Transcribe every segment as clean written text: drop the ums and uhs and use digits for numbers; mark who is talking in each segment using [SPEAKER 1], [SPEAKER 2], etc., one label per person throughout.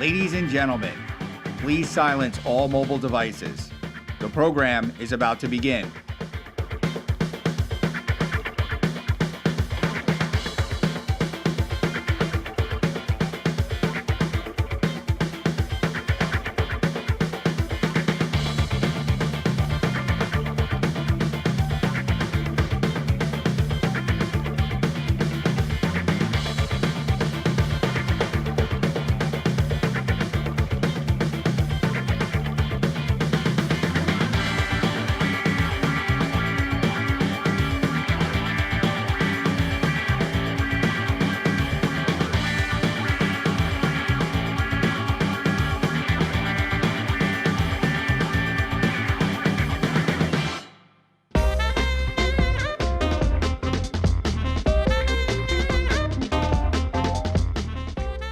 [SPEAKER 1] Ladies and gentlemen, please silence all mobile devices. The program is about to begin.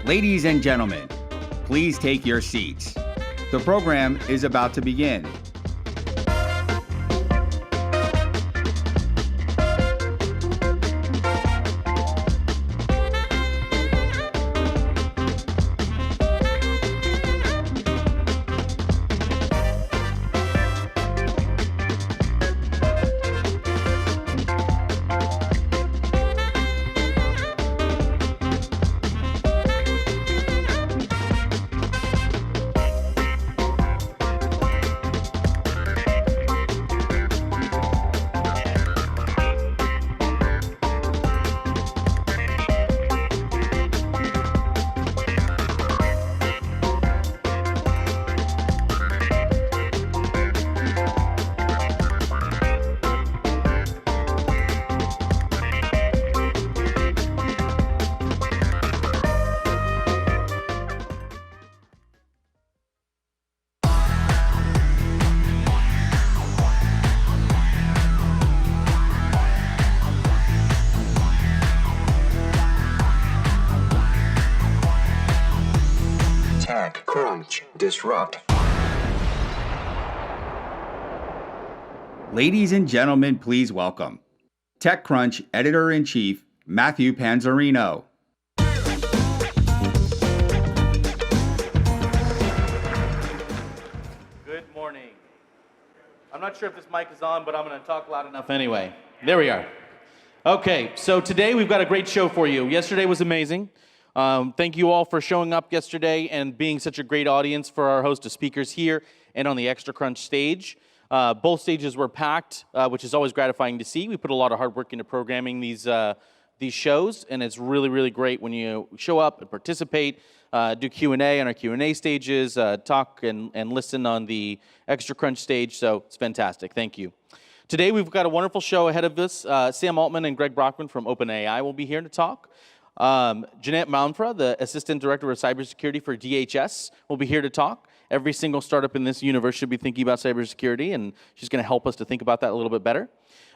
[SPEAKER 1] Ladies and gentlemen, please take your seats. The program is about to begin.
[SPEAKER 2] TechCrunch Disrupt.
[SPEAKER 1] Ladies and gentlemen, please welcome TechCrunch Editor-in-Chief, Matthew Panzarino.
[SPEAKER 3] Good morning. I'm not sure if this mic is on, but I'm going to talk loud enough anyway. There we are. Okay, so today we've got a great show for you. Yesterday was amazing. Thank you all for showing up yesterday and being such a great audience for our host of speakers here and on the Extra Crunch stage. Both stages were packed, which is always gratifying to see. We put a lot of hard work into programming these shows, and it's really, really great when you show up and participate, do Q&A on our Q&A stages, talk and listen on the Extra Crunch stage, so it's fantastic. Thank you. Today we've got a wonderful show ahead of us. Sam Altman and Greg Brockman from OpenAI will be here to talk. Jeanette Malmfra, the Assistant Director of Cybersecurity for DHS, will be here to talk. Every single startup in this universe should be thinking about cybersecurity, and she's going to help us to think about that a little bit better.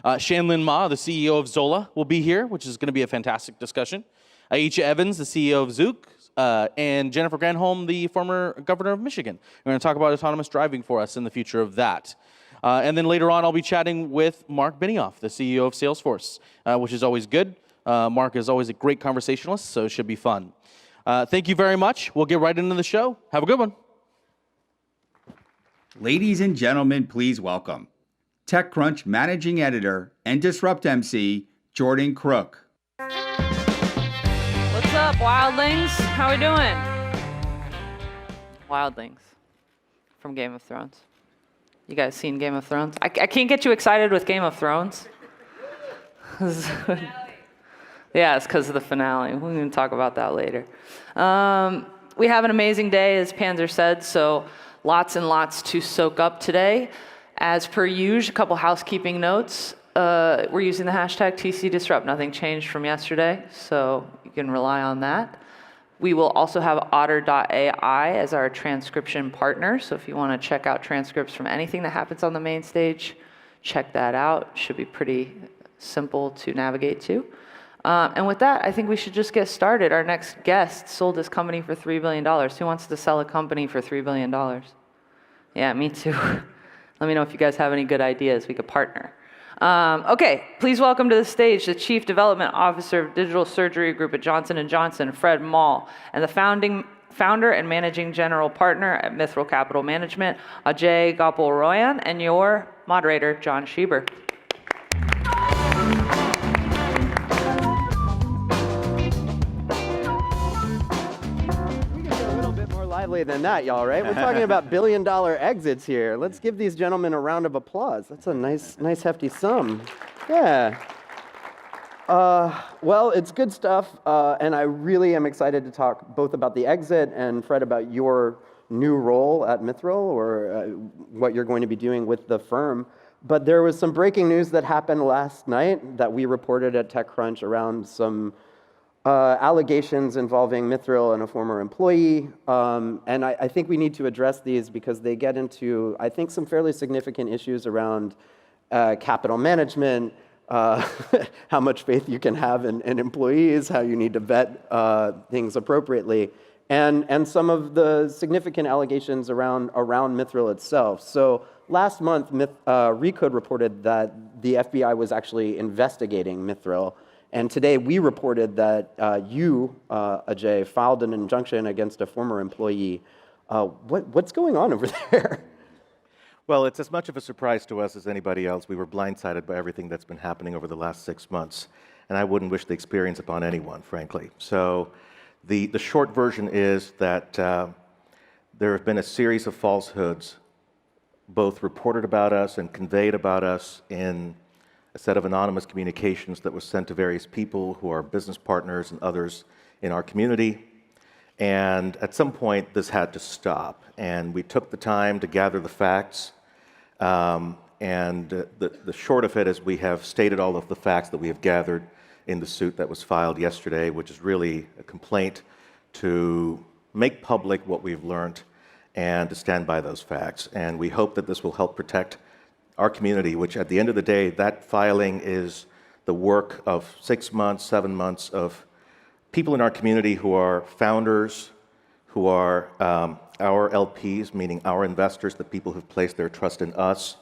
[SPEAKER 3] Shanlin Ma, the CEO of Zola, will be here, which is going to be a fantastic discussion. Aisha Evans, the CEO of Zook, and Jennifer Granholm, the former governor of Michigan. We're going to talk about autonomous driving for us and the future of that. And then later on, I'll be chatting with Mark Benioff, the CEO of Salesforce, which is always good. Mark is always a great conversationalist, so it should be fun. Thank you very much. We'll get right into the show. Have a good one.
[SPEAKER 1] Ladies and gentlemen, please welcome TechCrunch Managing Editor and Disrupt MC, Jordan Crook.
[SPEAKER 4] What's up, wildlings? How we doing? Wildlings from Game of Thrones. You guys seen Game of Thrones? I can't get you excited with Game of Thrones. Yeah, it's because of the finale. We're going to talk about that later. We have an amazing day, as Panzer said, so lots and lots to soak up today. As per usual, a couple housekeeping notes. We're using the hashtag TCDisrupt. Nothing changed from yesterday, so you can rely on that. We will also have Otter.ai as our transcription partner, so if you want to check out transcripts from anything that happens on the main stage, check that out. Should be pretty simple to navigate to. And with that, I think we should just get started. Our next guest sold his company for $3 billion. Who wants to sell a company for $3 billion? Yeah, me too. Let me know if you guys have any good ideas. We could partner. Okay, please welcome to the stage the Chief Development Officer of Digital Surgery Group at Johnson & Johnson, Fred Moll, and the founder and managing general partner at Mithril Capital Management, Ajay Gopal-Royan, and your moderator, John Schieber.
[SPEAKER 2] We can get a little bit more lively than that, y'all, right? We're talking about billion-dollar exits here. Let's give these gentlemen a round of applause. That's a nice hefty sum. Yeah. Well, it's good stuff, and I really am excited to talk both about the exit and, Fred, about your new role at Mithril, or what you're going to be doing with the firm. But there was some breaking news that happened last night that we reported at TechCrunch around some allegations involving Mithril and a former employee. And I think we need to address these because they get into, I think, some fairly significant issues around capital management, how much faith you can have in employees, how you need to vet things appropriately, and some of the significant allegations around Mithril itself. So last month, Recode reported that the FBI was actually investigating Mithril, and today we reported that you, Ajay, filed an injunction against a former employee. What's going on over there?
[SPEAKER 5] Well, it's as much of a surprise to us as anybody else. We were blindsided by everything that's been happening over the last 6 months, and I wouldn't wish the experience upon anyone, frankly. So the short version is that there have been a series of falsehoods, both reported about us and conveyed about us in a set of anonymous communications that was sent to various people who are business partners and others in our community. And at some point, this had to stop. And we took the time to gather the facts. The short of it is we have stated all of the facts that we have gathered in the suit that was filed yesterday, which is really a complaint to make public what we've learned and to stand by those facts. And we hope that this will help protect our community, which at the end of the day, that filing is the work of 6 months, 7 months of people in our community who are founders, who are our LPs, meaning our investors, the people who've placed their trust in us,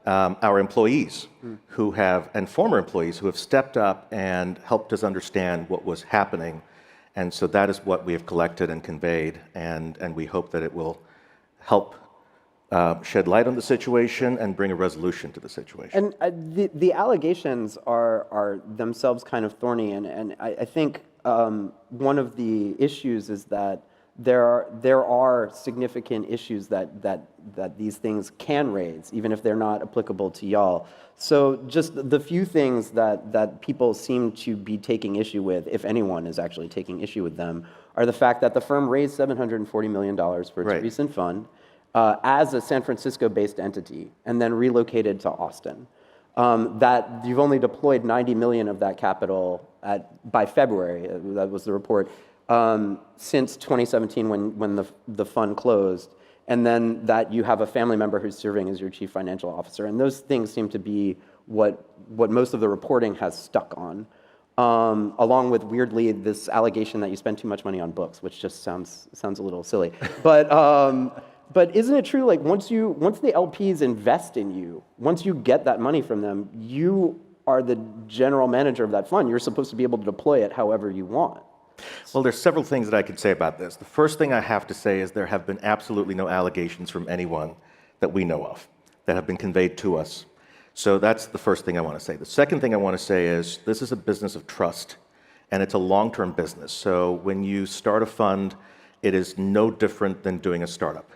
[SPEAKER 5] our employees who have, and former employees who have stepped up and helped us understand what was happening. And so that is what we have collected and conveyed, and we hope that it will help shed light on the situation and bring a resolution to the situation.
[SPEAKER 2] And the allegations are themselves kind of thorny, and I think one of the issues is that there are significant issues that these things can raise, even if they're not applicable to y'all. So just the few things that people seem to be taking issue with, if anyone is actually taking issue with them, are the fact that the firm raised $740 million for its recent fund as a San Francisco-based entity and then relocated to Austin. That you've only deployed 90 million of that capital by February, that was the report, since 2017 when the fund closed, and then that you have a family member who's serving as your chief financial officer. And those things seem to be what most of the reporting has stuck on, along with, weirdly, this allegation that you spend too much money on books, which just sounds a little silly. But isn't it true, like once the LPs invest in you, once you get that money from them, you are the general manager of that fund. You're supposed to be able to deploy it however you want.
[SPEAKER 5] Well, there's several things that I can say about this. The first thing I have to say is there have been absolutely no allegations from anyone that we know of that have been conveyed to us. So that's the first thing I want to say. The second thing I want to say is this is a business of trust, and it's a long-term business. So when you start a fund, it is no different than doing a startup.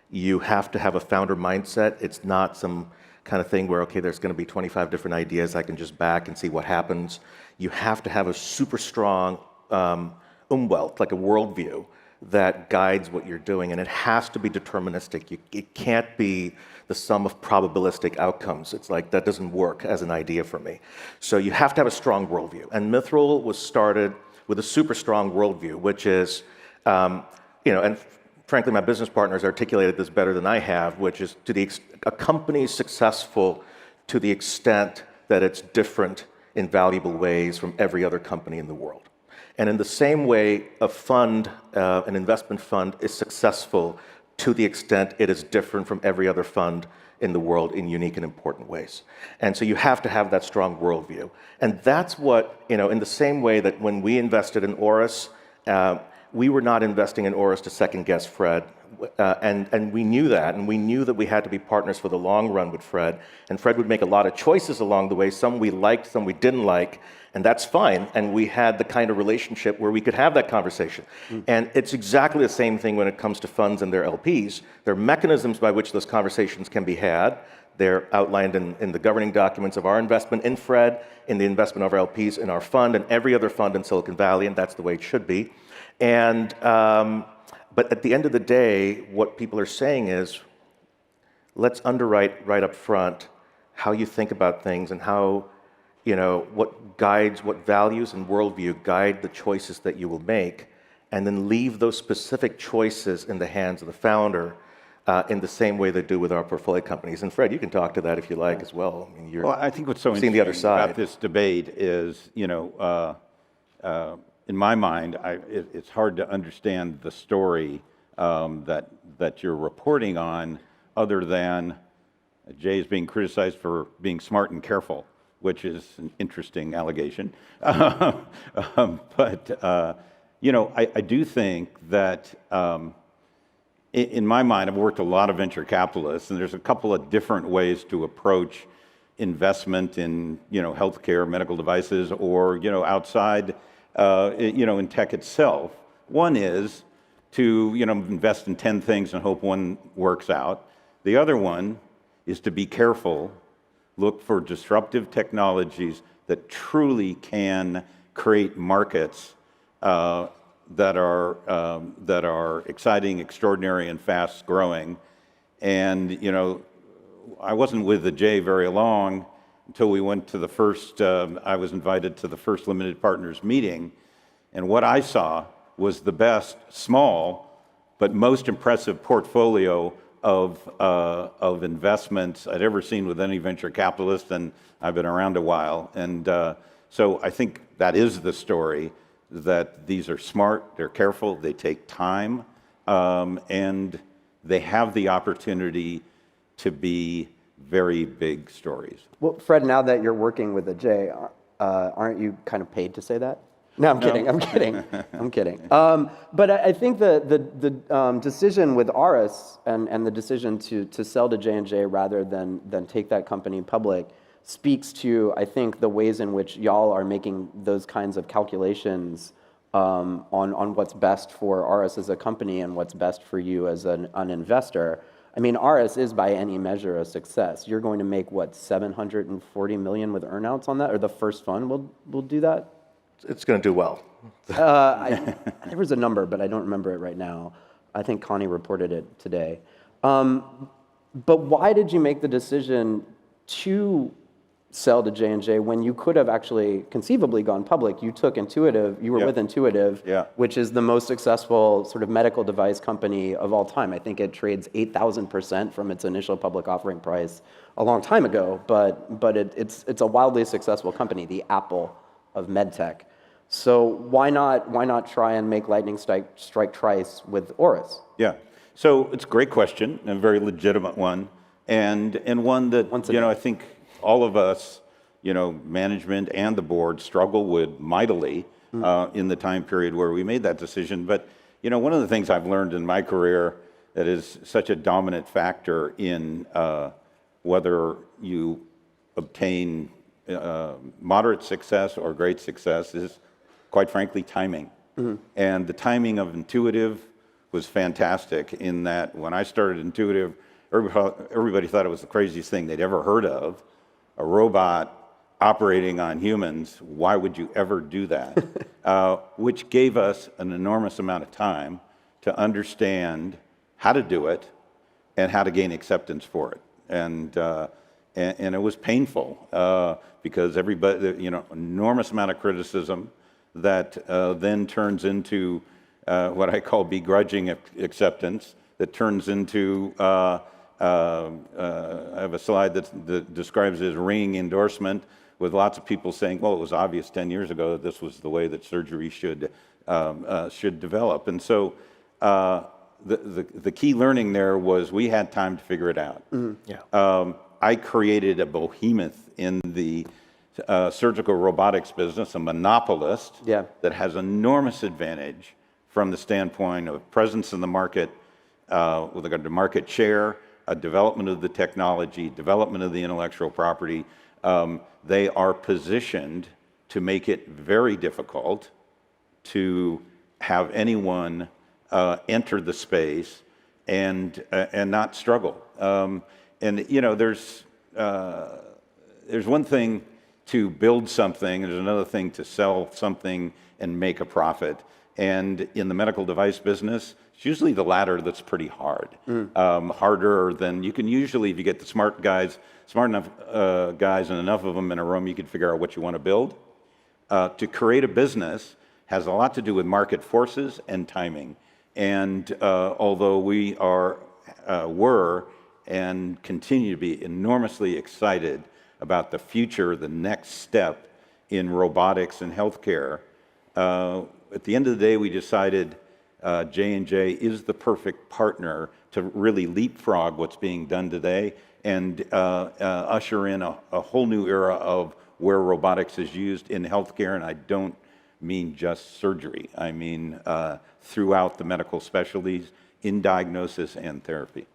[SPEAKER 5] You have to have a founder mindset. It's not some kind of thing where, okay, there's going to be 25 different ideas I can just back and see what happens. You have to have a super strong Umwelt, like a worldview that guides what you're doing, and it has to be deterministic. It can't be the sum of probabilistic outcomes. It's like, that doesn't work as an idea for me. So you have to have a strong worldview. And Mithril was started with a super strong worldview, which is, and frankly, my business partners articulated this better than I have, which is a company is successful to the extent that it's different in valuable ways from every other company in the world. And in the same way, a fund, an investment fund, is successful to the extent it is different from every other fund in the world in unique and important ways. And so you have to have that strong worldview. And that's what, in the same way that when we invested in Oris, we were not investing in Oris to second guess Fred. And we knew that, and we knew that we had to be partners for the long run with Fred. And Fred would make a lot of choices along the way, some we liked, some we didn't like, and that's fine. And we had the kind of relationship where we could have that conversation. And it's exactly the same thing when it comes to funds and their LPs. There are mechanisms by which those conversations can be had. They're outlined in the governing documents of our investment in Fred, in the investment of our LPs in our fund, and every other fund in Silicon Valley, and that's the way it should be. And but at the end of the day, what people are saying is, let's underwrite right up front how you think about things and how, what guides, what values and worldview guide the choices that you will make, and then leave those specific choices in the hands of the founder in the same way they do with our portfolio companies. And Fred, you can talk to that if you like as well. I mean,
[SPEAKER 6] I think what's so
[SPEAKER 5] seeing the other
[SPEAKER 6] interesting
[SPEAKER 5] side
[SPEAKER 6] about this debate is, in my mind, it's hard to understand the story that you're reporting on, other than Jay is being criticized for being smart and careful, which is an interesting allegation. But I do think that, in my mind, I've worked a lot of venture capitalists, and there's a couple of different ways to approach investment in healthcare, medical devices, or outside. In tech itself. One is to, invest in 10 things and hope one works out. The other one is to be careful, look for disruptive technologies that truly can create markets that are exciting, extraordinary, and fast growing. And, I wasn't with the J very long until we went to the first, I was invited to the first limited partners meeting, and what I saw was the best small, but most impressive portfolio of investments I'd ever seen with any venture capitalist, and I've been around a while. And so I think that is the story, that these are smart, they're careful, they take time, and they have the opportunity to be very big stories.
[SPEAKER 2] Well, Fred, now that you're working with a J, aren't you kind of paid to say that? No, I'm kidding. I'm kidding. I'm kidding. But I think the decision with Oris and the decision to sell to J&J rather than take that company public speaks to, I think, the ways in which y'all are making those kinds of calculations on what's best for Oris as a company and what's best for you as an investor. I mean, Oris is by any measure a success. You're going to make, what, $740 million with earnouts on that? Or the first fund will do that?
[SPEAKER 5] it's going to do well.
[SPEAKER 2] There was a number, but I don't remember it right now. I think Connie reported it today. But why did you make the decision to sell to J&J when you could have actually conceivably gone public? You took Intuitive, you were with Intuitive, which is the most successful sort of medical device company of all time. I think it trades 8,000% from its initial public offering price a long time ago, but it's a wildly successful company, the Apple of medtech. So why not try and make lightning strike twice with Oris?
[SPEAKER 6] Yeah. So it's a great question, and a very legitimate one, and one that I think all of us, management and the board struggle with mightily in the time period where we made that decision. But one of the things I've learned in my career that is such a dominant factor in whether you obtain moderate success or great success is, quite frankly, timing. And the timing of Intuitive was fantastic in that when I started Intuitive, everybody thought it was the craziest thing they'd ever heard of. A robot operating on humans, why would you ever do that? Which gave us an enormous amount of time to understand how to do it and how to gain acceptance for it. And it was painful because everybody, enormous amount of criticism that then turns into what I call begrudging acceptance, that turns into I have a slide that describes it as ringing endorsement, with lots of people saying, well, it was obvious 10 years ago that this was the way that surgery should develop. And so the key learning there was we had time to figure it out.
[SPEAKER 5] Yeah.
[SPEAKER 6] I created a behemoth in the surgical robotics business, a monopolist
[SPEAKER 2] Yeah.
[SPEAKER 6] that has enormous advantage from the standpoint of presence in the market, with regard to market share, development of the technology, development of the intellectual property. They are positioned to make it very difficult to have anyone enter the space and not struggle. And you know, there's one thing to build something, there's another thing to sell something and make a profit. And in the medical device business, it's usually the latter that's pretty hard. Harder than you can usually, if you get the smart enough guys and enough of them in a room, you can figure out what you want to build. To create a business has a lot to do with market forces and timing. And although we were and continue to be enormously excited about the future, the next step in robotics and healthcare, at the end of the day, we decided J&J is the perfect partner to really leapfrog what's being done today and usher in a whole new era of where robotics is used in healthcare. And I don't mean just surgery. I mean throughout the medical specialties in diagnosis and therapy.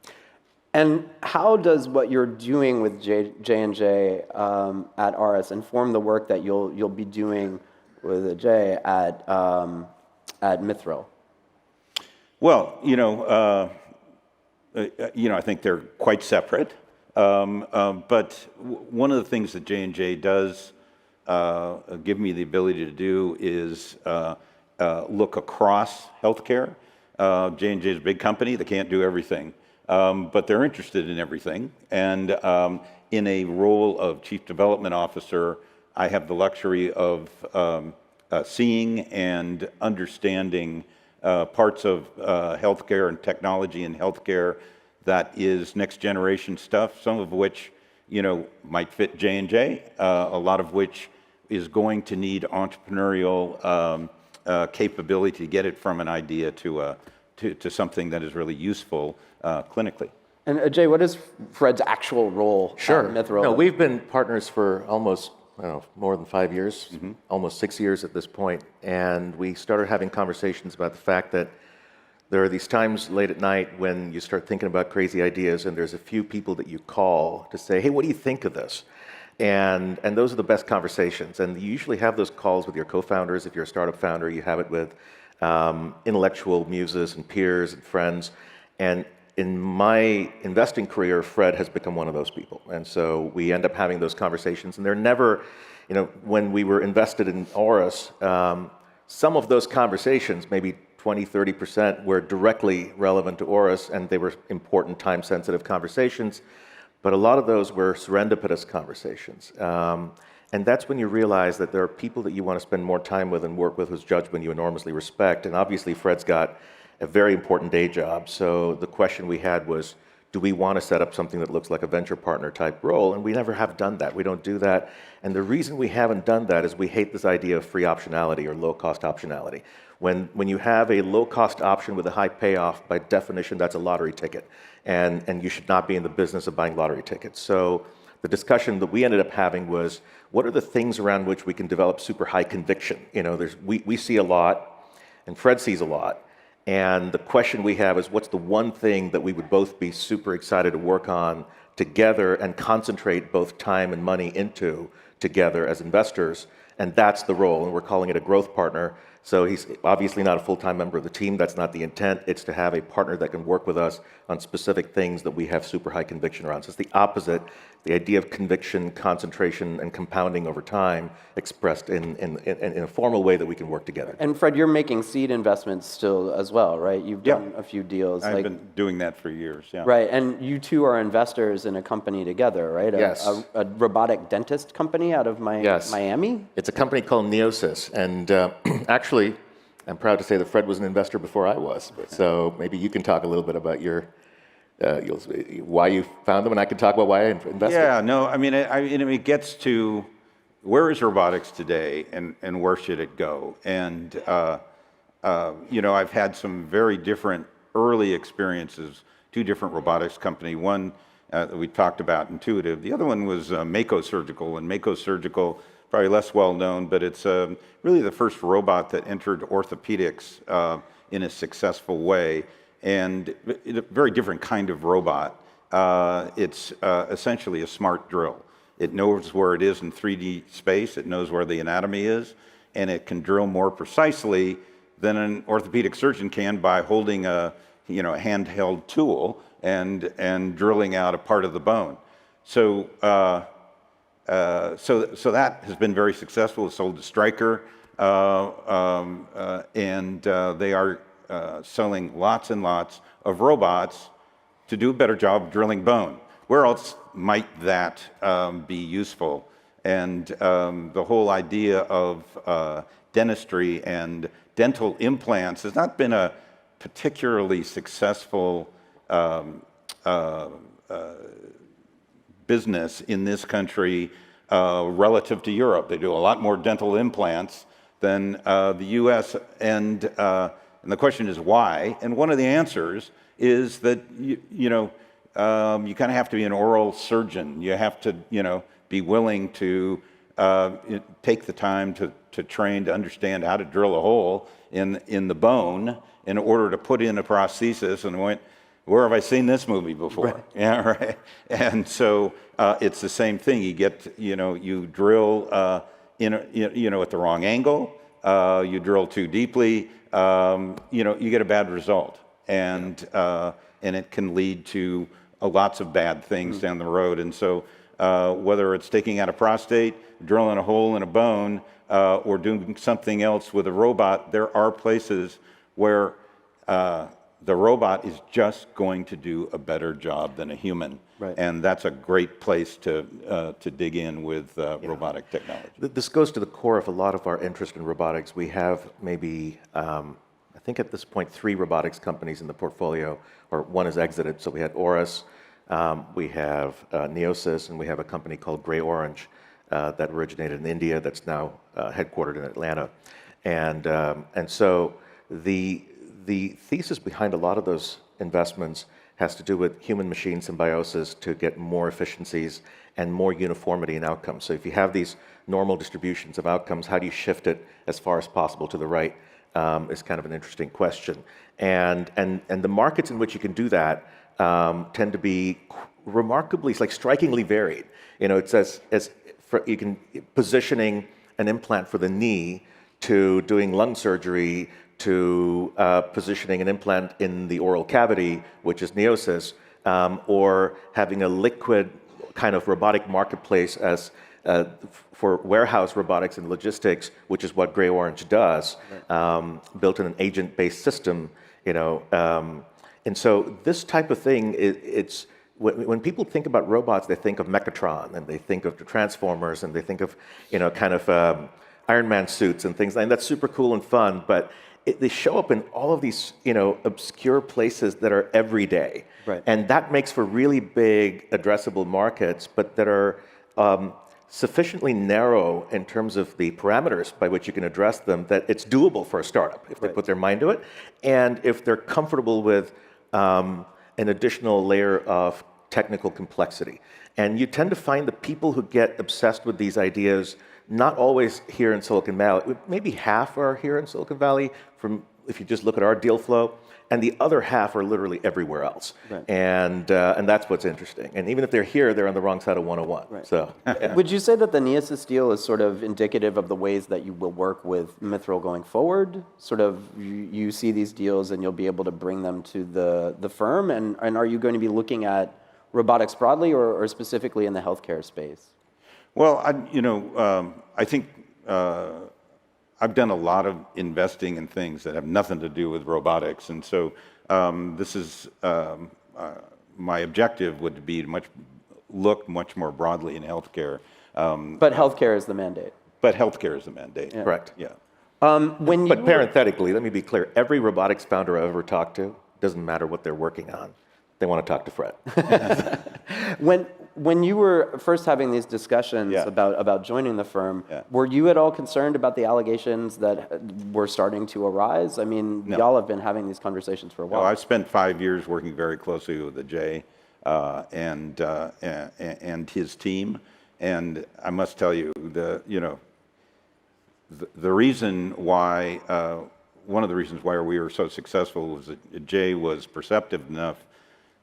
[SPEAKER 2] And how does what you're doing with J&J at Auris inform the work that you'll be doing with Jay at Mithril?
[SPEAKER 6] Well, I think they're quite separate. But one of the things that J&J does give me the ability to do is look across healthcare. J&J is a big company; they can't do everything. But they're interested in everything. And in a role of Chief Development Officer, I have the luxury of seeing and understanding parts of healthcare and technology in healthcare that is next generation stuff, some of which might fit J&J, a lot of which is going to need entrepreneurial capability to get it from an idea to something that is really useful clinically.
[SPEAKER 2] And Jay, what is Fred's actual role at Mithril?
[SPEAKER 5] No, we've been partners for almost, more than 5 years, almost 6 years at this point. And we started having conversations about the fact that there are these times late at night when you start thinking about crazy ideas and there's a few people that you call to say, hey, what do you think of this? And those are the best conversations. And you usually have those calls with your co-founders. If you're a startup founder, you have it with intellectual muses and peers and friends. And in my investing career, Fred has become one of those people. And so we end up having those conversations. And they're never, when we were invested in Auris, some of those conversations, maybe 20, 30%, were directly relevant to Auris, and they were important, time-sensitive conversations. But a lot of those were serendipitous conversations. And that's when you realize that there are people that you want to spend more time with and work with whose judgment you enormously respect. And obviously, Fred's got a very important day job. So the question we had was, do we want to set up something that looks like a venture partner type role? And we never have done that. We don't do that. And the reason we haven't done that is we hate this idea of free optionality or low-cost optionality. When you have a low-cost option with a high payoff, by definition, that's a lottery ticket. And you should not be in the business of buying lottery tickets. So the discussion that we ended up having was, what are the things around which we can develop super high conviction? We see a lot, and Fred sees a lot. And the question we have is, what's the one thing that we would both be super excited to work on together and concentrate both time and money into together as investors? And that's the role, and we're calling it a growth partner. So he's obviously not a full-time member of the team. That's not the intent. It's to have a partner that can work with us on specific things that we have super high conviction around. So it's the opposite, the idea of conviction, concentration, and compounding over time expressed in a formal way that we can work together.
[SPEAKER 2] And Fred, you're making seed investments still as well, right? You've done a few deals.
[SPEAKER 6] I've been doing that for years, yeah.
[SPEAKER 2] Right, and you two are investors in a company together, right?
[SPEAKER 5] Yes.
[SPEAKER 2] A robotic dentist company out of Miami?
[SPEAKER 5] It's a company called Neosys, and actually, I'm proud to say that Fred was an investor before I was. So maybe you can talk a little bit about why you found them, and I can talk about why I invested.
[SPEAKER 6] Yeah, no, I mean, it gets to where is robotics today, and where should it go? And I've had some very different early experiences, two different robotics company. One that we talked about, Intuitive. The other one was Mako Surgical, and Mako Surgical, probably less well known, but it's really the first robot that entered orthopedics in a successful way, and a very different kind of robot. It's essentially a smart drill. It knows where it is in 3D space, it knows where the anatomy is, and it can drill more precisely than an orthopedic surgeon can by holding a handheld tool and drilling out a part of the bone. So so that has been very successful. It's sold to Stryker, and they are selling lots and lots of robots to do a better job of drilling bone. Where else might that be useful? And the whole idea of dentistry and dental implants has not been a particularly successful business in this country relative to Europe. They do a lot more dental implants than the U.S. And the question is why? And one of the answers is that you kind of have to be an oral surgeon. You have to be willing to take the time to train to understand how to drill a hole in the bone in order to put in a prosthesis. And went, where have I seen this movie before? Right. Yeah, right. And so it's the same thing. You get, you drill at the wrong angle. You drill too deeply. You get a bad result, and it can lead to lots of bad things down the road. And so whether it's taking out a prostate, drilling a hole in a bone, or doing something else with a robot, there are places where the robot is just going to do a better job than a human. Right. And that's a great place to dig in with robotic technology.
[SPEAKER 5] This goes to the core of a lot of our interest in robotics. We have maybe, I think at this point, 3 robotics companies in the portfolio, or one has exited. So we had Auris, we have Neosys, and we have a company called Gray Orange that originated in India that's now headquartered in Atlanta. And so the thesis behind a lot of those investments has to do with human-machine symbiosis to get more efficiencies and more uniformity in outcomes. So if you have these normal distributions of outcomes, how do you shift it as far as possible to the right is kind of an interesting question. And the markets in which you can do that tend to be remarkably, like strikingly varied. It's you can positioning an implant for the knee to doing lung surgery to positioning an implant in the oral cavity, which is Neosys, or having a liquid kind of robotic marketplace as for warehouse robotics and logistics, which is what Gray Orange does, built in an agent-based system. And so this type of thing, it's when people think about robots, they think of Megatron, and they think of the Transformers, and they think of kind of Iron Man suits and things like that. That's super cool and fun, but they show up in all of these, obscure places that are everyday. Right. And that makes for really big addressable markets, but that are sufficiently narrow in terms of the parameters by which you can address them that it's doable for a startup if they put their mind to it, and if they're comfortable with an additional layer of technical complexity. And you tend to find the people who get obsessed with these ideas not always here in Silicon Valley. Maybe half are here in Silicon Valley, if you just look at our deal flow, and the other half are literally everywhere else. Right. And that's what's interesting. And even if they're here, they're on the wrong side of 101. Right. So, yeah.
[SPEAKER 2] Would you say that the Neosys deal is sort of indicative of the ways that you will work with Mithril going forward? Sort of you see these deals and you'll be able to bring them to the firm? And are you going to be looking at robotics broadly or specifically in the healthcare space?
[SPEAKER 6] Well, I think I've done a lot of investing in things that have nothing to do with robotics, and so this is my objective would be to look much more broadly in healthcare.
[SPEAKER 2] But healthcare is the mandate.
[SPEAKER 6] But healthcare is the mandate.
[SPEAKER 2] Yeah.
[SPEAKER 5] Correct.
[SPEAKER 6] Yeah.
[SPEAKER 5] But parenthetically, let me be clear. Every robotics founder I've ever talked to, doesn't matter what they're working on, they want to talk to Fred.
[SPEAKER 2] when you were first having these discussions
[SPEAKER 6] Yeah.
[SPEAKER 2] about joining the firm,
[SPEAKER 6] Yeah.
[SPEAKER 2] were you at all concerned about the allegations that were starting to arise? I mean,
[SPEAKER 6] No.
[SPEAKER 2] y'all have been having these conversations for a while.
[SPEAKER 6] I've spent 5 years working very closely with Ajay and his team, and I must tell you, the reason why, one of the reasons why we were so successful was that Jay was perceptive enough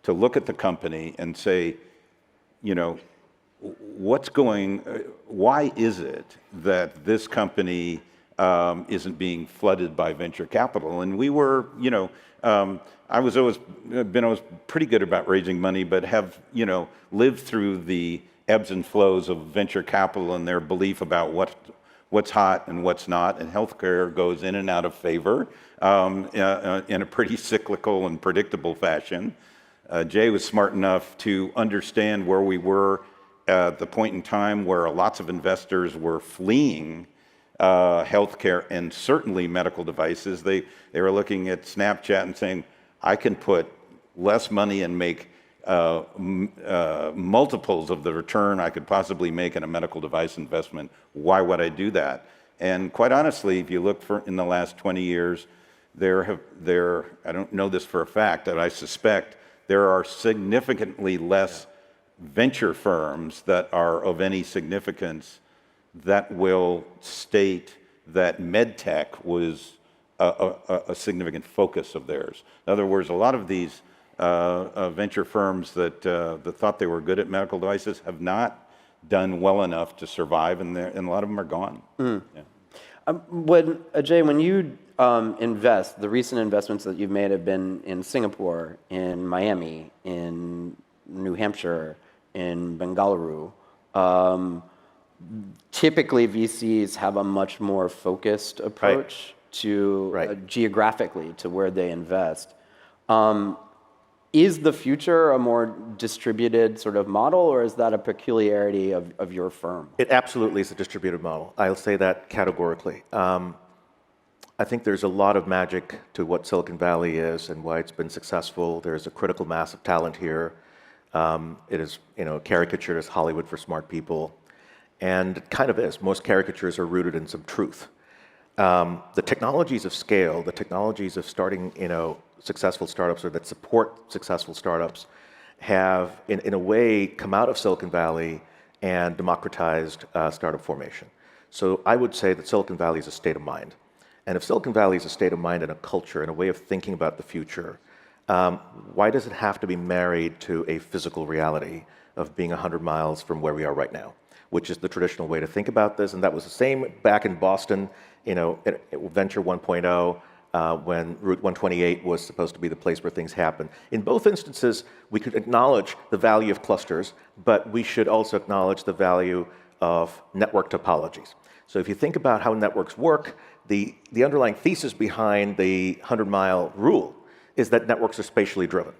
[SPEAKER 6] to look at the company and say, why is it that this company isn't being flooded by venture capital? And we were, I was always pretty good about raising money, but have, lived through the ebbs and flows of venture capital and their belief about what's hot and what's not, and healthcare goes in and out of favor in a pretty cyclical and predictable fashion. Jay was smart enough to understand where we were at the point in time where lots of investors were fleeing healthcare and certainly medical devices. They were looking at Snapchat and saying, I can put less money and make multiples of the return I could possibly make in a medical device investment. Why would I do that? And quite honestly, if you look in the last 20 years, I don't know this for a fact, but I suspect there are significantly less venture firms that are of any significance that will state that medtech was a significant focus of theirs. In other words, a lot of these venture firms that thought they were good at medical devices have not done well enough to survive, and a lot of them are gone. Yeah.
[SPEAKER 2] Ajay, when you invest, the recent investments that you've made have been in Singapore, in Miami, in New Hampshire, in Bengaluru. Typically, VCs have a much more focused approach to geographically to where they invest. Is the future a more distributed sort of model, or is that a peculiarity of your firm?
[SPEAKER 5] It absolutely is a distributed model. I'll say that categorically. I think there's a lot of magic to what Silicon Valley is and why it's been successful. There's a critical mass of talent here. It is, caricatured as Hollywood for smart people. And it kind of is. Most caricatures are rooted in some truth. The technologies of scale, the technologies of starting, successful startups or that support successful startups have, in a way, come out of Silicon Valley and democratized startup formation. So I would say that Silicon Valley is a state of mind. And if Silicon Valley is a state of mind and a culture and a way of thinking about the future, why does it have to be married to a physical reality of being 100 miles from where we are right now, which is the traditional way to think about this? And that was the same back in Boston, at Venture 1.0, when Route 128 was supposed to be the place where things happen. In both instances, we could acknowledge the value of clusters, but we should also acknowledge the value of network topologies. So if you think about how networks work, the underlying thesis behind the 100-mile rule is that networks are spatially driven.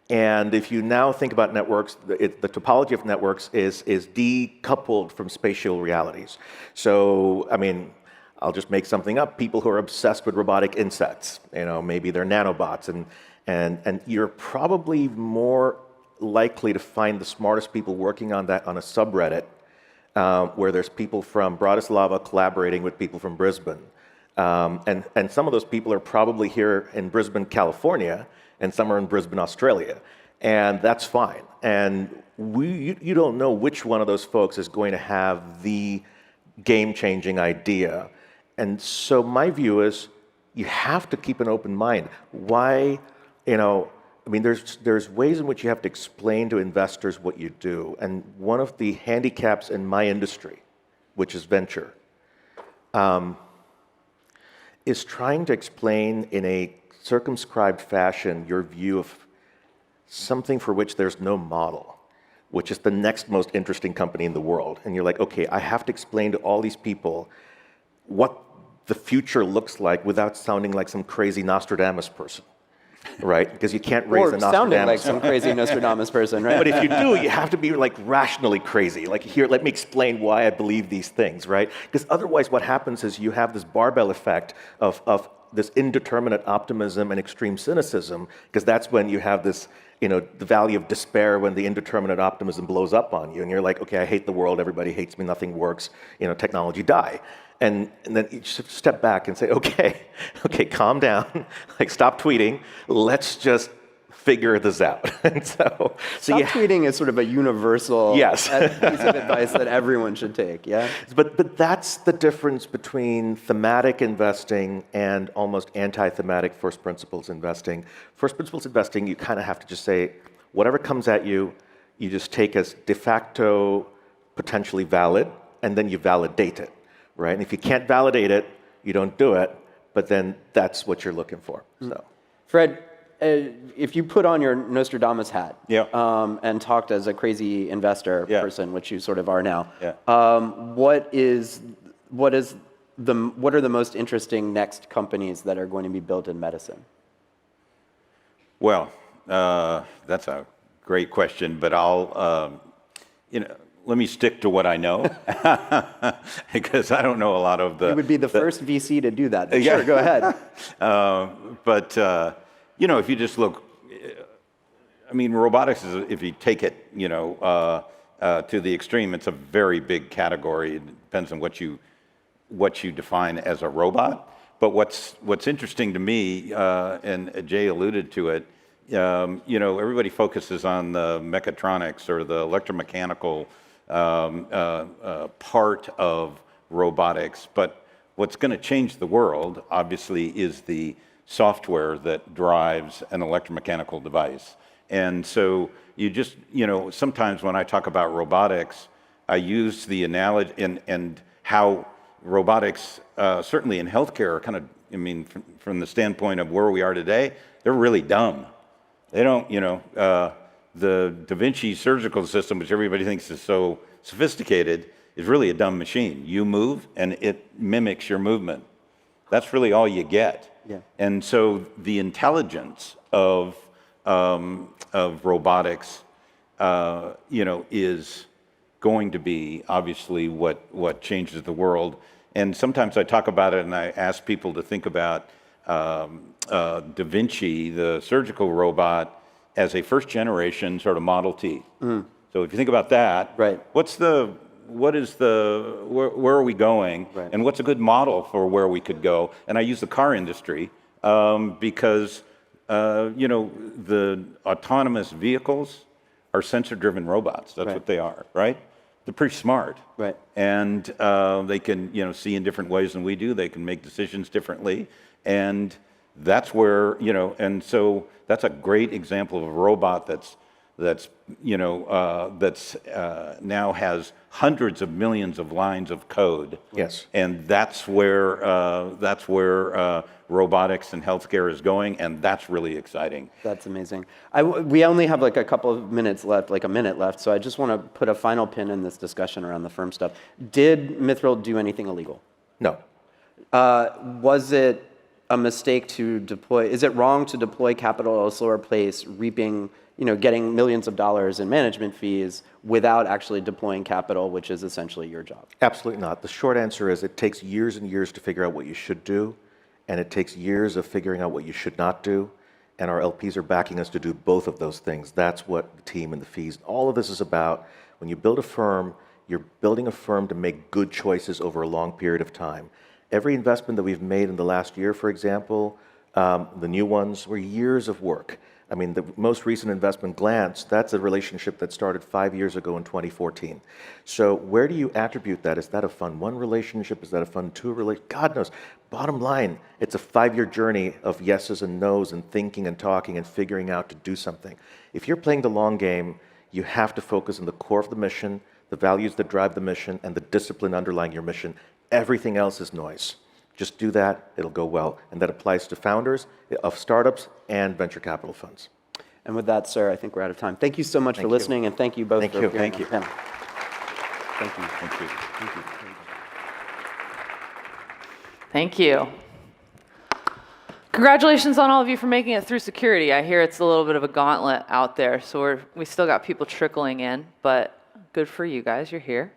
[SPEAKER 5] And if you now think about networks, the topology of networks is decoupled from spatial realities. So, I'll just make something up. People who are obsessed with robotic insects, maybe they're nanobots, and you're probably more likely to find the smartest people working on that on a subreddit where there's people from Bratislava collaborating with people from Brisbane. And some of those people are probably here in Brisbane, California, and some are in Brisbane, Australia. And that's fine. And you don't know which one of those folks is going to have the game-changing idea. And so my view is you have to keep an open mind. Why, there's ways in which you have to explain to investors what you do. And one of the handicaps in my industry, which is venture, is trying to explain in a circumscribed fashion your view of something for which there's no model, which is the next most interesting company in the world. And you're like, okay, I have to explain to all these people what the future looks like without sounding like some crazy Nostradamus person. right? Because you can't raise the
[SPEAKER 2] Or sounding like
[SPEAKER 5] Nostradamus.
[SPEAKER 2] some crazy Nostradamus person, right?
[SPEAKER 5] But if you do, you have to be like rationally crazy. Like, here, let me explain why I believe these things, right? Because otherwise, what happens is you have this barbell effect of this indeterminate optimism and extreme cynicism, because that's when you have this, the valley of despair when the indeterminate optimism blows up on you, and you're like, okay, I hate the world, everybody hates me, nothing works, technology die. And then you just step back and say, okay, calm down, like stop tweeting, let's just figure this out. And so
[SPEAKER 2] Stop
[SPEAKER 5] you,
[SPEAKER 2] tweeting is sort of a universal
[SPEAKER 5] Yes.
[SPEAKER 2] piece of advice that everyone should take, yeah?
[SPEAKER 5] But that's the difference between thematic investing and almost anti-thematic first principles investing. First principles investing, you kind of have to just say, whatever comes at you, you just take as de facto potentially valid, and then you validate it, right? And if you can't validate it, you don't do it, but then that's what you're looking for. So,
[SPEAKER 2] Fred, if you put on your Nostradamus hat
[SPEAKER 6] Yeah.
[SPEAKER 2] and talked as a crazy investor
[SPEAKER 6] Yeah.
[SPEAKER 2] person, which you sort of are now,
[SPEAKER 6] Yeah.
[SPEAKER 2] what are the most interesting next companies that are going to be built in medicine?
[SPEAKER 6] Well, that's a great question, but I'll, let me stick to what I know because I don't know a lot of the.
[SPEAKER 2] You would be the first VC to do that. But
[SPEAKER 6] Yeah.
[SPEAKER 2] Sure, go ahead.
[SPEAKER 6] If you just look, robotics is, if you take it, to the extreme, it's a very big category. It depends on what you define as a robot. But what's interesting to me, and Jay alluded to it, everybody focuses on the mechatronics or the electromechanical part of robotics. But what's going to change the world, obviously, is the software that drives an electromechanical device. And so you just, sometimes when I talk about robotics, I use the analogy and how robotics, certainly in healthcare, are kind of, from the standpoint of where we are today, they're really dumb. They don't, the Da Vinci surgical system, which everybody thinks is so sophisticated, is really a dumb machine. You move and it mimics your movement. That's really all you get.
[SPEAKER 2] Yeah.
[SPEAKER 6] And so the intelligence of robotics, is going to be obviously what changes the world. And sometimes I talk about it and I ask people to think about Da Vinci, the surgical robot, as a first generation sort of Model T. So if you think about that,
[SPEAKER 2] Right.
[SPEAKER 6] where are we going,
[SPEAKER 2] Right.
[SPEAKER 6] and what's a good model for where we could go? And I use the car industry because the autonomous vehicles are sensor-driven robots. That's
[SPEAKER 2] Right.
[SPEAKER 6] what they are, right? They're pretty smart,
[SPEAKER 2] Right.
[SPEAKER 6] and they can see in different ways than we do. They can make decisions differently, and that's where and so that's a great example of a robot that's now has hundreds of millions of lines of code.
[SPEAKER 5] Yes.
[SPEAKER 6] And that's where robotics and healthcare is going, and that's really exciting.
[SPEAKER 2] That's amazing. We only have like a couple of minutes left, like a minute left, so I just want to put a final pin in this discussion around the firm stuff. Did Mithril do anything illegal?
[SPEAKER 5] no.
[SPEAKER 2] Was it a mistake to deploy? Is it wrong to deploy capital at a slower pace, reaping, getting millions of dollars in management fees without actually deploying capital, which is essentially your job?
[SPEAKER 5] Absolutely not. The short answer is it takes years and years to figure out what you should do, and it takes years of figuring out what you should not do, and our LPs are backing us to do both of those things. That's what the team and the fees, all of this is about. When you build a firm, you're building a firm to make good choices over a long period of time. Every investment that we've made in the last year, for example, the new ones were years of work. The most recent investment, Glance, that's a relationship that started 5 years ago in 2014. So where do you attribute that? Is that a Fund 1 relationship? Is that a Fund 2 relationship? God knows. Bottom line, it's a 5-year journey of yeses and nos and thinking and talking and figuring out to do something. If you're playing the long game, you have to focus on the core of the mission, the values that drive the mission, and the discipline underlying your mission. Everything else is noise. Just do that, it'll go well. And that applies to founders of startups and venture capital funds.
[SPEAKER 2] And with that, sir, I think we're out of time. Thank you so much for
[SPEAKER 5] you.
[SPEAKER 2] listening, and thank you both
[SPEAKER 5] Thank
[SPEAKER 2] for
[SPEAKER 5] you.
[SPEAKER 2] appearing
[SPEAKER 6] Thank
[SPEAKER 2] on
[SPEAKER 6] you.
[SPEAKER 2] the panel. Thank you.
[SPEAKER 6] Thank you.
[SPEAKER 4] Thank you. Congratulations on all of you for making it through security. I hear it's a little bit of a gauntlet out there, so we still got people trickling in, but good for you guys, you're here.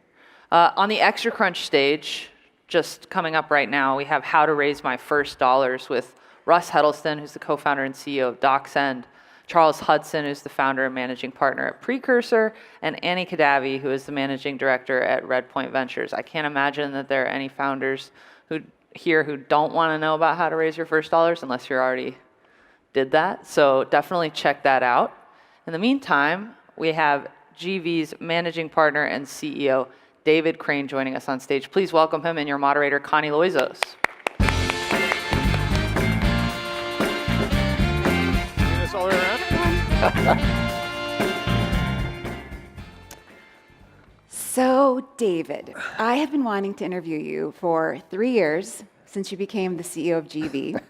[SPEAKER 4] On the Extra Crunch stage, just coming up right now, we have How to Raise My First Dollars with Russ Hedleston, who's the co-founder and CEO of DocSend, Charles Hudson, who's the founder and managing partner at Precursor, and Annie Kadavi, who is the managing director at Redpoint Ventures. I can't imagine that there are any founders who don't want to know about how to raise your first dollars unless you already did that. So definitely check that out. In the meantime, we have GV's managing partner and CEO, David Crane, joining us on stage. Please welcome him and your moderator, Connie Loizos.
[SPEAKER 7] This all the way around?
[SPEAKER 8] So, David, I have been wanting to interview you for 3 years since you became the CEO of GV.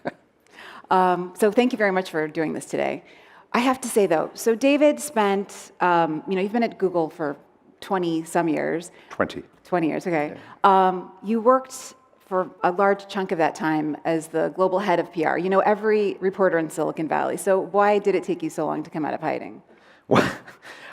[SPEAKER 8] So thank you very much for doing this today. I have to say, though, so David spent, you've been at Google for 20-some years.
[SPEAKER 7] 20.
[SPEAKER 8] 20 years, okay. You worked for a large chunk of that time as the global head of PR. You know every reporter in Silicon Valley. So why did it take you so long to come out of hiding?
[SPEAKER 7] Well,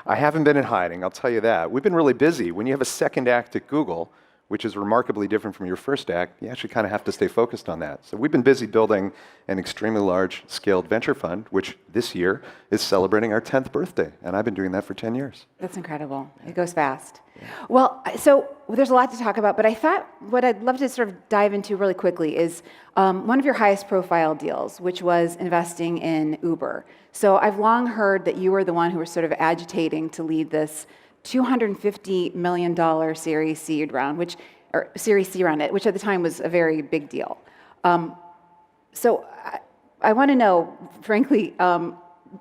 [SPEAKER 7] I haven't been in hiding, I'll tell you that. We've been really busy. When you have a second act at Google, which is remarkably different from your first act, you actually kind of have to stay focused on that. So we've been busy building an extremely large-scaled venture fund, which this year is celebrating our 10th birthday, and I've been doing that for 10 years.
[SPEAKER 8] That's incredible. It goes fast. Well, so there's a lot to talk about, but I thought what I'd love to sort of dive into really quickly is one of your highest profile deals, which was investing in Uber. So I've long heard that you were the one who was sort of agitating to lead this $250 million Series C round, which at the time was a very big deal. So I want to know, frankly,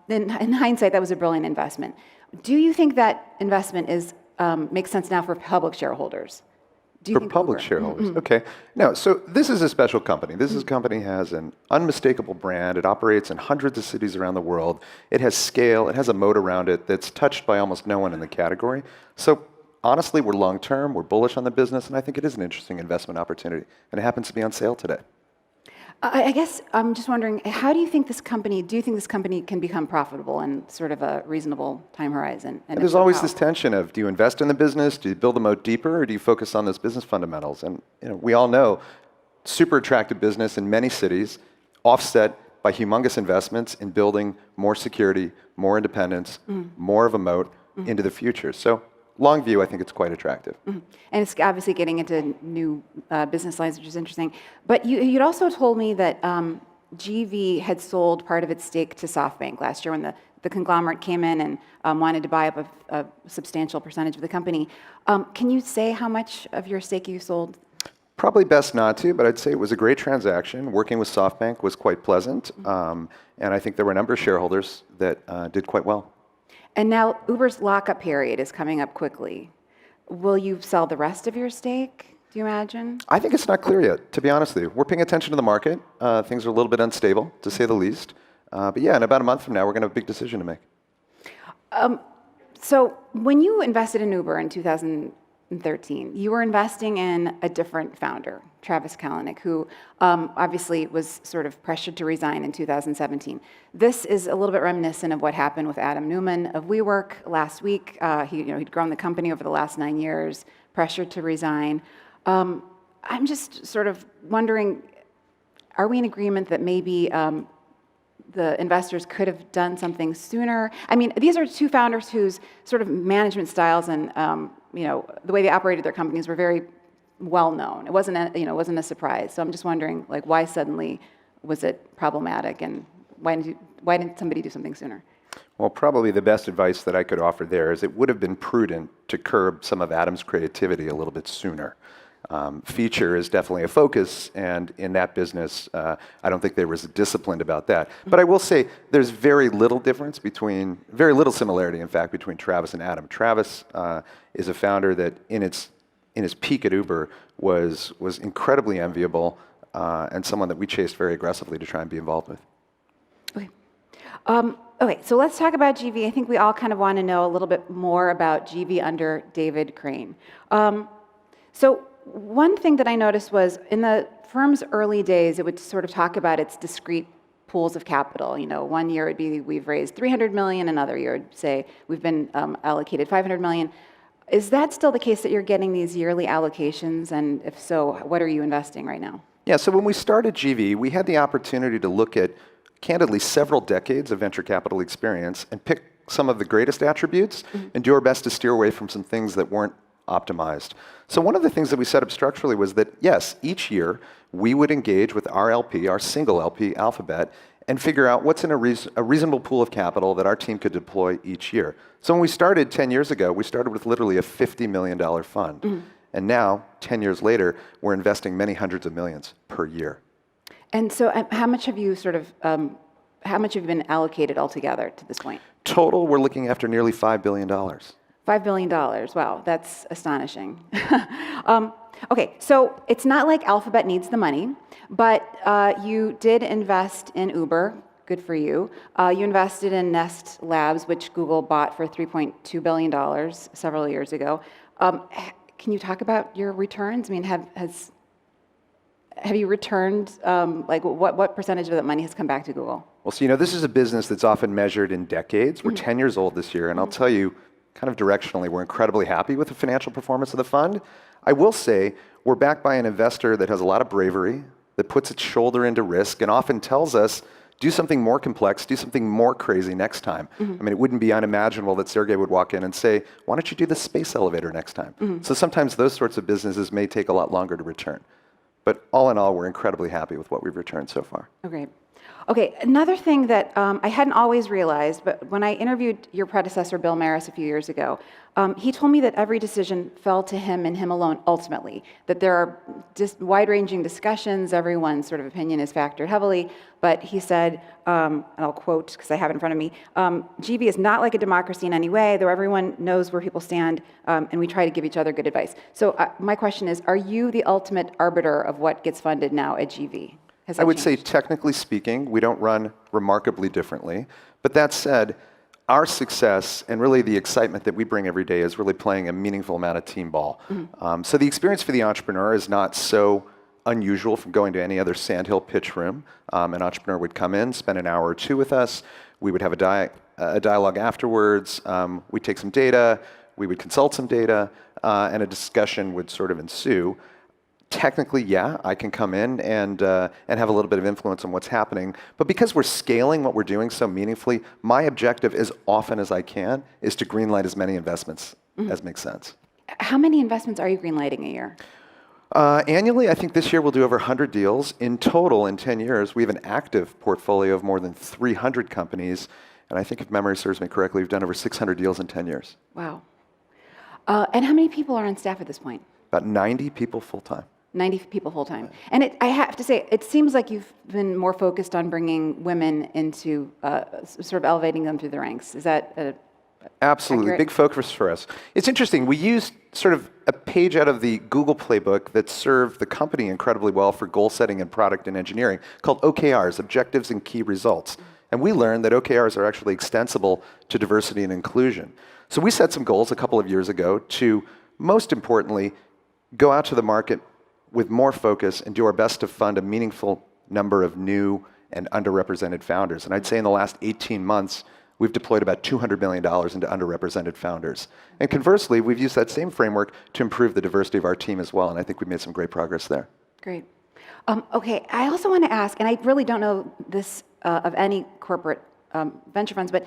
[SPEAKER 8] in hindsight, that was a brilliant investment. Do you think that investment makes sense now for public shareholders?
[SPEAKER 7] For public shareholders, okay. No, so this is a special company. This company has an unmistakable brand. It operates in hundreds of cities around the world. It has scale. It has a moat around it that's touched by almost no one in the category. So honestly, we're long-term. We're bullish on the business, and I think it is an interesting investment opportunity. And it happens to be on sale today.
[SPEAKER 8] I guess I'm just wondering, how do you think this company can become profitable in sort of a reasonable time horizon? And
[SPEAKER 7] there's always this tension of, do you invest in the business, do you build the moat deeper, or do you focus on those business fundamentals? And we all know, super attractive business in many cities, offset by humongous investments in building more security, more independence, more of a moat into the future. So long view, I think it's quite attractive.
[SPEAKER 8] And it's obviously getting into new business lines, which is interesting. But you'd also told me that GV had sold part of its stake to SoftBank last year when the conglomerate came in and wanted to buy up a substantial percentage of the company. Can you say how much of your stake you sold?
[SPEAKER 7] Probably best not to, but I'd say it was a great transaction. Working with SoftBank was quite pleasant. And I think there were a number of shareholders that did quite well.
[SPEAKER 8] And now Uber's lockup period is coming up quickly. Will you sell the rest of your stake, do you imagine?
[SPEAKER 7] I think it's not clear yet, to be honest with you. We're paying attention to the market. Things are a little bit unstable, to say the least. But yeah, in about a month from now, we're going to have a big decision to make.
[SPEAKER 8] So when you invested in Uber in 2013, you were investing in a different founder, Travis Kalanick, who obviously was sort of pressured to resign in 2017. This is a little bit reminiscent of what happened with Adam Neumann of WeWork last week. He'd grown the company over the last 9 years, pressured to resign. I'm just sort of wondering, are we in agreement that maybe the investors could have done something sooner? I mean, these are two founders whose sort of management styles and the way they operated their companies were very well known. It wasn't a surprise. So I'm just wondering, like, why suddenly was it problematic, and why didn't somebody do something sooner?
[SPEAKER 7] Well, probably the best advice that I could offer there is it would have been prudent to curb some of Adam's creativity a little bit sooner. Feature is definitely a focus, and in that business, I don't think they were disciplined about that. But I will say there's very little similarity, in fact, between Travis and Adam. Travis is a founder that in his peak at Uber was incredibly enviable, and someone that we chased very aggressively to try and be involved with.
[SPEAKER 8] Okay. Okay, so let's talk about GV. I think we all kind of want to know a little bit more about GV under David Crane. So one thing that I noticed was in the firm's early days, it would sort of talk about its discrete pools of capital. You know, one year it'd be we've raised 300 million, another year it'd say we've been allocated 500 million. Is that still the case that you're getting these yearly allocations? And if so, what are you investing right now?
[SPEAKER 7] Yeah, so when we started GV, we had the opportunity to look at, candidly, several decades of venture capital experience and pick some of the greatest attributes and do our best to steer away from some things that weren't optimized. So one of the things that we set up structurally was that, yes, each year we would engage with our LP, our single LP, Alphabet, and figure out what's in a reasonable pool of capital that our team could deploy each year. So when we started 10 years ago, we started with literally a $50 million fund. And now, 10 years later, we're investing many hundreds of millions per year.
[SPEAKER 8] And so how much have you how much have you been allocated altogether to this point?
[SPEAKER 7] Total, we're looking after nearly $5 billion.
[SPEAKER 8] $5 billion, wow, that's astonishing. Okay, so it's not like Alphabet needs the money, but you did invest in Uber, good for you. You invested in Nest Labs, which Google bought for $3.2 billion several years ago. Can you talk about your returns? I mean, have you returned, like what percentage of that money has come back to Google?
[SPEAKER 7] Well, so this is a business that's often measured in decades. We're 10 years old this year, and I'll tell you, kind of directionally, we're incredibly happy with the financial performance of the fund. I will say we're backed by an investor that has a lot of bravery, that puts its shoulder into risk, and often tells us, do something more complex, do something more crazy next time. I mean, it wouldn't be unimaginable that Sergey would walk in and say, why don't you do the space elevator next time? So sometimes those sorts of businesses may take a lot longer to return. But all in all, we're incredibly happy with what we've returned so far.
[SPEAKER 8] Okay. Okay, another thing that I hadn't always realized, but when I interviewed your predecessor, Bill Maris, a few years ago, he told me that every decision fell to him and him alone ultimately, that there are just wide-ranging discussions, everyone's sort of opinion is factored heavily, but he said, and I'll quote because I have it in front of me, GV is not like a democracy in any way, though everyone knows where people stand, and we try to give each other good advice. So my question is, are you the ultimate arbiter of what gets funded now at GV?
[SPEAKER 7] I would say, technically speaking, we don't run remarkably differently. But that said, our success and really the excitement that we bring every day is really playing a meaningful amount of team ball. So the experience for the entrepreneur is not so unusual from going to any other Sandhill pitch room. An entrepreneur would come in, spend an hour or two with us. We would have a dialogue afterwards. We'd take some data. We would consult some data. And a discussion would sort of ensue. Technically, yeah, I can come in and have a little bit of influence on what's happening. But because we're scaling what we're doing so meaningfully, my objective as often as I can is to greenlight as many investments as makes sense.
[SPEAKER 8] How many investments are you greenlighting a year?
[SPEAKER 7] Annually, I think this year we'll do over 100 deals. In total, in 10 years, we have an active portfolio of more than 300 companies. And I think if memory serves me correctly, we've done over 600 deals in 10 years.
[SPEAKER 8] Wow. And how many people are on staff at this point?
[SPEAKER 7] About 90 people full-time.
[SPEAKER 8] 90 people full-time. And I have to say, it seems like you've been more focused on bringing women into, sort of elevating them through the ranks. Is that
[SPEAKER 7] Absolutely,
[SPEAKER 8] accurate?
[SPEAKER 7] big focus for us. It's interesting, we used sort of a page out of the Google playbook that served the company incredibly well for goal setting and product and engineering called OKRs, Objectives and Key Results. And we learned that OKRs are actually extensible to diversity and inclusion. So we set some goals a couple of years ago to, most importantly, go out to the market with more focus and do our best to fund a meaningful number of new and underrepresented founders. And I'd say in the last 18 months, we've deployed about $200 million into underrepresented founders. And conversely, we've used that same framework to improve the diversity of our team as well, and I think we've made some great progress there.
[SPEAKER 8] Great. Okay, I also want to ask, and I really don't know this of any corporate venture funds, but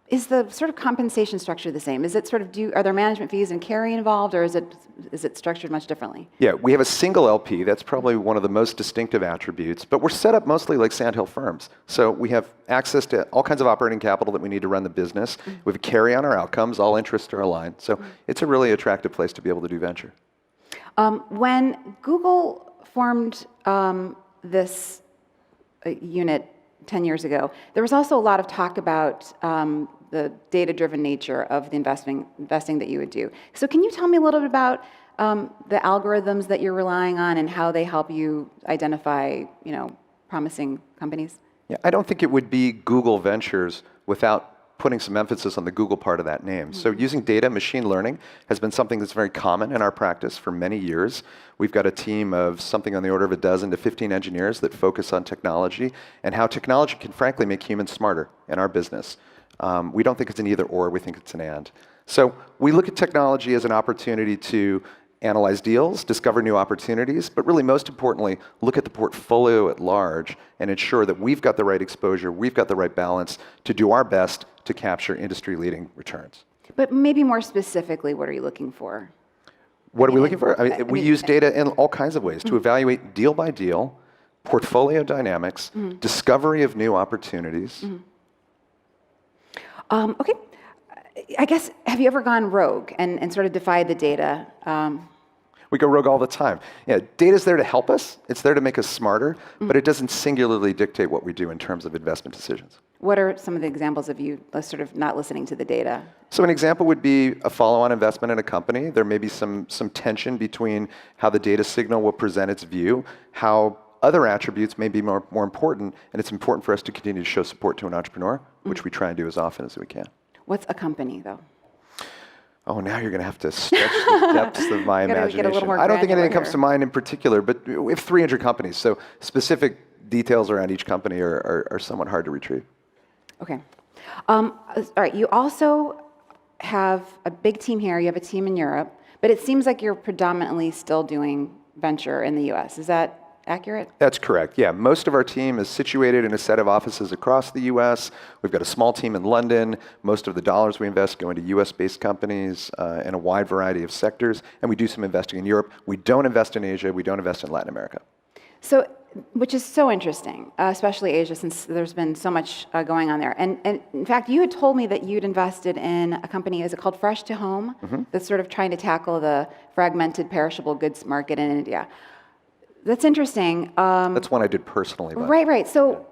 [SPEAKER 8] is the sort of compensation structure the same? Is it sort of, are there management fees and carry involved, or is it structured much differently?
[SPEAKER 7] Yeah, we have a single LP. That's probably one of the most distinctive attributes, but we're set up mostly like Sandhill firms. So we have access to all kinds of operating capital that we need to run the business. We have a carry on our outcomes, all interests are aligned. So it's a really attractive place to be able to do venture.
[SPEAKER 8] When Google formed this unit 10 years ago, there was also a lot of talk about the data-driven nature of the investing that you would do. So can you tell me a little bit about the algorithms that you're relying on and how they help you identify, promising companies?
[SPEAKER 7] Yeah, I don't think it would be Google Ventures without putting some emphasis on the Google part of that name. So using data, machine learning has been something that's very common in our practice for many years. We've got a team of something on the order of 12 to 15 engineers that focus on technology and how technology can frankly make humans smarter in our business. We don't think it's an either or, we think it's an and. So we look at technology as an opportunity to analyze deals, discover new opportunities, but really most importantly, look at the portfolio at large and ensure that we've got the right exposure, we've got the right balance to do our best to capture industry-leading returns.
[SPEAKER 8] But maybe more specifically, what are you looking for?
[SPEAKER 7] What are we looking for? We use data in all kinds of ways to evaluate deal by deal, portfolio dynamics, discovery of new opportunities.
[SPEAKER 8] Okay. I guess, have you ever gone rogue and sort of defied the data?
[SPEAKER 7] We go rogue all the time. Yeah, data's there to help us. It's there to make us smarter, but it doesn't singularly dictate what we do in terms of investment decisions.
[SPEAKER 8] What are some of the examples of you sort of not listening to the data?
[SPEAKER 7] So an example would be a follow-on investment in a company. There may be some tension between how the data signal will present its view, how other attributes may be more important, and it's important for us to continue to show support to an entrepreneur, which we try and do as often as we can.
[SPEAKER 8] What's a company, though?
[SPEAKER 7] Oh, now you're going to have to stretch the depths of my
[SPEAKER 8] Gotta get a little
[SPEAKER 7] imagination.
[SPEAKER 8] more
[SPEAKER 7] I don't think anything
[SPEAKER 8] granular
[SPEAKER 7] comes to mind in particular, but we have 300 companies, so specific details around each company are somewhat hard to retrieve.
[SPEAKER 8] Okay. All right. You also have a big team here. You have a team in Europe, but it seems like you're predominantly still doing venture in the U.S. Is that accurate?
[SPEAKER 7] That's correct, yeah. Most of our team is situated in a set of offices across the U.S. We've got a small team in London. Most of the dollars we invest go into U.S.-based companies in a wide variety of sectors, and we do some investing in Europe. We don't invest in Asia. We don't invest in Latin America.
[SPEAKER 8] So, which is so interesting, especially Asia, since there's been so much going on there. And in fact, you had told me that you'd invested in a company, is it called Fresh to Home? That's sort of trying to tackle the fragmented perishable goods market in India. That's interesting.
[SPEAKER 7] That's one I did personally. But.
[SPEAKER 8] Right. So,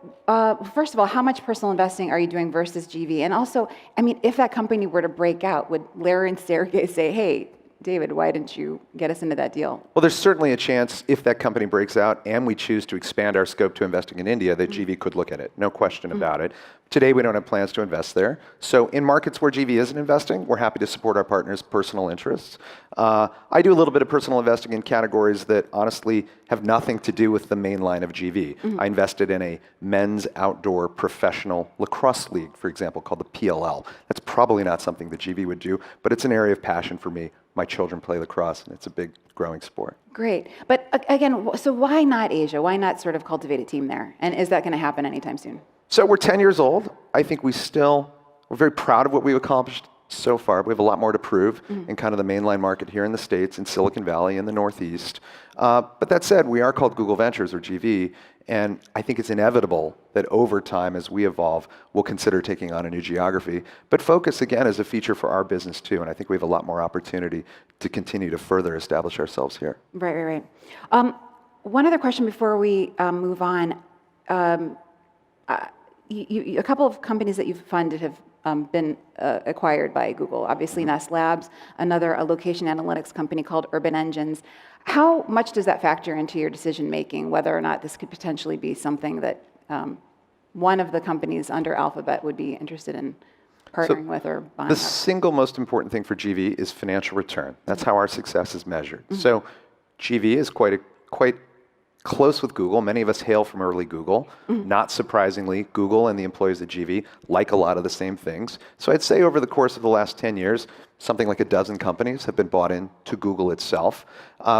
[SPEAKER 8] first of all, how much personal investing are you doing versus GV? And also, I mean, if that company were to break out, would Larry and Sergey say, hey, David, why didn't you get us into that deal?
[SPEAKER 7] Well, there's certainly a chance if that company breaks out and we choose to expand our scope to investing in India that GV could look at it. No question about it. Today, we don't have plans to invest there. So in markets where GV isn't investing, we're happy to support our partners' personal interests. I do a little bit of personal investing in categories that honestly have nothing to do with the main line of GV. I invested in a men's outdoor professional lacrosse league, for example, called the PLL. That's probably not something that GV would do, but it's an area of passion for me. My children play lacrosse, and it's a big growing sport.
[SPEAKER 8] Great. But again, so why not Asia? Why not sort of cultivate a team there? And is that going to happen anytime soon?
[SPEAKER 7] So we're 10 years old. I think we're very proud of what we've accomplished so far. We have a lot more to prove in kind of the mainline market here in the States, in Silicon Valley, in the Northeast. But that said, we are called Google Ventures, or GV, and I think it's inevitable that over time, as we evolve, we'll consider taking on a new geography. But focus, again, is a feature for our business, too, and I think we have a lot more opportunity to continue to further establish ourselves here.
[SPEAKER 8] Right. One other question before we move on. A couple of companies that you've funded have been acquired by Google. Obviously, Nest Labs, a location analytics company called Urban Engines. How much does that factor into your decision making, whether or not this could potentially be something that one of the companies under Alphabet would be interested in partnering with or buying?
[SPEAKER 7] The single most important thing for GV is financial return. That's how our success is measured. So GV is quite close with Google. Many of us hail from early Google. Not surprisingly, Google and the employees at GV like a lot of the same things. So I'd say over the course of the last 10 years, something like 12 companies have been bought into Google itself.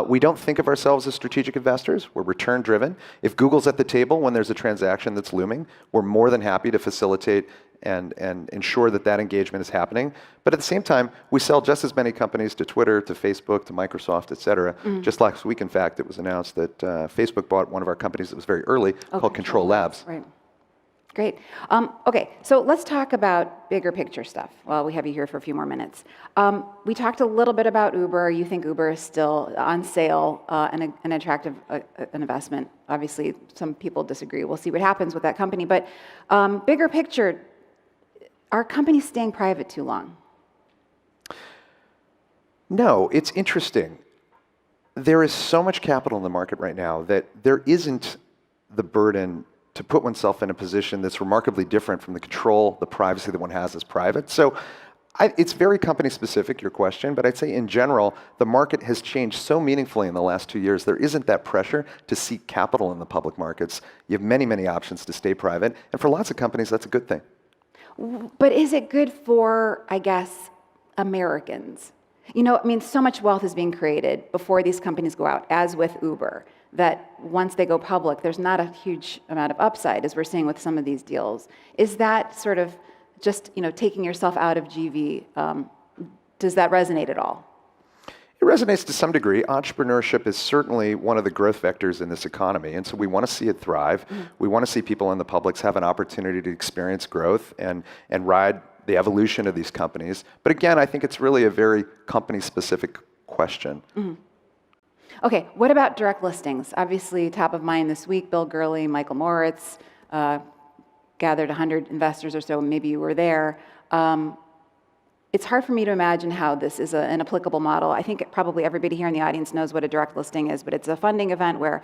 [SPEAKER 7] We don't think of ourselves as strategic investors. We're return driven. If Google's at the table when there's a transaction that's looming, we're more than happy to facilitate and ensure that engagement is happening. But at the same time, we sell just as many companies to Twitter, to Facebook, to Microsoft, et cetera. Just last week, in fact, it was announced that Facebook bought one of our companies that was very early called Control Labs.
[SPEAKER 8] Right. Great. Okay, so let's talk about bigger picture stuff while we have you here for a few more minutes. We talked a little bit about Uber. You think Uber is still on sale and an attractive an investment. Obviously, some people disagree. We'll see what happens with that company. But bigger picture, are companies staying private too long?
[SPEAKER 7] No, it's interesting. There is so much capital in the market right now that there isn't the burden to put oneself in a position that's remarkably different from the control, the privacy that one has as private. So it's very company specific, your question, but I'd say in general, the market has changed so meaningfully in the last 2 years. There isn't that pressure to seek capital in the public markets. You have many, many options to stay private. And for lots of companies, that's a good thing.
[SPEAKER 8] But is it good for, I guess, Americans? You know, I mean, so much wealth is being created before these companies go out, as with Uber, that once they go public, there's not a huge amount of upside, as we're seeing with some of these deals. Is that sort of just, you know, taking yourself out of GV, does that resonate at all?
[SPEAKER 7] It resonates to some degree. Entrepreneurship is certainly one of the growth vectors in this economy, and so we want to see it thrive. We want to see people in the publics have an opportunity to experience growth and ride the evolution of these companies. But again, I think it's really a very company-specific question.
[SPEAKER 8] Okay, what about direct listings? Obviously, top of mind this week, Bill Gurley, Michael Moritz, gathered 100 investors or so, maybe you were there. It's hard for me to imagine how this is an applicable model. I think probably everybody here in the audience knows what a direct listing is, but it's a funding event where,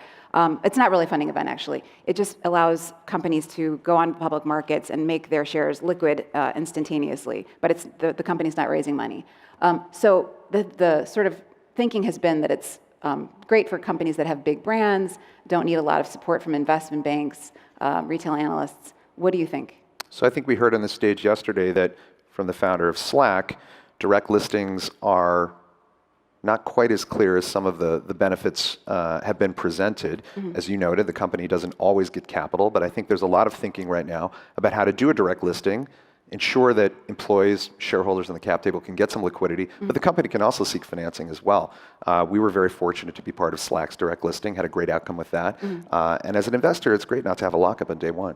[SPEAKER 8] it's not really a funding event actually. It just allows companies to go on public markets and make their shares liquid instantaneously, but it's the company's not raising money. So the sort of thinking has been that it's great for companies that have big brands, don't need a lot of support from investment banks, retail analysts. What do you think?
[SPEAKER 7] So I think we heard on the stage yesterday that from the founder of Slack, direct listings are not quite as clear as some of the benefits have been presented. As you noted, the company doesn't always get capital, but I think there's a lot of thinking right now about how to do a direct listing, ensure that employees, shareholders on the cap table can get some liquidity, but the company can also seek financing as well. We were very fortunate to be part of Slack's direct listing, had a great outcome with that. And as an investor, it's great not to have a lockup on day one.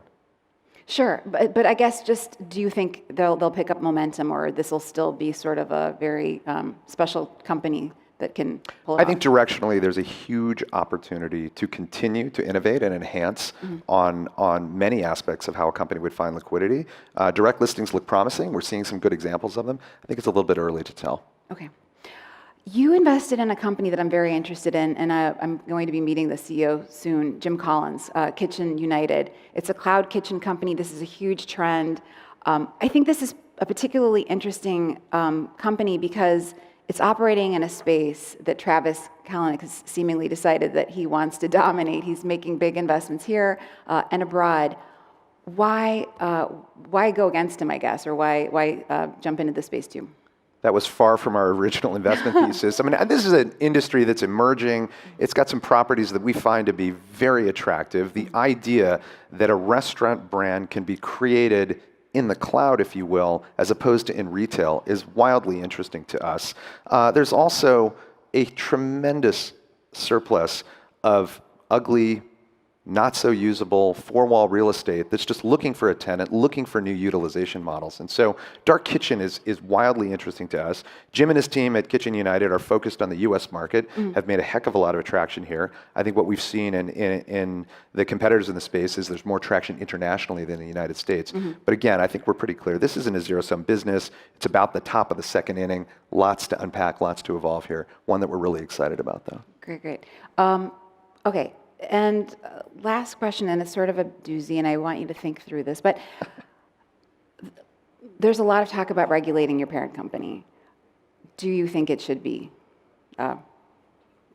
[SPEAKER 8] Sure, but I guess just, do you think they'll pick up momentum, or this will still be sort of a very special company that can pull it
[SPEAKER 7] I
[SPEAKER 8] off?
[SPEAKER 7] think directionally there's a huge opportunity to continue to innovate and enhance on many aspects of how a company would find liquidity. Direct listings look promising. We're seeing some good examples of them. I think it's a little bit early to tell.
[SPEAKER 8] Okay. You invested in a company that I'm very interested in, and I'm going to be meeting the CEO soon, Jim Collins, Kitchen United. It's a cloud kitchen company. This is a huge trend. I think this is a particularly interesting company because it's operating in a space that Travis Kalanick has seemingly decided that he wants to dominate. He's making big investments here and abroad. Why go against him, I guess, or why jump into this space too?
[SPEAKER 7] That was far from our original investment thesis. I mean, this is an industry that's emerging. It's got some properties that we find to be very attractive. The idea that a restaurant brand can be created in the cloud, if you will, as opposed to in retail is wildly interesting to us. There's also a tremendous surplus of ugly, not so usable four-wall real estate that's just looking for a tenant, looking for new utilization models. And so dark kitchen is wildly interesting to us. Jim and his team at Kitchen United are focused on the US market, have made a heck of a lot of attraction here. I think what we've seen in the competitors in the space is there's more traction internationally than in the United States. But again, I think we're pretty clear. This isn't a zero-sum business. It's about the top of the second inning. Lots to unpack, lots to evolve here. One that we're really excited about, though.
[SPEAKER 8] Great. Okay. And last question, and it's sort of a doozy, and I want you to think through this, but there's a lot of talk about regulating your parent company. Do you think it should be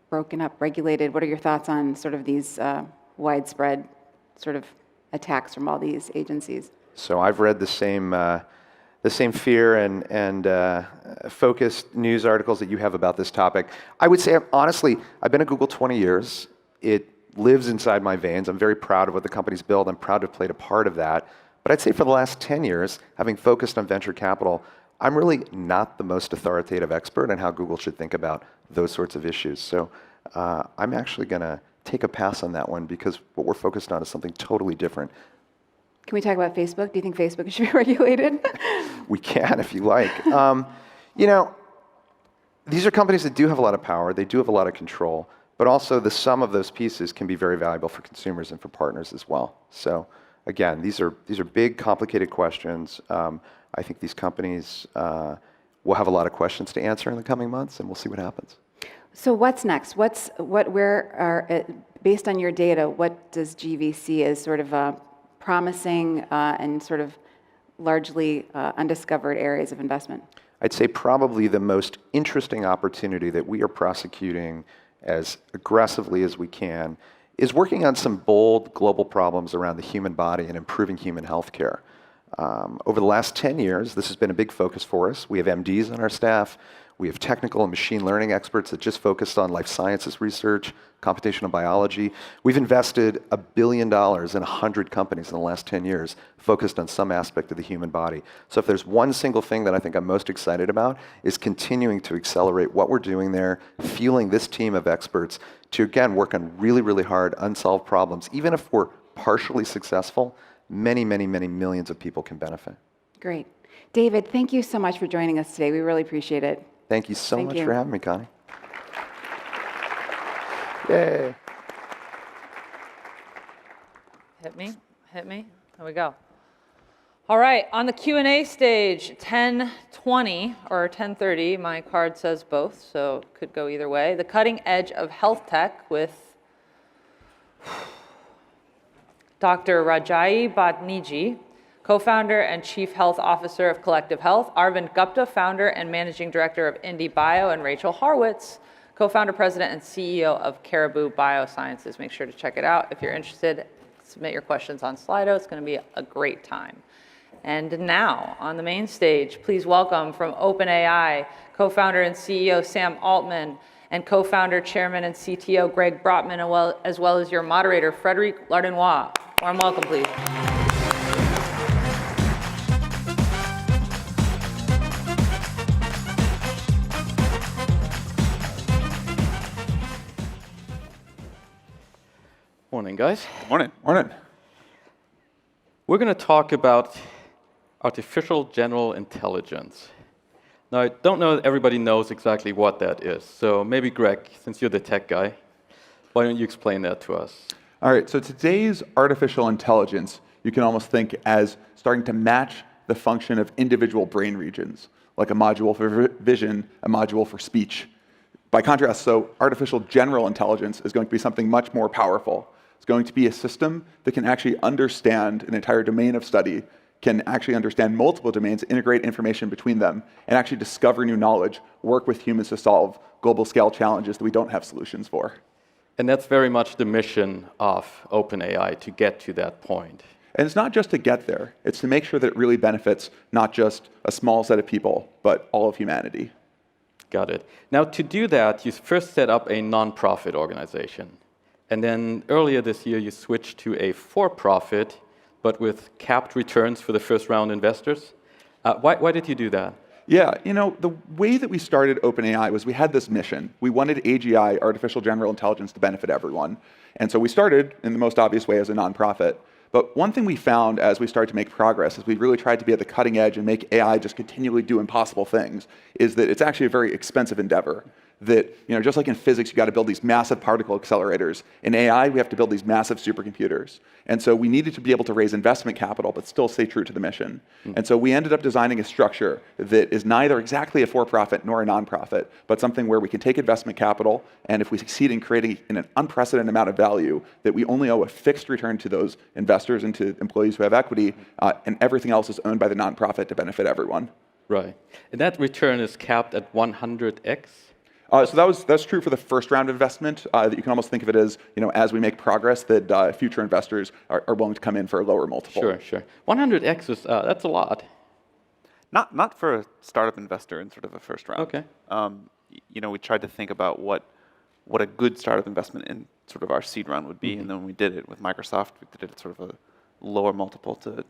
[SPEAKER 8] broken up, regulated? What are your thoughts on sort of these widespread sort of attacks from all these agencies?
[SPEAKER 7] So I've read the same fear and focused news articles that you have about this topic. I would say, honestly, I've been at Google 20 years. It lives inside my veins. I'm very proud of what the company's built. I'm proud to have played a part of that. But I'd say for the last 10 years, having focused on venture capital, I'm really not the most authoritative expert on how Google should think about those sorts of issues. So I'm actually going to take a pass on that one because what we're focused on is something totally different.
[SPEAKER 8] Can we talk about Facebook? Do you think Facebook should be regulated?
[SPEAKER 7] We can, if you like. You know, these are companies that do have a lot of power. They do have a lot of control. But also the sum of those pieces can be very valuable for consumers and for partners as well. So again, these are big, complicated questions. I think these companies will have a lot of questions to answer in the coming months, and we'll see what happens.
[SPEAKER 8] So what's next? Based on your data, what does GV see as sort of promising and sort of largely undiscovered areas of investment?
[SPEAKER 7] I'd say probably the most interesting opportunity that we are prosecuting as aggressively as we can is working on some bold global problems around the human body and improving human health care. Over the last 10 years, this has been a big focus for us. We have MDs on our staff. We have technical and machine learning experts that just focused on life sciences research, computational biology. We've invested $1 billion in 100 companies in the last 10 years focused on some aspect of the human body. So if there's one single thing that I think I'm most excited about is continuing to accelerate what we're doing there, fueling this team of experts to, again, work on really, really hard unsolved problems. Even if we're partially successful, many, many, many millions of people can benefit.
[SPEAKER 8] Great. David, thank you so much for joining us today. We really appreciate it.
[SPEAKER 7] Thank you so
[SPEAKER 8] Thank
[SPEAKER 7] much
[SPEAKER 8] you.
[SPEAKER 7] for having me, Connie. Yay.
[SPEAKER 4] Hit me, hit me. There we go. All right, on the Q&A stage, 10:20 or 10:30. My card says both, so it could go either way. The cutting edge of health tech with Dr. Rajai Bhatniji, co-founder and chief health officer of Collective Health, Arvind Gupta, founder and managing director of IndieBio, and Rachel Harwitz, co-founder, president, and CEO of Caribou Biosciences. Make sure to check it out. If you're interested, submit your questions on Slido. It's going to be a great time. And now, on the main stage, please welcome from OpenAI, co-founder and CEO Sam Altman, and co-founder, chairman, and CTO Greg Brotman, as well as your moderator, Frederic Lardinois. Warm welcome, please.
[SPEAKER 9] Morning, guys.
[SPEAKER 10] Morning.
[SPEAKER 1] Morning.
[SPEAKER 9] We're going to talk about artificial general intelligence. Now, I don't know that everybody knows exactly what that is. So maybe, Greg, since you're the tech guy, why don't you explain that to us?
[SPEAKER 10] All right, so today's artificial intelligence, you can almost think as starting to match the function of individual brain regions, like a module for vision, a module for speech. By contrast, so artificial general intelligence is going to be something much more powerful. It's going to be a system that can actually understand an entire domain of study, can actually understand multiple domains, integrate information between them, and actually discover new knowledge, work with humans to solve global scale challenges that we don't have solutions for.
[SPEAKER 9] And that's very much the mission of OpenAI, to get to that point.
[SPEAKER 10] And it's not just to get there, it's to make sure that it really benefits not just a small set of people, but all of humanity.
[SPEAKER 9] Got it. Now, to do that, you first set up a nonprofit organization. And then earlier this year, you switched to a for-profit, but with capped returns for the first-round investors. Why did you do that?
[SPEAKER 10] Yeah, you know, the way that we started OpenAI was we had this mission. We wanted AGI, artificial general intelligence, to benefit everyone. And so we started in the most obvious way as a nonprofit. But one thing we found as we started to make progress, as we really tried to be at the cutting edge and make AI just continually do impossible things, is that it's actually a very expensive endeavor. That, you know, just like in physics, you got to build these massive particle accelerators. In AI, we have to build these massive supercomputers. And so we needed to be able to raise investment capital, but still stay true to the mission. And so we ended up designing a structure that is neither exactly a for-profit nor a nonprofit, but something where we can take investment capital, and if we succeed in creating an unprecedented amount of value, that we only owe a fixed return to those investors and to employees who have equity, and everything else is owned by the nonprofit to benefit everyone.
[SPEAKER 9] Right. And that return is capped at 100x?
[SPEAKER 10] So that's true for the first round of investment. That you can almost think of it as, you know, as we make progress, that future investors are willing to come in for a lower multiple.
[SPEAKER 9] Sure. 100x is that's a lot.
[SPEAKER 11] Not for a startup investor in sort of a first round.
[SPEAKER 9] Okay.
[SPEAKER 11] You know, we tried to think about what a good startup investment in sort of our seed round would be, and then when we did it with Microsoft, we did it at sort of a lower multiple to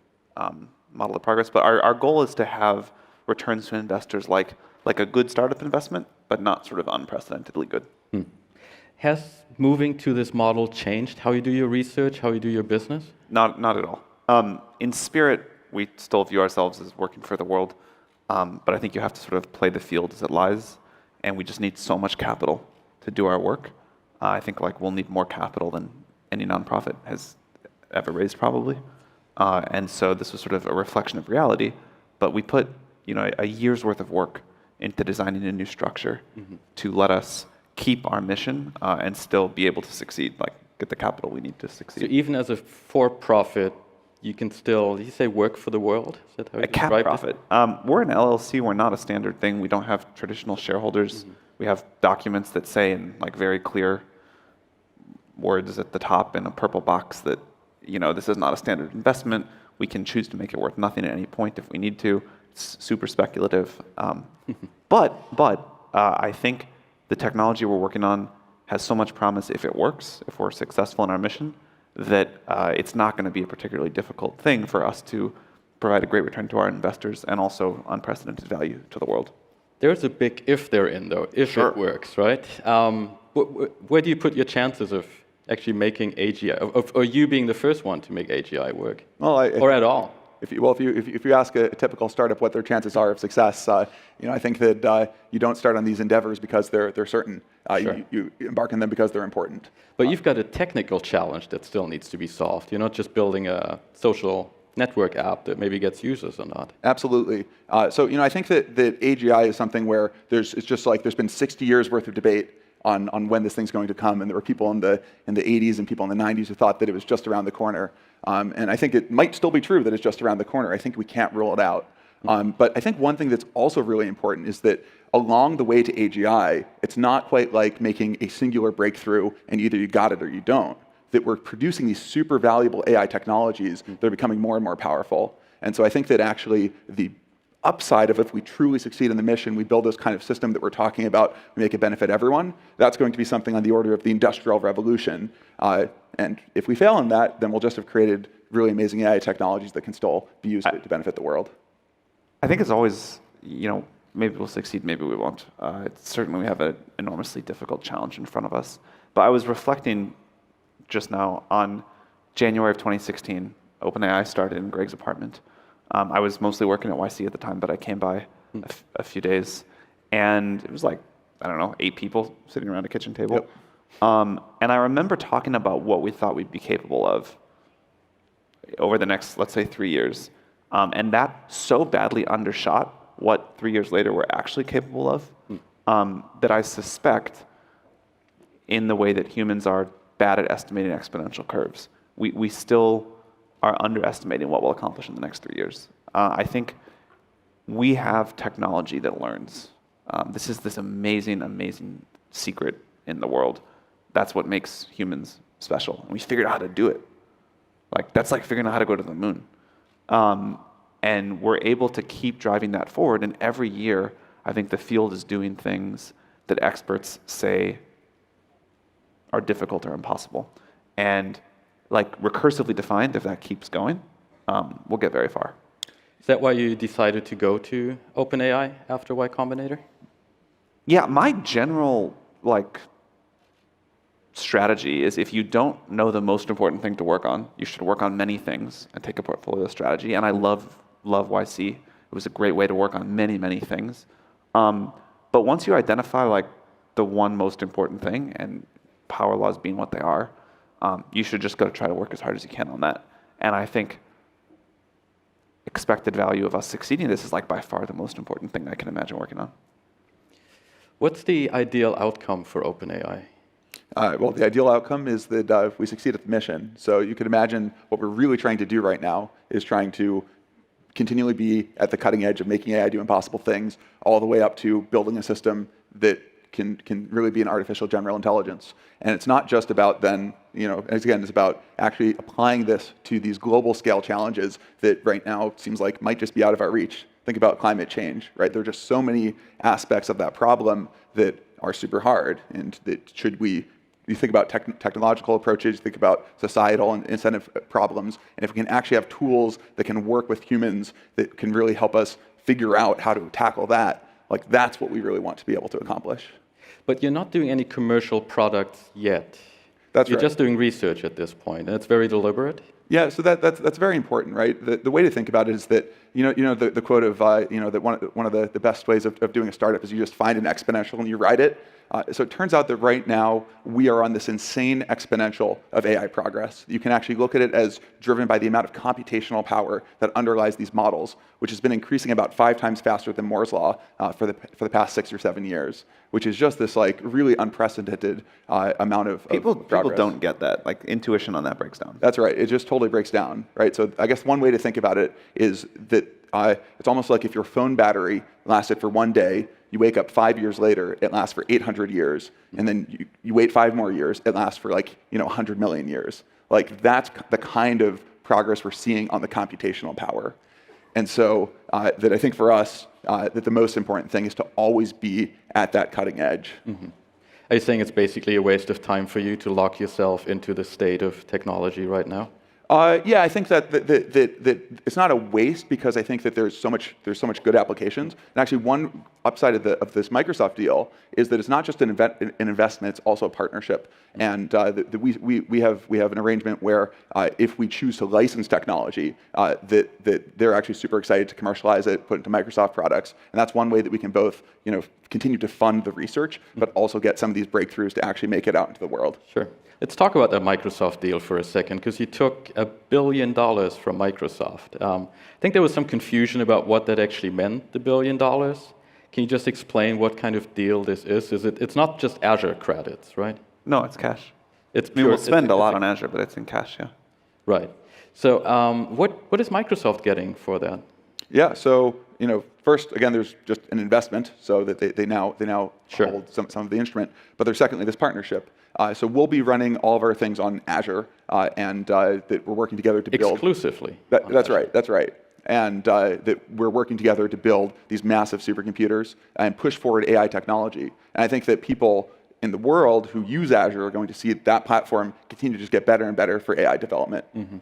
[SPEAKER 11] model the progress. But our goal is to have returns to investors like a good startup investment, but not sort of unprecedentedly good.
[SPEAKER 9] Has moving to this model changed how you do your research, how you do your business?
[SPEAKER 11] Not at all. In spirit, we still view ourselves as working for the world, but I think you have to sort of play the field as it lies, and we just need so much capital to do our work. I think like we'll need more capital than any nonprofit has ever raised probably, and so this was sort of a reflection of reality. But we put, you know, a year's worth of work into designing a new structure to let us keep our mission and still be able to succeed, like get the capital we need to succeed.
[SPEAKER 9] So even as a for-profit, you can still, did you say work for the world? Is that how you
[SPEAKER 11] A cap
[SPEAKER 9] described it?
[SPEAKER 11] profit. We're an LLC. We're not a standard thing. We don't have traditional shareholders. We have documents that say in like very clear words at the top in a purple box that, you know, this is not a standard investment. We can choose to make it worth nothing at any point if we need to. It's super speculative. But I think the technology we're working on has so much promise if it works, if we're successful in our mission, that it's not going to be a particularly difficult thing for us to provide a great return to our investors and also unprecedented value to the world.
[SPEAKER 9] There's a big if there in though, if
[SPEAKER 11] Sure.
[SPEAKER 9] it works, right? Where do you put your chances of actually making AGI, or you being the first one to make AGI work,
[SPEAKER 10] Well,
[SPEAKER 9] or at all?
[SPEAKER 10] If you ask a typical startup what their chances are of success, I think that you don't start on these endeavors because they're certain.
[SPEAKER 9] Sure.
[SPEAKER 10] You embark on them because they're important.
[SPEAKER 9] But you've got a technical challenge that still needs to be solved. You're not just building a social network app that maybe gets users or not.
[SPEAKER 10] Absolutely. So I think that AGI is something where it's just like there's been 60 years worth of debate on when this thing's going to come, and there were people in the 80s and people in the 90s who thought that it was just around the corner. And I think it might still be true that it's just around the corner. I think we can't rule it out. But I think one thing that's also really important is that along the way to AGI, it's not quite like making a singular breakthrough and either you got it or you don't. That we're producing these super valuable AI technologies that are becoming more and more powerful. And so I think that actually the upside of if we truly succeed in the mission, we build this kind of system that we're talking about, we make it benefit everyone, that's going to be something on the order of the Industrial Revolution. And if we fail in that, then we'll just have created really amazing AI technologies that can still be used to benefit the world.
[SPEAKER 11] I think it's always, maybe we'll succeed, maybe we won't. Certainly we have an enormously difficult challenge in front of us. But I was reflecting just now on January of 2016. OpenAI started in Greg's apartment. I was mostly working at YC at the time, but I came by a few days, and it was like, 8 people sitting around a kitchen table.
[SPEAKER 10] Yep.
[SPEAKER 11] And I remember talking about what we thought we'd be capable of over the next, let's say, 3 years. And that so badly undershot what 3 years later we're actually capable of, that I suspect in the way that humans are bad at estimating exponential curves, we still are underestimating what we'll accomplish in the next 3 years. I think we have technology that learns. This is this amazing, amazing secret in the world. That's what makes humans special. And we figured out how to do it. That's like figuring out how to go to the moon. And we're able to keep driving that forward. And every year, I think the field is doing things that experts say are difficult or impossible. And recursively defined, if that keeps going, we'll get very far.
[SPEAKER 9] Is that why you decided to go to OpenAI after Y Combinator?
[SPEAKER 11] Yeah, my general strategy is if you don't know the most important thing to work on, you should work on many things and take a portfolio strategy. And I love YC. It was a great way to work on many, many things. But once you identify the one most important thing, and power laws being what they are, you should just go to try to work as hard as you can on that. And I think expected value of us succeeding this is by far the most important thing I can imagine working on.
[SPEAKER 9] What's the ideal outcome for OpenAI?
[SPEAKER 10] Well, the ideal outcome is that we succeed at the mission. So you could imagine what we're really trying to do right now is trying to continually be at the cutting edge of making AI do impossible things, all the way up to building a system that can really be an artificial general intelligence. And it's not just about then, it's about actually applying this to these global scale challenges that right now seems like might just be out of our reach. Think about climate change, right? There are just so many aspects of that problem that are super hard, and that you think about technological approaches, think about societal and incentive problems, and if we can actually have tools that can work with humans that can really help us figure out how to tackle that, that's what we really want to be able to accomplish.
[SPEAKER 9] But you're not doing any commercial products yet.
[SPEAKER 10] That's
[SPEAKER 9] You're
[SPEAKER 10] right.
[SPEAKER 9] just doing research at this point, and it's very deliberate.
[SPEAKER 10] Yeah, so that's very important, right? The way to think about it is that the quote of that one of the best ways of doing a startup is you just find an exponential and you ride it. So it turns out that right now we are on this insane exponential of AI progress. You can actually look at it as driven by the amount of computational power that underlies these models, which has been increasing about 5 times faster than Moore's law for the past 6 or 7 years, which is just this like really unprecedented amount of
[SPEAKER 11] People
[SPEAKER 10] progress.
[SPEAKER 11] don't get that. Like intuition on that breaks down.
[SPEAKER 10] That's right. It just totally breaks down, right? So I guess one way to think about it is that it's almost like if your phone battery lasted for 1 day, you wake up 5 years later, it lasts for 800 years, and then you wait 5 more years, it lasts for 100 million years. Like that's the kind of progress we're seeing on the computational power. And so that I think for us, that the most important thing is to always be at that cutting edge.
[SPEAKER 9] Mm-hmm. Are you saying it's basically a waste of time for you to lock yourself into the state of technology right now?
[SPEAKER 10] Yeah, I think that it's not a waste because I think that there's so much good applications. And actually, one upside of this Microsoft deal is that it's not just an investment; it's also a partnership. And we have an arrangement where if we choose to license technology, that they're actually super excited to commercialize it, put it into Microsoft products, and that's one way that we can both continue to fund the research, but also get some of these breakthroughs to actually make it out into the world.
[SPEAKER 9] Sure. Let's talk about the Microsoft deal for a second, because you took $1 billion from Microsoft. I think there was some confusion about what that actually meant, the $1 billion. Can you just explain what kind of deal this is? It's not just Azure credits, right?
[SPEAKER 11] No, it's cash.
[SPEAKER 9] It's
[SPEAKER 11] I mean, we'll spend a lot on Azure, but it's in cash, yeah.
[SPEAKER 9] Right. So what is Microsoft getting for that?
[SPEAKER 10] Yeah, so first, again, there's just an investment, so that they now
[SPEAKER 9] Sure.
[SPEAKER 10] hold some of the instrument. But there's secondly this partnership. So we'll be running all of our things on Azure, and that we're working together to build
[SPEAKER 9] Exclusively.
[SPEAKER 10] That's right. That's right. And that we're working together to build these massive supercomputers and push forward AI technology. And I think that people in the world who use Azure are going to see that platform continue to just get better and better for AI development.
[SPEAKER 9] Mm-hmm.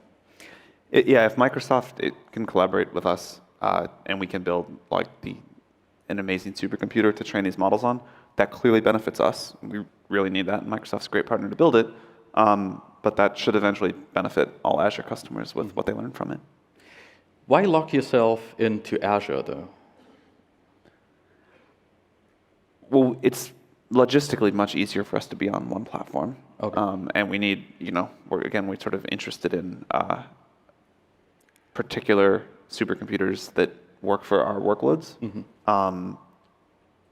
[SPEAKER 11] Yeah, if Microsoft can collaborate with us and we can build an amazing supercomputer to train these models on, that clearly benefits us. We really need that, and Microsoft's a great partner to build it. But that should eventually benefit all Azure customers with what they learn from it.
[SPEAKER 9] Why lock yourself into Azure, though?
[SPEAKER 11] Well, it's logistically much easier for us to be on one platform.
[SPEAKER 9] Okay.
[SPEAKER 11] And we need, we're sort of interested in particular supercomputers that work for our workloads.
[SPEAKER 9] Mm-hmm.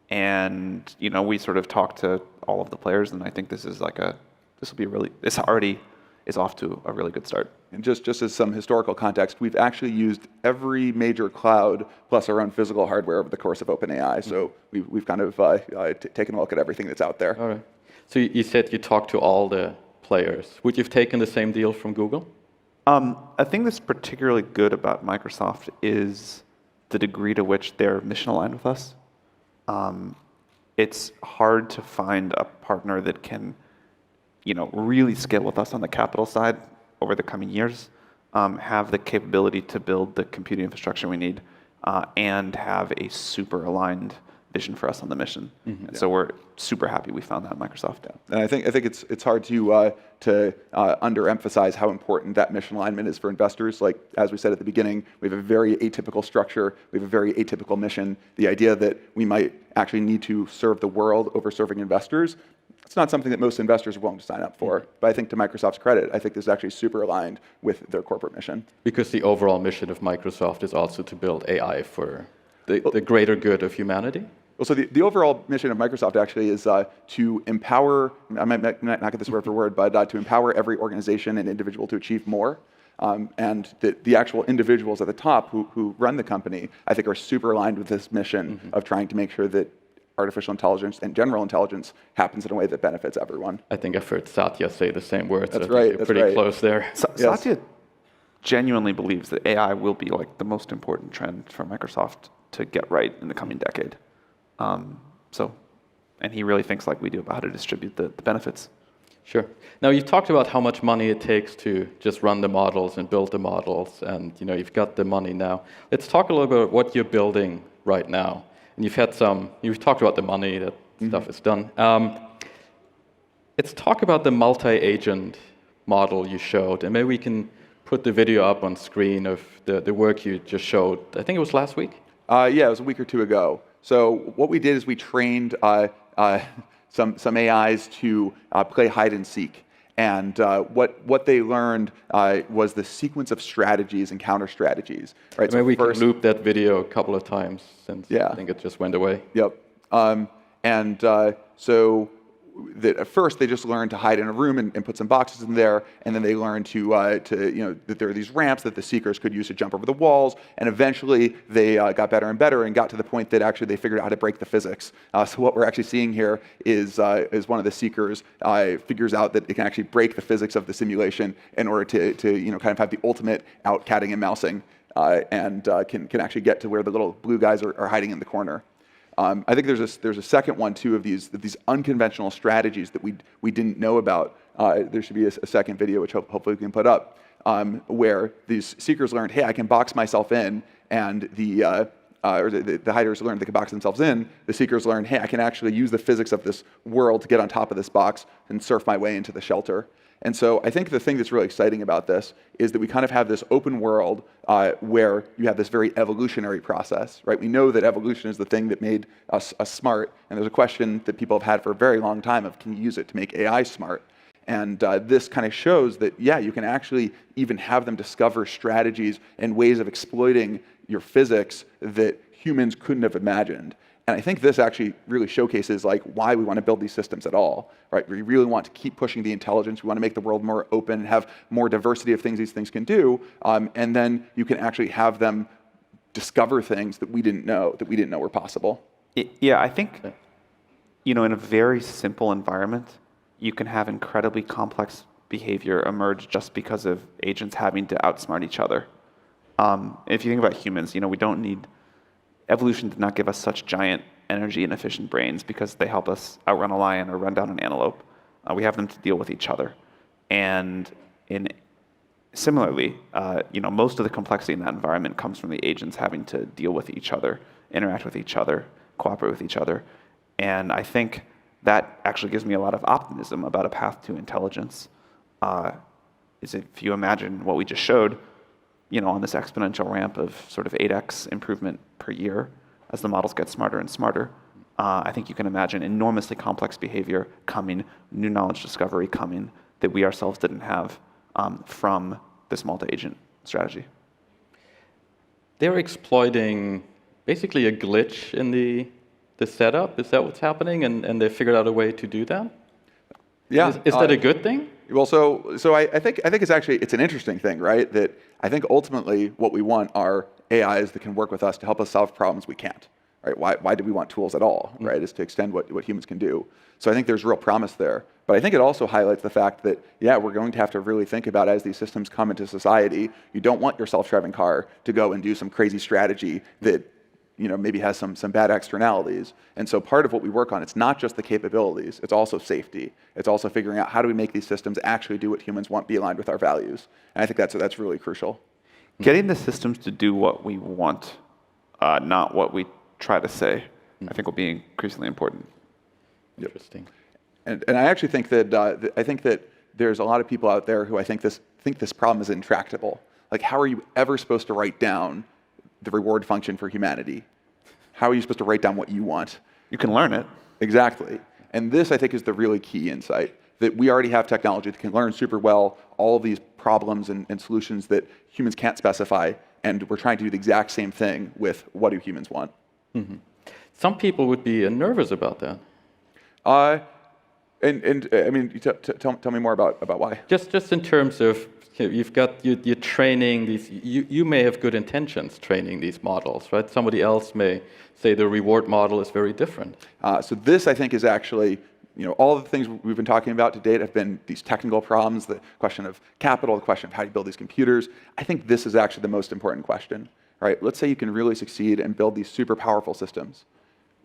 [SPEAKER 11] And we sort of talk to all of the players, and I think this already is off to a really good start.
[SPEAKER 10] And just as some historical context, we've actually used every major cloud plus our own physical hardware over the course of OpenAI. So we've kind of taken a look at everything that's out there.
[SPEAKER 9] All right. So you said you talked to all the players. Would you have taken the same deal from Google?
[SPEAKER 11] I think that's particularly good about Microsoft is the degree to which they're mission aligned with us. It's hard to find a partner that can, really scale with us on the capital side over the coming years, have the capability to build the computing infrastructure we need, and have a super aligned vision for us on the mission. Mm-hmm. And so we're super happy we found that at Microsoft. Yeah.
[SPEAKER 10] And I think it's hard to underemphasize how important that mission alignment is for investors. Like as we said at the beginning, we have a very atypical structure. We have a very atypical mission. The idea that we might actually need to serve the world over serving investors, it's not something that most investors are willing to sign up for. But I think to Microsoft's credit, I think this is actually super aligned with their corporate mission.
[SPEAKER 9] Because the overall mission of Microsoft is also to build AI for the greater good of humanity?
[SPEAKER 10] Well, so the overall mission of Microsoft actually is to empower, I might not get this word for word, but to empower every organization and individual to achieve more. And the actual individuals at the top who run the company, I think, are super aligned with this mission of trying to make sure that artificial intelligence and general intelligence happens in a way that benefits everyone.
[SPEAKER 9] I think I've heard Satya say the same words.
[SPEAKER 10] That's
[SPEAKER 9] I think
[SPEAKER 10] right.
[SPEAKER 9] you're
[SPEAKER 10] That's
[SPEAKER 9] pretty
[SPEAKER 10] right.
[SPEAKER 9] close there.
[SPEAKER 11] Satya genuinely believes that AI will be the most important trend for Microsoft to get right in the coming decade. And he really thinks like we do about how to distribute the benefits.
[SPEAKER 9] Sure. Now, you've talked about how much money it takes to just run the models and build the models, and you've got the money now. Let's talk a little bit about what you're building right now. And you've talked about the money, that stuff is done. Let's talk about the multi-agent model you showed, and maybe we can put the video up on screen of the work you just showed. I think it was last week.
[SPEAKER 10] Yeah, it was a week or two ago. So what we did is we trained some AIs to play hide and seek. And what they learned was the sequence of strategies and counter strategies. Right.
[SPEAKER 9] Maybe we can loop that video a couple of times since I think it just went away.
[SPEAKER 10] Yep. So at first they just learned to hide in a room and put some boxes in there, and then they learned to that there are these ramps that the seekers could use to jump over the walls, and eventually they got better and better and got to the point that actually they figured out how to break the physics. So what we're actually seeing here is one of the seekers figures out that it can actually break the physics of the simulation in order to kind of have the ultimate out catting and mousing, and can actually get to where the little blue guys are hiding in the corner. I think there's a second one too of these unconventional strategies that we didn't know about. There should be a second video which hopefully we can put up, where these seekers learned, hey, I can box myself in, and the hiders learned they could box themselves in. The seekers learned, hey, I can actually use the physics of this world to get on top of this box and surf my way into the shelter. And so I think the thing that's really exciting about this is that we kind of have this open world where you have this very evolutionary process, right? We know that evolution is the thing that made us smart, and there's a question that people have had for a very long time of, can you use it to make AI smart? And this kind of shows that, yeah, you can actually even have them discover strategies and ways of exploiting your physics that humans couldn't have imagined. And I think this actually really showcases like why we want to build these systems at all, right? We really want to keep pushing the intelligence. We want to make the world more open and have more diversity of things these things can do. And then you can actually have them discover things that we didn't know were possible.
[SPEAKER 11] Yeah, I think, in a very simple environment, you can have incredibly complex behavior emerge just because of agents having to outsmart each other. If you think about humans, we don't need. Evolution did not give us such giant energy and efficient brains because they help us outrun a lion or run down an antelope. We have them to deal with each other. And similarly, most of the complexity in that environment comes from the agents having to deal with each other, interact with each other, cooperate with each other. And I think that actually gives me a lot of optimism about a path to intelligence. Is if you imagine what we just showed, on this exponential ramp of sort of 8x improvement per year as the models get smarter and smarter, I think you can imagine enormously complex behavior coming, new knowledge discovery coming that we ourselves didn't have from this multi-agent strategy.
[SPEAKER 9] They're exploiting basically a glitch in the setup. Is that what's happening? And they figured out a way to do that?
[SPEAKER 10] Yeah.
[SPEAKER 9] Is that a good thing?
[SPEAKER 10] Well, so I think it's an interesting thing, right? That I think ultimately what we want are AIs that can work with us to help us solve problems we can't, right? Why do we want tools at all, right? Is to extend what humans can do. So I think there's real promise there. But I think it also highlights the fact that, yeah, we're going to have to really think about as these systems come into society, you don't want your self-driving car to go and do some crazy strategy that maybe has some bad externalities. And so part of what we work on, it's not just the capabilities, it's also safety. It's also figuring out how do we make these systems actually do what humans want, be aligned with our values. And I think that's really crucial.
[SPEAKER 11] Getting the systems to do what we want, not what we try to say, I think will be increasingly important.
[SPEAKER 9] Interesting.
[SPEAKER 10] And I actually think that there's a lot of people out there who I think this problem is intractable. Like, how are you ever supposed to write down the reward function for humanity? How are you supposed to write down what you want?
[SPEAKER 11] You can learn it.
[SPEAKER 10] Exactly. And this, I think, is the really key insight, that we already have technology that can learn super well all of these problems and solutions that humans can't specify, and we're trying to do the exact same thing with what do humans want.
[SPEAKER 9] Mm-hmm. Some people would be nervous about that.
[SPEAKER 10] And I mean, tell me more about why.
[SPEAKER 9] Just in terms of, you've got you're training these. You may have good intentions training these models, right? Somebody else may say the reward model is very different.
[SPEAKER 10] So this, I think, is actually, all of the things we've been talking about to date have been these technical problems, the question of capital, the question of how you build these computers. I think this is actually the most important question, right? Let's say you can really succeed and build these super powerful systems.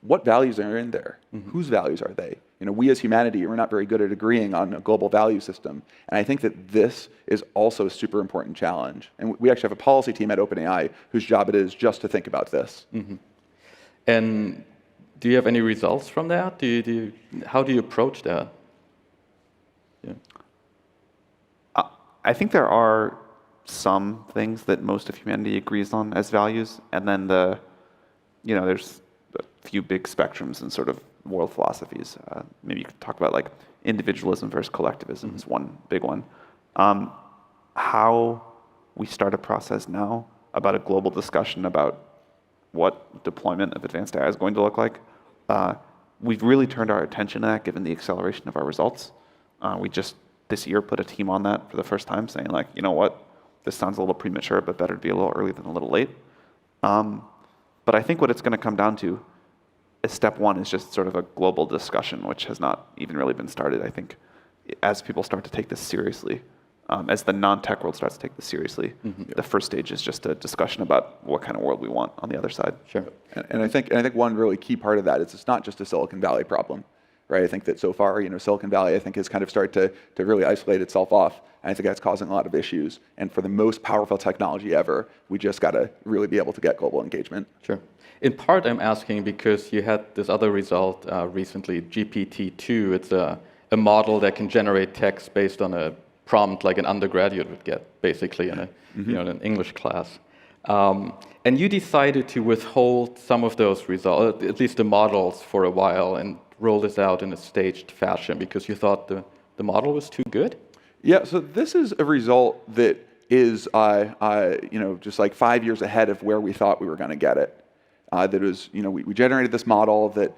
[SPEAKER 10] What values are in there? Mm-hmm. Whose values are they? We as humanity, we're not very good at agreeing on a global value system. And I think that this is also a super important challenge. And we actually have a policy team at OpenAI whose job it is just to think about this.
[SPEAKER 9] Mm-hmm. And do you have any results from that? How do you approach that? Yeah.
[SPEAKER 11] I think there are some things that most of humanity agrees on as values, and then there's a few big spectrums in sort of world philosophies. Maybe you could talk about like individualism versus collectivism is one big one. How we start a process now about a global discussion about what deployment of advanced AI is going to look like. We've really turned our attention to that given the acceleration of our results. We just this year put a team on that for the first time, saying like, you know what, this sounds a little premature, but better to be a little early than a little late. But I think what it's going to come down to is step one is just sort of a global discussion, which has not even really been started. I think as people start to take this seriously, as the non-tech world starts to take this seriously, the first stage is just a discussion about what kind of world we want on the other side.
[SPEAKER 9] Sure.
[SPEAKER 10] And I think one really key part of that is it's not just a Silicon Valley problem, right? I think that so far, Silicon Valley, I think, has kind of started to really isolate itself off. And I think that's causing a lot of issues. And for the most powerful technology ever, we just got to really be able to get global engagement.
[SPEAKER 9] Sure. In part, I'm asking because you had this other result recently, GPT-2. It's a model that can generate text based on a prompt like an undergraduate would get, basically, in an English class. And you decided to withhold some of those results, at least the models, for a while, and roll this out in a staged fashion because you thought the model was too good?
[SPEAKER 10] Yeah, so this is a result that is, just like 5 years ahead of where we thought we were going to get it. That was, we generated this model that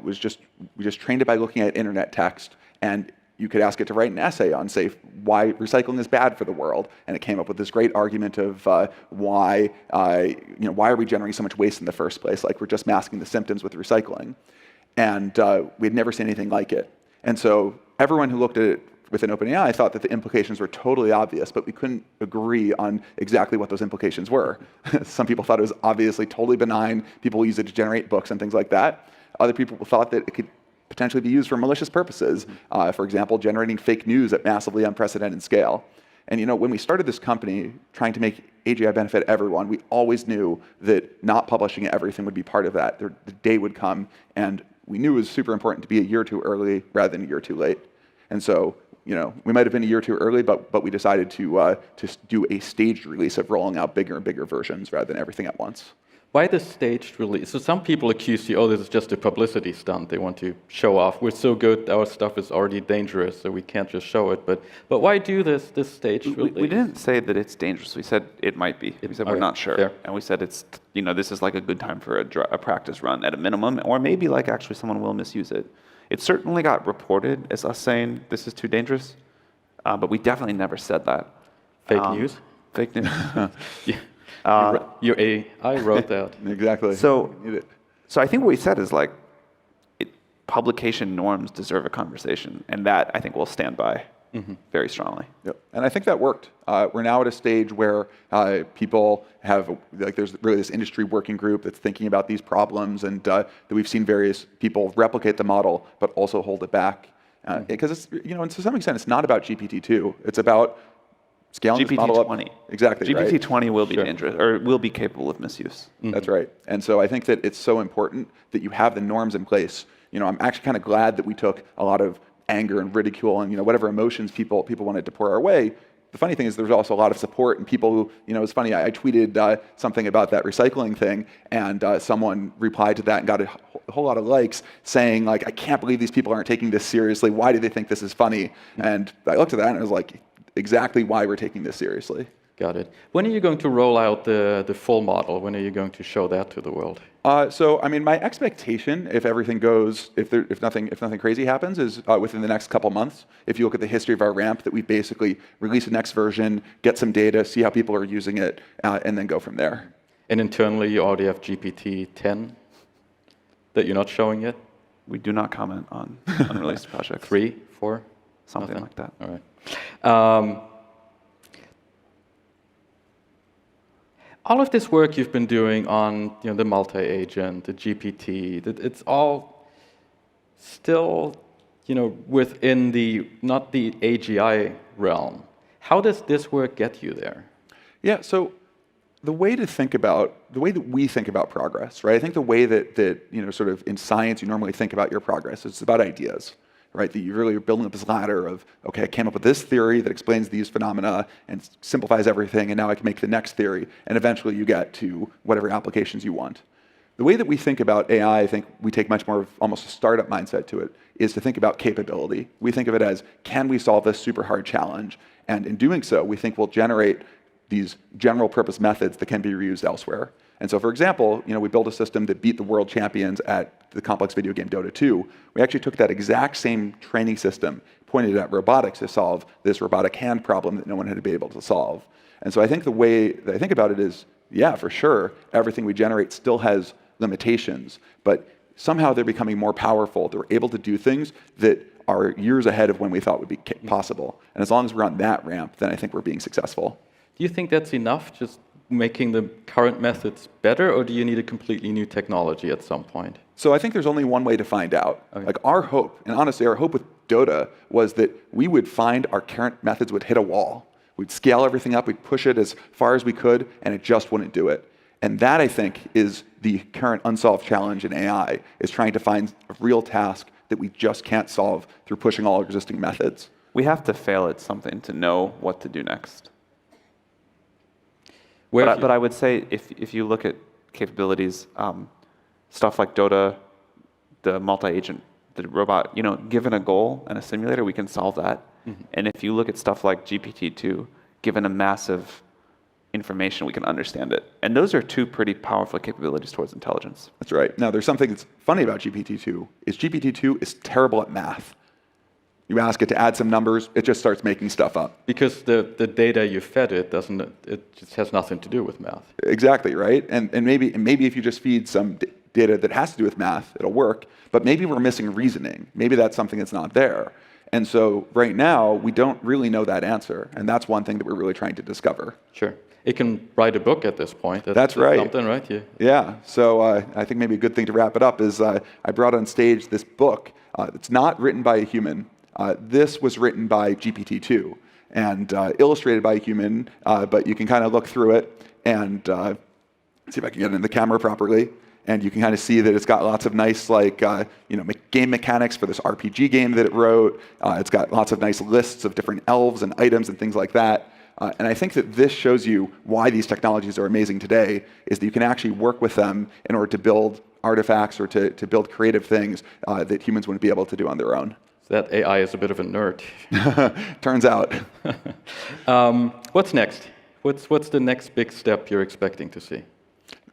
[SPEAKER 10] we just trained it by looking at internet text, and you could ask it to write an essay on, say, why recycling is bad for the world, and it came up with this great argument of why are we generating so much waste in the first place? Like we're just masking the symptoms with recycling, and we had never seen anything like it. And so everyone who looked at it within OpenAI thought that the implications were totally obvious, but we couldn't agree on exactly what those implications were. Some people thought it was obviously totally benign. People use it to generate books and things like that. Other people thought that it could potentially be used for malicious purposes. For example, generating fake news at massively unprecedented scale. And when we started this company trying to make AGI benefit everyone, we always knew that not publishing everything would be part of that. The day would come, and we knew it was super important to be a year too early rather than a year too late. And so, we might have been a year too early, but we decided to do a staged release of rolling out bigger and bigger versions rather than everything at once.
[SPEAKER 9] Why the staged release? So some people accuse you, this is just a publicity stunt. They want to show off. We're so good, our stuff is already dangerous, so we can't just show it. But why do this staged release?
[SPEAKER 11] We didn't say that it's dangerous. We said it might be. We said we're not sure. Fair. And we said it's, this is like a good time for a practice run at a minimum, or maybe like actually someone will misuse it. It certainly got reported as us saying this is too dangerous, but we definitely never said that.
[SPEAKER 9] Fake news?
[SPEAKER 11] Fake news.
[SPEAKER 9] Yeah. Your AI wrote that.
[SPEAKER 10] Exactly.
[SPEAKER 11] So I think what we said is like, publication norms deserve a conversation, and that I think we'll stand by very strongly.
[SPEAKER 10] Yep. And I think that worked. We're now at a stage where people have, there's really this industry working group that's thinking about these problems, and that we've seen various people replicate the model, but also hold it back. Because it's, and to some extent, it's not about GPT-2. It's about scaling this model up.
[SPEAKER 11] GPT-20.
[SPEAKER 10] Exactly.
[SPEAKER 11] GPT-20 will be dangerous, or will be capable of misuse.
[SPEAKER 10] That's right. And so I think that it's so important that you have the norms in place. I'm actually kind of glad that we took a lot of anger and ridicule and whatever emotions people wanted to pour our way. The funny thing is there was also a lot of support, and people who, it's funny, I tweeted something about that recycling thing, and someone replied to that and got a whole lot of likes saying, like, I can't believe these people aren't taking this seriously. Why do they think this is funny? And I looked at that and I was like, exactly why we're taking this seriously.
[SPEAKER 9] Got it. When are you going to roll out the full model? When are you going to show that to the world?
[SPEAKER 10] My expectation, if everything goes, if nothing crazy happens, is within the next couple months. If you look at the history of our ramp, that we basically release the next version, get some data, see how people are using it, and then go from there.
[SPEAKER 9] And internally, you already have GPT-10 that you're not showing yet?
[SPEAKER 11] We do not comment on unreleased projects.
[SPEAKER 9] 3, 4?
[SPEAKER 11] Something
[SPEAKER 9] Nothing?
[SPEAKER 11] like that.
[SPEAKER 9] All right. All of this work you've been doing on the multi-agent, the GPT, it's all still within not the AGI realm. How does this work get you there?
[SPEAKER 10] Yeah, so the way that we think about progress, right? I think the way that sort of in science you normally think about your progress is about ideas. right? That you really are building up this ladder of, okay, I came up with this theory that explains these phenomena and simplifies everything, and now I can make the next theory, and eventually you get to whatever applications you want. The way that we think about AI, I think we take much more of almost a startup mindset to it, is to think about capability. We think of it as, can we solve this super hard challenge? And in doing so, we think we'll generate these general purpose methods that can be reused elsewhere. And so, for example, we built a system that beat the world champions at the complex video game Dota 2. We actually took that exact same training system, pointed it at robotics to solve this robotic hand problem that no one had been able to solve. And so I think the way that I think about it is, yeah, for sure, everything we generate still has limitations, but somehow they're becoming more powerful. They're able to do things that are years ahead of when we thought would be possible. And as long as we're on that ramp, then I think we're being successful.
[SPEAKER 9] Do you think that's enough, just making the current methods better, or do you need a completely new technology at some point?
[SPEAKER 10] So I think there's only one way to find out.
[SPEAKER 9] Okay.
[SPEAKER 10] Like our hope, and honestly our hope with Dota was that we would find our current methods would hit a wall. We'd scale everything up, we'd push it as far as we could, and it just wouldn't do it. And that, I think, is the current unsolved challenge in AI, is trying to find a real task that we just can't solve through pushing all existing methods.
[SPEAKER 11] We have to fail at something to know what to do next.
[SPEAKER 9] Where
[SPEAKER 11] But I would say if you look at capabilities, stuff like Dota, the multi-agent, the robot, given a goal and a simulator, we can solve that. Mm-hmm. And if you look at stuff like GPT-2, given a massive information, we can understand it. And those are two pretty powerful capabilities towards intelligence.
[SPEAKER 10] That's right. Now, there's something that's funny about GPT-2, is GPT-2 is terrible at math. You ask it to add some numbers, it just starts making stuff up.
[SPEAKER 9] Because the data you fed it it just has nothing to do with math.
[SPEAKER 10] Exactly, right? And maybe if you just feed some data that has to do with math, it'll work, but maybe we're missing reasoning. Maybe that's something that's not there. And so right now, we don't really know that answer, and that's one thing that we're really trying to discover.
[SPEAKER 9] Sure. It can write a book at this point.
[SPEAKER 10] That's right.
[SPEAKER 9] Something, right?
[SPEAKER 10] Yeah. So I think maybe a good thing to wrap it up is I brought on stage this book. It's not written by a human. This was written by GPT-2 and illustrated by a human, but you can kind of look through it and see if I can get it in the camera properly. And you can kind of see that it's got lots of nice, game mechanics for this RPG game that it wrote. It's got lots of nice lists of different elves and items and things like that. And I think that this shows you why these technologies are amazing today, is that you can actually work with them in order to build artifacts or to build creative things that humans wouldn't be able to do on their own.
[SPEAKER 9] So that AI is a bit of a nerd.
[SPEAKER 10] Turns out.
[SPEAKER 9] What's next? What's the next big step you're expecting to see?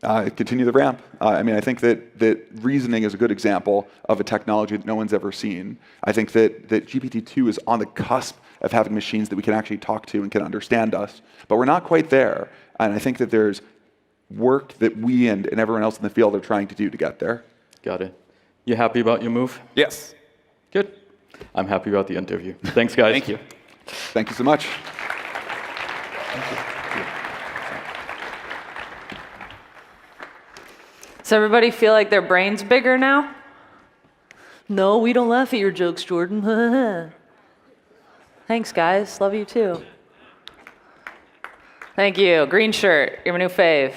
[SPEAKER 10] Continue the ramp. I think that reasoning is a good example of a technology that no one's ever seen. I think that GPT-2 is on the cusp of having machines that we can actually talk to and can understand us. But we're not quite there. And I think that there's work that we and everyone else in the field are trying to do to get there.
[SPEAKER 9] Got it. You happy about your move?
[SPEAKER 11] Yes.
[SPEAKER 9] Good. I'm happy about the interview. Thanks, guys.
[SPEAKER 11] Thank you.
[SPEAKER 10] Thank you so much.
[SPEAKER 4] Does everybody feel like their brain's bigger now? No, we don't laugh at your jokes, Jordan. Thanks, guys. Love you too. Thank you. Green shirt, you're my new fave.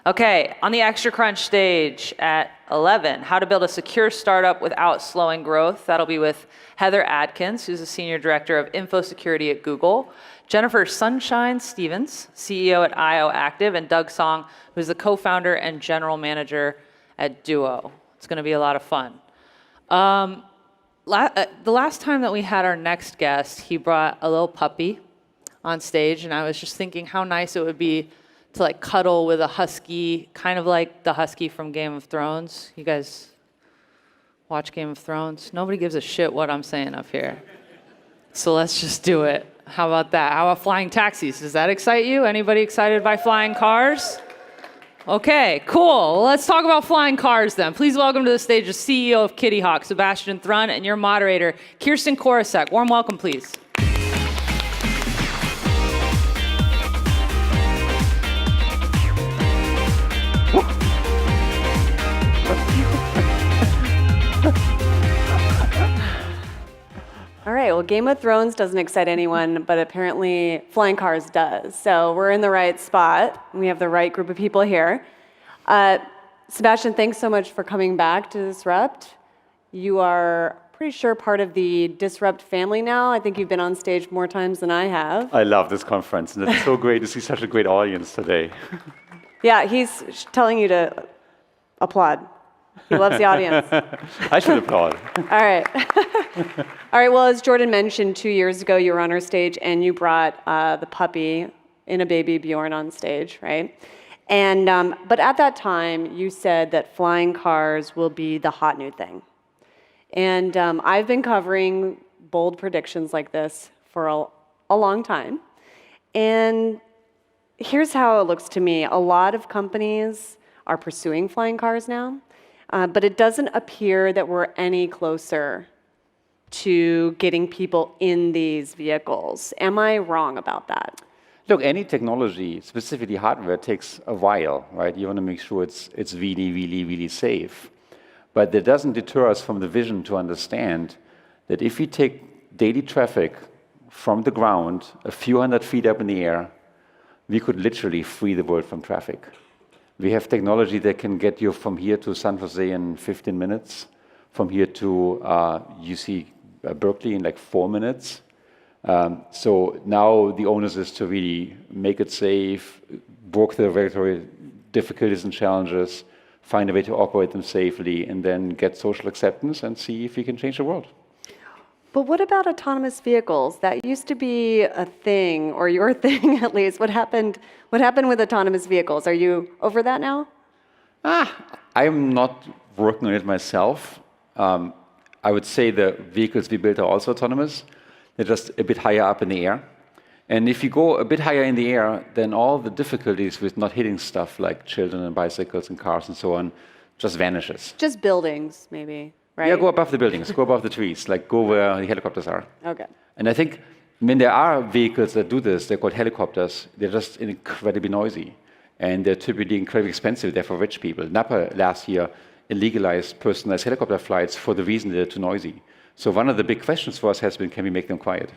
[SPEAKER 4] Okay, on the Extra Crunch stage at 11, how to build a secure startup without slowing growth. That'll be with Heather Adkins, who's the Senior Director of Info Security at Google, Jennifer Sunshine Stevens, CEO at IO Active, and Doug Song, who's the co-founder and general manager at Duo. It's going to be a lot of fun. The last time that we had our next guest, he brought a little puppy on stage, and I was just thinking how nice it would be to cuddle with a husky, kind of like the husky from Game of Thrones. You guys watch Game of Thrones? Nobody gives a shit what I'm saying up here. So let's just do it. How about that? How about flying taxis? Does that excite you? Anybody excited by flying cars? Okay, cool. Well, let's talk about flying cars then. Please welcome to the stage the CEO of Kitty Hawk, Sebastian Thrun, and your moderator, Kirsten Korosek. Warm welcome, please.
[SPEAKER 12] All right, well, Game of Thrones doesn't excite anyone, but apparently flying cars does. So we're in the right spot. We have the right group of people here. Sebastian, thanks so much for coming back to Disrupt. You are pretty sure part of the Disrupt family now. I think you've been on stage more times than I have.
[SPEAKER 13] I love this conference, and it's so great to see such a great audience today.
[SPEAKER 12] Yeah, he's telling you to applaud. He loves the audience.
[SPEAKER 13] I should applaud.
[SPEAKER 12] All right. All right, well, as Jordan mentioned, 2 years ago, you were on our stage, and you brought the puppy in a baby Bjorn on stage, right? And but at that time, you said that flying cars will be the hot new thing. And I've been covering bold predictions like this for a long time. And here's how it looks to me. A lot of companies are pursuing flying cars now, but it doesn't appear that we're any closer to getting people in these vehicles. Am I wrong about that?
[SPEAKER 13] Look, any technology, specifically hardware, takes a while, right? You want to make sure it's really, really, really safe. But that doesn't deter us from the vision to understand that if we take daily traffic from the ground a few hundred feet up in the air, we could literally free the world from traffic. We have technology that can get you from here to San Jose in 15 minutes, from here to UC Berkeley in like 4 minutes. So now the onus is to really make it safe, work the regulatory difficulties and challenges, find a way to operate them safely, and then get social acceptance and see if we can change the world.
[SPEAKER 12] But what about autonomous vehicles? That used to be a thing, or your thing at least. What happened with autonomous vehicles? Are you over that now?
[SPEAKER 13] I'm not working on it myself. I would say the vehicles we build are also autonomous. They're just a bit higher up in the air. And if you go a bit higher in the air, then all the difficulties with not hitting stuff like children and bicycles and cars and so on just vanishes.
[SPEAKER 12] Just buildings, maybe, right?
[SPEAKER 13] Yeah, go above the buildings, go above the trees, like go where the helicopters are.
[SPEAKER 12] Okay.
[SPEAKER 13] And I think when there are vehicles that do this, they're called helicopters, they're just incredibly noisy. And they're typically incredibly expensive, they're for rich people. Napa last year illegalized personalized helicopter flights for the reason they're too noisy. So one of the big questions for us has been, can we make them quiet?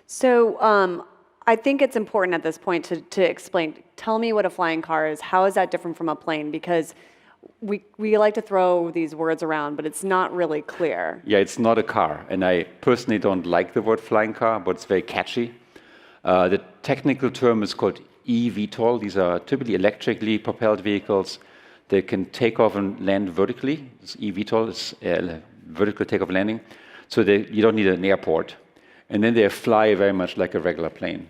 [SPEAKER 12] So I think it's important at this point to explain. Tell me what a flying car is. How is that different from a plane? Because we like to throw these words around, but it's not really clear.
[SPEAKER 13] Yeah, it's not a car. And I personally don't like the word flying car, but it's very catchy. The technical term is called eVTOL. These are typically electrically propelled vehicles. They can take off and land vertically. It's eVTOL, it's vertical takeoff landing. So you don't need an airport. And then they fly very much like a regular plane.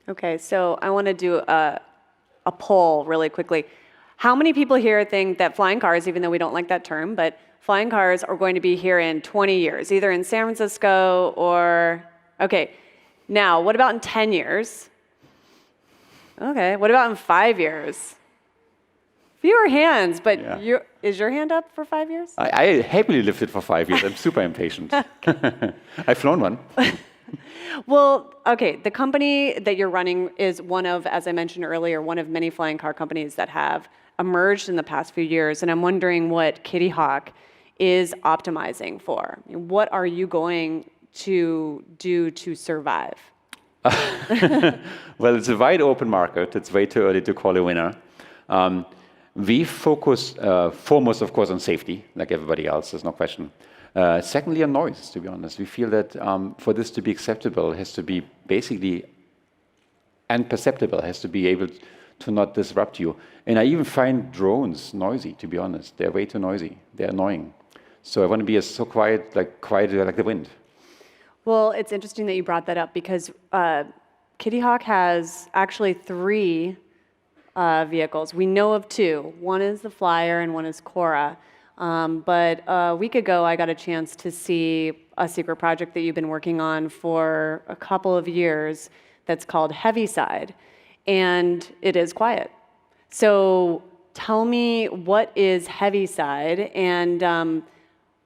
[SPEAKER 12] Okay, so I want to do a poll really quickly. How many people here think that flying cars, even though we don't like that term, but flying cars are going to be here in 20 years, either in San Francisco or... Okay, now, what about in 10 years? Okay, what about in 5 years? Fewer hands, but
[SPEAKER 13] yeah.
[SPEAKER 12] Is your hand up for 5 years?
[SPEAKER 13] I happily lived it for 5 years. I'm super impatient. I've flown one.
[SPEAKER 12] Well, okay, the company that you're running is one of, as I mentioned earlier, one of many flying car companies that have emerged in the past few years. And I'm wondering what Kitty Hawk is optimizing for. What are you going to do to survive?
[SPEAKER 13] Well, it's a wide open market. It's way too early to call a winner. We focus foremost, of course, on safety, like everybody else, there's no question. Secondly, on noise, to be honest. We feel that for this to be acceptable, it has to be basically and perceptible, it has to be able to not disrupt you. And I even find drones noisy, to be honest. They're way too noisy. They're annoying. So I want to be so quiet like the wind.
[SPEAKER 12] Well, it's interesting that you brought that up because Kitty Hawk has actually 3 vehicles. We know of 2. One is the Flyer and one is Cora. But a week ago, I got a chance to see a secret project that you've been working on for a couple of years that's called Heavyside. And it is quiet. So tell me, what is Heavyside? And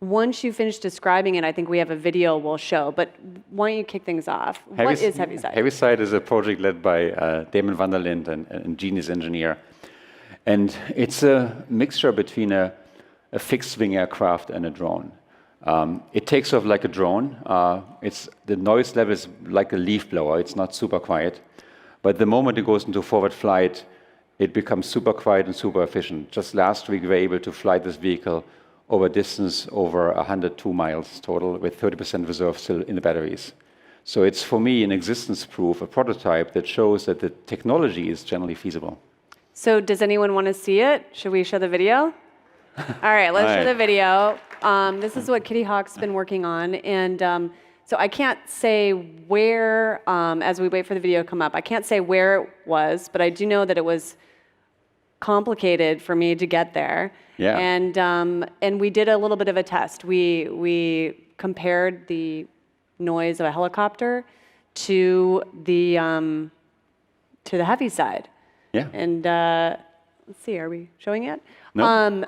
[SPEAKER 12] once you finish describing it, I think we have a video we'll show. But why don't you kick things off? What is Heavyside?
[SPEAKER 13] Heavyside is a project led by Damon van der Lind, a genius engineer. And it's a mixture between a fixed-wing aircraft and a drone. It takes off like a drone. The noise level is like a leaf blower. It's not super quiet. But the moment it goes into forward flight, it becomes super quiet and super efficient. Just last week, we were able to fly this vehicle over distance over 102 miles total, with 30% reserve still in the batteries. So it's, for me, an existence proof, a prototype that shows that the technology is generally feasible.
[SPEAKER 12] So does anyone want to see it? Should we show the video? All right, let's show the video. This is what Kitty Hawk's been working on. And so I can't say where, as we wait for the video to come up, I can't say where it was, but I do know that it was complicated for me to get there.
[SPEAKER 13] Yeah.
[SPEAKER 12] And we did a little bit of a test. We compared the noise of a helicopter to the Heaviside.
[SPEAKER 13] Yeah.
[SPEAKER 12] And let's see, are we showing it?
[SPEAKER 13] No.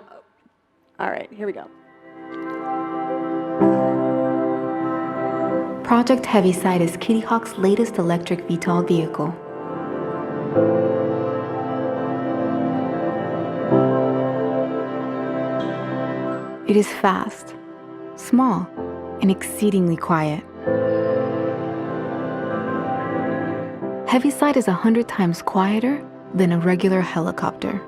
[SPEAKER 12] All right, here we go.
[SPEAKER 14] Project Heaviside is Kitty Hawk's latest electric VTOL vehicle. It is fast, small, and exceedingly quiet. Heaviside is 100 times quieter than a regular helicopter.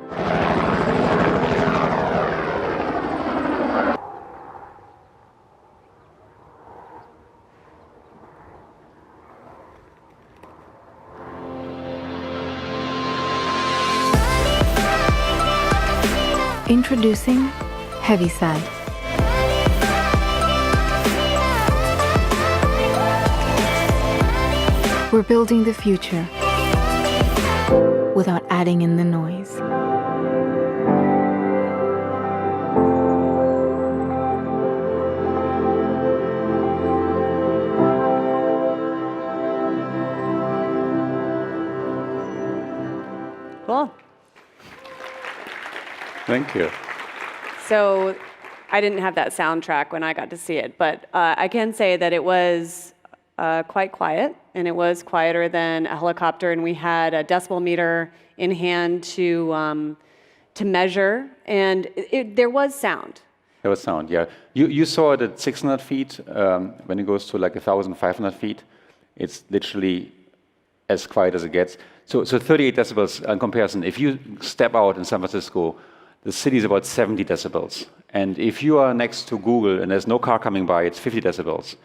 [SPEAKER 14] Introducing Heaviside. We're building the future without adding in the noise.
[SPEAKER 12] Cool.
[SPEAKER 13] Thank you.
[SPEAKER 12] So I didn't have that soundtrack when I got to see it, but I can say that it was quite quiet, and it was quieter than a helicopter, and we had a decibel meter in hand to measure, and there was sound.
[SPEAKER 13] There was sound, yeah. You saw it at 600 feet. When it goes to like 1,500 feet, it's literally as quiet as it gets. So 38 decibels in comparison. If you step out in San Francisco, the city is about 70 decibels. And if you are next to Google and there's no car coming by, it's 50 decibels.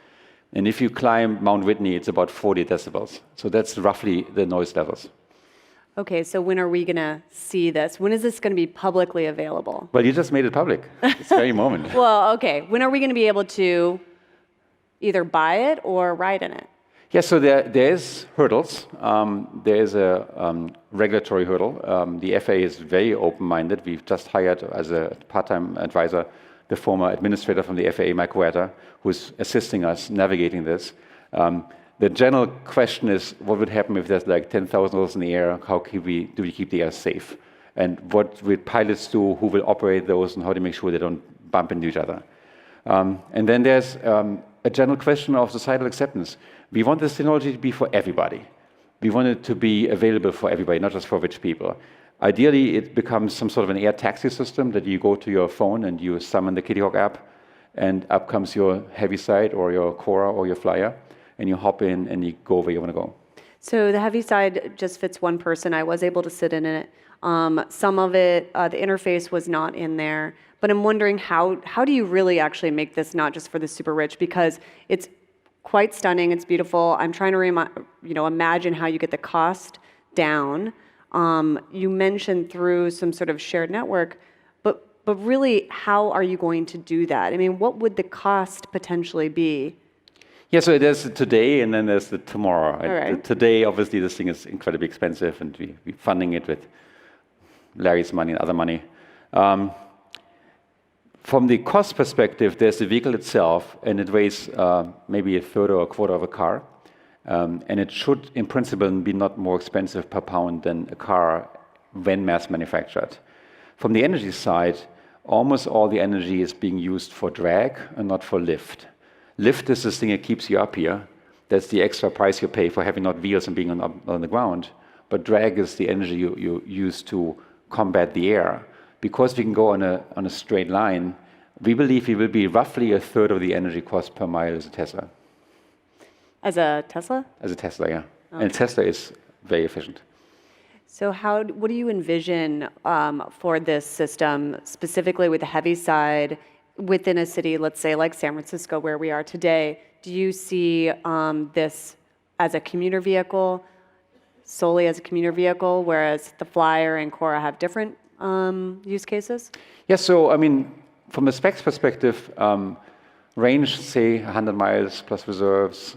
[SPEAKER 13] And if you climb Mount Whitney, it's about 40 decibels. So that's roughly the noise levels.
[SPEAKER 12] Okay, so when are we going to see this? When is this going to be publicly available?
[SPEAKER 13] Well, you just made it public. It's the very moment.
[SPEAKER 12] Well, okay. When are we going to be able to either buy it or ride in it?
[SPEAKER 13] Yeah, so there's hurdles. There is a regulatory hurdle. The FAA is very open-minded. We've just hired as a part-time advisor the former administrator from the FAA, Mike Huerta, who's assisting us navigating this. The general question is, what would happen if there's like 10,000 in the air? How do we keep the air safe? And what will pilots do? Who will operate those? And how to make sure they don't bump into each other? And then there's a general question of societal acceptance. We want this technology to be for everybody. We want it to be available for everybody, not just for rich people. Ideally, it becomes some sort of an air taxi system that you go to your phone and you summon the Kitty Hawk app, and up comes your Heaviside or your Cora or your Flyer, and you hop in and you go where you want to go.
[SPEAKER 12] So the Heaviside just fits one person. I was able to sit in it. Some of it, the interface was not in there. But I'm wondering how do you really actually make this not just for the super rich? Because it's quite stunning. It's beautiful. I'm trying to imagine how you get the cost down. You mentioned through some sort of shared network, but really, how are you going to do that? I mean, what would the cost potentially be?
[SPEAKER 13] Yeah, so there's the today and then there's the tomorrow.
[SPEAKER 12] All right.
[SPEAKER 13] The today, obviously, this thing is incredibly expensive, and we're funding it with Larry's money and other money. From the cost perspective, there's the vehicle itself, and it weighs maybe a third or a quarter of a car. And it should, in principle, be not more expensive per pound than a car when mass manufactured. From the energy side, almost all the energy is being used for drag and not for lift. Lift is this thing that keeps you up here. That's the extra price you pay for having not wheels and being on the ground. But drag is the energy you use to combat the air. Because we can go on a straight line, we believe we will be roughly a third of the energy cost per mile as a Tesla.
[SPEAKER 12] As a Tesla?
[SPEAKER 13] As a Tesla, yeah.
[SPEAKER 12] Okay.
[SPEAKER 13] And Tesla is very efficient.
[SPEAKER 12] So what do you envision for this system, specifically with the Heaviside? within a city, let's say like San Francisco, where we are today, do you see this as a commuter vehicle, solely as a commuter vehicle, whereas the Flyer and Quora have different use cases?
[SPEAKER 13] Yeah, so I mean, from a specs perspective, range, say 100 miles plus reserves,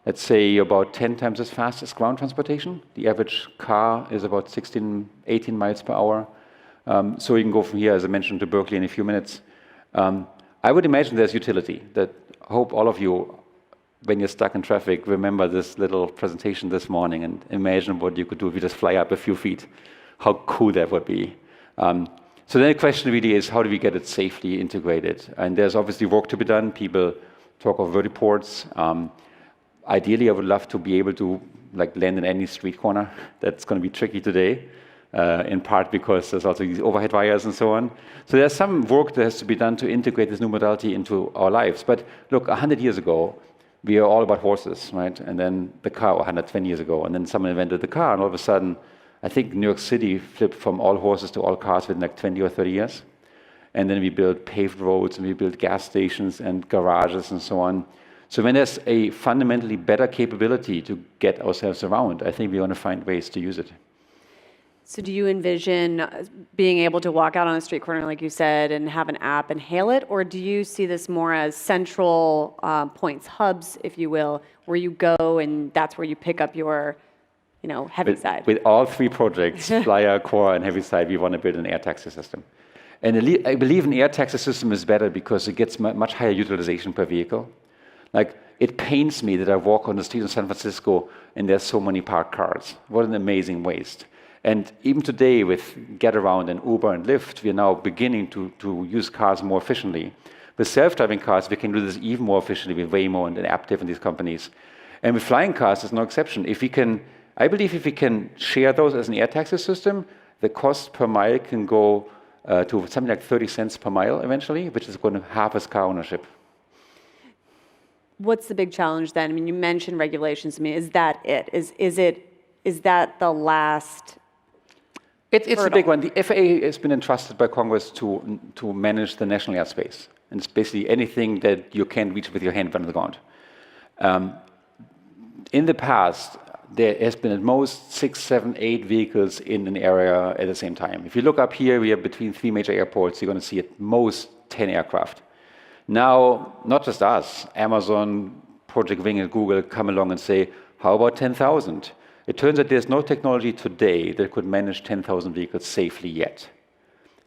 [SPEAKER 13] let's say about 10 times as fast as ground transportation. The average car is about 16, 18 miles per hour. So you can go from here, as I mentioned, to Berkeley in a few minutes. I would imagine there's utility. That I hope all of you, when you're stuck in traffic, remember this little presentation this morning and imagine what you could do if you just fly up a few feet. How cool that would be. So then the question really is, how do we get it safely integrated? And there's obviously work to be done. People talk of vertiports. Ideally, I would love to be able to land in any street corner. That's going to be tricky today, in part because there's also these overhead wires and so on. So there's some work that has to be done to integrate this new modality into our lives. But look, 100 years ago, we were all about horses, right? And then the car, 120 years ago, and then someone invented the car, and all of a sudden, I think New York City flipped from all horses to all cars within 20 or 30 years. And then we built paved roads, and we built gas stations and garages and so on. So when there's a fundamentally better capability to get ourselves around, I think we want to find ways to use it.
[SPEAKER 12] So do you envision being able to walk out on a street corner, like you said, and have an app and hail it? Or do you see this more as central points, hubs, if you will, where you go and that's where you pick up your Heaviside?
[SPEAKER 13] With all three projects, Flyer, Quora, and Heaviside, we want to build an air taxi system. And I believe an air taxi system is better because it gets much higher utilization per vehicle. It pains me that I walk on the street in San Francisco and there's so many parked cars. What an amazing waste. And even today with Getaround and Uber and Lyft, we are now beginning to use cars more efficiently. With self-driving cars, we can do this even more efficiently with Waymo and Aptiv and these companies. And with flying cars, there's no exception. I believe if we can share those as an air taxi system, the cost per mile can go to something like 30 cents per mile eventually, which is going to half as car ownership.
[SPEAKER 12] What's the big challenge then? I mean, you mentioned regulations. I mean, is that it? Is that the last?
[SPEAKER 13] It's a big one. The FAA has been entrusted by Congress to manage the national airspace. And it's basically anything that you can't reach with your hand on the ground. In the past, there has been at most 6, 7, 8 vehicles in an area at the same time. If you look up here, we are between 3 major airports. You're going to see at most 10 aircraft. Now, not just us, Amazon, Project Wing, and Google come along and say, how about 10,000? It turns out there's no technology today that could manage 10,000 vehicles safely yet,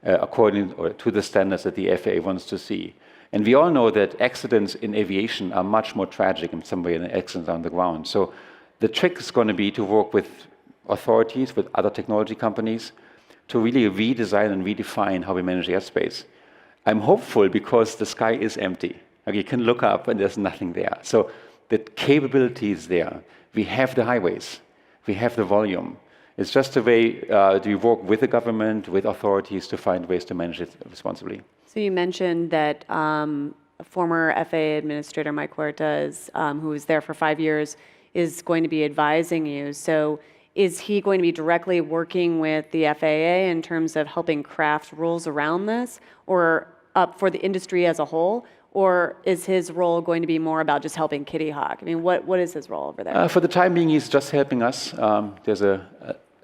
[SPEAKER 13] according to the standards that the FAA wants to see. And we all know that accidents in aviation are much more tragic in some way than accidents on the ground. So the trick is going to be to work with authorities, with other technology companies, to really redesign and redefine how we manage airspace. I'm hopeful because the sky is empty. You can look up and there's nothing there. So the capability is there. We have the highways. We have the volume. It's just a way we work with the government, with authorities to find ways to manage it responsibly.
[SPEAKER 12] So you mentioned that former FAA Administrator Mike Huerta, who was there for 5 years, is going to be advising you. So is he going to be directly working with the FAA in terms of helping craft rules around this, or for the industry as a whole? Or is his role going to be more about just helping Kitty Hawk? I mean, what is his role over there?
[SPEAKER 13] For the time being, he's just helping us. There's a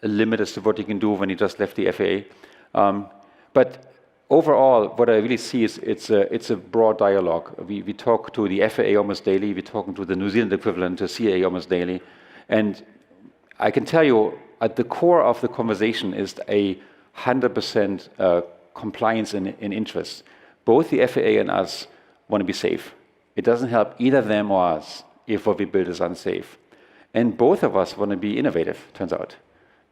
[SPEAKER 13] limit as to what he can do when he just left the FAA. But overall, what I really see is it's a broad dialogue. We talk to the FAA almost daily. We're talking to the New Zealand equivalent, to CAA, almost daily. And I can tell you, at the core of the conversation is a 100% compliance and interest. Both the FAA and us want to be safe. It doesn't help either them or us if what we build is unsafe. And both of us want to be innovative, turns out.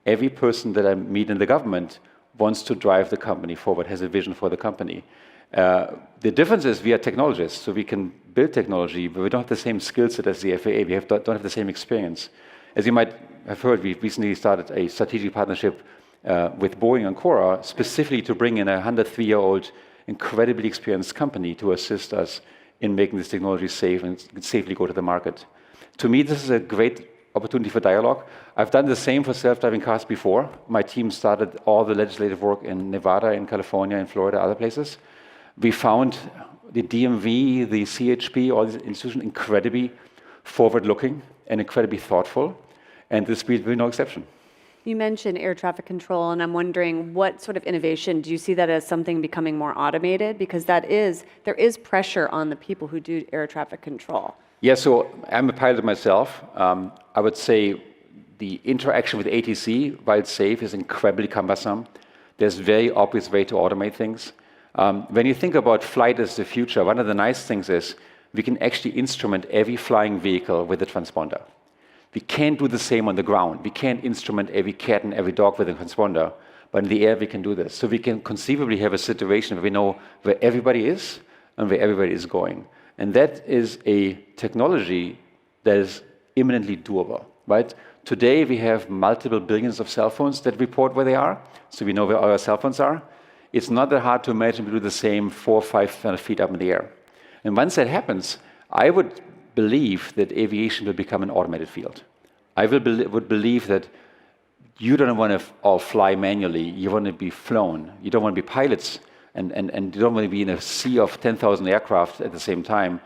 [SPEAKER 13] Every person that I meet in the government wants to drive the company forward, has a vision for the company. The difference is we are technologists, so we can build technology, but we don't have the same skill set as the FAA. We don't have the same experience. As you might have heard, we recently started a strategic partnership with Boeing and Quora, specifically to bring in a 103-year-old incredibly experienced company to assist us in making this technology safe and safely go to the market. To me, this is a great opportunity for dialogue. I've done the same for self-driving cars before. My team started all the legislative work in Nevada, in California, in Florida, other places. We found the DMV, the CHP, all these institutions incredibly forward-looking and incredibly thoughtful, and this will be no exception.
[SPEAKER 12] You mentioned air traffic control, and I'm wondering what sort of innovation, do you see that as something becoming more automated? Because there is pressure on the people who do air traffic control.
[SPEAKER 13] Yeah, so I'm a pilot myself. I would say the interaction with ATC, while it's safe, is incredibly cumbersome. There's very obvious way to automate things. When you think about flight as the future, one of the nice things is we can actually instrument every flying vehicle with a transponder. We can't do the same on the ground. We can't instrument every cat and every dog with a transponder, but in the air we can do this. So we can conceivably have a situation where we know where everybody is and where everybody is going. And that is a technology that is imminently doable, right? Today we have multiple billions of cell phones that report where they are, so we know where our cell phones are. It's not that hard to imagine we do the same 400 or 500 feet up in the air. And once that happens, I would believe that aviation will become an automated field. I would believe that you don't want to all fly manually, you want to be flown. You don't want to be pilots, and you don't want to be in a sea of 10,000 aircraft at the same time.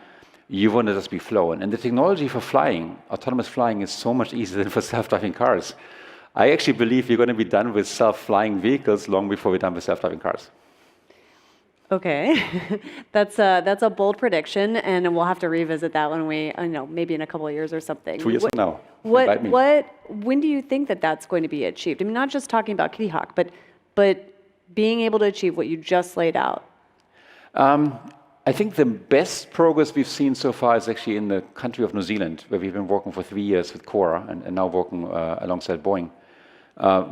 [SPEAKER 13] You want to just be flown. And the technology for flying, autonomous flying, is so much easier than for self-driving cars. I actually believe you're going to be done with self-flying vehicles long before we're done with self-driving cars.
[SPEAKER 12] Okay, that's a bold prediction, and we'll have to revisit that when we, maybe in a couple of years or something.
[SPEAKER 13] 2 years from now.
[SPEAKER 12] When do you think that that's going to be achieved? I mean, not just talking about Kitty Hawk, but being able to achieve what you just laid out.
[SPEAKER 13] I think the best progress we've seen so far is actually in the country of New Zealand, where we've been working for 3 years with Cora and now working alongside Boeing,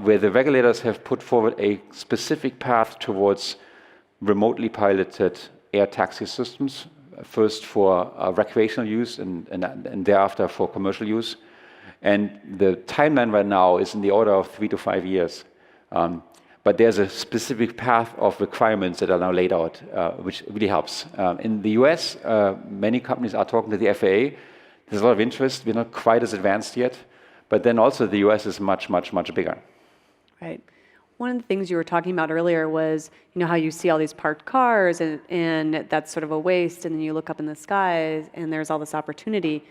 [SPEAKER 13] where the regulators have put forward a specific path towards remotely piloted air taxi systems, first for recreational use and thereafter for commercial use. And the timeline right now is in the order of 3 to 5 years. But there's a specific path of requirements that are now laid out, which really helps. In the US, many companies are talking to the FAA. There's a lot of interest. We're not quite as advanced yet. But then also the US is much, much, much bigger.
[SPEAKER 12] Right. One of the things you were talking about earlier was, how you see all these parked cars and that's sort of a waste, and then you look up in the skies and there's all this opportunity.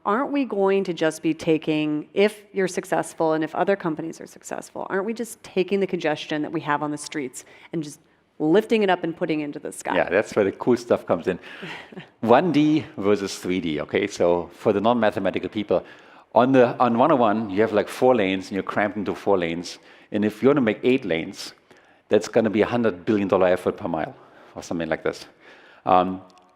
[SPEAKER 12] Aren't we going to just be taking, if you're successful and if other companies are successful, aren't we just taking the congestion that we have on the streets and just lifting it up and putting it into the sky?
[SPEAKER 13] Yeah, that's where the cool stuff comes in. 1D versus 3D, okay? So for the non-mathematical people, on 101, you have like 4 lanes and you're cramped into 4 lanes. And if you want to make 8 lanes, that's going to be $100 billion effort per mile or something like this.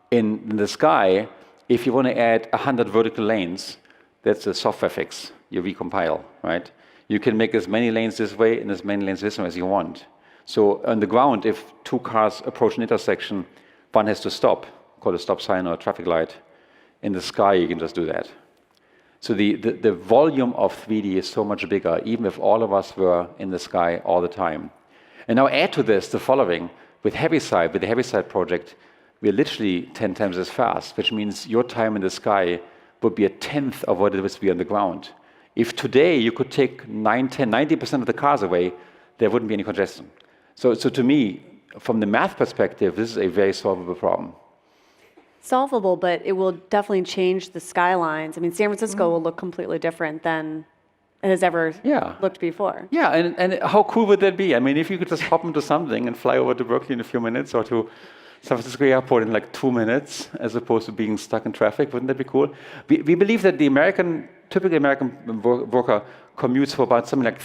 [SPEAKER 13] In the sky, if you want to add 100 vertical lanes, that's a software fix. You recompile, right? You can make as many lanes this way and as many lanes this way as you want. So on the ground, if 2 cars approach an intersection, one has to stop, called a stop sign or a traffic light. In the sky, you can just do that. So the volume of 3D is so much bigger, even if all of us were in the sky all the time. And now add to this the following. With the Heaviside project, we're literally 10 times as fast, which means your time in the sky would be 1/10 of what it was to be on the ground. If today you could take 90% of the cars away, there wouldn't be any congestion. So to me, from the math perspective, this is a very solvable problem.
[SPEAKER 12] Solvable, but it will definitely change the skylines. I mean, San Francisco will look completely different than it has ever looked before.
[SPEAKER 13] Yeah, and how cool would that be? I mean, if you could just hop into something and fly over to Berkeley in a few minutes or to San Francisco Airport in like 2 minutes, as opposed to being stuck in traffic, wouldn't that be cool? We believe that the typical American worker commutes for about something like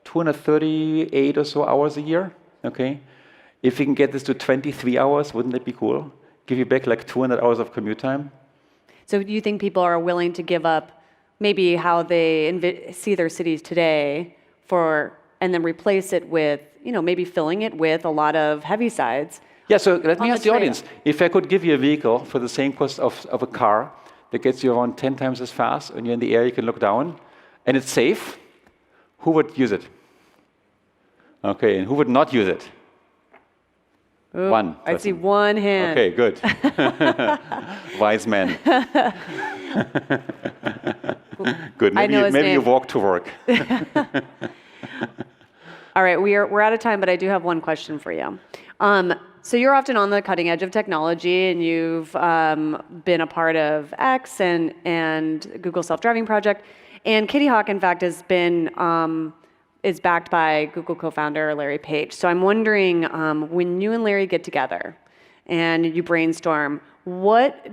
[SPEAKER 13] 238 or so hours a year, okay? If we can get this to 23 hours, wouldn't that be cool? Give you back like 200 hours of commute time.
[SPEAKER 12] So do you think people are willing to give up maybe how they see their cities today and then replace it with, maybe filling it with a lot of Heavisides?
[SPEAKER 13] Yeah, so let me ask the audience. If I could give you a vehicle for the same cost of a car that gets you around 10 times as fast, and you're in the air, you can look down, and it's safe, who would use it? Okay, and who would not use it?
[SPEAKER 12] Ooh,
[SPEAKER 13] one.
[SPEAKER 12] I see one hand.
[SPEAKER 13] Okay, good. Wise man. Good. Maybe you walk to work.
[SPEAKER 12] All right, we're out of time, but I do have one question for you. So you're often on the cutting edge of technology, and you've been a part of X and Google Self-Driving Project. And Kitty Hawk, in fact, has been is backed by Google co-founder Larry Page. So I'm wondering, when you and Larry get together and you brainstorm, what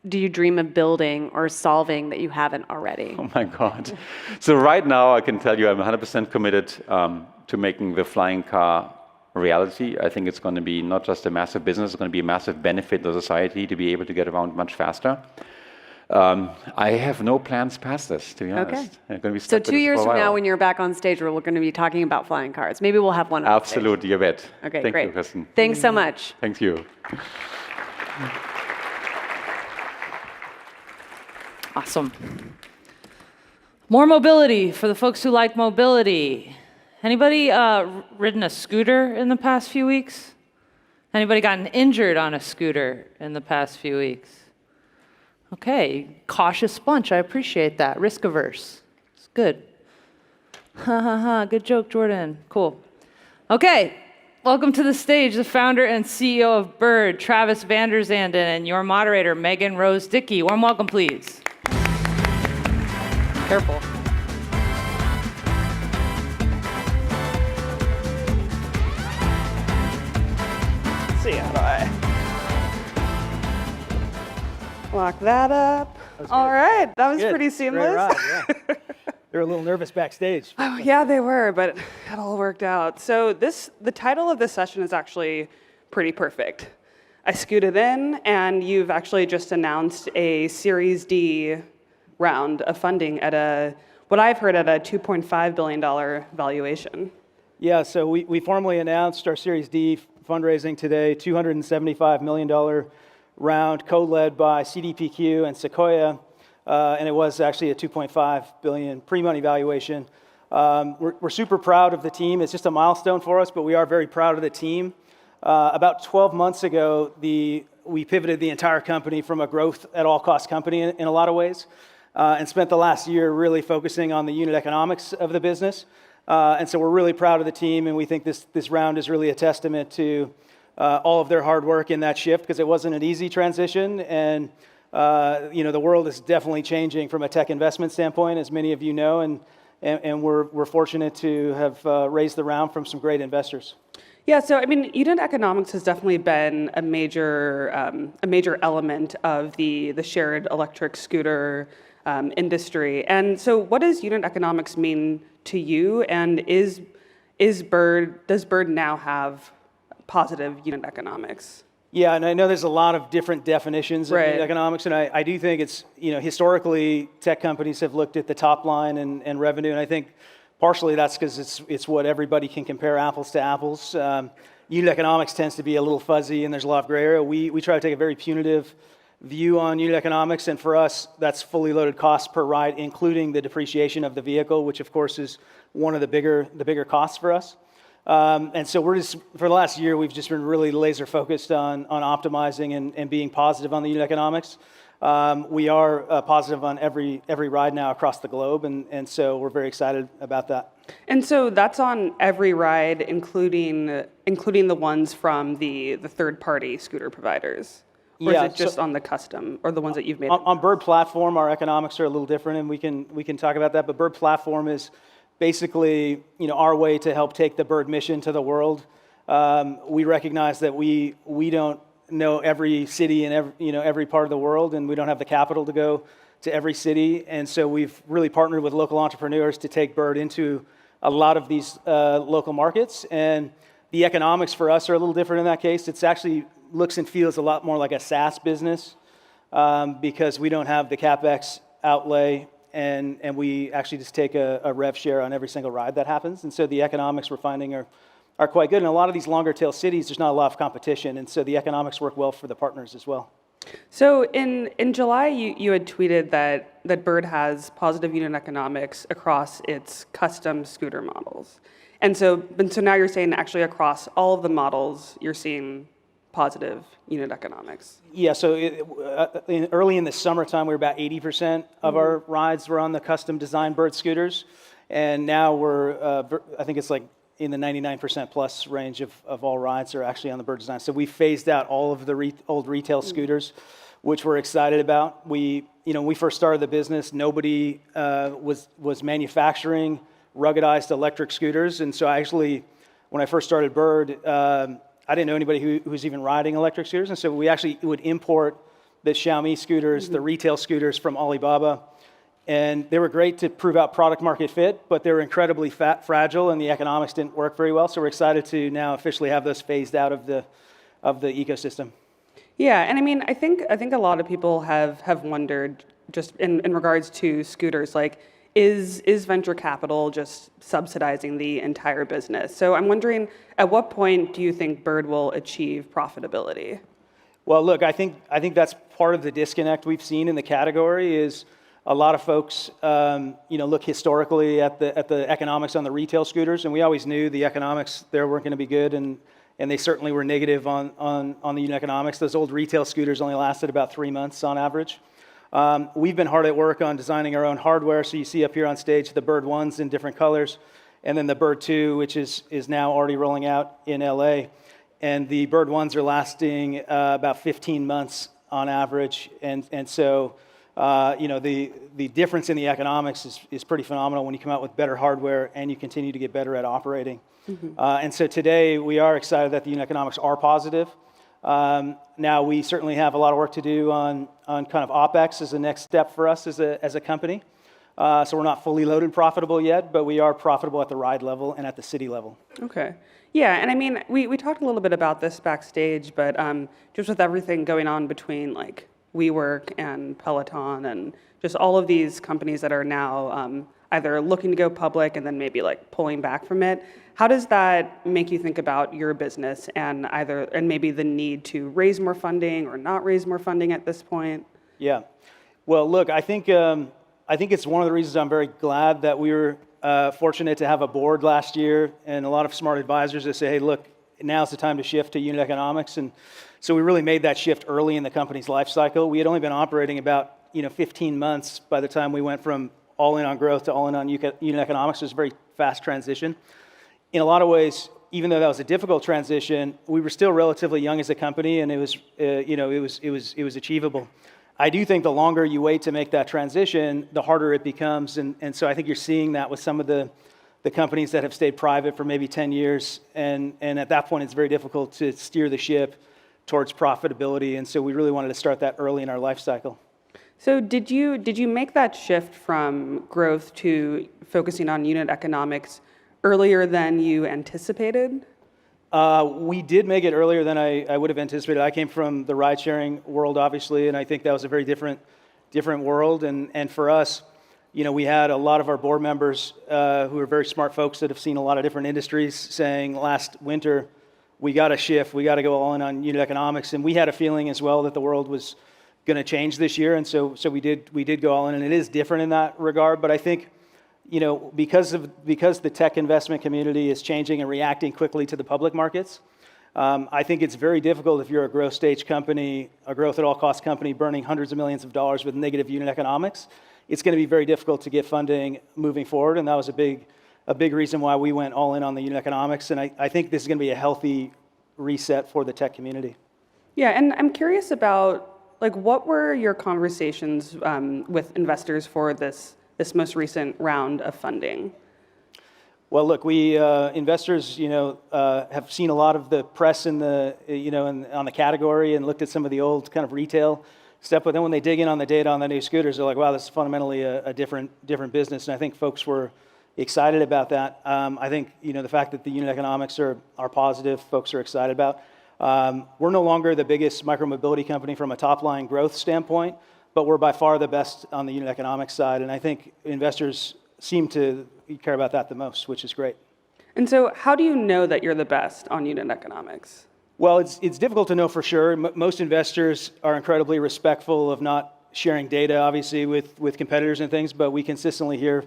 [SPEAKER 12] do you dream of building or solving that you haven't already?
[SPEAKER 13] Oh my God. So right now, I can tell you I'm 100% committed to making the flying car a reality. I think it's going to be not just a massive business, it's going to be a massive benefit to society to be able to get around much faster. I have no plans past this, to be honest.
[SPEAKER 12] Okay.
[SPEAKER 13] I'm going to be
[SPEAKER 12] So
[SPEAKER 13] stuck with
[SPEAKER 12] 2
[SPEAKER 13] this
[SPEAKER 12] years
[SPEAKER 13] for a
[SPEAKER 12] from now,
[SPEAKER 13] while.
[SPEAKER 12] when you're back on stage, we're going to be talking about flying cars. Maybe we'll have one on stage.
[SPEAKER 13] Absolutely, you bet.
[SPEAKER 12] Okay,
[SPEAKER 13] Thank
[SPEAKER 12] great.
[SPEAKER 13] you, Kristen.
[SPEAKER 12] Thanks so much.
[SPEAKER 13] Thank you.
[SPEAKER 4] Awesome. More mobility for the folks who like mobility. Anybody ridden a scooter in the past few weeks? Anybody gotten injured on a scooter in the past few weeks? Okay, cautious bunch. I appreciate that. Risk averse. It's good. Ha ha ha. Good joke, Jordan. Cool. Okay, welcome to the stage the founder and CEO of Bird, Travis Vanderzanden, and your moderator, Megan Rose Dickey. Warm welcome, please. Careful.
[SPEAKER 15] Let's see, how do I lock that up? All right, that was pretty seamless.
[SPEAKER 16] Yeah. They were a little nervous backstage.
[SPEAKER 15] Oh, yeah, they were, but it all worked out. So the title of this session is actually pretty perfect. I scooted in, and you've actually just announced a Series D round of funding at what I've heard at a $2.5 billion valuation.
[SPEAKER 16] Yeah, so we formally announced our Series D fundraising today, $275 million round, co-led by CDPQ and Sequoia, and it was actually a $2.5 billion pre-money valuation. We're super proud of the team. It's just a milestone for us, but we are very proud of the team. About 12 months ago, we pivoted the entire company from a growth at all cost company in a lot of ways, and spent the last year really focusing on the unit economics of the business. And so we're really proud of the team, and we think this round is really a testament to all of their hard work in that shift, because it wasn't an easy transition, and the world is definitely changing from a tech investment standpoint, as many of you know, and we're fortunate to have raised the round from some great investors.
[SPEAKER 15] Yeah, so I mean, unit economics has definitely been a major element of the shared electric scooter industry. And so, what does unit economics mean to you? And does Bird now have positive unit economics?
[SPEAKER 16] Yeah, and I know there's a lot of different definitions of
[SPEAKER 15] Right.
[SPEAKER 16] unit economics, and I do think it's, historically, tech companies have looked at the top line and revenue, and I think partially that's because it's what everybody can compare apples to apples. Unit economics tends to be a little fuzzy, and there's a lot of gray area. We try to take a very punitive view on unit economics, and for us, that's fully loaded cost per ride, including the depreciation of the vehicle, which of course is one of the bigger costs for us. And so for the last year, we've just been really laser focused on optimizing and being positive on the unit economics. We are positive on every ride now across the globe, and so we're very excited about that.
[SPEAKER 15] And so that's on every ride, including the ones from the third-party scooter providers? Or
[SPEAKER 16] Yeah,
[SPEAKER 15] is it just on the custom, or the ones that you've made?
[SPEAKER 16] On Bird Platform, our economics are a little different, and we can talk about that. But Bird Platform is basically, our way to help take the Bird mission to the world. We recognize that we don't know every city in every part of the world, and we don't have the capital to go to every city. And so we've really partnered with local entrepreneurs to take Bird into a lot of these local markets. And the economics for us are a little different in that case. It's actually looks and feels a lot more like a SaaS business, because we don't have the CapEx outlay, and we actually just take a rev share on every single ride that happens. And so the economics we're finding are quite good. In a lot of these longer tail cities, there's not a lot of competition, and so the economics work well for the partners as well.
[SPEAKER 15] So in July, you had tweeted that Bird has positive unit economics across its custom scooter models. And so now you're saying actually across all of the models, you're seeing positive unit economics.
[SPEAKER 16] Yeah, so early in the summertime, we were about 80% of our rides were on the custom designed Bird scooters. And now we're, I think it's like in the 99% plus range of all rides are actually on the Bird design. So we phased out all of the old retail scooters, which we're excited about. When we first started the business, nobody was manufacturing ruggedized electric scooters. And so when I first started Bird, I didn't know anybody who was even riding electric scooters. And so we actually would import the Xiaomi scooters, the retail scooters from Alibaba. And they were great to prove out product market fit, but they were incredibly fragile and the economics didn't work very well. So we're excited to now officially have those phased out of the ecosystem.
[SPEAKER 15] Yeah, and I mean, I think a lot of people have wondered just in regards to scooters, like, is venture capital just subsidizing the entire business? So I'm wondering, at what point do you think Bird will achieve profitability?
[SPEAKER 16] Well, look, I think that's part of the disconnect we've seen in the category is a lot of folks, look historically at the economics on the retail scooters, and we always knew the economics there weren't going to be good, and they certainly were negative on the unit economics. Those old retail scooters only lasted about 3 months on average. We've been hard at work on designing our own hardware, so you see up here on stage the Bird 1s in different colors, and then the Bird 2, which is now already rolling out in LA. And the Bird 1s are lasting about 15 months on average, and so the difference in the economics is pretty phenomenal when you come out with better hardware and you continue to get better at operating. And so today we are excited that the unit economics are positive. Now we certainly have a lot of work to do on kind of OpEx as the next step for us as a company. So we're not fully loaded profitable yet, but we are profitable at the ride level and at the city level.
[SPEAKER 15] Okay. Yeah, and I mean, we talked a little bit about this backstage, but just with everything going on between like WeWork and Peloton and just all of these companies that are now either looking to go public and then maybe like pulling back from it, how does that make you think about your business and maybe the need to raise more funding or not raise more funding at this point?
[SPEAKER 16] Yeah. Well, look, I think it's one of the reasons I'm very glad that we were fortunate to have a board last year and a lot of smart advisors that say, hey, look, now's the time to shift to unit economics. And so we really made that shift early in the company's life cycle. We had only been operating about 15 months by the time we went from all in on growth to all in on unit economics. It was a very fast transition. In a lot of ways, even though that was a difficult transition, we were still relatively young as a company, and it was achievable. I do think the longer you wait to make that transition, the harder it becomes, and so I think you're seeing that with some of the companies that have stayed private for maybe 10 years, and at that point it's very difficult to steer the ship towards profitability, and so we really wanted to start that early in our life cycle.
[SPEAKER 15] So did you make that shift from growth to focusing on unit economics earlier than you anticipated?
[SPEAKER 16] We did make it earlier than I would have anticipated. I came from the ride-sharing world, obviously, and I think that was a very different world. And for us, we had a lot of our board members who are very smart folks that have seen a lot of different industries saying last winter, we got to shift, we got to go all in on unit economics. And we had a feeling as well that the world was going to change this year, and so we did go all in, and it is different in that regard. But I think, because the tech investment community is changing and reacting quickly to the public markets, I think it's very difficult if you're a growth stage company, a growth at all cost company burning hundreds of millions of dollars with negative unit economics. It's going to be very difficult to get funding moving forward, and that was a big reason why we went all in on the unit economics. And I think this is going to be a healthy reset for the tech community.
[SPEAKER 15] Yeah, and I'm curious about what were your conversations with investors for this most recent round of funding?
[SPEAKER 16] Well, look, we investors, have seen a lot of the press in the, on the category and looked at some of the old kind of retail stuff. But then when they dig in on the data on the new scooters, they're like, wow, this is fundamentally a different business. And I think folks were excited about that. I think, the fact that the unit economics are positive, folks are excited about. We're no longer the biggest micromobility company from a top-line growth standpoint, but we're by far the best on the unit economics side, and I think investors seem to care about that the most, which is great.
[SPEAKER 15] And so how do you know that you're the best on unit economics?
[SPEAKER 16] Well, it's difficult to know for sure. Most investors are incredibly respectful of not sharing data, obviously, with competitors and things, but we consistently hear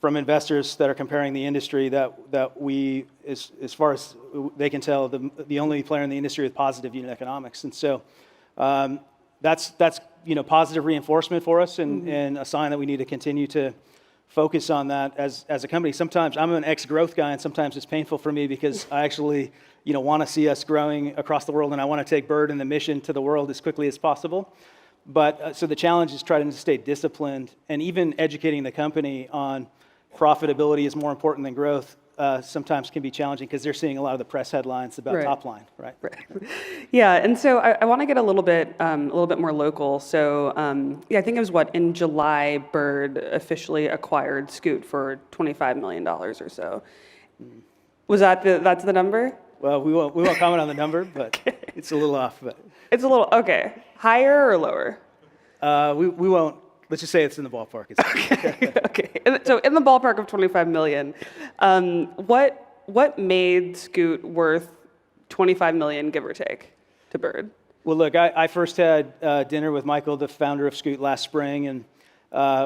[SPEAKER 16] from investors that are comparing the industry that we, as far as they can tell, the only player in the industry with positive unit economics. And so that's positive reinforcement for us and a sign that we need to continue to focus on that as a company. Sometimes I'm an ex-growth guy, and sometimes it's painful for me because I actually, want to see us growing across the world, and I want to take Bird and the mission to the world as quickly as possible. But so the challenge is trying to stay disciplined, and even educating the company on profitability is more important than growth. Sometimes can be challenging because they're seeing a lot of the press headlines about top line, right?
[SPEAKER 15] Yeah, and so I want to get a little bit more local. So I think it was in July, Bird officially acquired Scoot for $25 million or so. Was that's the number?
[SPEAKER 16] Well, we won't comment on the number, but it's a little off. But
[SPEAKER 15] it's a little okay. Higher or lower?
[SPEAKER 16] We won't. Let's just say it's in the ballpark.
[SPEAKER 15] Okay. So in the ballpark of $25 million, what made Scoot worth $25 million, give or take, to Bird?
[SPEAKER 16] Well, look, I first had dinner with Michael, the founder of Scoot, last spring, and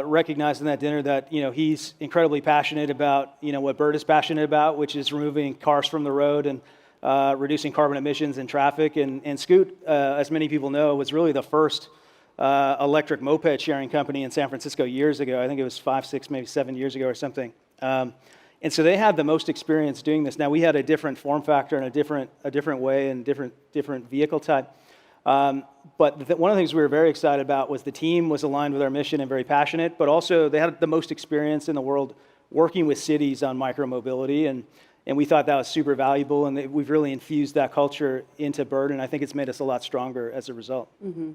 [SPEAKER 16] recognized in that dinner that he's incredibly passionate about what Bird is passionate about, which is removing cars from the road and reducing carbon emissions and traffic. And Scoot, as many people know, was really the first electric moped sharing company in San Francisco years ago. I think it was 5, 6, maybe 7 years ago or something. And so they had the most experience doing this. Now we had a different form factor and a different way and different vehicle type. But one of the things we were very excited about was the team was aligned with our mission and very passionate, but also they had the most experience in the world working with cities on micromobility. And we thought that was super valuable, and we've really infused that culture into Bird, and I think it's made us a lot stronger as a result.
[SPEAKER 15] Mm-hmm.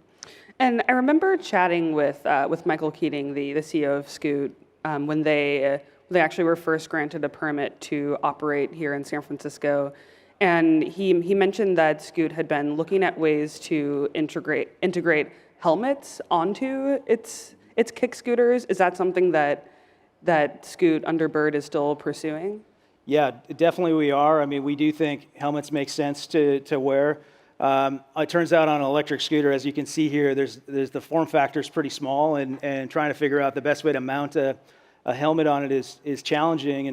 [SPEAKER 15] And I remember chatting with Michael Keating, the CEO of Scoot, when they actually were first granted a permit to operate here in San Francisco, and he mentioned that Scoot had been looking at ways to integrate helmets onto its kick scooters. Is that something that Scoot under Bird is still pursuing?
[SPEAKER 16] Yeah, definitely we are. I mean, we do think helmets make sense to wear. It turns out on an electric scooter, as you can see here, there's the form factor is pretty small, and trying to figure out the best way to mount a helmet on it is challenging.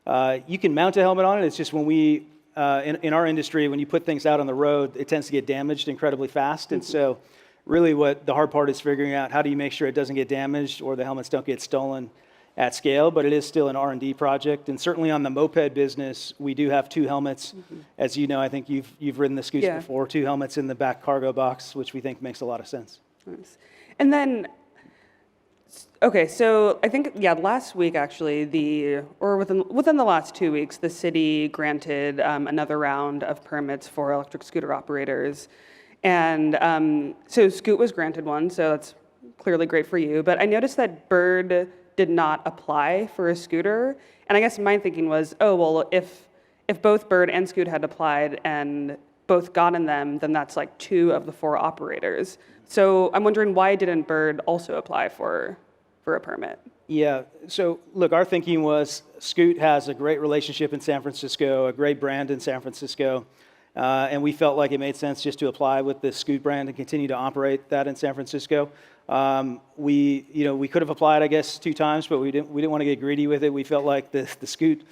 [SPEAKER 16] And you can mount a helmet on it. It's just when we in our industry, when you put things out on the road, it tends to get damaged incredibly fast. And so, really, what the hard part is figuring out how do you make sure it doesn't get damaged or the helmets don't get stolen at scale, but it is still an R&D project. And certainly on the moped business, we do have 2 helmets. As you know, I think you've ridden the Scoots before, 2 helmets in the back cargo box, which we think makes a lot of sense.
[SPEAKER 15] Nice. And then, okay, so I think, last week actually, within the last 2 weeks, the city granted another round of permits for electric scooter operators. And so Scoot was granted one, so that's clearly great for you. But I noticed that Bird did not apply for a scooter. And I guess my thinking was, if both Bird and Scoot had applied and both gotten them, then that's like 2 of the 4 operators. So I'm wondering, why didn't Bird also apply for a permit?
[SPEAKER 16] Yeah, so look, our thinking was Scoot has a great relationship in San Francisco, a great brand in San Francisco, and we felt like it made sense just to apply with the Scoot brand and continue to operate that in San Francisco. We could have applied, I guess, 2 times, but we didn't want to get greedy with it. We felt like the Scoot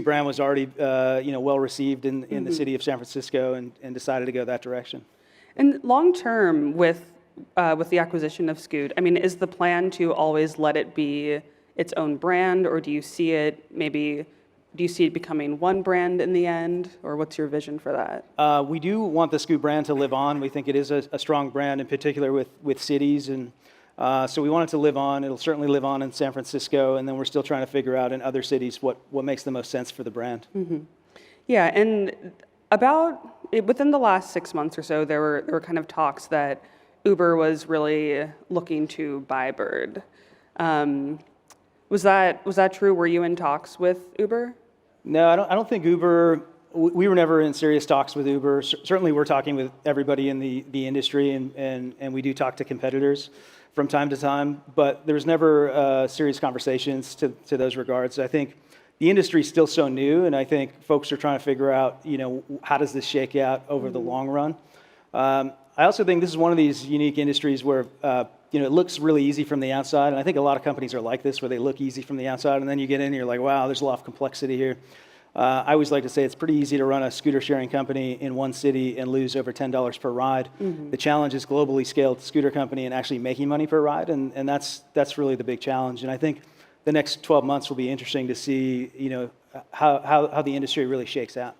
[SPEAKER 16] brand was already well received in the city of San Francisco, and decided to go that direction.
[SPEAKER 15] And long term, with the acquisition of Scoot, I mean, is the plan to always let it be its own brand, or do you see it becoming one brand in the end, or what's your vision for that?
[SPEAKER 16] We do want the Scoot brand to live on. We think it is a strong brand, in particular with cities, and so we want it to live on. It'll certainly live on in San Francisco, and then we're still trying to figure out in other cities what makes the most sense for the brand.
[SPEAKER 15] Mm-hmm. Yeah, and within the last 6 months or so, there were kind of talks that Uber was really looking to buy Bird. Was that true? Were you in talks with Uber?
[SPEAKER 16] No, I don't think Uber. We were never in serious talks with Uber. Certainly, we're talking with everybody in the industry, and we do talk to competitors from time to time. But there was never serious conversations to those regards. I think the industry is still so new, and I think folks are trying to figure out, how does this shake out over the long run. I also think this is one of these unique industries where it looks really easy from the outside, and I think a lot of companies are like this, where they look easy from the outside, and then you get in and you're like, wow, there's a lot of complexity here. I always like to say it's pretty easy to run a scooter sharing company in one city and lose over $10 per ride. Mm-hmm. The challenge is globally scaled scooter company and actually making money per ride, and that's really the big challenge. And I think the next 12 months will be interesting to see, how the industry really shakes out.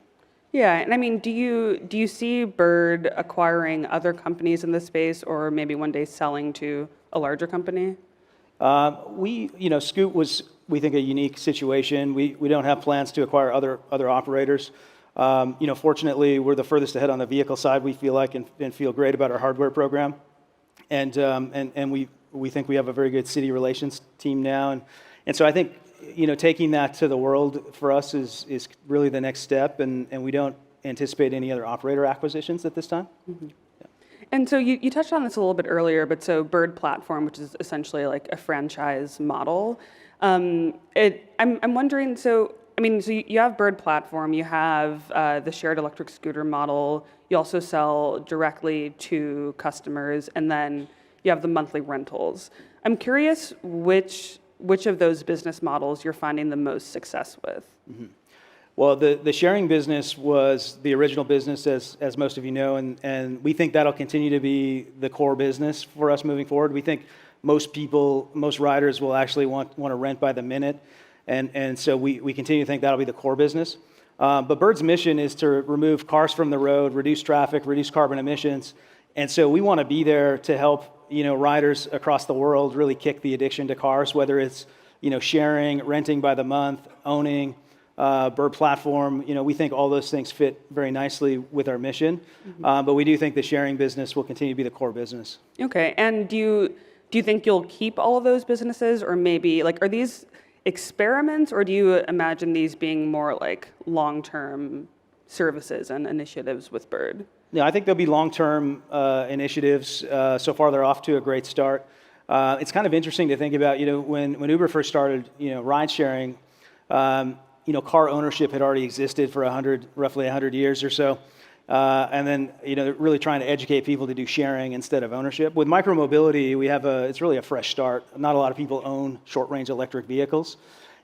[SPEAKER 15] Yeah, and I mean, do you see Bird acquiring other companies in this space, or maybe one day selling to a larger company?
[SPEAKER 16] Scoot was, we think, a unique situation. We don't have plans to acquire other operators. Fortunately, we're the furthest ahead on the vehicle side, we feel like, and feel great about our hardware program. And we think we have a very good city relations team now. And so I think, taking that to the world for us is really the next step, and we don't anticipate any other operator acquisitions at this time.
[SPEAKER 15] Mm-hmm. Yeah. And so you touched on this a little bit earlier, but so Bird Platform, which is essentially like a franchise model, I'm wondering, so you have Bird Platform, you have the shared electric scooter model, you also sell directly to customers, and then you have the monthly rentals. I'm curious which of those business models you're finding the most success with.
[SPEAKER 16] Mm-hmm. Well, the sharing business was the original business, as most of you know, and we think that'll continue to be the core business for us moving forward. We think most riders will actually want to rent by the minute, and so we continue to think that'll be the core business. But Bird's mission is to remove cars from the road, reduce traffic, reduce carbon emissions, and so we want to be there to help riders across the world really kick the addiction to cars, whether it's sharing, renting by the month, owning. Bird Platform, we think all those things fit very nicely with our mission, but we do think the sharing business will continue to be the core business.
[SPEAKER 15] Okay, and do you think you'll keep all of those businesses, or maybe are these experiments, or do you imagine these being more like long-term services and initiatives with Bird?
[SPEAKER 16] Yeah, I think there'll be long-term initiatives. So far, they're off to a great start. It's kind of interesting to think about, when Uber first started, ride sharing. Car ownership had already existed for roughly 100 years or so. And then, really trying to educate people to do sharing instead of ownership. With micromobility, it's really a fresh start. Not a lot of people own short-range electric vehicles.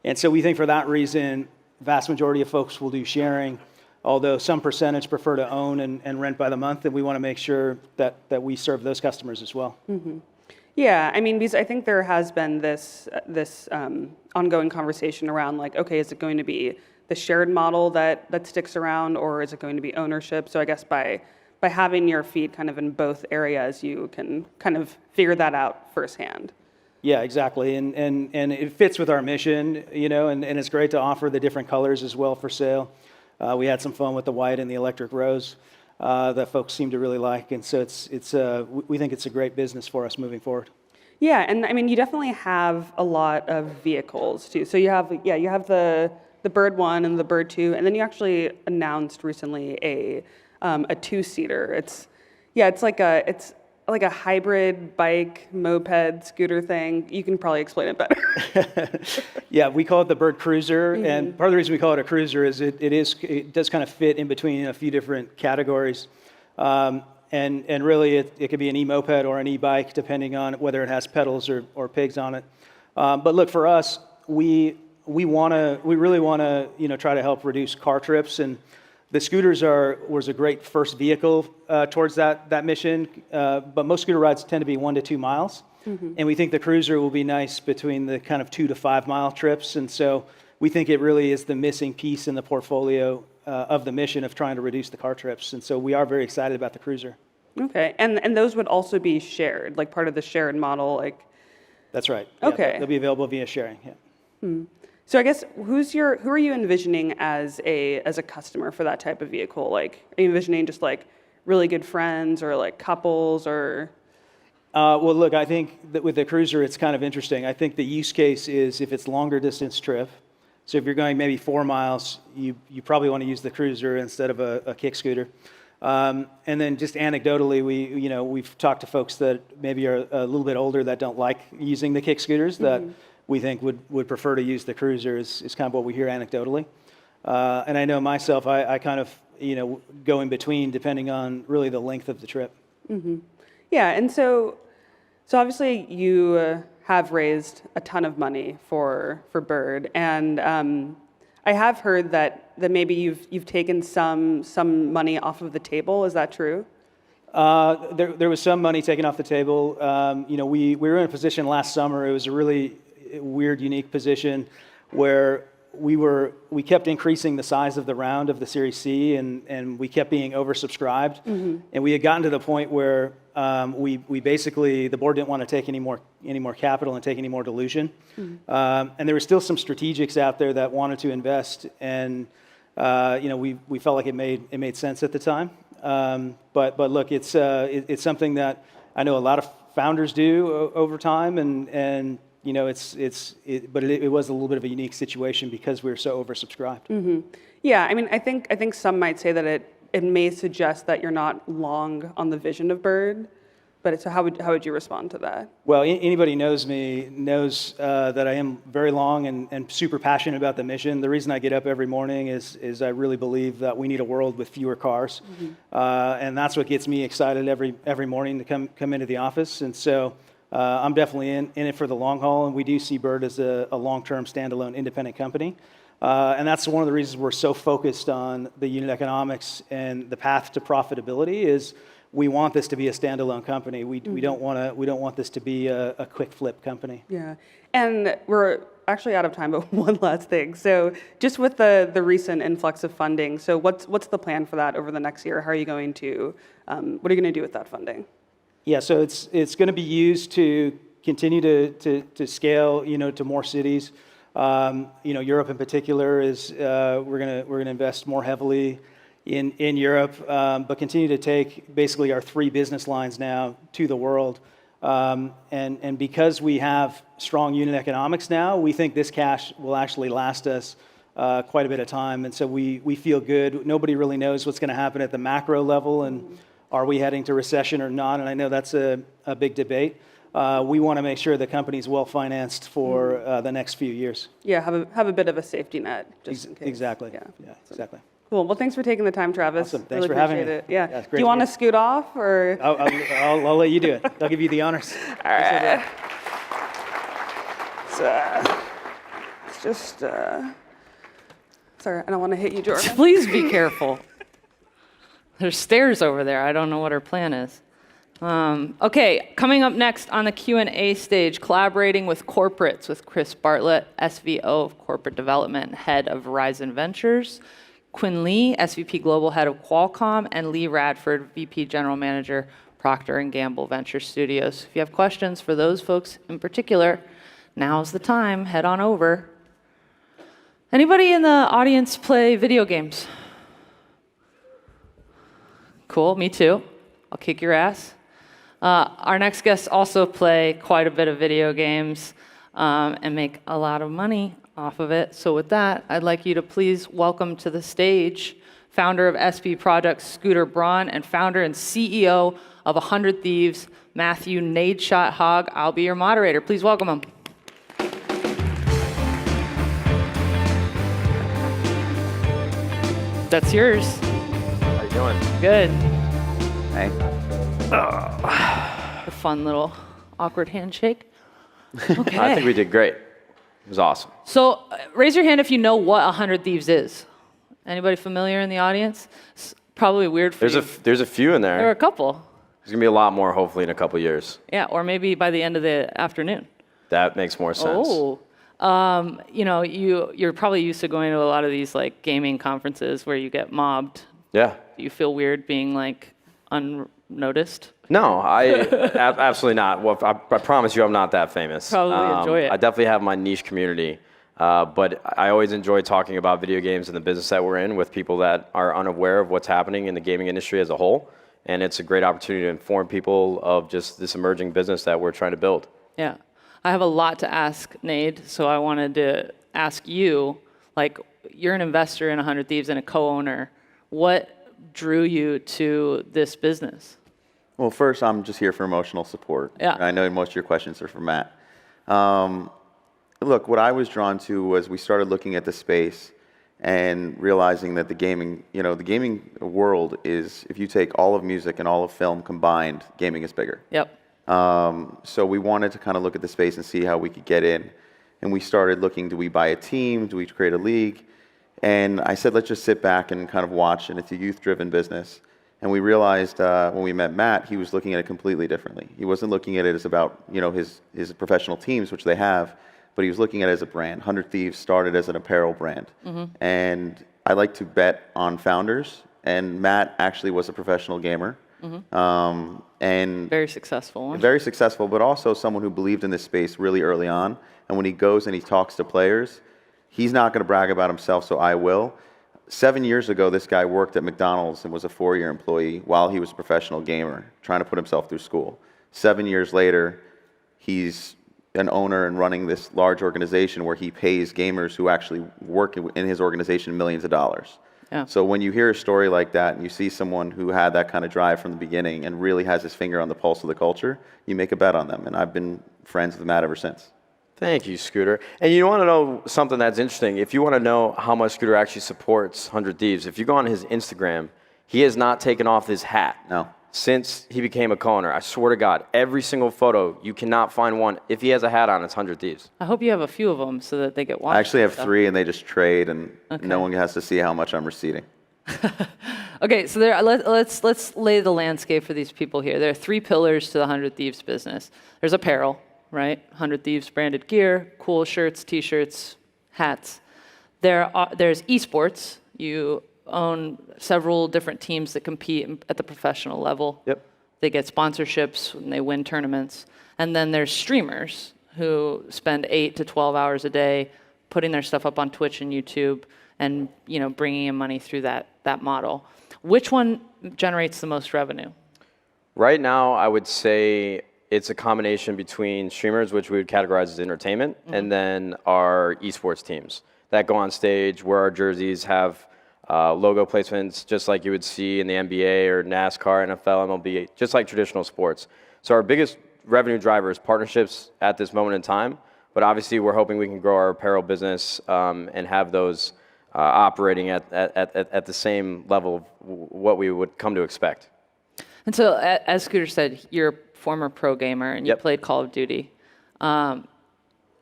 [SPEAKER 16] And so we think for that reason, vast majority of folks will do sharing, although some percentage prefer to own and rent by the month, and we want to make sure that we serve those customers as well.
[SPEAKER 15] Mm-hmm. Yeah, because I think there has been this ongoing conversation around okay, is it going to be the shared model that sticks around, or is it going to be ownership? So I guess by having your feet kind of in both areas, you can kind of figure that out firsthand.
[SPEAKER 16] Yeah, exactly, and it fits with our mission, and it's great to offer the different colors as well for sale. We had some fun with the white and the electric rose. That folks seem to really like, and so we think it's a great business for us moving forward.
[SPEAKER 15] Yeah, and you definitely have a lot of vehicles too. So you have the Bird 1 and the Bird 2, and then you actually announced recently a two-seater. It's like a hybrid bike, moped, scooter thing. You can probably explain it better.
[SPEAKER 16] Yeah, we call it the Bird Cruiser, and part of the reason we call it a cruiser is it does kind of fit in between a few different categories, and really it could be an e-moped or an e-bike depending on whether it has pedals or pigs on it. But look, for us, we really want to try to help reduce car trips, and the scooters was a great first vehicle towards that mission, but most scooter rides tend to be 1 to 2 miles. Mm-hmm. And we think the Cruiser will be nice between the kind of 2 to 5 mile trips. And so we think it really is the missing piece in the portfolio of the mission of trying to reduce the car trips. And so we are very excited about the Cruiser.
[SPEAKER 15] Okay, and those would also be shared, like part of the shared model,
[SPEAKER 16] That's right.
[SPEAKER 15] Okay.
[SPEAKER 16] Yeah, they'll be available via sharing. Yeah.
[SPEAKER 15] Hmm. So I guess who are you envisioning as a customer for that type of vehicle? Are you envisioning just really good friends or couples or?
[SPEAKER 16] Well, look, I think that with the Cruiser, it's kind of interesting. I think the use case is if it's longer distance trip. So if you're going maybe 4 miles, you probably want to use the Cruiser instead of a kick scooter. And then just anecdotally, we've talked to folks that maybe are a little bit older that don't like using the kick scooters that we think would prefer to use the Cruiser is kind of what we hear anecdotally. And I know myself, I kind of go in between depending on really the length of the trip.
[SPEAKER 15] Mm-hmm. Yeah, and so obviously you have raised a ton of money for Bird, and I have heard that maybe you've taken some money off of the table. Is that true? There
[SPEAKER 16] was some money taken off the table. We were in a position last summer. It was a really weird, unique position where we kept increasing the size of the round of the Series C, and we kept being oversubscribed. And we had gotten to the point where we basically, the board didn't want to take any more capital and take any more dilution. And there were still some strategics out there that wanted to invest, and we felt like it made sense at the time. But look, it's something that I know a lot of founders do over time, and but it was a little bit of a unique situation because we were so oversubscribed.
[SPEAKER 15] Yeah, I mean, I think some might say that it may suggest that you're not long on the vision of Bird, but so how would you respond to that?
[SPEAKER 16] Well, anybody knows me knows that I am very long and super passionate about the mission. The reason I get up every morning is I really believe that we need a world with fewer cars, and that's what gets me excited every morning to come into the office. And so I'm definitely in it for the long haul, and we do see Bird as a long-term standalone independent company. And that's one of the reasons we're so focused on the unit economics and the path to profitability is we want this to be a standalone company. We don't want this to be a quick flip company.
[SPEAKER 15] Yeah, and we're actually out of time, but one last thing. So just with the recent influx of funding, so what's the plan for that over the next year? How are you going to, what are you going to do with that funding?
[SPEAKER 16] Yeah, so it's going to be used to continue to scale, to more cities. Europe in particular is we're gonna invest more heavily in Europe, but continue to take basically our 3 business lines now to the world. And because we have strong unit economics now, we think this cash will actually last us quite a bit of time. And so we feel good. Nobody really knows what's going to happen at the macro level, and are we heading to recession or not? And I know that's a big debate. We want to make sure the company's well financed for the next few years.
[SPEAKER 15] Yeah, have a bit of a safety net just in case.
[SPEAKER 16] Exactly. Yeah, exactly.
[SPEAKER 15] Cool. Well, thanks for taking the time, Travis.
[SPEAKER 16] Awesome. Thanks
[SPEAKER 15] really
[SPEAKER 16] for having me.
[SPEAKER 15] It. Yeah.
[SPEAKER 16] It's
[SPEAKER 15] Do
[SPEAKER 16] great
[SPEAKER 15] you
[SPEAKER 16] to
[SPEAKER 15] want
[SPEAKER 16] be
[SPEAKER 15] to scoot off or?
[SPEAKER 16] I'll let you do it. I'll give you the honors.
[SPEAKER 15] All right. It's just. Sorry, I don't want to hit you, Jordan.
[SPEAKER 4] Please be careful. There's stairs over there. I don't know what her plan is. Okay, coming up next on the Q&A stage, collaborating with corporates with Chris Bartlett, SVO of Corporate Development, Head of Verizon Ventures, Quinn Lee, SVP Global Head of Qualcomm, and Lee Radford, VP General Manager, Procter & Gamble Venture Studios. If you have questions for those folks in particular, now's the time. Head on over. Anybody in the audience play video games? Cool, me too. I'll kick your ass. Our next guests also play quite a bit of video games and make a lot of money off of it. So with that, I'd like you to please welcome to the stage founder of SP Products, Scooter Braun, and founder and CEO of 100 Thieves, Matthew Nadeshot Hogg. I'll be your moderator. Please welcome him. That's yours.
[SPEAKER 17] How you doing?
[SPEAKER 4] Good.
[SPEAKER 17] Hey.
[SPEAKER 4] A fun little awkward handshake. Okay.
[SPEAKER 17] I think we did great. It was awesome.
[SPEAKER 4] So raise your hand if you know what 100 Thieves is. Anybody familiar in the audience? It's probably weird for you.
[SPEAKER 17] There's a few in there.
[SPEAKER 4] There are a couple.
[SPEAKER 17] There's going to be a lot more, hopefully, in a couple years.
[SPEAKER 4] Yeah, or maybe by the end of the afternoon.
[SPEAKER 17] That makes more sense.
[SPEAKER 4] Oh. You're probably used to going to a lot of these like gaming conferences where you get mobbed.
[SPEAKER 17] Yeah.
[SPEAKER 4] Do you feel weird being like unnoticed?
[SPEAKER 17] No, absolutely not. Well, I promise you I'm not that famous.
[SPEAKER 4] Probably enjoy it.
[SPEAKER 17] I definitely have my niche community, but I always enjoy talking about video games and the business that we're in with people that are unaware of what's happening in the gaming industry as a whole. And it's a great opportunity to inform people of just this emerging business that we're trying to build.
[SPEAKER 4] Yeah. I have a lot to ask Nade, so I wanted to ask you, like, you're an investor in 100 Thieves and a co-owner. What drew you to this business?
[SPEAKER 18] Well, first, I'm just here for emotional support.
[SPEAKER 4] Yeah.
[SPEAKER 18] I know most of your questions are for Matt. Look, what I was drawn to was we started looking at the space and realizing that the gaming world is, if you take all of music and all of film combined, gaming is bigger.
[SPEAKER 4] Yep.
[SPEAKER 18] So we wanted to kind of look at the space and see how we could get in. And we started looking, do we buy a team? Do we create a league? And I said, let's just sit back and kind of watch, and it's a youth-driven business. And we realized when we met Matt, he was looking at it completely differently. He wasn't looking at it as about his professional teams, which they have, but he was looking at it as a brand. 100 Thieves started as an apparel brand.
[SPEAKER 4] Mm-hmm.
[SPEAKER 18] And I like to bet on founders, and Matt actually was a professional gamer.
[SPEAKER 4] Mm-hmm.
[SPEAKER 18] And
[SPEAKER 4] very successful one.
[SPEAKER 18] very successful, but also someone who believed in this space really early on. And when he goes and he talks to players, he's not going to brag about himself, so I will. 7 years ago, this guy worked at McDonald's and was a 4-year employee while he was a professional gamer, trying to put himself through school. 7 years later, he's an owner and running this large organization where he pays gamers who actually work in his organization millions of dollars.
[SPEAKER 4] Yeah.
[SPEAKER 18] So when you hear a story like that and you see someone who had that kind of drive from the beginning and really has his finger on the pulse of the culture, you make a bet on them. And I've been friends with Matt ever since.
[SPEAKER 17] Thank you, Scooter. And you want to know something that's interesting? If you want to know how much Scooter actually supports 100 Thieves, if you go on his Instagram, he has not taken off his hat.
[SPEAKER 18] No.
[SPEAKER 17] Since he became a co-owner. I swear to God, every single photo, you cannot find one. If he has a hat on, it's 100 Thieves.
[SPEAKER 4] I hope you have a few of them so that they get watched.
[SPEAKER 18] I actually have
[SPEAKER 4] and stuff.
[SPEAKER 18] 3 and they just trade and
[SPEAKER 4] Okay.
[SPEAKER 18] no one has to see how much I'm receding.
[SPEAKER 4] Okay, so let's lay the landscape for these people here. There are 3 pillars to the 100 Thieves business. There's apparel, right? 100 Thieves branded gear, cool shirts, t-shirts, hats. There's esports. You own several different teams that compete at the professional level.
[SPEAKER 17] Yep.
[SPEAKER 4] They get sponsorships when they win tournaments. And then there's streamers who spend 8 to 12 hours a day putting their stuff up on Twitch and YouTube and bringing in money through that model. Which one generates the most revenue?
[SPEAKER 17] Right now, I would say it's a combination between streamers, which we would categorize as entertainment, and then our esports teams that go on stage, wear our jerseys, have logo placements, just like you would see in the NBA or NASCAR, NFL, MLB, just like traditional sports. So our biggest revenue driver is partnerships at this moment in time, but obviously we're hoping we can grow our apparel business and have those operating at the same level of what we would come to expect.
[SPEAKER 4] And so, as Scooter said, you're a former pro gamer and you played Call of Duty.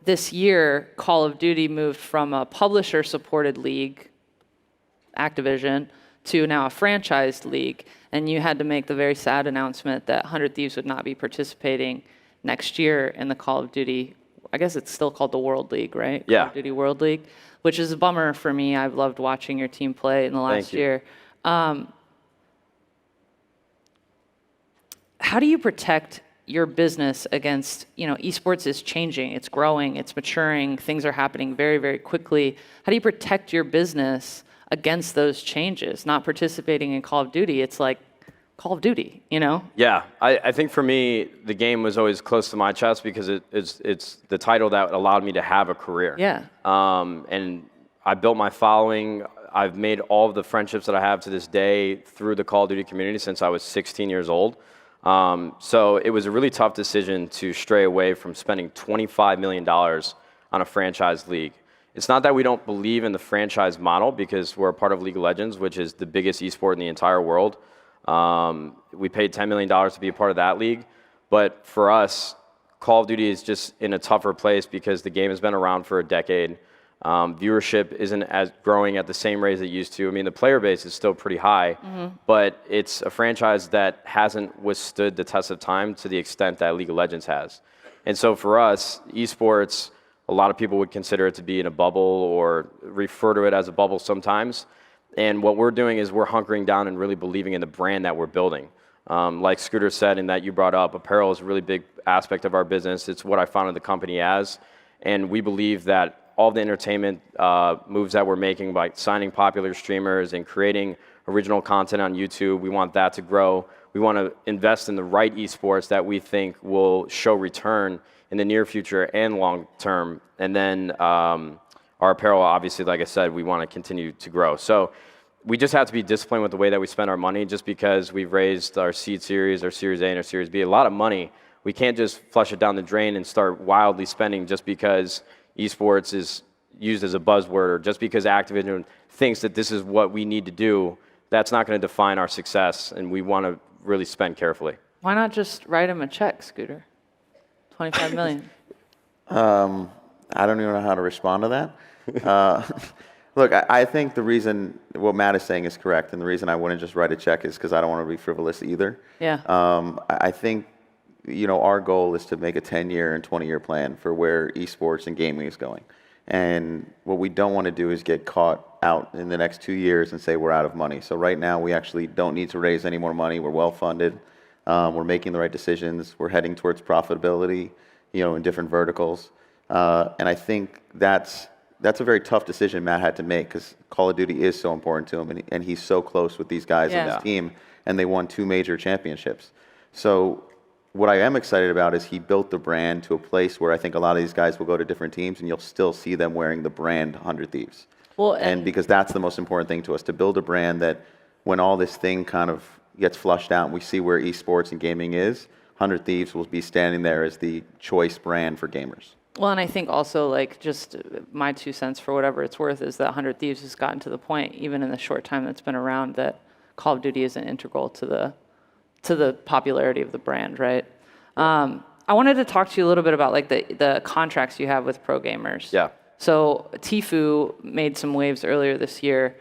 [SPEAKER 4] This year, Call of Duty moved from a publisher-supported league, Activision, to now a franchised league, and you had to make the very sad announcement that 100 Thieves would not be participating next year in the Call of Duty, I guess it's still called the World League, right?
[SPEAKER 17] Yeah.
[SPEAKER 4] Call of Duty World League, which is a bummer for me. I've loved watching your team play in the last year. How do you protect your business against, esports is changing, it's growing, it's maturing, things are happening very, very quickly. How do you protect your business against those changes? Not participating in Call of Duty, it's like Call of Duty,
[SPEAKER 17] Yeah, I think for me, the game was always close to my chest because it's the title that allowed me to have a career.
[SPEAKER 4] Yeah.
[SPEAKER 17] And I built my following. I've made all of the friendships that I have to this day through the Call of Duty community since I was 16 years old. So it was a really tough decision to stray away from spending $25 million on a franchise league. It's not that we don't believe in the franchise model because we're a part of League of Legends, which is the biggest esport in the entire world. We paid $10 million to be a part of that league. But for us, Call of Duty is just in a tougher place because the game has been around for a decade. Viewership isn't as growing at the same rate as it used to. I mean, the player base is still pretty high, but it's a franchise that hasn't withstood the test of time to the extent that League of Legends has. And so for us, esports, a lot of people would consider it to be in a bubble or refer to it as a bubble sometimes. And what we're doing is we're hunkering down and really believing in the brand that we're building. Like Scooter said and that you brought up, apparel is a really big aspect of our business. It's what I founded the company as. And we believe that all the entertainment moves that we're making by signing popular streamers and creating original content on YouTube, we want that to grow. We want to invest in the right esports that we think will show return in the near future and long term. And then our apparel, obviously, like I said, we want to continue to grow. So we just have to be disciplined with the way that we spend our money. Just because we've raised our seed series, our Series A and our Series B, a lot of money, we can't just flush it down the drain and start wildly spending just because esports is used as a buzzword or just because Activision thinks that this is what we need to do. That's not going to define our success, and we want to really spend carefully.
[SPEAKER 4] Why not just write him a check, Scooter? $25 million.
[SPEAKER 18] I don't even know how to respond to that. Look, I think the reason what Matt is saying is correct, and the reason I wouldn't just write a check is because I don't want to be frivolous either.
[SPEAKER 4] Yeah.
[SPEAKER 18] I think our goal is to make a 10-year and 20-year plan for where esports and gaming is going. And what we don't want to do is get caught out in the next 2 years and say we're out of money. So right now, we actually don't need to raise any more money. We're well funded. We're making the right decisions. We're heading towards profitability, in different verticals. And I think that's a very tough decision Matt had to make, because Call of Duty is so important to him, and he's so close with these guys on his team, and they won 2 major championships. So what I am excited about is he built the brand to a place where I think a lot of these guys will go to different teams, and you'll still see them wearing the brand 100 Thieves.
[SPEAKER 4] Well,
[SPEAKER 18] and because that's the most important thing to us, to build a brand that when all this thing kind of gets flushed out and we see where esports and gaming is, 100 Thieves will be standing there as the choice brand for gamers.
[SPEAKER 4] Well, and I think also, like, just my 2 cents for whatever it's worth is that 100 Thieves has gotten to the point, even in the short time that's been around, that Call of Duty isn't integral to the popularity of the brand, right? I wanted to talk to you a little bit about like the contracts you have with pro gamers.
[SPEAKER 17] Yeah.
[SPEAKER 4] So Tfue made some waves earlier this year.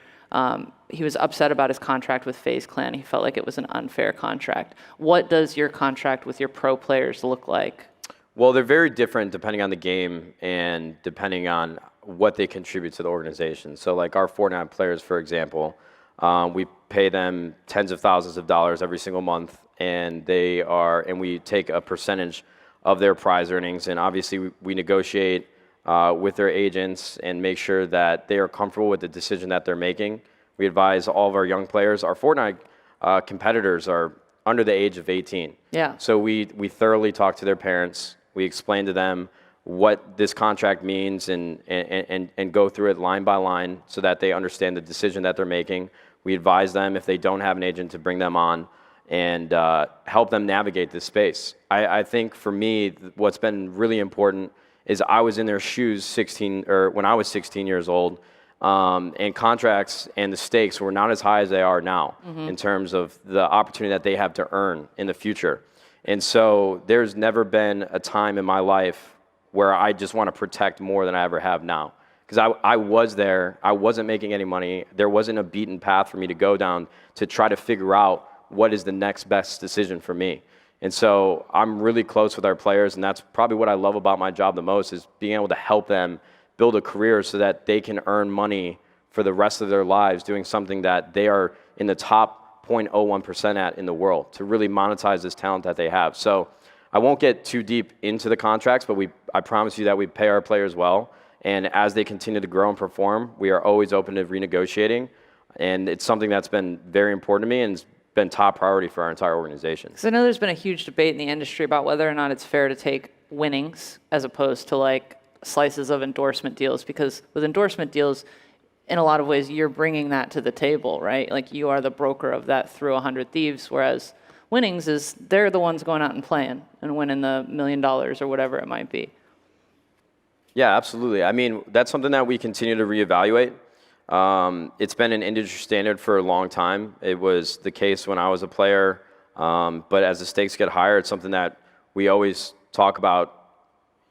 [SPEAKER 4] He was upset about his contract with FaZe Clan. He felt like it was an unfair contract. What does your contract with your pro players look like?
[SPEAKER 17] Well, they're very different depending on the game and depending on what they contribute to the organization. So like our Fortnite players, for example, we pay them tens of thousands of dollars every single month, and we take a percentage of their prize earnings, and obviously we negotiate with their agents and make sure that they are comfortable with the decision that they're making. We advise all of our young players. Our Fortnite competitors are under the age of 18.
[SPEAKER 4] Yeah.
[SPEAKER 17] So we thoroughly talk to their parents. We explain to them what this contract means and go through it line by line so that they understand the decision that they're making. We advise them, if they don't have an agent, to bring them on and help them navigate this space. I think for me, what's been really important is I was in their shoes when I was 16 years old, and contracts and the stakes were not as high as they are now in terms of the opportunity that they have to earn in the future. And so there's never been a time in my life where I just want to protect more than I ever have now. Because I was there, I wasn't making any money, there wasn't a beaten path for me to go down to try to figure out what is the next best decision for me. And so I'm really close with our players, and that's probably what I love about my job the most, is being able to help them build a career so that they can earn money for the rest of their lives doing something that they are in the top 0.01% at in the world, to really monetize this talent that they have. So I won't get too deep into the contracts, but I promise you that we pay our players well. And as they continue to grow and perform, we are always open to renegotiating. And it's something that's been very important to me and has been top priority for our entire organization.
[SPEAKER 4] Because I know there's been a huge debate in the industry about whether or not it's fair to take winnings as opposed to like slices of endorsement deals. Because with endorsement deals, in a lot of ways, you're bringing that to the table, right? Like you are the broker of that through 100 Thieves, whereas winnings is they're the ones going out and playing and winning the $1 million or whatever it might be.
[SPEAKER 17] Yeah, absolutely. I mean, that's something that we continue to reevaluate. It's been an industry standard for a long time. It was the case when I was a player, but as the stakes get higher, it's something that we always talk about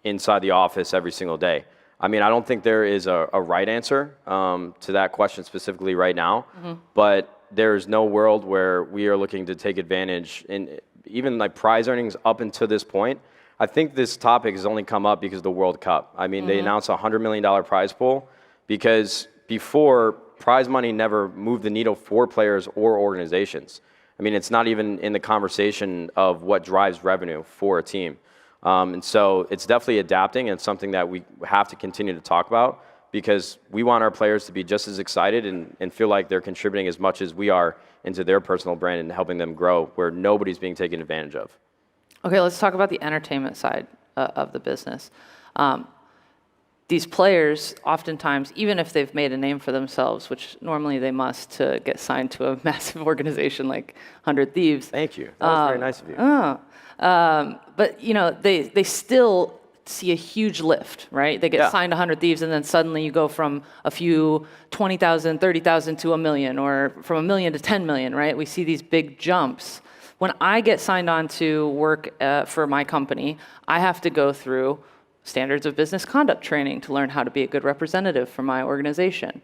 [SPEAKER 17] inside the office every single day. I mean, I don't think there is a right answer to that question specifically right now, but there's no world where we are looking to take advantage in even like prize earnings up until this point. I think this topic has only come up because of the World Cup. I mean, they announced a $100 million prize pool because before, prize money never moved the needle for players or organizations. I mean, it's not even in the conversation of what drives revenue for a team. And so it's definitely adapting, and it's something that we have to continue to talk about because we want our players to be just as excited and feel like they're contributing as much as we are into their personal brand and helping them grow where nobody's being taken advantage of.
[SPEAKER 4] Okay, let's talk about the entertainment side of the business. These players, oftentimes, even if they've made a name for themselves, which normally they must to get signed to a massive organization like 100 Thieves.
[SPEAKER 17] Thank you. That was very nice of you.
[SPEAKER 4] But you know, they still see a huge lift, right? They get signed to 100 Thieves, and then suddenly you go from a few 20,000, 30,000 to $1 million, or from $1 million to 10 million, right? We see these big jumps. When I get signed on to work for my company, I have to go through standards of business conduct training to learn how to be a good representative for my organization.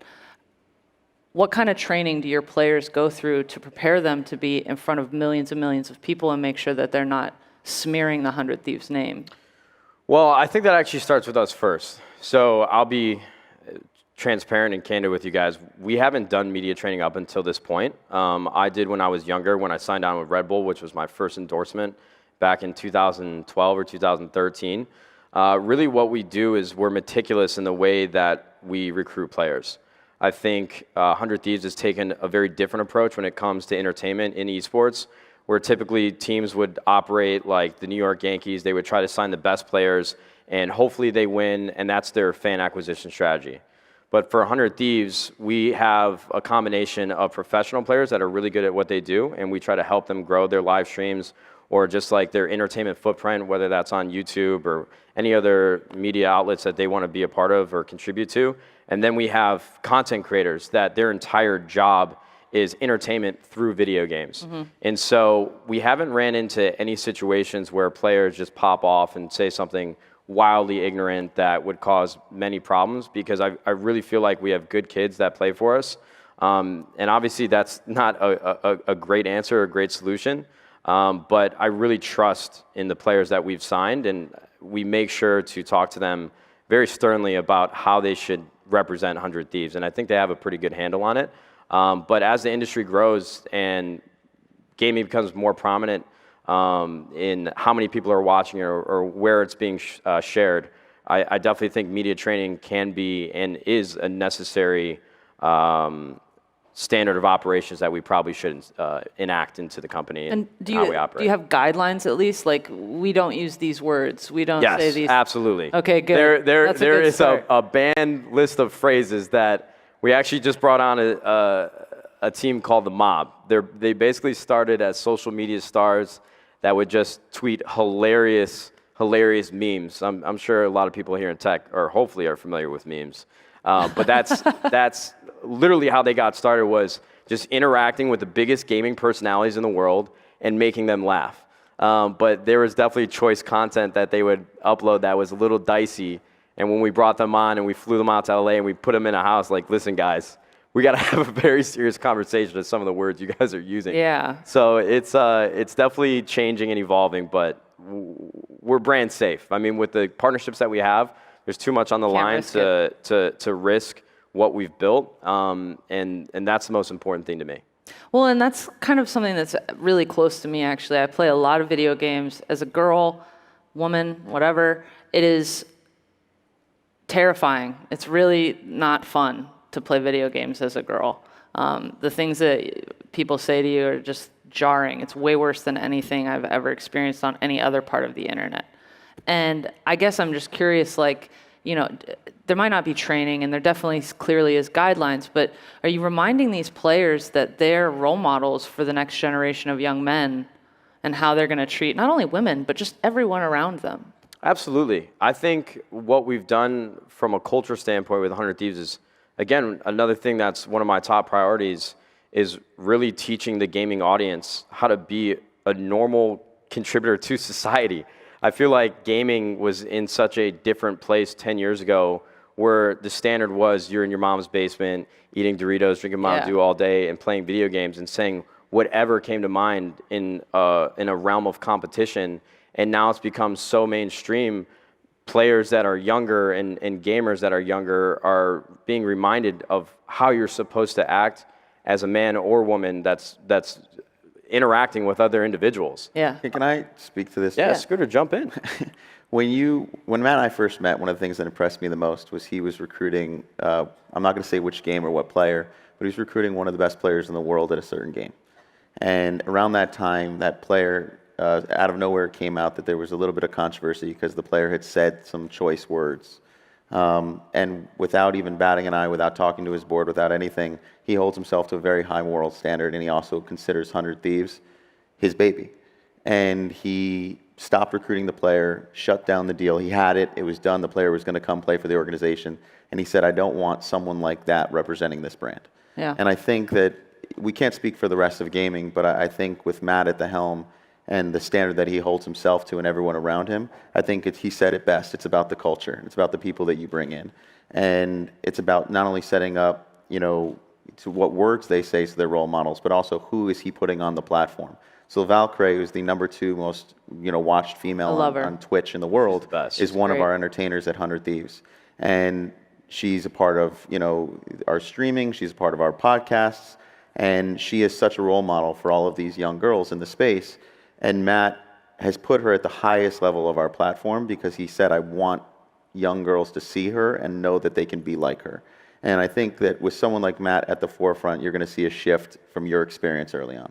[SPEAKER 4] What kind of training do your players go through to prepare them to be in front of millions and millions of people and make sure that they're not smearing the 100 Thieves name?
[SPEAKER 17] Well, I think that actually starts with us first. So I'll be transparent and candid with you guys. We haven't done media training up until this point. I did when I was younger, when I signed on with Red Bull, which was my first endorsement back in 2012 or 2013. Really what we do is we're meticulous in the way that we recruit players. I think 100 Thieves has taken a very different approach when it comes to entertainment in esports, where typically teams would operate like the New York Yankees. They would try to sign the best players, and hopefully they win, and that's their fan acquisition strategy. But for 100 Thieves, we have a combination of professional players that are really good at what they do, and we try to help them grow their live streams or just like their entertainment footprint, whether that's on YouTube or any other media outlets that they want to be a part of or contribute to. And then we have content creators that their entire job is entertainment through video games. And so we haven't ran into any situations where players just pop off and say something wildly ignorant that would cause many problems, because I really feel like we have good kids that play for us. And obviously that's not a great answer or a great solution, but I really trust in the players that we've signed, and we make sure to talk to them very sternly about how they should represent 100 Thieves, and I think they have a pretty good handle on it. But as the industry grows and gaming becomes more prominent in how many people are watching or where it's being shared, I definitely think media training can be and is a necessary standard of operations that we probably should enact into the company and how we operate.
[SPEAKER 4] Do you have guidelines at least? Like, we don't use these words. We don't say these.
[SPEAKER 17] Yes, absolutely.
[SPEAKER 4] Okay, good.
[SPEAKER 17] There is a banned list of phrases that we actually just brought on a team called the Mob. They basically started as social media stars that would just tweet hilarious memes. I'm sure a lot of people here in tech, or hopefully, are familiar with memes. But that's literally how they got started, was just interacting with the biggest gaming personalities in the world and making them laugh. But there was definitely choice content that they would upload that was a little dicey. And when we brought them on and we flew them out to LA and we put them in a house, like, listen, guys, we got to have a very serious conversation of some of the words you guys are using.
[SPEAKER 4] Yeah.
[SPEAKER 17] So it's definitely changing and evolving, but we're brand safe. I mean, with the partnerships that we have, there's too much on the line to risk what we've built, and that's the most important thing to me.
[SPEAKER 4] Well, and that's kind of something that's really close to me, actually. I play a lot of video games. As a girl, woman, whatever, it is terrifying. It's really not fun to play video games as a girl. The things that people say to you are just jarring. It's way worse than anything I've ever experienced on any other part of the internet. And I guess I'm just curious, like, you know, there might not be training, and there definitely clearly is guidelines, but are you reminding these players that they're role models for the next generation of young men and how they're going to treat not only women, but just everyone around them?
[SPEAKER 17] Absolutely. I think what we've done from a culture standpoint with 100 Thieves is, again, another thing that's one of my top priorities is really teaching the gaming audience how to be a normal contributor to society. I feel like gaming was in such a different place 10 years ago, where the standard was you're in your mom's basement, eating Doritos, drinking Mountain Dew all day, and playing video games and saying whatever came to mind in a realm of competition. And now it's become so mainstream. Players that are younger and gamers that are younger are being reminded of how you're supposed to act as a man or woman that's interacting with other individuals.
[SPEAKER 4] Yeah.
[SPEAKER 18] Can I speak to this?
[SPEAKER 17] Yeah, Scooter, jump in.
[SPEAKER 18] When Matt and I first met, one of the things that impressed me the most was he was recruiting, I'm not going to say which game or what player, but he was recruiting one of the best players in the world at a certain game. And around that time, that player, out of nowhere, came out that there was a little bit of controversy because the player had said some choice words. And without even batting an eye, without talking to his board, without anything, he holds himself to a very high moral standard, and he also considers 100 Thieves his baby. And he stopped recruiting the player, shut down the deal. He had it. It was done. The player was going to come play for the organization. And he said, I don't want someone like that representing this brand.
[SPEAKER 4] Yeah.
[SPEAKER 18] And I think that we can't speak for the rest of gaming, but I think with Matt at the helm and the standard that he holds himself to and everyone around him, I think he said it best. It's about the culture. It's about the people that you bring in. And it's about not only setting up, to what words they say to their role models, but also who is he putting on the platform. So Valkyrae, who's the #2 most watched female
[SPEAKER 4] I love her.
[SPEAKER 18] on Twitch in the world, is one of
[SPEAKER 4] great.
[SPEAKER 18] our entertainers at 100 Thieves, and she's a part of our streaming. She's a part of our podcasts, and she is such a role model for all of these young girls in the space. And Matt has put her at the highest level of our platform because he said, I want young girls to see her and know that they can be like her. And I think that with someone like Matt at the forefront, you're going to see a shift from your experience early on.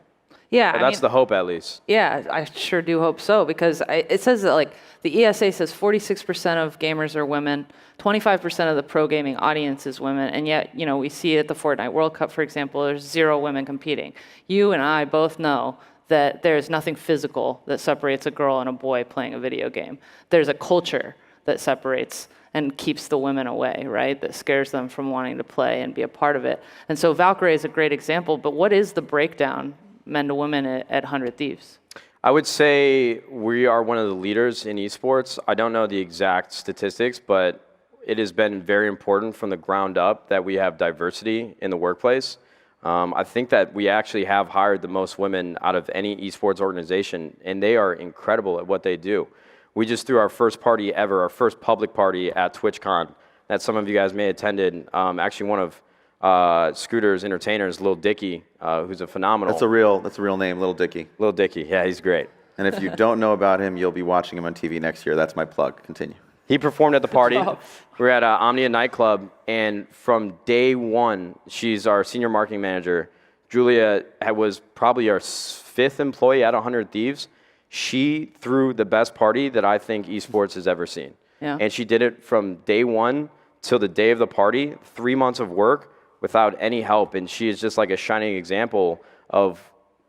[SPEAKER 4] Yeah,
[SPEAKER 17] Well, that's the hope, at least.
[SPEAKER 4] Yeah, I sure do hope so, because it says that the ESA says 46% of gamers are women, 25% of the pro gaming audience is women, and yet we see at the Fortnite World Cup, for example, there's 0 women competing. You and I both know that there's nothing physical that separates a girl and a boy playing a video game. There's a culture that separates and keeps the women away, right? That scares them from wanting to play and be a part of it. And so Valkyrae is a great example, but what is the breakdown, men to women, at 100 Thieves?
[SPEAKER 17] I would say we are one of the leaders in esports. I don't know the exact statistics, but it has been very important from the ground up that we have diversity in the workplace. I think that we actually have hired the most women out of any esports organization, and they are incredible at what they do. We just threw our first party ever, our first public party at TwitchCon that some of you guys may have attended. Actually, one of Scooter's entertainers, Lil Dicky, who's a phenomenal.
[SPEAKER 18] That's a real name, Lil Dicky.
[SPEAKER 17] Lil Dicky, yeah, he's great.
[SPEAKER 18] And if you don't know about him, you'll be watching him on TV next year. That's my plug. Continue.
[SPEAKER 17] He performed at the party. We were at Omnia nightclub, and from day one, she's our senior marketing manager. Julia was probably our 5th employee at 100 Thieves. She threw the best party that I think esports has ever seen.
[SPEAKER 4] Yeah.
[SPEAKER 17] And she did it from day one till the day of the party, 3 months of work without any help. And she is just like a shining example of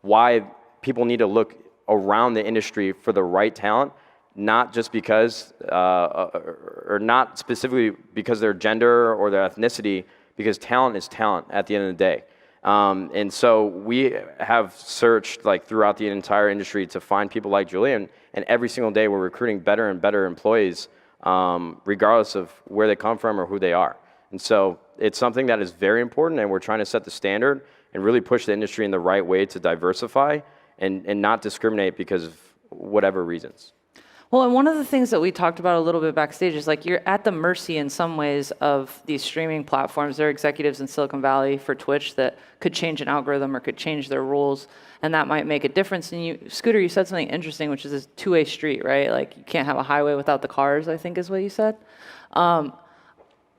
[SPEAKER 17] why people need to look around the industry for the right talent, not just because, or not specifically because their gender or their ethnicity, because talent is talent at the end of the day. And so we have searched throughout the entire industry to find people like Julia, and every single day we're recruiting better and better employees, regardless of where they come from or who they are. And so it's something that is very important, and we're trying to set the standard and really push the industry in the right way to diversify and not discriminate because of whatever reasons.
[SPEAKER 4] Well, and one of the things that we talked about a little bit backstage is you're at the mercy in some ways of these streaming platforms. There are executives in Silicon Valley for Twitch that could change an algorithm or could change their rules, and that might make a difference. And Scooter, you said something interesting, which is this two-way street, right? You can't have a highway without the cars, I think is what you said.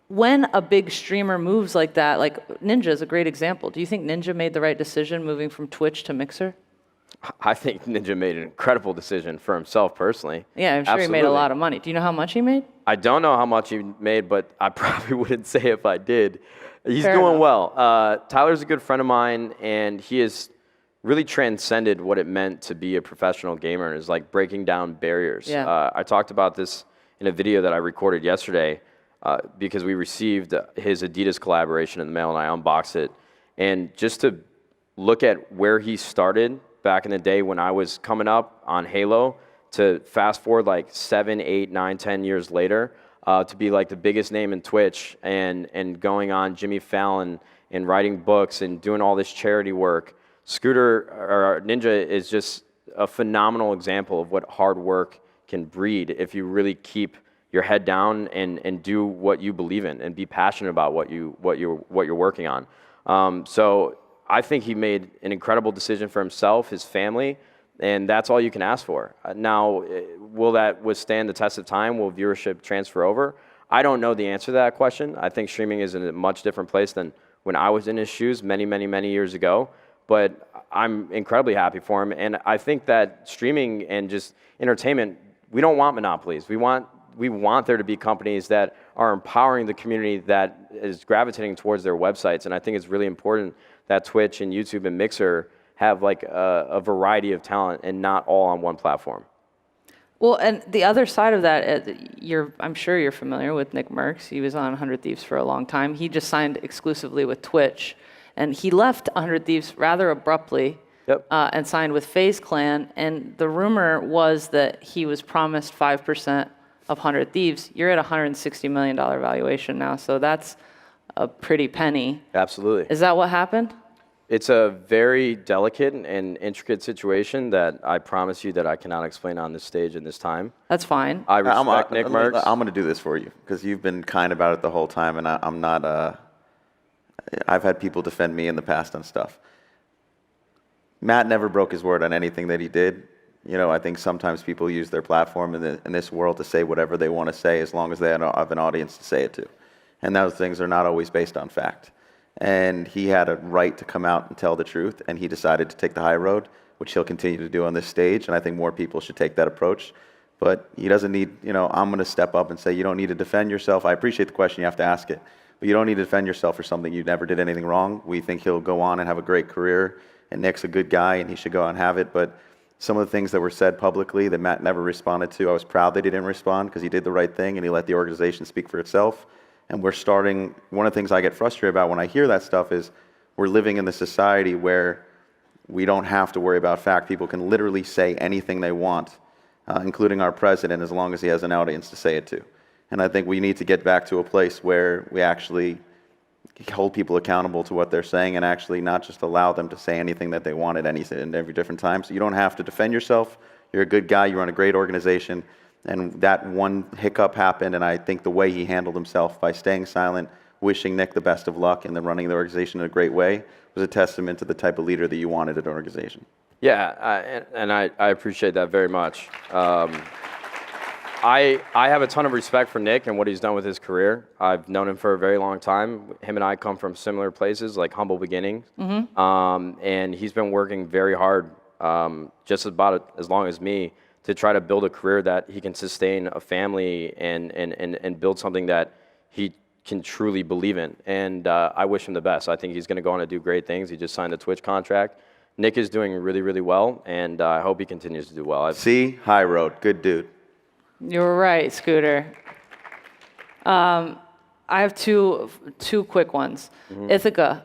[SPEAKER 4] When a big streamer moves like that, Ninja is a great example. Do you think Ninja made the right decision moving from Twitch to Mixer?
[SPEAKER 17] I think Ninja made an incredible decision for himself personally.
[SPEAKER 4] Yeah, I'm sure
[SPEAKER 17] Absolutely.
[SPEAKER 4] he made a lot of money. Do you know how much he made?
[SPEAKER 17] I don't know how much he made, but I probably wouldn't say if I did. He's
[SPEAKER 4] Fair
[SPEAKER 17] doing
[SPEAKER 4] enough.
[SPEAKER 17] well. Tyler's a good friend of mine, and he has really transcended what it meant to be a professional gamer, and is breaking down barriers.
[SPEAKER 4] Yeah.
[SPEAKER 17] I talked about this in a video that I recorded yesterday because we received his Adidas collaboration in the mail, and I unboxed it. And just to look at where he started back in the day when I was coming up on Halo, to fast forward 7, 8, 9, 10 years later, to be the biggest name in Twitch and going on Jimmy Fallon and writing books and doing all this charity work. Scooter, or Ninja, is just a phenomenal example of what hard work can breed if you really keep your head down and do what you believe in and be passionate about what you're working on. So I think he made an incredible decision for himself, his family, and that's all you can ask for. Now, will that withstand the test of time? Will viewership transfer over? I don't know the answer to that question. I think streaming is in a much different place than when I was in his shoes many, many, many years ago, but I'm incredibly happy for him, and I think that streaming and just entertainment, we don't want monopolies. We want there to be companies that are empowering the community that is gravitating towards their websites, and I think it's really important that Twitch and YouTube and Mixer have a variety of talent and not all on one platform.
[SPEAKER 4] Well, and the other side of that, I'm sure you're familiar with Nick Merckx. He was on 100 Thieves for a long time. He just signed exclusively with Twitch, and he left 100 Thieves rather abruptly.
[SPEAKER 17] Yep.
[SPEAKER 4] And signed with FaZe Clan, and the rumor was that he was promised 5% of 100 Thieves. You're at a $160 million valuation now, so that's a pretty penny.
[SPEAKER 17] Absolutely.
[SPEAKER 4] Is that what happened?
[SPEAKER 17] It's a very delicate and intricate situation that I promise you that I cannot explain on this stage in this time.
[SPEAKER 4] That's fine.
[SPEAKER 17] I respect Nick Merckx.
[SPEAKER 18] I'm going to do this for you because you've been kind about it the whole time, and I'm not. I've had people defend me in the past on stuff. Matt never broke his word on anything that he did. You know, I think sometimes people use their platform in this world to say whatever they want to say as long as they have an audience to say it to. And those things are not always based on fact. And he had a right to come out and tell the truth, and he decided to take the high road, which he'll continue to do on this stage, and I think more people should take that approach. But he doesn't need, you know, I'm going to step up and say, you don't need to defend yourself. I appreciate the question, you have to ask it. But you don't need to defend yourself for something you never did anything wrong. We think he'll go on and have a great career, and Nick's a good guy, and he should go on and have it. But some of the things that were said publicly that Matt never responded to, I was proud that he didn't respond because he did the right thing, and he let the organization speak for itself. And we're starting, one of the things I get frustrated about when I hear that stuff is we're living in the society where we don't have to worry about fact. People can literally say anything they want, including our president, as long as he has an audience to say it to. And I think we need to get back to a place where we actually hold people accountable to what they're saying and actually not just allow them to say anything that they want at any and every different time. So you don't have to defend yourself. You're a good guy. You run a great organization. And that one hiccup happened, and I think the way he handled himself by staying silent, wishing Nick the best of luck, and then running the organization in a great way was a testament to the type of leader that you wanted at an organization.
[SPEAKER 17] Yeah, and I appreciate that very much. I have a ton of respect for Nick and what he's done with his career. I've known him for a very long time. Him and I come from similar places, like humble beginnings. And he's been working very hard, just about as long as me, to try to build a career that he can sustain a family and build something that he can truly believe in. And I wish him the best. I think he's going to go on to do great things. He just signed a Twitch contract. Nick is doing really, really well, and I hope he continues to do well.
[SPEAKER 18] See? High road. Good dude.
[SPEAKER 4] You're right, Scooter. I have two quick ones. Ithaca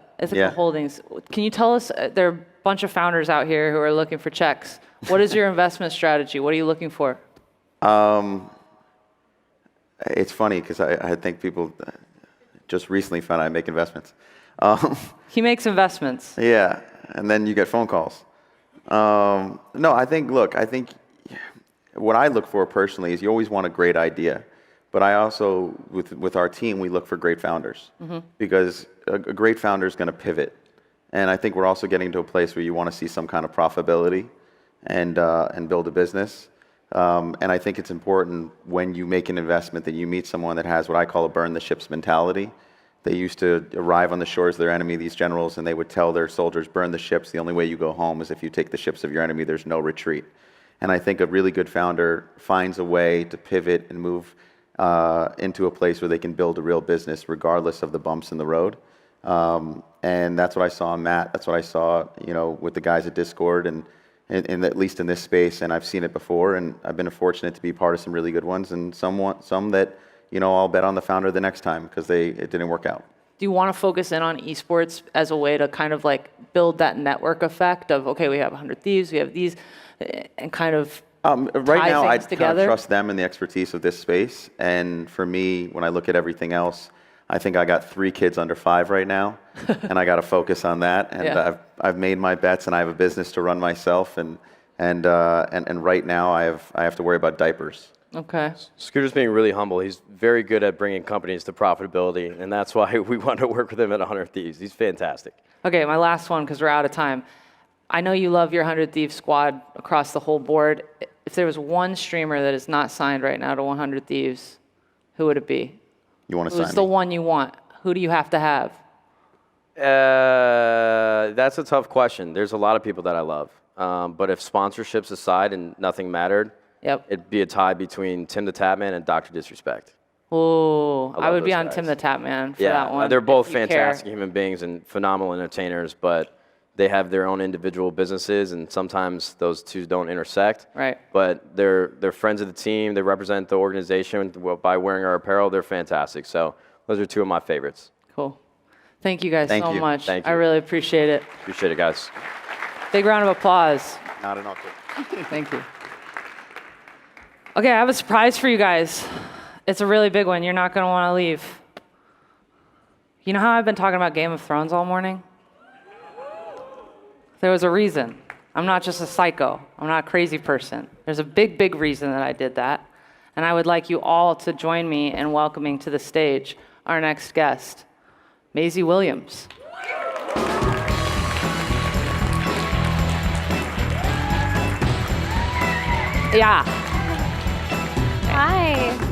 [SPEAKER 4] Holdings. Can you tell us, there are a bunch of founders out here who are looking for checks. What is your investment strategy? What are you looking for?
[SPEAKER 18] It's funny because I think people just recently found out I make investments.
[SPEAKER 4] He makes investments.
[SPEAKER 18] Yeah, and then you get phone calls. No, I think what I look for personally is you always want a great idea. But I also, with our team, we look for great founders. Because a great founder is going to pivot. And I think we're also getting to a place where you want to see some kind of profitability and build a business. And I think it's important when you make an investment that you meet someone that has what I call a burn the ships mentality. They used to arrive on the shores of their enemy, these generals, and they would tell their soldiers, burn the ships. The only way you go home is if you take the ships of your enemy. There's no retreat. And I think a really good founder finds a way to pivot and move into a place where they can build a real business regardless of the bumps in the road. And that's what I saw in Matt. That's what I saw, with the guys at Discord and at least in this space. And I've seen it before, and I've been fortunate to be part of some really good ones, and some that I'll bet on the founder the next time because it didn't work out.
[SPEAKER 4] Do you want to focus in on esports as a way to kind of like build that network effect of, okay, we have 100 Thieves, we have these, and kind of
[SPEAKER 18] right now, I kind
[SPEAKER 4] together?
[SPEAKER 18] of trust them and the expertise of this space. And for me, when I look at everything else, I think I got 3 kids under 5 right now, and I got to focus on that. And I've made my bets, and I have a business to run myself. And right now, I have to worry about diapers.
[SPEAKER 4] Okay.
[SPEAKER 17] Scooter's being really humble. He's very good at bringing companies to profitability, and that's why we want to work with him at 100 Thieves. He's fantastic.
[SPEAKER 4] Okay, my last one, because we're out of time. I know you love your 100 Thieves squad across the whole board. If there was one streamer that is not signed right now to 100 Thieves, who would it be?
[SPEAKER 18] You want to sign
[SPEAKER 4] Who's the one you want? Who do you have to have?
[SPEAKER 17] That's a tough question. There's a lot of people that I love. But if sponsorships aside and nothing mattered, it'd be a tie between Tim the Tapman and Dr. Disrespect.
[SPEAKER 4] Oh, I would be on
[SPEAKER 17] guys.
[SPEAKER 4] Tim the Tapman for that one.
[SPEAKER 17] They're both
[SPEAKER 4] if you
[SPEAKER 17] fantastic
[SPEAKER 4] care.
[SPEAKER 17] human beings and phenomenal entertainers, but they have their own individual businesses, and sometimes those two don't intersect.
[SPEAKER 4] Right.
[SPEAKER 17] But they're friends of the team. They represent the organization by wearing our apparel. They're fantastic. So those are 2 of my favorites.
[SPEAKER 4] Cool. Thank you guys
[SPEAKER 17] Thank
[SPEAKER 4] so
[SPEAKER 17] you.
[SPEAKER 4] much.
[SPEAKER 17] Thank
[SPEAKER 4] I
[SPEAKER 17] you.
[SPEAKER 4] really appreciate it.
[SPEAKER 17] Appreciate it, guys.
[SPEAKER 4] Big round of applause.
[SPEAKER 18] Not an awkward.
[SPEAKER 4] Thank you. Okay, I have a surprise for you guys. It's a really big one. You're not going to want to leave. You know how I've been talking about Game of Thrones all morning? There was a reason. I'm not just a psycho. I'm not a crazy person. There's a big, big reason that I did that. And I would like you all to join me in welcoming to the stage our next guest, Maisie Williams. Yeah.
[SPEAKER 19] Hi.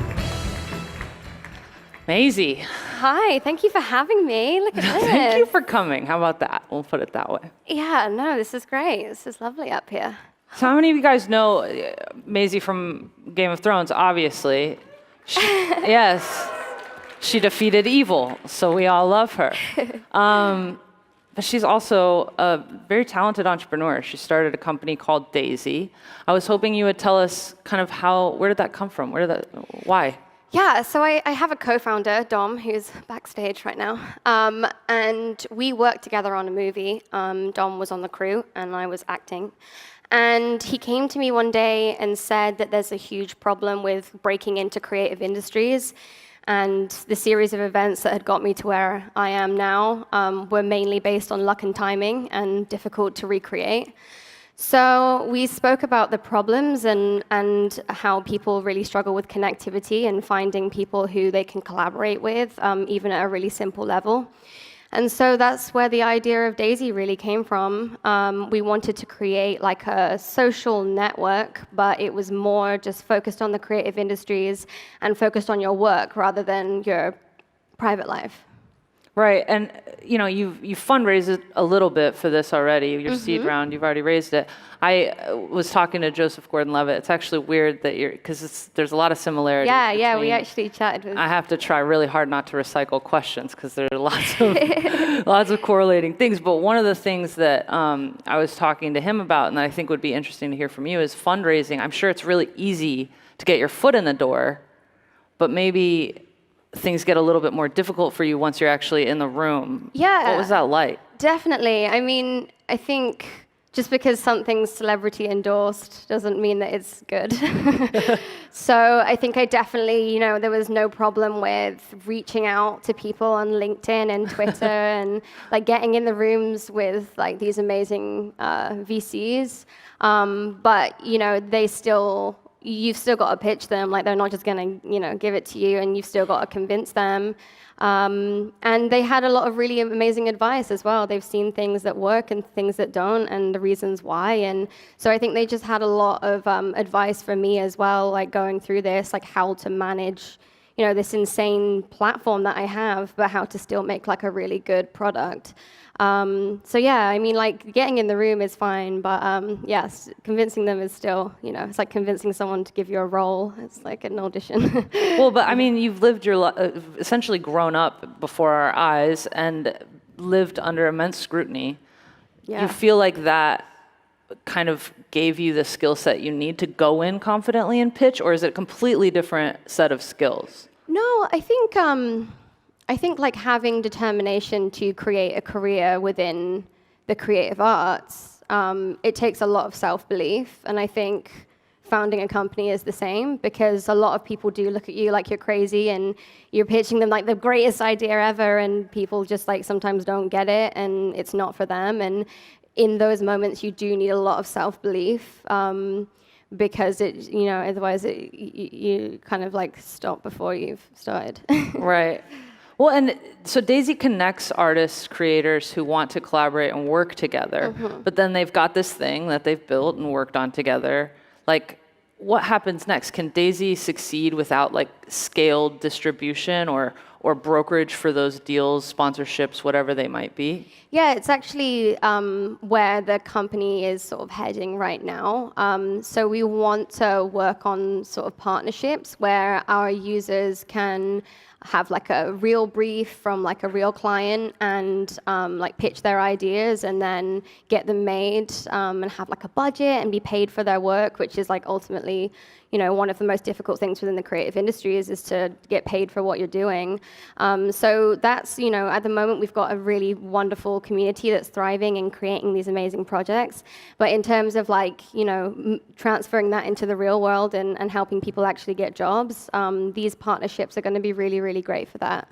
[SPEAKER 4] Maisie.
[SPEAKER 19] Hi, thank you for having me. Look at this.
[SPEAKER 4] Thank you for coming. How about that? We'll put it that way.
[SPEAKER 19] Yeah, no, this is great. This is lovely up here.
[SPEAKER 4] So how many of you guys know Maisie from Game of Thrones? Obviously. Yes. She defeated evil, so we all love her. But she's also a very talented entrepreneur. She started a company called Daisy. I was hoping you would tell us kind of where did that come from? Why?
[SPEAKER 19] Yeah, so I have a co-founder, Dom, who's backstage right now. And we worked together on a movie. Dom was on the crew, and I was acting. And he came to me one day and said that there's a huge problem with breaking into creative industries. And the series of events that had got me to where I am now were mainly based on luck and timing and difficult to recreate. So we spoke about the problems and how people really struggle with connectivity and finding people who they can collaborate with, even at a really simple level. And so that's where the idea of Daisy really came from. We wanted to create like a social network, but it was more just focused on the creative industries and focused on your work rather than your private life.
[SPEAKER 4] Right, and you've fundraised a little bit for this already. Your seed round, you've already raised it. I was talking to Joseph Gordon-Levitt. It's actually weird that because there's a lot of similarities.
[SPEAKER 19] Yeah, we actually chatted with.
[SPEAKER 4] I have to try really hard not to recycle questions because there are lots of correlating things. But one of the things that I was talking to him about, and that I think would be interesting to hear from you, is fundraising. I'm sure it's really easy to get your foot in the door, but maybe things get a little bit more difficult for you once you're actually in the room.
[SPEAKER 19] Yeah.
[SPEAKER 4] What was that like?
[SPEAKER 19] Definitely. I mean, I think just because something's celebrity endorsed doesn't mean that it's good. So I think I definitely, there was no problem with reaching out to people on LinkedIn and Twitter and like getting in the rooms with like these amazing VCs. But, you've still got to pitch them. Like they're not just going to, give it to you, and you've still got to convince them. And they had a lot of really amazing advice as well. They've seen things that work and things that don't, and the reasons why. And so I think they just had a lot of advice for me as well, like going through this, like how to manage, this insane platform that I have, but how to still make like a really good product. So yeah, I mean, like getting in the room is fine, but yes, convincing them is still, it's like convincing someone to give you a role. It's like an audition.
[SPEAKER 4] Well, but I mean, you've lived essentially grown up before our eyes and lived under immense scrutiny.
[SPEAKER 19] Yeah.
[SPEAKER 4] You feel like that kind of gave you the skill set you need to go in confidently and pitch, or is it a completely different set of skills?
[SPEAKER 19] No, I think like having determination to create a career within the creative arts, it takes a lot of self-belief. And I think founding a company is the same, because a lot of people do look at you like you're crazy and you're pitching them like the greatest idea ever, and people just like sometimes don't get it and it's not for them. And in those moments, you do need a lot of self-belief. Because otherwise you kind of like stop before you've started.
[SPEAKER 4] Right. Well, and so Daisy connects artists, creators who want to collaborate and work together, but then they've got this thing that they've built and worked on together. Like, what happens next? Can Daisy succeed without like scaled distribution or brokerage for those deals, sponsorships, whatever they might be?
[SPEAKER 19] Yeah, it's actually where the company is sort of heading right now. So we want to work on sort of partnerships where our users can have like a real brief from like a real client and like pitch their ideas and then get them made and have like a budget and be paid for their work, which is like ultimately, one of the most difficult things within the creative industry is to get paid for what you're doing. So that's, at the moment we've got a really wonderful community that's thriving and creating these amazing projects. But in terms of like, transferring that into the real world and helping people actually get jobs, these partnerships are going to be really, really great for that.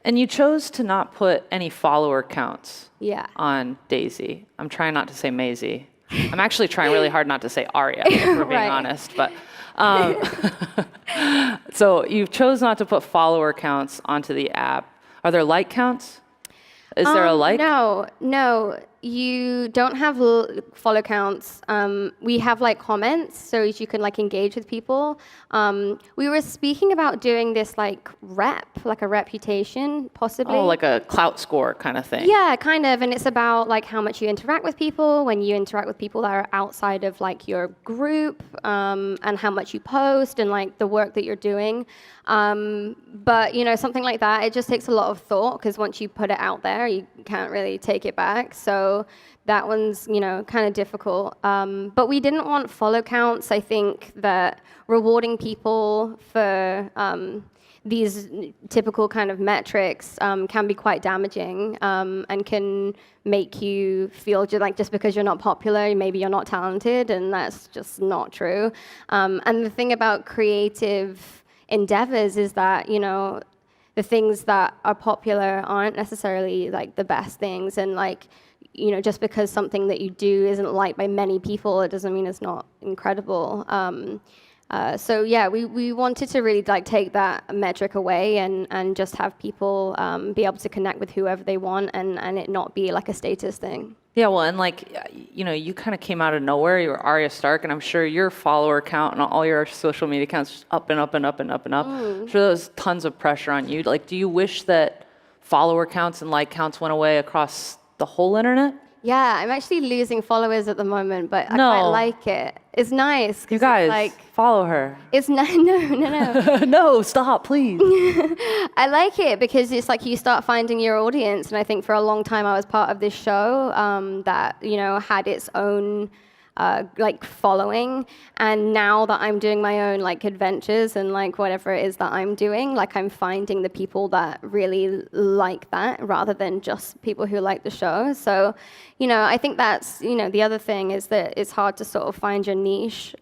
[SPEAKER 4] And you chose to not put any follower counts
[SPEAKER 19] Yeah.
[SPEAKER 4] on Daisy. I'm trying not to say Maisie. I'm actually trying really hard not to say Aria, if we're being
[SPEAKER 19] Right.
[SPEAKER 4] honest. But so you chose not to put follower counts onto the app. Are there like counts? Is there a like?
[SPEAKER 19] No. You don't have follow counts. We have like comments, so you can like engage with people. We were speaking about doing this like like a reputation, possibly.
[SPEAKER 4] Oh, like a clout score kind of thing.
[SPEAKER 19] Yeah, kind of. And it's about like how much you interact with people, when you interact with people that are outside of like your group, and how much you post and like the work that you're doing. But you know, something like that, it just takes a lot of thought, because once you put it out there, you can't really take it back. So that one's, you know, kind of difficult. But we didn't want follow counts. I think that rewarding people for these typical kind of metrics can be quite damaging, and can make you feel just because you're not popular, maybe you're not talented, and that's just not true. And the thing about creative endeavors is that, you know, the things that are popular aren't necessarily like the best things, and like, you know, just because something that you do isn't liked by many people, it doesn't mean it's not incredible. So yeah, we wanted to really like take that metric away and just have people be able to connect with whoever they want, and it not be like a status thing.
[SPEAKER 4] Yeah, well, and like, you know, you kind of came out of nowhere. You were Arya Stark, and I'm sure your follower count and all your social media accounts just up and up and up and up and up. I'm sure there was tons of pressure on you. Like, do you wish that follower counts and like counts went away across the whole internet?
[SPEAKER 19] Yeah, I'm actually losing followers at the moment, but I quite like it. It's nice.
[SPEAKER 4] You guys,
[SPEAKER 19] like,
[SPEAKER 4] follow her.
[SPEAKER 19] It's no.
[SPEAKER 4] No, stop, please.
[SPEAKER 19] I like it because it's like you start finding your audience, and I think for a long time I was part of this show that, you know, had its own like following, and now that I'm doing my own like adventures and like whatever it is that I'm doing, like I'm finding the people that really like that rather than just people who like the show. So, you know, I think that's, you know, the other thing is that it's hard to sort of find your niche.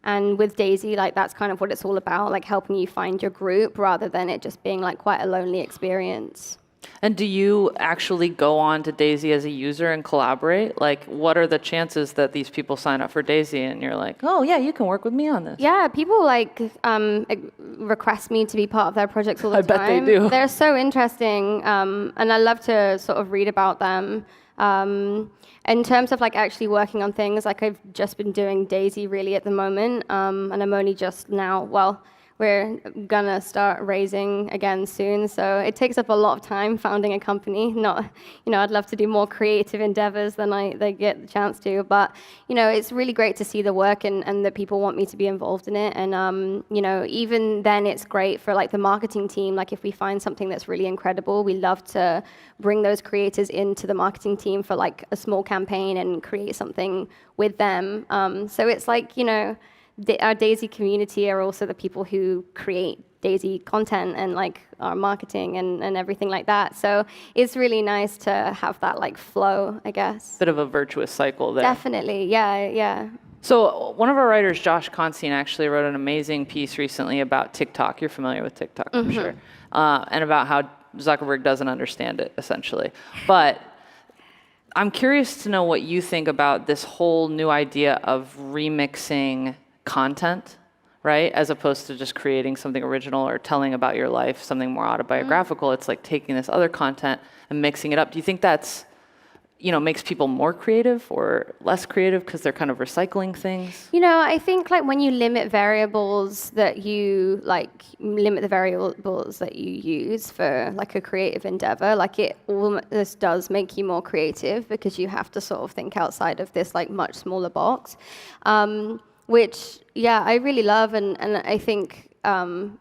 [SPEAKER 19] And with Daisy, like that's kind of what it's all about, like helping you find your group rather than it just being like quite a lonely experience.
[SPEAKER 4] And do you actually go on to Daisy as a user and collaborate? Like, what are the chances that these people sign up for Daisy and you're like, oh yeah, you can work with me on this?
[SPEAKER 19] Yeah, people like request me to be part of their projects all the time.
[SPEAKER 4] I bet they do.
[SPEAKER 19] They're so interesting, and I love to sort of read about them. In terms of like actually working on things, like I've just been doing Daisy really at the moment, and I'm only just now, well, we're gonna start raising again soon, so it takes up a lot of time founding a company. Not, you know, I'd love to do more creative endeavors than they get the chance to, but you know, it's really great to see the work and that people want me to be involved in it. And you know, even then, it's great for like the marketing team. Like if we find something that's really incredible, we love to bring those creators into the marketing team for like a small campaign and create something with them. So it's like, you know, our Daisy community are also the people who create Daisy content and like our marketing and everything like that. So it's really nice to have that like flow, I guess.
[SPEAKER 4] Bit of a virtuous cycle there.
[SPEAKER 19] Definitely, yeah.
[SPEAKER 4] So one of our writers, Josh Constantine, actually wrote an amazing piece recently about TikTok. You're familiar with TikTok, I'm sure. And about how Zuckerberg doesn't understand it, essentially. But I'm curious to know what you think about this whole new idea of remixing content, right? As opposed to just creating something original or telling about your life, something more autobiographical. It's like taking this other content and mixing it up. Do you think that's, you know, makes people more creative or less creative because they're kind of recycling things?
[SPEAKER 19] You know, I think like when you limit variables that you like, limit the variables that you use for like a creative endeavor, like it almost does make you more creative because you have to sort of think outside of this like much smaller box. Which, yeah, I really love, and I think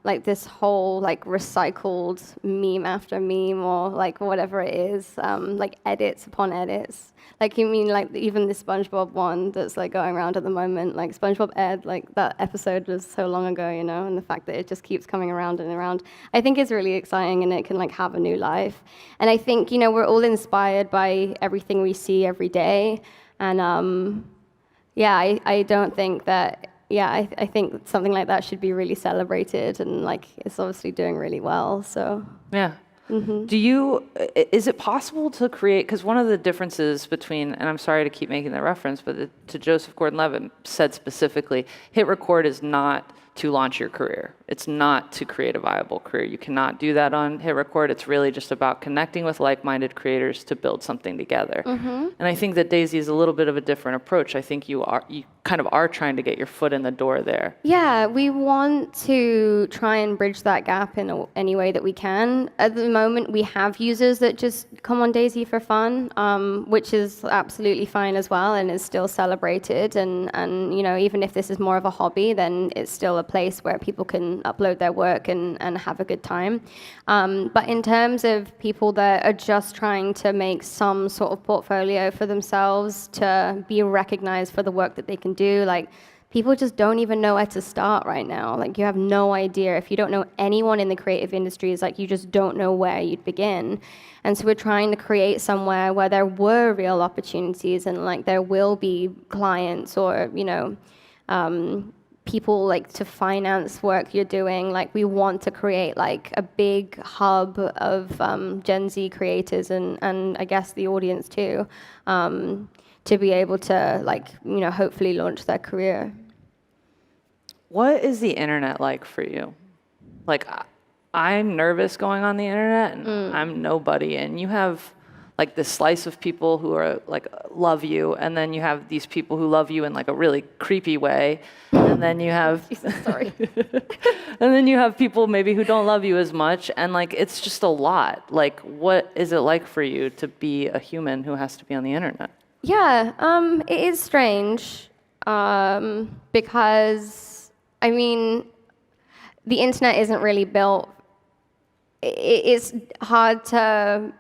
[SPEAKER 19] like this whole like recycled meme after meme or like whatever it is, like edits upon edits. Like you mean like even the SpongeBob one that's like going around at the moment, like SpongeBob Ed, like that episode was so long ago, you know, and the fact that it just keeps coming around and around, I think is really exciting, and it can like have a new life. And I think, you know, we're all inspired by everything we see every day, and yeah, I don't think that, I think something like that should be really celebrated, and like it's obviously doing really well, so.
[SPEAKER 4] Yeah. Is it possible to create, because one of the differences between, and I'm sorry to keep making the reference, but to Joseph Gordon-Levitt said specifically, hit record is not to launch your career. It's not to create a viable career. You cannot do that on hit record. It's really just about connecting with like-minded creators to build something together. And I think that Daisy is a little bit of a different approach. I think you kind of are trying to get your foot in the door there.
[SPEAKER 19] Yeah, we want to try and bridge that gap in any way that we can. At the moment, we have users that just come on Daisy for fun, which is absolutely fine as well and is still celebrated. And you know, even if this is more of a hobby, then it's still a place where people can upload their work and have a good time. But in terms of people that are just trying to make some sort of portfolio for themselves to be recognized for the work that they can do, like, people just don't even know where to start right now. Like, you have no idea. If you don't know anyone in the creative industries, like, you just don't know where you'd begin. And so we're trying to create somewhere where there were real opportunities and, like, there will be clients or, you know, people like to finance work you're doing. Like, we want to create like a big hub of Gen Z creators and I guess the audience too, to be able to, like, you know, hopefully launch their career.
[SPEAKER 4] What is the internet like for you? Like, I'm nervous going on the internet and I'm nobody, and you have like this slice of people who are like love you, and then you have these people who love you in like a really creepy way, and then you have
[SPEAKER 19] sorry.
[SPEAKER 4] and then you have people maybe who don't love you as much, and like it's just a lot. Like, what is it like for you to be a human who has to be on the internet?
[SPEAKER 19] Yeah, it is strange because, I mean, the internet isn't really built. It's hard to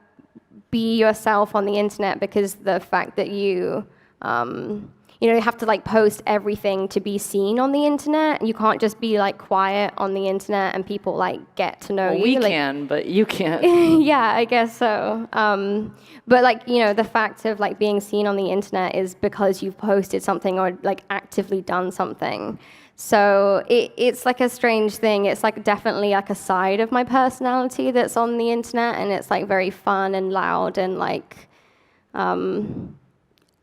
[SPEAKER 19] be yourself on the internet because the fact that you have to like post everything to be seen on the internet. You can't just be like quiet on the internet and people like get to know you.
[SPEAKER 4] We
[SPEAKER 19] like,
[SPEAKER 4] can, but you can't.
[SPEAKER 19] Yeah, I guess so. But like, you know, the fact of like being seen on the internet is because you've posted something or like actively done something. So it's like a strange thing. It's like definitely like a side of my personality that's on the internet, and it's like very fun and loud and like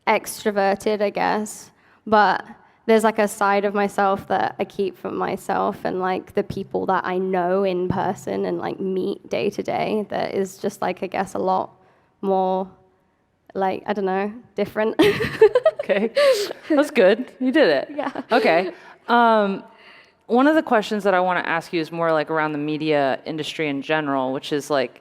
[SPEAKER 19] extroverted, I guess. But there's like a side of myself that I keep from myself and like the people that I know in person and like meet day to day that is just like, I guess, a lot more like, I don't know, different.
[SPEAKER 4] Okay, that's good. You did it.
[SPEAKER 19] Yeah.
[SPEAKER 4] Okay. One of the questions that I want to ask you is more like around the media industry in general, which is like,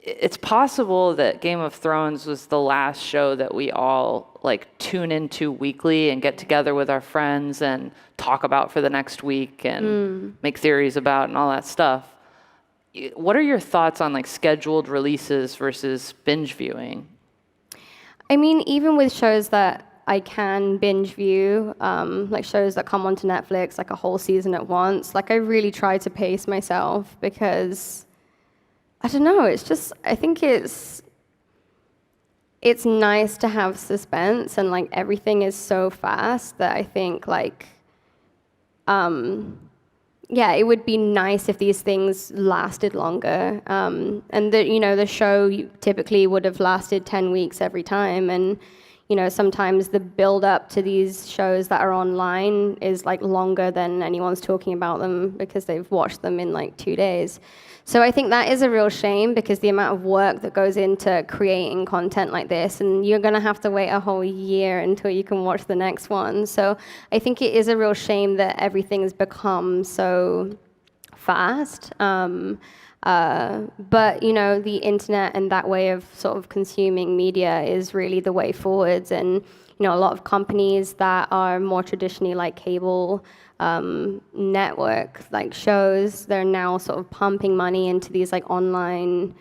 [SPEAKER 4] it's possible that Game of Thrones was the last show that we all like tune into weekly and get together with our friends and talk about for the next week and make theories about and all that stuff. What are your thoughts on like scheduled releases versus binge viewing?
[SPEAKER 19] I mean, even with shows that I can binge view, like shows that come onto Netflix, like a whole season at once. Like, I really try to pace myself because, I don't know, it's just, I think it's nice to have suspense, and like everything is so fast that I think like, yeah, it would be nice if these things lasted longer. And the show typically would have lasted 10 weeks every time, and you know, sometimes the build up to these shows that are online is like longer than anyone's talking about them because they've watched them in like 2 days. So I think that is a real shame because the amount of work that goes into creating content like this, and you're gonna have to wait a whole year until you can watch the next one. So I think it is a real shame that everything's become so fast. But, you know, the internet and that way of sort of consuming media is really the way forwards. And, you know, a lot of companies that are more traditionally like cable network, like shows, they're now sort of pumping money into these like online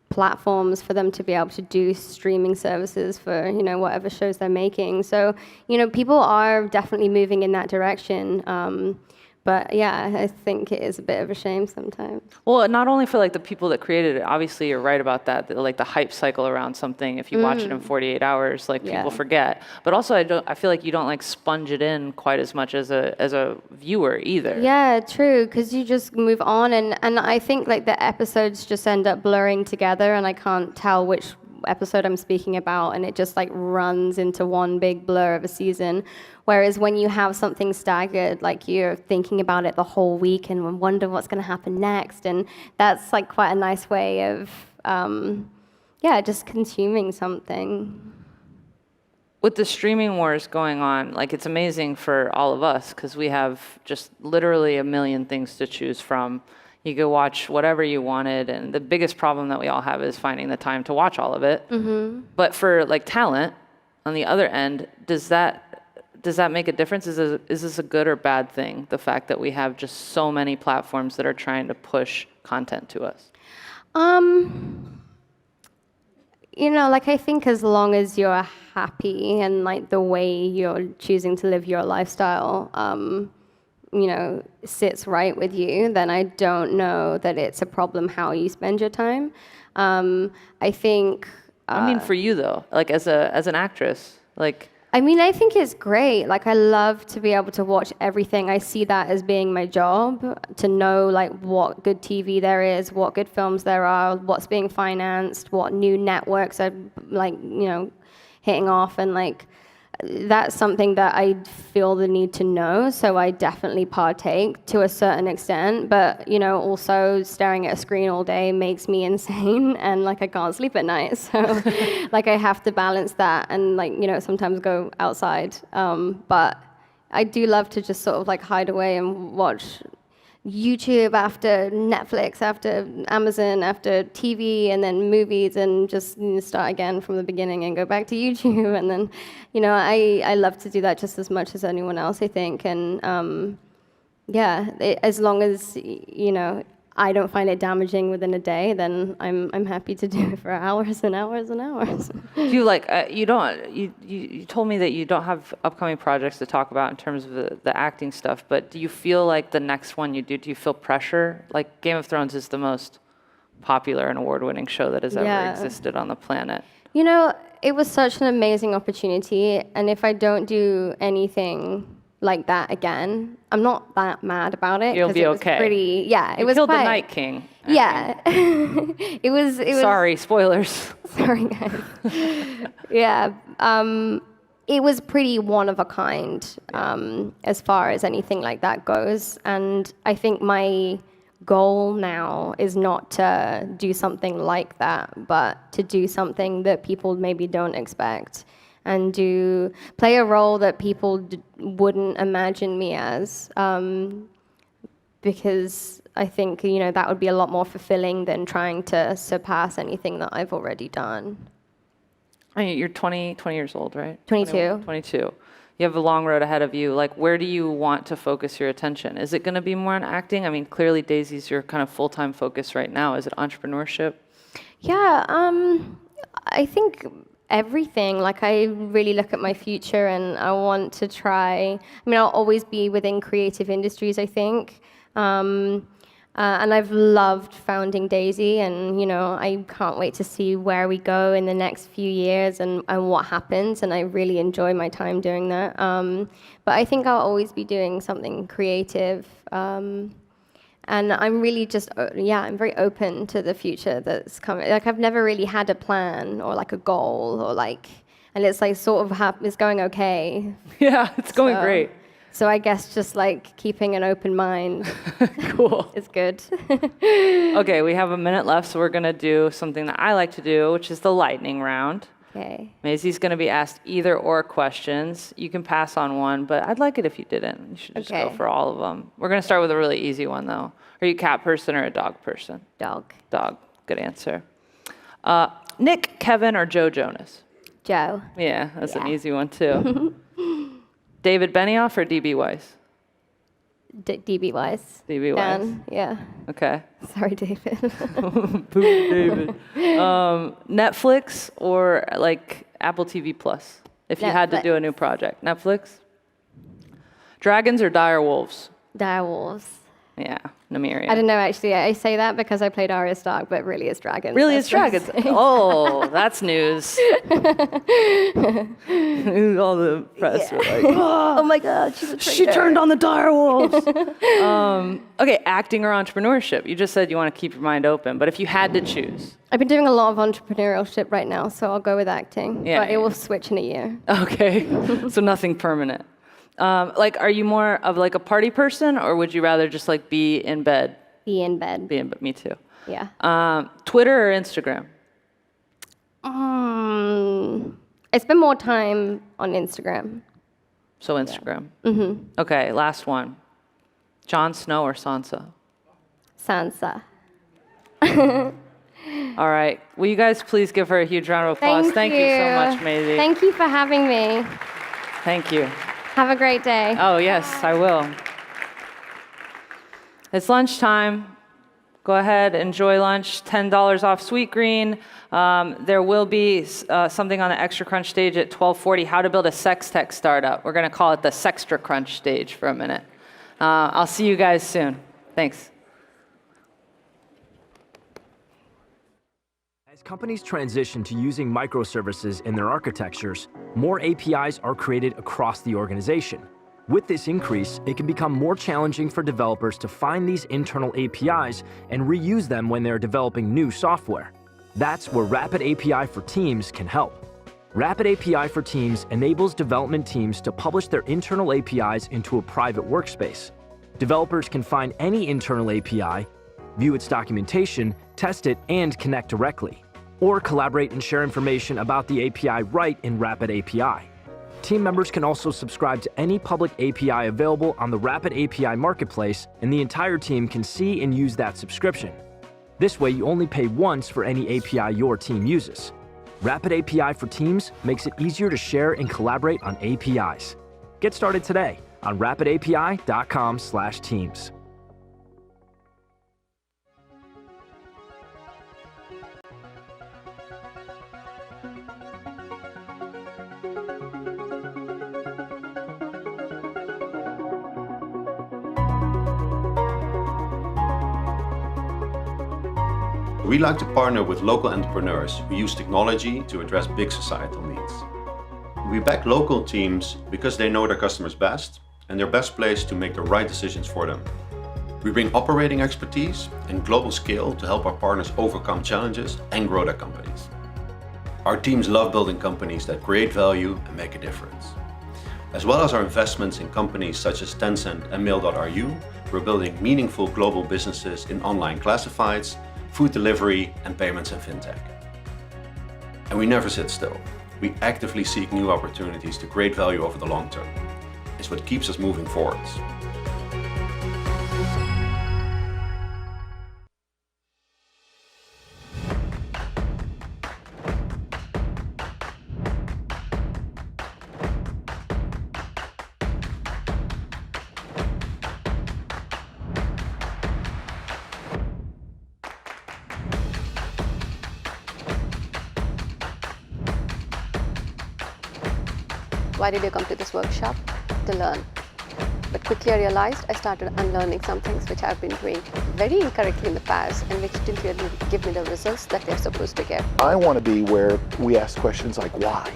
[SPEAKER 19] platforms for them to be able to do streaming services for, you know, whatever shows they're making. So, you know, people are definitely moving in that direction. But yeah, I think it is a bit of a shame sometimes.
[SPEAKER 4] Well, not only for like the people that created it, obviously you're right about that, like the hype cycle around something, if you watch it in 48 hours, like people forget. But also I feel like you don't like sponge it in quite as much as a viewer either.
[SPEAKER 19] Yeah, true, because you just move on, and I think like the episodes just end up blurring together, and I can't tell which episode I'm speaking about, and it just like runs into one big blur of a season. Whereas when you have something staggered, like you're thinking about it the whole week and wonder what's going to happen next, and that's like quite a nice way of just consuming something.
[SPEAKER 4] With the streaming wars going on, like it's amazing for all of us because we have just literally a million things to choose from. You could watch whatever you wanted, and the biggest problem that we all have is finding the time to watch all of it.
[SPEAKER 19] Mm-hmm.
[SPEAKER 4] But for like talent, on the other end, does that make a difference? Is this a good or bad thing? The fact that we have just so many platforms that are trying to push content to us.
[SPEAKER 19] Like I think as long as you're happy and like the way you're choosing to live your lifestyle, sits right with you, then I don't know that it's a problem how you spend your time. I think.
[SPEAKER 4] I mean, for you though, like as an actress, like.
[SPEAKER 19] I mean, I think it's great. Like, I love to be able to watch everything. I see that as being my job, to know like what good TV there is, what good films there are, what's being financed, what new networks are like, hitting off, and like. That's something that I feel the need to know, so I definitely partake to a certain extent. But also staring at a screen all day makes me insane, and like I can't sleep at night. So like I have to balance that, and like sometimes go outside. But I do love to just sort of like hide away and watch YouTube after Netflix, after Amazon, after TV, and then movies, and just start again from the beginning and go back to YouTube. And then, I love to do that just as much as anyone else, I think. And as long as, I don't find it damaging within a day, then I'm happy to do it for hours and hours and hours.
[SPEAKER 4] Do you like you told me that you don't have upcoming projects to talk about in terms of the acting stuff, but do you feel like the next one you do you feel pressure? Like Game of Thrones is the most popular and award-winning show that has ever existed on the planet.
[SPEAKER 19] It was such an amazing opportunity, and if I don't do anything like that again, I'm not that mad about it.
[SPEAKER 4] You'll be
[SPEAKER 19] it was
[SPEAKER 4] okay.
[SPEAKER 19] Pretty, yeah,
[SPEAKER 4] it was killed the Night King.
[SPEAKER 19] It was.
[SPEAKER 4] Sorry, spoilers.
[SPEAKER 19] Sorry, guys. Yeah, it was pretty one of a kind as far as anything like that goes, and I think my goal now is not to do something like that, but to do something that people maybe don't expect. And play a role that people wouldn't imagine me as, because I think that would be a lot more fulfilling than trying to surpass anything that I've already done.
[SPEAKER 4] I mean, you're 20 years old, right?
[SPEAKER 19] 22.
[SPEAKER 4] 22. You have a long road ahead of you. Like, where do you want to focus your attention? Is it going to be more on acting? I mean, clearly Daisy's your kind of full-time focus right now. Is it entrepreneurship?
[SPEAKER 19] Yeah, I think everything. Like, I really look at my future and I want to try. I'll always be within creative industries, I think. And I've loved founding Daisy, and I can't wait to see where we go in the next few years and what happens, and I really enjoy my time doing that. But I think I'll always be doing something creative. And I'm really just, I'm very open to the future that's coming. Like, I've never really had a plan or like a goal or like, and it's like sort of it's going okay.
[SPEAKER 4] Yeah, it's going great.
[SPEAKER 19] So I guess just like keeping an open mind
[SPEAKER 4] cool.
[SPEAKER 19] is good.
[SPEAKER 4] Okay, we have a minute left, so we're going to do something that I like to do, which is the lightning round.
[SPEAKER 19] Okay.
[SPEAKER 4] Maisie's going to be asked either or questions. You can pass on one, but I'd like it if you didn't. You should just go for all of them. We're going to start with a really easy one, though. Are you a cat person or a dog person?
[SPEAKER 19] Dog.
[SPEAKER 4] Dog. Good answer. Nick, Kevin, or Joe Jonas?
[SPEAKER 19] Joe.
[SPEAKER 4] Yeah, that's an easy one, too. David Benioff or DB Weiss?
[SPEAKER 19] DB Weiss.
[SPEAKER 4] DB Weiss.
[SPEAKER 19] Yeah.
[SPEAKER 4] Okay.
[SPEAKER 19] Sorry, David.
[SPEAKER 4] Boo, David. Netflix or like Apple TV Plus? If you had to do a new project. Netflix? Dragons or dire wolves?
[SPEAKER 19] Direwolves.
[SPEAKER 4] Yeah, Nymeria.
[SPEAKER 19] I don't know, actually. I say that because I played Arya Stark, but really it's dragons.
[SPEAKER 4] Really, it's dragons. Oh, that's news. All the press were like,
[SPEAKER 19] Oh my God, she's a traitor.
[SPEAKER 4] she turned on the direwolves. Okay, acting or entrepreneurship. You just said you want to keep your mind open, but if you had to choose.
[SPEAKER 19] I've been doing a lot of entrepreneurship right now, so I'll go with acting.
[SPEAKER 4] Yeah,
[SPEAKER 19] but it will switch in a year.
[SPEAKER 4] Okay, so nothing permanent. Like, are you more of like a party person, or would you rather just like be in bed?
[SPEAKER 19] Be in bed.
[SPEAKER 4] Be in bed. Me too.
[SPEAKER 19] Yeah.
[SPEAKER 4] Twitter or Instagram?
[SPEAKER 19] I spend more time on Instagram.
[SPEAKER 4] So Instagram.
[SPEAKER 19] Mm-hmm.
[SPEAKER 4] Okay, last one. Jon Snow or Sansa?
[SPEAKER 19] Sansa.
[SPEAKER 4] All right. Will you guys please give her a huge round of applause? Thank you so much, Maisie.
[SPEAKER 19] Thank you for having me.
[SPEAKER 4] Thank you.
[SPEAKER 19] Have a great day.
[SPEAKER 4] Oh, yes, I will. It's lunchtime. Go ahead, enjoy lunch. $10 off Sweetgreen. There will be something on the Extra Crunch stage at 12:40, how to build a sex tech startup. We're going to call it the Sextra Crunch stage for a minute. I'll see you guys soon. Thanks.
[SPEAKER 20] As companies transition to using microservices in their architectures, more APIs are created across the organization. With this increase, it can become more challenging for developers to find these internal APIs and reuse them when they're developing new software. That's where Rapid API for Teams can help. Rapid API for Teams enables development teams to publish their internal APIs into a private workspace. Developers can find any internal API, view its documentation, test it, and connect directly, or collaborate and share information about the API right in Rapid API. Team members can also subscribe to any public API available on the Rapid API Marketplace, and the entire team can see and use that subscription. This way, you only pay once for any API your team uses. Rapid API for Teams makes it easier to share and collaborate on APIs. Get started today on rapidapi.com/teams.
[SPEAKER 21] We like to partner with local entrepreneurs who use technology to address big societal needs. We back local teams because they know their customers best and they're best placed to make the right decisions for them. We bring operating expertise and global scale to help our partners overcome challenges and grow their companies. Our teams love building companies that create value and make a difference. As well as our investments in companies such as Tencent and Mail.ru, we're building meaningful global businesses in online classifieds, food delivery, and payments and fintech. And we never sit still. We actively seek new opportunities to create value over the long term. It's what keeps us moving forwards.
[SPEAKER 22] Why did you come to this workshop? To learn. But quickly I realized I started unlearning some things which I've been doing very incorrectly in the past and which didn't really give me the results that they're supposed to get.
[SPEAKER 23] I want to be where we ask questions like why?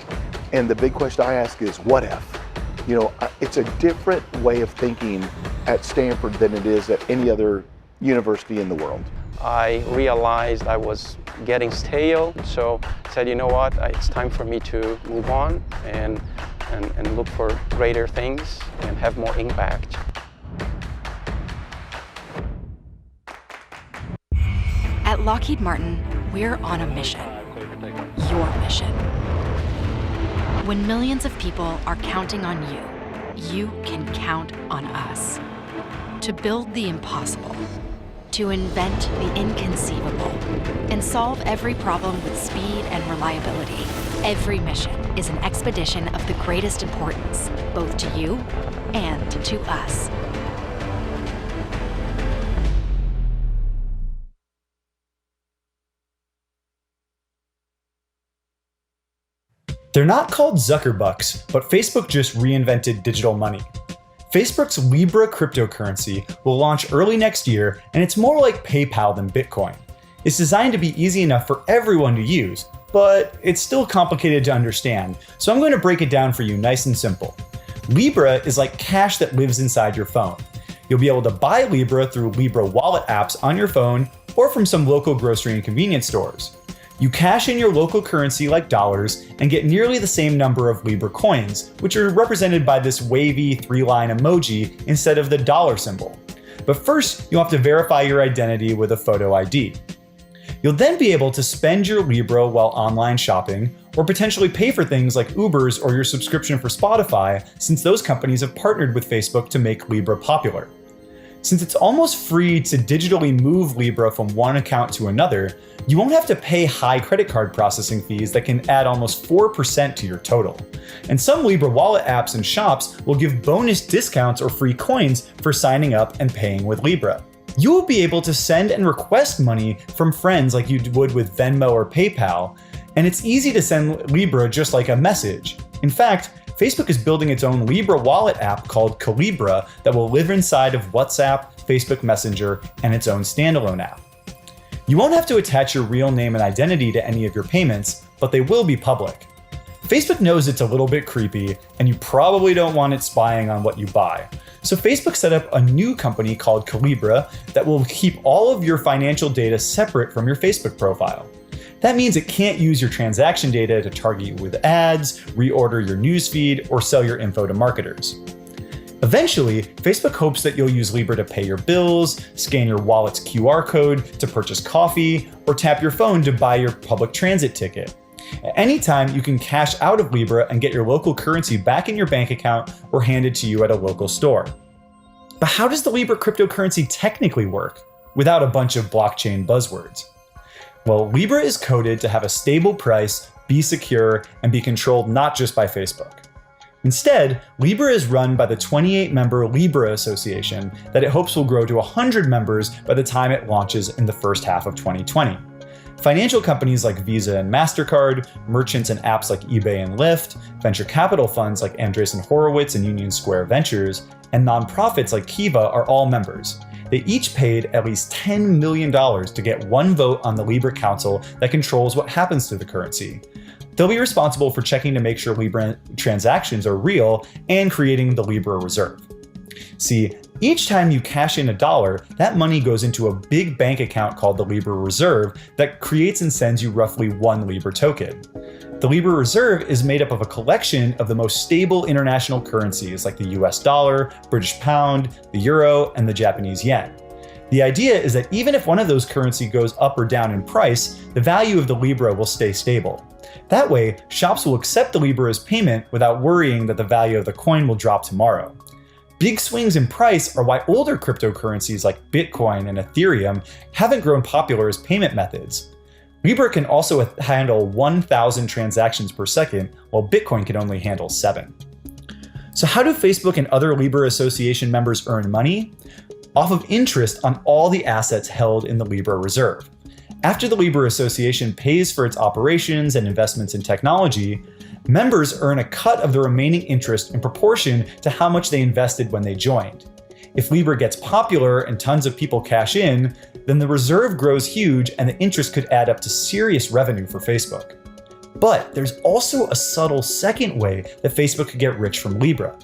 [SPEAKER 23] And the big question I ask is what if? You know, it's a different way of thinking at Stanford than it is at any other university in the world.
[SPEAKER 24] I realized I was getting stale, so I said, you know what, it's time for me to move on and look for greater things and have more impact.
[SPEAKER 25] At Lockheed Martin, we're on a mission. Your mission. When millions of people are counting on you, you can count on us. To build the impossible, to invent the inconceivable, and solve every problem with speed and reliability. Every mission is an expedition of the greatest importance, both to you and to us.
[SPEAKER 26] They're not called Zuckerbucks, but Facebook just reinvented digital money.
[SPEAKER 2] Facebook's Libra cryptocurrency will launch early next year, and it's more like PayPal than Bitcoin. It's designed to be easy enough for everyone to use, but it's still complicated to understand, so I'm going to break it down for you nice and simple. Libra is like cash that lives inside your phone. You'll be able to buy Libra through Libra wallet apps on your phone or from some local grocery and convenience stores. You cash in your local currency like dollars and get nearly the same number of Libra coins, which are represented by this wavy 3-line emoji instead of the dollar symbol. But first, you'll have to verify your identity with a photo ID. You'll then be able to spend your Libra while online shopping, or potentially pay for things like Uber's or your subscription for Spotify, since those companies have partnered with Facebook to make Libra popular. Since it's almost free to digitally move Libra from one account to another, you won't have to pay high credit card processing fees that can add almost 4% to your total. And some Libra wallet apps and shops will give bonus discounts or free coins for signing up and paying with Libra. You will be able to send and request money from friends like you would with Venmo or PayPal, and it's easy to send Libra just like a message. In fact, Facebook is building its own Libra wallet app called Calibra that will live inside of WhatsApp, Facebook Messenger, and its own standalone app. You won't have to attach your real name and identity to any of your payments, but they will be public. Facebook knows it's a little bit creepy, and you probably don't want it spying on what you buy. So Facebook set up a new company called Calibra that will keep all of your financial data separate from your Facebook profile. That means it can't use your transaction data to target you with ads, reorder your newsfeed, or sell your info to marketers. Eventually, Facebook hopes that you'll use Libra to pay your bills, scan your wallet's QR code to purchase coffee, or tap your phone to buy your public transit ticket. At any time, you can cash out of Libra and get your local currency back in your bank account or handed to you at a local store. But how does the Libra cryptocurrency technically work without a bunch of blockchain buzzwords? Well, Libra is coded to have a stable price, be secure, and be controlled not just by Facebook. Instead, Libra is run by the 28-member Libra Association that it hopes will grow to 100 members by the time it launches in the first half of 2020. Financial companies like Visa and MasterCard, merchants and apps like eBay and Lyft, venture capital funds like Andreessen Horowitz and Union Square Ventures, and nonprofits like Kiva are all members. They each paid at least $10 million to get one vote on the Libra Council that controls what happens to the currency. They'll be responsible for checking to make sure Libra transactions are real and creating the Libra Reserve. See, each time you cash in $1, that money goes into a big bank account called the Libra Reserve that creates and sends you roughly 1 Libra token. The Libra Reserve is made up of a collection of the most stable international currencies like the US dollar, British pound, the euro, and the Japanese yen. The idea is that even if one of those currencies goes up or down in price, the value of the Libra will stay stable. That way, shops will accept the Libra as payment without worrying that the value of the coin will drop tomorrow. Big swings in price are why older cryptocurrencies like Bitcoin and Ethereum haven't grown popular as payment methods. Libra can also handle 1,000 transactions per second, while Bitcoin can only handle 7. So how do Facebook and other Libra Association members earn money? Off of interest on all the assets held in the Libra Reserve. After the Libra Association pays for its operations and investments in technology, members earn a cut of the remaining interest in proportion to how much they invested when they joined. If Libra gets popular and tons of people cash in, then the reserve grows huge and the interest could add up to serious revenue for Facebook. But there's also a subtle second way that Facebook could get rich from Libra.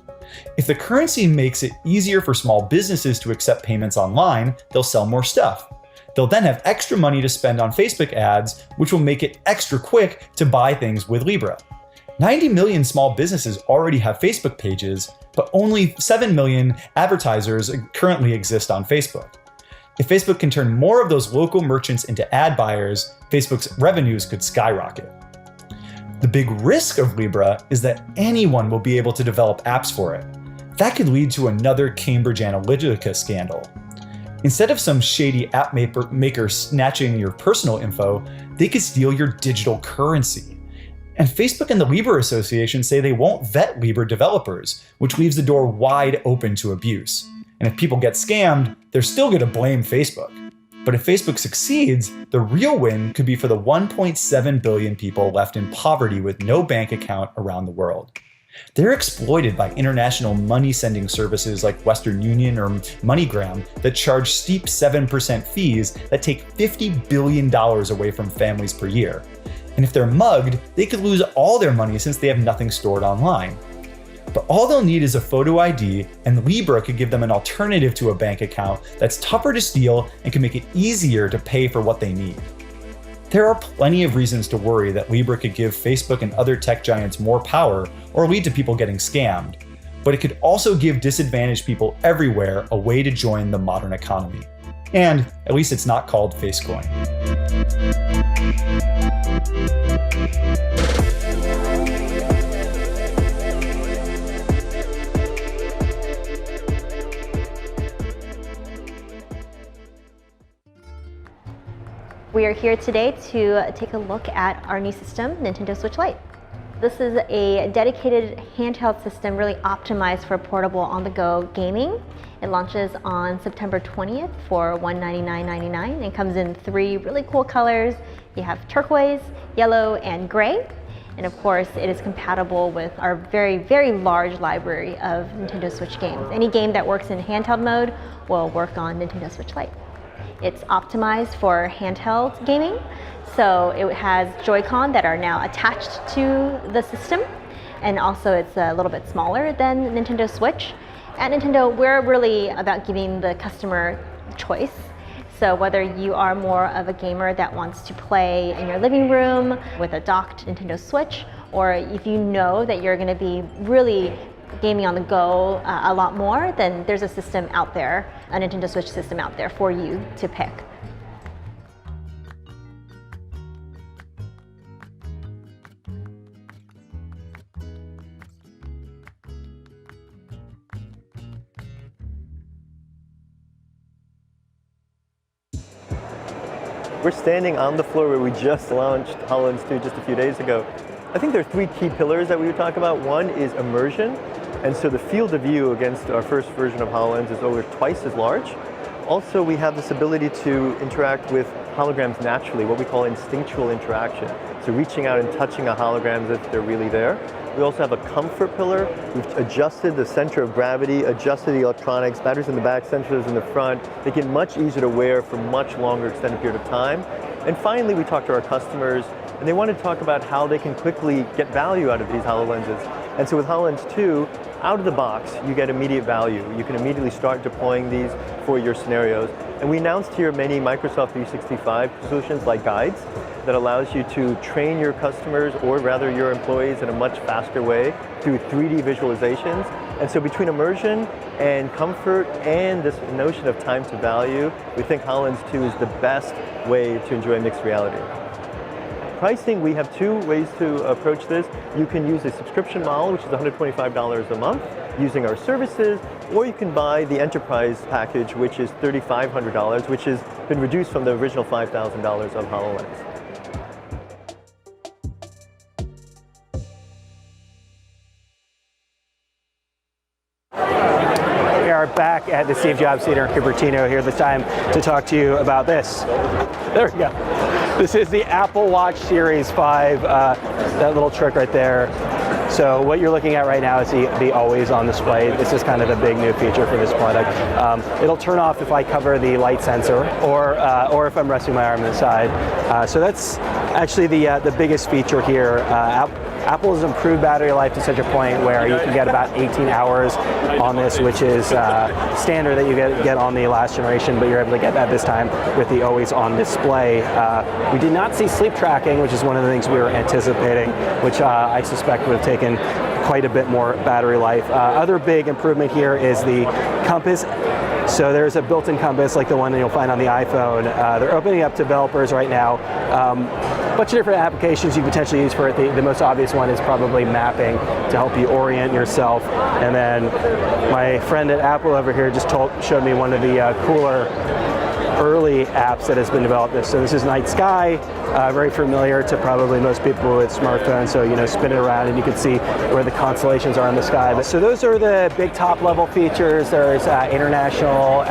[SPEAKER 2] If the currency makes it easier for small businesses to accept payments online, they'll sell more stuff. They'll then have extra money to spend on Facebook ads, which will make it extra quick to buy things with Libra. 90 million small businesses already have Facebook pages, but only 7 million advertisers currently exist on Facebook. If Facebook can turn more of those local merchants into ad buyers, Facebook's revenues could skyrocket. The big risk of Libra is that anyone will be able to develop apps for it. That could lead to another Cambridge Analytica scandal. Instead of some shady app maker snatching your personal info, they could steal your digital currency. And Facebook and the Libra Association say they won't vet Libra developers, which leaves the door wide open to abuse. And if people get scammed, they're still going to blame Facebook. But if Facebook succeeds, the real win could be for the 1.7 billion people left in poverty with no bank account around the world. They're exploited by international money-sending services like Western Union or MoneyGram that charge steep 7% fees that take $50 billion away from families per year. And if they're mugged, they could lose all their money since they have nothing stored online. But all they'll need is a photo ID, and Libra could give them an alternative to a bank account that's tougher to steal and can make it easier to pay for what they need. There are plenty of reasons to worry that Libra could give Facebook and other tech giants more power or lead to people getting scammed, but it could also give disadvantaged people everywhere a way to join the modern economy. And at least it's not called Facecoin.
[SPEAKER 3] We are here today to take a look at our new system, Nintendo Switch Lite. This is a dedicated handheld system really optimized for portable on-the-go gaming. It launches on September 20th for $199.99 and comes in 3 really cool colors. You have turquoise, yellow, and gray. And of course, it is compatible with our very, very large library of Nintendo Switch games. Any game that works in handheld mode will work on Nintendo Switch Lite. It's optimized for handheld gaming, so it has Joy-Con that are now attached to the system, and also it's a little bit smaller than Nintendo Switch. At Nintendo, we're really about giving the customer choice. So whether you are more of a gamer that wants to play in your living room with a docked Nintendo Switch, or if you know that you're going to be really gaming on the go a lot more, then there's a system out there, a Nintendo Switch system out there for you to pick.
[SPEAKER 5] We're standing on the floor where we just launched HoloLens 2 just a few days ago. I think there are 3 key pillars that we would talk about. One is immersion, and so the field of view against our first version of HoloLens is over twice as large. Also, we have this ability to interact with holograms naturally, what we call instinctual interaction. So reaching out and touching a hologram as if they're really there. We also have a comfort pillar. We've adjusted the center of gravity, adjusted the electronics, batteries in the back, sensors in the front, make it much easier to wear for much longer extended period of time. And finally, we talk to our customers, and they want to talk about how they can quickly get value out of these HoloLenses. And so with HoloLens 2, out of the box, you get immediate value. You can immediately start deploying these for your scenarios. And we announced here many Microsoft 365 solutions like Guides that allows you to train your customers, or rather your employees, in a much faster way through 3D visualizations. And so between immersion and comfort and this notion of time to value, we think HoloLens 2 is the best way to enjoy mixed reality. Pricing, we have 2 ways to approach this. You can use a subscription model, which is $125 a month, using our services, or you can buy the enterprise package, which is $3,500, which has been reduced from the original $5,000 of HoloLens.
[SPEAKER 6] We are back at the Steve Jobs Theater in Cupertino here this time to talk to you about this. There we go. This is the Apple Watch Series 5, that little trick right there. So what you're looking at right now is the always on display. This is kind of a big new feature for this product. It'll turn off if I cover the light sensor, or if I'm resting my arm to the side. So that's actually the biggest feature here. Apple has improved battery life to such a point where you can get about 18 hours on this, which is standard that you get on the last generation, but you're able to get that this time with the always on display. We did not see sleep tracking, which is one of the things we were anticipating, which I suspect would have taken quite a bit more battery life. Other big improvement here is the compass. So there's a built-in compass like the one that you'll find on the iPhone. They're opening up to developers right now. A bunch of different applications you can potentially use for it. The most obvious one is probably mapping to help you orient yourself. And then my friend at Apple over here just showed me one of the cooler early apps that has been developed. So this is Night Sky, very familiar to probably most people with smartphones. So spin it around and you can see where the constellations are in the sky. So those are the big top level features. There's international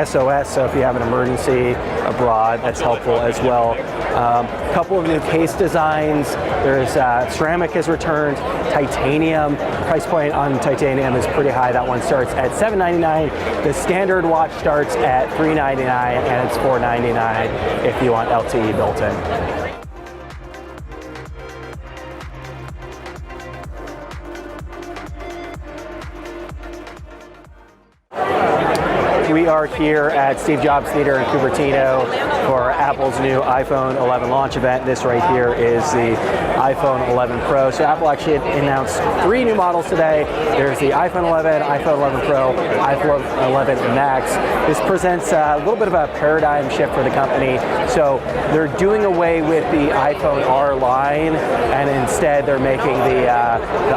[SPEAKER 6] SOS, so if you have an emergency abroad, that's helpful as well. A couple of new case designs. There's ceramic has returned, titanium. Price point on titanium is pretty high. That one starts at $799. The standard watch starts at $399, and it's $499 if you want LTE built in. We are here at Steve Jobs Theater in Cupertino for Apple's new iPhone 11 launch event. This right here is the iPhone 11 Pro. So Apple actually announced 3 new models today. There's the iPhone 11, iPhone 11 Pro, iPhone 11 Max. This presents a little bit of a paradigm shift for the company. So they're doing away with the iPhone R line, and instead they're making the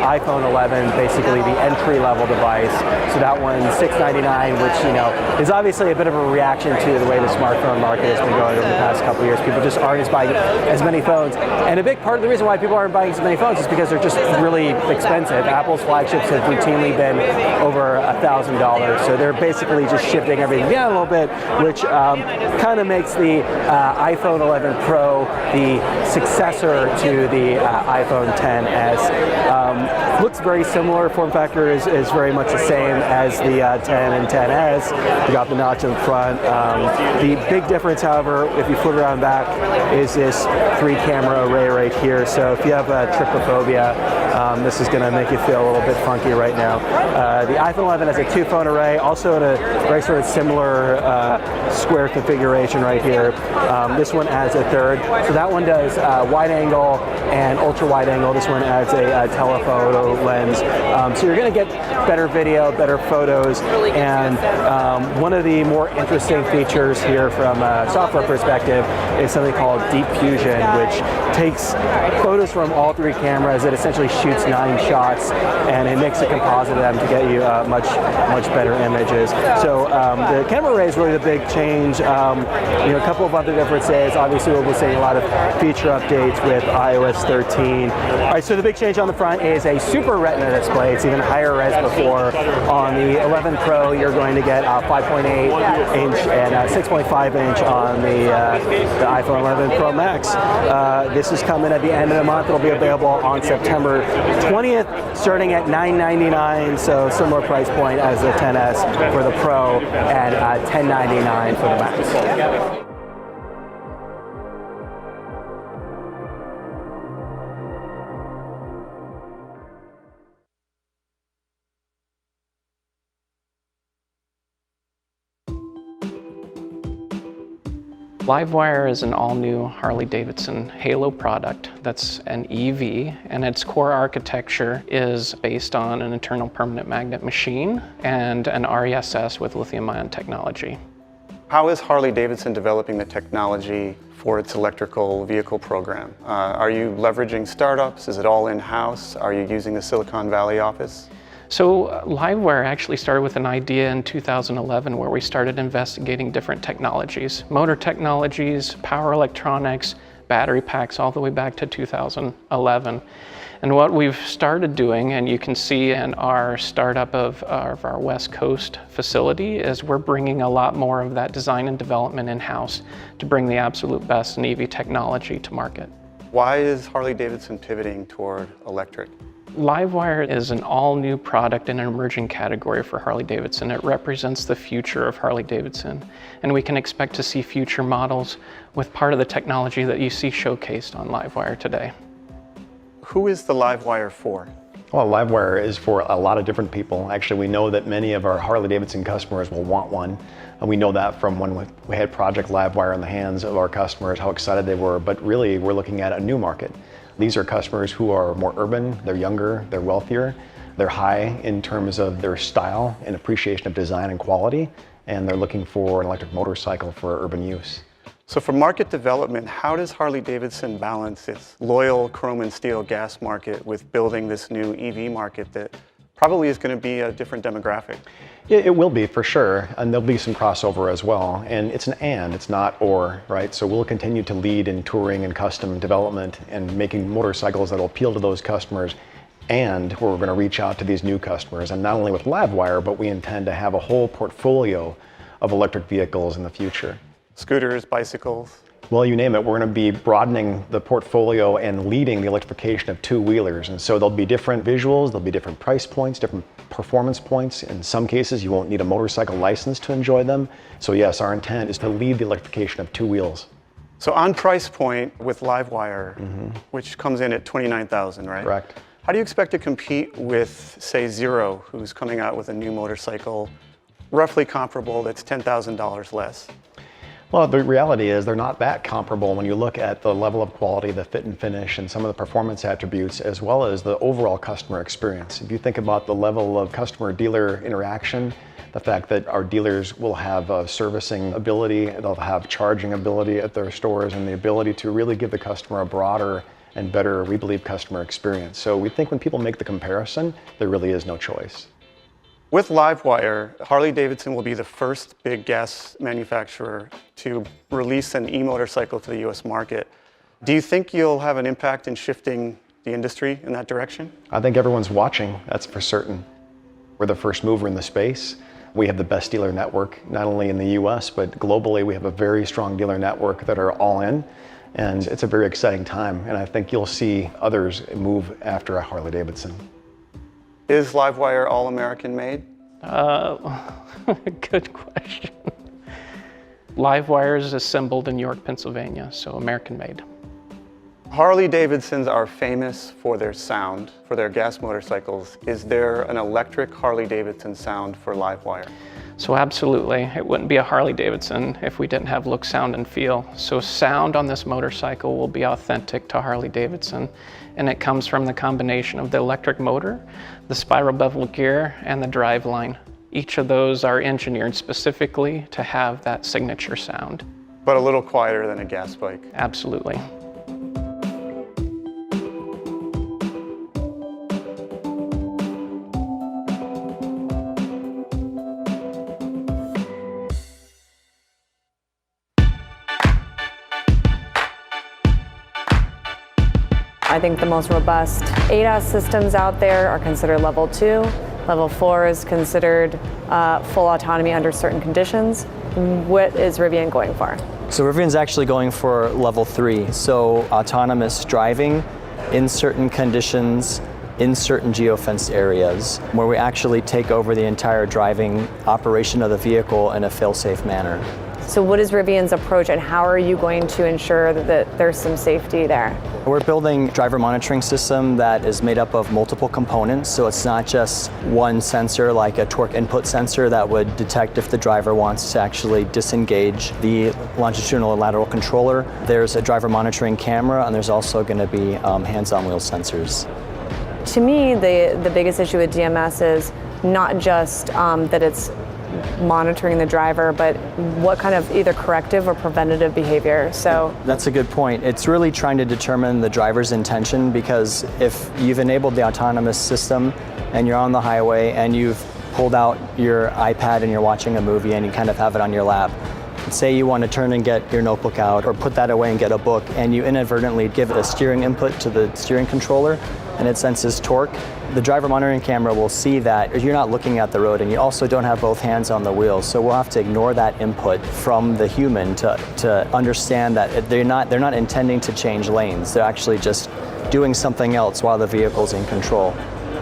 [SPEAKER 6] iPhone 11 basically the entry-level device. So that one's $699, which is obviously a bit of a reaction to the way the smartphone market has been going over the past couple of years. People just aren't buying as many phones. And a big part of the reason why people aren't buying as many phones is because they're just really expensive. Apple's flagships have routinely been over $1,000. So they're basically just shifting everything down a little bit, which kind of makes the iPhone 11 Pro the successor to the iPhone XS. Looks very similar. Form factor is very much the same as the 10 and 10S. You got the notch in the front. The big difference, however, if you flip it around back, is this 3-camera array right here. So if you have trypophobia, this is going to make you feel a little bit funky right now. The iPhone 11 has a 2-phone array, also in a very sort of similar square configuration right here. This one adds a 3rd. So that one does wide angle and ultra wide angle. This one adds a telephoto lens. So you're going to get better video, better photos, and one of the more interesting features here from a software perspective is something called Deep Fusion, which takes photos from all 3 cameras. It essentially shoots 9 shots, and it makes a composite of them to get you much better images. So the camera array is really the big change. A couple of other differences. Obviously, we'll be seeing a lot of feature updates with iOS 13. All right, so the big change on the front is a Super Retina display. It's even higher res before. On the 11 Pro, you're going to get 5.8 inch and 6.5 inch on the iPhone 11 Pro Max. This is coming at the end of the month. It'll be available on September 20th, starting at $999, so similar price point as the 10S for the Pro and $1099 for the Max.
[SPEAKER 1] LiveWire is an all-new Harley-Davidson Halo product that's an EV, and its core architecture is based on an internal permanent magnet machine and an RESS with lithium-ion technology.
[SPEAKER 24] How is Harley-Davidson developing the technology for its electrical vehicle program? Are you leveraging startups? Is it all in-house? Are you using the Silicon Valley office?
[SPEAKER 1] So LiveWire actually started with an idea in 2011 where we started investigating different technologies, motor technologies, power electronics, battery packs, all the way back to 2011. And what we've started doing, and you can see in our startup of our West Coast facility, is we're bringing a lot more of that design and development in-house to bring the absolute best in EV technology to market.
[SPEAKER 24] Why is Harley-Davidson pivoting toward electric?
[SPEAKER 1] LiveWire is an all-new product in an emerging category for Harley-Davidson. It represents the future of Harley-Davidson, and we can expect to see future models with part of the technology that you see showcased on LiveWire today.
[SPEAKER 24] Who is the LiveWire for?
[SPEAKER 7] Well, LiveWire is for a lot of different people. Actually, we know that many of our Harley-Davidson customers will want one. And we know that from when we had Project LiveWire in the hands of our customers, how excited they were. But really, we're looking at a new market. These are customers who are more urban, they're younger, they're wealthier, they're high in terms of their style and appreciation of design and quality, and they're looking for an electric motorcycle for urban use.
[SPEAKER 24] So for market development, how does Harley-Davidson balance its loyal chrome and steel gas market with building this new EV market that probably is going to be a different demographic.
[SPEAKER 7] It will be for sure, and there'll be some crossover as well. And it's an and, it's not or, right? So we'll continue to lead in touring and custom development and making motorcycles that'll appeal to those customers, and we're going to reach out to these new customers. And not only with LiveWire, but we intend to have a whole portfolio of electric vehicles in the future.
[SPEAKER 24] Scooters, bicycles.
[SPEAKER 7] Well, you name it, we're going to be broadening the portfolio and leading the electrification of two-wheelers. And so there'll be different visuals, there'll be different price points, different performance points. In some cases, you won't need a motorcycle license to enjoy them. So yes, our intent is to lead the electrification of two wheels.
[SPEAKER 24] So on price point with LiveWire, which comes in at $29,000, right?
[SPEAKER 7] Correct.
[SPEAKER 24] How do you expect to compete with, say, Zero, who's coming out with a new motorcycle roughly comparable that's $10,000 less?
[SPEAKER 7] Well, the reality is they're not that comparable when you look at the level of quality, the fit and finish, and some of the performance attributes, as well as the overall customer experience. If you think about the level of customer-dealer interaction, the fact that our dealers will have a servicing ability, they'll have charging ability at their stores, and the ability to really give the customer a broader and better, we believe, customer experience. So we think when people make the comparison, there really is no choice.
[SPEAKER 24] With LiveWire, Harley-Davidson will be the first big gas manufacturer to release an e-motorcycle to the US market. Do you think you'll have an impact in shifting the industry in that direction?
[SPEAKER 7] I think everyone's watching, that's for certain. We're the first mover in the space. We have the best dealer network, not only in the US, but globally. We have a very strong dealer network that are all in, and it's a very exciting time. And I think you'll see others move after a Harley-Davidson.
[SPEAKER 24] Is LiveWire all American made?
[SPEAKER 1] Good question. LiveWire is assembled in York, Pennsylvania, so American made.
[SPEAKER 24] Harley-Davidsons are famous for their sound, for their gas motorcycles. Is there an electric Harley-Davidson sound for LiveWire?
[SPEAKER 1] So absolutely, it wouldn't be a Harley-Davidson if we didn't have look, sound, and feel. So sound on this motorcycle will be authentic to Harley-Davidson, and it comes from the combination of the electric motor, the spiral bevel gear, and the drive line. Each of those are engineered specifically to have that signature sound.
[SPEAKER 24] But a little quieter than a gas bike.
[SPEAKER 1] Absolutely.
[SPEAKER 8] I think the most robust ADAS systems out there are considered level 2. Level 4 is considered full autonomy under certain conditions. What is Rivian going for?
[SPEAKER 9] So Rivian's actually going for level 3, so autonomous driving in certain conditions, in certain geofenced areas, where we actually take over the entire driving operation of the vehicle in a fail-safe manner.
[SPEAKER 8] So what is Rivian's approach, and how are you going to ensure that there's some safety there?
[SPEAKER 9] We're building a driver monitoring system that is made up of multiple components, so it's not just one sensor like a torque input sensor that would detect if the driver wants to actually disengage the longitudinal and lateral controller. There's a driver monitoring camera, and there's also going to be hands-on wheel sensors.
[SPEAKER 8] To me, the biggest issue with DMS is not just that it's monitoring the driver, but what kind of either corrective or preventative behavior. So
[SPEAKER 9] that's a good point. It's really trying to determine the driver's intention, because if you've enabled the autonomous system and you're on the highway and you've pulled out your iPad and you're watching a movie and you kind of have it on your lap, say you want to turn and get your notebook out or put that away and get a book, and you inadvertently give it a steering input to the steering controller and it senses torque, the driver monitoring camera will see that you're not looking at the road and you also don't have both hands on the wheel. So we'll have to ignore that input from the human to understand that they're not intending to change lanes. They're actually just doing something else while the vehicle's in control.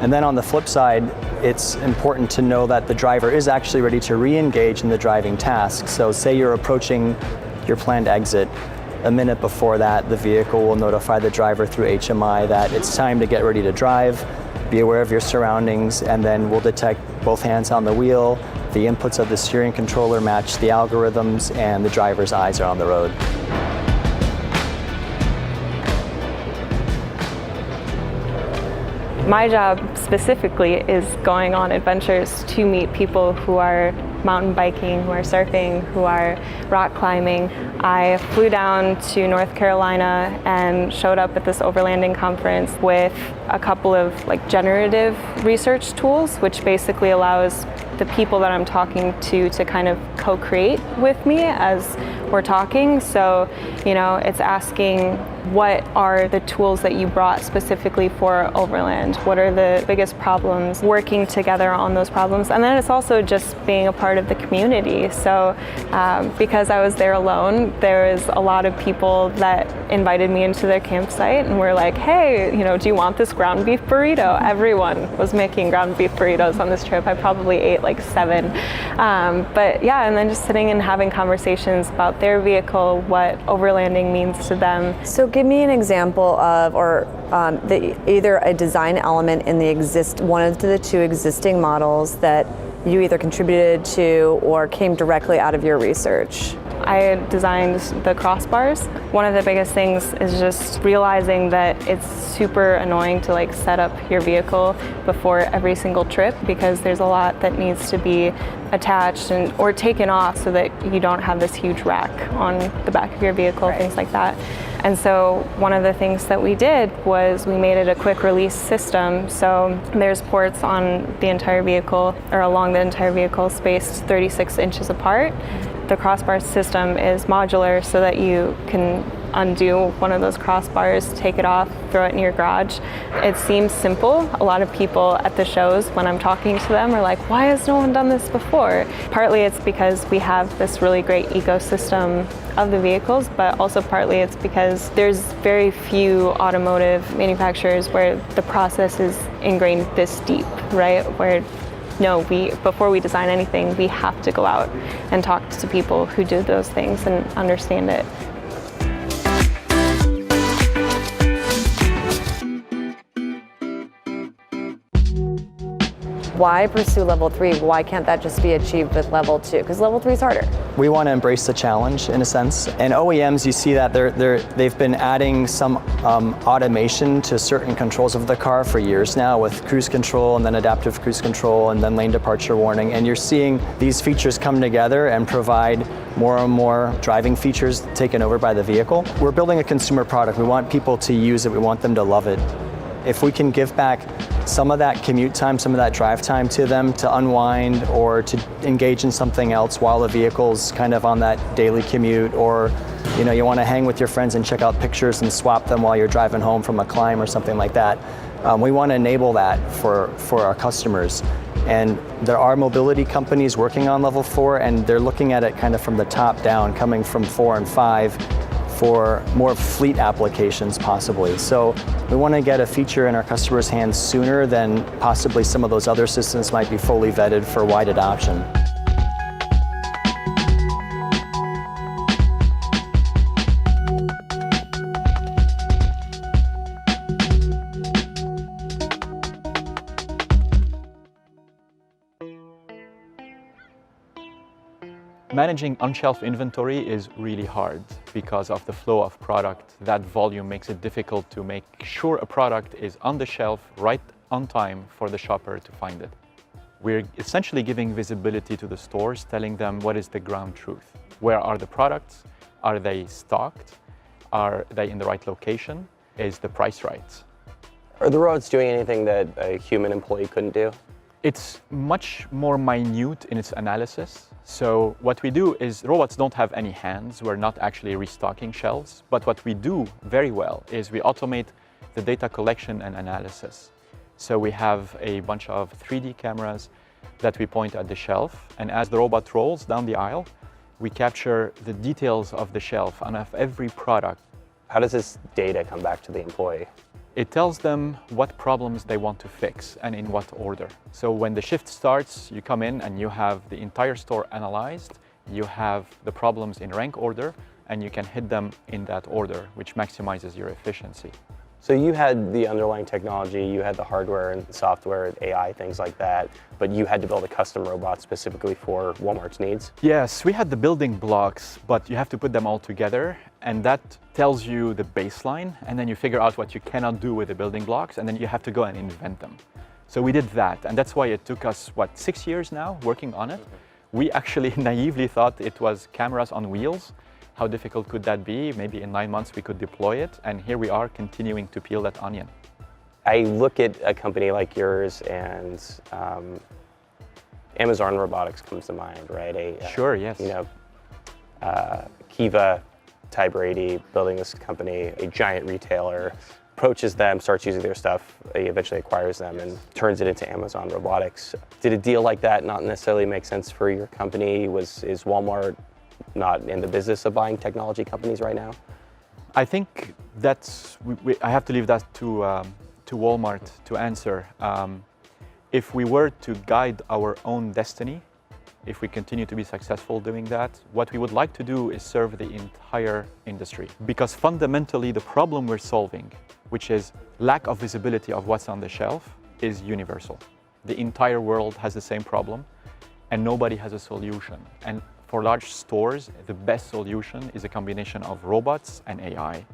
[SPEAKER 9] And then on the flip side, it's important to know that the driver is actually ready to re-engage in the driving task. So say you're approaching your planned exit. A minute before that, the vehicle will notify the driver through HMI that it's time to get ready to drive. Be aware of your surroundings, and then we'll detect both hands on the wheel, the inputs of the steering controller match the algorithms, and the driver's eyes are on the road.
[SPEAKER 8] My job specifically is going on adventures to meet people who are mountain biking, who are surfing, who are rock climbing. I flew down to North Carolina and showed up at this overlanding conference with a couple of generative research tools, which basically allows the people that I'm talking to kind of co-create with me as we're talking. So, it's asking, what are the tools that you brought specifically for Overland? What are the biggest problems? Working together on those problems. And then it's also just being a part of the community. So because I was there alone, there was a lot of people that invited me into their campsite and were like, hey, do you want this ground beef burrito? Everyone was making ground beef burritos on this trip. I probably ate 7. But yeah, and then just sitting and having conversations about their vehicle, what overlanding means to them. So give me an example of, or either a design element in one of the 2 existing models that you either contributed to or came directly out of your research. I designed the crossbars. One of the biggest things is just realizing that it's super annoying to set up your vehicle before every single trip, because there's a lot that needs to be attached or taken off so that you don't have this huge rack on the back of your vehicle, things like that. And so one of the things that we did was we made it a quick release system. So there's ports on the entire vehicle, or along the entire vehicle, spaced 36 inches apart. The crossbar system is modular so that you can undo one of those crossbars, take it off, throw it in your garage. It seems simple. A lot of people at the shows, when I'm talking to them, are like, why has no one done this before? Partly it's because we have this really great ecosystem of the vehicles, but also partly it's because there's very few automotive manufacturers where the process is ingrained this deep, right? Where before we design anything, we have to go out and talk to people who do those things and understand it. Why pursue level 3? Why can't that just be achieved with level 2? Because level 3 is harder.
[SPEAKER 9] We want to embrace the challenge in a sense. And OEMs, you see that they've been adding some automation to certain controls of the car for years now, with cruise control and then adaptive cruise control and then lane departure warning. And you're seeing these features come together and provide more and more driving features taken over by the vehicle. We're building a consumer product. We want people to use it. We want them to love it. If we can give back some of that commute time, some of that drive time to them to unwind or to engage in something else while the vehicle's kind of on that daily commute, or you want to hang with your friends and check out pictures and swap them while you're driving home from a climb or something like that. We want to enable that for our customers. And there are mobility companies working on level 4, and they're looking at it kind of from the top down, coming from 4 and 5. For more fleet applications possibly. So we want to get a feature in our customers' hands sooner than possibly some of those other systems might be fully vetted for wide adoption.
[SPEAKER 10] Managing on-shelf inventory is really hard because of the flow of product. That volume makes it difficult to make sure a product is on the shelf right on time for the shopper to find it. We're essentially giving visibility to the stores, telling them what is the ground truth. Where are the products? Are they stocked? Are they in the right location? Is the price right?
[SPEAKER 11] Are the robots doing anything that a human employee couldn't do?
[SPEAKER 10] It's much more minute in its analysis. So what we do is robots don't have any hands. We're not actually restocking shelves. But what we do very well is we automate the data collection and analysis. So we have a bunch of 3D cameras that we point at the shelf. And as the robot rolls down the aisle, we capture the details of the shelf and of every product.
[SPEAKER 11] How does this data come back to the employee?
[SPEAKER 10] It tells them what problems they want to fix and in what order. So when the shift starts, you come in and you have the entire store analyzed, you have the problems in rank order, and you can hit them in that order, which maximizes your efficiency.
[SPEAKER 11] So you had the underlying technology, you had the hardware and software, AI, things like that, but you had to build a custom robot specifically for Walmart's needs?
[SPEAKER 10] Yes, we had the building blocks, but you have to put them all together, and that tells you the baseline, and then you figure out what you cannot do with the building blocks, and then you have to go and invent them. So we did that, and that's why it took us, 6 years now working on it. We actually naively thought it was cameras on wheels. How difficult could that be? Maybe in 9 months we could deploy it, and here we are continuing to peel that onion.
[SPEAKER 11] I look at a company like yours and Amazon Robotics comes to mind, right?
[SPEAKER 10] Sure, yes.
[SPEAKER 11] Kiva, Ty Brady building this company, a giant retailer, approaches them, starts using their stuff, he eventually acquires them and turns it into Amazon Robotics. Did a deal like that not necessarily make sense for your company? Is Walmart not in the business of buying technology companies right now?
[SPEAKER 10] I think that's, I have to leave that to Walmart to answer. If we were to guide our own destiny, if we continue to be successful doing that, what we would like to do is serve the entire industry. Because fundamentally the problem we're solving, which is lack of visibility of what's on the shelf, is universal. The entire world has the same problem and nobody has a solution. And for large stores, the best solution is a combination of robots and AI.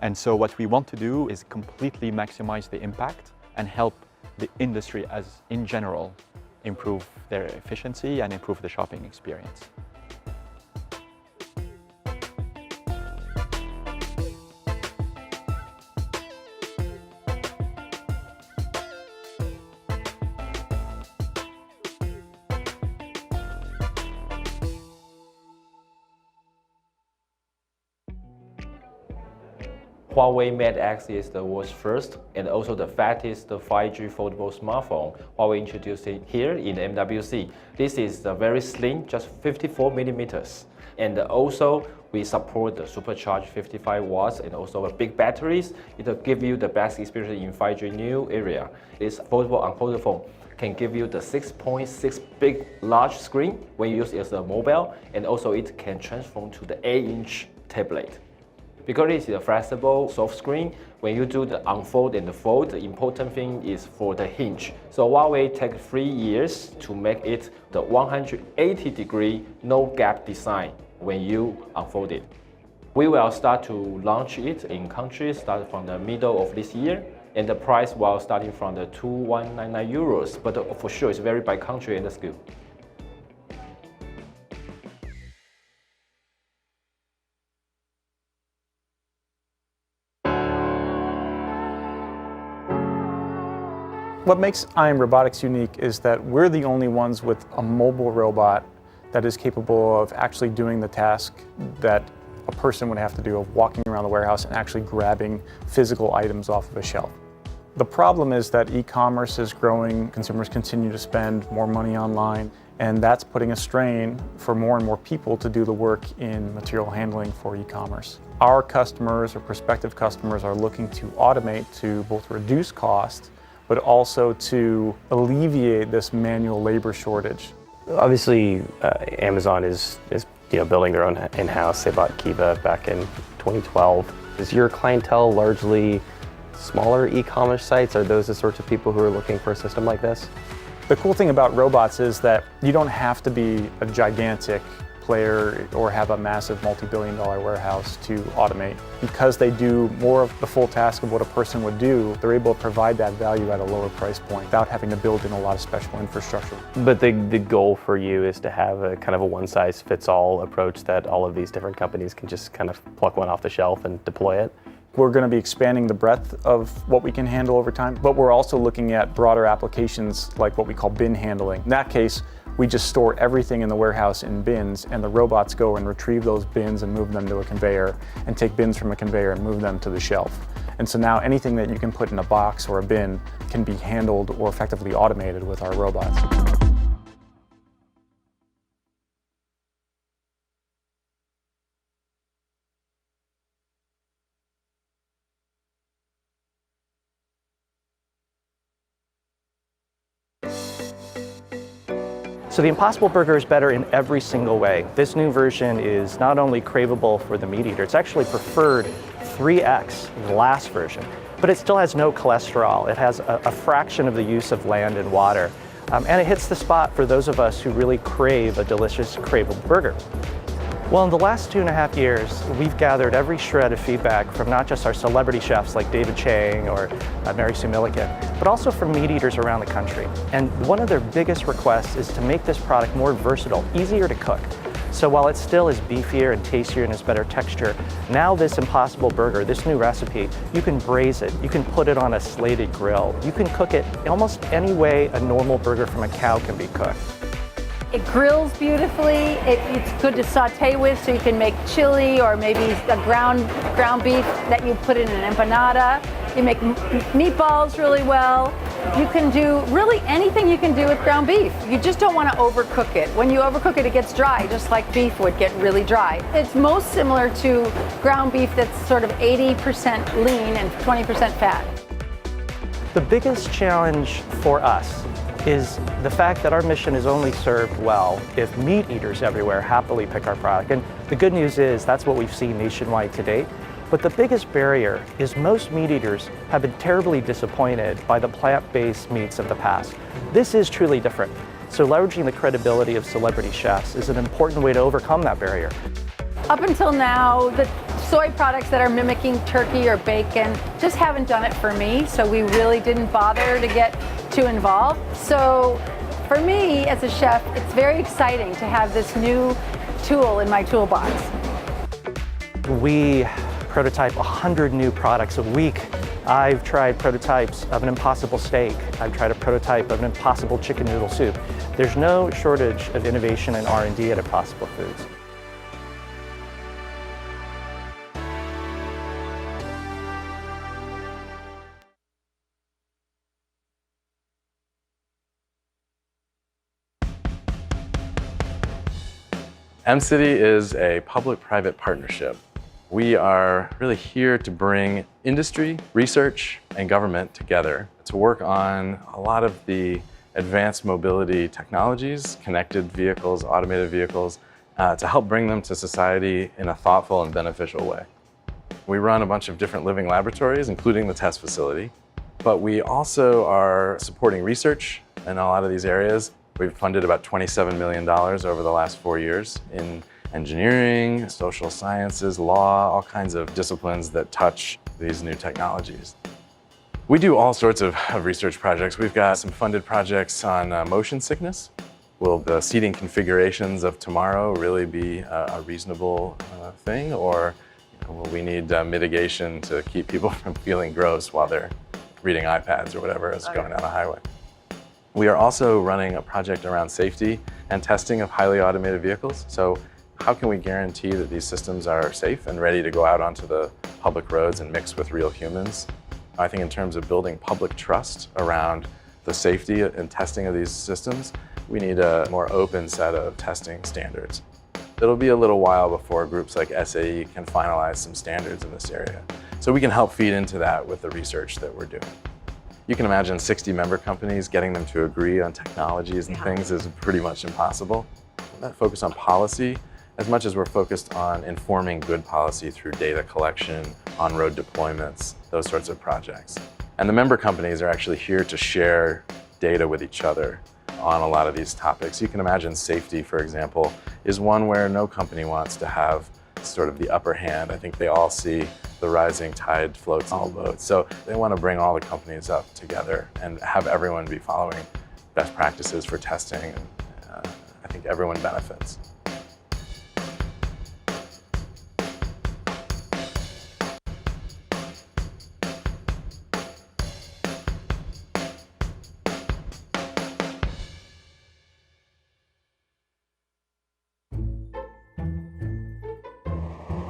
[SPEAKER 10] And so what we want to do is completely maximize the impact and help the industry as in general improve their efficiency and improve the shopping experience.
[SPEAKER 12] Huawei Mate X is the world's first and also the fastest 5G foldable smartphone Huawei introduced it here in MWC. This is very slim, just 54 millimeters. And also we support the supercharged 55 watts and also big batteries. It will give you the best experience in 5G new area. This foldable unfoldable phone can give you the 6.6 big large screen when you use it as a mobile, and also it can transform to the 8-inch tablet. Because it is a flexible soft screen, when you do the unfold and the fold, the important thing is for the hinge. So Huawei take 3 years to make it the 180-degree no gap design when you unfold it. We will start to launch it in countries starting from the middle of this year, and the price will starting from the 2,199 euros, but for sure it's vary by country and the skill.
[SPEAKER 13] What makes IM Robotics unique is that we're the only ones with a mobile robot that is capable of actually doing the task that a person would have to do of walking around the warehouse and actually grabbing physical items off of a shelf. The problem is that e-commerce is growing, consumers continue to spend more money online, and that's putting a strain for more and more people to do the work in material handling for e-commerce. Our customers or prospective customers are looking to automate to both reduce cost but also to alleviate this manual labor shortage.
[SPEAKER 11] Obviously, Amazon is building their own in-house. They bought Kiva back in 2012. Is your clientele largely smaller e-commerce sites? Are those the sorts of people who are looking for a system like this?
[SPEAKER 13] The cool thing about robots is that you don't have to be a gigantic player or have a massive multi-billion-dollar warehouse to automate. Because they do more of the full task of what a person would do, they're able to provide that value at a lower price point without having to build in a lot of special infrastructure.
[SPEAKER 11] But the goal for you is to have a kind of a one-size-fits-all approach that all of these different companies can just kind of pluck one off the shelf and deploy it?
[SPEAKER 13] We're going to be expanding the breadth of what we can handle over time, but we're also looking at broader applications like what we call bin handling. In that case, we just store everything in the warehouse in bins, and the robots go and retrieve those bins and move them to a conveyor, and take bins from a conveyor and move them to the shelf. And so now anything that you can put in a box or a bin can be handled or effectively automated with our robots.
[SPEAKER 14] So the Impossible Burger is better in every single way. This new version is not only craveable for the meat eater, it's actually preferred 3x the last version. but it still has no cholesterol. It has a fraction of the use of land and water. And it hits the spot for those of us who really crave a delicious, craveable burger. Well, in the last 2.5 years, we've gathered every shred of feedback from not just our celebrity chefs like David Chang or Mary Sue Milliken, but also from meat eaters around the country. And one of their biggest requests is to make this product more versatile, easier to cook. So while it still is beefier and tastier and has better texture, now this Impossible Burger, this new recipe, you can braise it, you can put it on a slated grill, you can cook it almost any way a normal burger from a cow can be cooked.
[SPEAKER 15] It grills beautifully. It's good to saute with, so you can make chili or maybe a ground beef that you put in an empanada. You make meatballs really well. You can do really anything you can do with ground beef. You just don't want to overcook it. When you overcook it, it gets dry, just like beef would get really dry. It's most similar to ground beef that's sort of 80% lean and 20% fat.
[SPEAKER 14] The biggest challenge for us is the fact that our mission is only served well if meat eaters everywhere happily pick our product. And the good news is that's what we've seen nationwide to date. But the biggest barrier is most meat eaters have been terribly disappointed by the plant-based meats of the past. This is truly different. So leveraging the credibility of celebrity chefs is an important way to overcome that barrier.
[SPEAKER 15] Up until now, the soy products that are mimicking turkey or bacon just haven't done it for me, so we really didn't bother to get too involved. So for me as a chef, it's very exciting to have this new tool in my toolbox.
[SPEAKER 14] We prototype 100 new products a week. I've tried prototypes of an Impossible steak. I've tried a prototype of an Impossible chicken noodle soup. There's no shortage of innovation and R&D at Impossible Foods.
[SPEAKER 16] MCity is a public-private partnership. We are really here to bring industry, research, and government together to work on a lot of the advanced mobility technologies, connected vehicles, automated vehicles, to help bring them to society in a thoughtful and beneficial way. We run a bunch of different living laboratories, including the test facility, but we also are supporting research in a lot of these areas. We've funded about $27 million over the last 4 years in engineering, social sciences, law, all kinds of disciplines that touch these new technologies. We do all sorts of research projects. We've got some funded projects on motion sickness. Will the seating configurations of tomorrow really be a reasonable thing, or will we need mitigation to keep people from feeling gross while they're reading iPads or whatever is going down a highway? We are also running a project around safety and testing of highly automated vehicles. So how can we guarantee that these systems are safe and ready to go out onto the public roads and mix with real humans? I think in terms of building public trust around the safety and testing of these systems, we need a more open set of testing standards. It'll be a little while before groups like SAE can finalize some standards in this area. So we can help feed into that with the research that we're doing. You can imagine 60 member companies, getting them to agree on technologies and things is pretty much impossible. We're not focused on policy as much as we're focused on informing good policy through data collection, on-road deployments, those sorts of projects. And the member companies are actually here to share data with each other on a lot of these topics. You can imagine safety, for example, is one where no company wants to have sort of the upper hand. I think they all see the rising tide floats all boats. So they want to bring all the companies up together and have everyone be following best practices for testing. And I think everyone benefits.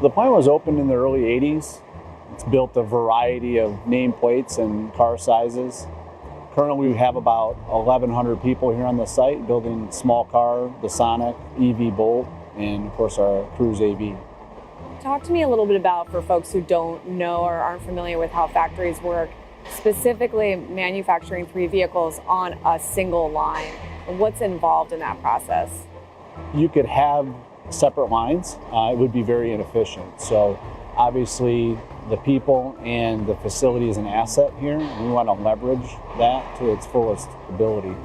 [SPEAKER 17] The plant was opened in the early 80s. It's built a variety of nameplates and car sizes. Currently we have about 1,100 people here on the site building small car, the Sonic, EV Bolt, and of course our Cruise AV.
[SPEAKER 8] Talk to me a little bit about, for folks who don't know or aren't familiar with how factories work, specifically manufacturing 3 vehicles on a single line. What's involved in that process?
[SPEAKER 17] You could have separate lines, it would be very inefficient. So Obviously, the people and the facility is an asset here, and we want to leverage that to its fullest ability.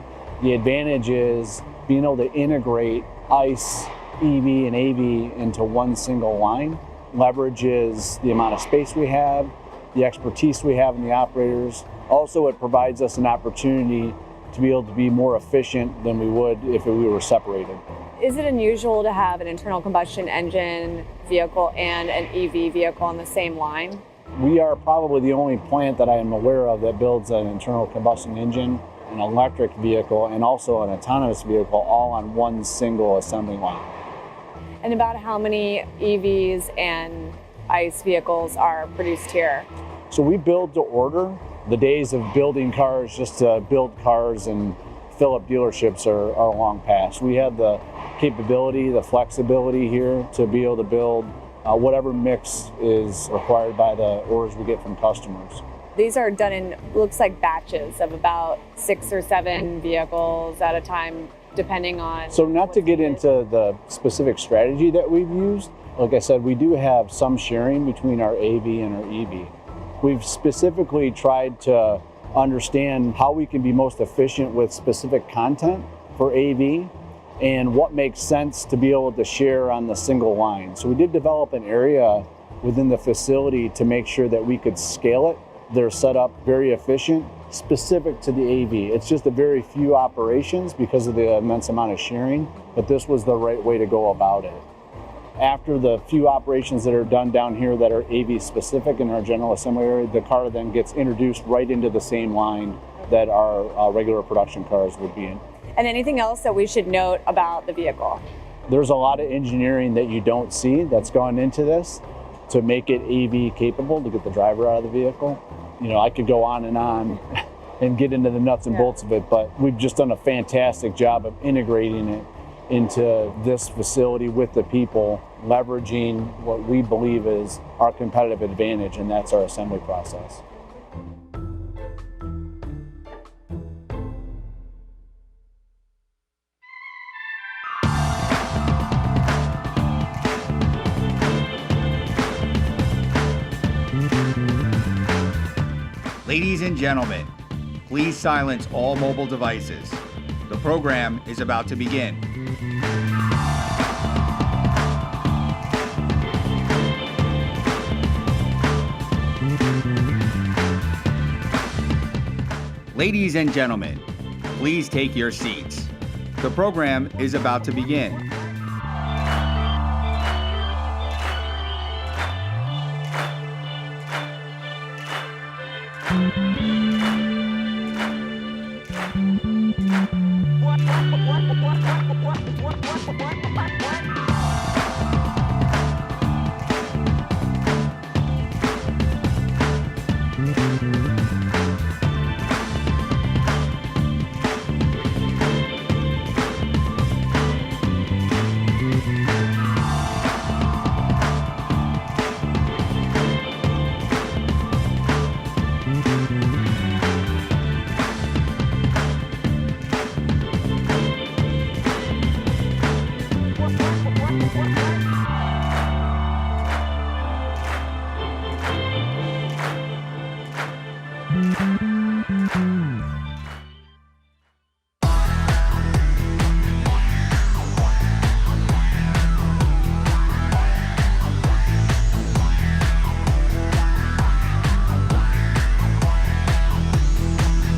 [SPEAKER 17] The advantage is being able to integrate ICE, EV, and AV into one single line leverages the amount of space we have, the expertise we have in the operators. Also, it provides us an opportunity to be able to be more efficient than we would if we were separated.
[SPEAKER 8] Is it unusual to have an internal combustion engine vehicle and an EV vehicle on the same line?
[SPEAKER 17] We are probably the only plant that I am aware of that builds an internal combustion engine, an electric vehicle, and also an autonomous vehicle all on one single assembly line.
[SPEAKER 8] And about how many EVs and ICE vehicles are produced here?
[SPEAKER 17] So we build to order. The days of building cars just to build cars and fill up dealerships are long past. We have the capability, the flexibility here to be able to build whatever mix is required by the orders we get from customers.
[SPEAKER 8] These are done in, looks like batches of about 6 or 7 vehicles at a time, depending on...
[SPEAKER 17] So not to get into the specific strategy that we've used, like I said, we do have some sharing between our AV and our EV. We've specifically tried to understand how we can be most efficient with specific content for AV and what makes sense to be able to share on the single line. So we did develop an area within the facility to make sure that we could scale it. They're set up very efficient, specific to the AV. It's just a very few operations because of the immense amount of sharing, but this was the right way to go about it. After the few operations that are done down here that are AV specific in our general assembly area, the car then gets introduced right into the same line that our regular production cars would be in.
[SPEAKER 8] And anything else that we should note about the vehicle?
[SPEAKER 17] There's a lot of engineering that you don't see that's gone into this to make it AV capable, to get the driver out of the vehicle. You know, I could go on and get into the nuts and bolts of it, but we've just done a fantastic job of integrating it into this facility with the people, leveraging what we believe is our competitive advantage, and that's our assembly process.
[SPEAKER 4] Ladies and gentlemen, please silence all mobile devices. The program is about to begin. Ladies and gentlemen, please take your seats. The program is about to begin.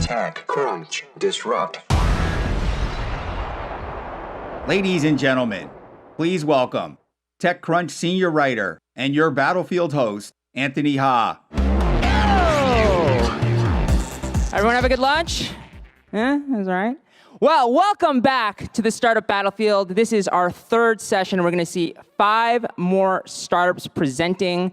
[SPEAKER 18] TechCrunch Disrupt.
[SPEAKER 4] Ladies and gentlemen, please welcome TechCrunch senior writer and your Battlefield host, Anthony Ha.
[SPEAKER 19] Everyone have a good lunch? Yeah, that's all right. Well, welcome back to the Startup Battlefield. This is our third session. We're going to see 5 more startups presenting.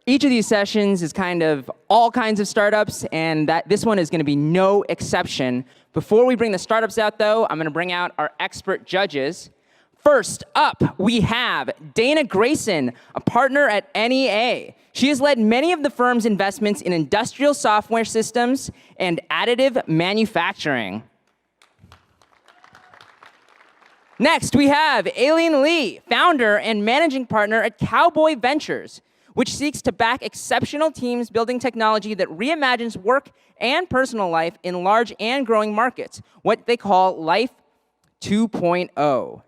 [SPEAKER 19] Each of these sessions is kind of all kinds of startups, and this one is going to be no exception. Before we bring the startups out, though, I'm going to bring out our expert judges. First up, we have Dana Grayson, a partner at NEA. She has led many of the firm's investments in industrial software systems and additive manufacturing. Next, we have Aileen Lee, founder and managing partner at Cowboy Ventures, which seeks to back exceptional teams building technology that reimagines work and personal life in large and growing markets, what they call Life 2.0.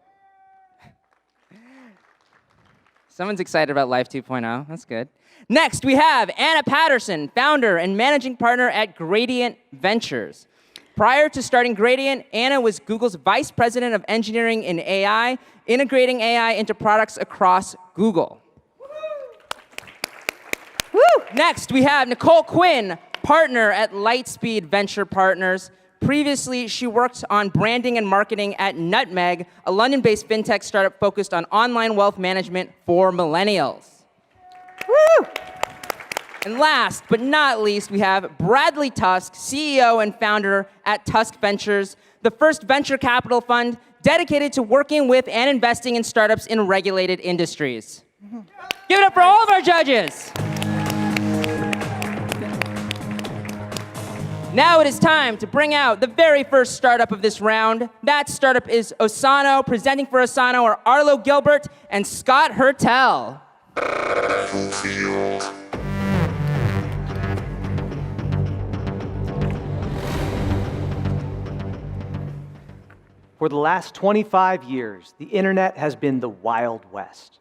[SPEAKER 19] Someone's excited about Life 2.0. That's good. Next, we have Anna Patterson, founder and managing partner at Gradient Ventures. Prior to starting Gradient, Anna was Google's vice president of engineering in AI, integrating AI into products across Google. Woo! Next, we have Nicole Quinn, partner at Lightspeed Venture Partners. Previously, she worked on branding and marketing at Nutmeg, a London-based fintech startup focused on online wealth management for millennials. Woo! And last but not least, we have Bradley Tusk, CEO and founder at Tusk Ventures, the first venture capital fund dedicated to working with and investing in startups in regulated industries. Give it up for all of our judges. Now it is time to bring out the very first startup of this round. That startup is Osano. Presenting for Osano are Arlo Gilbert and Scott Hertel.
[SPEAKER 18] For the last 25 years, the internet has been the Wild West.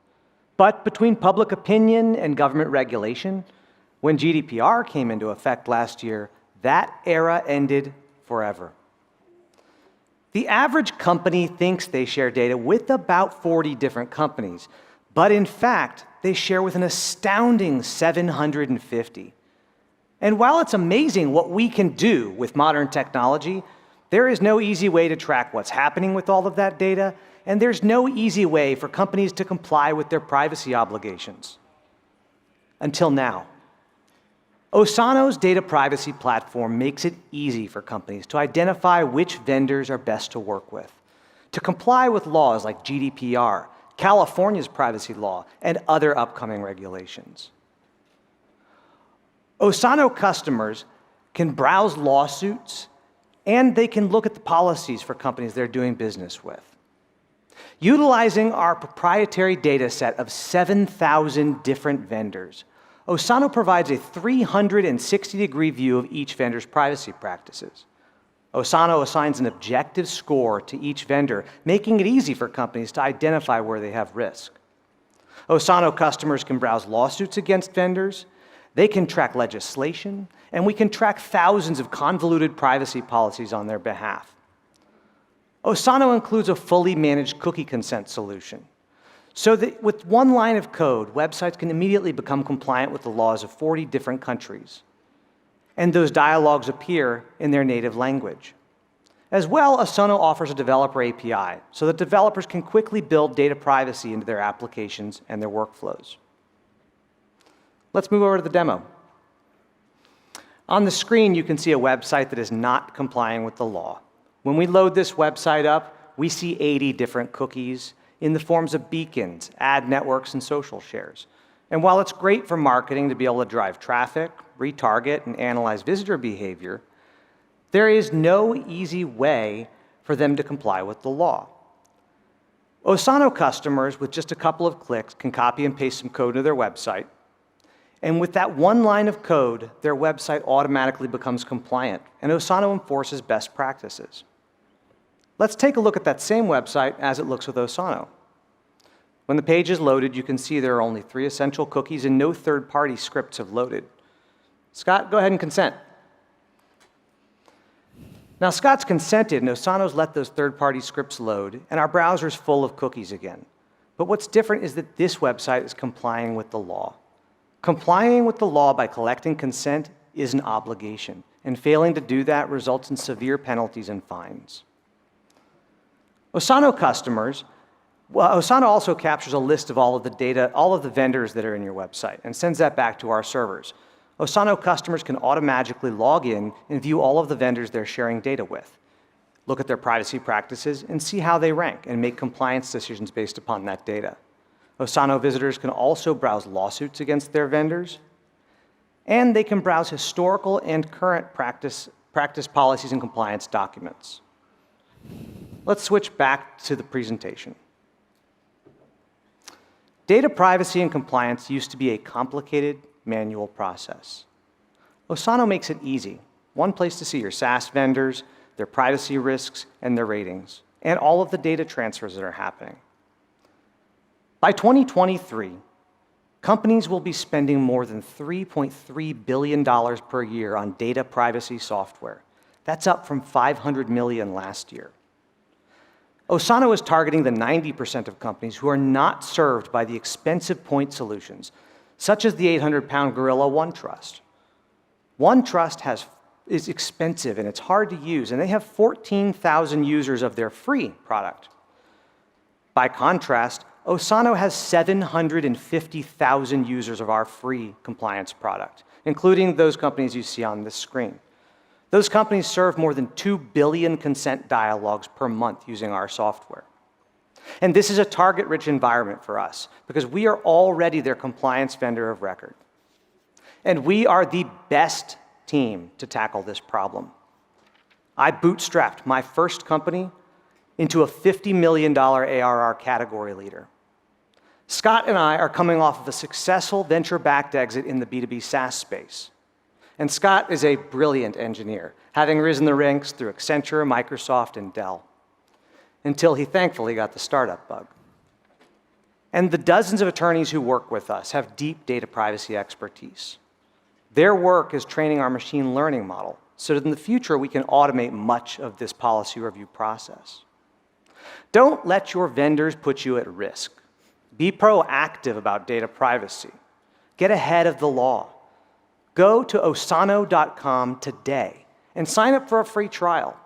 [SPEAKER 18] But between public opinion and government regulation, when GDPR came into effect last year, that era ended forever. The average company thinks they share data with about 40 different companies, but in fact, they share with an astounding 750. And while it's amazing what we can do with modern technology, there is no easy way to track what's happening with all of that data, and there's no easy way for companies to comply with their privacy obligations. Until now. Osano's data privacy platform makes it easy for companies to identify which vendors are best to work with, to comply with laws like GDPR, California's privacy law, and other upcoming regulations. Osano customers can browse lawsuits, and they can look at the policies for companies they're doing business with. Utilizing our proprietary data set of 7,000 different vendors, Osano provides a 360-degree view of each vendor's privacy practices. Osano assigns an objective score to each vendor, making it easy for companies to identify where they have risk. Osano customers can browse lawsuits against vendors, they can track legislation, and we can track thousands of convoluted privacy policies on their behalf. Osano includes a fully managed cookie consent solution, so that with one line of code, websites can immediately become compliant with the laws of 40 different countries. And those dialogues appear in their native language. As well, Osano offers a developer API, so that developers can quickly build data privacy into their applications and their workflows. Let's move over to the demo. On the screen, you can see a website that is not complying with the law. When we load this website up, we see 80 different cookies in the forms of beacons, ad networks, and social shares. And while it's great for marketing to be able to drive traffic, retarget, and analyze visitor behavior, there is no easy way for them to comply with the law. Osano customers, with just a couple of clicks, can copy and paste some code to their website. And with that one line of code, their website automatically becomes compliant, and Osano enforces best practices. Let's take a look at that same website as it looks with Osano. When the page is loaded, you can see there are only 3 essential cookies and no third-party scripts have loaded. Scott, go ahead and consent. Now, Scott's consented, and Osano's let those third-party scripts load, and our browser's full of cookies again. But what's different is that this website is complying with the law. Complying with the law by collecting consent is an obligation, and failing to do that results in severe penalties and fines. Osano customers, Osano also captures a list of all of the data, all of the vendors that are in your website, and sends that back to our servers. Osano customers can automatically log in and view all of the vendors they're sharing data with, look at their privacy practices, and see how they rank, and make compliance decisions based upon that data. Osano visitors can also browse lawsuits against their vendors, and they can browse historical and current practice policies and compliance documents. Let's switch back to the presentation. Data privacy and compliance used to be a complicated manual process. Osano makes it easy. One place to see your SaaS vendors, their privacy risks, and their ratings, and all of the data transfers that are happening. By 2023, companies will be spending more than $3.3 billion per year on data privacy software. That's up from $500 million last year. Osano is targeting the 90% of companies who are not served by the expensive point solutions, such as the 800-pound gorilla OneTrust. OneTrust is expensive and it's hard to use, and they have 14,000 users of their free product. By contrast, Osano has 750,000 users of our free compliance product, including those companies you see on this screen. Those companies serve more than 2 billion consent dialogues per month using our software. And this is a target-rich environment for us because we are already their compliance vendor of record. And we are the best team to tackle this problem. I bootstrapped my first company into a $50 million ARR category leader. Scott and I are coming off of a successful venture-backed exit in the B2B SaaS space. And Scott is a brilliant engineer, having risen the ranks through Accenture, Microsoft, and Dell, until he thankfully got the startup bug. And the dozens of attorneys who work with us have deep data privacy expertise. Their work is training our machine learning model so that in the future we can automate much of this policy review process. Don't let your vendors put you at risk. Be proactive about data privacy. Get ahead of the law. Go to osano.com today and sign up for a free trial.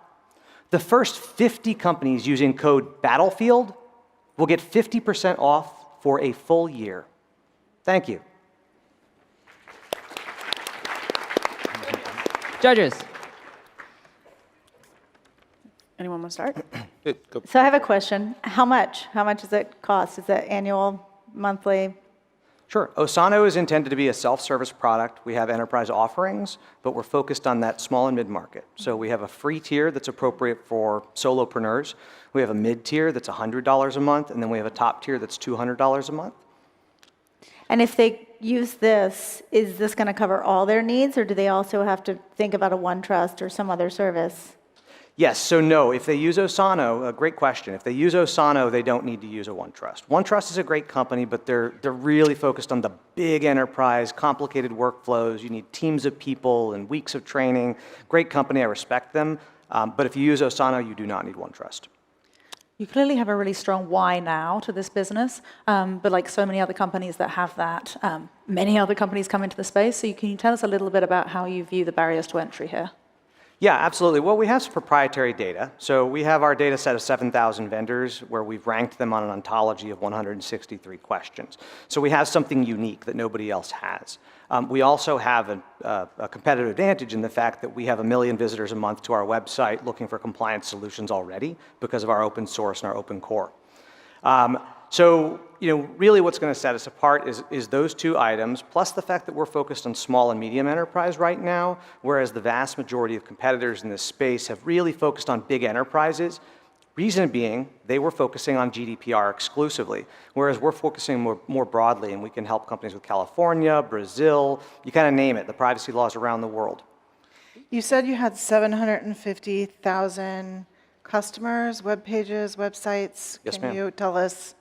[SPEAKER 18] The first 50 companies using code BATTLEFIELD will get 50% off for a full year. Thank you.
[SPEAKER 19] Judges.
[SPEAKER 20] Anyone want to start? So I have a question. How much? How much does it cost? Is it annual, monthly?
[SPEAKER 18] Sure. Osano is intended to be a self-service product. We have enterprise offerings, but we're focused on that small and mid-market. So we have a free tier that's appropriate for solopreneurs. We have a mid-tier that's $100 a month, and then we have a top tier that's $200 a month.
[SPEAKER 20] And if they use this, is this going to cover all their needs, or do they also have to think about a OneTrust or some other service?
[SPEAKER 18] Yes, so no, if they use Osano, a great question. If they use Osano, they don't need to use a OneTrust. OneTrust is a great company, but they're really focused on the big enterprise, complicated workflows. You need teams of people and weeks of training. Great company, I respect them. But if you use Osano, you do not need OneTrust.
[SPEAKER 21] You clearly have a really strong why now to this business, but like so many other companies that have that, many other companies come into the space. So can you tell us a little bit about how you view the barriers to entry here?
[SPEAKER 18] Yeah, absolutely. Well, we have some proprietary data. So we have our data set of 7,000 vendors where we've ranked them on an ontology of 163 questions. So we have something unique that nobody else has. We also have a competitive advantage in the fact that we have 1 million visitors a month to our website looking for compliance solutions already because of our open source and our open core. So, really what's going to set us apart is those two items, plus the fact that we're focused on small and medium enterprise right now, whereas the vast majority of competitors in this space have really focused on big enterprises. Reason being, they were focusing on GDPR exclusively, whereas we're focusing more broadly, and we can help companies with California, Brazil, you kind of name it, the privacy laws around the world.
[SPEAKER 22] You said you had 750,000 customers, web pages, websites.
[SPEAKER 18] Yes,
[SPEAKER 22] Can
[SPEAKER 18] ma'am.
[SPEAKER 22] you tell us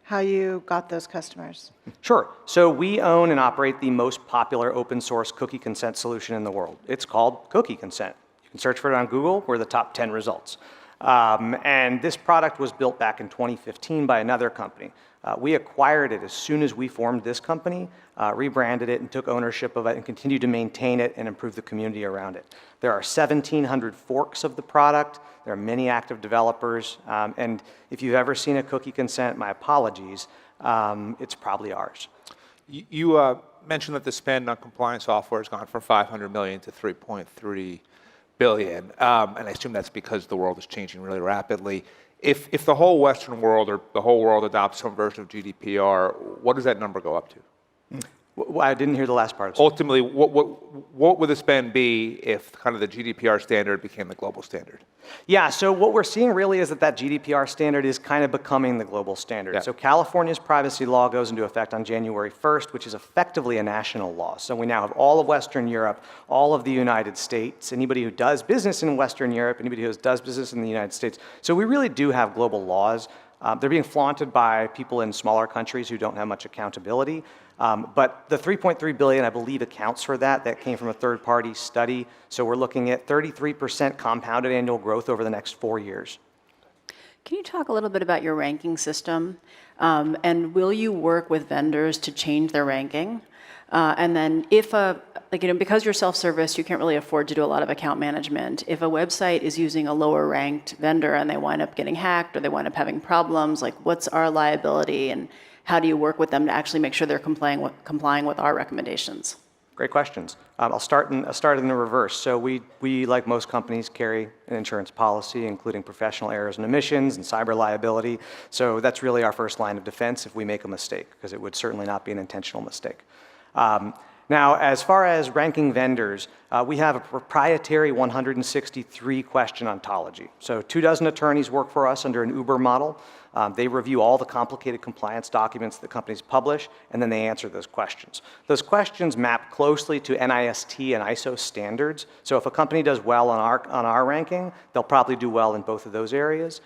[SPEAKER 22] how you got those customers?
[SPEAKER 18] Sure. So we own and operate the most popular open source cookie consent solution in the world. It's called Cookie Consent. You can search for it on Google. We're the top 10 results. And this product was built back in 2015 by another company. We acquired it as soon as we formed this company, rebranded it, and took ownership of it, and continued to maintain it and improve the community around it. There are 1,700 forks of the product. There are many active developers. And if you've ever seen a cookie consent, my apologies, it's probably ours.
[SPEAKER 23] You mentioned that the spend on compliance software has gone from $500 million to $3.3 billion. And I assume that's because the world is changing really rapidly. If the whole Western world or the whole world adopts some version of GDPR, what does that number go up to?
[SPEAKER 18] I didn't hear the last part.
[SPEAKER 23] Ultimately, what would the spend be if kind of the GDPR standard became the global standard?
[SPEAKER 18] Yeah, so what we're seeing really is that GDPR standard is kind of becoming the global standard.
[SPEAKER 23] Yeah.
[SPEAKER 18] So California's privacy law goes into effect on January 1st, which is effectively a national law. So we now have all of Western Europe, all of the United States, anybody who does business in Western Europe, anybody who does business in the United States. So we really do have global laws. They're being flaunted by people in smaller countries who don't have much accountability. But the $3.3 billion, I believe, accounts for that. That came from a third-party study. So we're looking at 33% compounded annual growth over the next 4 years.
[SPEAKER 2] Can you talk a little bit about your ranking system? And will you work with vendors to change their ranking? And then if because you're self-service, you can't really afford to do a lot of account management. If a website is using a lower ranked vendor and they wind up getting hacked or they wind up having problems, like what's our liability and how do you work with them to actually make sure they're complying with our recommendations?
[SPEAKER 18] Great questions. I'll start in the reverse. So we, like most companies, carry an insurance policy, including professional errors and omissions and cyber liability. So that's really our first line of defense if we make a mistake, because it would certainly not be an intentional mistake. Now, as far as ranking vendors, we have a proprietary 163 question ontology. So 24 attorneys work for us under an Uber model. They review all the complicated compliance documents that companies publish, and then they answer those questions. Those questions map closely to NIST and ISO standards. So if a company does well on our ranking, they'll probably do well in both of those areas.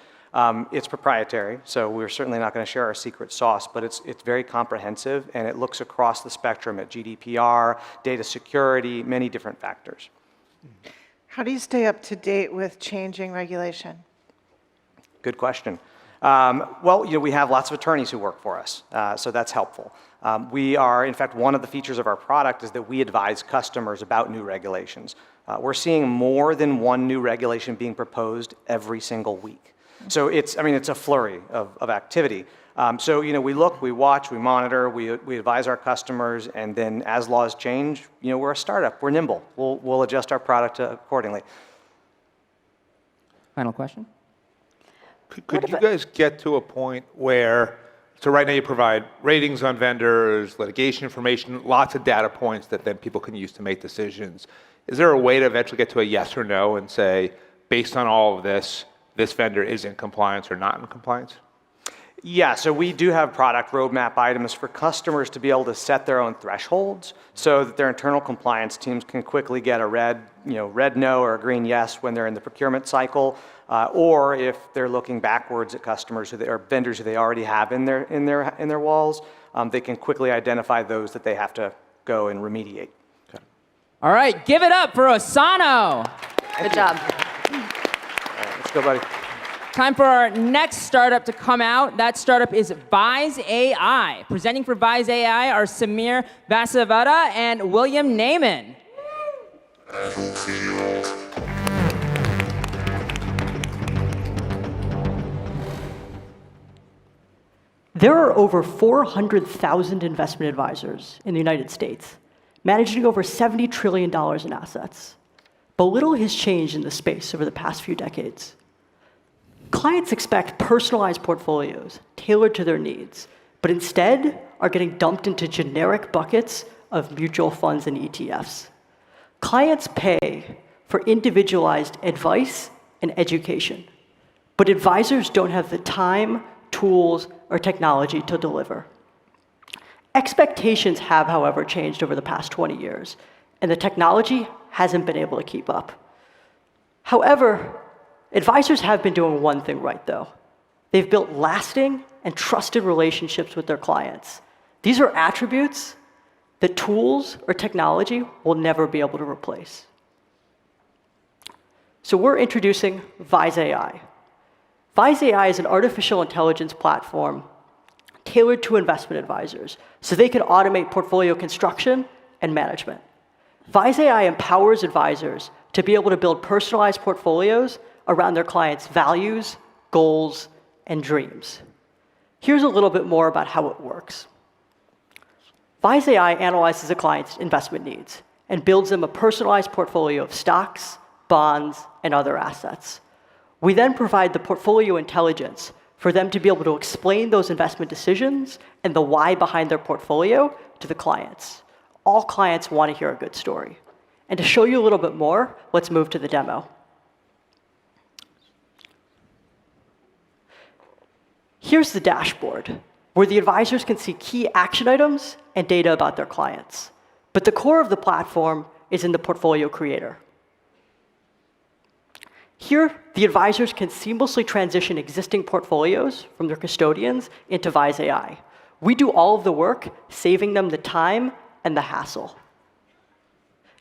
[SPEAKER 18] It's proprietary, so we're certainly not going to share our secret sauce, but it's very comprehensive, and it looks across the spectrum at GDPR, data security, many different factors.
[SPEAKER 22] How do you stay up to date with changing regulation?
[SPEAKER 18] Good question. Well, we have lots of attorneys who work for us, so that's helpful. We are, in fact, one of the features of our product is that we advise customers about new regulations. We're seeing more than one new regulation being proposed every single week. So it's a flurry of activity. So we look, we watch, we monitor, we advise our customers, and then as laws change, we're a startup, we're nimble. We'll adjust our product accordingly.
[SPEAKER 19] Final question?
[SPEAKER 23] Could you guys get to a point where, so right now you provide ratings on vendors, litigation information, lots of data points that then people can use to make decisions. Is there a way to eventually get to a yes or no and say, based on all of this, this vendor is in compliance or not in compliance?
[SPEAKER 18] Yeah, so we do have product roadmap items for customers to be able to set their own thresholds so that their internal compliance teams can quickly get a red no or a green yes when they're in the procurement cycle, or if they're looking backwards at customers or vendors who they already have in their walls, they can quickly identify those that they have to go and remediate.
[SPEAKER 23] Okay.
[SPEAKER 19] All right, give it up for Osano.
[SPEAKER 8] Good job.
[SPEAKER 18] All right, let's go, buddy.
[SPEAKER 19] Time for our next startup to come out. That startup is Vise AI. Presenting for Vise AI are Samir Vasavada and William Naiman.
[SPEAKER 3] There are over 400,000 investment advisors in the United States, managing over $70 trillion in assets. But little has changed in this space over the past few decades. Clients expect personalized portfolios tailored to their needs, but instead are getting dumped into generic buckets of mutual funds and ETFs. Clients pay for individualized advice and education, but advisors don't have the time, tools, or technology to deliver. Expectations have, however, changed over the past 20 years, and the technology hasn't been able to keep up. However, advisors have been doing one thing right, though. They've built lasting and trusted relationships with their clients. These are attributes that tools or technology will never be able to replace. So we're introducing Vise AI. Vise AI is an artificial intelligence platform tailored to investment advisors so they can automate portfolio construction and management. Vise AI empowers advisors to be able to build personalized portfolios around their clients' values, goals, and dreams. Here's a little bit more about how it works. Vise AI analyzes a client's investment needs and builds them a personalized portfolio of stocks, bonds, and other assets. We then provide the portfolio intelligence for them to be able to explain those investment decisions and the why behind their portfolio to the clients. All clients want to hear a good story. And to show you a little bit more, let's move to the demo. Here's the dashboard, where the advisors can see key action items and data about their clients. But the core of the platform is in the portfolio creator. Here, the advisors can seamlessly transition existing portfolios from their custodians into Vise AI. We do all of the work, saving them the time and the hassle.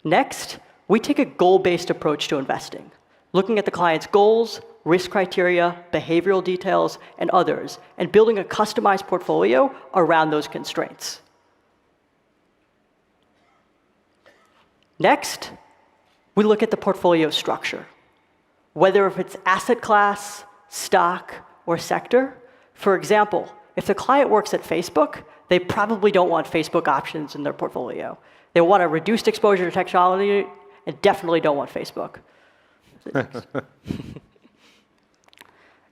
[SPEAKER 3] Next, we take a goal-based approach to investing, looking at the client's goals, risk criteria, behavioral details, and others, and building a customized portfolio around those constraints. Next, we look at the portfolio structure. Whether if it's asset class, stock, or sector. For example, if the client works at Facebook, they probably don't want Facebook options in their portfolio. They want a reduced exposure to technology and definitely don't want Facebook.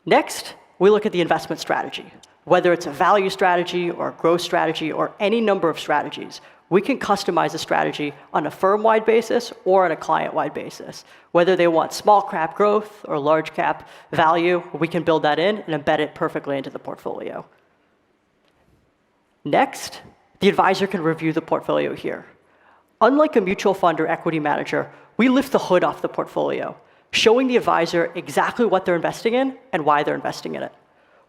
[SPEAKER 3] Next, we look at the investment strategy. Whether it's a value strategy or a growth strategy or any number of strategies, we can customize a strategy on a firm-wide basis or on a client-wide basis. Whether they want small cap growth or large cap value, we can build that in and embed it perfectly into the portfolio. Next, the advisor can review the portfolio here. Unlike a mutual fund or equity manager, we lift the hood off the portfolio, showing the advisor exactly what they're investing in and why they're investing in it.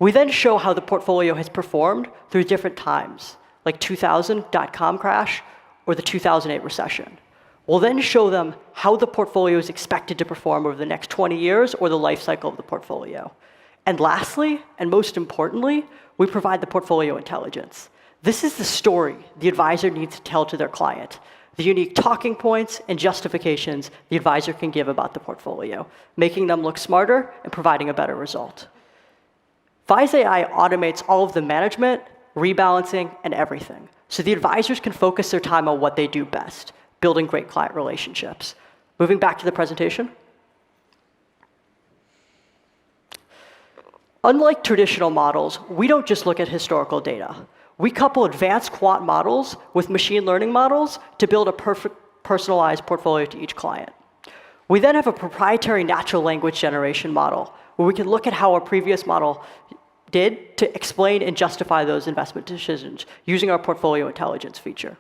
[SPEAKER 3] We then show how the portfolio has performed through different times, like 2000 dot-com crash or the 2008 recession. We'll then show them how the portfolio is expected to perform over the next 20 years or the life cycle of the portfolio. And lastly, and most importantly, we provide the portfolio intelligence. This is the story the advisor needs to tell to their client, the unique talking points and justifications the advisor can give about the portfolio, making them look smarter and providing a better result. Vise AI automates all of the management, rebalancing, and everything, so the advisors can focus their time on what they do best, building great client relationships. Moving back to the presentation. Unlike traditional models, we don't just look at historical data. We couple advanced quant models with machine learning models to build a perfect personalized portfolio to each client. We then have a proprietary natural language generation model where we can look at how a previous model did to explain and justify those investment decisions using our portfolio intelligence feature.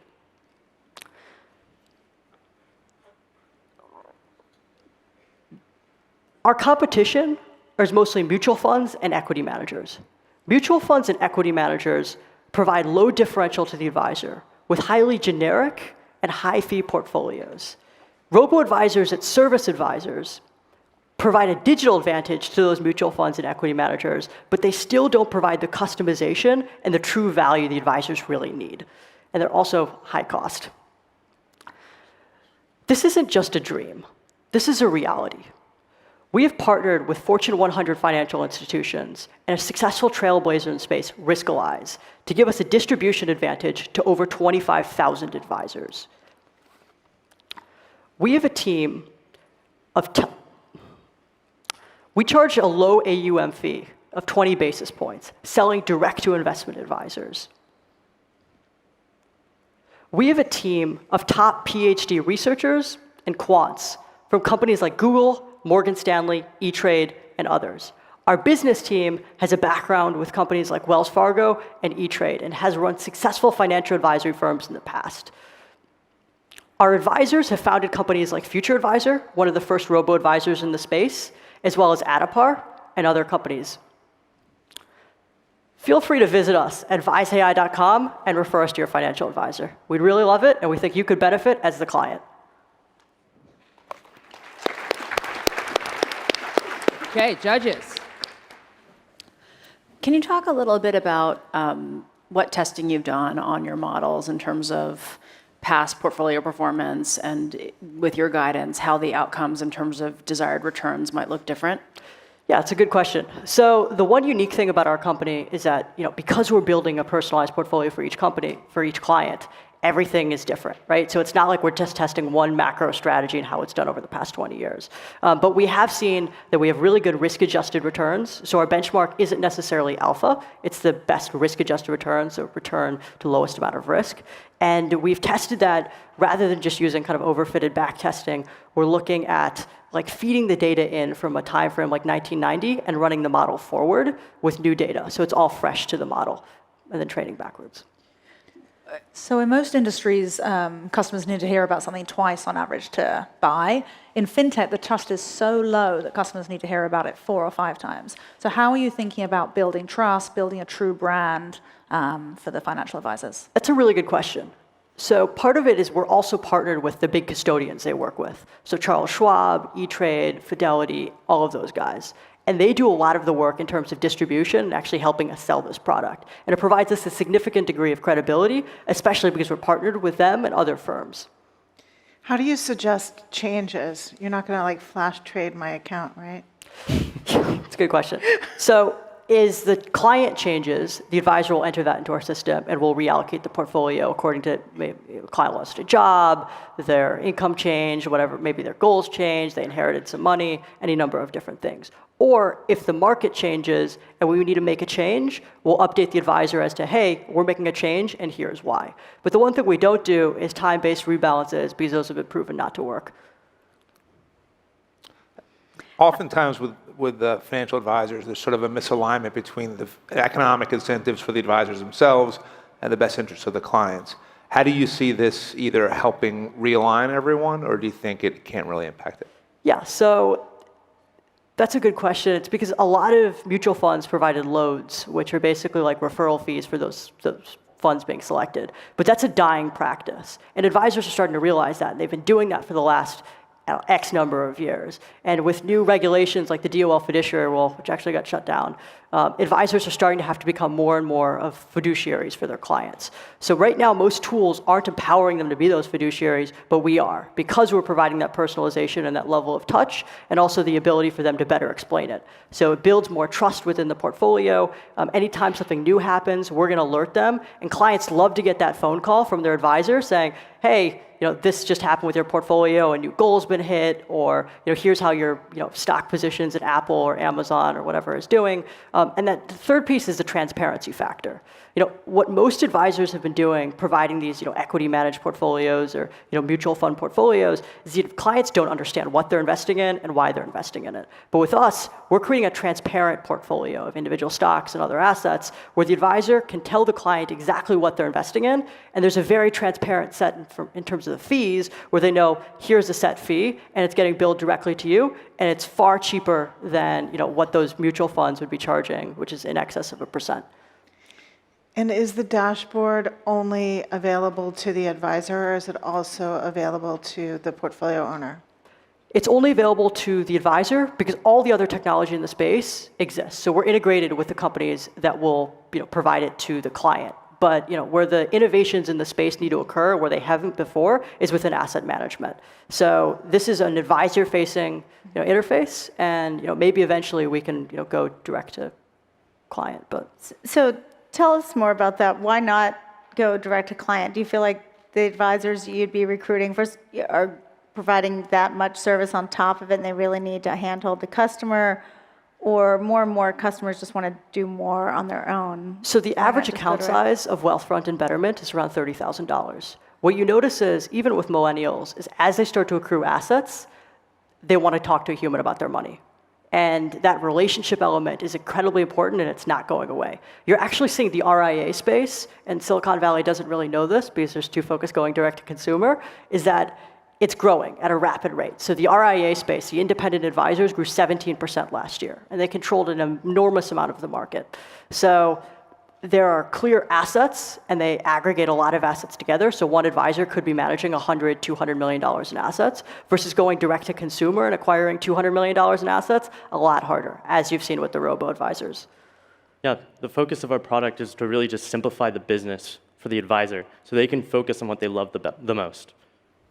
[SPEAKER 3] Our competition is mostly mutual funds and equity managers. Mutual funds and equity managers provide low differential to the advisor with highly generic and high-fee portfolios. Robo-advisors at service advisors provide a digital advantage to those mutual funds and equity managers, but they still don't provide the customization and the true value the advisors really need. And they're also high cost. This isn't just a dream. This is a reality. We have partnered with Fortune 100 financial institutions and a successful trailblazer in space, Riskalyze, to give us a distribution advantage to over 25,000 advisors. We have a team of we charge a low AUM fee of 20 basis points, selling direct to investment advisors. We have a team of top PhD researchers and quants from companies like Google, Morgan Stanley, E-Trade, and others. Our business team has a background with companies like Wells Fargo and E-Trade and has run successful financial advisory firms in the past. Our advisors have founded companies like Future Advisor, one of the first robo-advisors in the space, as well as Adipar and other companies. Feel free to visit us at viseai.com and refer us to your financial advisor. We'd really love it, and we think you could benefit as the client.
[SPEAKER 19] Okay, judges.
[SPEAKER 2] Can you talk a little bit about what testing you've done on your models in terms of past portfolio performance and with your guidance, how the outcomes in terms of desired returns might look different?
[SPEAKER 3] Yeah, it's a good question. So the one unique thing about our company is that, because we're building a personalized portfolio for each company, for each client, everything is different, right? So it's not like we're just testing one macro strategy and how it's done over the past 20 years. But we have seen that we have really good risk-adjusted returns. So our benchmark isn't necessarily alpha. It's the best risk-adjusted returns, so return to lowest amount of risk. And we've tested that rather than just using kind of overfitted back testing. We're looking at like feeding the data in from a time frame like 1990 and running the model forward with new data. So it's all fresh to the model and then training backwards.
[SPEAKER 21] So in most industries, customers need to hear about something twice on average to buy. In fintech, the trust is so low that customers need to hear about it 4 or 5 times. So how are you thinking about building trust, building a true brand for the financial advisors?
[SPEAKER 3] That's a really good question. So part of it is we're also partnered with the big custodians they work with. So Charles Schwab, E-Trade, Fidelity, all of those guys. And they do a lot of the work in terms of distribution and actually helping us sell this product. And it provides us a significant degree of credibility, especially because we're partnered with them and other firms.
[SPEAKER 22] How do you suggest changes? You're not going to like flash trade my account, right?
[SPEAKER 3] It's a good question. So is the client changes, the advisor will enter that into our system and we'll reallocate the portfolio according to maybe the client lost a job, their income changed, whatever, maybe their goals changed, they inherited some money, any number of different things. Or if the market changes and we need to make a change, we'll update the advisor as to, hey, we're making a change and here's why. But the one thing we don't do is time-based rebalances because those have been proven not to work.
[SPEAKER 23] Oftentimes with the financial advisors, there's sort of a misalignment between the economic incentives for the advisors themselves and the best interests of the clients. How do you see this either helping realign everyone, or do you think it can't really impact it?
[SPEAKER 3] Yeah, so that's a good question. It's because a lot of mutual funds provided loads, which are basically like referral fees for those funds being selected. But that's a dying practice. And advisors are starting to realize that. And they've been doing that for the last X number of years. And with new regulations like the DOL fiduciary rule, which actually got shut down, advisors are starting to have to become more and more of fiduciaries for their clients. So right now, most tools aren't empowering them to be those fiduciaries, but we are, because we're providing that personalization and that level of touch, and also the ability for them to better explain it. So it builds more trust within the portfolio. Anytime something new happens, we're going to alert them. And clients love to get that phone call from their advisor saying, hey, this just happened with your portfolio, a new goal's been hit, or here's how your stock positions at Apple or Amazon or whatever is doing. And that third piece is the transparency factor. What most advisors have been doing, providing these equity managed portfolios or mutual fund portfolios, is that clients don't understand what they're investing in and why they're investing in it. But with us, we're creating a transparent portfolio of individual stocks and other assets where the advisor can tell the client exactly what they're investing in, and there's a very transparent set in terms of the fees where they know here's a set fee and it's getting billed directly to you, and it's far cheaper than what those mutual funds would be charging, which is in excess of 1%.
[SPEAKER 22] And is the dashboard only available to the advisor, or is it also available to the portfolio owner?
[SPEAKER 3] It's only available to the advisor because all the other technology in the space exists. So we're integrated with the companies that will provide it to the client. But where the innovations in the space need to occur, where they haven't before, is within asset management. So this is an advisor-facing interface, and maybe eventually we can go direct to client. But
[SPEAKER 20] so tell us more about that. Why not go direct to client? Do you feel like the advisors you'd be recruiting first are providing that much service on top of it, and they really need to handhold the customer? Or more and more customers just want to do more on their own?
[SPEAKER 3] So the average account size of Wealthfront and Betterment is around $30,000. What you notice is, even with millennials, is as they start to accrue assets, they want to talk to a human about their money. And that relationship element is incredibly important, and it's not going away. You're actually seeing the RIA space, and Silicon Valley doesn't really know this because there's too focused going direct to consumer, is that it's growing at a rapid rate. So the RIA space, the independent advisors, grew 17% last year, and they controlled an enormous amount of the market. So there are clear assets, and they aggregate a lot of assets together. So one advisor could be managing $100, $200 million in assets versus going direct to consumer and acquiring $200 million in assets, a lot harder, as you've seen with the robo-advisors.
[SPEAKER 5] Yeah, the focus of our product is to really just simplify the business for the advisor so they can focus on what they love the most,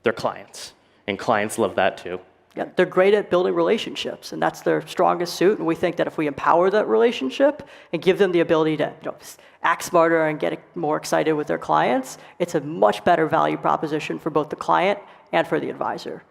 [SPEAKER 5] their clients. And clients love that too.
[SPEAKER 3] Yeah, they're great at building relationships, and that's their strongest suit. And we think that if we empower that relationship and give them the ability to act smarter and get more excited with their clients, it's a much better value proposition for both the client and for the advisor.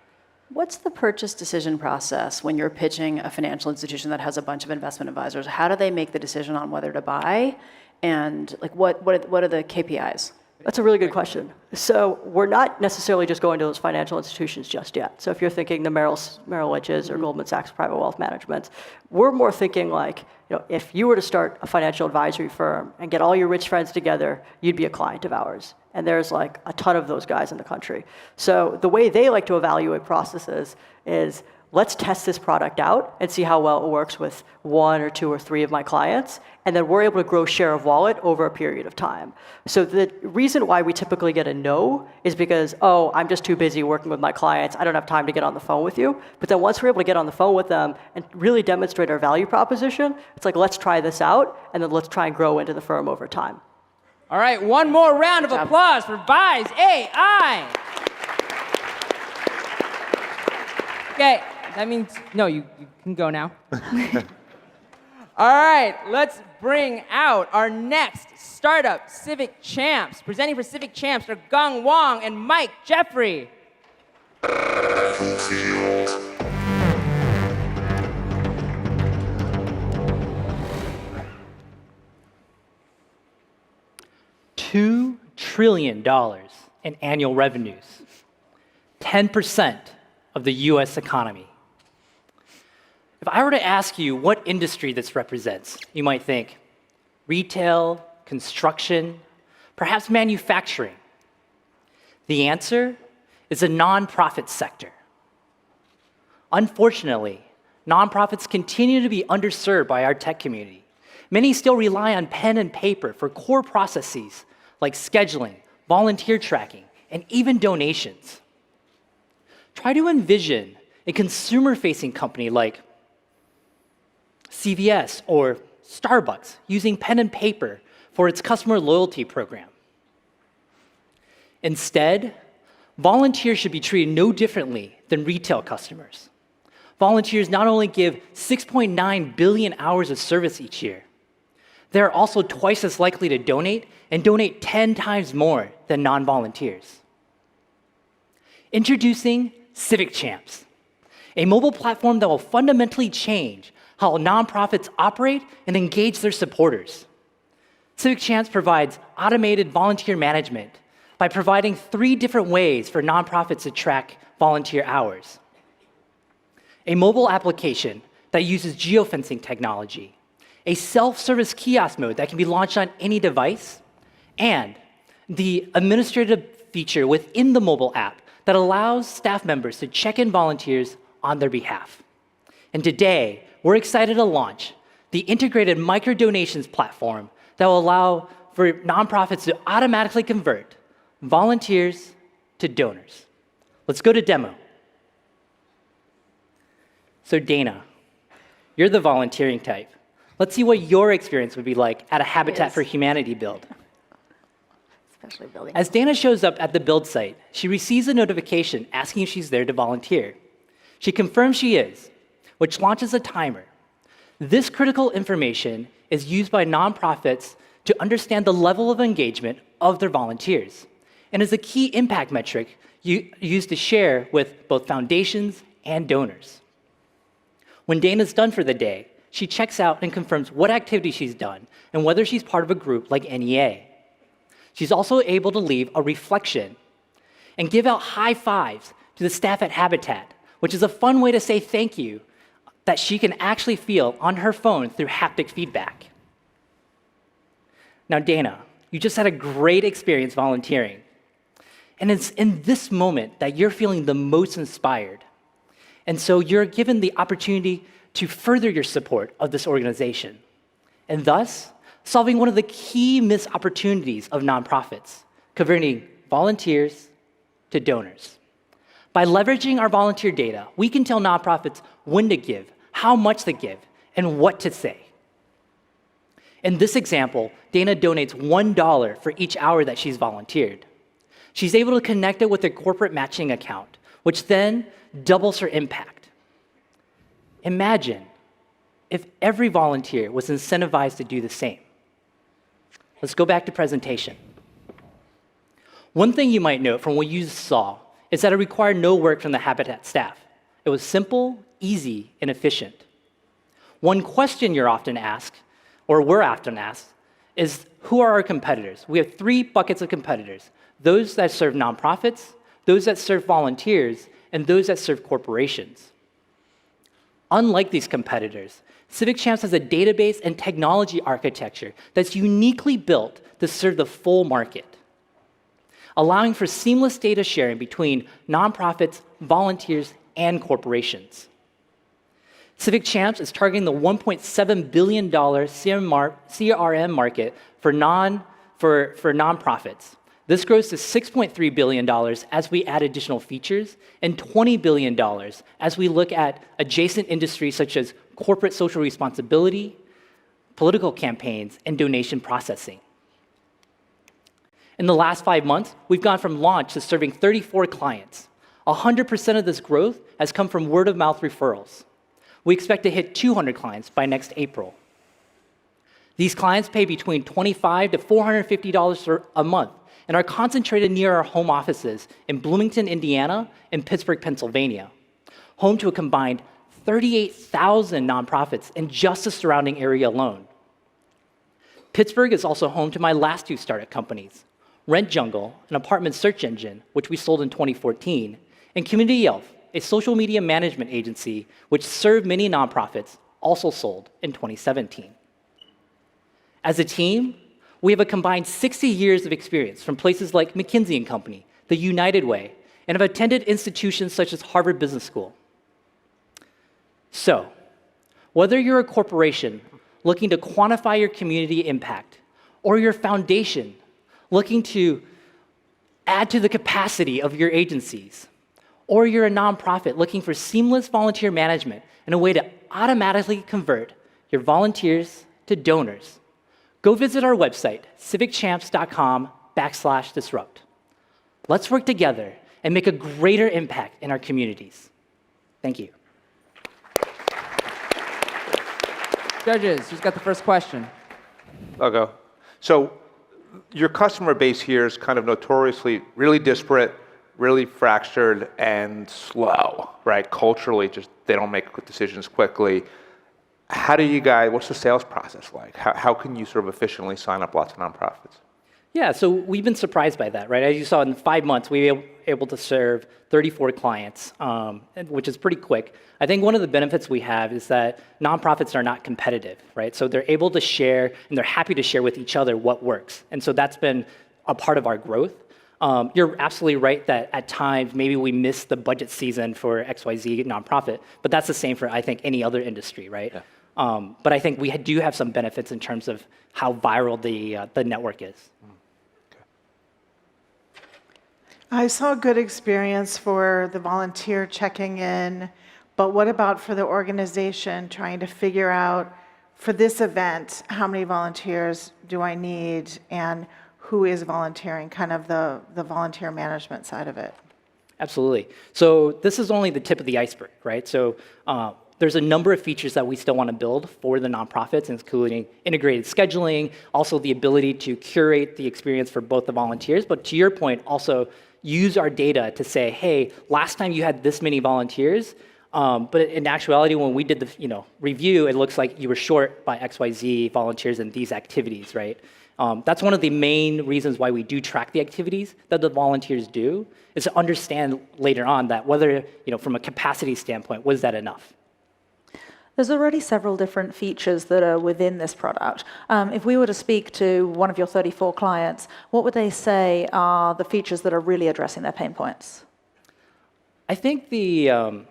[SPEAKER 2] What's the purchase decision process when you're pitching a financial institution that has a bunch of investment advisors? How do they make the decision on whether to buy? And like, what are the KPIs?
[SPEAKER 3] That's a really good question. So we're not necessarily just going to those financial institutions just yet. So if you're thinking the Merrill Lynch's or Goldman Sachs Private Wealth Management, we're more thinking like, if you were to start a financial advisory firm and get all your rich friends together, you'd be a client of ours. And there's like a ton of those guys in the country. So the way they like to evaluate processes is, let's test this product out and see how well it works with 1 or 2 or 3 of my clients, and then we're able to grow share of wallet over a period of time. So the reason why we typically get a no is because, oh, I'm just too busy working with my clients, I don't have time to get on the phone with you. But then once we're able to get on the phone with them and really demonstrate our value proposition, it's like, let's try this out, and then let's try and grow into the firm over time.
[SPEAKER 19] All right, one more round of applause for Vise AI. Okay, that means, no, you can go now. All right, let's bring out our next startup Civic Champs. Presenting for Civic Champs are Gung Wong and Mike Jeffrey.
[SPEAKER 1] $2 trillion in annual revenues, 10% of the US economy. If I were to ask you what industry this represents, you might think retail, construction, perhaps manufacturing. The answer is the nonprofit sector. Unfortunately, nonprofits continue to be underserved by our tech community. Many still rely on pen and paper for core processes like scheduling, volunteer tracking, and even donations. Try to envision a consumer-facing company like CVS or Starbucks using pen and paper for its customer loyalty program. Instead, volunteers should be treated no differently than retail customers. Volunteers not only give 6.9 billion hours of service each year, they're also twice as likely to donate and donate 10 times more than non-volunteers. Introducing Civic Champs, a mobile platform that will fundamentally change how nonprofits operate and engage their supporters. Civic Champs provides automated volunteer management by providing 3 different ways for nonprofits to track volunteer hours. A mobile application that uses geofencing technology, a self-service kiosk mode that can be launched on any device, and the administrative feature within the mobile app that allows staff members to check in volunteers on their behalf. And today, we're excited to launch the integrated micro-donations platform that will allow for nonprofits to automatically convert volunteers to donors. Let's go to demo. So Dana, you're the volunteering type. Let's see what your experience would be like at a Habitat for Humanity build.
[SPEAKER 2] Especially building.
[SPEAKER 1] As Dana shows up at the build site, she receives a notification asking if she's there to volunteer. She confirms she is, which launches a timer. This critical information is used by nonprofits to understand the level of engagement of their volunteers, and is a key impact metric used to share with both foundations and donors. When Dana's done for the day, she checks out and confirms what activity she's done and whether she's part of a group like NEA. She's also able to leave a reflection and give out high fives to the staff at Habitat, which is a fun way to say thank you that she can actually feel on her phone through haptic feedback. Now, Dana, you just had a great experience volunteering. And it's in this moment that you're feeling the most inspired. And so you're given the opportunity to further your support of this organization, and thus solving one of the key missed opportunities of nonprofits, converting volunteers to donors. By leveraging our volunteer data, we can tell nonprofits when to give, how much to give, and what to say. In this example, Dana donates $1 for each hour that she's volunteered. She's able to connect it with her corporate matching account, which then doubles her impact. Imagine if every volunteer was incentivized to do the same. Let's go back to presentation. One thing you might note from what you saw is that it required no work from the Habitat staff. It was simple, easy, and efficient. One question you're often asked, or we're often asked, is who are our competitors? We have 3 buckets of competitors: those that serve nonprofits, those that serve volunteers, and those that serve corporations. Unlike these competitors, Civic Champs has a database and technology architecture that's uniquely built to serve the full market, allowing for seamless data sharing between nonprofits, volunteers, and corporations. Civic Champs is targeting the $1.7 billion CRM market for nonprofits. This grows to $6.3 billion as we add additional features, and $20 billion as we look at adjacent industries such as corporate social responsibility, political campaigns, and donation processing. In the last 5 months, we've gone from launch to serving 34 clients. 100% of this growth has come from word-of-mouth referrals. We expect to hit 200 clients by next April. These clients pay between $25 to $450 a month and are concentrated near our home offices in Bloomington, Indiana, and Pittsburgh, Pennsylvania, home to a combined 38,000 nonprofits in just the surrounding area alone. Pittsburgh is also home to my last 2 startup companies, Rent Jungle, an apartment search engine, which we sold in 2014, and Community Elf, a social media management agency which served many nonprofits, also sold in 2017. As a team, we have a combined 60 years of experience from places like McKinsey & Company, the United Way, and have attended institutions such as Harvard Business School. So, whether you're a corporation looking to quantify your community impact, or your foundation looking to add to the capacity of your agencies, or you're a nonprofit looking for seamless volunteer management and a way to automatically convert your volunteers to donors, go visit our website, civicchamps.com/disrupt. Let's work together and make a greater impact in our communities. Thank you.
[SPEAKER 19] Judges, who's got the first question?
[SPEAKER 23] I'll go. So your customer base here is kind of notoriously really disparate, really fractured, and slow, right? Culturally, just they don't make quick decisions quickly. How do you guys, what's the sales process like? How can you sort of efficiently sign up lots of nonprofits?
[SPEAKER 1] Yeah, so we've been surprised by that, right? As you saw, in 5 months, we were able to serve 34 clients, which is pretty quick. I think one of the benefits we have is that nonprofits are not competitive, right? So they're able to share, and they're happy to share with each other what works. And so that's been a part of our growth. You're absolutely right that at times, maybe we miss the budget season for XYZ nonprofit, but that's the same for, I think, any other industry, right? Yeah. But I think we do have some benefits in terms of how viral the network is.
[SPEAKER 22] I saw a good experience for the volunteer checking in, but what about for the organization trying to figure out, for this event, how many volunteers do I need and who is volunteering, kind of the volunteer management side of it?
[SPEAKER 1] Absolutely. So this is only the tip of the iceberg, right? So there's a number of features that we still want to build for the nonprofits, including integrated scheduling, also the ability to curate the experience for both the volunteers, but to your point, also use our data to say, hey, last time you had this many volunteers, but in actuality, when we did the review, it looks like you were short by XYZ volunteers in these activities, right? That's one of the main reasons why we do track the activities that the volunteers do, is to understand later on that whether, from a capacity standpoint, was that enough?
[SPEAKER 21] There's already several different features that are within this product. If we were to speak to one of your 34 clients, what would they say are the features that are really addressing their pain points?
[SPEAKER 1] I think so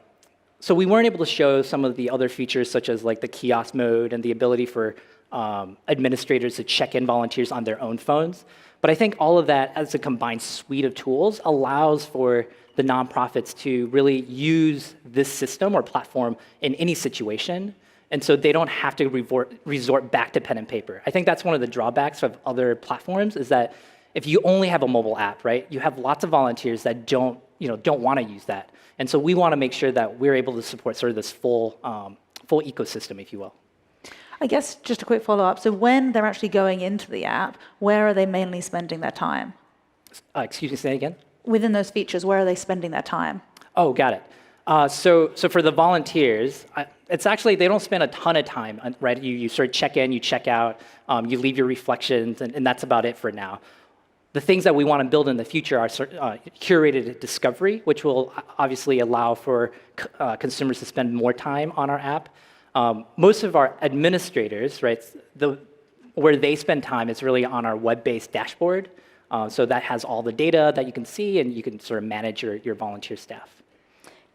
[SPEAKER 1] we weren't able to show some of the other features such as like the kiosk mode and the ability for administrators to check in volunteers on their own phones. But I think all of that as a combined suite of tools allows for the nonprofits to really use this system or platform in any situation. And so they don't have to resort back to pen and paper. I think that's one of the drawbacks of other platforms is that if you only have a mobile app, right, you have lots of volunteers that don't want to use that. And so we want to make sure that we're able to support sort of this full full ecosystem, if you will.
[SPEAKER 21] I guess just a quick follow-up. So when they're actually going into the app, where are they mainly spending their time?
[SPEAKER 1] Excuse me, say that again?
[SPEAKER 21] Within those features, where are they spending their time?
[SPEAKER 1] Oh, got it. So for the volunteers, it's actually, they don't spend a ton of time, right? You sort of check in, you check out, you leave your reflections, and that's about it for now. The things that we want to build in the future are curated discovery, which will obviously allow for consumers to spend more time on our app. Most of our administrators, right, where they spend time is really on our web-based dashboard. So that has all the data that you can see, and you can sort of manage your volunteer staff.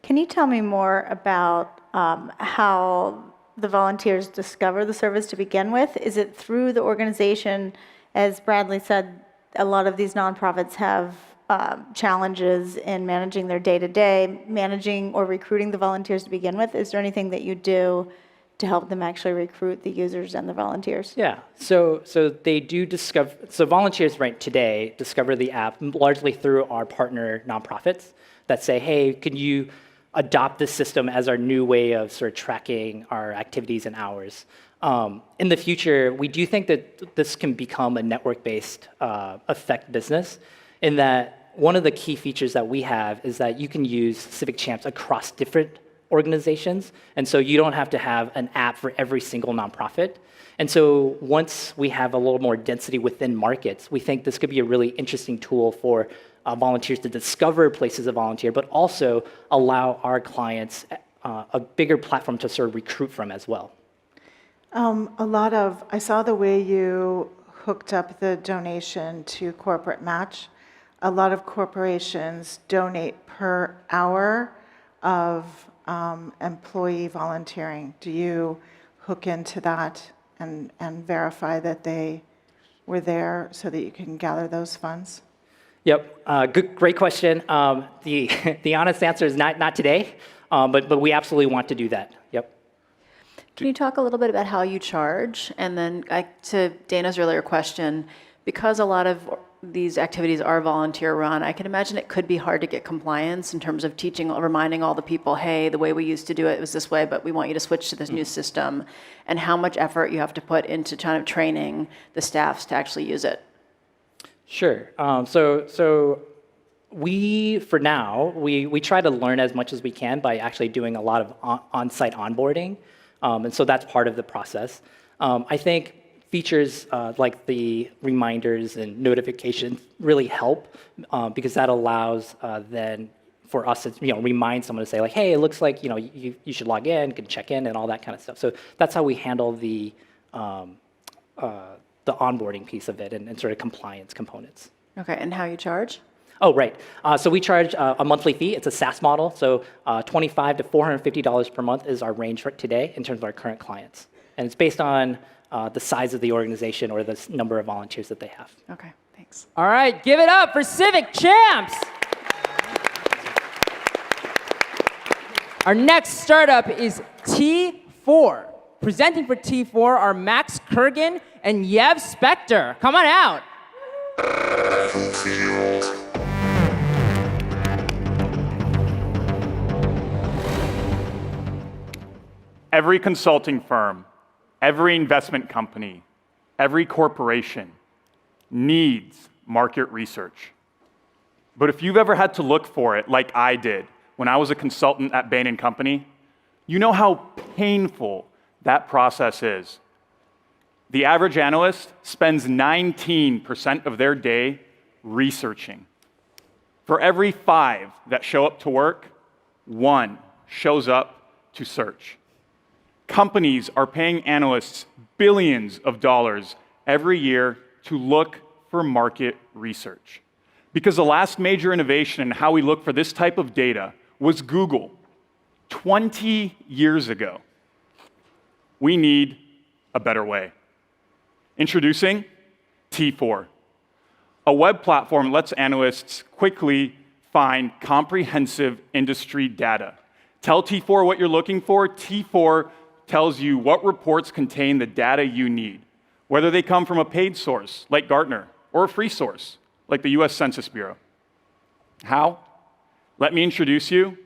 [SPEAKER 20] Can you tell me more about how the volunteers discover the service to begin with? Is it through the organization? As Bradley said, a lot of these nonprofits have challenges in managing their day-to-day, managing or recruiting the volunteers to begin with. Is there anything that you do to help them actually recruit the users and the volunteers?
[SPEAKER 1] Yeah, so they do discover, so volunteers right today discover the app largely through our partner nonprofits that say, hey, can you adopt this system as our new way of sort of tracking our activities and hours? In the future, we do think that this can become a network-based effect business, in that one of the key features that we have is that you can use Civic Champs across different organizations, and so you don't have to have an app for every single nonprofit. And so once we have a little more density within markets, we think this could be a really interesting tool for volunteers to discover places to volunteer, but also allow our clients a bigger platform to sort of recruit from as well.
[SPEAKER 22] I saw the way you hooked up the donation to corporate match. A lot of corporations donate per hour of employee volunteering. Do you hook into that and verify that they were there so that you can gather those funds?
[SPEAKER 1] Yep, great question. The honest answer is not today, but we absolutely want to do that. Yep.
[SPEAKER 2] Can you talk a little bit about how you charge? And then to Dana's earlier question, because a lot of these activities are volunteer run, I can imagine it could be hard to get compliance in terms of reminding all the people, hey, the way we used to do it was this way, but we want you to switch to this new system, and how much effort you have to put into kind of training the staffs to actually use it.
[SPEAKER 1] Sure. So we, for now, we try to learn as much as we can by actually doing a lot of on-site onboarding. And so that's part of the process. I think features like the reminders and notifications really help because that allows then for us to remind someone to say like, hey, it looks like you should log in, can check in, and all that kind of stuff. So that's how we handle the onboarding piece of it and sort of compliance components.
[SPEAKER 2] Okay, and how you charge?
[SPEAKER 1] Oh, right. So we charge a monthly fee. It's a SaaS model. So $25 to $450 per month is our range for today in terms of our current clients. And it's based on the size of the organization or the number of volunteers that they have.
[SPEAKER 2] Okay, thanks.
[SPEAKER 19] All right, give it up for Civic Champs. Our next startup is T4. Presenting for T4 are Max Kurgan and Yev Spector. Come on out.
[SPEAKER 6] Every consulting firm, every investment company, every corporation needs market research. But if you've ever had to look for it like I did when I was a consultant at Bain & Company, you know how painful that process is. The average analyst spends 19% of their day researching. For every 5 that show up to work, 1 shows up to search. Companies are paying analysts billions of dollars every year to look for market research. Because the last major innovation in how we look for this type of data was Google 20 years ago. We need a better way. Introducing T4. A web platform lets analysts quickly find comprehensive industry data. Tell T4 what you're looking for. T4 tells you what reports contain the data you need, whether they come from a paid source, like Gartner, or a free source, like the US Census Bureau. How? Let me introduce you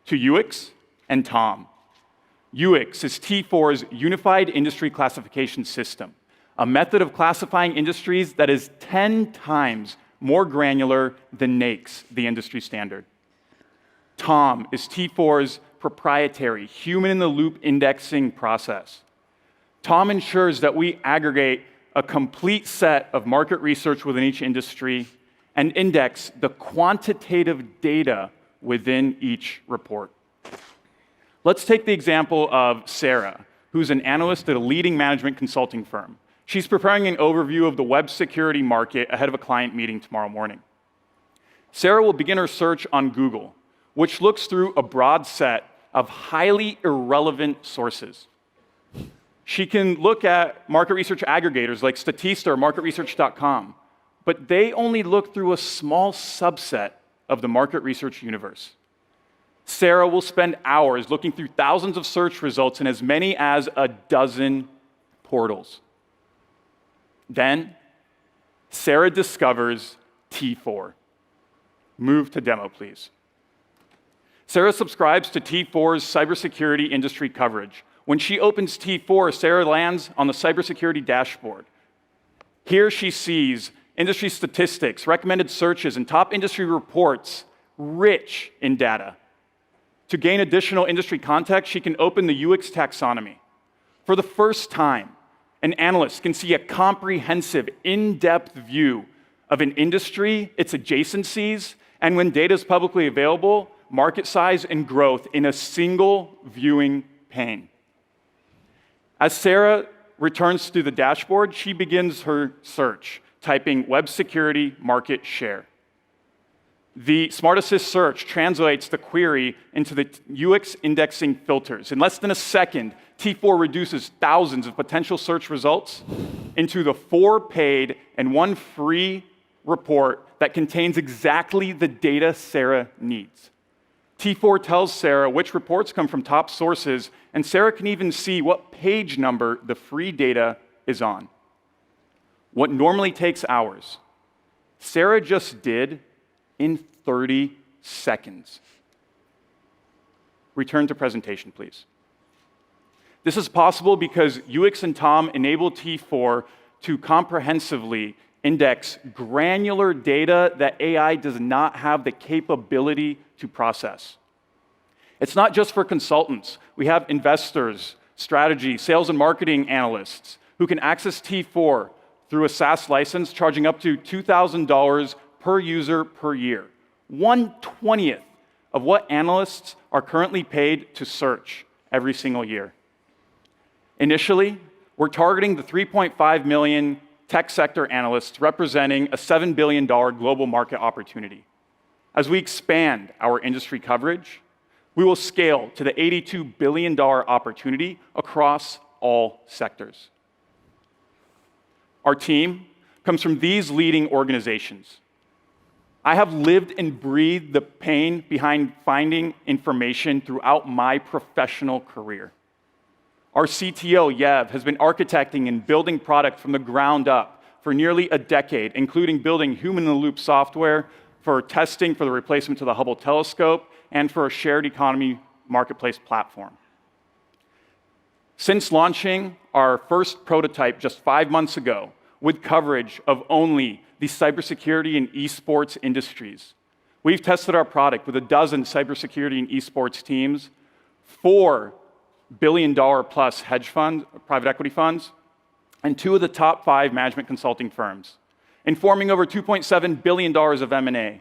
[SPEAKER 6] to UX and Tom. UX is T4's unified industry classification system, a method of classifying industries that is 10 times more granular than NAICS, the industry standard. TOM is T4's proprietary human-in-the-loop indexing process. TOM ensures that we aggregate a complete set of market research within each industry and index the quantitative data within each report. Let's take the example of Sarah, who's an analyst at a leading management consulting firm. She's preparing an overview of the web security market ahead of a client meeting tomorrow morning. Sarah will begin her search on Google, which looks through a broad set of highly irrelevant sources. She can look at market research aggregators like Statista or MarketResearch.com, but they only look through a small subset of the market research universe. Sarah will spend hours looking through thousands of search results in as many as a dozen portals. Then, Sarah discovers T4. Move to demo, please. Sarah subscribes to T4's cybersecurity industry coverage. When she opens T4, Sarah lands on the cybersecurity dashboard. Here she sees industry statistics, recommended searches, and top industry reports rich in data. To gain additional industry context, she can open the UX taxonomy. For the first time, an analyst can see a comprehensive, in-depth view of an industry, its adjacencies, and when data is publicly available, market size and growth in a single viewing pane. As Sarah returns to the dashboard, she begins her search, typing web security market share. The Smart Assist search translates the query into the UX indexing filters. In less than a second, T4 reduces thousands of potential search results into the 4 paid and 1 free report that contains exactly the data Sarah needs. T4 tells Sarah which reports come from top sources, and Sarah can even see what page number the free data is on. What normally takes hours, Sarah just did in 30 seconds. Return to presentation, please. This is possible because UX and TOM enable T4 to comprehensively index granular data that AI does not have the capability to process. It's not just for consultants. We have investors, strategy, sales and marketing analysts who can access T4 through a SaaS license, charging up to $2,000 per user per year, 1/20th of what analysts are currently paid to search every single year. Initially, we're targeting the 3.5 million tech sector analysts representing a $7 billion global market opportunity. As we expand our industry coverage, we will scale to the $82 billion opportunity across all sectors. Our team comes from these leading organizations. I have lived and breathed the pain behind finding information throughout my professional career. Our CTO, Yev, has been architecting and building product from the ground up for nearly a decade, including building human-in-the-loop software for testing for the replacement to the Hubble telescope and for a shared economy marketplace platform. Since launching our first prototype just 5 months ago with coverage of only the cybersecurity and esports industries, we've tested our product with 12 cybersecurity and esports teams, 4 billion-dollar-plus hedge funds, private equity funds, and 2 of the top 5 management consulting firms, informing over $2.7 billion of M&A,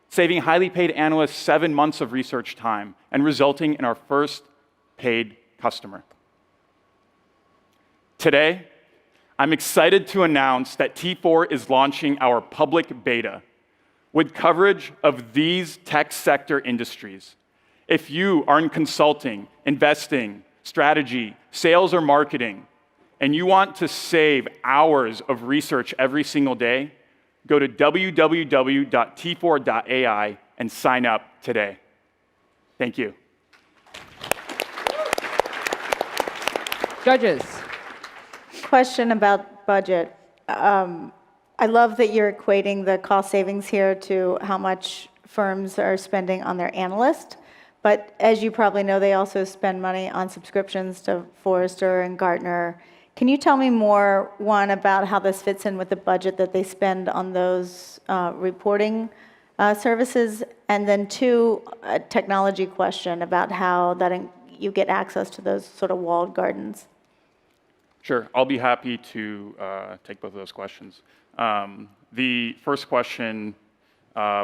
[SPEAKER 6] saving highly paid analysts 7 months of research time, and resulting in our first paid customer. Today, I'm excited to announce that T4 is launching our public beta with coverage of these tech sector industries. If you are in consulting, investing, strategy, sales, or marketing, and you want to save hours of research every single day, go to www.t4.ai and sign up today. Thank you.
[SPEAKER 19] Judges.
[SPEAKER 20] Question about budget. I love that you're equating the cost savings here to how much firms are spending on their analyst. But as you probably know, they also spend money on subscriptions to Forrester and Gartner. Can you tell me more, one, about how this fits in with the budget that they spend on those reporting services? And then two, a technology question about how you get access to those sort of walled gardens.
[SPEAKER 6] Sure, I'll be happy to take both of those questions. The first question,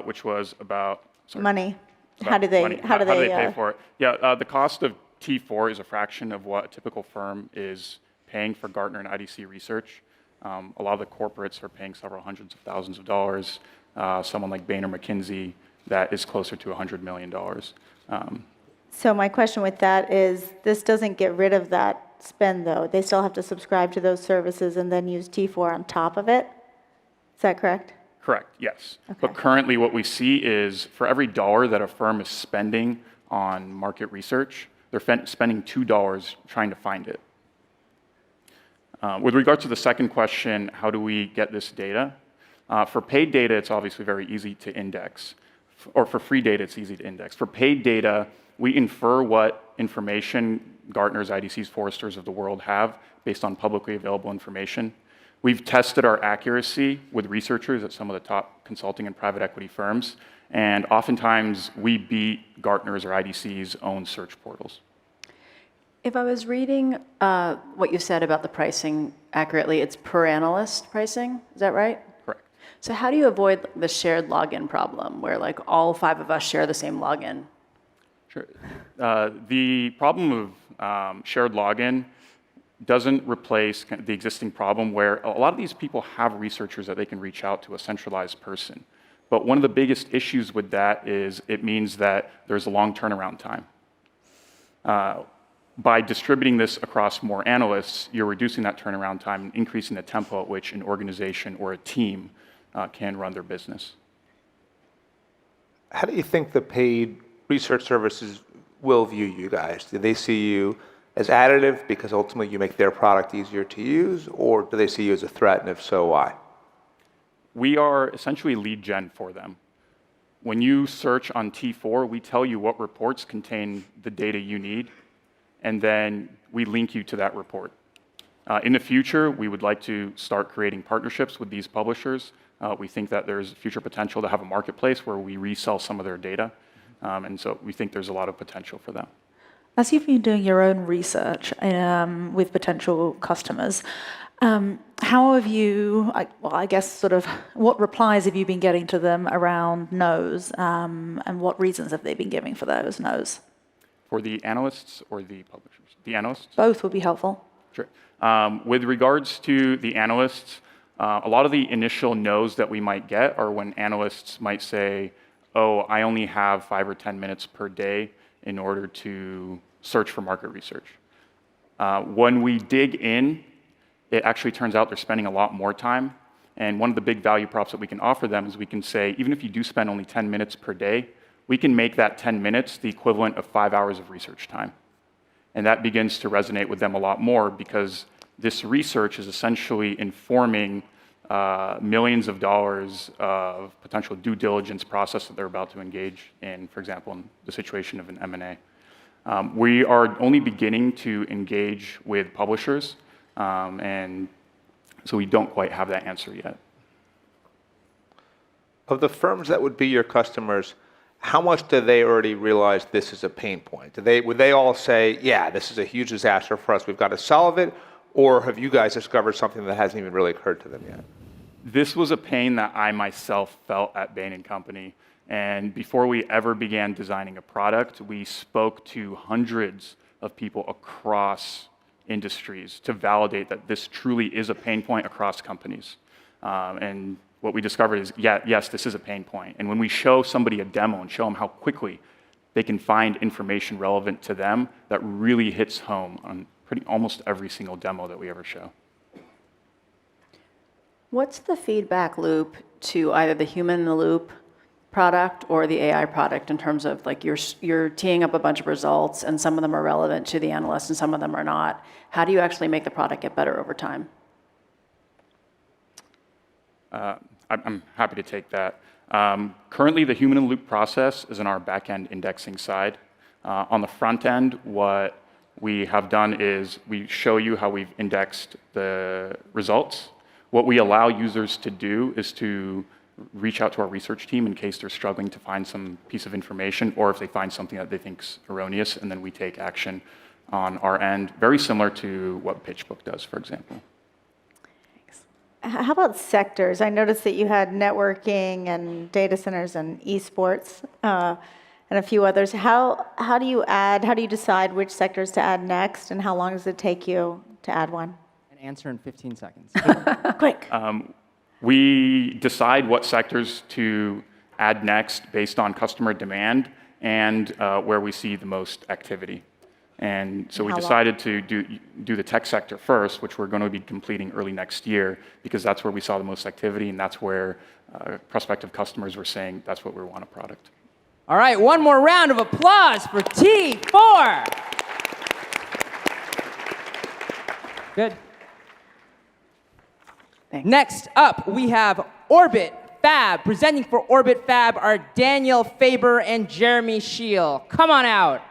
[SPEAKER 6] which was about
[SPEAKER 20] money.
[SPEAKER 6] About
[SPEAKER 20] how do they
[SPEAKER 6] pay for it? Yeah, the cost of T4 is a fraction of what a typical firm is paying for Gartner and IDC research. A lot of the corporates are paying several hundreds of thousands of dollars. Someone like Bain or McKinsey, that is closer to $100 million.
[SPEAKER 20] So my question with that is, this doesn't get rid of that spend, though. They still have to subscribe to those services and then use T4 on top of it? Is that correct?
[SPEAKER 6] Correct, yes. Okay. But currently what we see is for every dollar that a firm is spending on market research, they're spending $2 trying to find it. With regard to the second question, how do we get this data? For paid data, it's obviously very easy to index. Or for free data, it's easy to index. For paid data, we infer what information Gartner's, IDC's, Forrester's of the world have based on publicly available information. We've tested our accuracy with researchers at some of the top consulting and private equity firms, and oftentimes we beat Gartner's or IDC's own search portals.
[SPEAKER 2] If I was reading what you said about the pricing accurately, it's per analyst pricing, is that right?
[SPEAKER 6] Correct.
[SPEAKER 2] So how do you avoid the shared login problem where like all 5 of us share the same login?
[SPEAKER 6] Sure. The problem of shared login doesn't replace the existing problem where a lot of these people have researchers that they can reach out to, a centralized person. But one of the biggest issues with that is it means that there's a long turnaround time. By distributing this across more analysts, you're reducing that turnaround time and increasing the tempo at which an organization or a team can run their business.
[SPEAKER 23] How do you think the paid research services will view you guys? Do they see you as additive because ultimately you make their product easier to use, or do they see you as a threat, and if so, why?
[SPEAKER 6] We are essentially lead gen for them. When you search on T4, we tell you what reports contain the data you need, and then we link you to that report. In the future, we would like to start creating partnerships with these publishers. We think that there's future potential to have a marketplace where we resell some of their data, and so we think there's a lot of potential for them.
[SPEAKER 21] As you've been doing your own research with potential customers, how have you, I guess, sort of, what replies have you been getting to them around no's, and what reasons have they been giving for those no's?
[SPEAKER 6] For the analysts or the publishers? The analysts?
[SPEAKER 21] Both would be helpful.
[SPEAKER 6] Sure. With regards to the analysts, a lot of the initial no's that we might get are when analysts might say, oh, I only have 5 or 10 minutes per day in order to search for market research. When we dig in, it actually turns out they're spending a lot more time. And one of the big value props that we can offer them is we can say, even if you do spend only 10 minutes per day, we can make that 10 minutes the equivalent of 5 hours of research time. And that begins to resonate with them a lot more because this research is essentially informing millions of dollars of potential due diligence process that they're about to engage in, for example, in the situation of an M&A. We are only beginning to engage with publishers, and so we don't quite have that answer yet.
[SPEAKER 23] Of the firms that would be your customers, how much do they already realize this is a pain point? Would they all say, yeah, this is a huge disaster for us, we've got to solve it? Or have you guys discovered something that hasn't even really occurred to them yet?
[SPEAKER 6] This was a pain that I myself felt at Bain & Company. And before we ever began designing a product, we spoke to hundreds of people across industries to validate that this truly is a pain point across companies. And what we discovered is, yes, this is a pain point. And when we show somebody a demo and show them how quickly they can find information relevant to them, that really hits home on almost every single demo that we ever show.
[SPEAKER 2] What's the feedback loop to either the human-in-the-loop product or the AI product in terms of like you're teeing up a bunch of results and some of them are relevant to the analyst and some of them are not? How do you actually make the product get better over time?
[SPEAKER 6] I'm happy to take that. Currently, the human-in-the-loop process is in our back-end indexing side. On the front end, what we have done is we show you how we've indexed the results. What we allow users to do is to reach out to our research team in case they're struggling to find some piece of information, or if they find something that they think is erroneous, and then we take action on our end, very similar to what PitchBook does, for example.
[SPEAKER 20] How about sectors? I noticed that you had networking and data centers and esports and a few others. How do you decide which sectors to add next, and how long does it take you to add one?
[SPEAKER 19] An answer in 15 seconds.
[SPEAKER 20] Quick.
[SPEAKER 6] We decide what sectors to add next based on customer demand and where we see the most activity. And so we decided to do the tech sector first, which we're going to be completing early next year, because that's where we saw the most activity, and that's where prospective customers were saying that's what we want a product.
[SPEAKER 19] All right, one more round of applause for T4. Good.
[SPEAKER 2] Thanks.
[SPEAKER 19] Next up, we have Orbit Fab. Presenting for Orbit Fab are Daniel Faber and Jeremy Scheel. Come on out.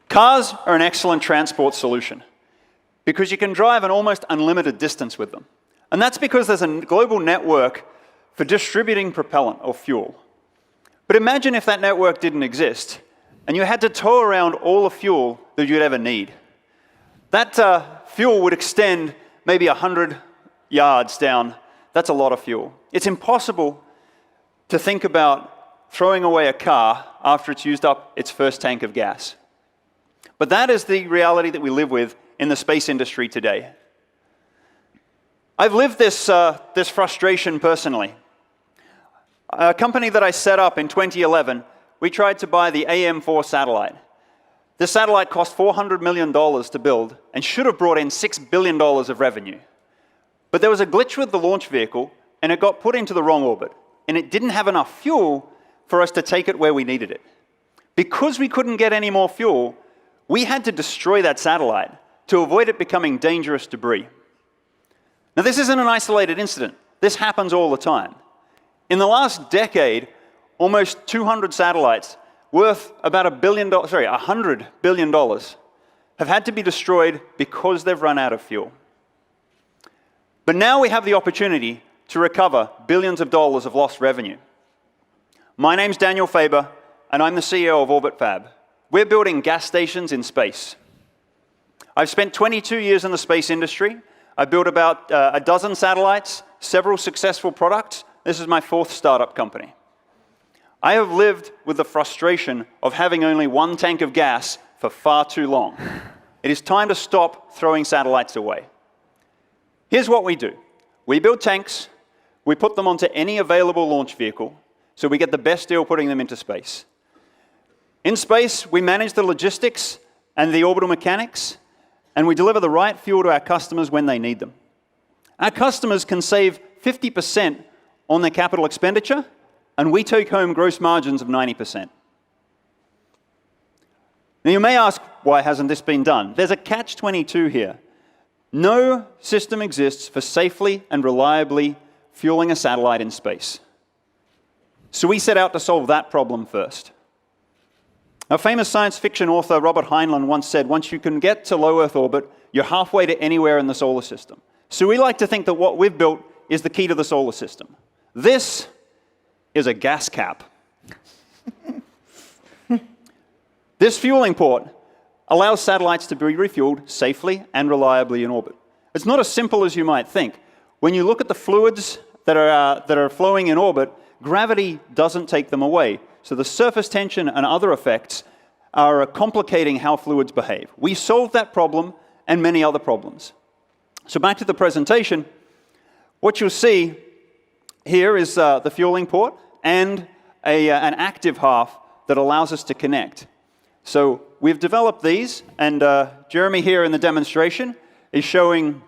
[SPEAKER 7] Cars are an excellent transport solution because you can drive an almost unlimited distance with them. And that's because there's a global network for distributing propellant or fuel. But imagine if that network didn't exist and you had to tow around all the fuel that you'd ever need. That fuel would extend maybe 100 yards down. That's a lot of fuel. It's impossible to think about throwing away a car after it's used up its first tank of gas. But that is the reality that we live with in the space industry today. I've lived this frustration personally. A company that I set up in 2011, we tried to buy the AM4 satellite. This satellite cost $400 million to build and should have brought in $6 billion of revenue. But there was a glitch with the launch vehicle, and it got put into the wrong orbit, and it didn't have enough fuel for us to take it where we needed it. Because we couldn't get any more fuel, we had to destroy that satellite to avoid it becoming dangerous debris. Now, this isn't an isolated incident. This happens all the time. In the last decade, almost 200 satellites worth about $100 billion have had to be destroyed because they've run out of fuel. But now we have the opportunity to recover billions of dollars of lost revenue. My name's Daniel Faber, and I'm the CEO of Orbit Fab. We're building gas stations in space. I've spent 22 years in the space industry. I built about a dozen satellites, several successful products. This is my 4th startup company. I have lived with the frustration of having only one tank of gas for far too long. It is time to stop throwing satellites away. Here's what we do. We build tanks, we put them onto any available launch vehicle, so we get the best deal putting them into space. In space, we manage the logistics and the orbital mechanics, and we deliver the right fuel to our customers when they need them. Our customers can save 50% on their capital expenditure, and we take home gross margins of 90%. Now, you may ask, why hasn't this been done? There's a catch-22 here. No system exists for safely and reliably fueling a satellite in space. So we set out to solve that problem first. A famous science fiction author, Robert Heinlein, once said, once you can get to low Earth orbit, you're halfway to anywhere in the solar system. So we like to think that what we've built is the key to the solar system. This is a gas cap. This fueling port allows satellites to be refueled safely and reliably in orbit. It's not as simple as you might think. When you look at the fluids that are flowing in orbit, gravity doesn't take them away. So the surface tension and other effects are complicating how fluids behave. We solved that problem and many other problems. So back to the presentation, what you'll see here is the fueling port and an active half that allows us to connect. So we've developed these, and Jeremy here in the demonstration is showing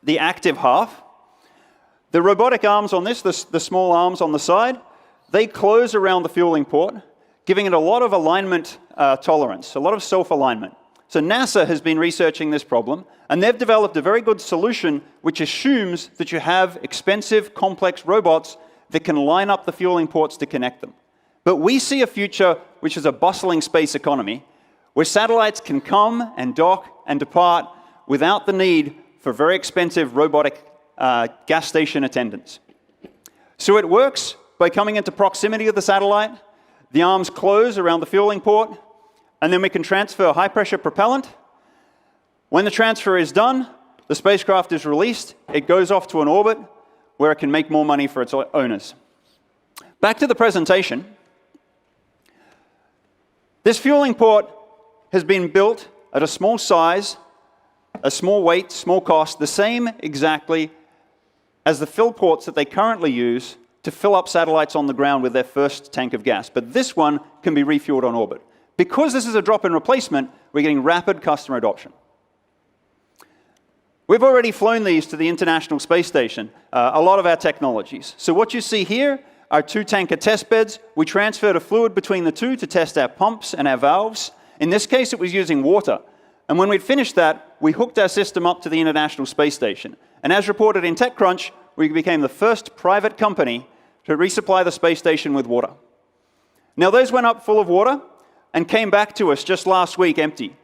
[SPEAKER 7] the active half. The robotic arms on this, the small arms on the side, they close around the fueling port, giving it a lot of alignment tolerance, a lot of self-alignment. So NASA has been researching this problem, and they've developed a very good solution which assumes that you have expensive, complex robots that can line up the fueling ports to connect them. But we see a future which is a bustling space economy, where satellites can come and dock and depart without the need for very expensive robotic gas station attendants. So it works by coming into proximity of the satellite, the arms close around the fueling port, and then we can transfer high-pressure propellant. When the transfer is done, the spacecraft is released, it goes off to an orbit where it can make more money for its owners. Back to the presentation. This fueling port has been built at a small size, a small weight, small cost, the same exactly as the fill ports that they currently use to fill up satellites on the ground with their first tank of gas. But this one can be refueled on orbit. Because this is a drop-in replacement, we're getting rapid customer adoption. We've already flown these to the International Space Station, a lot of our technologies. So what you see here are 2 tanker test beds. We transferred a fluid between the two to test our pumps and our valves. In this case, it was using water. And when we'd finished that, we hooked our system up to the International Space Station. And as reported in TechCrunch, we became the first private company to resupply the space station with water. Now, those went up full of water and came back to us just last week empty.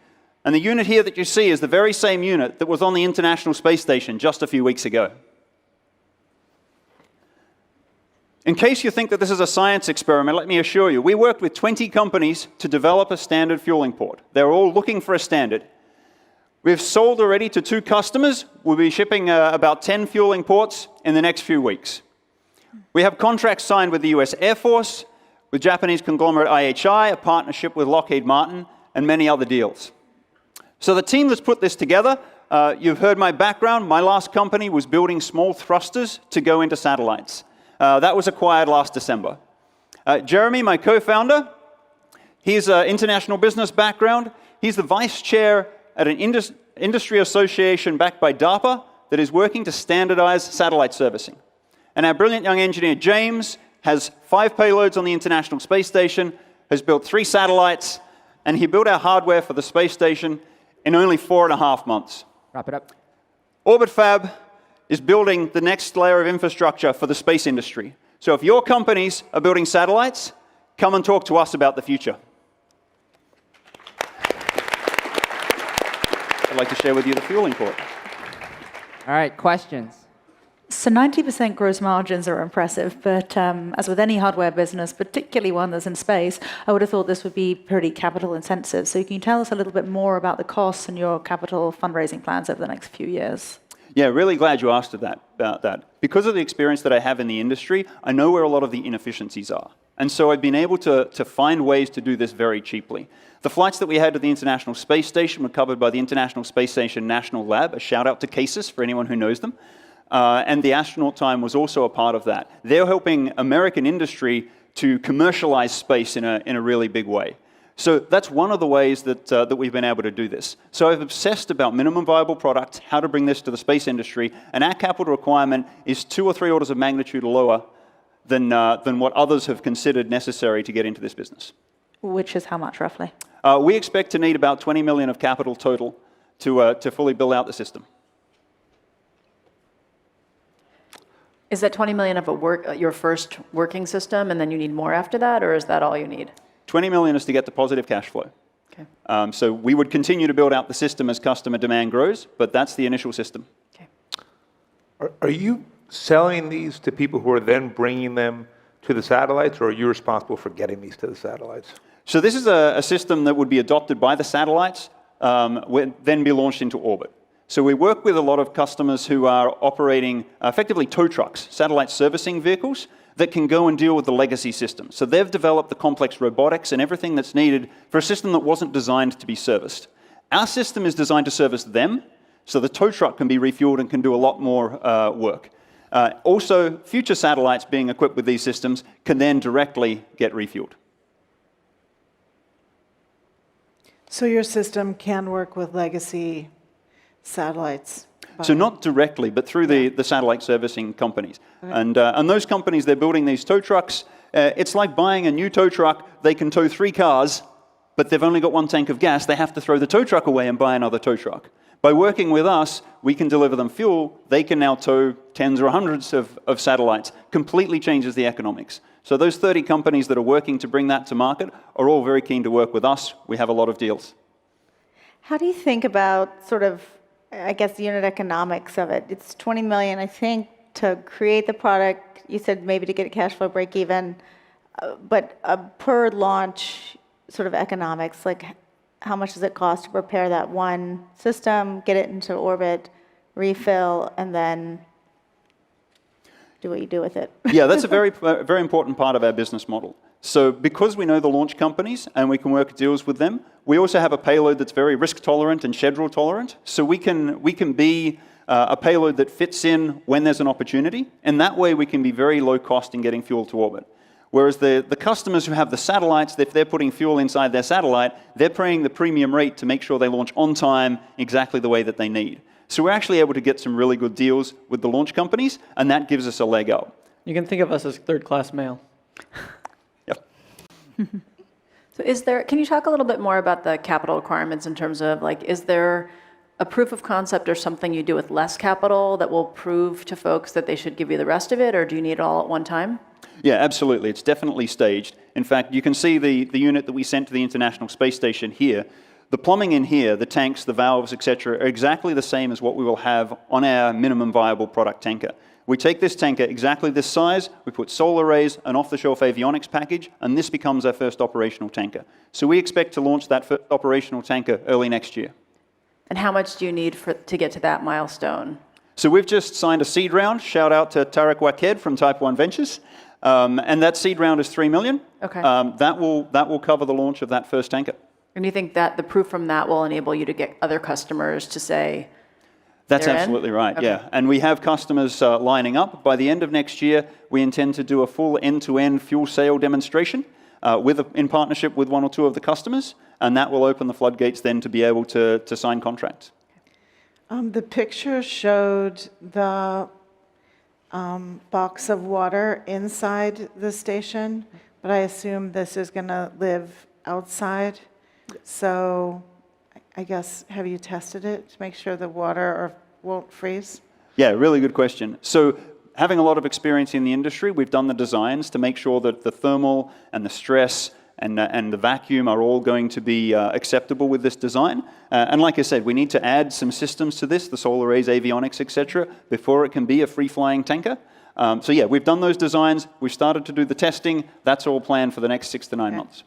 [SPEAKER 7] And the unit here that you see is the very same unit that was on the International Space Station just a few weeks ago. In case you think that this is a science experiment, let me assure you, we worked with 20 companies to develop a standard fueling port. They're all looking for a standard. We've sold already to 2 customers. We'll be shipping about 10 fueling ports in the next few weeks. We have contracts signed with the US Air Force, with Japanese conglomerate IHI, a partnership with Lockheed Martin, and many other deals. So the team that's put this together, you've heard my background. My last company was building small thrusters to go into satellites. That was acquired last December. Jeremy, my co-founder, he's an international business background. He's the vice chair at an industry association backed by DARPA that is working to standardize satellite servicing. And our brilliant young engineer, James, has 5 payloads on the International Space Station, has built 3 satellites, and he built our hardware for the space station in only 4.5 months.
[SPEAKER 19] Wrap it up.
[SPEAKER 7] OrbitFab is building the next layer of infrastructure for the space industry. So if your companies are building satellites, come and talk to us about the future. I'd like to share with you the fueling port.
[SPEAKER 19] All right, questions?
[SPEAKER 21] So 90% gross margins are impressive, but as with any hardware business, particularly one that's in space, I would have thought this would be pretty capital intensive. So can you tell us a little bit more about the costs and your capital fundraising plans over the next few years?
[SPEAKER 7] Yeah, really glad you asked about that. Because of the experience that I have in the industry, I know where a lot of the inefficiencies are. And so I've been able to find ways to do this very cheaply. The flights that we had to the International Space Station were covered by the International Space Station National Lab. A shout out to CASIS for anyone who knows them. And the astronaut time was also a part of that. They're helping American industry to commercialize space in a really big way. So that's one of the ways that we've been able to do this. So I've obsessed about minimum viable product, how to bring this to the space industry, and our capital requirement is 2 or 3 orders of magnitude lower than what others have considered necessary to get into this business.
[SPEAKER 21] Which is how much, roughly?
[SPEAKER 7] We expect to need about $20 million of capital total to fully build out the system.
[SPEAKER 2] Is that 20 million of your first working system, and then you need more after that, or is that all you need?
[SPEAKER 7] 20 million is to get to positive cash flow.
[SPEAKER 2] Okay.
[SPEAKER 7] So we would continue to build out the system as customer demand grows, but that's the initial system.
[SPEAKER 2] Okay.
[SPEAKER 23] Are you selling these to people who are then bringing them to the satellites, or are you responsible for getting these to the satellites?
[SPEAKER 7] So this is a system that would be adopted by the satellites, would then be launched into orbit. So we work with a lot of customers who are operating effectively tow trucks, satellite servicing vehicles, that can go and deal with the legacy system. So they've developed the complex robotics and everything that's needed for a system that wasn't designed to be serviced. Our system is designed to service them, so the tow truck can be refueled and can do a lot more work. Also, future satellites being equipped with these systems can then directly get refueled.
[SPEAKER 22] So your system can work with legacy satellites?
[SPEAKER 7] So not directly, but through the satellite servicing companies. And those companies, they're building these tow trucks. It's like buying a new tow truck. They can tow 3 cars, but they've only got 1 tank of gas. They have to throw the tow truck away and buy another tow truck. By working with us, we can deliver them fuel. They can now tow tens or hundreds of satellites. Completely changes the economics. So those 30 companies that are working to bring that to market are all very keen to work with us. We have a lot of deals.
[SPEAKER 20] How do you think about sort of, I guess, the unit economics of it? It's $20 million, I think, to create the product. You said maybe to get a cash flow break even, but per launch sort of economics, like how much does it cost to prepare that one system, get it into orbit, refill, and then do what you do with it?
[SPEAKER 7] Yeah, that's a very important part of our business model. So because we know the launch companies and we can work deals with them, we also have a payload that's very risk tolerant and schedule tolerant. So we can be a payload that fits in when there's an opportunity, and that way we can be very low cost in getting fuel to orbit. Whereas the customers who have the satellites, if they're putting fuel inside their satellite, they're paying the premium rate to make sure they launch on time exactly the way that they need. So we're actually able to get some really good deals with the launch companies, and that gives us a leg up.
[SPEAKER 3] You can think of us as third-class mail.
[SPEAKER 2] So can you talk a little bit more about the capital requirements in terms of, like, is there a proof of concept or something you do with less capital that will prove to folks that they should give you the rest of it, or do you need it all at one time?
[SPEAKER 7] Yeah, absolutely. It's definitely staged. In fact, you can see the unit that we sent to the International Space Station here. The plumbing in here, the tanks, the valves, etc., are exactly the same as what we will have on our minimum viable product tanker. We take this tanker exactly this size, we put solar arrays, an off-the-shelf avionics package, and this becomes our first operational tanker. So we expect to launch that first operational tanker early next year.
[SPEAKER 2] And how much do you need to get to that milestone?
[SPEAKER 7] So we've just signed a seed round. Shout out to Tarek Waked from Type 1 Ventures. And that seed round is $3 million.
[SPEAKER 2] Okay.
[SPEAKER 7] That will cover the launch of that first tanker.
[SPEAKER 2] And do you think that the proof from that will enable you to get other customers to say,
[SPEAKER 7] That's
[SPEAKER 2] they're
[SPEAKER 7] absolutely
[SPEAKER 2] in?
[SPEAKER 7] right,
[SPEAKER 2] Okay.
[SPEAKER 7] yeah. And we have customers lining up. By the end of next year, we intend to do a full end-to-end fuel sale demonstration in partnership with 1 or 2 of the customers, and that will open the floodgates then to be able to sign contracts.
[SPEAKER 22] The picture showed the box of water inside the station, but I assume this is going to live outside. So I guess, have you tested it to make sure the water won't freeze?
[SPEAKER 7] Yeah, really good question. So having a lot of experience in the industry, we've done the designs to make sure that the thermal and the stress and the vacuum are all going to be acceptable with this design. And like I said, we need to add some systems to this, the solar arrays, avionics, etc., before it can be a free-flying tanker. So yeah, we've done those designs. We've started to do the testing. That's all planned for the next 6 to 9 months.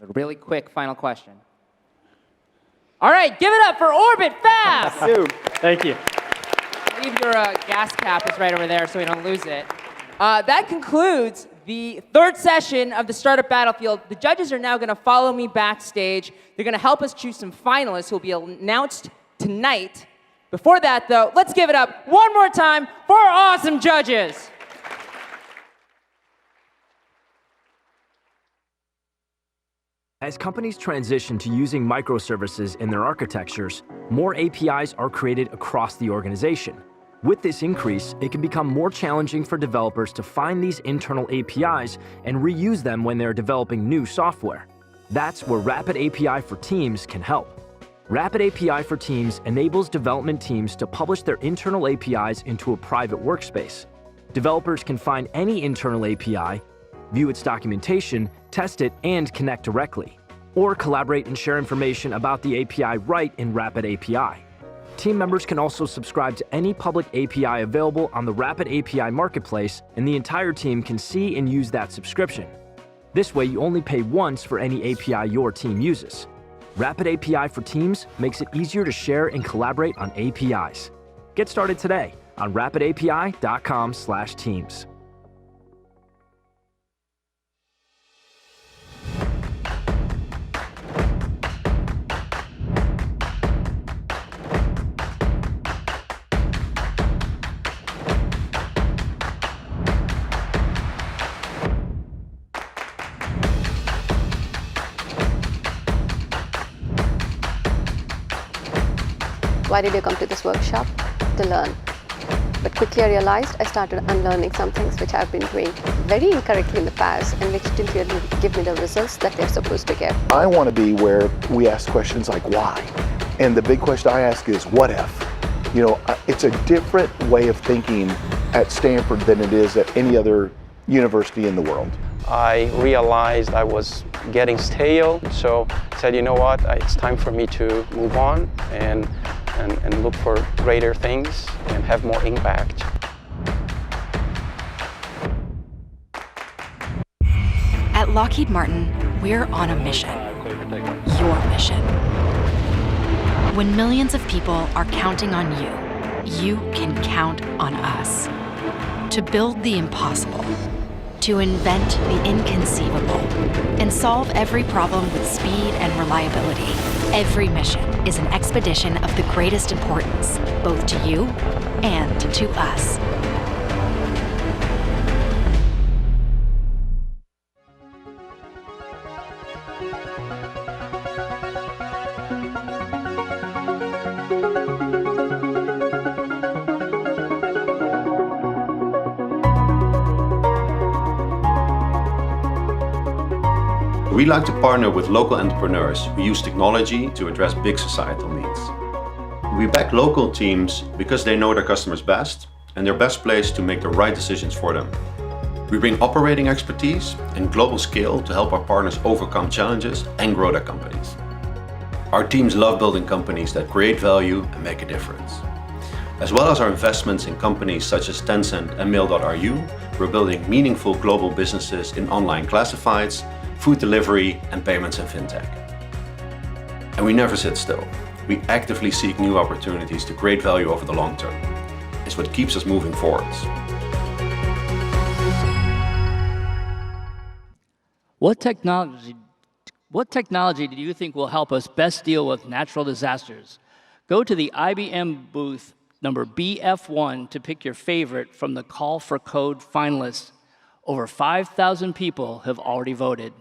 [SPEAKER 19] A really quick final question. All right, give it up for Orbit Fast.
[SPEAKER 7] Thank you.
[SPEAKER 5] Thank you.
[SPEAKER 19] Leave your gas cap is right over there so we don't lose it. That concludes the 3rd session of the Startup Battlefield. The judges are now going to follow me backstage. They're going to help us choose some finalists who will be announced tonight. Before that, though, let's give it up one more time for our awesome judges.
[SPEAKER 9] As companies transition to using microservices in their architectures, more APIs are created across the organization. With this increase, it can become more challenging for developers to find these internal APIs and reuse them when they're developing new software. That's where Rapid API for Teams can help. Rapid API for Teams enables development teams to publish their internal APIs into a private workspace. Developers can find any internal API, view its documentation, test it, and connect directly, or collaborate and share information about the API right in Rapid API. Team members can also subscribe to any public API available on the Rapid API Marketplace, and the entire team can see and use that subscription. This way, you only pay once for any API your team uses. Rapid API for Teams makes it easier to share and collaborate on APIs. Get started today on rapidapi.com/teams.
[SPEAKER 10] Why did you come to this workshop? To learn. But quickly I realized I started unlearning some things which I've been doing very incorrectly in the past and which didn't really give me the results that they're supposed to give.
[SPEAKER 11] I want to be where we ask questions like why? And the big question I ask is what if? You know, it's a different way of thinking at Stanford than it is at any other university in the world.
[SPEAKER 12] I realized I was getting stale, so I said, you know what, it's time for me to move on and look for greater things and have more impact.
[SPEAKER 24] At Lockheed Martin, we're on a mission. Your mission. When millions of people are counting on you, you can count on us. To build the impossible, to invent the inconceivable, and solve every problem with speed and reliability. Every mission is an expedition of the greatest importance, both to you and to us.
[SPEAKER 25] We like to partner with local entrepreneurs who use technology to address big societal needs. We back local teams because they know their customers best and they're best placed to make the right decisions for them. We bring operating expertise and global scale to help our partners overcome challenges and grow their companies. Our teams love building companies that create value and make a difference. As well as our investments in companies such as Tencent and Mail.ru, we're building meaningful global businesses in online classifieds, food delivery, and payments and fintech. And we never sit still. We actively seek new opportunities to create value over the long term. It's what keeps us moving forwards.
[SPEAKER 26] What technology do you think will help us best deal with natural disasters? Go to the IBM booth number BF1 to pick your favorite from the Call for Code finalists. Over 5,000 people have already voted.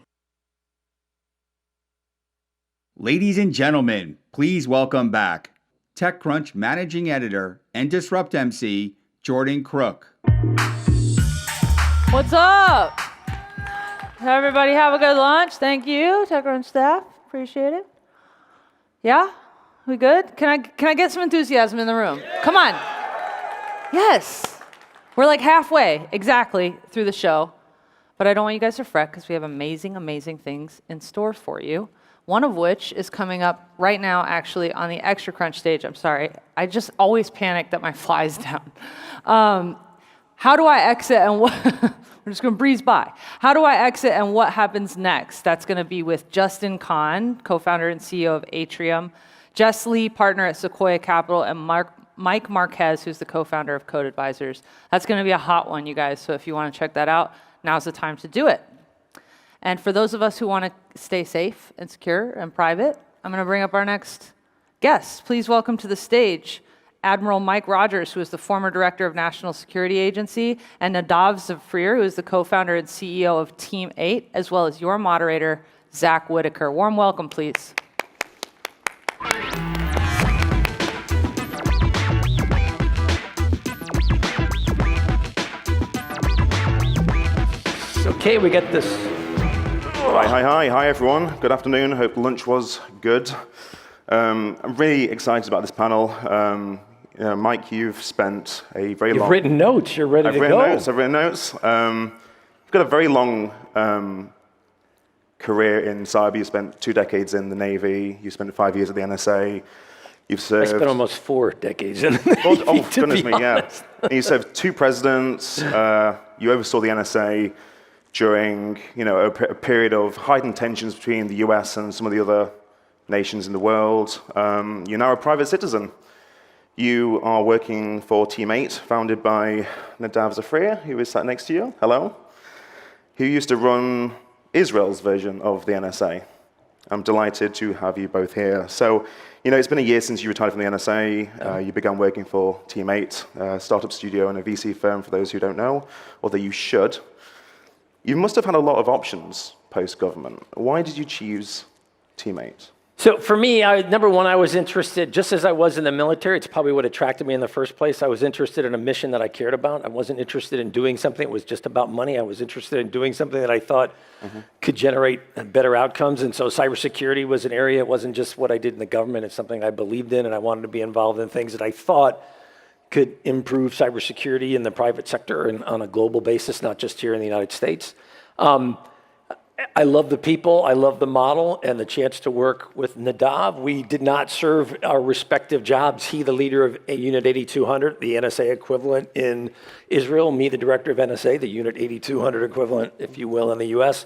[SPEAKER 4] Ladies and gentlemen, please welcome back TechCrunch Managing Editor and Disrupt MC, Jordan Crook.
[SPEAKER 27] What's up? Everybody have a good lunch. Thank you, TechCrunch staff. Appreciate it. Yeah? We good? Can I get some enthusiasm in the room? Come on. Yes. We're like halfway, exactly, through the show. But I don't want you guys to fret because we have amazing, amazing things in store for you. One of which is coming up right now, actually, on the Extra Crunch stage. I'm sorry. I just always panic that my fly's down. How do I exit and what? We're just going to breeze by. How do I exit and what happens next? That's going to be with Justin Kahn, co-founder and CEO of Atrium, Jess Lee, partner at Sequoia Capital, and Mike Marquez, who's the co-founder of Code Advisors. That's going to be a hot one, you guys. So if you want to check that out, now's the time to do it. And for those of us who want to stay safe and secure and private, I'm going to bring up our next guest. Please welcome to the stage Admiral Mike Rogers, who is the former director of National Security Agency, and Nadav Zafrir, who is the co-founder and CEO of Team 8, as well as your moderator, Zach Whitaker. Warm welcome, please.
[SPEAKER 28] Okay, we get this.
[SPEAKER 29] Hi, everyone. Good afternoon. Hope lunch was good. I'm really excited about this panel. Mike, you've spent a very long...
[SPEAKER 28] You've written notes. You're ready to go.
[SPEAKER 29] I've written notes. You've got a very long career in cyber. You spent 2 decades in the Navy. You spent 5 years at the NSA. You've served...
[SPEAKER 28] I spent almost 4 decades in the Navy,
[SPEAKER 29] oh goodness me, yeah. And you served 2 presidents. You oversaw the NSA during, a period of heightened tensions between the US and some of the other nations in the world. You're now a private citizen. You are working for Team 8, founded by Nadav Zafrir, who is sat next to you. Hello. Who used to run Israel's version of the NSA. I'm delighted to have you both here. So, it's been a year since you retired from the NSA. You began working for Team 8, a startup studio and a VC firm, for those who don't know, although you should. You must have had a lot of options post-government. Why did you choose Team 8?
[SPEAKER 28] So for me, number one, I was interested, just as I was in the military, it's probably what attracted me in the first place. I was interested in a mission that I cared about. I wasn't interested in doing something that was just about money. I was interested in doing something that I thought could generate better outcomes. And so cybersecurity was an area. It wasn't just what I did in the government. It's something I believed in, and I wanted to be involved in things that I thought could improve cybersecurity in the private sector and on a global basis, not just here in the United States. I love the people, I love the model, and the chance to work with Nadav. We did not serve our respective jobs. He, the leader of Unit 8200, the NSA equivalent in Israel, me, the director of NSA, the Unit 8200 equivalent, if you will, in the US.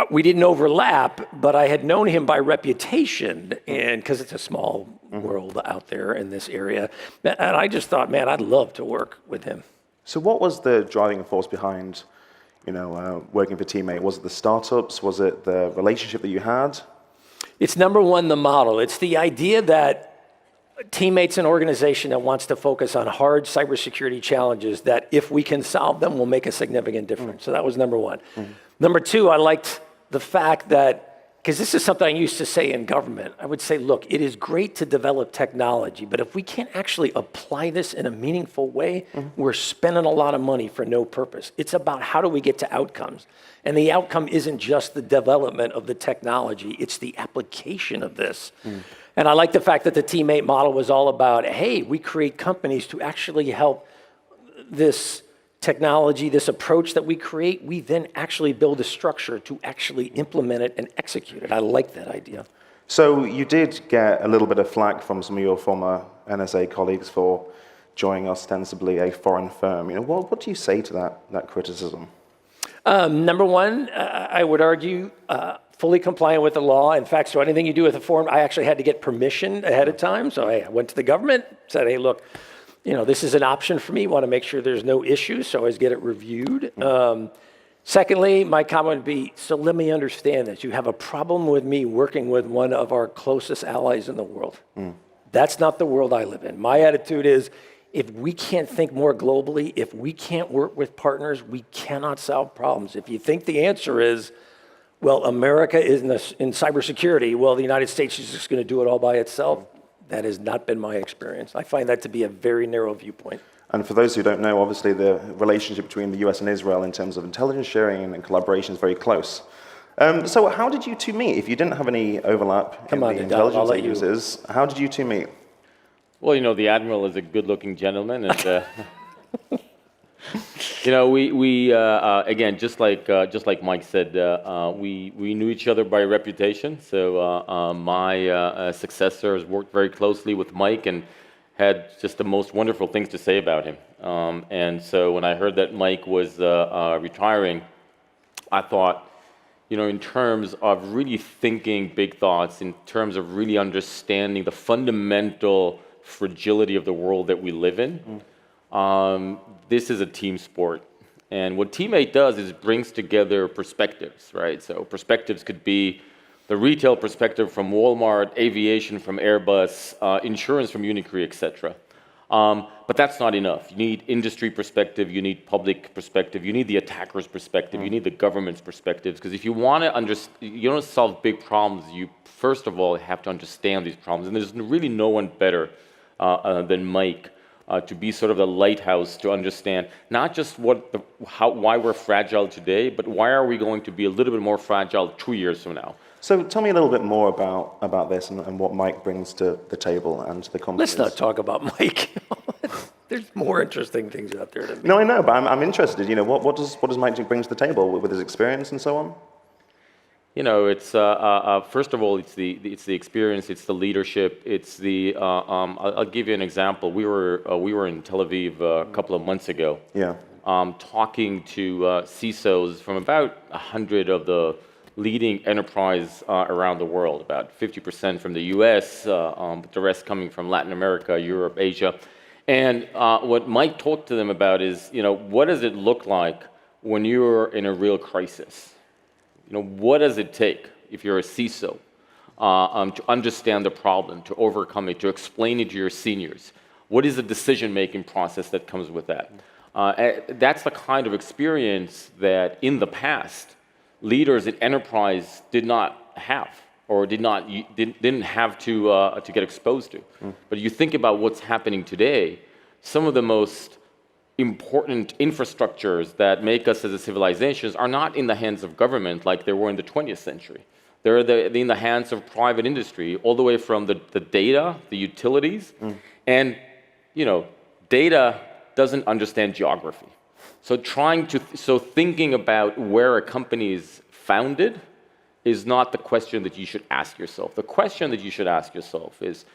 [SPEAKER 28] We didn't overlap, but I had known him by reputation, and because it's a small world out there in this area. And I just thought, man, I'd love to work with him.
[SPEAKER 29] So what was the driving force behind working for Teammate? Was it the startups? Was it the relationship that you had?
[SPEAKER 28] It's number one, the model. It's the idea that Teammate's an organization that wants to focus on hard cybersecurity challenges that if we can solve them, will make a significant difference. So that was number one. Number two, I liked the fact that, because this is something I used to say in government, I would say, look, it is great to develop technology, but if we can't actually apply this in a meaningful way, we're spending a lot of money for no purpose. It's about how do we get to outcomes. And the outcome isn't just the development of the technology, it's the application of this. And I like the fact that the Teammate model was all about, hey, we create companies to actually help this technology, this approach that we create, we then actually build a structure to actually implement it and execute it. I like that idea.
[SPEAKER 29] So you did get a little bit of flack from some of your former NSA colleagues for joining ostensibly a foreign firm. What do you say to that criticism?
[SPEAKER 28] Number one, I would argue fully compliant with the law. In fact, so anything you do with a foreign, I actually had to get permission ahead of time. So I went to the government, said, hey, look, this is an option for me. Want to make sure there's no issues, so I always get it reviewed. Secondly, my comment would be, so let me understand this. You have a problem with me working with one of our closest allies in the world. That's not the world I live in. My attitude is, if we can't think more globally, if we can't work with partners, we cannot solve problems. If you think the answer is, well, America is in cybersecurity, well, the United States is just going to do it all by itself, that has not been my experience. I find that to be a very narrow viewpoint.
[SPEAKER 29] And for those who don't know, obviously the relationship between the US and Israel in terms of intelligence sharing and collaboration is very close. So how did you two meet? If you didn't have any overlap in the intelligence agencies, how did you two meet?
[SPEAKER 1] Well, the Admiral is a good-looking gentleman, and we again, just like Mike said, we knew each other by reputation. So my successor has worked very closely with Mike and had just the most wonderful things to say about him. And so when I heard that Mike was retiring, I thought, in terms of really thinking big thoughts, in terms of really understanding the fundamental fragility of the world that we live in, this is a team sport. And what Teammate does is brings together perspectives, right? So perspectives could be the retail perspective from Walmart, aviation from Airbus, insurance from Unicre, etc. But that's not enough. You need industry perspective, you need public perspective, you need the attacker's perspective, you need the government's perspectives. Because if you want to solve big problems, you first of all have to understand these problems. And there's really no one better than Mike to be sort of the lighthouse to understand not just why we're fragile today, but why are we going to be a little bit more fragile 2 years from now.
[SPEAKER 29] So tell me a little bit more about this and what Mike brings to the table and to the company.
[SPEAKER 28] Let's not talk about Mike. There's more interesting things out there than me.
[SPEAKER 29] No, I know, but I'm interested. What does Mike bring to the table with his experience and so on?
[SPEAKER 1] It's first of all, it's the experience, it's the leadership, it's the. I'll give you an example. We were in Tel Aviv a couple of months ago.
[SPEAKER 29] Yeah.
[SPEAKER 1] Talking to CISOs from about 100 of the leading enterprise around the world, about 50% from the US, the rest coming from Latin America, Europe, Asia. And what Mike talked to them about is, what does it look like when you're in a real crisis? What does it take if you're a CISO to understand the problem, to overcome it, to explain it to your seniors? What is the decision-making process that comes with that? That's the kind of experience that in the past, leaders in enterprise did not have. or didn't have to get exposed to. But you think about what's happening today, some of the most important infrastructures that make us as a civilization are not in the hands of government like they were in the 20th century. They're in the hands of private industry, all the way from the data, the utilities, and data doesn't understand geography. So thinking about where a company is founded is not the question that you should ask yourself. The question that you should ask yourself is,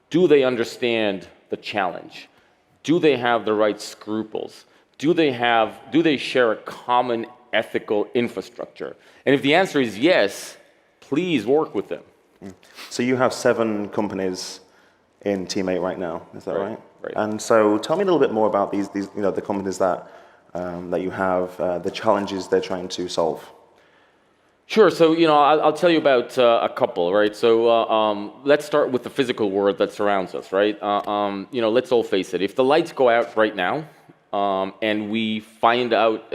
[SPEAKER 1] do they understand the challenge? Do they have the right scruples? Do they share a common ethical infrastructure? And if the answer is yes, please work with them.
[SPEAKER 29] So you have 7 companies in Teammate right now, is that right?
[SPEAKER 1] Right.
[SPEAKER 29] And so tell me a little bit more about these the companies that you have, the challenges they're trying to solve.
[SPEAKER 1] Sure. So I'll tell you about a couple, right? So let's start with the physical world that surrounds us, right? Let's all face it. If the lights go out right now, and we find out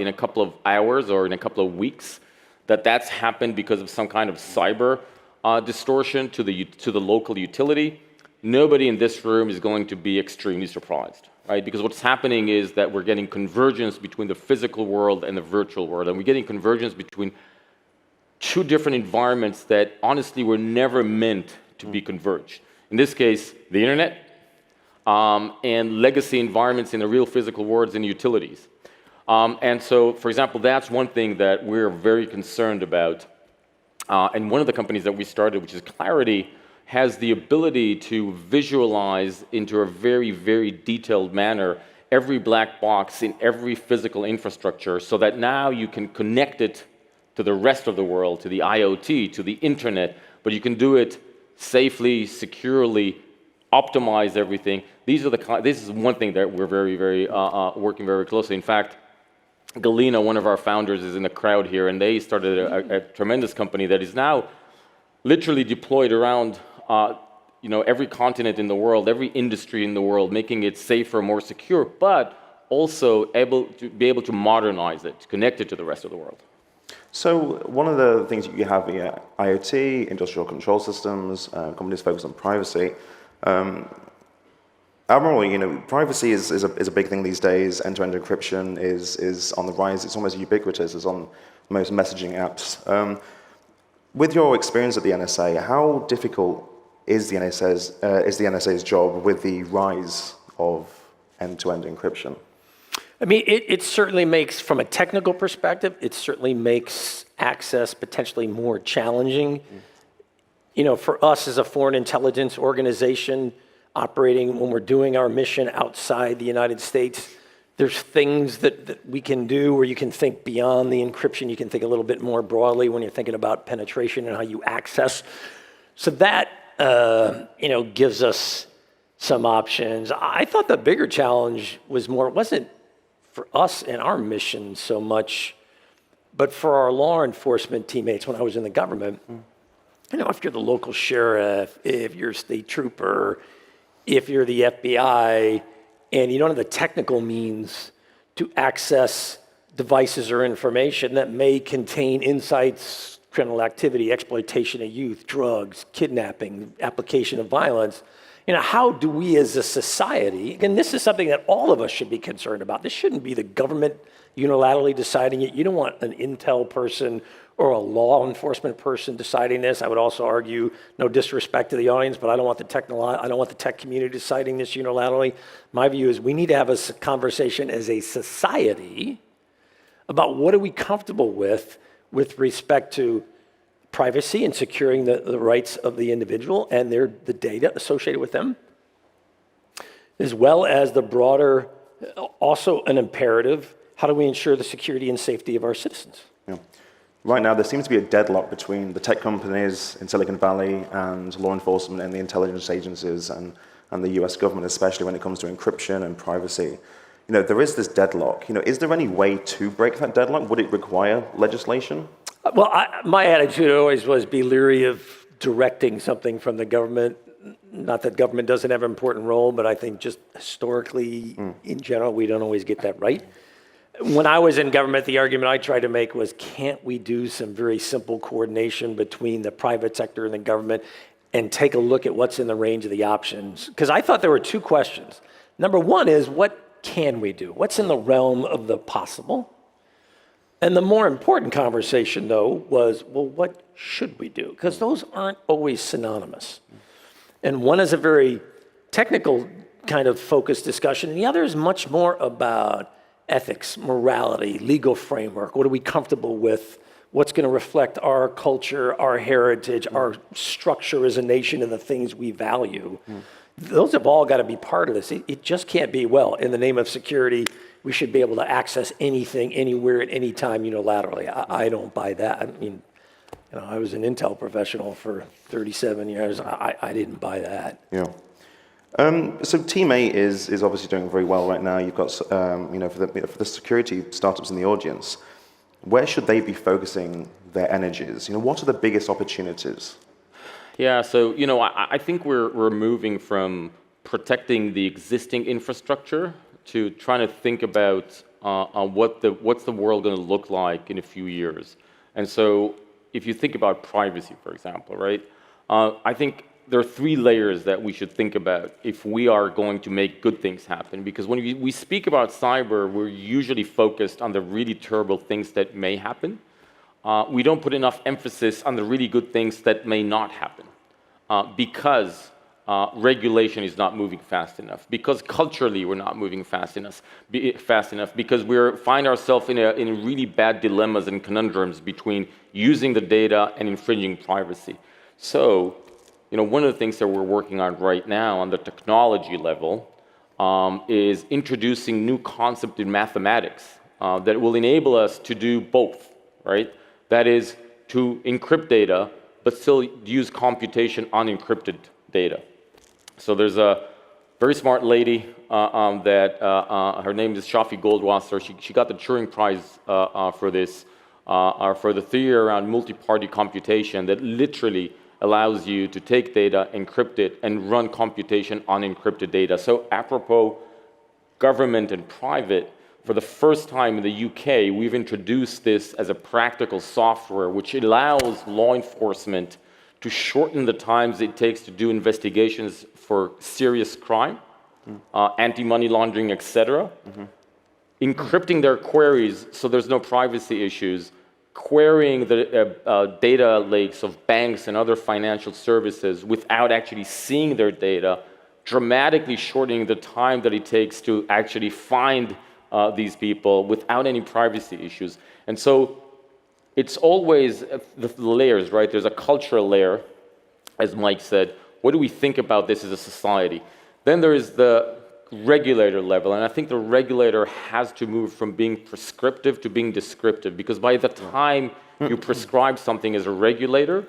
[SPEAKER 1] in a couple of hours or in a couple of weeks that that's happened because of some kind of cyber distortion to the local utility, nobody in this room is going to be extremely surprised, right? Because what's happening is that we're getting convergence between the physical world and the virtual world, and we're getting convergence between 2 different environments that honestly were never meant to be converged. In this case, the internet and legacy environments in the real physical worlds and utilities. And so, for example, that's one thing that we're very concerned about. And one of the companies that we started, which is Clarity, has the ability to visualize into a very, very detailed manner every black box in every physical infrastructure, so that now you can connect it to the rest of the world, to the IoT, to the internet, but you can do it safely, securely, optimize everything. This is one thing that we're very, very working very closely. In fact, Galina, one of our founders, is in the crowd here, and they started a tremendous company that is now literally deployed around every continent in the world, every industry in the world, making it safer, more secure, but also be able to modernize it, to connect it to the rest of the world.
[SPEAKER 29] So one of the things you have here, IoT, industrial control systems, companies focused on privacy. Admiral, privacy is a big thing these days. End-to-end encryption is on the rise. It's almost ubiquitous. It's on most messaging apps. With your experience at the NSA, how difficult is the NSA's job with the rise of end-to-end encryption?
[SPEAKER 28] I mean, it certainly makes, from a technical perspective, it certainly makes access potentially more challenging. For us as a foreign intelligence organization operating when we're doing our mission outside the United States, there's things that we can do where you can think beyond the encryption. You can think a little bit more broadly when you're thinking about penetration and how you access. So that, gives us some options. I thought the bigger challenge wasn't for us and our mission so much, but for our law enforcement teammates when I was in the government. If you're the local sheriff, if you're a state trooper, if you're the FBI, and you don't have the technical means to access devices or information that may contain insights, criminal activity, exploitation of youth, drugs, kidnapping, application of violence, how do we as a society, again, this is something that all of us should be concerned about. This shouldn't be the government unilaterally deciding it. You don't want an intel person or a law enforcement person deciding this. I would also argue, no disrespect to the audience, but I don't want the tech community deciding this unilaterally. My view is we need to have a conversation as a society about what are we comfortable with respect to privacy and securing the rights of the individual and the data associated with them, as well as the broader, also an imperative, how do we ensure the security and safety of our citizens?
[SPEAKER 29] Yeah. Right now, there seems to be a deadlock between the tech companies in Silicon Valley and law enforcement and the intelligence agencies and the US government, especially when it comes to encryption and privacy. There is this deadlock. Is there any way to break that deadlock? Would it require legislation?
[SPEAKER 28] Well, my attitude always was be leery of directing something from the government. Not that government doesn't have an important role, but I think just historically, in general, we don't always get that right. when I was in government, the argument I tried to make was, can't we do some very simple coordination between the private sector and the government and take a look at what's in the range of the options? Because I thought there were two questions. Number one is, what can we do? What's in the realm of the possible? And the more important conversation, though, was, well, what should we do? Because those aren't always synonymous. And one is a very technical kind of focused discussion, and the other is much more about ethics, morality, legal framework. What are we comfortable with? What's going to reflect our culture, our heritage, our structure as a nation, and the things we value? Those have all got to be part of this. It just can't be, well, in the name of security, we should be able to access anything, anywhere, at any time unilaterally. I don't buy that. I mean, I was an Intel professional for 37 years. I didn't buy that.
[SPEAKER 29] Yeah. So Team 8 is obviously doing very well right now. You've got, for the security startups in the audience, where should they be focusing their energies? What are the biggest opportunities?
[SPEAKER 1] Yeah, so I think we're moving from protecting the existing infrastructure to trying to think about what's the world going to look like in a few years. And so if you think about privacy, for example, right? I think there are three layers that we should think about if we are going to make good things happen. Because when we speak about cyber, we're usually focused on the really terrible things that may happen. We don't put enough emphasis on the really good things that may not happen. Because regulation is not moving fast enough. Because culturally we're not moving fast enough. Because we find ourselves in really bad dilemmas and conundrums between using the data and infringing privacy. So, one of the things that we're working on right now on the technology level is introducing new concept in mathematics that will enable us to do both, right? That is to encrypt data, but still use computation on encrypted data. So there's a very smart lady that her name is Shafi Goldwasser. She got the Turing Prize for this, for the theory around multi-party computation that literally allows you to take data, encrypt it, and run computation on encrypted data. So apropos government and private, for the first time in the UK, we've introduced this as a practical software which allows law enforcement to shorten the times it takes to do investigations for serious crime, anti-money laundering, etc. Encrypting their queries so there's no privacy issues, querying the data lakes of banks and other financial services without actually seeing their data, dramatically shortening the time that it takes to actually find these people without any privacy issues. And so it's always the layers, right? There's a cultural layer, as Mike said. What do we think about this as a society? Then there is the regulator level, and I think the regulator has to move from being prescriptive to being descriptive, because by the time you prescribe something as a regulator,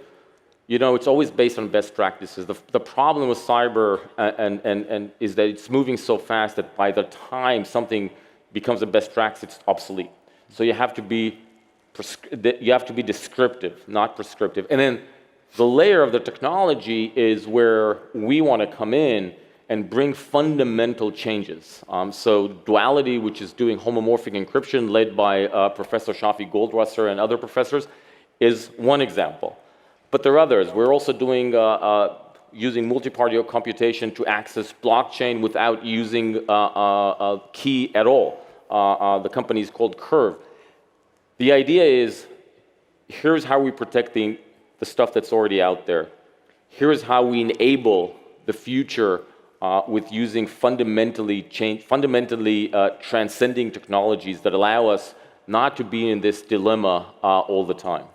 [SPEAKER 1] it's always based on best practices. The problem with cyber and is that it's moving so fast that by the time something becomes a best practice, it's obsolete. So you have to be descriptive, not prescriptive. And then the layer of the technology is where we want to come in and bring fundamental changes. So Duality, which is doing homomorphic encryption, led by Professor Shafi Goldwasser and other professors, is one example. But there are others. We're also doing using multi-party computation to access blockchain without using a key at all. The company is called Curve. The idea is, here's how we protect the stuff that's already out there. Here's how we enable the future with using fundamentally transcending technologies that allow us not to be in this dilemma all the time.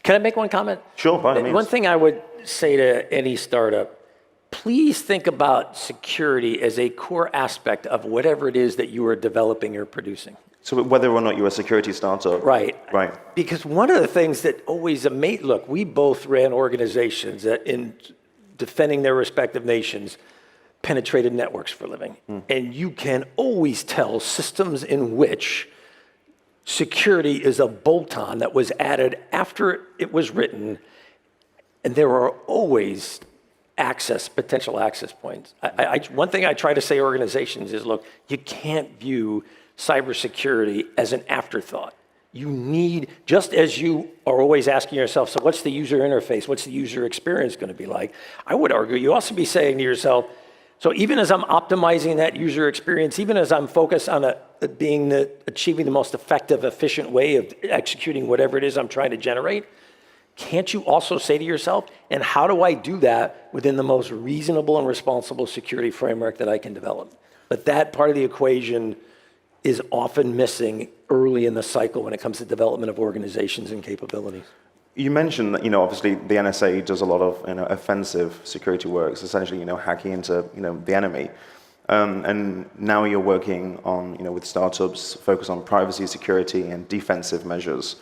[SPEAKER 28] Can I make one comment?
[SPEAKER 29] Sure, by all means.
[SPEAKER 28] One thing I would say to any startup, please think about security as a core aspect of whatever it is that you are developing or producing.
[SPEAKER 29] So whether or not you're a security startup.
[SPEAKER 28] Right.
[SPEAKER 29] Right.
[SPEAKER 28] Because one of the things that always amazed, look, we both ran organizations that in defending their respective nations penetrated networks for a living. And you can always tell systems in which security is a bolt-on that was added after it was written, and there are always potential access points. One thing I try to say to organizations is, look, you can't view cybersecurity as an afterthought. You need, just as you are always asking yourself, so what's the user interface? What's the user experience going to be like? I would argue you also be saying to yourself, so even as I'm optimizing that user experience, even as I'm focused on achieving the most effective, efficient way of executing whatever it is I'm trying to generate, can't you also say to yourself, and how do I do that within the most reasonable and responsible security framework that I can develop? But that part of the equation is often missing early in the cycle when it comes to development of organizations and capabilities.
[SPEAKER 29] You mentioned that, obviously the NSA does a lot of, offensive security works, essentially, hacking into, the enemy. And now you're working on, with startups focused on privacy, security, and defensive measures.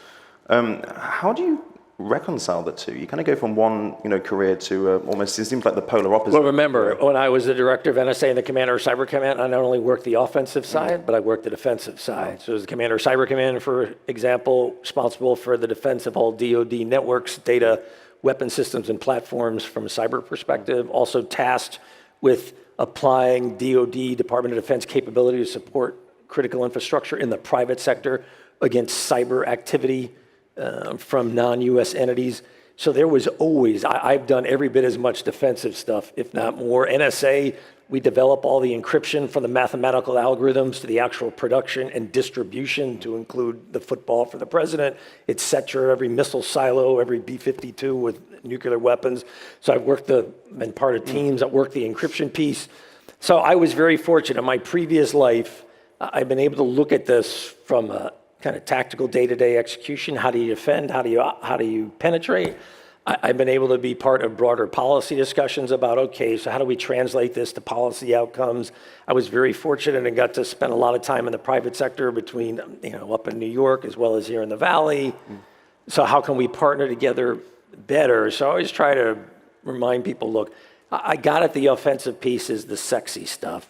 [SPEAKER 29] How do you reconcile the two? You kind of go from one, career to almost, it seems like the polar opposite.
[SPEAKER 28] Well, remember, when I was the director of NSA and the commander of Cyber Command, I not only worked the offensive side, but I worked the defensive side. So as the commander of Cyber Command, for example, responsible for the defense of all DoD networks, data, weapon systems, and platforms from a cyber perspective, also tasked with applying DoD, Department of Defense capability to support critical infrastructure in the private sector against cyber activity from non-US entities. So there was always, I've done every bit as much defensive stuff, if not more. NSA, we develop all the encryption from the mathematical algorithms to the actual production and distribution to include the football for the president, et cetera, every missile silo, every B-52 with nuclear weapons. So I've been part of teams that worked the encryption piece. So I was very fortunate. In my previous life, I've been able to look at this from a kind of tactical day-to-day execution. How do you defend? How do you penetrate? I've been able to be part of broader policy discussions about, okay, so how do we translate this to policy outcomes? I was very fortunate and got to spend a lot of time in the private sector between, up in New York as well as here in the Valley. So how can we partner together better? So I always try to remind people, look, I got it, the offensive piece is the sexy stuff.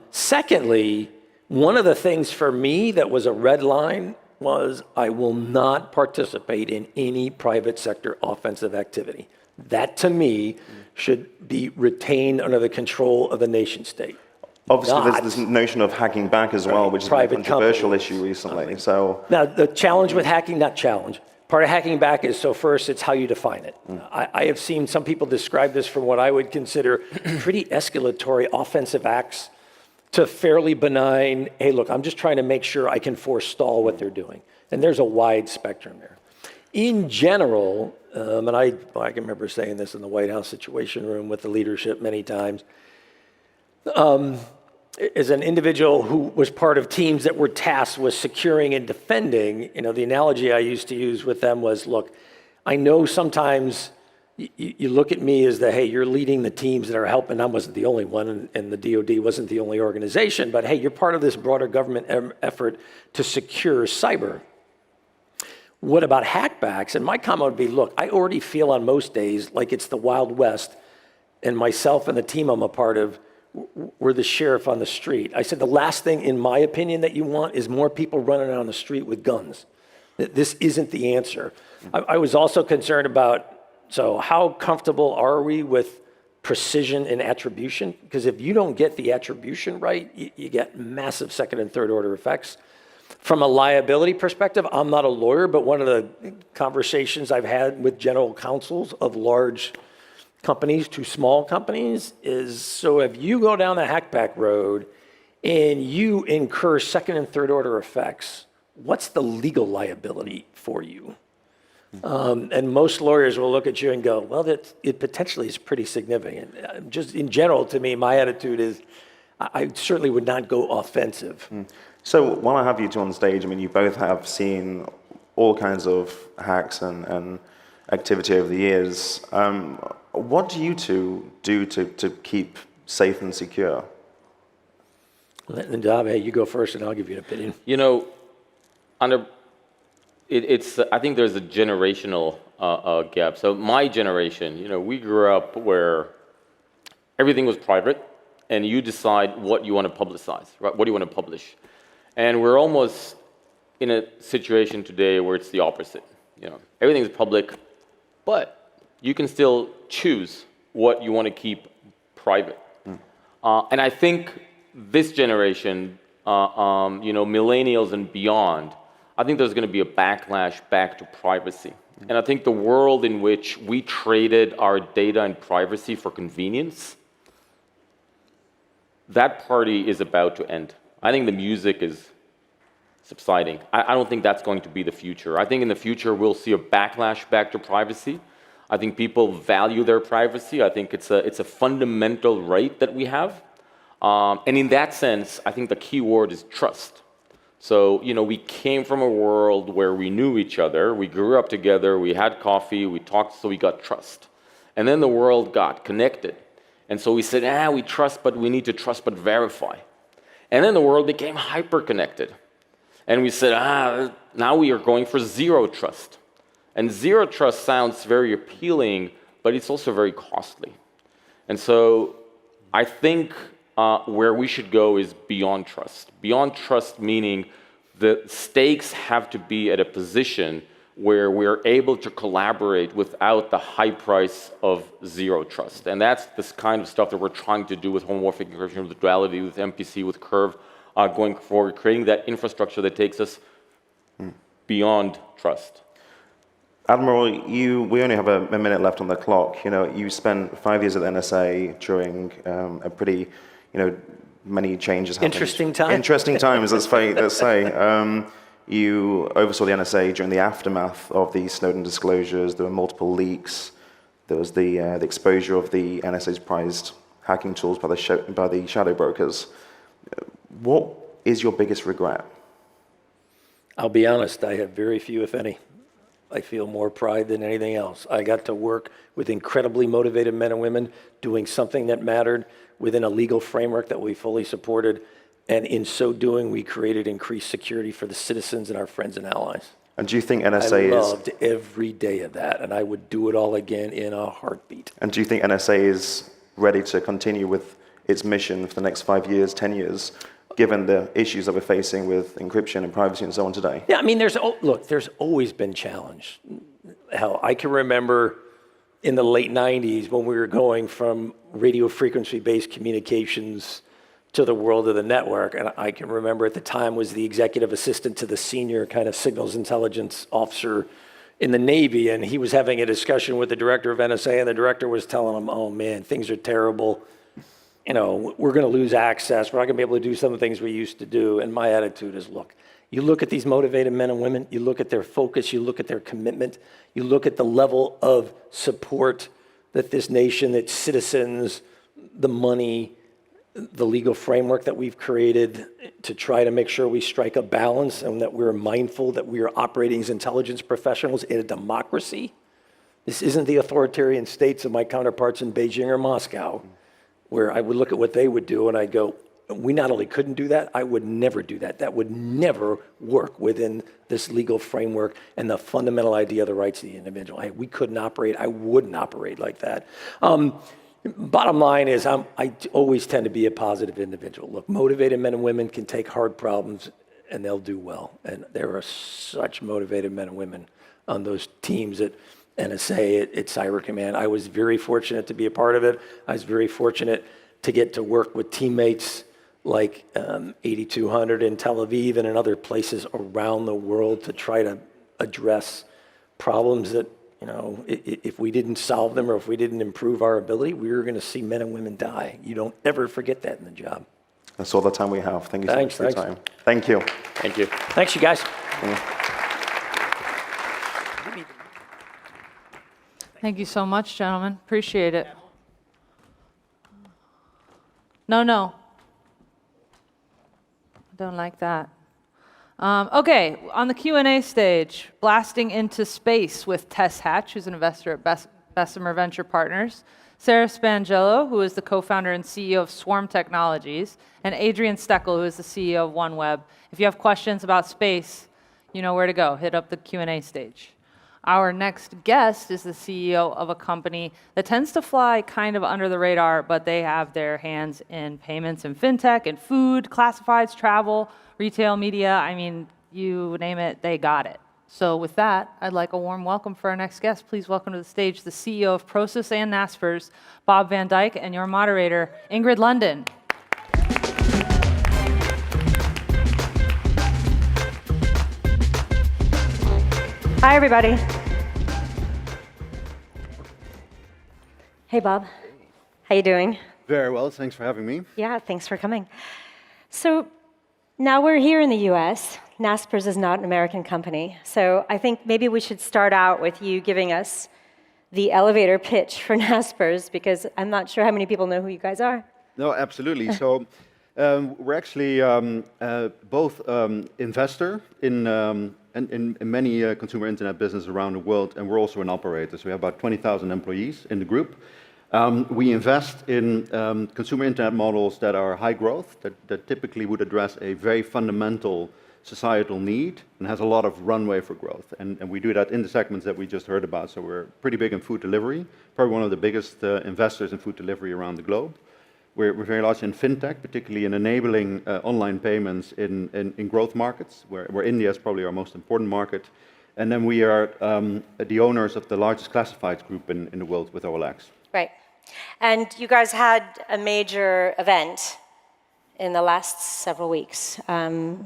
[SPEAKER 28] Secondly, one of the things for me that was a red line was I will not participate in any private sector offensive activity. That, to me, should be retained under the control of the nation state.
[SPEAKER 29] Obviously, there's this notion of hacking back as well, which is a controversial issue recently. So
[SPEAKER 28] now, the challenge with hacking, not challenge, part of hacking back is, so first, it's how you define it. I have seen some people describe this from what I would consider pretty escalatory offensive acts to fairly benign, hey, look, I'm just trying to make sure I can forestall what they're doing. And there's a wide spectrum there. In general, and I can remember saying this in the White House Situation Room with the leadership many times, as an individual who was part of teams that were tasked with securing and defending, the analogy I used to use with them was, look, I know sometimes you look at me as hey, you're leading the teams that are helping. I wasn't the only one, and the DoD wasn't the only organization, but hey, you're part of this broader government effort to secure cyber. What about hackbacks? And my comment would be, look, I already feel on most days like it's the Wild West, and myself and the team I'm a part of, we're the sheriff on the street. I said the last thing, in my opinion, that you want is more people running on the street with guns. This isn't the answer. I was also concerned about, so how comfortable are we with precision and attribution? Because if you don't get the attribution right, you get massive second and third order effects. From a liability perspective, I'm not a lawyer, but one of the conversations I've had with general counsels of large companies to small companies is, so if you go down the hackback road and you incur second and third order effects, what's the legal liability for you? And most lawyers will look at you and go, well, it potentially is pretty significant. Just in general, to me, my attitude is I certainly would not go offensive.
[SPEAKER 29] So while I have you two on stage, you both have seen all kinds of hacks and activity over the years. What do you two do to keep safe and secure?
[SPEAKER 28] Ndave, you go first and I'll give you an opinion.
[SPEAKER 1] I think there's a generational gap. So my generation, we grew up where everything was private, and you decide what you want to publicize, right? What do you want to publish? And we're almost in a situation today where it's the opposite. Everything is public, but you can still choose what you want to keep private. And I think this generation millennials and beyond, I think there's going to be a backlash back to privacy. And I think the world in which we traded our data and privacy for convenience, that party is about to end. I think the music is subsiding. I don't think that's going to be the future. I think in the future we'll see a backlash back to privacy. I think people value their privacy. I think it's a fundamental right that we have. And in that sense, I think the key word is trust. So, we came from a world where we knew each other, we grew up together, we had coffee, we talked, so we got trust. And then the world got connected. And so we said, we trust, but we need to trust but verify. And then the world became hyper-connected. And we said, now we are going for zero trust. And zero trust sounds very appealing, but it's also very costly. And so I think where we should go is beyond trust. Beyond trust meaning the stakes have to be at a position where we're able to collaborate without the high price of zero trust. And that's this kind of stuff that we're trying to do with homomorphic encryption, with Duality, with MPC, with Curve, going forward, creating that infrastructure that takes us beyond trust.
[SPEAKER 29] Admiral, we only have a minute left on the clock. You spent 5 years at the NSA during a pretty, many changes happened.
[SPEAKER 28] Interesting times.
[SPEAKER 29] Interesting times, let's say. You oversaw the NSA during the aftermath of the Snowden disclosures. There were multiple leaks. There was the exposure of the NSA's prized hacking tools by the shadow brokers. What is your biggest regret?
[SPEAKER 28] I'll be honest, I have very few, if any. I feel more pride than anything else. I got to work with incredibly motivated men and women doing something that mattered within a legal framework that we fully supported. And in so doing, we created increased security for the citizens and our friends and allies.
[SPEAKER 29] And do you think NSA
[SPEAKER 28] I loved every day of that, and I would do it all again in a heartbeat.
[SPEAKER 29] And do you think NSA is ready to continue with its mission for the next 5 years, 10 years, given the issues that we're facing with encryption and privacy and so on today?
[SPEAKER 28] Yeah, I mean, there's always been challenge. Hell, I can remember in the late 90s when we were going from radio frequency-based communications to the world of the network. And I can remember at the time was the executive assistant to the senior kind of signals intelligence officer in the Navy. And he was having a discussion with the director of NSA, and the director was telling him, oh man, things are terrible. We're going to lose access. We're not going to be able to do some of the things we used to do. And my attitude is, look, you look at these motivated men and women, you look at their focus, you look at their commitment, you look at the level of support that this nation, its citizens, the money, the legal framework that we've created to try to make sure we strike a balance and that we're mindful that we are operating as intelligence professionals in a democracy. This isn't the authoritarian states of my counterparts in Beijing or Moscow, where I would look at what they would do and I'd go, we not only couldn't do that, I would never do that. That would never work within this legal framework and the fundamental idea of the rights of the individual. Hey, we couldn't operate, I wouldn't operate like that. Bottom line is I always tend to be a positive individual. Look, motivated men and women can take hard problems and they'll do well. And there are such motivated men and women on those teams at NSA, at Cyber Command. I was very fortunate to be a part of it. I was very fortunate to get to work with teammates like 8200 in Tel Aviv and in other places around the world to try to address problems that, if we didn't solve them or if we didn't improve our ability, we were going to see men and women die. You don't ever forget that in the job.
[SPEAKER 29] That's all the time we have. Thank you so much for your time.
[SPEAKER 28] Thanks.
[SPEAKER 29] Thank you.
[SPEAKER 1] Thank you.
[SPEAKER 28] Thanks, you guys.
[SPEAKER 27] Thank you so much, gentlemen. Appreciate it. No. I don't like that. Okay, on the Q&A stage, blasting into space with Tess Hatch, who's an investor at Bessemer Venture Partners, Sarah Spangelo, who is the co-founder and CEO of Swarm Technologies, and Adrian Steckel, who is the CEO of OneWeb. If you have questions about space, you know where to go. Hit up the Q&A stage. Our next guest is the CEO of a company that tends to fly kind of under the radar, but they have their hands in payments and fintech and food, classifieds, travel, retail, media. I mean, you name it, they got it. So with that, I'd like a warm welcome for our next guest. Please welcome to the stage the CEO of Prosus and Naspers, Bob Van Dijk, and your moderator, Ingrid London.
[SPEAKER 6] Hi, everybody. Hey, Bob. How you doing?
[SPEAKER 8] Very well. Thanks for having me.
[SPEAKER 6] Yeah, thanks for coming. So now we're here in the US. Naspers is not an American company. So I think maybe we should start out with you giving us the elevator pitch for Naspers, because I'm not sure how many people know who you guys are.
[SPEAKER 8] No, absolutely. So we're actually both investor in many consumer internet businesses around the world, and we're also an operator. So we have about 20,000 employees in the group. We invest in consumer internet models that are high growth, that typically would address a very fundamental societal need and has a lot of runway for growth. And we do that in the segments that we just heard about. So we're pretty big in food delivery, probably one of the biggest investors in food delivery around the globe. We're very large in fintech, particularly in enabling online payments in growth markets, where India is probably our most important market. And then we are the owners of the largest classifieds group in the world with OLX.
[SPEAKER 6] Right. And you guys had a major event in the last several weeks,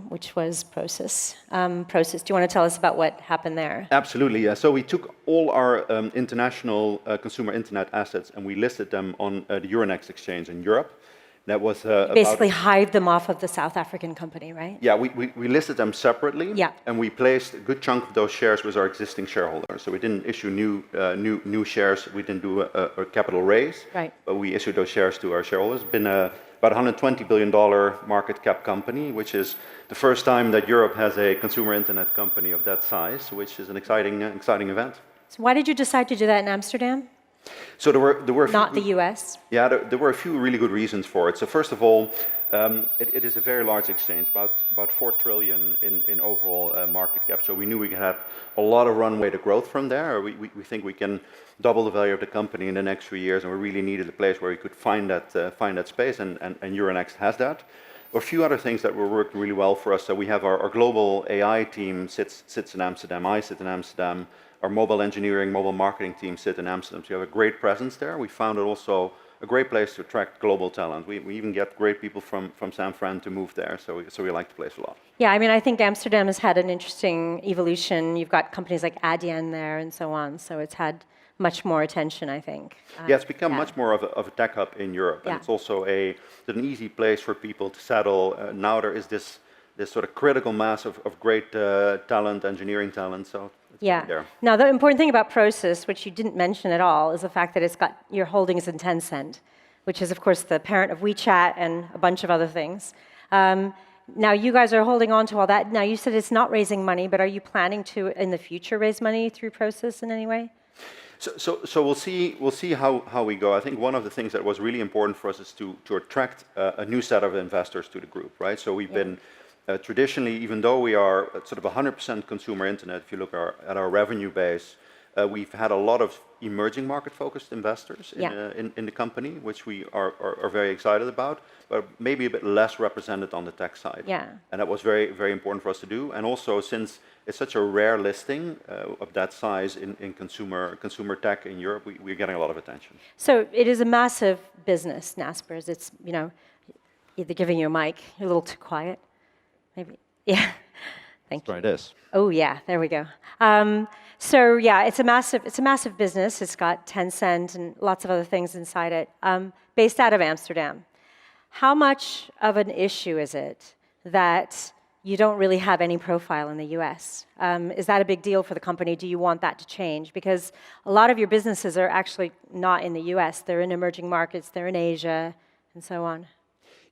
[SPEAKER 6] which was Prosus. Prosus, do you want to tell us about what happened there?
[SPEAKER 8] Absolutely, yeah. So we took all our international consumer internet assets and we listed them on the Euronext exchange in Europe. That was
[SPEAKER 6] basically hived them off of the South African company, right?
[SPEAKER 8] Yeah, we listed them separately,
[SPEAKER 6] yeah.
[SPEAKER 8] And we placed a good chunk of those shares with our existing shareholders. So we didn't issue new shares. We didn't do a capital raise,
[SPEAKER 6] right?
[SPEAKER 8] But we issued those shares to our shareholders. It's been about $120 billion market cap company, which is the first time that Europe has a consumer internet company of that size, which is an exciting event.
[SPEAKER 6] So why did you decide to do that in Amsterdam?
[SPEAKER 8] So there were
[SPEAKER 6] not the U.S.
[SPEAKER 8] Yeah, there were a few really good reasons for it. So first of all, it is a very large exchange, about 4 trillion in overall market cap. So we knew we could have a lot of runway to growth from there. We think we can double the value of the company in the next few years, and we really needed a place where we could find that space, and Euronext has that. A few other things that were working really well for us. So we have our global AI team sits in Amsterdam. I sit in Amsterdam. Our mobile engineering, mobile marketing team sit in Amsterdam. So we have a great presence there. We found it also a great place to attract global talent. We even get great people from San Fran to move there. So we like the place a lot.
[SPEAKER 6] Yeah, I mean, I think Amsterdam has had an interesting evolution. You've got companies like Adyen there and so on. So it's had much more attention, I think.
[SPEAKER 8] Yeah, it's become much more of a tech hub in Europe. And it's also an easy place for people to settle. Now there is this sort of critical mass of great talent, engineering talent. So
[SPEAKER 6] yeah.
[SPEAKER 8] There.
[SPEAKER 6] Now, the important thing about Prosus, which you didn't mention at all, is the fact that it's got your holdings in Tencent, which is, of course, the parent of WeChat and a bunch of other things. Now, you guys are holding on to all that. Now, you said it's not raising money, but are you planning to, in the future, raise money through Prosus in any way?
[SPEAKER 8] So we'll see how we go. I think one of the things that was really important for us is to attract a new set of investors to the group, right? So we've been traditionally, even though we are sort of 100% consumer internet, if you look at our revenue base, we've had a lot of emerging market-focused investors in the company, which we are very excited about, but maybe a bit less represented on the tech side.
[SPEAKER 6] Yeah.
[SPEAKER 8] And that was very, very important for us to do. And also, since it's such a rare listing of that size in consumer tech in Europe, we're getting a lot of attention.
[SPEAKER 6] So it is a massive business, Naspers. It's, either giving you a mic, you're a little too quiet. Maybe, yeah. Thank you.
[SPEAKER 8] Try this.
[SPEAKER 6] Oh yeah, there we go. So yeah, it's a massive business. It's got Tencent and lots of other things inside it. Based out of Amsterdam. How much of an issue is it that you don't really have any profile in the U.S.? Is that a big deal for the company? Do you want that to change? Because a lot of your businesses are actually not in the U.S. They're in emerging markets. They're in Asia, and so on.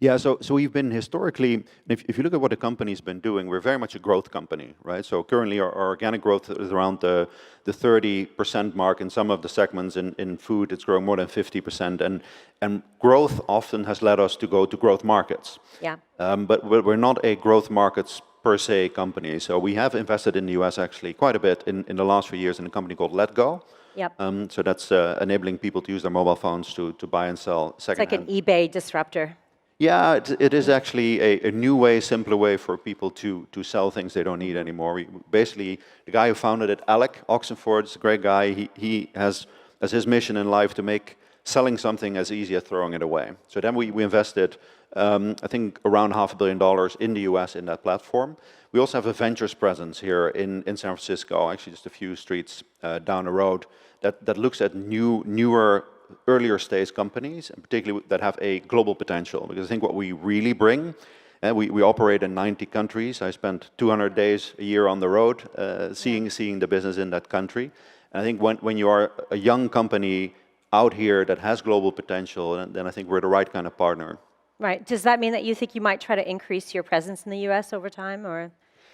[SPEAKER 8] Yeah, so we've been historically, if you look at what the company's been doing, we're very much a growth company, right? So currently our organic growth is around the 30% mark. In some of the segments in food, it's growing more than 50%. And growth often has led us to go to growth markets.
[SPEAKER 6] Yeah.
[SPEAKER 8] But we're not a growth markets per se company. So we have invested in the US actually quite a bit in the last few years in a company called Letgo.
[SPEAKER 6] Yep.
[SPEAKER 8] So that's enabling people to use their mobile phones to buy and sell secondhand.
[SPEAKER 6] It's like an eBay disruptor.
[SPEAKER 8] Yeah, it is actually a new way, simpler way for people to sell things they don't need anymore. Basically, the guy who founded it, Alec Oxenford, is a great guy. He has as his mission in life to make selling something as easy as throwing it away. So then we invested I think around $500 million in the US in that platform. We also have a ventures presence here in San Francisco, actually just a few streets down the road, that looks at newer, earlier stage companies, and particularly that have a global potential. Because I think what we really bring, we operate in 90 countries. I spent 200 days a year on the road seeing the business in that country. And I think when you are a young company out here that has global potential, then I think we're the right kind of partner.
[SPEAKER 6] Right. Does that mean that you think you might try to increase your presence in the U.S. over time, or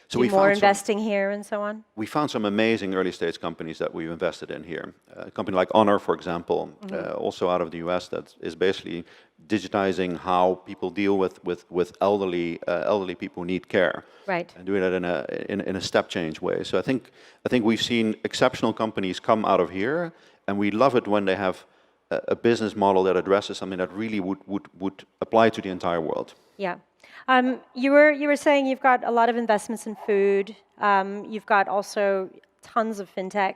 [SPEAKER 8] So
[SPEAKER 6] do
[SPEAKER 8] we
[SPEAKER 6] more
[SPEAKER 8] found some-
[SPEAKER 6] investing here and so on?
[SPEAKER 8] We found some amazing early stage companies that we've invested in here. A company like Honor, for example, also out of the US, that is basically digitizing how people deal with elderly people who need care.
[SPEAKER 6] Right.
[SPEAKER 8] And doing that in a step change way. So I think we've seen exceptional companies come out of here, and we love it when they have a business model that addresses something that really would apply to the entire world.
[SPEAKER 6] Yeah. You were saying you've got a lot of investments in food. You've got also tons of fintech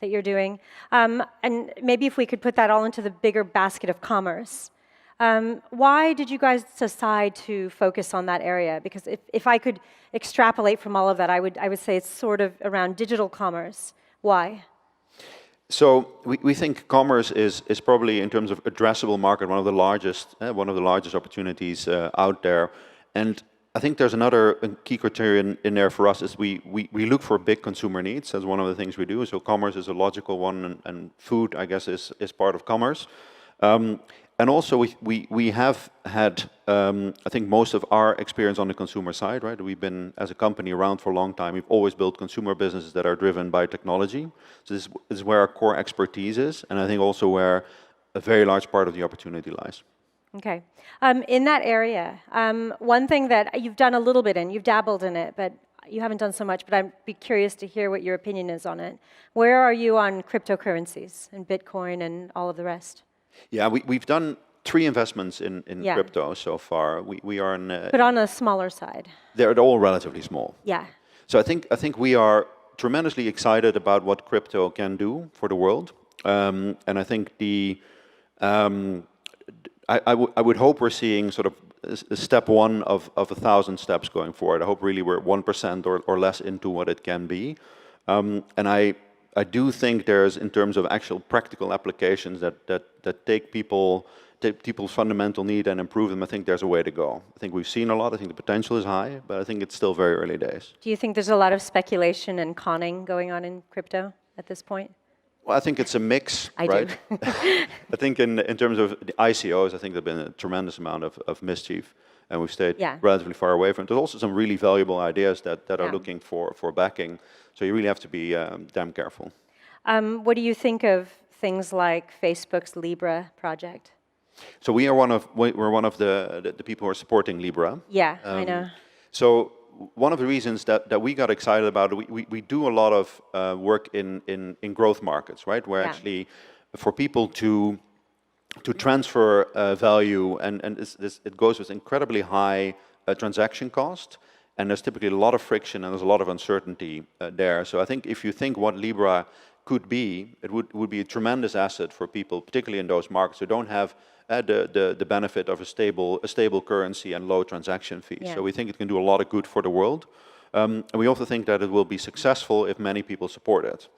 [SPEAKER 6] that you're doing. And maybe if we could put that all into the bigger basket of commerce. Why did you guys decide to focus on that area? Because if I could extrapolate from all of that, I would say it's sort of around digital commerce. Why?
[SPEAKER 8] So we think commerce is probably, in terms of addressable market, one of the largest opportunities out there. And I think there's another key criterion in there for us is we look for big consumer needs as one of the things we do. So commerce is a logical one, and food, I guess, is part of commerce. And also we have had, I think, most of our experience on the consumer side, right? We've been, as a company, around for a long time. We've always built consumer businesses that are driven by technology. So this is where our core expertise is, and I think also where a very large part of the opportunity lies.
[SPEAKER 6] Okay. In that area, one thing that you've done a little bit in, you've dabbled in it, but you haven't done so much, but I'd be curious to hear what your opinion is on it. Where are you on cryptocurrencies and Bitcoin and all of the rest?
[SPEAKER 8] Yeah, we've done 3 investments in
[SPEAKER 6] Yeah.
[SPEAKER 8] crypto so far. We are in...
[SPEAKER 6] But on a smaller side.
[SPEAKER 8] They're all relatively small.
[SPEAKER 6] Yeah.
[SPEAKER 8] So I think we are tremendously excited about what crypto can do for the world. And I think I would hope we're seeing sort of a step one of 1,000 steps going forward. I hope really we're 1% or less into what it can be. And I do think there's, in terms of actual practical applications that take people's fundamental need and improve them, I think there's a way to go. I think we've seen a lot. I think the potential is high, but I think it's still very early days.
[SPEAKER 6] Do you think there's a lot of speculation and conning going on in crypto at this point?
[SPEAKER 8] Well, I think it's a mix,
[SPEAKER 6] I
[SPEAKER 8] right?
[SPEAKER 6] do.
[SPEAKER 8] I think in terms of the ICOs, I think there's been a tremendous amount of mischief, and we've stayed relatively far away from it. There's also some really valuable ideas that are looking for backing, so you really have to be damn careful.
[SPEAKER 6] What do you think of things like Facebook's Libra project?
[SPEAKER 8] So we're one of the people who are supporting Libra.
[SPEAKER 6] Yeah, I know.
[SPEAKER 8] So one of the reasons that we got excited about it, we do a lot of work in growth markets, right? Where actually for people to transfer value, and it goes with incredibly high transaction cost, and there's typically a lot of friction and there's a lot of uncertainty there. So I think if you think what Libra could be, it would be a tremendous asset for people, particularly in those markets who don't have the benefit of a stable currency and low transaction fees.
[SPEAKER 6] Yeah.
[SPEAKER 8] So we think it can do a lot of good for the world. And we also think that it will be successful if many people support it.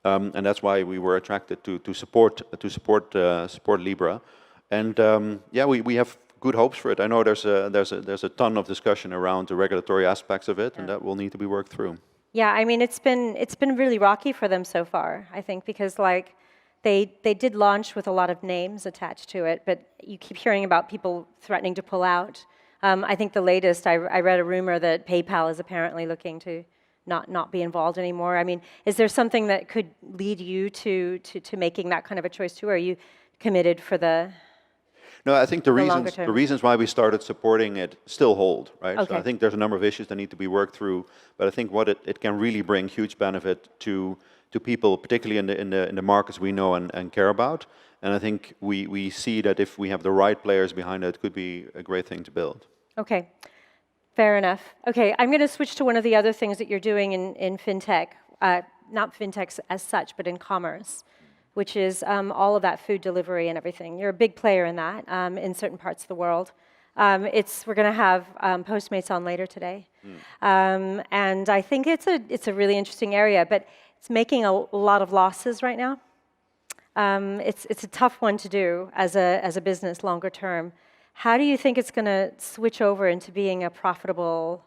[SPEAKER 8] And that's why we were attracted to support Libra. And we have good hopes for it. I know there's a ton of discussion around the regulatory aspects of it, and that will need to be worked through.
[SPEAKER 6] Yeah, I mean, it's been really rocky for them so far, I think, because like they did launch with a lot of names attached to it, but you keep hearing about people threatening to pull out. I think the latest, I read a rumor that PayPal is apparently looking to not be involved anymore. I mean, is there something that could lead you to making that kind of a choice too? Or are you committed for the...
[SPEAKER 8] No, I think the reasons why we started supporting it still hold, right?
[SPEAKER 6] Okay.
[SPEAKER 8] So I think there's a number of issues that need to be worked through, but I think what it can really bring huge benefit to people, particularly in the markets we know and care about. And I think we see that if we have the right players behind it could be a great thing to build.
[SPEAKER 6] Okay, fair enough. Okay, I'm going to switch to one of the other things that you're doing in fintech, not fintechs as such, but in commerce, which is all of that food delivery and everything. You're a big player in that in certain parts of the world. We're going to have Postmates on later today, and I think it's a really interesting area, but it's making a lot of losses right now. It's a tough one to do as a business longer term. How do you think it's going to switch over into being a profitable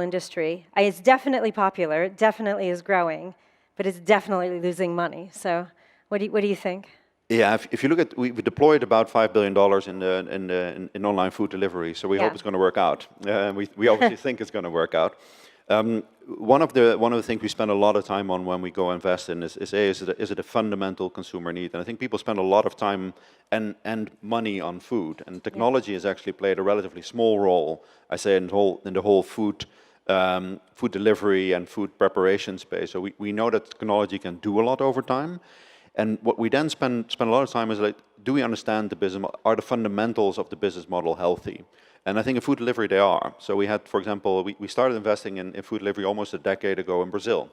[SPEAKER 6] industry? It's definitely popular. It definitely is growing, but it's definitely losing money. So, what do you think?
[SPEAKER 13] Yeah, if you look at, we deployed about $5 billion in online food delivery, so we hope it's going to work out. We obviously think it's going to work out. One of the things we spend a lot of time on when we go invest in is it a fundamental consumer need? And I think people spend a lot of time and money on food, and technology has actually played a relatively small role, I say, in the whole food delivery and food preparation space. So we know that technology can do a lot over time. And what we then spend a lot of time is like, do we understand the business? Are the fundamentals of the business model healthy? And I think in food delivery they are. So we had, for example, we started investing in food delivery almost a decade ago in Brazil.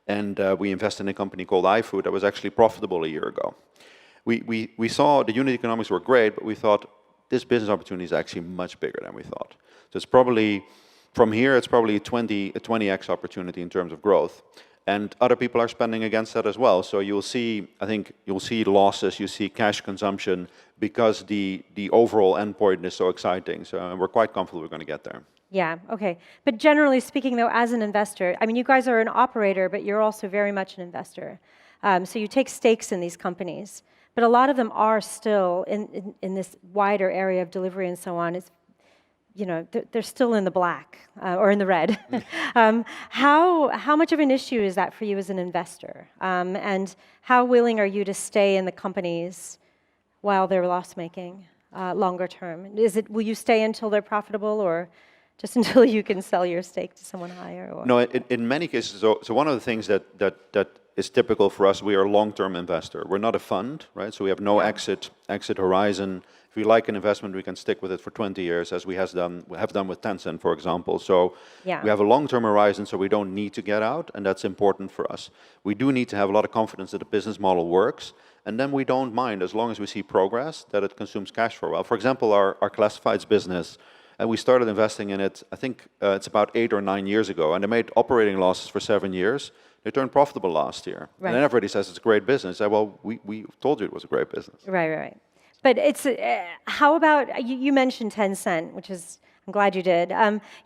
[SPEAKER 13] And we invested in a company called iFood that was actually profitable a year ago. We saw the unit economics were great, but we thought this business opportunity is actually much bigger than we thought. So it's probably, from here, it's probably a 20x opportunity in terms of growth. And other people are spending against that as well. So you'll see, I think you'll see losses, you see cash consumption because the overall endpoint is so exciting. So we're quite comfortable we're going to get there.
[SPEAKER 6] Yeah, okay. But generally speaking, though, as an investor, I mean, you guys are an operator, but you're also very much an investor. So you take stakes in these companies. But a lot of them are still in this wider area of delivery and so on. It's, you know, they're still in the black or in the red. How much of an issue is that for you as an investor? And how willing are you to stay in the companies while they're loss-making longer term? Will you stay until they're profitable, or just until you can sell your stake to someone higher? Or?
[SPEAKER 13] No, in many cases. So one of the things that is typical for us, we are a long-term investor. We're not a fund, right? So we have no exit horizon. If we like an investment, we can stick with it for 20 years, as we have done with Tencent, for example. So we have a long-term horizon, so we don't need to get out, and that's important for us. We do need to have a lot of confidence that the business model works, and then we don't mind, as long as we see progress, that it consumes cash for a while. For example, our classifieds business, and we started investing in it, I think it's about 8 or 9 years ago, and they made operating losses for 7 years. They turned profitable last year. Right. And everybody says it's a great business. I say, well, we told you it was a great business.
[SPEAKER 6] Right. But it's how about you mentioned Tencent, which is, I'm glad you did.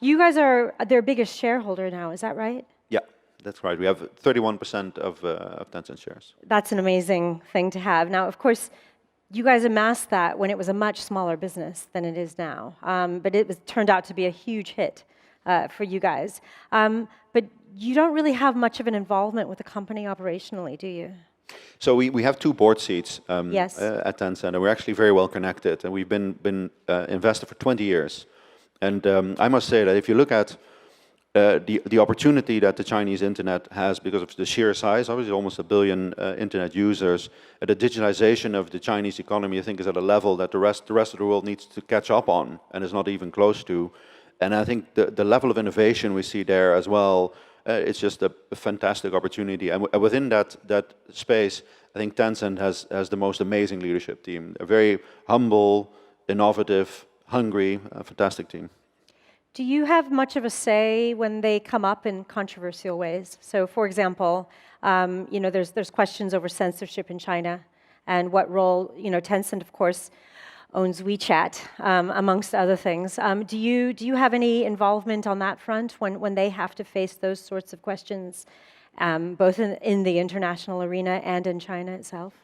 [SPEAKER 6] You guys are their biggest shareholder now, is that right?
[SPEAKER 13] Yeah, that's right. We have 31% of Tencent shares.
[SPEAKER 6] That's an amazing thing to have. Now, of course, you guys amassed that when it was a much smaller business than it is now, but it turned out to be a huge hit for you guys. But you don't really have much of an involvement with the company operationally, do you?
[SPEAKER 13] So we have 2 board seats
[SPEAKER 6] yes.
[SPEAKER 13] At Tencent, and we're actually very well connected. And we've been invested for 20 years. And I must say that if you look at the opportunity that the Chinese internet has because of the sheer size, obviously almost 1 billion internet users, the digitalization of the Chinese economy, I think, is at a level that the rest of the world needs to catch up on, and is not even close to. And I think the level of innovation we see there as well, it's just a fantastic opportunity. And within that space, I think Tencent has the most amazing leadership team. A very humble, innovative, hungry, fantastic team.
[SPEAKER 6] Do you have much of a say when they come up in controversial ways? So, for example, there's questions over censorship in China and what role, Tencent, of course, owns WeChat, amongst other things. Do you have any involvement on that front when they have to face those sorts of questions, both in the international arena and in China itself?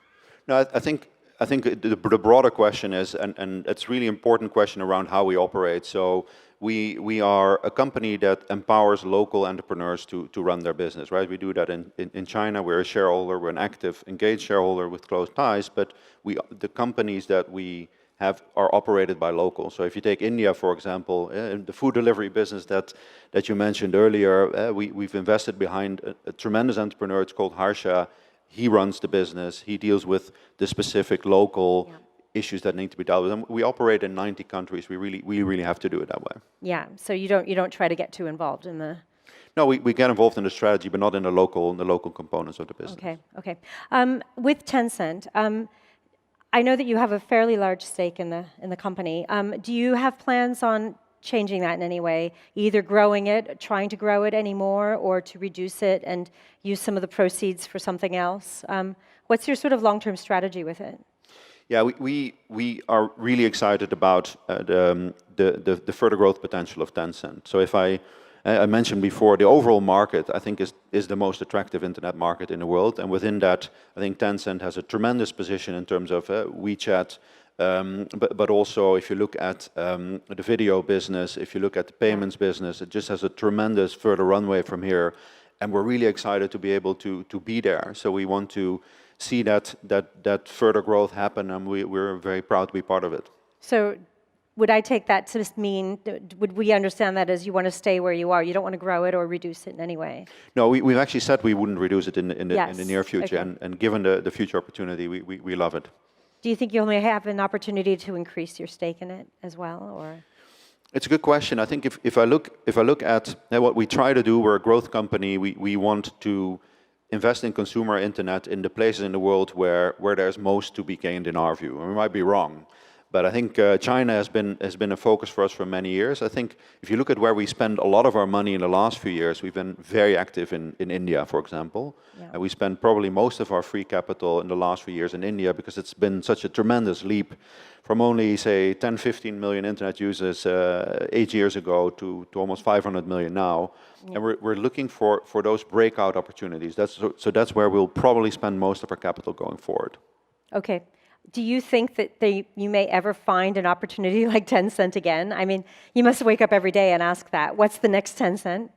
[SPEAKER 13] No, I think the broader question is, and it's a really important question around how we operate. So we are a company that empowers local entrepreneurs to run their business, right? We do that in China. We're a shareholder. We're an active, engaged shareholder with close ties. But the companies that we have are operated by locals. So if you take India, for example, the food delivery business that you mentioned earlier, we've invested behind a tremendous entrepreneur. It's called Harsha. He runs the business. He deals with the specific local issues that need to be dealt with. And we operate in 90 countries. We really have to do it that way.
[SPEAKER 6] Yeah. So you don't try to get too involved in the.
[SPEAKER 13] No, we get involved in the strategy, but not in the local components of the business.
[SPEAKER 6] Okay. With Tencent. I know that you have a fairly large stake in the company. Do you have plans on changing that in any way, either growing it, trying to grow it anymore, or to reduce it and use some of the proceeds for something else? What's your sort of long-term strategy with it?
[SPEAKER 13] Yeah, we are really excited about the further growth potential of Tencent. So if I mentioned before, the overall market, I think, is the most attractive internet market in the world. And within that, I think Tencent has a tremendous position in terms of WeChat, but also if you look at the video business, if you look at the payments business, it just has a tremendous further runway from here. And we're really excited to be able to be there. So we want to see that further growth happen, and we're very proud to be part of it.
[SPEAKER 6] So would I take that to mean, would we understand that as you want to stay where you are? You don't want to grow it or reduce it in any way?
[SPEAKER 13] No, we've actually said we wouldn't reduce it in the near future.
[SPEAKER 6] Okay.
[SPEAKER 13] And given the future opportunity, we love it.
[SPEAKER 6] Do you think you'll may have an opportunity to increase your stake in it as well, or?
[SPEAKER 13] It's a good question. I think if I look at what we try to do, we're a growth company. We want to invest in consumer internet in the places in the world where there's most to be gained in our view. And we might be wrong, but I think China has been a focus for us for many years. I think if you look at where we spend a lot of our money in the last few years, we've been very active in India, for example.
[SPEAKER 6] Yeah.
[SPEAKER 13] And we spent probably most of our free capital in the last few years in India because it's been such a tremendous leap from only, say, 10, 15 million internet users 8 years ago to almost 500 million now. Yeah. And we're looking for those breakout opportunities. So that's where we'll probably spend most of our capital going forward.
[SPEAKER 6] Okay. Do you think that you may ever find an opportunity like Tencent again? I mean, you must wake up every day and ask that. What's the next Tencent?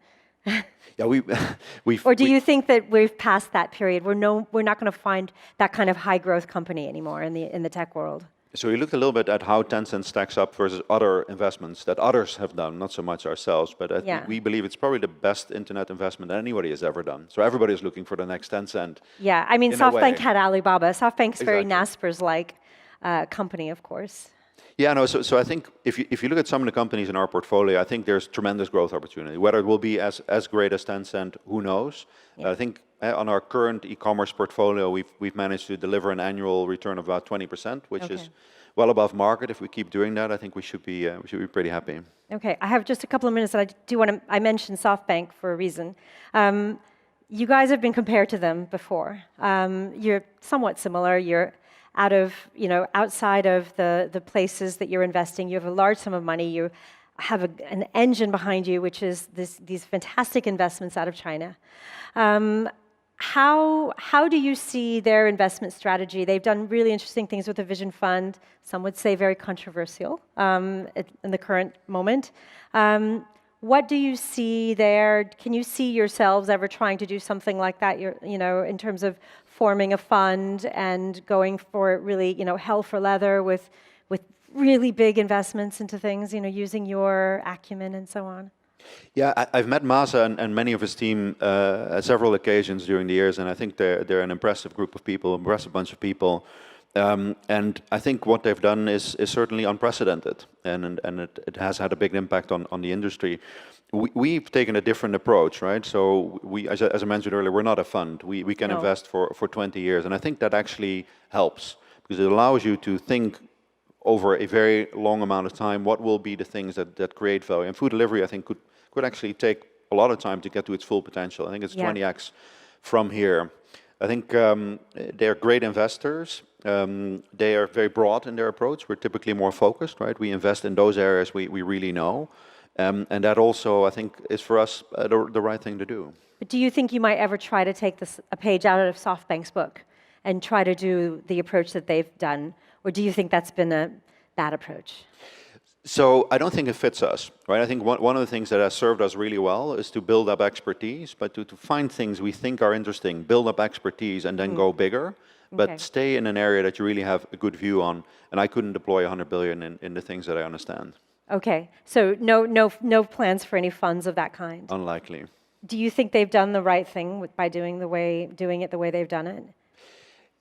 [SPEAKER 13] Yeah,
[SPEAKER 6] Or do you think that we've passed that period? We're not going to find that kind of high growth company anymore in the tech world.
[SPEAKER 13] So we looked a little bit at how Tencent stacks up versus other investments that others have done, not so much ourselves, but we believe it's probably the best internet investment that anybody has ever done. So everybody is looking for the next Tencent.
[SPEAKER 6] Yeah, I mean, SoftBank had Alibaba. SoftBank's very Naspers-like company, of course.
[SPEAKER 13] Yeah, no. So I think if you look at some of the companies in our portfolio, I think there's tremendous growth opportunity. Whether it will be as great as Tencent, who knows? Yeah. I think on our current e-commerce portfolio, we've managed to deliver an annual return of about 20%, which is well above market. If we keep doing that, I think we should be pretty happy. Okay,
[SPEAKER 6] I have just a couple of minutes, and I do want to. I mentioned SoftBank for a reason. You guys have been compared to them before. You're somewhat similar. You're outside of the places that you're investing. You have a large sum of money. You have an engine behind you, which is these fantastic investments out of China. How do you see their investment strategy? They've done really interesting things with the Vision Fund. Some would say very controversial in the current moment. What do you see there? Can you see yourselves ever trying to do something like that? In terms of forming a fund and going for really, hell for leather with really big investments into things, using your acumen and so on?
[SPEAKER 13] Yeah, I've met Masa and many of his team at several occasions during the years, and I think they're an impressive group of people, impressive bunch of people. And I think what they've done is certainly unprecedented, and it has had a big impact on the industry. We've taken a different approach, right? So as I mentioned earlier, we're not a fund. We can invest for 20 years, and I think that actually helps because it allows you to think over a very long amount of time what will be the things that create value. And food delivery, I think, could actually take a lot of time to get to its full potential. I think it's 20x from here. I think they're great investors. They are very broad in their approach. We're typically more focused, right? We invest in those areas we really know. And that also, I think, is for us the right thing to do.
[SPEAKER 6] But do you think you might ever try to take a page out of SoftBank's book and try to do the approach that they've done? Or do you think that's been a bad approach?
[SPEAKER 13] So I don't think it fits us, right? I think one of the things that has served us really well is to build up expertise, but to find things we think are interesting, build up expertise, and then go bigger. But stay in an area that you really have a good view on. And I couldn't deploy 100 billion in the things that I understand.
[SPEAKER 6] Okay, so no plans for any funds of that kind?
[SPEAKER 13] Unlikely.
[SPEAKER 6] Do you think they've done the right thing by doing it the way they've done it?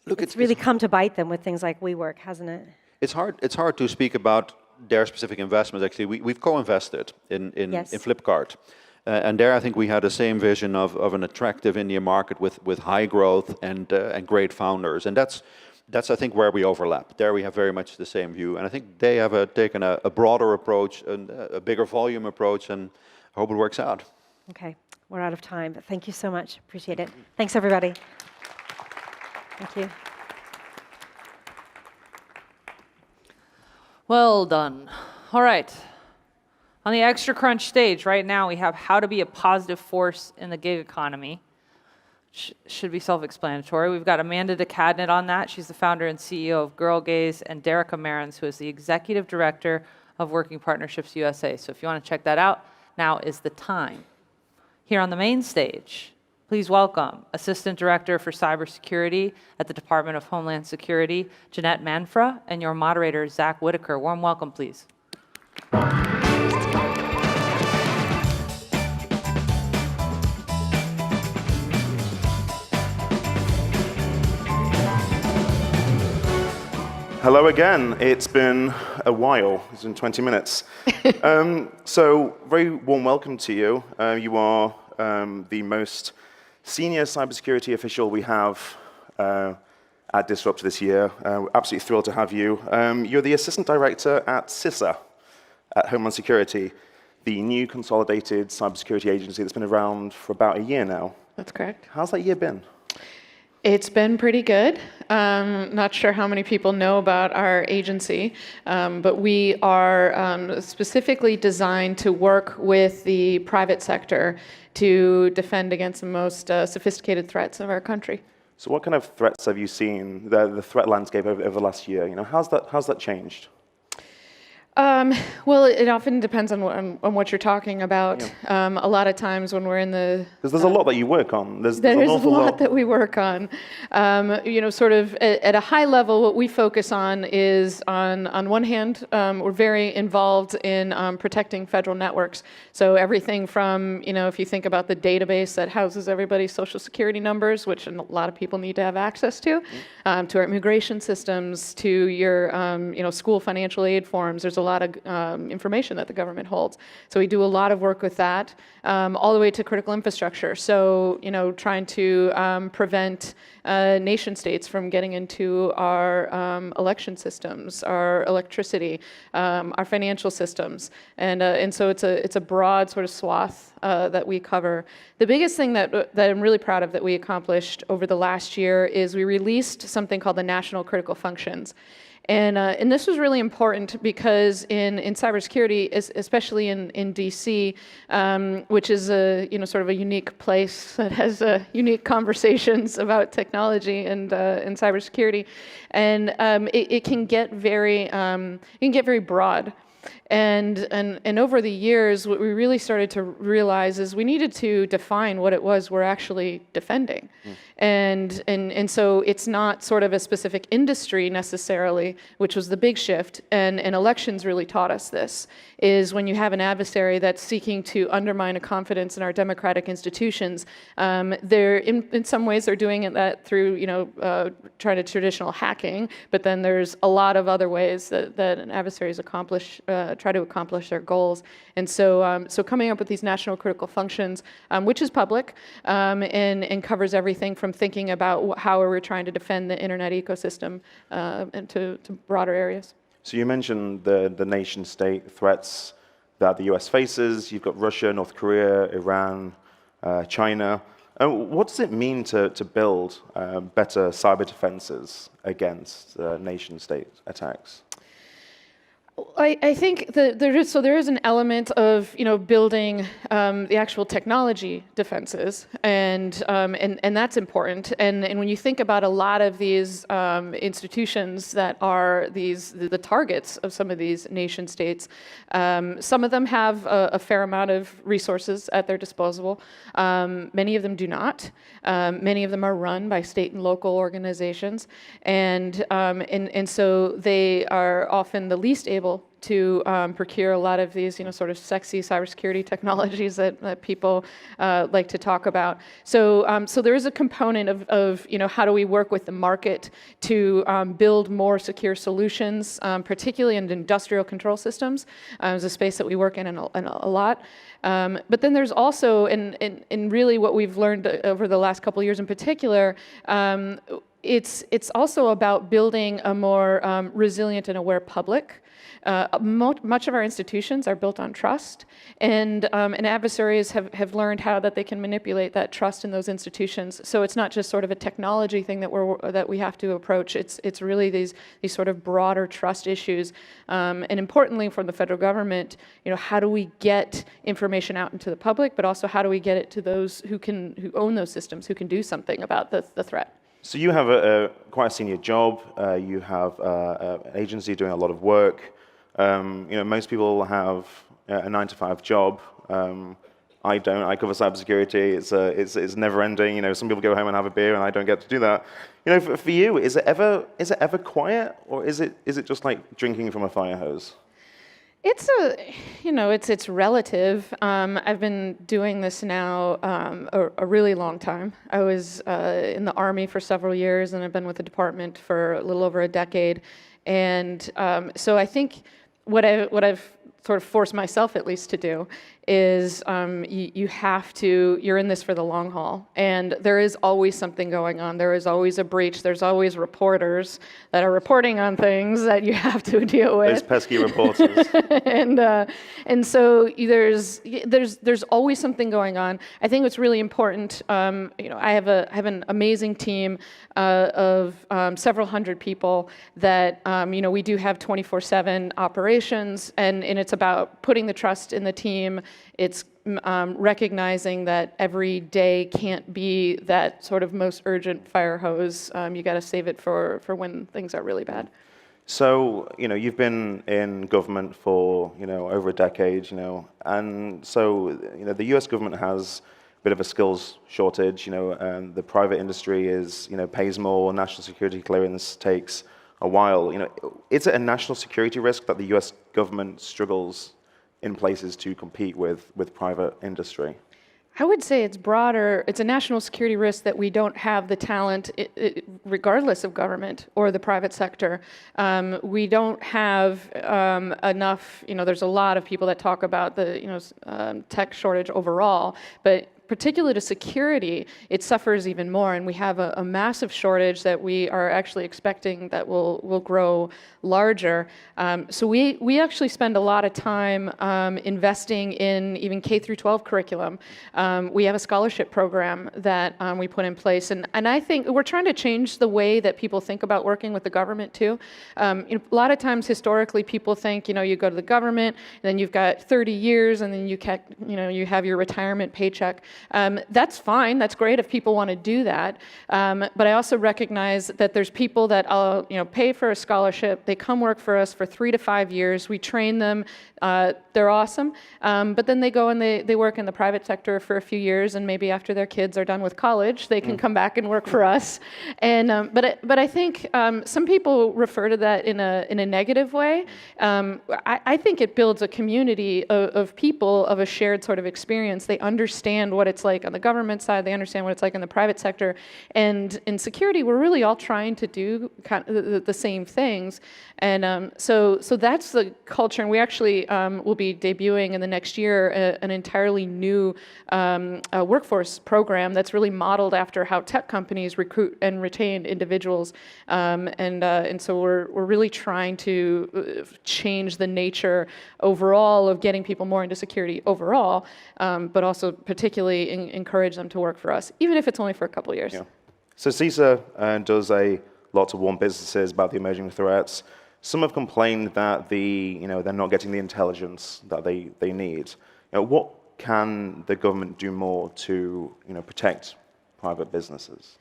[SPEAKER 13] Look,
[SPEAKER 6] it's really come to bite them with things like WeWork, hasn't it?
[SPEAKER 13] It's hard to speak about their specific investments. Actually, we've co-invested in Flipkart. And there I think we had the same vision of an attractive Indian market with high growth and great founders. And
[SPEAKER 8] that's, I think, where we overlap. There we have very much the same view. And I think they have taken a broader approach, a bigger volume approach, and I hope it works out.
[SPEAKER 6] Okay, we're out of time, but thank you so much. Appreciate it. Thanks, everybody. Thank you.
[SPEAKER 27] Well done. All right. On the Extra Crunch stage right now, we have how to be a positive force in the gig economy. Should be self-explanatory. We've got Amanda DeCadnett on that. She's the founder and CEO of Girl Gaze, and Derica Marins, who is the executive director of Working Partnerships USA. So if you want to check that out, now is the time. Here on the main stage, please welcome Assistant Director for Cybersecurity at the Department of Homeland Security, Jeanette Manfra, and your moderator, Zach Whitaker. Warm welcome, please.
[SPEAKER 29] Hello again. It's been a while. It's been 20 minutes. So very warm welcome to you. You are the most senior cybersecurity official we have at Disrupt this year. We're absolutely thrilled to have you. You're the assistant director at CISA, at Homeland Security, the new consolidated cybersecurity agency that's been around for about a year now.
[SPEAKER 3] That's correct.
[SPEAKER 29] How's that year been?
[SPEAKER 3] It's been pretty good. Not sure how many people know about our agency, but we are specifically designed to work with the private sector to defend against the most sophisticated threats of our country.
[SPEAKER 29] So what kind of threats have you seen, the threat landscape over the last year? How's that changed?
[SPEAKER 3] Well, it often depends on what you're talking about. Yeah. A lot of times when we're in the...
[SPEAKER 29] Because there's a lot that you work on. There's
[SPEAKER 3] a lot that we work on. Sort of at a high level, what we focus on is, on one hand, we're very involved in protecting federal networks. So everything from, if you think about the database that houses everybody's social security numbers, which a lot of people need to have access to our immigration systems, to your, school financial aid forms. There's a lot of information that the government holds. So we do a lot of work with that, all the way to critical infrastructure. So, trying to prevent nation states from getting into our election systems, our electricity, our financial systems. And so it's a broad sort of swath that we cover. The biggest thing that I'm really proud of that we accomplished over the last year is we released something called the National Critical Functions. And this was really important because in cybersecurity, especially in DC, which is sort of a unique place that has unique conversations about technology and cybersecurity, and it can get very broad. And over the years, what we really started to realize is we needed to define what it was we're actually defending. And so it's not sort of a specific industry necessarily, which was the big shift, and elections really taught us this, is when you have an adversary that's seeking to undermine a confidence in our democratic institutions, they're in some ways they're doing that through trying to traditional hacking, but then there's a lot of other ways that an adversaries try to accomplish their goals. And so coming up with these national critical functions, which is public, and covers everything from thinking about how we're trying to defend the internet ecosystem and to broader areas.
[SPEAKER 29] So you mentioned the nation-state threats that the US faces. You've got Russia, North Korea, Iran, China. What does it mean to build better cyber defenses against nation-state attacks?
[SPEAKER 3] I think there is an element of building the actual technology defenses, and that's important. And when you think about a lot of these institutions that are the targets of some of these nation states, some of them have a fair amount of resources at their disposal. Many of them do not. Many of them are run by state and local organizations, and so they are often the least able to procure a lot of these, sort of sexy cybersecurity technologies that people like to talk about. So there is a component of how do we work with the market to build more secure solutions, particularly in industrial control systems. It's a space that we work in a lot. But then there's also, and really what we've learned over the last couple of years in particular, it's also about building a more resilient and aware public. Much of our institutions are built on trust, and adversaries have learned how that they can manipulate that trust in those institutions. So it's not just sort of a technology thing that we have to approach. It's really these sort of broader trust issues, and importantly from the federal government, how do we get information out into the public, but also how do we get it to those who own those systems, who can do something about the threat.
[SPEAKER 29] So you have quite a senior job. You have an agency doing a lot of work. Most people have a 9-to-5 job. I don't. I cover cybersecurity. It's never ending. Some people go home and have a beer, and I don't get to do that. For you, is it ever quiet, or is it just like drinking from a fire hose?
[SPEAKER 3] It's relative. I've been doing this now a really long time. I was in the Army for several years, and I've been with the department for a little over a decade. And so I think what I've sort of forced myself at least to do is you're in this for the long haul, and there is always something going on. There is always a breach. There's always reporters that are reporting on things that you have to deal with.
[SPEAKER 29] Those pesky reporters.
[SPEAKER 3] and so there's always something going on. I think what's really important, I have an amazing team of several hundred people that we do have 24/7 operations, and it's about putting the trust in the team. It's recognizing that every day can't be that sort of most urgent fire hose. You got to save it for when things are really bad.
[SPEAKER 29] So, you've been in government for, over a decade, and so, the US government has a bit of a skills shortage, the private industry pays more, national security clearance takes a while. Is it a national security risk that the US government struggles in places to compete with private industry?
[SPEAKER 3] I would say it's broader. It's a national security risk that we don't have the talent, regardless of government or the private sector. We don't have enough. There's a lot of people that talk about the tech shortage overall, but particularly to security, it suffers even more, and we have a massive shortage that we are actually expecting that will grow larger. So we actually spend a lot of time investing in even K through 12 curriculum. We have a scholarship program that we put in place, and I think we're trying to change the way that people think about working with the government too. A lot of times historically people think, you go to the government, and then you've got 30 years, and then you have your retirement paycheck. That's fine. That's great if people want to do that. But I also recognize that there's people that pay for a scholarship. They come work for us for 3 to 5 years. We train them. They're awesome. But then they go and they work in the private sector for a few years, and maybe after their kids are done with college, they can come back and work for us. And but I think some people refer to that in a negative way. I think it builds a community of people of a shared sort of experience. They understand what it's like on the government side. They understand what it's like in the private sector. And in security, we're really all trying to do kind of the same things. And so that's the culture. And we actually will be debuting in the next year an entirely new workforce program that's really modeled after how tech companies recruit and retain individuals. And so we're really trying to change the nature overall of getting people more into security overall, but also particularly encourage them to work for us, even if it's only for a couple of years.
[SPEAKER 29] Yeah. So CISA does a lot to warn businesses about the emerging threats. Some have complained that they're not getting the intelligence that they need. What can the government do more to protect private businesses?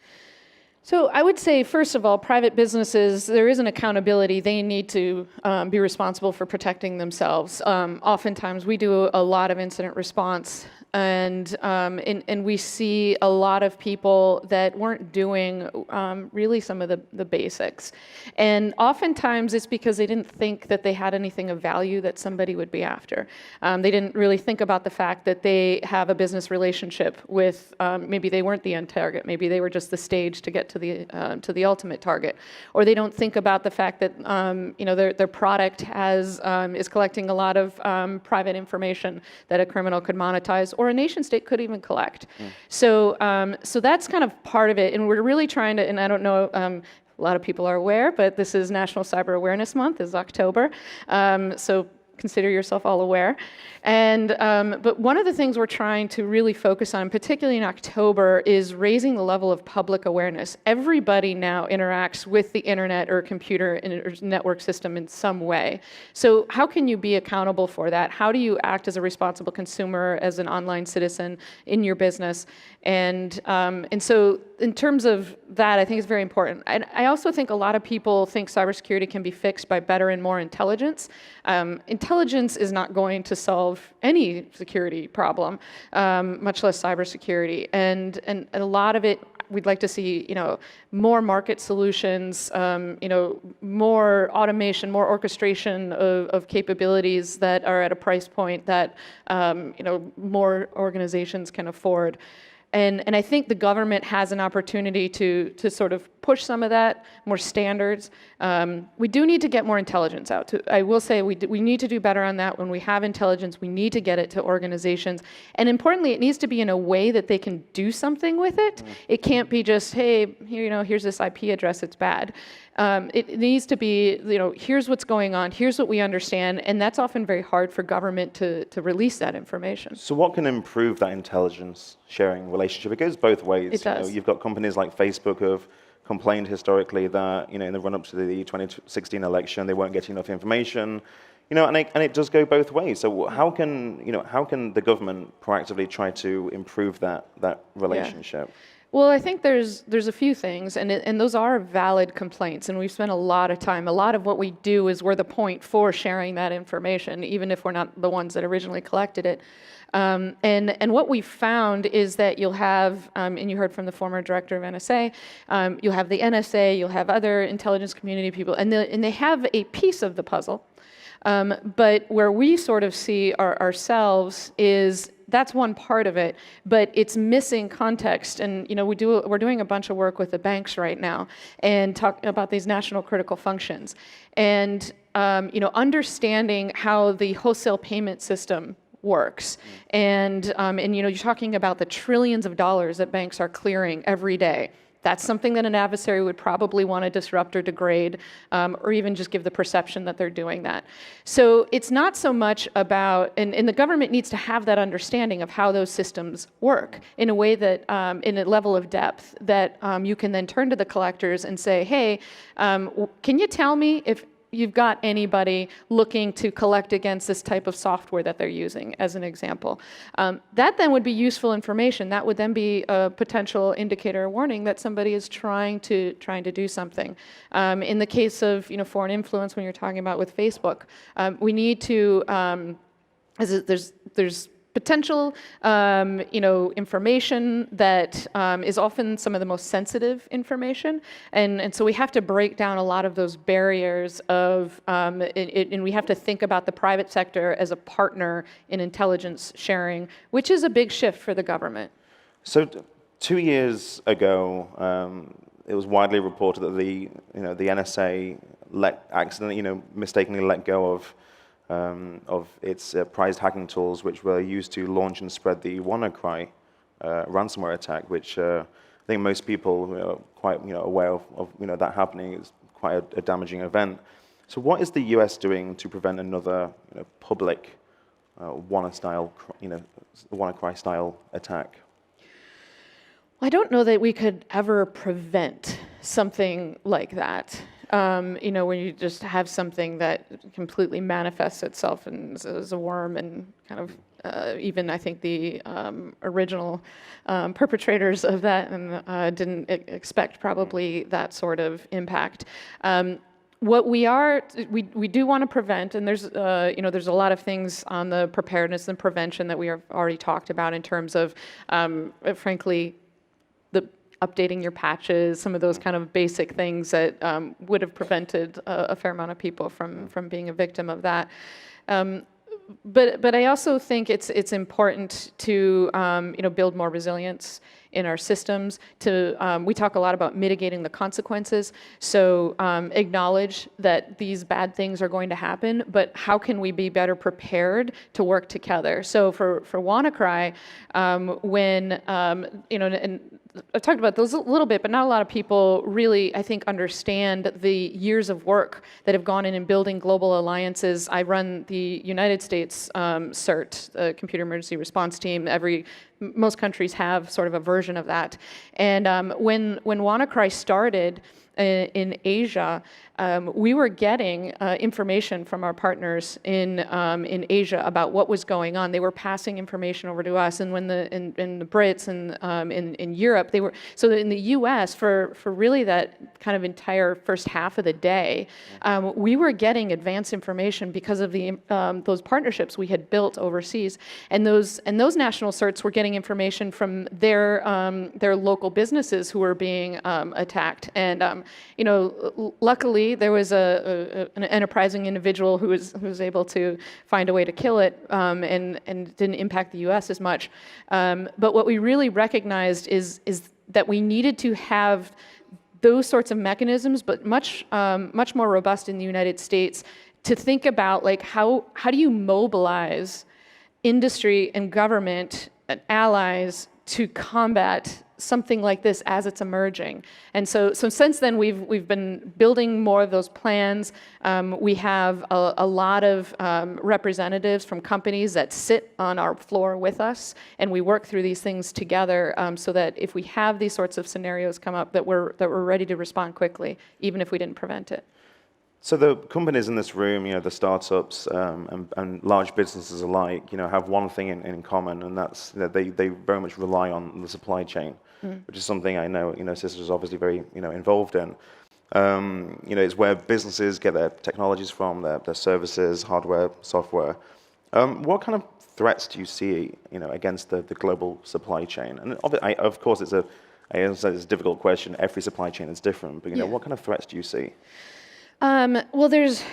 [SPEAKER 3] So I would say, first of all, private businesses, there is an accountability. They need to be responsible for protecting themselves. Oftentimes, we do a lot of incident response, and we see a lot of people that weren't doing really some of the basics. And oftentimes, it's because they didn't think that they had anything of value that somebody would be after. They didn't really think about the fact that they have a business relationship with, maybe they weren't the end target, maybe they were just the stage to get to the ultimate target, or they don't think about the fact that their product is collecting a lot of private information that a criminal could monetize, or a nation state could even collect. So that's kind of part of it, and we're really trying to, and I don't know, a lot of people are aware, but this is National Cyber Awareness Month, is October, so consider yourself all aware. And but one of the things we're trying to really focus on, particularly in October, is raising the level of public awareness. Everybody now interacts with the internet or computer or network system in some way. So how can you be accountable for that? How do you act as a responsible consumer, as an online citizen in your business? And so in terms of that, I think it's very important. And I also think a lot of people think cybersecurity can be fixed by better and more intelligence. Intelligence is not going to solve any security problem, much less cybersecurity. And a lot of it, we'd like to see, more market solutions, more automation, more orchestration of capabilities that are at a price point that, more organizations can afford. And I think the government has an opportunity to sort of push some of that, more standards. We do need to get more intelligence out. I will say we need to do better on that. When we have intelligence, we need to get it to organizations. And importantly, it needs to be in a way that they can do something with it. It can't be just, hey, here's this IP address, it's bad. It needs to be, here's what's going on, here's what we understand, and that's often very hard for government to release that information.
[SPEAKER 29] So what can improve that intelligence sharing relationship? It goes both ways.
[SPEAKER 3] It does.
[SPEAKER 29] You've got companies like Facebook who have complained historically that, in the run-up to the 2016 election, they weren't getting enough information. And it does go both ways. So how can the government proactively try to improve that relationship?
[SPEAKER 3] Yeah. Well, I think there's a few things, and those are valid complaints, and we've spent a lot of time. A lot of what we do is we're the point for sharing that information, even if we're not the ones that originally collected it. And what we found is that you'll have, and you heard from the former director of NSA, you'll have the NSA, you'll have other intelligence community people, and they have a piece of the puzzle. But where we sort of see ourselves is that's one part of it, but it's missing context. And we're doing a bunch of work with the banks right now and talking about these national critical functions, and understanding how the wholesale payment system works. And you're talking about the trillions of dollars that banks are clearing every day. That's something that an adversary would probably want to disrupt or degrade, or even just give the perception that they're doing that. So it's not so much about, and the government needs to have that understanding of how those systems work in a way that, in a level of depth, that you can then turn to the collectors and say, hey, can you tell me if you've got anybody looking to collect against this type of software that they're using, as an example. That then would be useful information. That would then be a potential indicator or warning that somebody is trying to do something. In the case of foreign influence, when you're talking about with Facebook, we need to, there's potential, information that is often some of the most sensitive information, and so we have to break down a lot of those barriers of, and we have to think about the private sector as a partner in intelligence sharing, which is a big shift for the government.
[SPEAKER 29] So 2 years ago, it was widely reported that the NSA mistakenly let go of its prized hacking tools, which were used to launch and spread the WannaCry ransomware attack, which I think most people are quite aware of that happening. It's quite a damaging event. So what is the US doing to prevent another public WannaCry style attack?
[SPEAKER 3] I don't know that we could ever prevent something like that. When you just have something that completely manifests itself as a worm, and kind of even I think the original perpetrators of that didn't expect probably that sort of impact. What we do want to prevent, and there's a lot of things on the preparedness and prevention that we have already talked about in terms of, frankly, updating your patches, some of those kind of basic things that would have prevented a fair amount of people from being a victim of that. But I also think it's important to build more resilience in our systems. We talk a lot about mitigating the consequences. So acknowledge that these bad things are going to happen, but how can we be better prepared to work together? So for WannaCry, when and I've talked about those a little bit, but not a lot of people really, I think, understand the years of work that have gone in building global alliances. I run the United States CERT, the Computer Emergency Response Team. Most countries have sort of a version of that. And when WannaCry started in Asia, we were getting information from our partners in Asia about what was going on. They were passing information over to us, and when in the Brits and in Europe, they were so that in the U.S. for really that kind of entire first half of the day, we were getting advanced information because of the those partnerships we had built overseas, and those national certs were getting information from their local businesses who were being attacked, and luckily there was an enterprising individual who was able to find a way to kill it and didn't impact the U.S. as much. But what we really recognized is that we needed to have those sorts of mechanisms, but much more robust in the United States, to think about like how do you mobilize industry and government and allies to combat something like this as it's emerging. And so since then, we've been building more of those plans. We have a lot of representatives from companies that sit on our floor with us, and we work through these things together so that if we have these sorts of scenarios come up, that we're ready to respond quickly, even if we didn't prevent it.
[SPEAKER 29] So the companies in this room, the startups and large businesses alike, have one thing in common, and that's that they very much rely on the supply chain, which is something I know, Cisco is obviously very, involved in. It's where businesses get their technologies from, their services, hardware, software. What kind of threats do you see, against the global supply chain? And of course, it's a difficult question. Every supply chain is different, but what kind of threats do you see?
[SPEAKER 3] Well, there's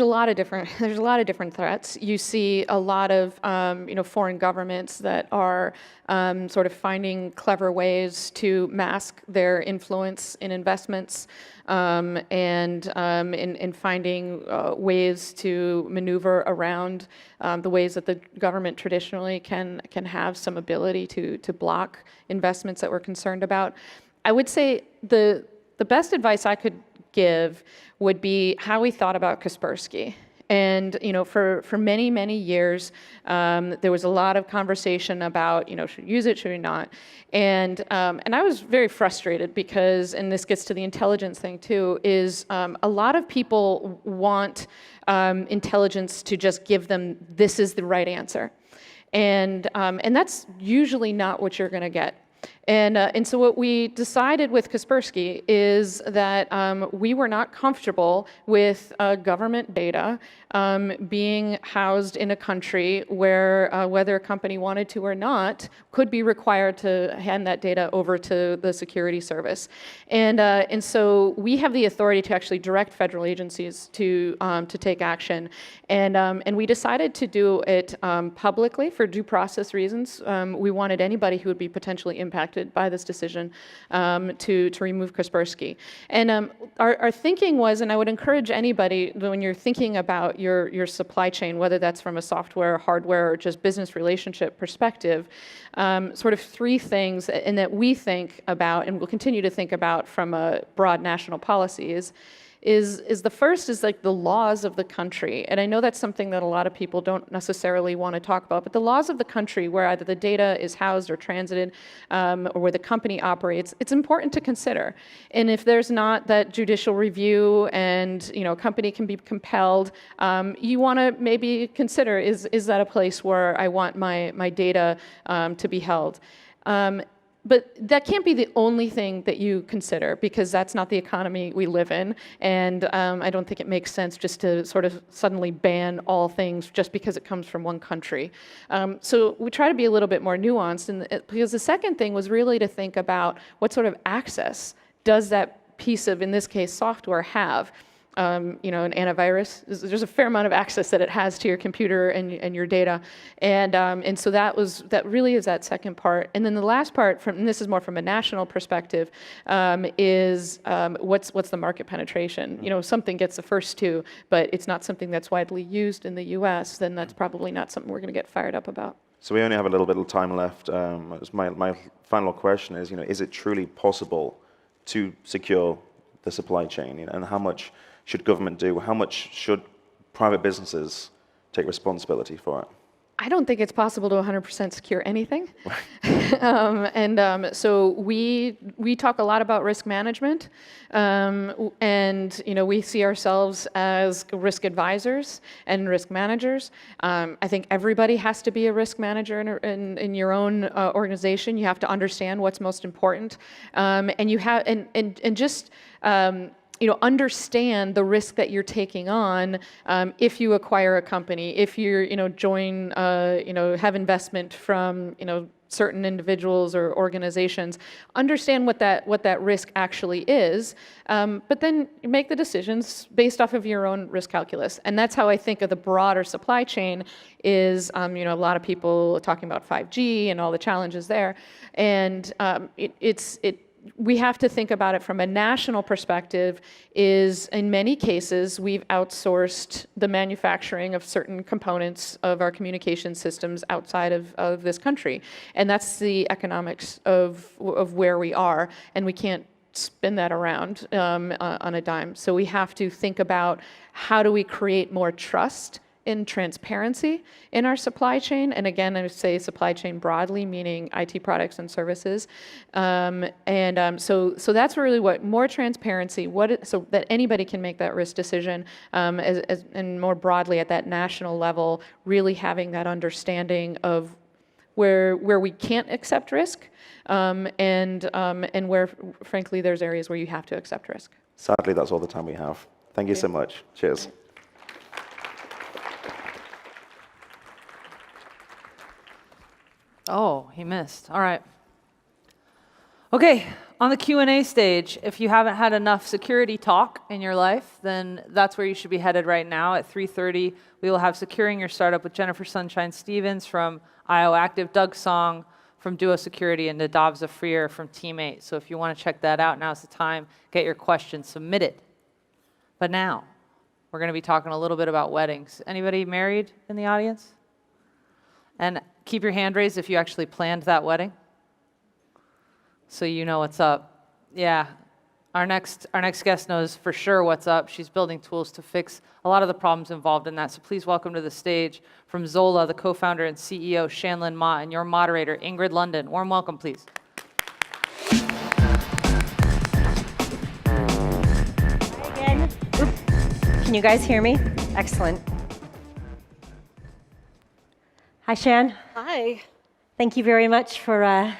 [SPEAKER 3] a lot of different threats. You see a lot of foreign governments that are sort of finding clever ways to mask their influence in investments and in finding ways to maneuver around the ways that the government traditionally can have some ability to block investments that we're concerned about. I would say the best advice I could give would be how we thought about Kaspersky. And for many, many years, there was a lot of conversation about, should we use it, should we not? And I was very frustrated because, and this gets to the intelligence thing too, is a lot of people want intelligence to just give them, this is the right answer. And that's usually not what you're going to get. And so what we decided with Kaspersky is that we were not comfortable with government data being housed in a country where whether a company wanted to or not could be required to hand that data over to the security service. And so we have the authority to actually direct federal agencies to take action. And we decided to do it publicly for due process reasons. We wanted anybody who would be potentially impacted by this decision to remove Kaspersky. And our thinking was, and I would encourage anybody when you're thinking about your supply chain, whether that's from a software, hardware, or just business relationship perspective, sort of three things, and that we think about and will continue to think about from a broad national policy is the first is like the laws of the country. And I know that's something that a lot of people don't necessarily want to talk about, but the laws of the country where either the data is housed or transited or where the company operates, it's important to consider. And if there's not that judicial review and a company can be compelled, you want to maybe consider, is that a place where I want my data to be held? But that can't be the only thing that you consider, because that's not the economy we live in. And I don't think it makes sense just to sort of suddenly ban all things just because it comes from one country. So we try to be a little bit more nuanced. Because the second thing was really to think about what sort of access does that piece of, in this case, software have. an antivirus. There's a fair amount of access that it has to your computer and your data, and so that really is that second part. And then the last part, and this is more from a national perspective, is what's the market penetration? Something gets the first two, but it's not something that's widely used in the U.S. Then that's probably not something we're going to get fired up about.
[SPEAKER 29] So we only have a little bit of time left. My final question is it truly possible to secure the supply chain? And how much should government do? How much should private businesses take responsibility for it?
[SPEAKER 3] I don't think it's possible to 100% secure anything. So we talk a lot about risk management, and we see ourselves as risk advisors and risk managers. I think everybody has to be a risk manager in your own organization. You have to understand what's most important, and you have just understand the risk that you're taking on if you acquire a company, if you join, have investment from certain individuals or organizations. Understand what that risk actually is, but then make the decisions based off of your own risk calculus. And that's how I think of the broader supply chain. Is a lot of people talking about 5G and all the challenges there, and we have to think about it from a national perspective. Is in many cases we've outsourced the manufacturing of certain components of our communication systems outside of this country, and that's the economics of where we are, and we can't spin that around on a dime. So we have to think about how do we create more trust in transparency in our supply chain, and again, I would say supply chain broadly, meaning IT products and services, so that's really what more transparency, so that anybody can make that risk decision, and more broadly at that national level, really having that understanding of where we can't accept risk, and where, frankly, there's areas where you have to accept risk.
[SPEAKER 29] Sadly, that's all the time we have. Thank you so much. Cheers.
[SPEAKER 27] Oh, he missed. All right. Okay, on the Q&A stage, if you haven't had enough security talk in your life, then that's where you should be headed right now. At 3:30, we will have Securing Your Startup with Jennifer Sunshine Stevens from IO Active, Doug Song from Duo Security, and Nadav Zafrir from Teammate. So if you want to check that out, now's the time. Get your questions submitted. But now, we're going to be talking a little bit about weddings. Anybody married in the audience? And keep your hand raised if you actually planned that wedding, so you know what's up. Yeah, our next guest knows for sure what's up. She's building tools to fix a lot of the problems involved in that. So please welcome to the stage from Zola, the co-founder and CEO, Shanlin Ma, and your moderator, Ingrid London. Warm welcome, please.
[SPEAKER 6] Hi again. Can you guys hear me? Excellent. Hi, Shan.
[SPEAKER 2] Hi.
[SPEAKER 6] Thank you very much for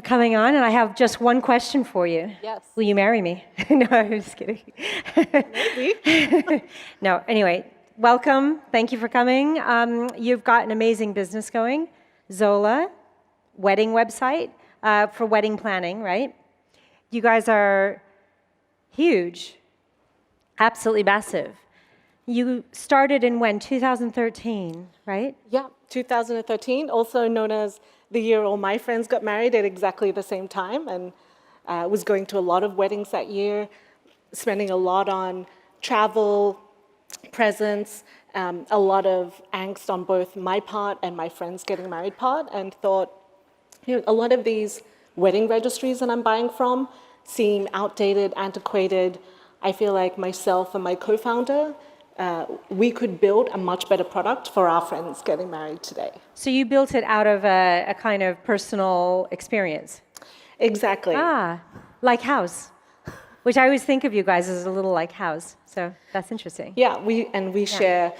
[SPEAKER 6] coming on, and I have just one question for you.
[SPEAKER 2] Yes.
[SPEAKER 6] Will you marry me? No, I'm just kidding.
[SPEAKER 2] Maybe.
[SPEAKER 6] No, anyway, welcome. Thank you for coming. You've got an amazing business going, Zola, wedding website for wedding planning, right? You guys are huge, absolutely massive. You started in when? 2013, right?
[SPEAKER 2] Yeah, 2013, also known as the year all my friends got married at exactly the same time, and was going to a lot of weddings that year, spending a lot on travel, presents, a lot of angst on both my part and my friends getting married part, and thought, a lot of these wedding registries that I'm buying from seem outdated, antiquated. I feel like myself and my co-founder, we could build a much better product for our friends getting married today.
[SPEAKER 6] So you built it out of a kind of personal experience?
[SPEAKER 2] Exactly.
[SPEAKER 6] Like House, which I always think of you guys as a little like House. So that's interesting.
[SPEAKER 2] Yeah, we share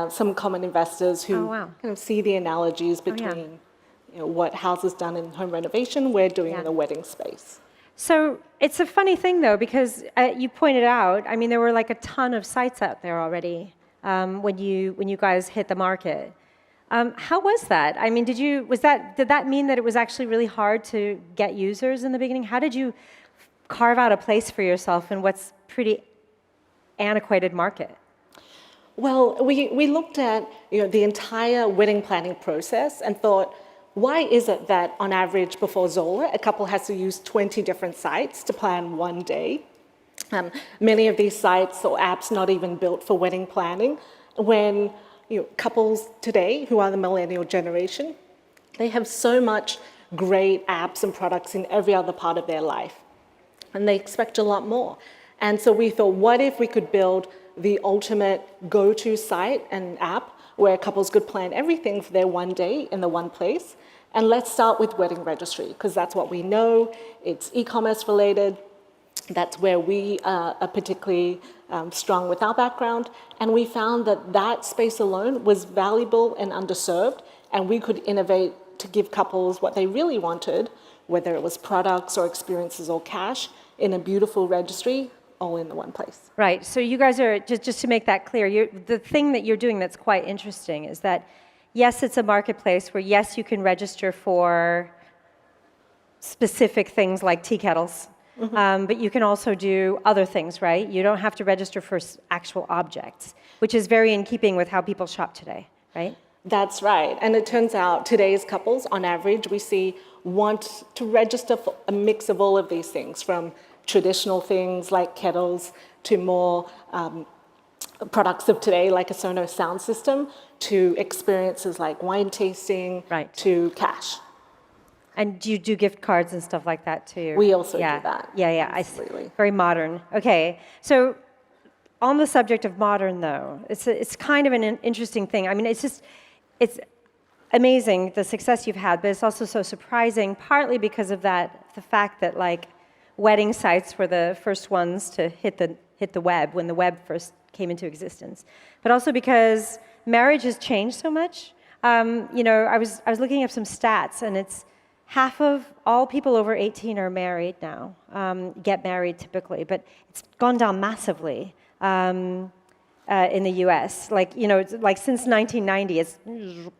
[SPEAKER 2] some common investors who kind of see the analogies between what House has done in home renovation, we're doing in the wedding space.
[SPEAKER 6] So it's a funny thing, though, because you pointed out, I mean, there were like a ton of sites out there already when you guys hit the market. How was that? I mean, did that mean that it was actually really hard to get users in the beginning? How did you carve out a place for yourself in what's pretty antiquated market?
[SPEAKER 2] Well, we looked at the entire wedding planning process and thought, why is it that on average before Zola, a couple has to use 20 different sites to plan one day? Many of these sites or apps not even built for wedding planning, when couples today who are the millennial generation, they have so much great apps and products in every other part of their life, and they expect a lot more. And so we thought, what if we could build the ultimate go-to site and app where couples could plan everything for their one day in the one place? And let's start with wedding registry, because that's what we know. It's e-commerce related. That's where we are particularly strong with our background. And we found that that space alone was valuable and underserved, and we could innovate to give couples what they really wanted, whether it was products or experiences or cash, in a beautiful registry, all in the one place.
[SPEAKER 6] Right. So you guys are, just to make that clear, the thing that you're doing that's quite interesting is that, yes, it's a marketplace where, yes, you can register for specific things like tea kettles, but you can also do other things, right? You don't have to register for actual objects, which is very in keeping with how people shop today, right?
[SPEAKER 2] That's right. And it turns out today's couples, on average, we see want to register for a mix of all of these things, from traditional things like kettles to more products of today, like a Sonos sound system, to experiences like wine tasting, to cash.
[SPEAKER 6] And do you do gift cards and stuff like that too?
[SPEAKER 2] We also do that.
[SPEAKER 6] Yeah,
[SPEAKER 2] absolutely.
[SPEAKER 6] Very modern. Okay, so on the subject of modern, though, it's kind of an interesting thing. I mean, it's amazing the success you've had, but it's also so surprising, partly because of the fact that like wedding sites were the first ones to hit the web when the web first came into existence, but also because marriage has changed so much. I was looking up some stats, and it's half of all people over 18 are married now, get married typically, but it's gone down massively in the US. It's like since 1990,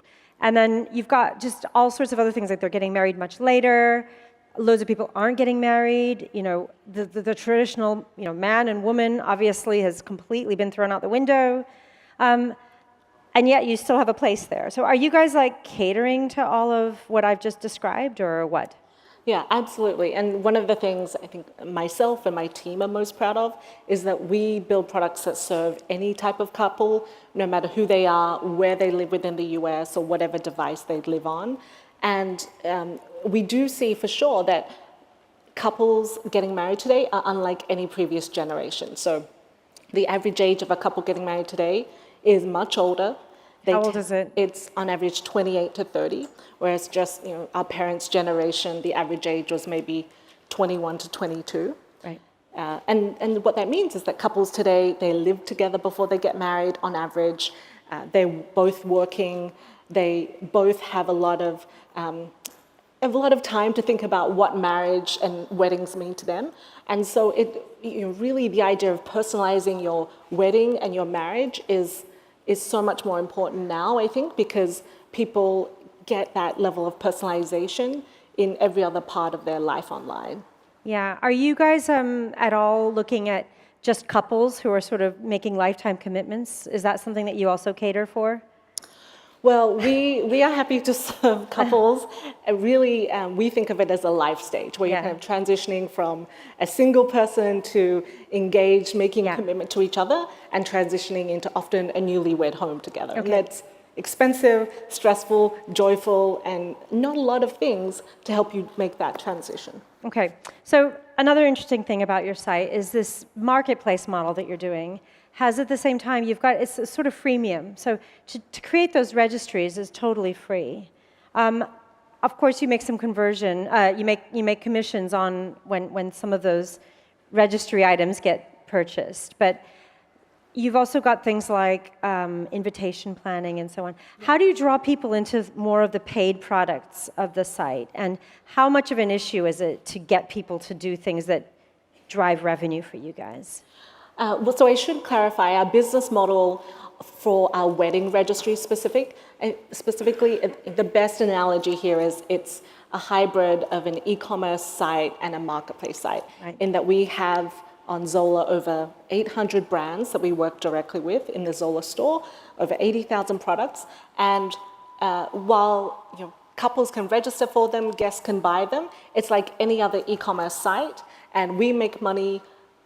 [SPEAKER 6] and then you've got just all sorts of other things, like they're getting married much later. Loads of people aren't getting married. The traditional, man and woman obviously has completely been thrown out the window. And yet you still have a place there. So are you guys like catering to all of what I've just described, or what?
[SPEAKER 2] Yeah, absolutely. And one of the things I think myself and my team are most proud of is that we build products that serve any type of couple, no matter who they are, where they live within the US, or whatever device they live on. And we do see for sure that couples getting married today are unlike any previous generation. So the average age of a couple getting married today is much older.
[SPEAKER 6] How old is it?
[SPEAKER 2] It's on average 28 to 30, whereas just our parents' generation, the average age was maybe 21 to 22.
[SPEAKER 6] Right.
[SPEAKER 2] And what that means is that couples today, they live together before they get married on average. They're both working. They both have a lot of time to think about what marriage and weddings mean to them. And so really the idea of personalizing your wedding and your marriage is so much more important now, I think, because people get that level of personalization in every other part of their life online.
[SPEAKER 6] Yeah. Are you guys at all looking at just couples who are sort of making lifetime commitments? Is that something that you also cater for?
[SPEAKER 2] Well, we are happy to serve couples. Really, we think of it as a life stage where you're kind of transitioning from a single person to engaged, making a commitment to each other, and transitioning into often a newlywed home together.
[SPEAKER 6] Okay.
[SPEAKER 2] And that's expensive, stressful, joyful, and not a lot of things to help you make that transition.
[SPEAKER 6] Okay. So another interesting thing about your site is this marketplace model that you're doing has at the same time, it's a sort of freemium. So to create those registries is totally free. Of course, you make some conversion. You make commissions on when some of those registry items get purchased. But you've also got things like invitation planning and so on. How do you draw people into more of the paid products of the site? And how much of an issue is it to get people to do things that drive revenue for you guys?
[SPEAKER 2] So I should clarify, our business model for our wedding registry specifically, the best analogy here is it's a hybrid of an e-commerce site and a marketplace site, in that we have on Zola over 800 brands that we work directly with in the Zola store, over 80,000 products. And while couples can register for them, guests can buy them, it's like any other e-commerce site, and we make money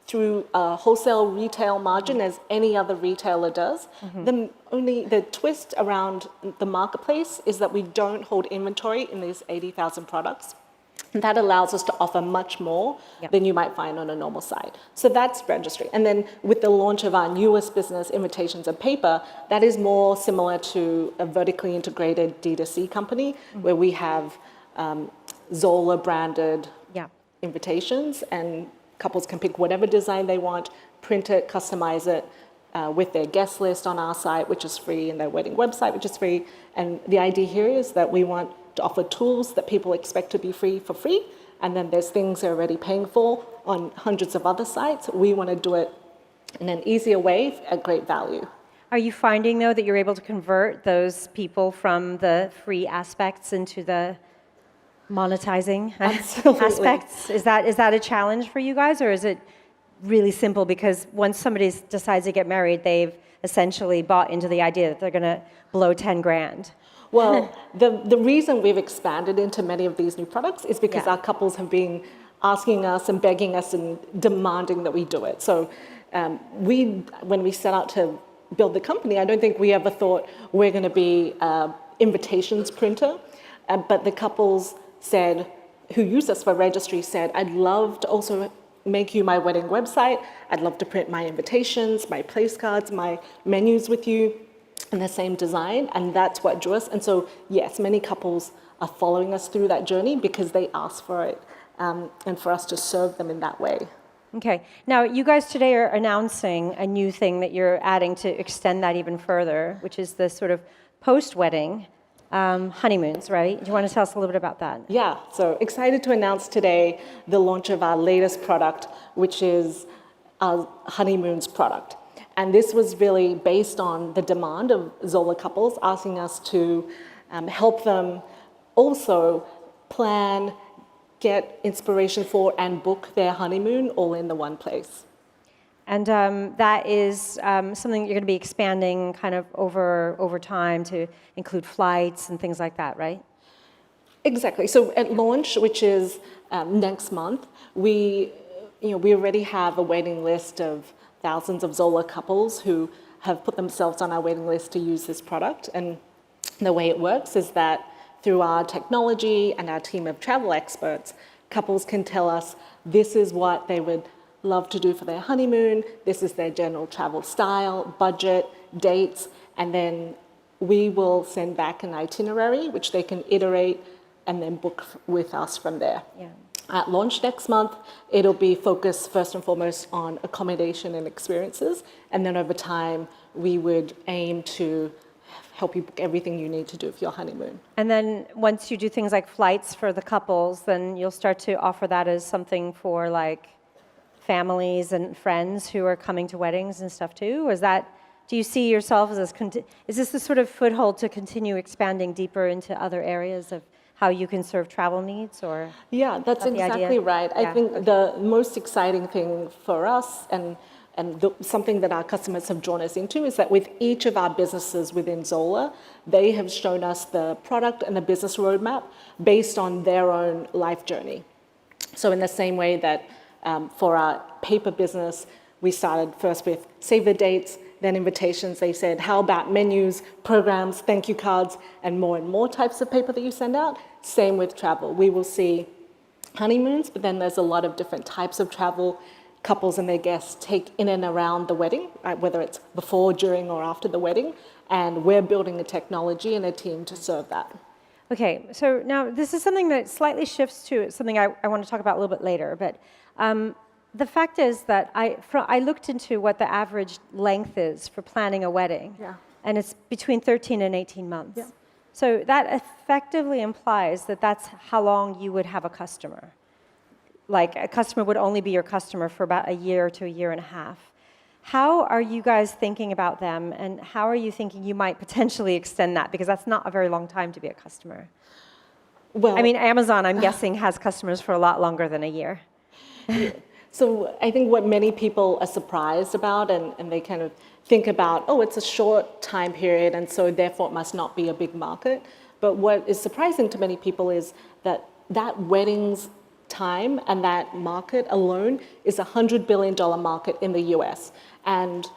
[SPEAKER 2] through a wholesale retail margin as any other retailer does. The twist around the marketplace is that we don't hold inventory in these 80,000 products. And that allows us to offer much more than you might find on a normal site. So that's registry. And then with the launch of our newest business, Invitations of Paper, that is more similar to a vertically integrated D2C company where we have Zola branded invitations, and couples can pick whatever design they want, print it, customize it with their guest list on our site, which is free, and their wedding website, which is free. And the idea here is that we want to offer tools that people expect to be free for free, and then there's things they're already paying for on hundreds of other sites. We want to do it in an easier way at great value.
[SPEAKER 6] Are you finding, though, that you're able to convert those people from the free aspects into the monetizing aspects? Is that a challenge for you guys, or is it really simple because once somebody decides to get married, they've essentially bought into the idea that they're going to blow 10 grand?
[SPEAKER 2] Well, the reason we've expanded into many of these new products is because our couples have been asking us and begging us and demanding that we do it. So when we set out to build the company, I don't think we ever thought we're going to be an invitations printer, but the couples who use us for registry said, I'd love to also make you my wedding website. I'd love to print my invitations, my place cards, my menus with you in the same design, and that's what drew us. And so, yes, many couples are following us through that journey because they asked for it, and for us to serve them in that way.
[SPEAKER 6] Okay. Now, you guys today are announcing a new thing that you're adding to extend that even further, which is the sort of post-wedding honeymoons, right? Do you want to tell us a little bit about that?
[SPEAKER 2] Yeah, so excited to announce today the launch of our latest product, which is our honeymoons product. And this was really based on the demand of Zola couples asking us to help them also plan, get inspiration for, and book their honeymoon all in the one place.
[SPEAKER 6] And that is something you're going to be expanding kind of over time to include flights and things like that, right?
[SPEAKER 2] Exactly. So at launch, which is next month, we already have a waiting list of thousands of Zola couples who have put themselves on our waiting list to use this product. And the way it works is that through our technology and our team of travel experts, couples can tell us this is what they would love to do for their honeymoon, this is their general travel style, budget, dates, and then we will send back an itinerary which they can iterate and then book with us from there.
[SPEAKER 6] Yeah.
[SPEAKER 2] At launch next month, it'll be focused first and foremost on accommodation and experiences, and then over time we would aim to help you book everything you need to do for your honeymoon.
[SPEAKER 6] And then once you do things like flights for the couples, then you'll start to offer that as something for like families and friends who are coming to weddings and stuff too? Or do you see yourself as is this the sort of foothold to continue expanding deeper into other areas of how you can serve travel needs? Or
[SPEAKER 2] yeah, that's exactly right.
[SPEAKER 6] Yeah.
[SPEAKER 2] I think the most exciting thing for us and something that our customers have drawn us into is that with each of our businesses within Zola, they have shown us the product and the business roadmap based on their own life journey. So in the same way that for our paper business, we started first with save the dates, then invitations. They said, how about menus, programs, thank you cards, and more types of paper that you send out? Same with travel. We will see honeymoons, but then there's a lot of different types of travel couples and their guests take in and around the wedding, right? Whether it's before, during, or after the wedding. And we're building a technology and a team to serve that.
[SPEAKER 6] Okay, so now this is something that slightly shifts to something I want to talk about a little bit later, but the fact is that I looked into what the average length is for planning a wedding, and it's between 13 and 18 months. Yeah. So that effectively implies that that's how long you would have a customer. Like a customer would only be your customer for about a year to a year and a half. How are you guys thinking about them, and how are you thinking you might potentially extend that? Because that's not a very long time to be a customer. Well, I mean, Amazon, I'm guessing, has customers for a lot longer than a year.
[SPEAKER 2] So I think what many people are surprised about, and they kind of think about, oh, it's a short time period, and so therefore it must not be a big market. But what is surprising to many people is that that weddings time and that market alone is a $100 billion market in the US. And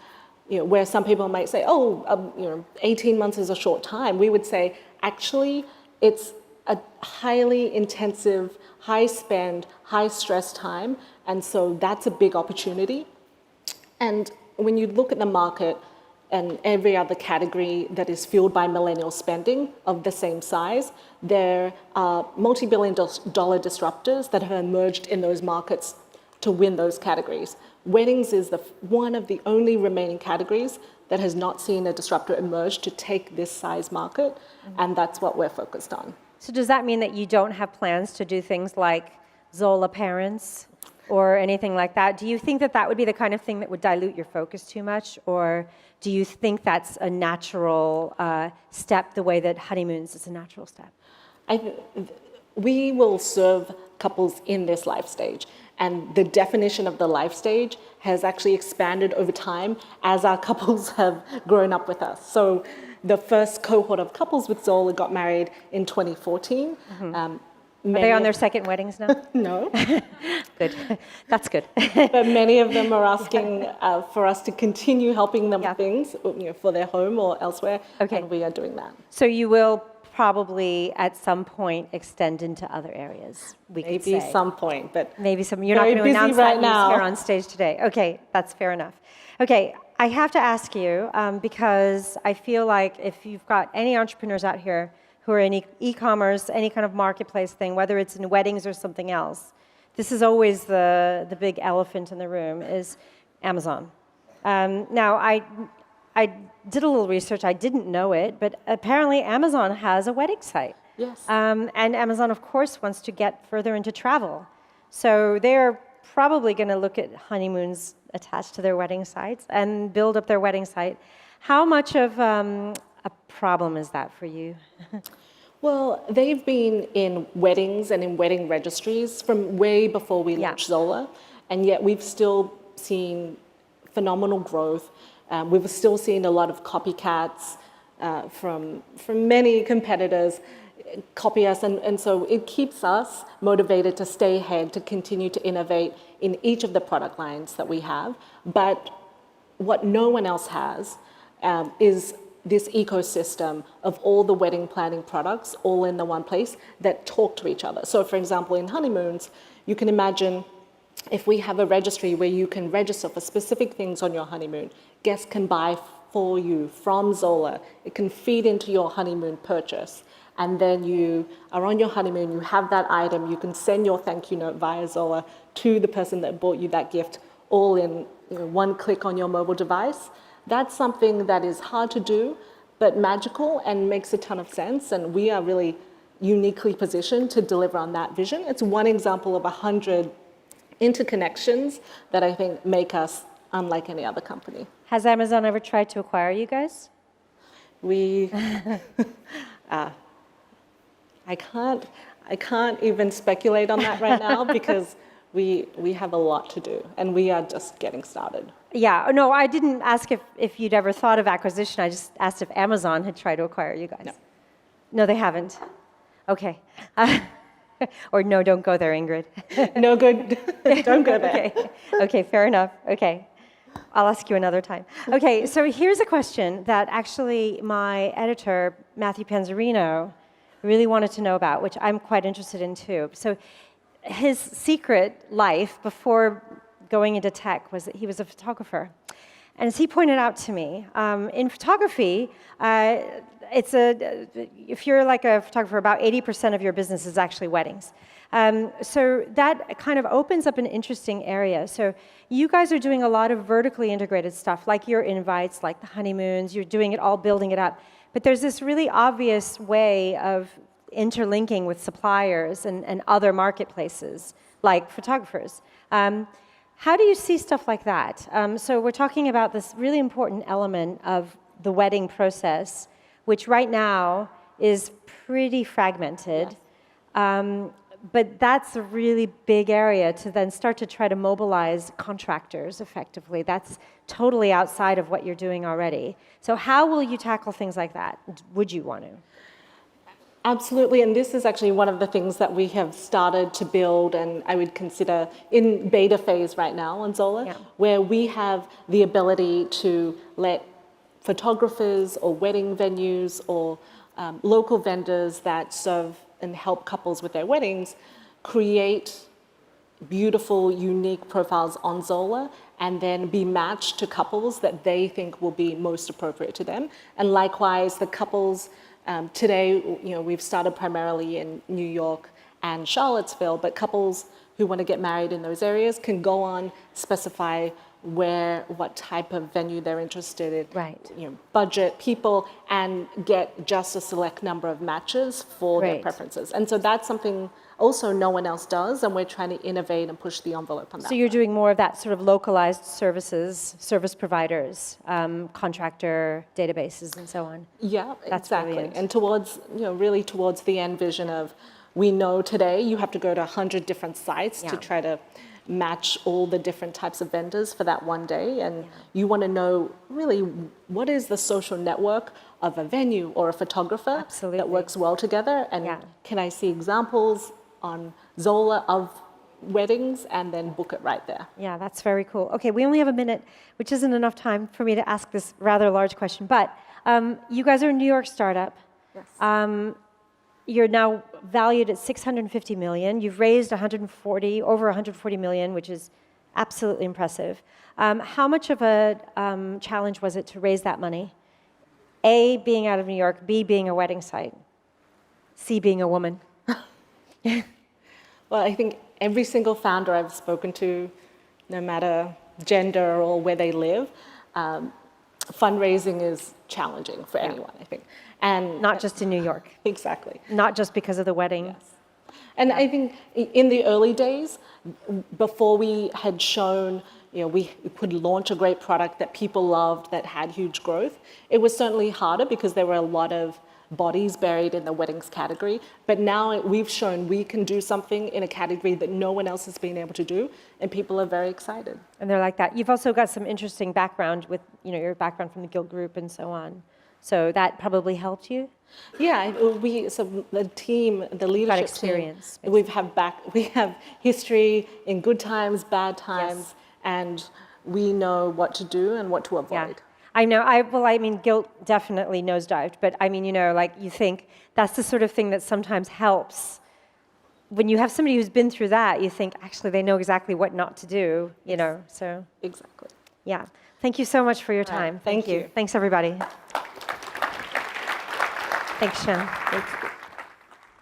[SPEAKER 2] where some people might say, oh, 18 months is a short time, we would say, actually, it's a highly intensive, high spend, high stress time. And so that's a big opportunity. And when you look at the market and every other category that is fueled by millennial spending of the same size, there are multi-billion dollar disruptors that have emerged in those markets to win those categories. Weddings is one of the only remaining categories that has not seen a disruptor emerge to take this size market, and that's what we're focused on.
[SPEAKER 6] So does that mean that you don't have plans to do things like Zola Parents or anything like that? Do you think that that would be the kind of thing that would dilute your focus too much? Or do you think that's a natural step, the way that honeymoons is a natural step?
[SPEAKER 2] We will serve couples in this life stage. And the definition of the life stage has actually expanded over time as our couples have grown up with us. So the first cohort of couples with Zola got married in 2014.
[SPEAKER 6] Are they on their second weddings now?
[SPEAKER 2] No.
[SPEAKER 6] Good. That's good.
[SPEAKER 2] But many of them are asking for us to continue helping them with things for their home or elsewhere, and we are doing that.
[SPEAKER 6] So you will probably at some point extend into other areas, we could say.
[SPEAKER 2] Maybe some point, but
[SPEAKER 6] maybe some. You're not going to announce that news here on stage today. Okay, that's fair enough. Okay, I have to ask you, because I feel like if you've got any entrepreneurs out here who are in e-commerce, any kind of marketplace thing, whether it's in weddings or something else, this is always the big elephant in the room, is Amazon. Now, I did a little research. I didn't know it, but apparently Amazon has a wedding site.
[SPEAKER 2] Yes.
[SPEAKER 6] And Amazon, of course, wants to get further into travel. So they're probably going to look at honeymoons attached to their wedding sites and build up their wedding site. How much of a problem is that for you?
[SPEAKER 2] Well, they've been in weddings and in wedding registries from way before we launched Zola, and yet we've still seen phenomenal growth. We've still seen a lot of copycats from many competitors copy us, and so it keeps us motivated to stay ahead, to continue to innovate in each of the product lines that we have. But what no one else has is this ecosystem of all the wedding planning products all in the one place that talk to each other. So for example, in honeymoons, you can imagine if we have a registry where you can register for specific things on your honeymoon, guests can buy for you from Zola. It can feed into your honeymoon purchase. And then you are on your honeymoon, you have that item, you can send your thank you note via Zola to the person that bought you that gift, all in one click on your mobile device. That's something that is hard to do, but magical and makes a ton of sense. And we are really uniquely positioned to deliver on that vision. It's one example of 100 interconnections that I think make us unlike any other company.
[SPEAKER 6] Has Amazon ever tried to acquire you guys?
[SPEAKER 2] I can't even speculate on that right now because we have a lot to do and we are just getting started.
[SPEAKER 6] Yeah, no, I didn't ask if you'd ever thought of acquisition. I just asked if Amazon had tried to acquire you guys. No, they haven't. Okay. Or no, don't go there, Ingrid.
[SPEAKER 2] No good. Don't go there.
[SPEAKER 6] Okay, fair enough. Okay. I'll ask you another time. Okay, so here's a question that actually my editor, Matthew Panzarino, really wanted to know about, which I'm quite interested in too. So his secret life before going into tech was that he was a photographer. And as he pointed out to me, in photography, if you're like a photographer, about 80% of your business is actually weddings. So that kind of opens up an interesting area. So you guys are doing a lot of vertically integrated stuff, like your invites, like the honeymoons, you're doing it all, building it up. But there's this really obvious way of interlinking with suppliers and other marketplaces, like photographers. How do you see stuff like that? So we're talking about this really important element of the wedding process, which right now is pretty fragmented. but that's a really big area to then start to try to mobilize contractors effectively. That's totally outside of what you're doing already. So how will you tackle things like that? Would you want to?
[SPEAKER 2] Absolutely, and this is actually one of the things that we have started to build, and I would consider in beta phase right now on Zola, where we have the ability to let photographers or wedding venues or local vendors that serve and help couples with their weddings create beautiful, unique profiles on Zola and then be matched to couples that they think will be most appropriate to them. And likewise, the couples today, we've started primarily in New York and Charlottesville, but couples who want to get married in those areas can go on, specify what type of venue they're interested in, budget, people, and get just a select number of matches for their preferences. And so that's something also no one else does, and we're trying to innovate and push the envelope on that.
[SPEAKER 6] So you're doing more of that sort of localized services, service providers, contractor databases, and so on.
[SPEAKER 2] Yeah,
[SPEAKER 6] That's
[SPEAKER 2] exactly.
[SPEAKER 6] brilliant.
[SPEAKER 2] And towards, really towards the end vision of, we know today you have to go to 100 different sites to try to match all the different types of vendors for that one day. And you want to know really what is the social network of a venue or a photographer that works well together. And can I see examples on Zola of weddings and then book it right there.
[SPEAKER 6] Yeah, that's very cool. Okay, we only have a minute, which isn't enough time for me to ask this rather large question. But you guys are a New York startup.
[SPEAKER 2] Yes.
[SPEAKER 6] You're now valued at $650 million. You've raised over 140 million, which is absolutely impressive. How much of a challenge was it to raise that money? A, being out of New York, B, being a wedding site, C, being a woman.
[SPEAKER 2] Well, I think every single founder I've spoken to, no matter gender or where they live, fundraising is challenging for anyone, I think. And
[SPEAKER 6] not just in New York.
[SPEAKER 2] Exactly.
[SPEAKER 6] Not just because of the wedding.
[SPEAKER 2] Yes. And I think in the early days, before we had shown, we could launch a great product that people loved, that had huge growth, it was certainly harder because there were a lot of bodies buried in the weddings category. But now we've shown we can do something in a category that no one else has been able to do, and people are very excited.
[SPEAKER 6] And they're like that. You've also got some interesting background with, your background from the Guild Group and so on. So that probably helped you?
[SPEAKER 2] Yeah, so the team, the leadership
[SPEAKER 6] experience,
[SPEAKER 2] team, we have history in good times, bad times, and we know what to do and what to avoid.
[SPEAKER 6] Yeah. I know, guilt definitely nosedived, but you think that's the sort of thing that sometimes helps. When you have somebody who's been through that, you think, actually, they know exactly what not to do, so.
[SPEAKER 2] Exactly.
[SPEAKER 6] Yeah. Thank you so much for your time.
[SPEAKER 2] Thank you.
[SPEAKER 6] Thanks, everybody. Thanks, Shem.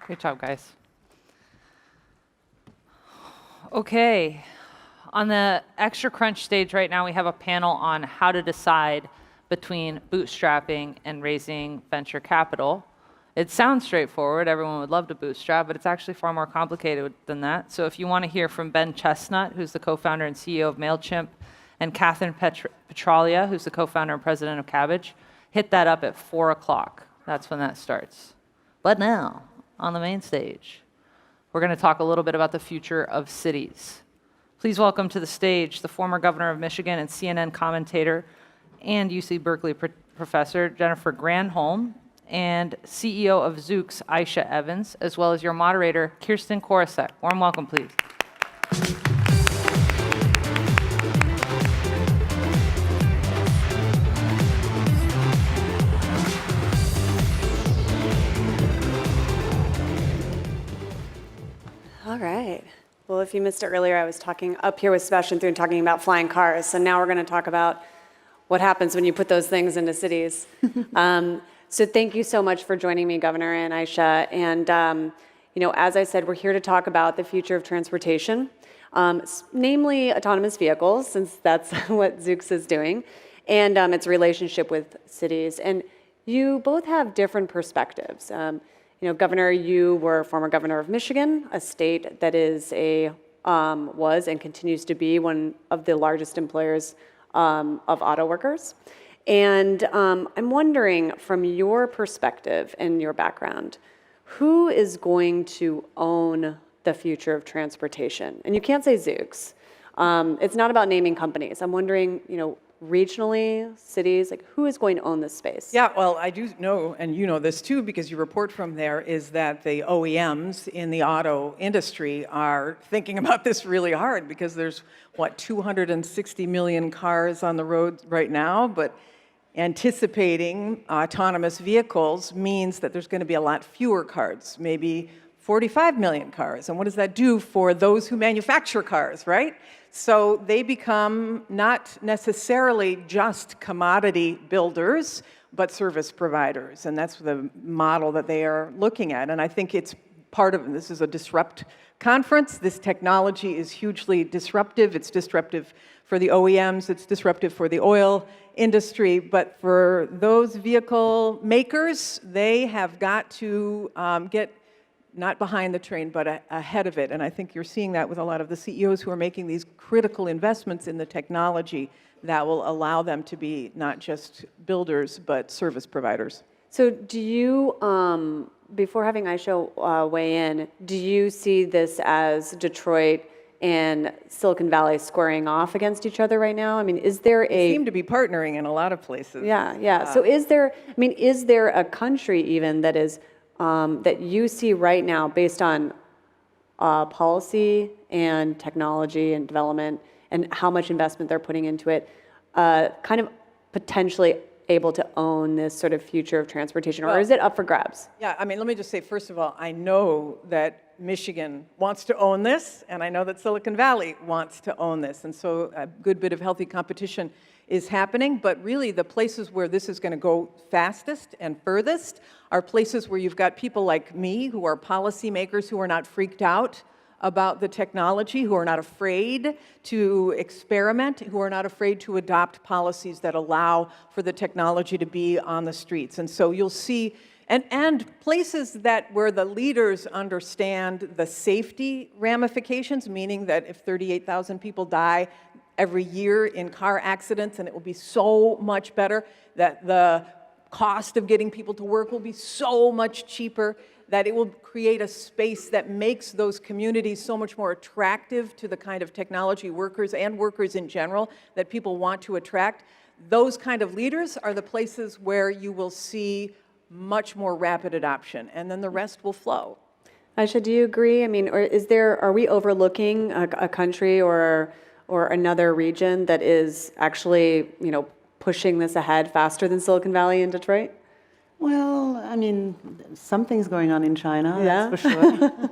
[SPEAKER 27] Great job, guys. Okay. On the Extra Crunch stage right now, we have a panel on how to decide between bootstrapping and raising venture capital. It sounds straightforward. Everyone would love to bootstrap, but it's actually far more complicated than that. So if you want to hear from Ben Chestnut, who's the co-founder and CEO of MailChimp, and Catherine Petralia, who's the co-founder and president of Cabbage, hit that up at 4 o'clock. That's when that starts. But now, on the main stage, we're going to talk a little bit about the future of cities. Please welcome to the stage the former governor of Michigan and CNN commentator and UC Berkeley professor Jennifer Granholm, and CEO of Zoox, Aisha Evans, as well as your moderator, Kirsten Korosek. Warm welcome, please.
[SPEAKER 14] All right. Well, if you missed it earlier, I was talking up here with Sebastian Thrun talking about flying cars. So now we're going to talk about what happens when you put those things into cities. So thank you so much for joining me, Governor and Aisha. And as I said, we're here to talk about the future of transportation, namely autonomous vehicles, since that's what Zoox is doing, and its relationship with cities. And you both have different perspectives. Governor, you were former governor of Michigan, a state that is was and continues to be one of the largest employers of auto workers. And I'm wondering, from your perspective and your background, who is going to own the future of transportation? And you can't say Zoox. It's not about naming companies. I'm wondering, regionally, cities, like who is going to own this space?
[SPEAKER 7] Yeah, well, I do know, and you know this too, because you report from there, is that the OEMs in the auto industry are thinking about this really hard because there's, 260 million cars on the road right now, but anticipating autonomous vehicles means that there's going to be a lot fewer cars, maybe 45 million cars. And what does that do for those who manufacture cars, right? So they become not necessarily just commodity builders, but service providers. And that's the model that they are looking at. And I think it's part of, this is a Disrupt conference. This technology is hugely disruptive. It's disruptive for the OEMs. It's disruptive for the oil industry. But for those vehicle makers, they have got to get not behind the train, but ahead of it. And I think you're seeing that with a lot of the CEOs who are making these critical investments in the technology that will allow them to be not just builders, but service providers.
[SPEAKER 14] So do you, before having Aisha weigh in, do you see this as Detroit and Silicon Valley squaring off against each other right now? I mean, is there
[SPEAKER 7] They seem to be partnering in a lot of places.
[SPEAKER 14] Yeah. So is there a country even that is, that you see right now based on policy and technology and development and how much investment they're putting into it, kind of potentially able to own this sort of future of transportation, or is it up for grabs?
[SPEAKER 7] Yeah, I mean, let me just say, first of all, I know that Michigan wants to own this, and I know that Silicon Valley wants to own this, and so a good bit of healthy competition is happening, but really the places where this is going to go fastest and furthest are places where you've got people like me who are policymakers who are not freaked out about the technology, who are not afraid to experiment, who are not afraid to adopt policies that allow for the technology to be on the streets. And so you'll see, and places where the leaders understand the safety ramifications, meaning that if 38,000 people die every year in car accidents, and it will be so much better, that the cost of getting people to work will be so much cheaper, that it will create a space that makes those communities so much more attractive to the kind of technology workers and workers in general that people want to attract. Those kind of leaders are the places where you will see much more rapid adoption, and then the rest will flow.
[SPEAKER 14] Aisha, do you agree? I mean, or are we overlooking a country or another region that is actually, pushing this ahead faster than Silicon Valley and Detroit?
[SPEAKER 15] Well, I mean, something's going on in China,
[SPEAKER 14] yeah.
[SPEAKER 15] That's for sure.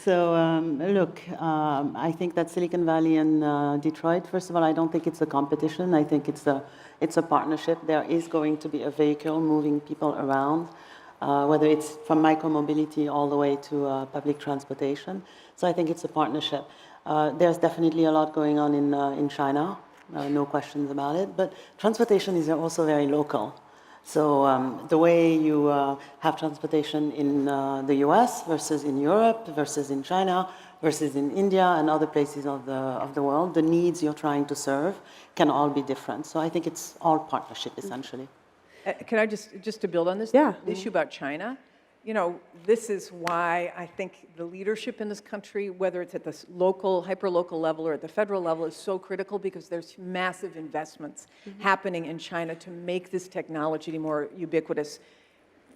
[SPEAKER 15] So, look, I think that Silicon Valley and Detroit, first of all, I don't think it's a competition. I think it's a partnership. There is going to be a vehicle moving people around, whether it's from micromobility all the way to public transportation. So I think it's a partnership. There's definitely a lot going on in China, no questions about it. But transportation is also very local. So the way you have transportation in the US versus in Europe versus in China versus in India and other places of the world, the needs you're trying to serve can all be different. So I think it's all partnership, essentially.
[SPEAKER 7] Can I just to build on this?
[SPEAKER 14] Yeah.
[SPEAKER 7] The issue about China, this is why I think the leadership in this country, whether it's at the local, hyper-local level or at the federal level, is so critical because there's massive investments happening in China to make this technology more ubiquitous.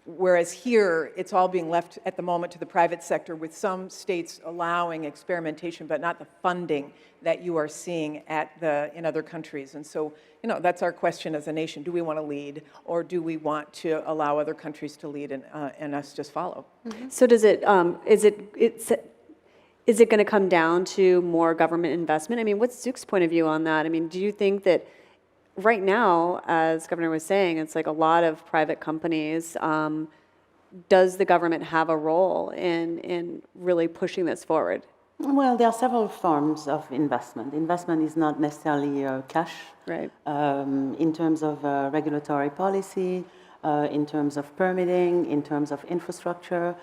[SPEAKER 7] Whereas here, it's all being left at the moment to the private sector, with some states allowing experimentation, but not the funding that you are seeing in other countries. And so, that's our question as a nation. Do we want to lead, or do we want to allow other countries to lead and us just follow?
[SPEAKER 14] So does it, is it going to come down to more government investment? I mean, what's Zook's point of view on that? I mean, do you think that right now, as Governor was saying, it's like a lot of private companies. Does the government have a role in really pushing this forward?
[SPEAKER 15] Well, there are several forms of investment. Investment is not necessarily cash.
[SPEAKER 14] Right.
[SPEAKER 15] In terms of regulatory policy, in terms of permitting, in terms of infrastructure,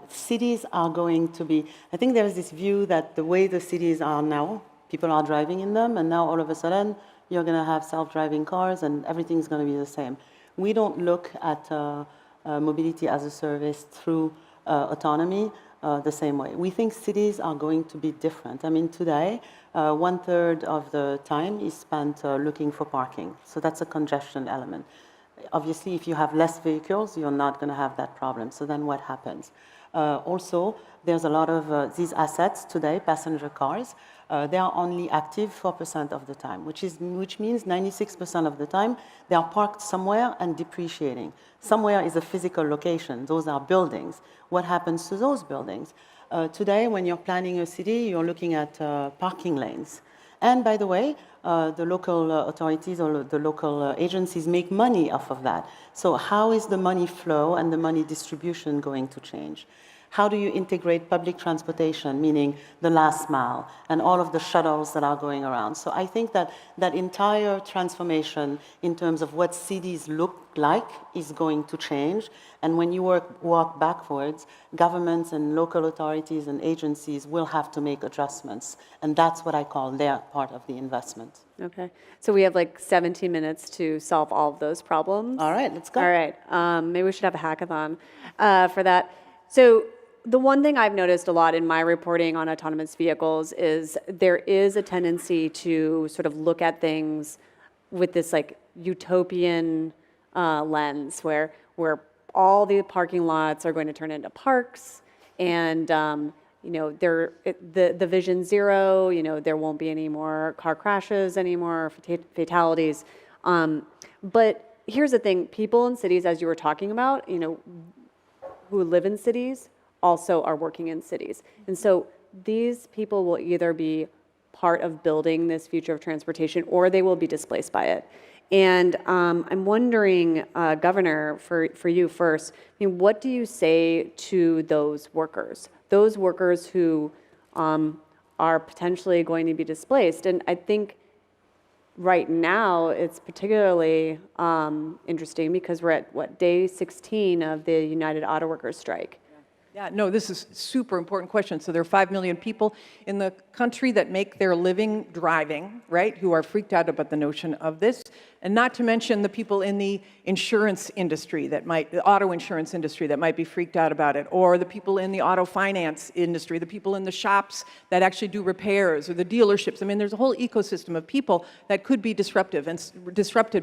[SPEAKER 15] cities are going to be, I think there is this view that the way the cities are now, people are driving in them, and now all of a sudden, you're going to have self-driving cars and everything's going to be the same. We don't look at mobility as a service through autonomy. the same way. We think cities are going to be different. I mean, today, 1/3 of the time is spent looking for parking. So that's a congestion element. Obviously, if you have less vehicles, you're not going to have that problem. So then what happens? Also, there's a lot of these assets today, passenger cars, they are only active 4% of the time, which means 96% of the time they are parked somewhere and depreciating. Somewhere is a physical location. Those are buildings. What happens to those buildings? Today, when you're planning a city, you're looking at parking lanes. And by the way, the local authorities or the local agencies make money off of that. So how is the money flow and the money distribution going to change? How do you integrate public transportation, meaning the last mile, and all of the shuttles that are going around? So I think that that entire transformation in terms of what cities look like is going to change. And when you walk backwards, governments and local authorities and agencies will have to make adjustments. And that's what I call their part of the investment.
[SPEAKER 14] Okay. So we have like 17 minutes to solve all of those problems.
[SPEAKER 15] All right, let's go.
[SPEAKER 14] All right. Maybe we should have a hackathon for that. So the one thing I've noticed a lot in my reporting on autonomous vehicles is there is a tendency to sort of look at things with this like utopian lens where all the parking lots are going to turn into parks, and you know, the Vision Zero, you know, there won't be any more car crashes anymore, fatalities. But here's the thing: people in cities, as you were talking about, you know, who live in cities also are working in cities. And so these people will either be part of building this future of transportation or they will be displaced by it. And I'm wondering, Governor, for you first, I mean, what do you say to those workers who are potentially going to be displaced? And I think right now it's particularly interesting because we're at, day 16 of the United Auto Workers strike.
[SPEAKER 7] Yeah, no, this is a super important question. So there are 5 million people in the country that make their living driving, right, who are freaked out about the notion of this. And not to mention the people in the insurance industry the auto insurance industry that might be freaked out about it, or the people in the auto finance industry, the people in the shops that actually do repairs, or the dealerships. I mean, there's a whole ecosystem of people that could be disrupted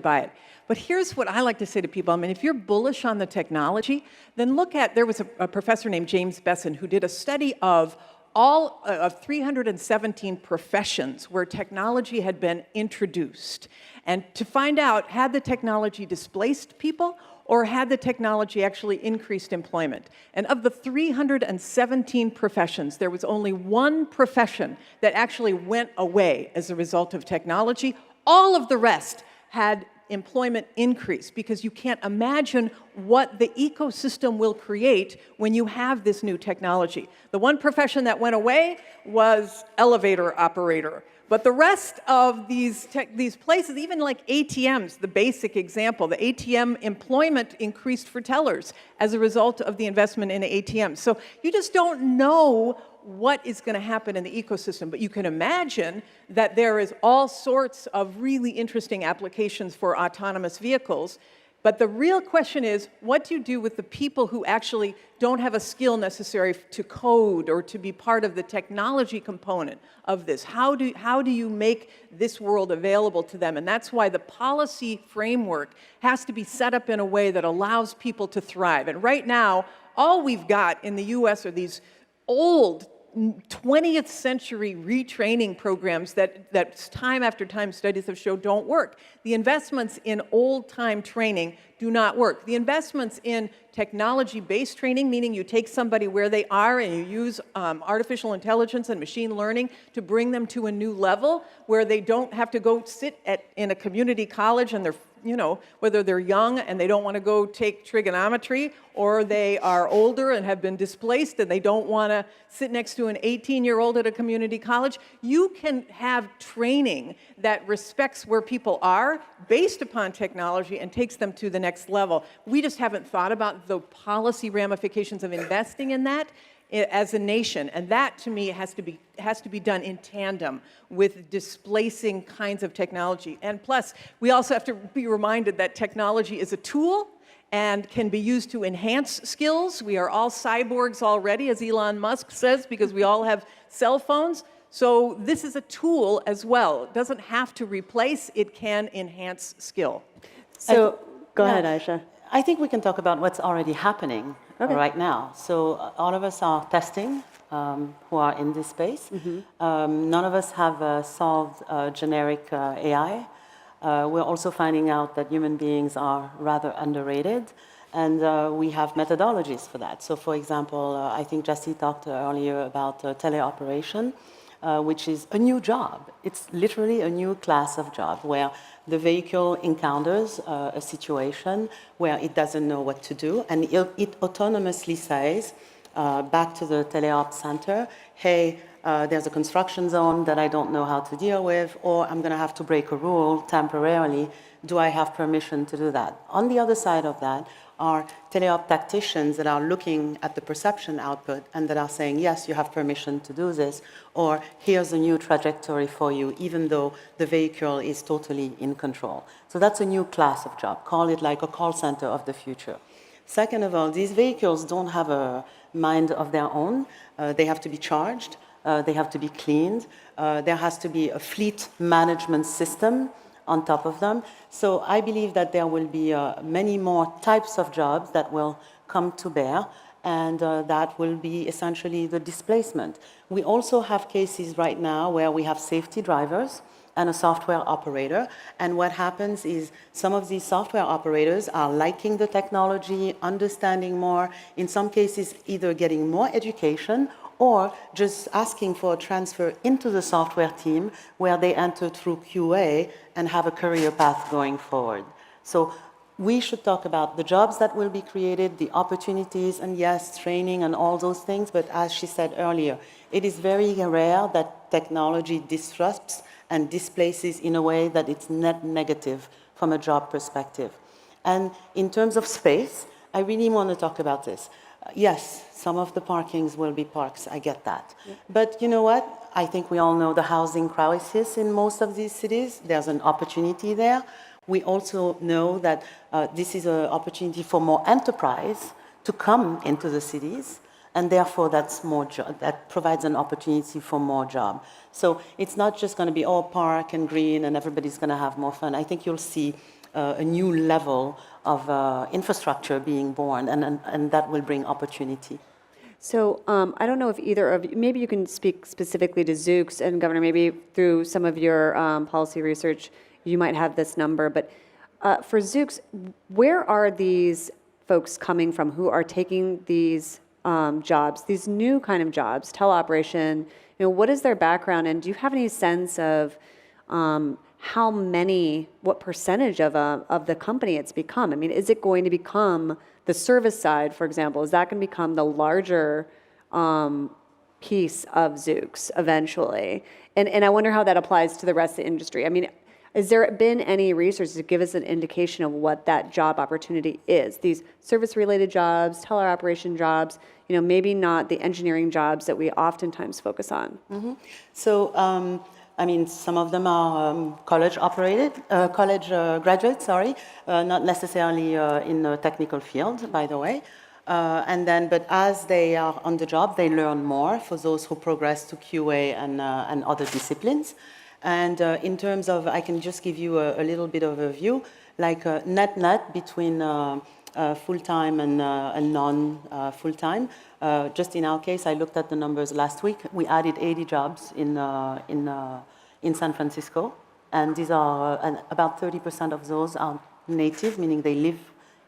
[SPEAKER 7] by it. But here's what I like to say to people. I mean, if you're bullish on the technology, then there was a professor named James Besson who did a study of all of 317 professions where technology had been introduced. And to find out, had the technology displaced people or had the technology actually increased employment? And of the 317 professions, there was only one profession that actually went away as a result of technology. All of the rest had employment increase, because you can't imagine what the ecosystem will create when you have this new technology. The one profession that went away was elevator operator. But the rest of these places, even like ATMs, the basic example, the ATM employment increased for tellers as a result of the investment in ATMs. So you just don't know what is going to happen in the ecosystem, but you can imagine that there is all sorts of really interesting applications for autonomous vehicles. But the real question is, what do you do with the people who actually don't have a skill necessary to code or to be part of the technology component of this? How do you make this world available to them? And that's why the policy framework has to be set up in a way that allows people to thrive. And right now, all we've got in the US are these old 20th century retraining programs that time after time studies have shown don't work. The investments in old-time training do not work. The investments in technology-based training, meaning you take somebody where they are and you use artificial intelligence and machine learning to bring them to a new level where they don't have to go sit in a community college and they're, you know, whether they're young and they don't want to go take trigonometry, or they are older and have been displaced and they don't want to sit next to an 18-year-old at a community college. You can have training that respects where people are based upon technology and takes them to the next level. We just haven't thought about the policy ramifications of investing in that as a nation, and that to me has to be done in tandem with displacing kinds of technology. And plus, we also have to be reminded that technology is a tool, and can be used to enhance skills. We are all cyborgs already, as Elon Musk says, because we all have cell phones. So this is a tool as well. It doesn't have to replace, it can enhance skill.
[SPEAKER 15] So,
[SPEAKER 5] Go ahead, Aisha.
[SPEAKER 15] I think we can talk about what's already happening right now. So all of us are testing who are in this space. None of us have solved generic AI. We're also finding out that human beings are rather underrated, and we have methodologies for that. So for example, I think Jesse talked earlier about teleoperation, which is a new job. It's literally a new class of job where the vehicle encounters a situation where it doesn't know what to do, and it autonomously says back to the teleop center, hey, there's a construction zone that I don't know how to deal with, or I'm going to have to break a rule temporarily. Do I have permission to do that? On the other side of that are teleop tacticians that are looking at the perception output and that are saying, yes, you have permission to do this, or here's a new trajectory for you, even though the vehicle is totally in control. So that's a new class of job. Call it like a call center of the future. Second of all, these vehicles don't have a mind of their own. They have to be charged. They have to be cleaned. There has to be a fleet management system on top of them. So I believe that there will be many more types of jobs that will come to bear, and that will be essentially the displacement. We also have cases right now where we have safety drivers and a software operator, and what happens is some of these software operators are liking the technology, understanding more, in some cases either getting more education or just asking for a transfer into the software team where they enter through QA and have a career path going forward. So we should talk about the jobs that will be created, the opportunities, and yes, training and all those things, but as she said earlier, it is very rare that technology disrupts and displaces in a way that it's net negative from a job perspective. And in terms of space, I really want to talk about this. Yes, some of the parkings will be parks, I get that. Yeah. But you know what? I think we all know the housing crisis in most of these cities. There's an opportunity there. We also know that this is an opportunity for more enterprise to come into the cities, and therefore that provides an opportunity for more job. So it's not just going to be all park and green and everybody's going to have more fun. I think you'll see a new level of infrastructure being born, and that will bring opportunity.
[SPEAKER 14] So I don't know if either of you, maybe you can speak specifically to Zoox, and Governor, maybe through some of your policy research, you might have this number, but for Zoox, where are these folks coming from who are taking these jobs, these new kind of jobs, teleoperation, what is their background, and do you have any sense of what percentage of the company it's become? I mean, is it going to become the service side, for example? Is that going to become the larger piece of Zoox eventually? And I wonder how that applies to the rest of the industry. I mean, has there been any research to give us an indication of what that job opportunity is? These service-related jobs, teleoperation jobs, maybe not the engineering jobs that we oftentimes focus on.
[SPEAKER 15] Mm-hmm. So, I mean, some of them are college graduates, not necessarily in a technical field, by the way. But as they are on the job, they learn more for those who progress to QA and other disciplines. And in terms of, I can just give you a little bit of a view, like net between full-time and non-full-time. Just in our case, I looked at the numbers last week. We added 80 jobs in San Francisco, and these are about 30% of those are native, meaning they live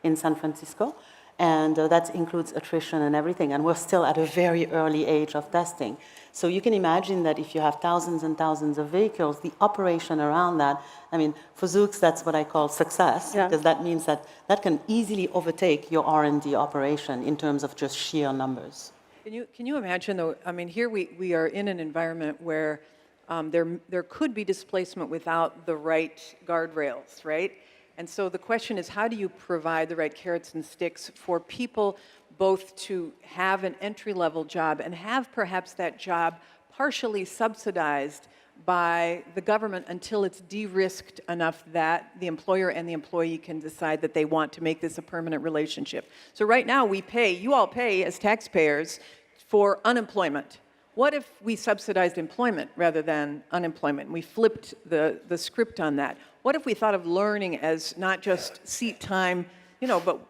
[SPEAKER 15] in San Francisco, and that includes attrition and everything. And we're still at a very early age of testing. So you can imagine that if you have thousands and thousands of vehicles, the operation around that, I mean, for Zoox, that's what I call success, because that means that can easily overtake your R&D operation in terms of just sheer numbers.
[SPEAKER 7] Can you imagine, though, I mean, here we are in an environment where there could be displacement without the right guardrails, right? And so the question is, how do you provide the right carrots and sticks for people both to have an entry-level job and have perhaps that job partially subsidized by the government until it's de-risked enough that the employer and the employee can decide that they want to make this a permanent relationship. So right now you all pay as taxpayers for unemployment. What if we subsidized employment rather than unemployment? We flipped the script on that. What if we thought of learning as not just seat time,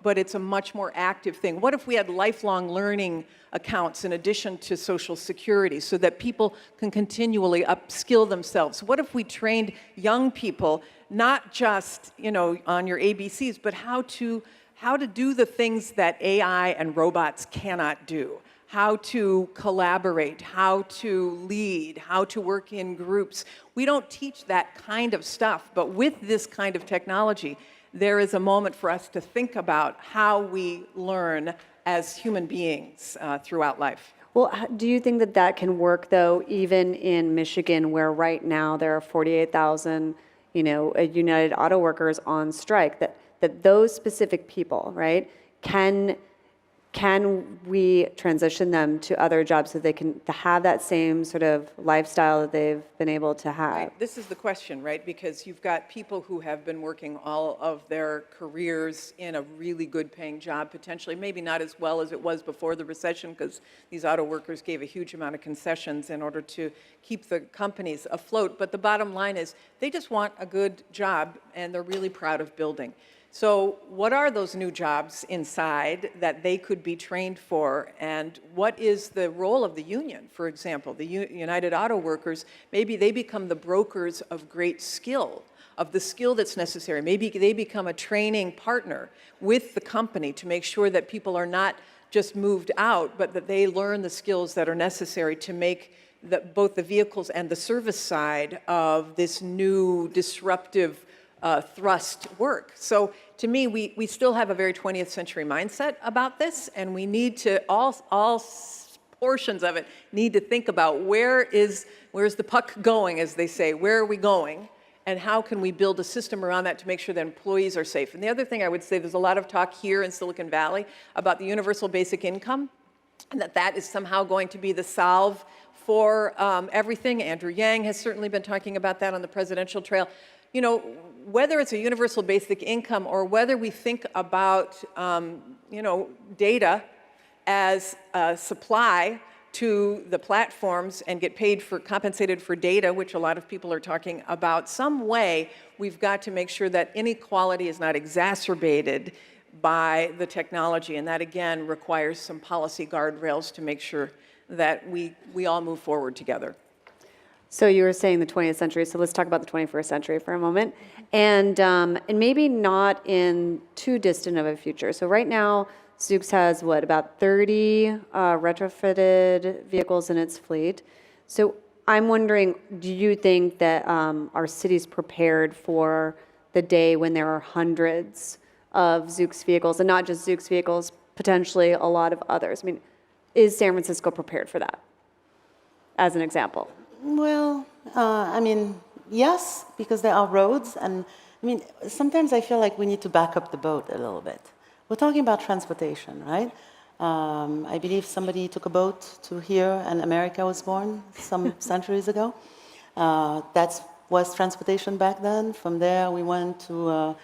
[SPEAKER 7] but it's a much more active thing? What if we had lifelong learning accounts in addition to Social Security so that people can continually upskill themselves? What if we trained young people not just, on your ABCs, but how to do the things that AI and robots cannot do? How to collaborate, how to lead, how to work in groups. We don't teach that kind of stuff, but with this kind of technology, there is a moment for us to think about how we learn as human beings throughout life.
[SPEAKER 14] Well, do you think that that can work, though, even in Michigan, where right now there are 48,000, United Auto Workers on strike, that those specific people, right, can we transition them to other jobs so they can have that same sort of lifestyle that they've been able to have?
[SPEAKER 7] Right. This is the question, right? Because you've got people who have been working all of their careers in a really good paying job, potentially, maybe not as well as it was before the recession, because these auto workers gave a huge amount of concessions in order to keep the companies afloat. But the bottom line is they just want a good job, and they're really proud of building. So what are those new jobs inside that they could be trained for? And what is the role of the union, for example? The United Auto Workers, maybe they become the brokers of great skill, of the skill that's necessary. Maybe they become a training partner with the company to make sure that people are not just moved out, but that they learn the skills that are necessary to make both the vehicles and the service side of this new disruptive thrust work. So to me, we still have a very 20th century mindset about this, and we need to, all portions of it need to think about where's the puck going, as they say, where are we going, and how can we build a system around that to make sure that employees are safe. And the other thing I would say, there's a lot of talk here in Silicon Valley about the universal basic income, and that is somehow going to be the solve for everything. Andrew Yang has certainly been talking about that on the presidential trail. Whether it's a universal basic income or whether we think about, data as a supply to the platforms and get compensated for data, which a lot of people are talking about, some way we've got to make sure that inequality is not exacerbated by the technology. And that, again, requires some policy guardrails to make sure that we all move forward together.
[SPEAKER 14] So you were saying the 20th century, so let's talk about the 21st century for a moment. And maybe not in too distant of a future. So right now, Zoox has, about 30 retrofitted vehicles in its fleet. So I'm wondering, do you think that our city's prepared for the day when there are hundreds of Zoox vehicles, and not just Zoox vehicles, potentially a lot of others? I mean, is San Francisco prepared for that, as an example?
[SPEAKER 15] Well, yes, because there are roads. And sometimes I feel like we need to back up the boat a little bit. We're talking about transportation, right? I believe somebody took a boat to here and America was born some centuries ago. That was transportation back then. From there, we went to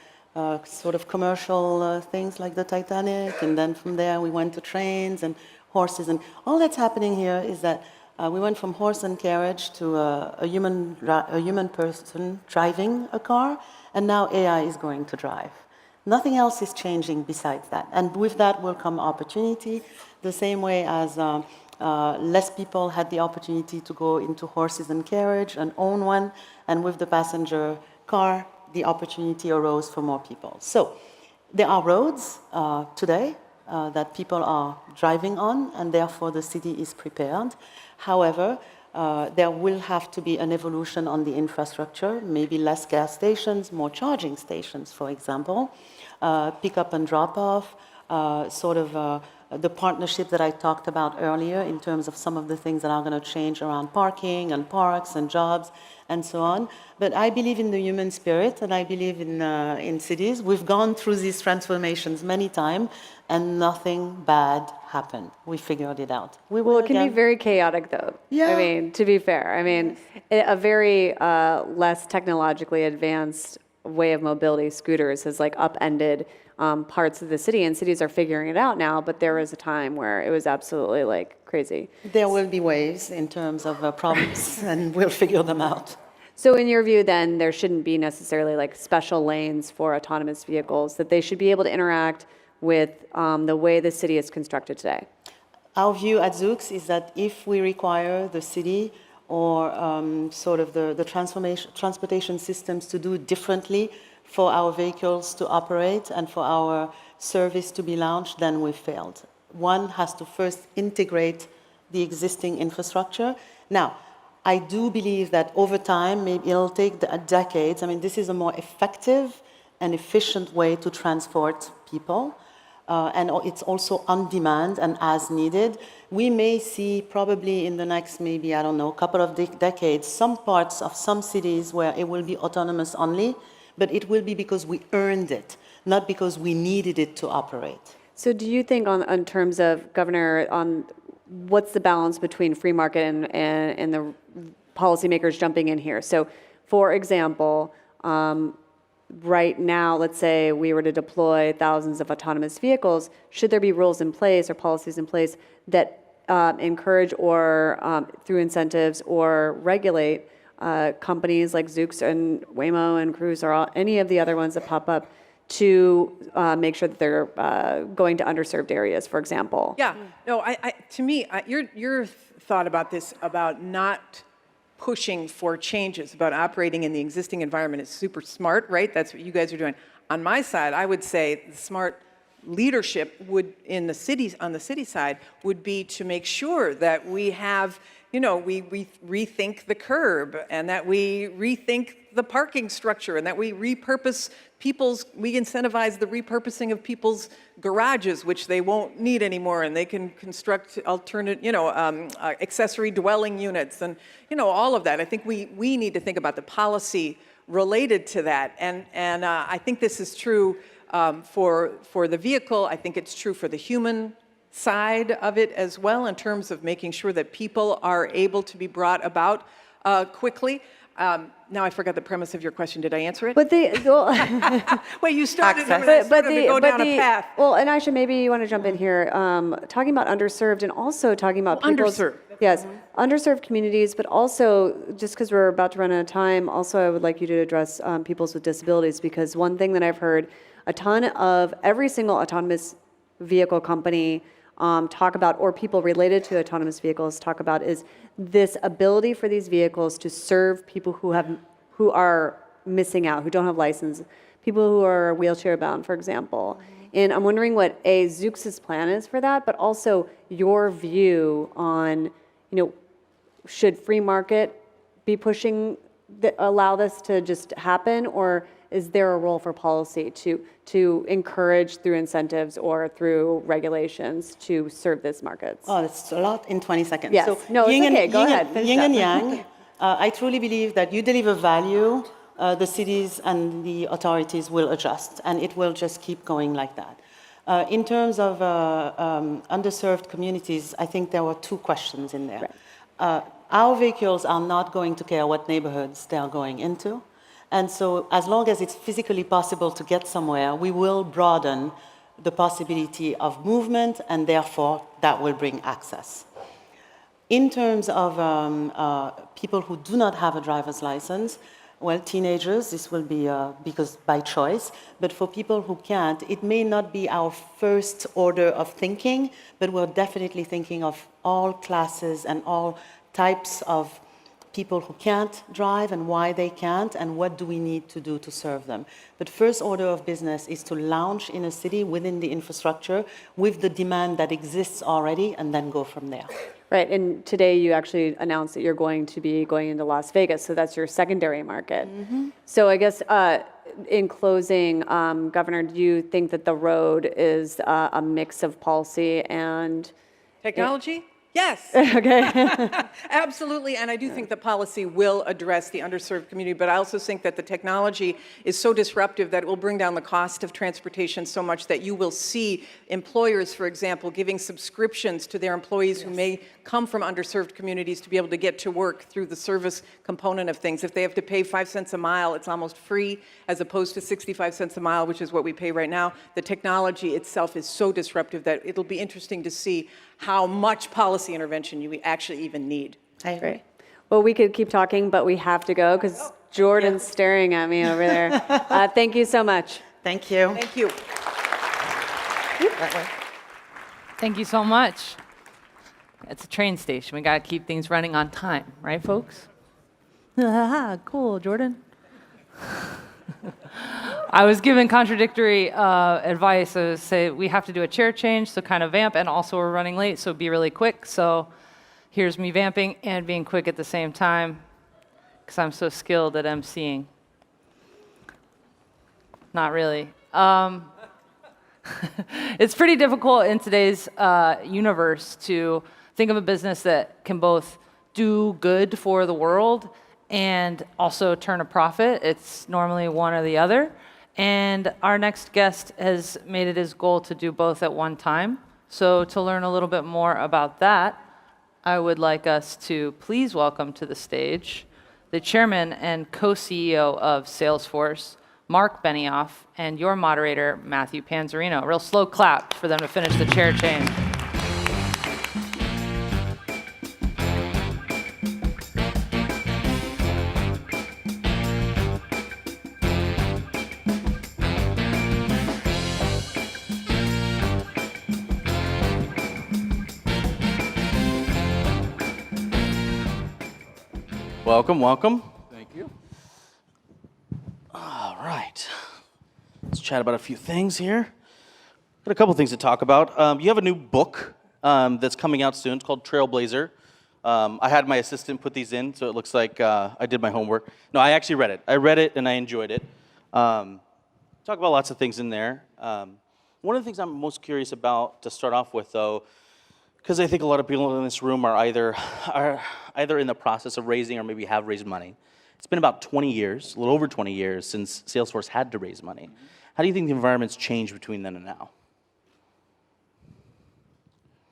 [SPEAKER 15] sort of commercial things like the Titanic. And then from there, we went to trains and horses. And all that's happening here is that we went from horse and carriage to a human person driving a car, and now AI is going to drive. Nothing else is changing besides that. And with that will come opportunity, the same way as less people had the opportunity to go into horses and carriage and own one, and with the passenger car, the opportunity arose for more people. So there are roads today that people are driving on, and therefore the city is prepared. However, there will have to be an evolution on the infrastructure, maybe less gas stations, more charging stations, for example, pick up and drop off, sort of the partnership that I talked about earlier in terms of some of the things that are going to change around parking and parks and jobs and so on. But I believe in the human spirit, and I believe in cities. We've gone through these transformations many times, and nothing bad happened. We figured it out. We will
[SPEAKER 14] Well, it can be
[SPEAKER 15] again.
[SPEAKER 14] very chaotic, though.
[SPEAKER 15] Yeah.
[SPEAKER 14] I mean, to be fair, I mean, a very less technologically advanced way of mobility, scooters, has like upended parts of the city, and cities are figuring it out now. But there was a time where it was absolutely like crazy.
[SPEAKER 15] There will be waves in terms of problems, and we'll figure them out.
[SPEAKER 14] So, in your view, then there shouldn't be necessarily like special lanes for autonomous vehicles; that they should be able to interact with the way the city is constructed today.
[SPEAKER 15] Our view at Zoox is that if we require the city or sort of the transportation systems to do differently for our vehicles to operate and for our service to be launched, then we failed. One has to first integrate the existing infrastructure. Now, I do believe that over time, maybe it'll take decades. I mean, this is a more effective and efficient way to transport people. And it's also on demand and as needed. We may see probably in the next, maybe, I don't know, couple of decades, some parts of some cities where it will be autonomous only, but it will be because we earned it, not because we needed it to operate.
[SPEAKER 14] So, do you think, on terms of, Governor, on what's the balance between free market and the policymakers jumping in here? So, for example, right now, let's say we were to deploy thousands of autonomous vehicles, should there be rules in place or policies in place that encourage or through incentives or regulate companies like Zoox and Waymo and Cruise or any of the other ones that pop up to make sure that they're going to underserved areas, for example?
[SPEAKER 7] Yeah, no, to me, your thought about this, about not pushing for changes, about operating in the existing environment is super smart, right? That's what you guys are doing. On my side, I would say the smart leadership would, in the cities, on the city side, would be to make sure that we have, we rethink the curb, and that we rethink the parking structure, and that we repurpose we incentivize the repurposing of people's garages, which they won't need anymore, and they can construct alternate, accessory dwelling units, and, all of that. I think we need to think about the policy related to that, and I think this is true for the vehicle. I think it's true for the human side of it as well, in terms of making sure that people are able to be brought about quickly. Now I forgot the premise of your question. Did I answer it?
[SPEAKER 14] But
[SPEAKER 7] Wait, you started to go down a path.
[SPEAKER 14] Well, and Aisha, maybe you want to jump in here, talking about underserved and also talking about
[SPEAKER 7] underserved.
[SPEAKER 14] Yes, underserved communities, but also, just because we're about to run out of time, also I would like you to address peoples with disabilities, because one thing that I've heard a ton of every single autonomous vehicle company talk about, or people related to autonomous vehicles talk about, is this ability for these vehicles to serve people who are missing out, who don't have license, people who are wheelchair bound, for example. And I'm wondering what Zoox's plan is for that, but also your view on, should free market be pushing, allow this to just happen, or is there a role for policy to encourage through incentives or through regulations to serve these markets?
[SPEAKER 15] Oh, it's a lot in 20 seconds.
[SPEAKER 14] Yes.
[SPEAKER 15] So
[SPEAKER 14] No, it's okay. Go ahead. Finish
[SPEAKER 15] Yin
[SPEAKER 14] up.
[SPEAKER 15] and yang. I truly believe that you deliver value, the cities and the authorities will adjust, and it will just keep going like that. In terms of underserved communities, I think there were two questions in there.
[SPEAKER 14] Right.
[SPEAKER 15] Our vehicles are not going to care what neighborhoods they are going into. And so as long as it's physically possible to get somewhere, we will broaden the possibility of movement, and therefore that will bring access. In terms of people who do not have a driver's license, well, teenagers, this will be because by choice, but for people who can't, it may not be our first order of thinking, but we're definitely thinking of all classes and all types of people who can't drive and why they can't, and what do we need to do to serve them. But first order of business is to launch in a city within the infrastructure with the demand that exists already, and then go from there.
[SPEAKER 14] Right, and today you actually announced that you're going to be going into Las Vegas, so that's your secondary market. So I guess in closing, Governor, do you think that the road is a mix of policy and
[SPEAKER 7] Technology? Yes.
[SPEAKER 14] Okay.
[SPEAKER 7] Absolutely, and I do think that policy will address the underserved community, but I also think that the technology is so disruptive that it will bring down the cost of transportation so much that you will see employers, for example, giving subscriptions to their employees who may come from underserved communities to be able to get to work through the service component of things. If they have to pay 5 cents a mile, it's almost free, as opposed to 65 cents a mile, which is what we pay right now. The technology itself is so disruptive that it'll be interesting to see how much policy intervention you actually even need.
[SPEAKER 15] I agree.
[SPEAKER 14] Great. Well, we could keep talking, but we have to go because Jordan's staring at me over there. Thank you so much.
[SPEAKER 15] Thank you.
[SPEAKER 7] Thank you.
[SPEAKER 27] Thank you so much. It's a train station. We got to keep things running on time, right, folks? Cool, Jordan. I was given contradictory advice. I was say we have to do a chair change, so kind of vamp, and also we're running late, so be really quick. So here's me vamping and being quick at the same time, because I'm so skilled at emceeing. Not really. It's pretty difficult in today's universe to think of a business that can both do good for the world and also turn a profit. It's normally one or the other. And our next guest has made it his goal to do both at one time. So to learn a little bit more about that, I would like us to please welcome to the stage the chairman and co-CEO of Salesforce, Mark Benioff, and your moderator, Matthew Panzarino. Real slow clap for them to finish the chair change.
[SPEAKER 5] Welcome, welcome. Thank you. All right. Let's chat about a few things here. Got a couple things to talk about. You have a new book that's coming out soon. It's called Trailblazer. I had my assistant put these in, so it looks like I did my homework. No, I actually read it. I read it and I enjoyed it. Talk about lots of things in there. One of the things I'm most curious about to start off with, though, because I think a lot of people in this room are either in the process of raising or maybe have raised money. It's been about 20 years, a little over 20 years, since Salesforce had to raise money. How do you think the environment's changed between then and now?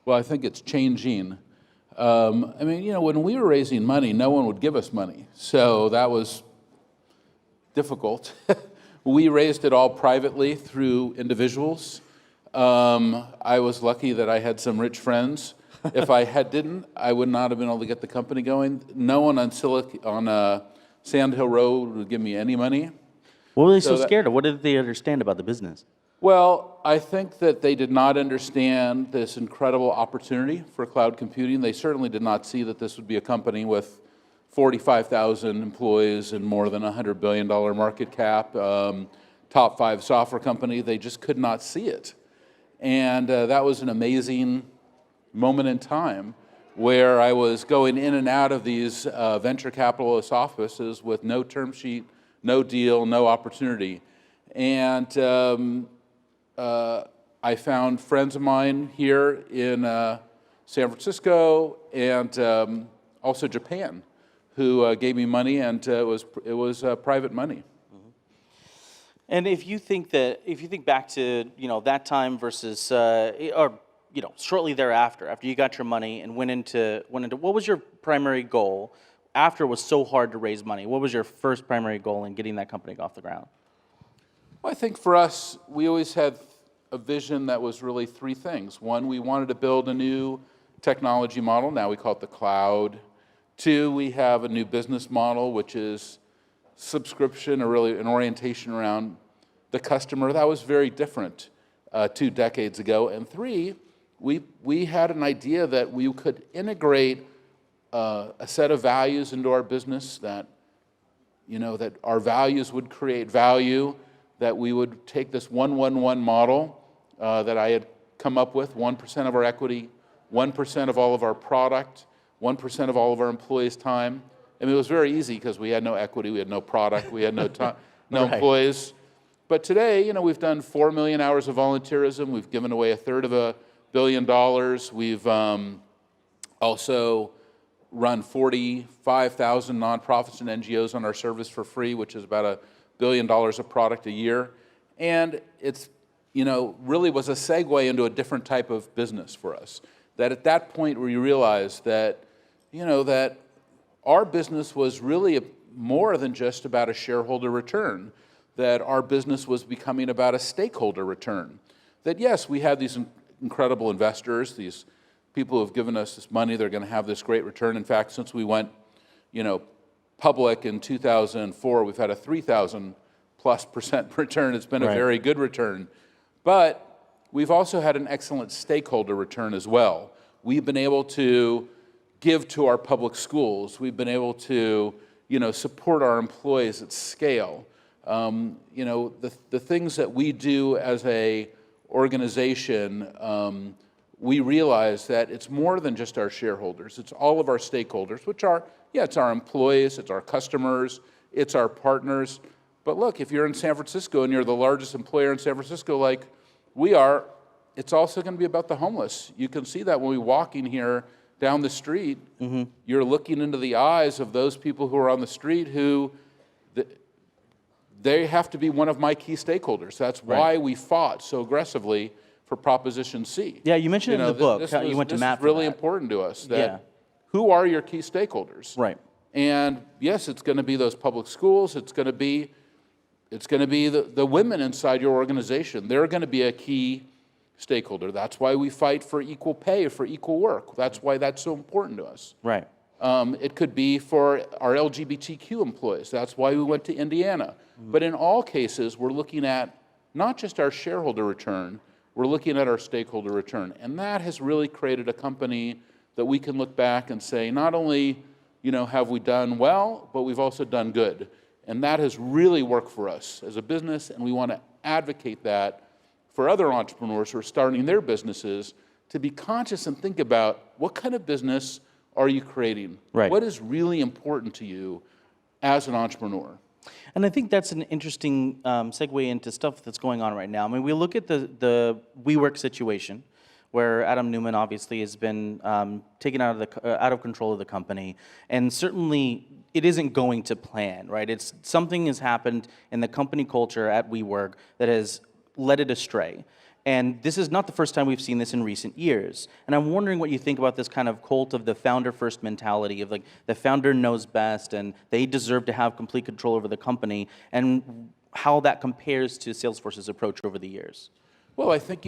[SPEAKER 16] Well, I think it's changing. I mean, you know, when we were raising money, no one would give us money. So that was difficult. We raised it all privately through individuals. I was lucky that I had some rich friends. If I didn't, I would not have been able to get the company going. No one on Sand Hill Road would give me any money.
[SPEAKER 5] What were they so scared of? What did they understand about the business?
[SPEAKER 16] Well, I think that they did not understand this incredible opportunity for cloud computing. They certainly did not see that this would be a company with 45,000 employees and more than $100 billion market cap, top 5 software company. They just could not see it. And that was an amazing moment in time where I was going in and out of these venture capitalist offices with no term sheet, no deal, no opportunity. And I found friends of mine here in San Francisco and also Japan who gave me money, and it was private money.
[SPEAKER 5] And if you think back to that time versus shortly thereafter, after you got your money and went into what was your primary goal after it was so hard to raise money? What was your first primary goal in getting that company off the ground?
[SPEAKER 16] Well, I think for us, we always had a vision that was really 3 things. 1, we wanted to build a new technology model. Now we call it the cloud. 2, we have a new business model, which is subscription, or really an orientation around the customer. That was very different 2 decades ago. And 3, we had an idea that we could integrate a set of values into our business that, that our values would create value, that we would take this 1-1-1 model that I had come up with, 1% of our equity, 1% of all of our product, 1% of all of our employees' time. I mean, it was very easy because we had no equity, we had no product, we had no time, no
[SPEAKER 5] Right.
[SPEAKER 16] employees. But today, we've done 4 million hours of volunteerism. We've given away $1/3 billion. We've also run 45,000 nonprofits and NGOs on our service for free, which is about $1 billion of product a year. And it's, really was a segue into a different type of business for us. That at that point we realized that, that our business was really more than just about a shareholder return, that our business was becoming about a stakeholder return. That yes, we had these incredible investors, these people who have given us this money, they're going to have this great return. In fact, since we went, public in 2004, we've had a 3,000+% return. It's been a very good return. But we've also had an excellent stakeholder return as well. We've been able to give to our public schools. We've been able to, support our employees at scale. The things that we do as a organization, we realize that it's more than just our shareholders. It's all of our stakeholders, which are, it's our employees, it's our customers, it's our partners. But look, if you're in San Francisco and you're the largest employer in San Francisco like we are, it's also going to be about the homeless. You can see that when we walk in here down the street, you're looking into the eyes of those people who are on the street who, they have to be one of my key stakeholders. That's why we fought so aggressively for Proposition C.
[SPEAKER 5] Yeah, you mentioned it in the book, how you went to Matt
[SPEAKER 16] This
[SPEAKER 5] for
[SPEAKER 16] is really
[SPEAKER 5] that.
[SPEAKER 16] important to us, that who are your key stakeholders?
[SPEAKER 5] Right.
[SPEAKER 16] And yes, it's going to be those public schools, it's going to be the women inside your organization. They're going to be a key stakeholder. That's why we fight for equal pay, for equal work. That's why that's so important to us.
[SPEAKER 5] Right.
[SPEAKER 16] It could be for our LGBTQ employees. That's why we went to Indiana. But in all cases, we're looking at not just our shareholder return, we're looking at our stakeholder return. And that has really created a company that we can look back and say, not only have we done well, but we've also done good. And that has really worked for us as a business, and we want to advocate that for other entrepreneurs who are starting their businesses, to be conscious and think about what kind of business are you creating?
[SPEAKER 5] Right.
[SPEAKER 16] What is really important to you as an entrepreneur?
[SPEAKER 5] And I think that's an interesting segue into stuff that's going on right now. I mean, we look at the WeWork situation, where Adam Neumann obviously has been taken out of control of the company, and certainly it isn't going to plan, right? It's something has happened in the company culture at WeWork that has led it astray. And this is not the first time we've seen this in recent years. And I'm wondering what you think about this kind of cult of the founder-first mentality of like the founder knows best and they deserve to have complete control over the company, and how that compares to Salesforce's approach over the years.
[SPEAKER 16] Well, I think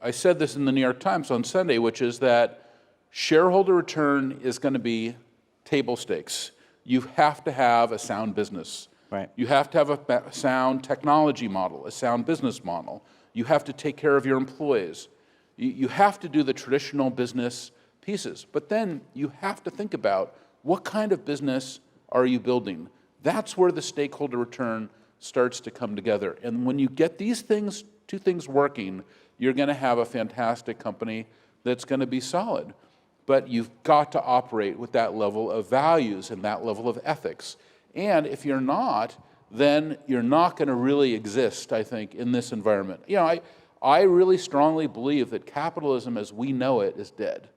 [SPEAKER 16] I said this in the New York Times on Sunday, which is that shareholder return is going to be table stakes. You have to have a sound business.
[SPEAKER 5] Right.
[SPEAKER 16] You have to have a sound technology model, a sound business model. You have to take care of your employees. You have to do the traditional business pieces. But then you have to think about what kind of business are you building? That's where the stakeholder return starts to come together. And when you get these two things working, you're going to have a fantastic company that's going to be solid. But you've got to operate with that level of values and that level of ethics. And if you're not, then you're not going to really exist, I think, in this environment. I really strongly believe that capitalism as we know it is dead.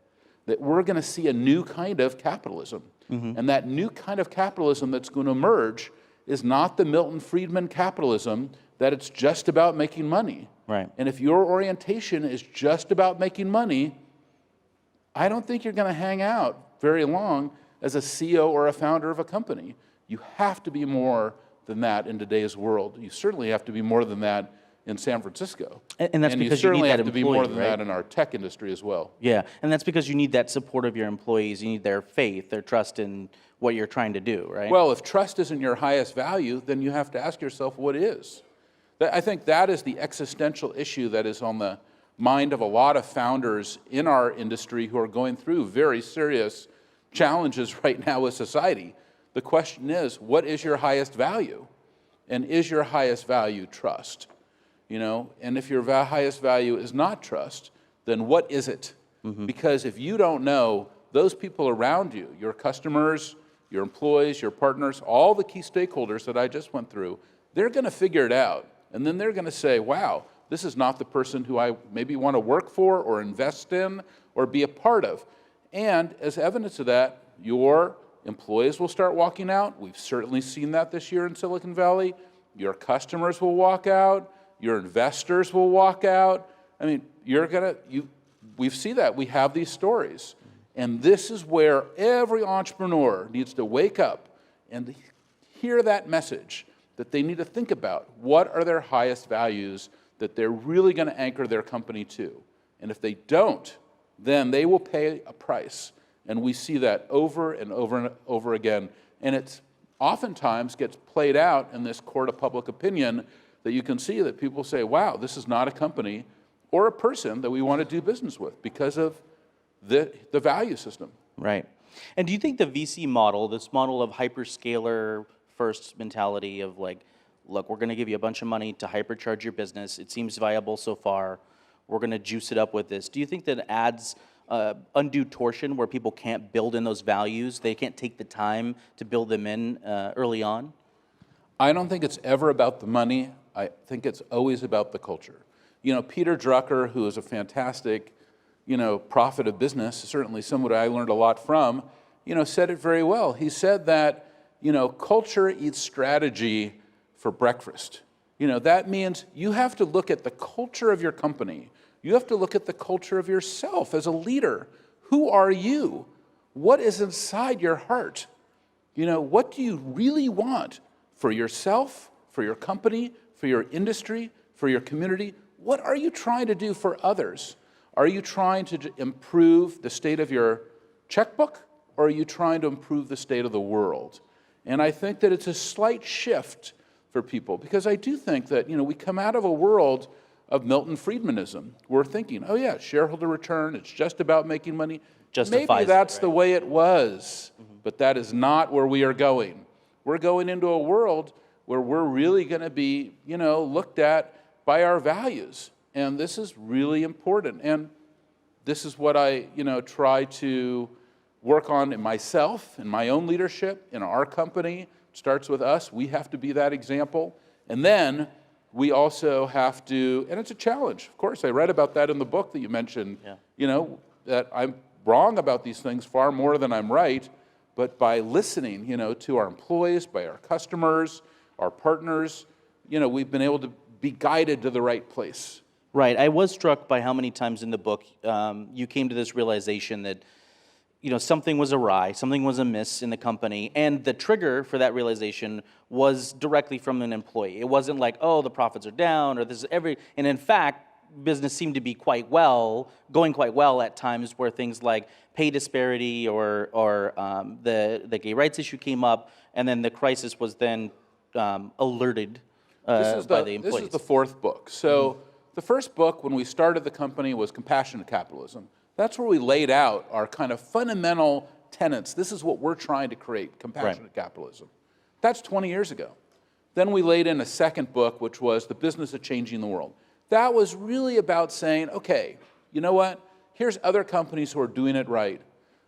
[SPEAKER 16] That we're going to see a new kind of capitalism. And that new kind of capitalism that's going to emerge is not the Milton Friedman capitalism that it's just about making money.
[SPEAKER 5] Right.
[SPEAKER 16] And if your orientation is just about making money, I don't think you're going to hang out very long as a CEO or a founder of a company. You have to be more than that in today's world. You certainly have to be more than that in San Francisco.
[SPEAKER 5] And that's because
[SPEAKER 16] you
[SPEAKER 5] you need
[SPEAKER 16] certainly
[SPEAKER 5] that
[SPEAKER 16] have to be more
[SPEAKER 5] employee,
[SPEAKER 16] than
[SPEAKER 5] right?
[SPEAKER 16] that in our tech industry as well.
[SPEAKER 5] Yeah, and that's because you need that support of your employees. You need their faith, their trust in what you're trying to do, right?
[SPEAKER 16] Well, if trust isn't your highest value, then you have to ask yourself what is. I think that is the existential issue that is on the mind of a lot of founders in our industry who are going through very serious challenges right now with society. The question is, what is your highest value? And is your highest value trust? You know, and if your highest value is not trust, then what is it? Because if you don't know, those people around you, your customers, your employees, your partners, all the key stakeholders that I just went through, they're going to figure it out. And then they're going to say, wow, this is not the person who I maybe want to work for or invest in or be a part of. And as evidence of that, your employees will start walking out. We've certainly seen that this year in Silicon Valley. Your customers will walk out. Your investors will walk out. I mean, we see that. We have these stories. And this is where every entrepreneur needs to wake up and hear that message, that they need to think about what are their highest values that they're really going to anchor their company to. And if they don't, then they will pay a price. And we see that over and over and over again. And it's oftentimes gets played out in this court of public opinion that you can see that people say, wow, this is not a company or a person that we want to do business with because of the value system.
[SPEAKER 5] Right. And do you think the VC model, this model of hyperscaler first mentality of like, look, we're going to give you a bunch of money to hypercharge your business. It seems viable so far. We're going to juice it up with this. Do you think that adds undue torsion where people can't build in those values? They can't take the time to build them in early on?
[SPEAKER 16] I don't think it's ever about the money. I think it's always about the culture. You know, Peter Drucker, who is a fantastic, prophet of business, certainly somebody I learned a lot from, said it very well. He said that, culture eats strategy for breakfast. That means you have to look at the culture of your company. You have to look at the culture of yourself as a leader. Who are you? What is inside your heart? What do you really want for yourself, for your company, for your industry, for your community? What are you trying to do for others? Are you trying to improve the state of your checkbook, or are you trying to improve the state of the world? And I think that it's a slight shift for people, because I do think that, we come out of a world of Milton Friedmanism. We're thinking, oh yeah, shareholder return, it's just about making money. Maybe that's the way it was, but that is not where we are going. We're going into a world where we're really going to be, looked at by our values. And this is really important. And this is what I, try to work on in myself, in my own leadership, in our company. It starts with us. We have to be that example. And then we also have to, and it's a challenge. Of course, I read about that in the book that you mentioned, that I'm wrong about these things far more than I'm right. But by listening, to our employees, by our customers, our partners, we've been able to be guided to the right place.
[SPEAKER 5] Right. I was struck by how many times in the book you came to this realization that, something was awry, something was amiss in the company, and the trigger for that realization was directly from an employee. It wasn't like, oh, the profits are down, or this is and in fact, business seemed to be going quite well at times where things like pay disparity or the gay rights issue came up, and then the crisis was then alerted by the employees.
[SPEAKER 16] This is the fourth book. So the first book, when we started the company, was Compassionate Capitalism. That's where we laid out our kind of fundamental tenets. This is what we're trying to create, compassionate capitalism. That's 20 years ago. Then we laid in a second book, which was The Business of Changing the World. That was really about saying, okay, you know what? Here's other companies who are doing it right.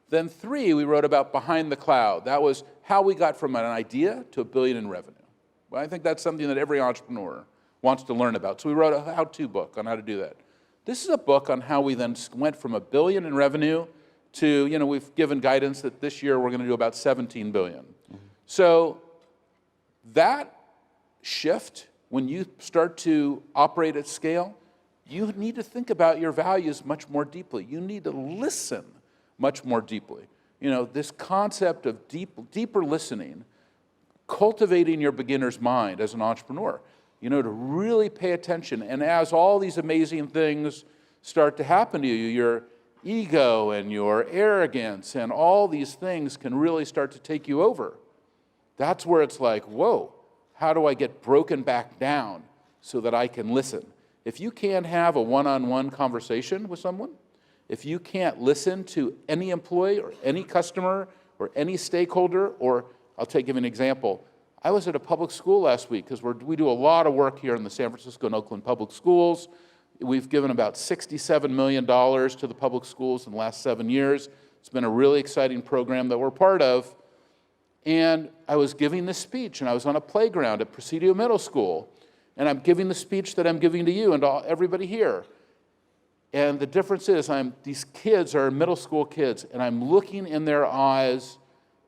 [SPEAKER 16] Then 3, we wrote about Behind the Cloud. That was how we got from an idea to $1 billion in revenue. Well, I think that's something that every entrepreneur wants to learn about. So we wrote a how-to book on how to do that. This is a book on how we then went from $1 billion in revenue to, we've given guidance that this year we're going to do about $17 billion. So that shift, when you start to operate at scale, you need to think about your values much more deeply. You need to listen much more deeply. This concept of deeper listening, cultivating your beginner's mind as an entrepreneur, to really pay attention. And as all these amazing things start to happen to you, your ego and your arrogance and all these things can really start to take you over. That's where it's like, whoa, how do I get broken back down so that I can listen? If you can't have a one-on-one conversation with someone, if you can't listen to any employee or any customer or any stakeholder, or I'll give you an example. I was at a public school last week because we do a lot of work here in the San Francisco and Oakland public schools. We've given about $67 million to the public schools in the last 7 years. It's been a really exciting program that we're part of. And I was giving this speech, and I was on a playground at Presidio Middle School, and I'm giving the speech that I'm giving to you and to everybody here. And the difference is these kids are middle school kids, and I'm looking in their eyes,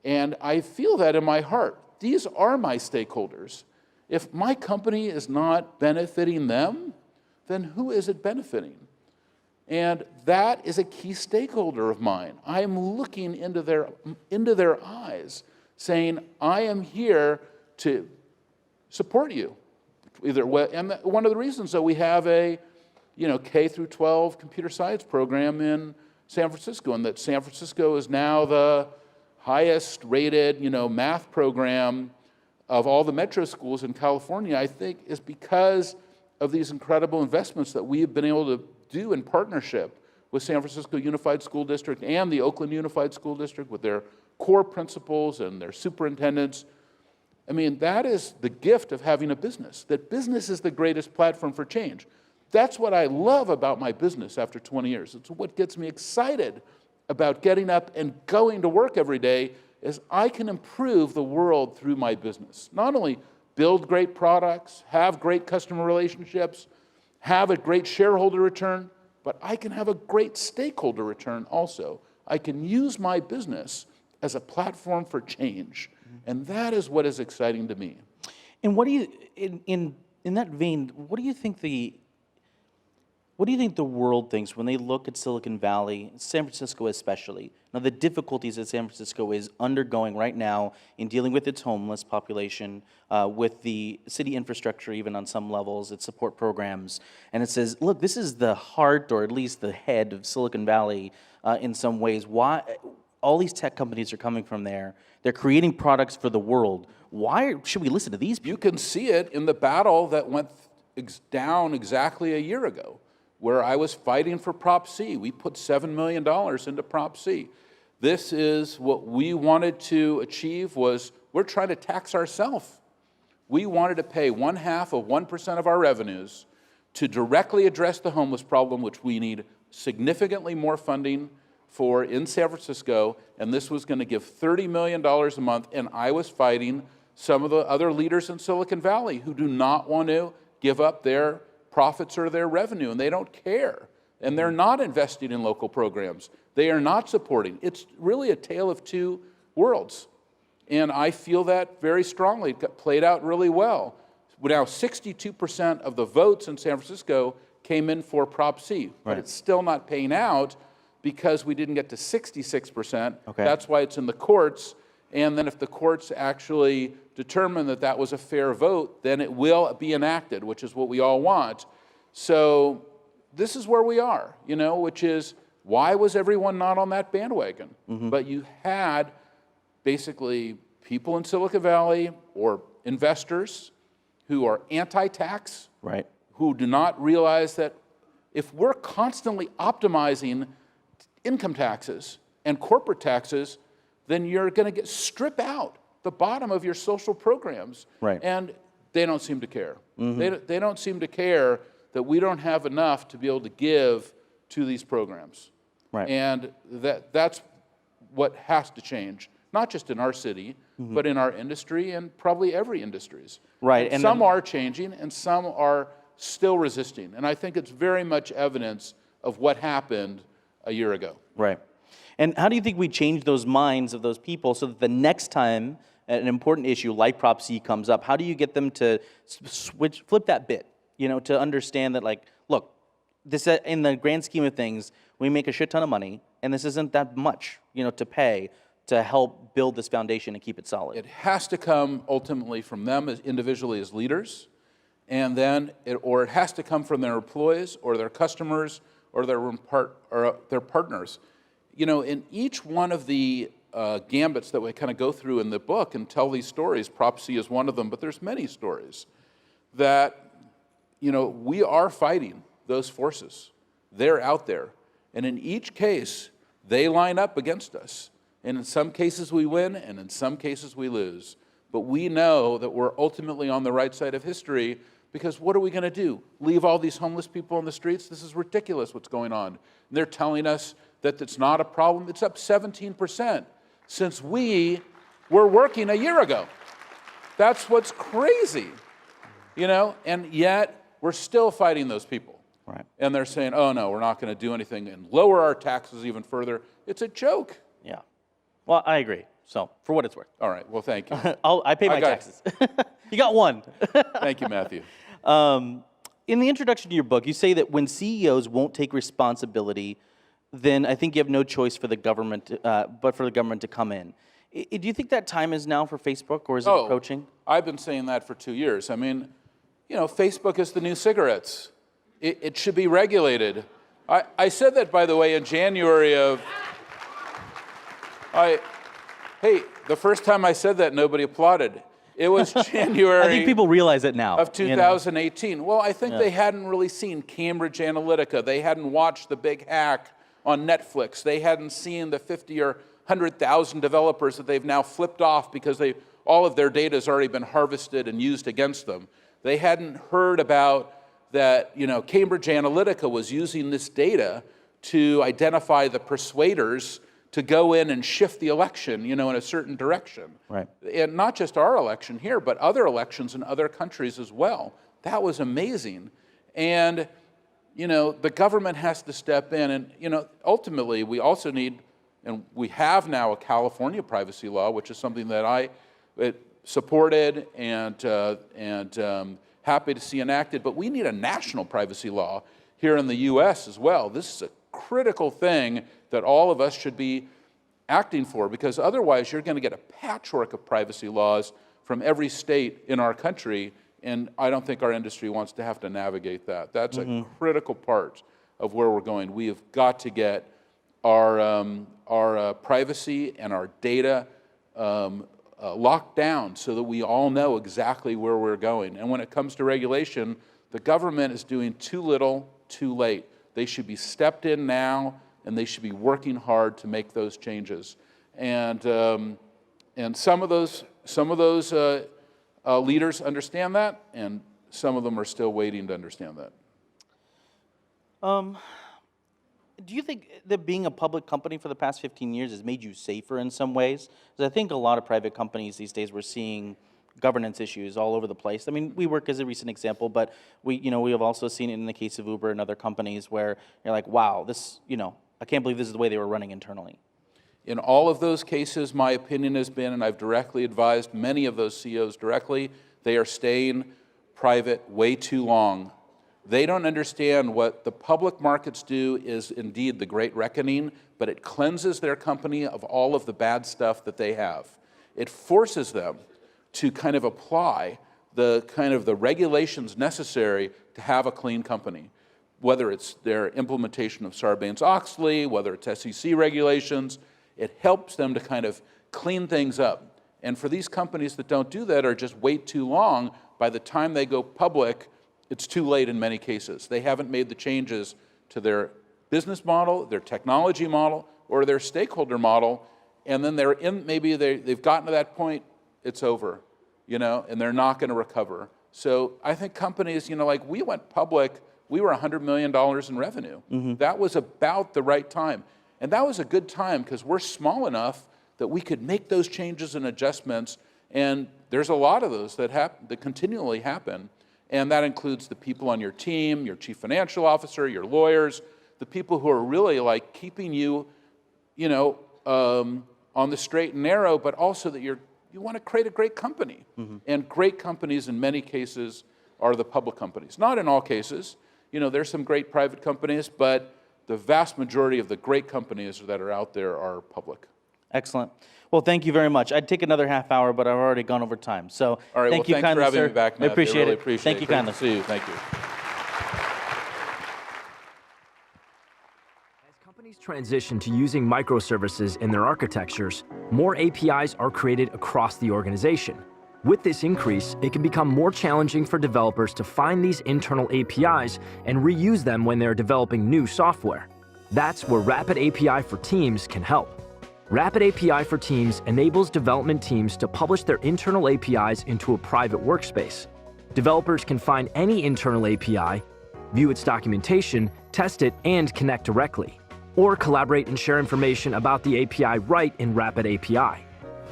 [SPEAKER 16] and I feel that in my heart. These are my stakeholders. If my company is not benefiting them, then who is it benefiting? And that is a key stakeholder of mine. I am looking into their eyes, saying, I am here to support you. And one of the reasons that we have a K through 12 computer science program in San Francisco, and that San Francisco is now the highest rated math program of all the metro schools in California, I think is because of these incredible investments that we have been able to do in partnership with San Francisco Unified School District and the Oakland Unified School District with their core principals and their superintendents. I mean, that is the gift of having a business, that business is the greatest platform for change. That's what I love about my business after 20 years. It's what gets me excited about getting up and going to work every day is I can improve the world through my business. Not only build great products, have great customer relationships, have a great shareholder return, but I can have a great stakeholder return also. I can use my business as a platform for change. And that is what is exciting to me.
[SPEAKER 5] And what do you, in that vein, what do you think the world thinks when they look at Silicon Valley, San Francisco especially? Now, the difficulties that San Francisco is undergoing right now in dealing with its homeless population, with the city infrastructure even on some levels, its support programs. And it says, look, this is the heart, or at least the head of Silicon Valley in some ways. Why all these tech companies are coming from there? They're creating products for the world. Why should we listen to these people?
[SPEAKER 16] You can see it in the battle that went down exactly a year ago, where I was fighting for Prop C. We put $7 million into Prop C. This is what we wanted to achieve was we're trying to tax ourselves. We wanted to pay 0.5% of our revenues to directly address the homeless problem, which we need significantly more funding for in San Francisco, and this was going to give $30 million a month, and I was fighting some of the other leaders in Silicon Valley who do not want to give up their profits or their revenue, and they don't care. And they're not investing in local programs. They are not supporting. It's really a tale of two worlds. And I feel that very strongly. It got played out really well. Now, 62% of the votes in San Francisco came in for Prop C, but it's still not paying out because we didn't get to 66%.
[SPEAKER 5] Okay.
[SPEAKER 16] That's why it's in the courts. And then if the courts actually determine that that was a fair vote, then it will be enacted, which is what we all want. So this is where we are, which is why was everyone not on that bandwagon? But you had basically people in Silicon Valley or investors who are anti-tax, who do not realize that if we're constantly optimizing income taxes and corporate taxes, then you're going to strip out the bottom of your social programs. And they don't seem to care. They don't seem to care that we don't have enough to be able to give to these programs. And that's what has to change, not just in our city, but in our industry and probably every industries. And some are changing and some are still resisting. And I think it's very much evidence of what happened a year ago.
[SPEAKER 5] And how do you think we change those minds of those people so that the next time an important issue like Prop C comes up, how do you get them to flip that bit, to understand that, like, look, this in the grand scheme of things, we make a shit ton of money, and this isn't that much, to pay to help build this foundation and keep it solid.
[SPEAKER 16] It has to come ultimately from them as individually as leaders, and then it has to come from their employees or their customers or their partners. In each one of the gambits that we kind of go through in the book and tell these stories, Prop C is one of them, but there's many stories that, we are fighting those forces. They're out there. And in each case, they line up against us. And in some cases we win, and in some cases we lose. But we know that we're ultimately on the right side of history, because what are we going to do? Leave all these homeless people on the streets? This is ridiculous what's going on. And they're telling us that it's not a problem. It's up 17% since we were working a year ago. That's what's crazy, you know? And yet we're still fighting those people.
[SPEAKER 5] Right.
[SPEAKER 16] And they're saying, oh no, we're not going to do anything and lower our taxes even further. It's a joke.
[SPEAKER 5] Yeah. Well, I agree. So, for what it's worth.
[SPEAKER 16] All right. Well, thank you.
[SPEAKER 5] I pay my taxes. You got one.
[SPEAKER 16] Thank you, Matthew.
[SPEAKER 5] In the introduction to your book, you say that when CEOs won't take responsibility, then I think you have no choice for the government, but for the government to come in. Do you think that time is now for Facebook, or is it approaching?
[SPEAKER 16] I've been saying that for 2 years. I mean, you know, Facebook is the new cigarettes. It should be regulated. I said that, by the way, in January of... Hey, the first time I said that, nobody applauded. It was January...
[SPEAKER 5] I think people realize it now.
[SPEAKER 16] ...of 2018. Well, I think they hadn't really seen Cambridge Analytica. They hadn't watched the big hack on Netflix. They hadn't seen the 50 or 100,000 developers that they've now flipped off because all of their data has already been harvested and used against them. They hadn't heard about that, you know, Cambridge Analytica was using this data to identify the persuaders to go in and shift the election, you know, in a certain direction.
[SPEAKER 5] Right.
[SPEAKER 16] And not just our election here, but other elections in other countries as well. That was amazing. And, you know, the government has to step in. And, you know, ultimately, we also need, and we have now a California privacy law, which is something that I supported and happy to see enacted. But we need a national privacy law here in the U.S. as well. This is a critical thing that all of us should be acting for, because otherwise you're going to get a patchwork of privacy laws from every state in our country, and I don't think our industry wants to have to navigate that. That's a critical part of where we're going. We have got to get our privacy and our data locked down so that we all know exactly where we're going. And when it comes to regulation, the government is doing too little, too late. They should be stepped in now, and they should be working hard to make those changes. And some of those leaders understand that, and some of them are still waiting to understand that.
[SPEAKER 5] Do you think that being a public company for the past 15 years has made you safer in some ways? Because I think a lot of private companies these days, we're seeing governance issues all over the place. I mean, WeWork is a recent example, but we have also seen it in the case of Uber and other companies where you're like, wow, this, I can't believe this is the way they were running internally.
[SPEAKER 16] In all of those cases, my opinion has been, and I've directly advised many of those CEOs directly, they are staying private way too long. They don't understand what the public markets do is indeed the great reckoning, but it cleanses their company of all of the bad stuff that they have. It forces them to kind of apply the regulations necessary to have a clean company, whether it's their implementation of Sarbanes-Oxley, whether it's SEC regulations. It helps them to kind of clean things up. And for these companies that don't do that or just wait too long, by the time they go public, it's too late in many cases. They haven't made the changes to their business model, their technology model, or their stakeholder model, and then they've gotten to that point, it's over, and they're not going to recover. So I think companies, like we went public, we were $100 million in revenue.
[SPEAKER 5] Mm-hmm.
[SPEAKER 16] That was about the right time. And that was a good time because we're small enough that we could make those changes and adjustments, and there's a lot of those that continually happen. And that includes the people on your team, your chief financial officer, your lawyers, the people who are really like keeping you, on the straight and narrow, but also that you want to create a great company.
[SPEAKER 5] Mm-hmm.
[SPEAKER 16] And great companies in many cases are the public companies. Not in all cases. There's some great private companies, but the vast majority of the great companies that are out there are public.
[SPEAKER 5] Excellent. Well, thank you very much. I'd take another half hour, but I've already gone over time. So
[SPEAKER 16] all right,
[SPEAKER 5] thank you
[SPEAKER 16] thanks
[SPEAKER 5] kindly,
[SPEAKER 16] for having
[SPEAKER 5] sir.
[SPEAKER 16] me back,
[SPEAKER 5] I
[SPEAKER 16] Matthew.
[SPEAKER 5] appreciate
[SPEAKER 16] really
[SPEAKER 5] it.
[SPEAKER 16] Appreciate
[SPEAKER 5] Thank
[SPEAKER 16] it.
[SPEAKER 5] you
[SPEAKER 16] Great
[SPEAKER 5] kindly.
[SPEAKER 16] to see you. Thank you.
[SPEAKER 9] Companies transition to using microservices in their architectures, more APIs are created across the organization. With this increase, it can become more challenging for developers to find these internal APIs and reuse them when they're developing new software. That's where Rapid API for Teams can help. Rapid API for Teams enables development teams to publish their internal APIs into a private workspace. Developers can find any internal API, view its documentation, test it, and connect directly, or collaborate and share information about the API right in Rapid API.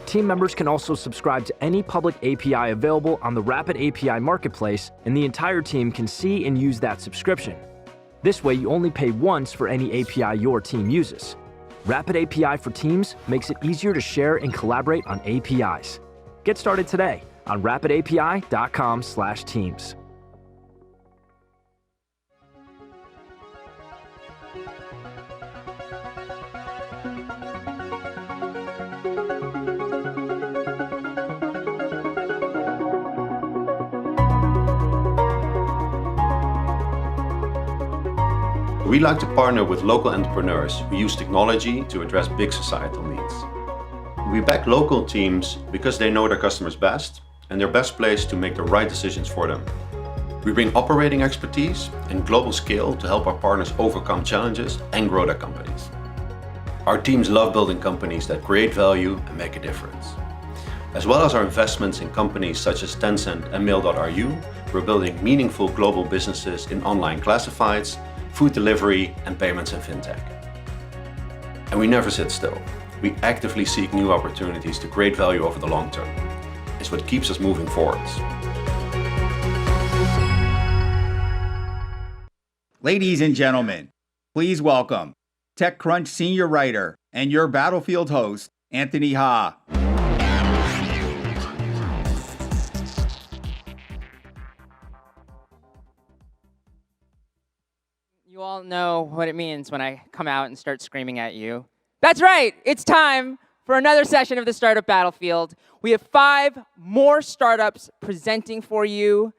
[SPEAKER 9] Team members can also subscribe to any public API available on the Rapid API Marketplace, and the entire team can see and use that subscription. This way, you only pay once for any API your team uses. Rapid API for Teams makes it easier to share and collaborate on APIs. Get started today on rapidapi.com/teams.
[SPEAKER 25] We like to partner with local entrepreneurs who use technology to address big societal needs. We back local teams because they know their customers best and they're best placed to make the right decisions for them. We bring operating expertise and global scale to help our partners overcome challenges and grow their companies. Our teams love building companies that create value and make a difference. As well as our investments in companies such as Tencent and Mail.ru, we're building meaningful global businesses in online classifieds, food delivery, and payments and fintech. And we never sit still. We actively seek new opportunities to create value over the long term. It's what keeps us moving forwards.
[SPEAKER 4] Ladies and gentlemen, please welcome TechCrunch senior writer and your Battlefield host, Anthony Ha.
[SPEAKER 10] You all know what it means when I come out and start screaming at you. That's right, it's time for another session of the Startup Battlefield. We have 5 more startups presenting for you,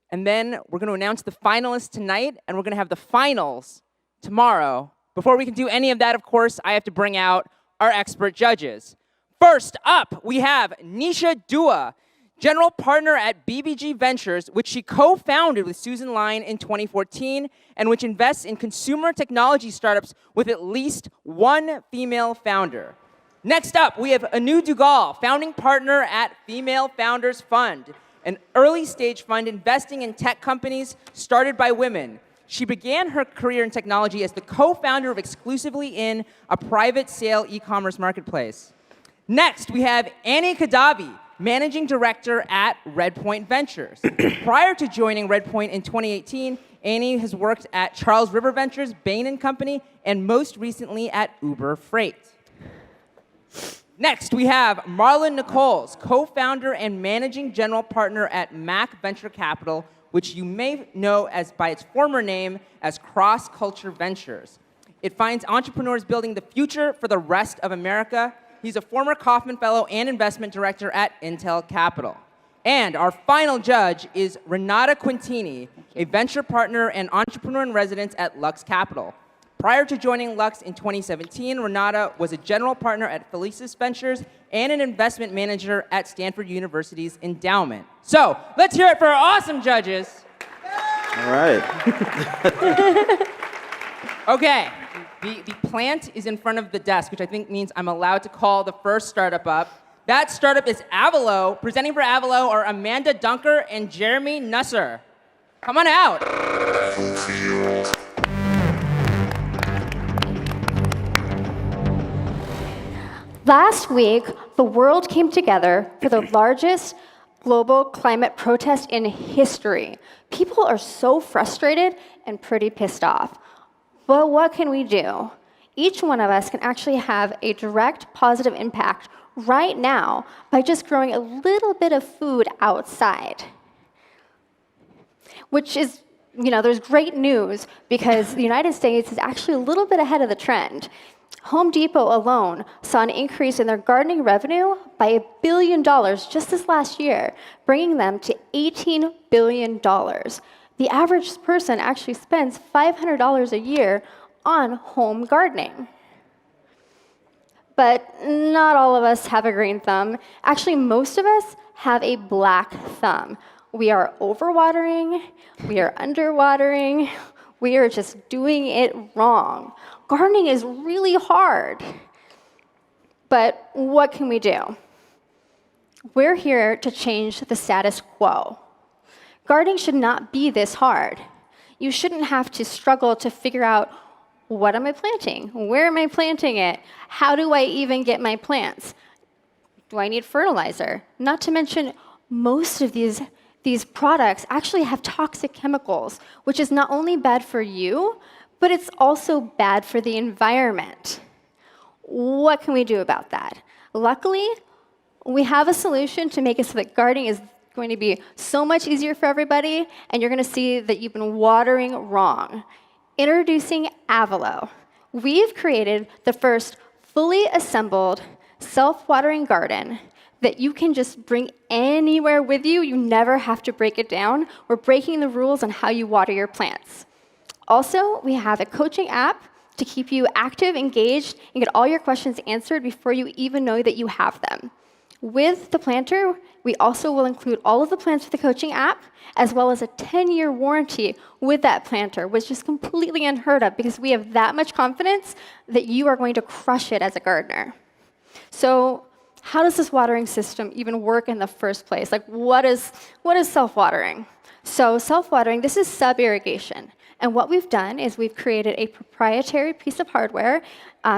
[SPEAKER 10] and then we're going to announce the finalists tonight, and we're going to have the finals tomorrow. Before we can do any of that, of course, I have to bring out our expert judges. First up, we have Nisha Dua, general partner at BBG Ventures, which she co-founded with Susan Line in 2014, and which invests in consumer technology startups with at least one female founder. Next up, we have Anu Dugal, founding partner at Female Founders Fund, an early-stage fund investing in tech companies started by women. She began her career in technology as the co-founder of Exclusively In, a private sale e-commerce marketplace. Next, we have Annie Kadavi, managing director at Redpoint Ventures. Prior to joining Redpoint in 2018, Annie has worked at Charles River Ventures, Bain & Company, and most recently at Uber Freight. Next, we have Marlon Nichols, co-founder and managing general partner at Mac Venture Capital, which you may know as by its former name as Cross Culture Ventures. It finds entrepreneurs building the future for the rest of America. He's a former Kauffman Fellow and investment director at Intel Capital. And our final judge is Renata Quintini, a venture partner and entrepreneur in residence at Lux Capital. Prior to joining Lux in 2017, Renata was a general partner at Felicis Ventures and an investment manager at Stanford University's endowment. So let's hear it for our awesome judges.
[SPEAKER 5] All right.
[SPEAKER 10] Okay. The plant is in front of the desk, which I think means I'm allowed to call the first startup up. That startup is Avelo. Presenting for Avelo are Amanda Dunker and Jeremy Nusser. Come on out.
[SPEAKER 11] Last week, the world came together for the largest global climate protest in history. People are so frustrated and pretty pissed off. But what can we do? Each one of us can actually have a direct positive impact right now by just growing a little bit of food outside. Which is, there's great news because the United States is actually a little bit ahead of the trend. Home Depot alone saw an increase in their gardening revenue by $1 billion just this last year, bringing them to $18 billion. The average person actually spends $500 a year on home gardening. But not all of us have a green thumb. Actually, most of us have a black thumb. We are overwatering, we are underwatering, We are just doing it wrong. Gardening is really hard. But what can we do? We're here to change the status quo. Gardening should not be this hard. You shouldn't have to struggle to figure out, what am I planting? Where am I planting it? How do I even get my plants? Do I need fertilizer? Not to mention, most of these products actually have toxic chemicals, which is not only bad for you, but it's also bad for the environment. What can we do about that? Luckily, we have a solution to make it so that gardening is going to be so much easier for everybody, and you're going to see that you've been watering wrong. Introducing Avelo. We've created the first fully assembled self-watering garden that you can just bring anywhere with you. You never have to break it down. We're breaking the rules on how you water your plants. Also, we have a coaching app to keep you active, engaged, and get all your questions answered before you even know that you have them. With the planter, we also will include all of the plants with the coaching app, as well as a 10-year warranty with that planter, which is completely unheard of because we have that much confidence that you are going to crush it as a gardener. So how does this watering system even work in the first place? Like, what is self-watering? So self-watering, this is sub-irrigation. And what we've done is we've created a proprietary piece of hardware,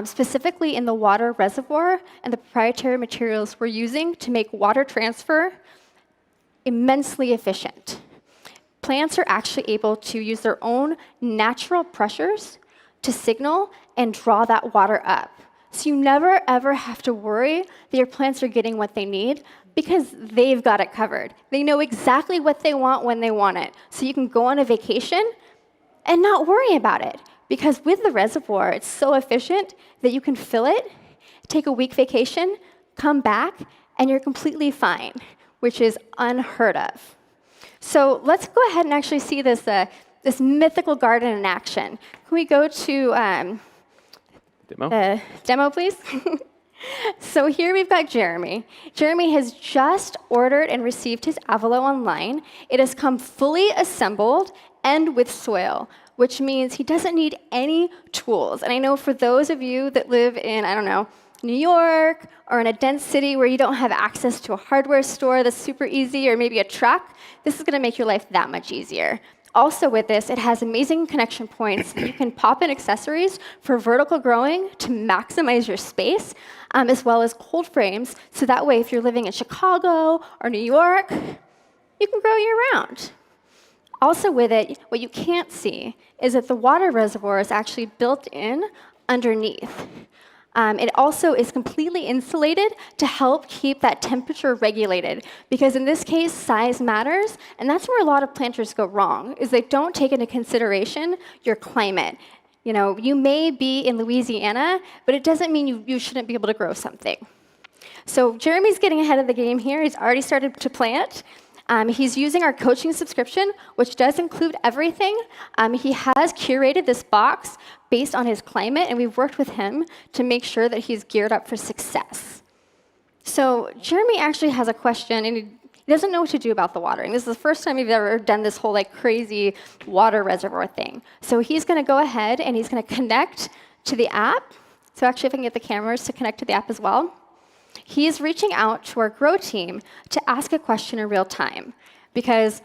[SPEAKER 11] specifically in the water reservoir, and the proprietary materials we're using to make water transfer immensely efficient. Plants are actually able to use their own natural pressures to signal and draw that water up. So you never, ever have to worry that your plants are getting what they need because they've got it covered. They know exactly what they want when they want it. So you can go on a vacation and not worry about it. Because with the reservoir, it's so efficient that you can fill it, take a week vacation, come back, and you're completely fine, which is unheard of. So let's go ahead and actually see this, this mythical garden in action. Can we go to demo, please? So here we've got Jeremy. Jeremy has just ordered and received his Avelo online. It has come fully assembled and with soil, which means he doesn't need any tools. And I know for those of you that live in, I don't know, New York or in a dense city where you don't have access to a hardware store that's super easy, or maybe a truck, this is going to make your life that much easier. Also with this, it has amazing connection points. You can pop in accessories for vertical growing to maximize your space, as well as cold frames, so that way if you're living in Chicago or New York, you can grow year-round. Also with it, what you can't see is that the water reservoir is actually built in underneath. It also is completely insulated to help keep that temperature regulated, because in this case, size matters, and that's where a lot of planters go wrong, is they don't take into consideration your climate. You know, you may be in Louisiana, but it doesn't mean you shouldn't be able to grow something. So Jeremy's getting ahead of the game here. He's already started to plant. He's using our coaching subscription, which does include everything. He has curated this box based on his climate, and we've worked with him to make sure that he's geared up for success. So Jeremy actually has a question, and he doesn't know what to do about the watering. This is the first time he's ever done this whole crazy water reservoir thing. So he's going to go ahead and he's going to connect to the app. So actually, if I can get the cameras to connect to the app as well. He is reaching out to our Grow team to ask a question in real time. Because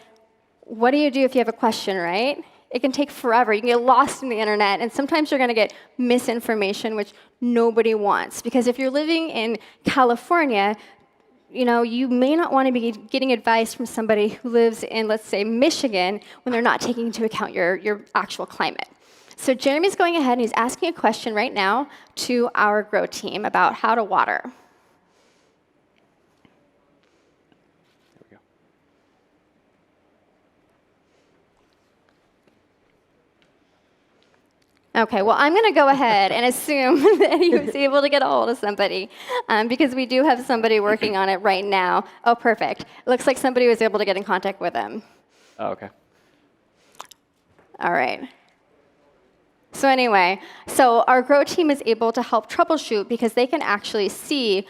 [SPEAKER 11] what do you do if you have a question, right? It can take forever. You can get lost in the internet, and sometimes you're going to get misinformation, which nobody wants. Because if you're living in California, you may not want to be getting advice from somebody who lives in, let's say, Michigan, when they're not taking into account your actual climate. So Jeremy's going ahead and he's asking a question right now to our Grow team about how to water. Okay, well, I'm going to go ahead and assume that he was able to get a hold of somebody, because we do have somebody working on it right now. Oh, perfect. It looks like somebody was able to get in contact with him.
[SPEAKER 12] Oh, okay.
[SPEAKER 11] All right. So anyway, our Grow team is able to help troubleshoot because they can actually see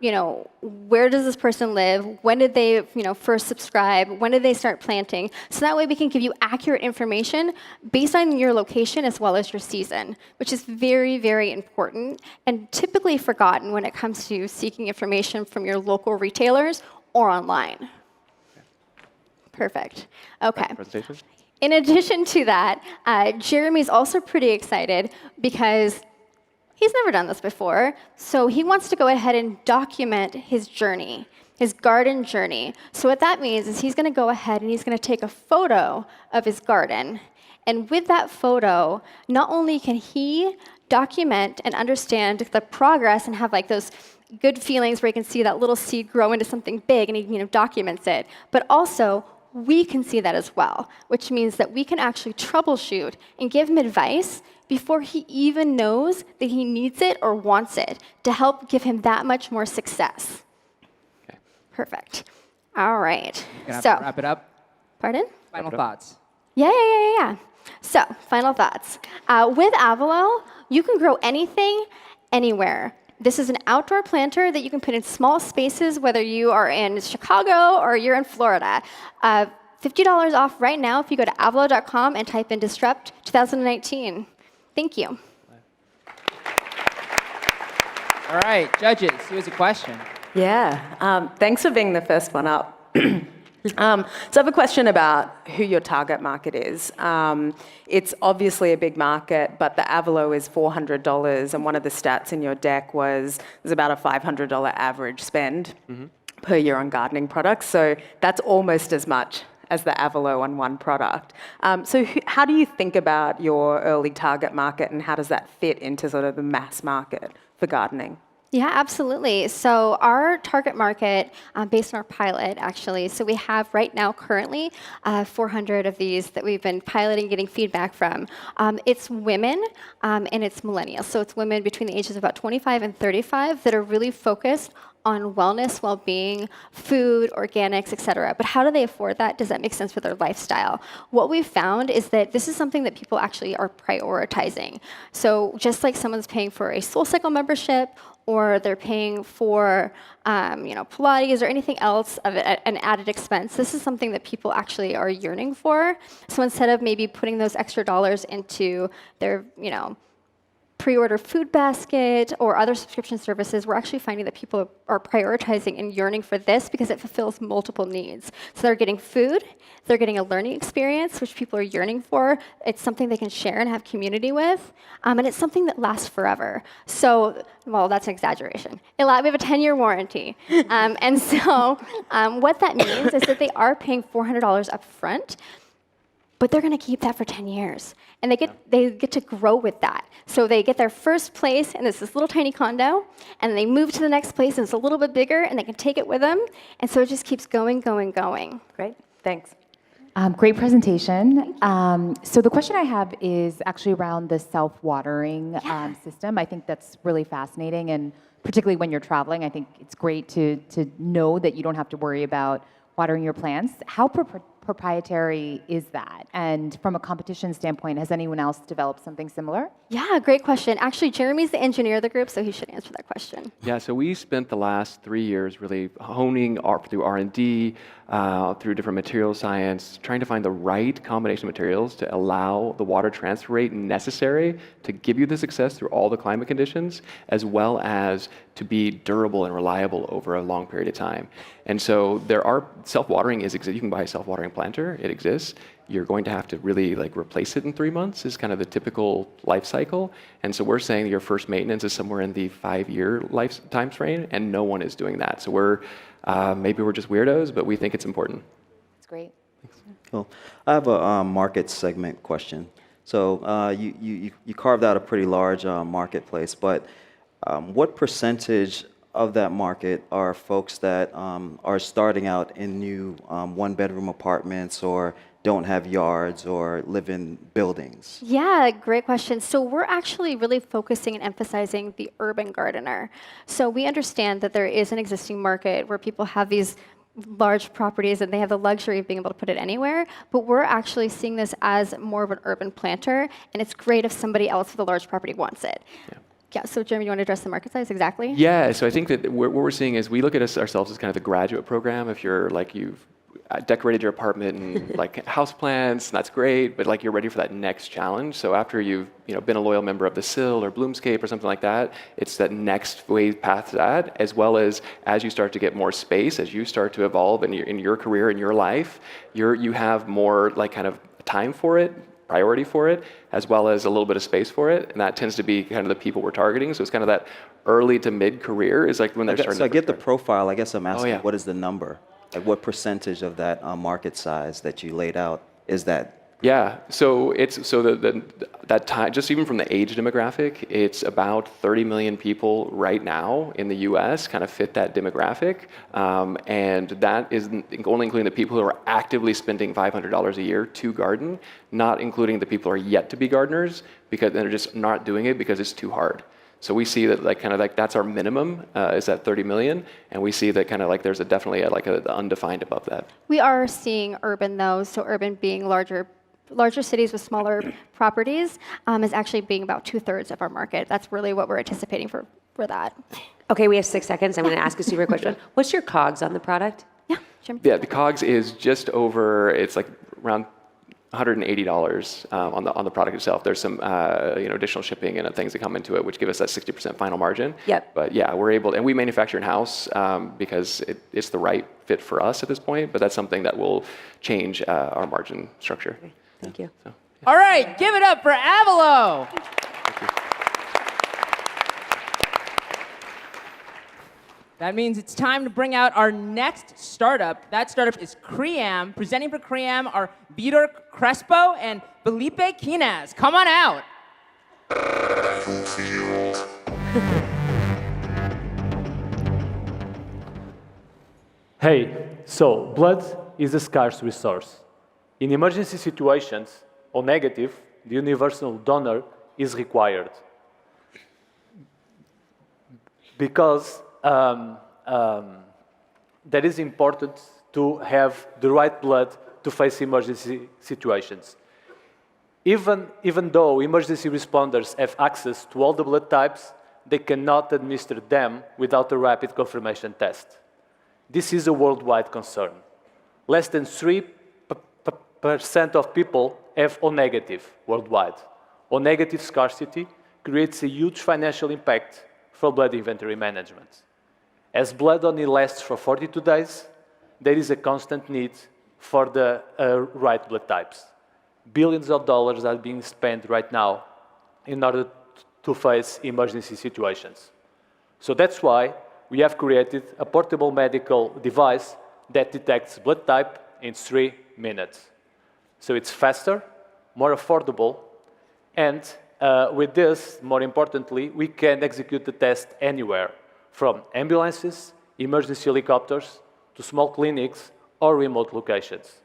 [SPEAKER 11] where does this person live? When did they, first subscribe? When did they start planting? So that way we can give you accurate information based on your location as well as your season, which is very, very important and typically forgotten when it comes to seeking information from your local retailers or online. Perfect. Okay.
[SPEAKER 12] Presentation?
[SPEAKER 11] In addition to that, Jeremy's also pretty excited because he's never done this before, so he wants to go ahead and document his journey, his garden journey. So what that means is he's going to go ahead and he's going to take a photo of his garden. And with that photo, not only can he document and understand the progress and have like those good feelings where he can see that little seed grow into something big and he documents it, but also we can see that as well, which means that we can actually troubleshoot and give him advice before he even knows that he needs it or wants it to help give him that much more success.
[SPEAKER 12] Okay.
[SPEAKER 11] Perfect. All right.
[SPEAKER 10] Gonna
[SPEAKER 11] So,
[SPEAKER 10] wrap it up.
[SPEAKER 11] Pardon?
[SPEAKER 10] Final thoughts.
[SPEAKER 11] Yeah. So, final thoughts. With Avalo, you can grow anything, anywhere. This is an outdoor planter that you can put in small spaces, whether you are in Chicago or you're in Florida. $50 off right now if you go to avalo.com and type in Disrupt 2019. Thank you.
[SPEAKER 10] All right, judges, here's a question.
[SPEAKER 17] Yeah, thanks for being the first one up. So I have a question about who your target market is. It's obviously a big market, but the Avalo is $400, and one of the stats in your deck was there's about a $500 average spend per year on gardening products. So that's almost as much as the Avalo on one product. So how do you think about your early target market, and how does that fit into sort of the mass market for gardening?
[SPEAKER 11] Yeah, absolutely. So our target market, based on our pilot, actually, so we have right now currently 400 of these that we've been piloting, getting feedback from. It's women and it's millennials. So it's women between the ages of about 25 and 35 that are really focused on wellness, well-being, food, organics, et cetera. But how do they afford that? Does that make sense for their lifestyle? What we've found is that this is something that people actually are prioritizing. So just like someone's paying for a SoulCycle membership, or they're paying for Pilates or anything else of an added expense, this is something that people actually are yearning for. So instead of maybe putting those extra dollars into their pre-order food basket or other subscription services, we're actually finding that people are prioritizing and yearning for this because it fulfills multiple needs. So they're getting food, they're getting a learning experience, which people are yearning for. It's something they can share and have community with, and it's something that lasts forever. So, well, that's an exaggeration. We have a 10-year warranty. And so what that means is that they are paying $400 up front, but they're going to keep that for 10 years. And they get to grow with that. So they get their first place, and it's this little tiny condo, and they move to the next place, and it's a little bit bigger, and they can take it with them. And so it just keeps going.
[SPEAKER 17] Great, thanks.
[SPEAKER 18] Great presentation. So the question I have is actually around the self-watering system. I think that's really fascinating, and particularly when you're traveling, I think it's great to know that you don't have to worry about watering your plants. How proprietary is that? And from a competition standpoint, has anyone else developed something similar?
[SPEAKER 11] Yeah, great question. Actually, Jeremy's the engineer of the group, so he should answer that question.
[SPEAKER 12] Yeah, so we spent the last 3 years really honing through R&D, through different material science, trying to find the right combination of materials to allow the water transfer rate necessary to give you the success through all the climate conditions, as well as to be durable and reliable over a long period of time. And so there are self-watering you can buy a self-watering planter, it exists. You're going to have to really replace it in 3 months is kind of the typical life cycle. And so we're saying your first maintenance is somewhere in the 5-year time frame, and no one is doing that. So maybe we're just weirdos, but we think it's important.
[SPEAKER 18] That's great.
[SPEAKER 19] Cool. I have a market segment question. So you carved out a pretty large marketplace, but what percentage of that market are folks that are starting out in new one-bedroom apartments or don't have yards or live in buildings?
[SPEAKER 11] Yeah, great question. So we're actually really focusing and emphasizing the urban gardener. So we understand that there is an existing market where people have these large properties and they have the luxury of being able to put it anywhere, but we're actually seeing this as more of an urban planter, and it's great if somebody else with a large property wants it.
[SPEAKER 19] Yeah.
[SPEAKER 11] Yeah, so Jeremy, you want to address the market size exactly?
[SPEAKER 12] Yeah, so I think that what we're seeing is we look at ourselves as kind of the graduate program. If you're like you've decorated your apartment and like house plants, that's great, but like you're ready for that next challenge. So after you've been a loyal member of the Sill or Bloomscape or something like that, it's that next wave path to that, as well as you start to get more space, as you start to evolve in your career, in your life, you have more like kind of time for it, priority for it, as well as a little bit of space for it, and that tends to be kind of the people we're targeting. So it's kind of that early to mid career is like when they're starting.
[SPEAKER 19] So I get the profile. I guess I'm asking,
[SPEAKER 12] yeah.
[SPEAKER 19] what is the number? Like what percentage of that market size that you laid out is that?
[SPEAKER 12] Yeah, so that time, just even from the age demographic, it's about 30 million people right now in the U.S. kind of fit that demographic, and that is only including the people who are actively spending $500 a year to garden, not including the people who are yet to be gardeners because they're just not doing it because it's too hard. So we see that that's our minimum is that 30 million, and we see that kind of like there's definitely an undefined above that.
[SPEAKER 11] We are seeing urban though, so urban being larger cities with smaller properties is actually being about 2/3 of our market. That's really what we're anticipating for that.
[SPEAKER 14] Okay, we have 6 seconds. I'm going to ask a super question. What's your COGS on the product?
[SPEAKER 12] Yeah, the COGS is just over. It's like around $180 on the product itself. There's some additional shipping and things that come into it, which give us that 60% final margin.
[SPEAKER 14] Yep.
[SPEAKER 12] But yeah, we're able, and we manufacture in house because it's the right fit for us at this point. But that's something that will change our margin structure.
[SPEAKER 14] Okay, thank you.
[SPEAKER 12] So.
[SPEAKER 10] All right, give it up for Avelo. That means it's time to bring out our next startup. That startup is Cream. Presenting for Cream are Vitor Crespo and Felipe Quinaz. Come on out.
[SPEAKER 1] Hey, so blood is a scarce resource. In emergency situations, O negative, the universal donor is required. Because that is important to have the right blood to face emergency situations. Even though emergency responders have access to all the blood types, they cannot administer them without a rapid confirmation test. This is a worldwide concern. Less than 3% of people have O negative worldwide. O negative scarcity creates a huge financial impact for blood inventory management. As blood only lasts for 42 days, there is a constant need for the right blood types. Billions of dollars are being spent right now in order to face emergency situations. So that's why we have created a portable medical device that detects blood type in 3 minutes. So it's faster, more affordable, and with this, more importantly, we can execute the test anywhere, from ambulances, emergency helicopters, to small clinics or remote locations.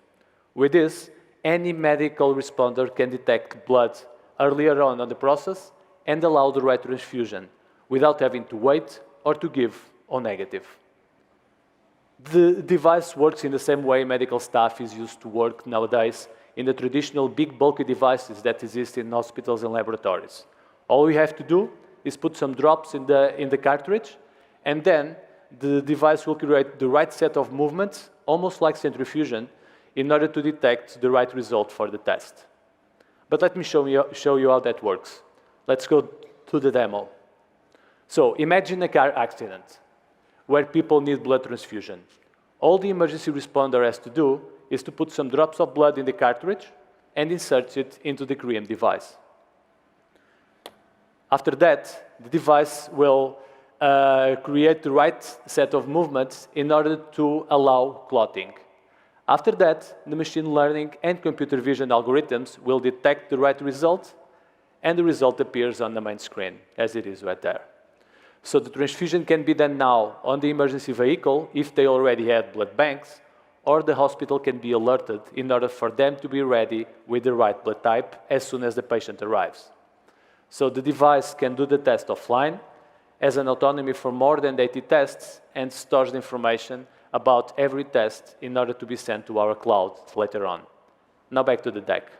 [SPEAKER 1] With this, any medical responder can detect blood earlier on the process and allow the right transfusion without having to wait or to give O negative. The device works in the same way medical staff is used to work nowadays in the traditional big bulky devices that exist in hospitals and laboratories. All we have to do is put some drops in the cartridge, and then the device will create the right set of movements, almost like centrifusion, in order to detect the right result for the test. But let me show you how that works. Let's go to the demo. So imagine a car accident where people need blood transfusion. All the emergency responder has to do is to put some drops of blood in the cartridge and insert it into the Cream device. After that, the device will create the right set of movements in order to allow clotting. After that, the machine learning and computer vision algorithms will detect the right result, and the result appears on the main screen, as it is right there. So the transfusion can be done now on the emergency vehicle if they already had blood banks, or the hospital can be alerted in order for them to be ready with the right blood type as soon as the patient arrives. So the device can do the test offline, has an autonomy for more than 80 tests, and stores the information about every test in order to be sent to our cloud later on. Now back to the deck.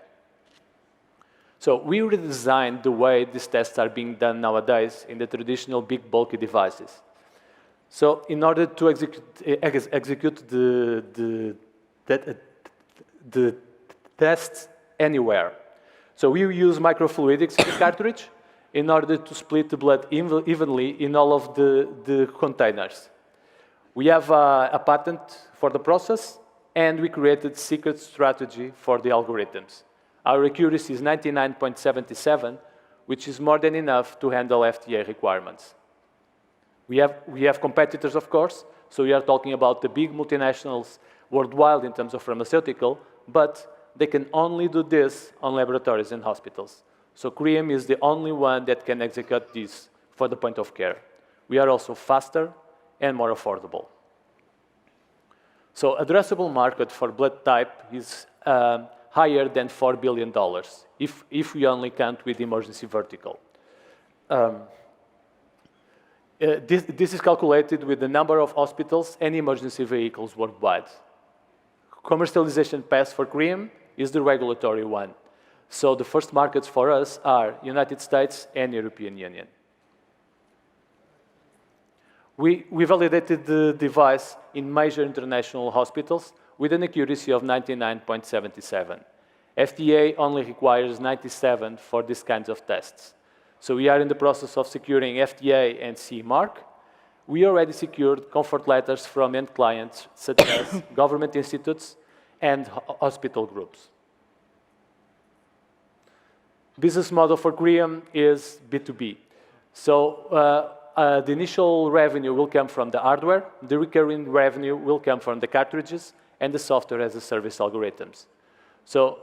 [SPEAKER 1] So we redesigned the way these tests are being done nowadays in the traditional big bulky devices. So in order to execute the tests anywhere. So we use microfluidics in the cartridge in order to split the blood evenly in all of the containers. We have a patent for the process, and we created secret strategy for the algorithms. Our accuracy is 99.77, which is more than enough to handle FDA requirements. We have competitors, of course, so we are talking about the big multinationals worldwide in terms of pharmaceutical, but they can only do this on laboratories and hospitals. So Cream is the only one that can execute this for the point of care. We are also faster and more affordable. So addressable market for blood type is higher than $4 billion if we only count with emergency vertical. This is calculated with the number of hospitals and emergency vehicles worldwide. Commercialization path for Cream is the regulatory one. So the first markets for us are United States and European Union. We validated the device in major international hospitals with an accuracy of 99.77. FDA only requires 97 for these kinds of tests. So we are in the process of securing FDA and CE mark. We already secured comfort letters from end clients such as government institutes and hospital groups. Business model for Cream is B2B. So the initial revenue will come from the hardware, the recurring revenue will come from the cartridges, and the software as a service algorithms. So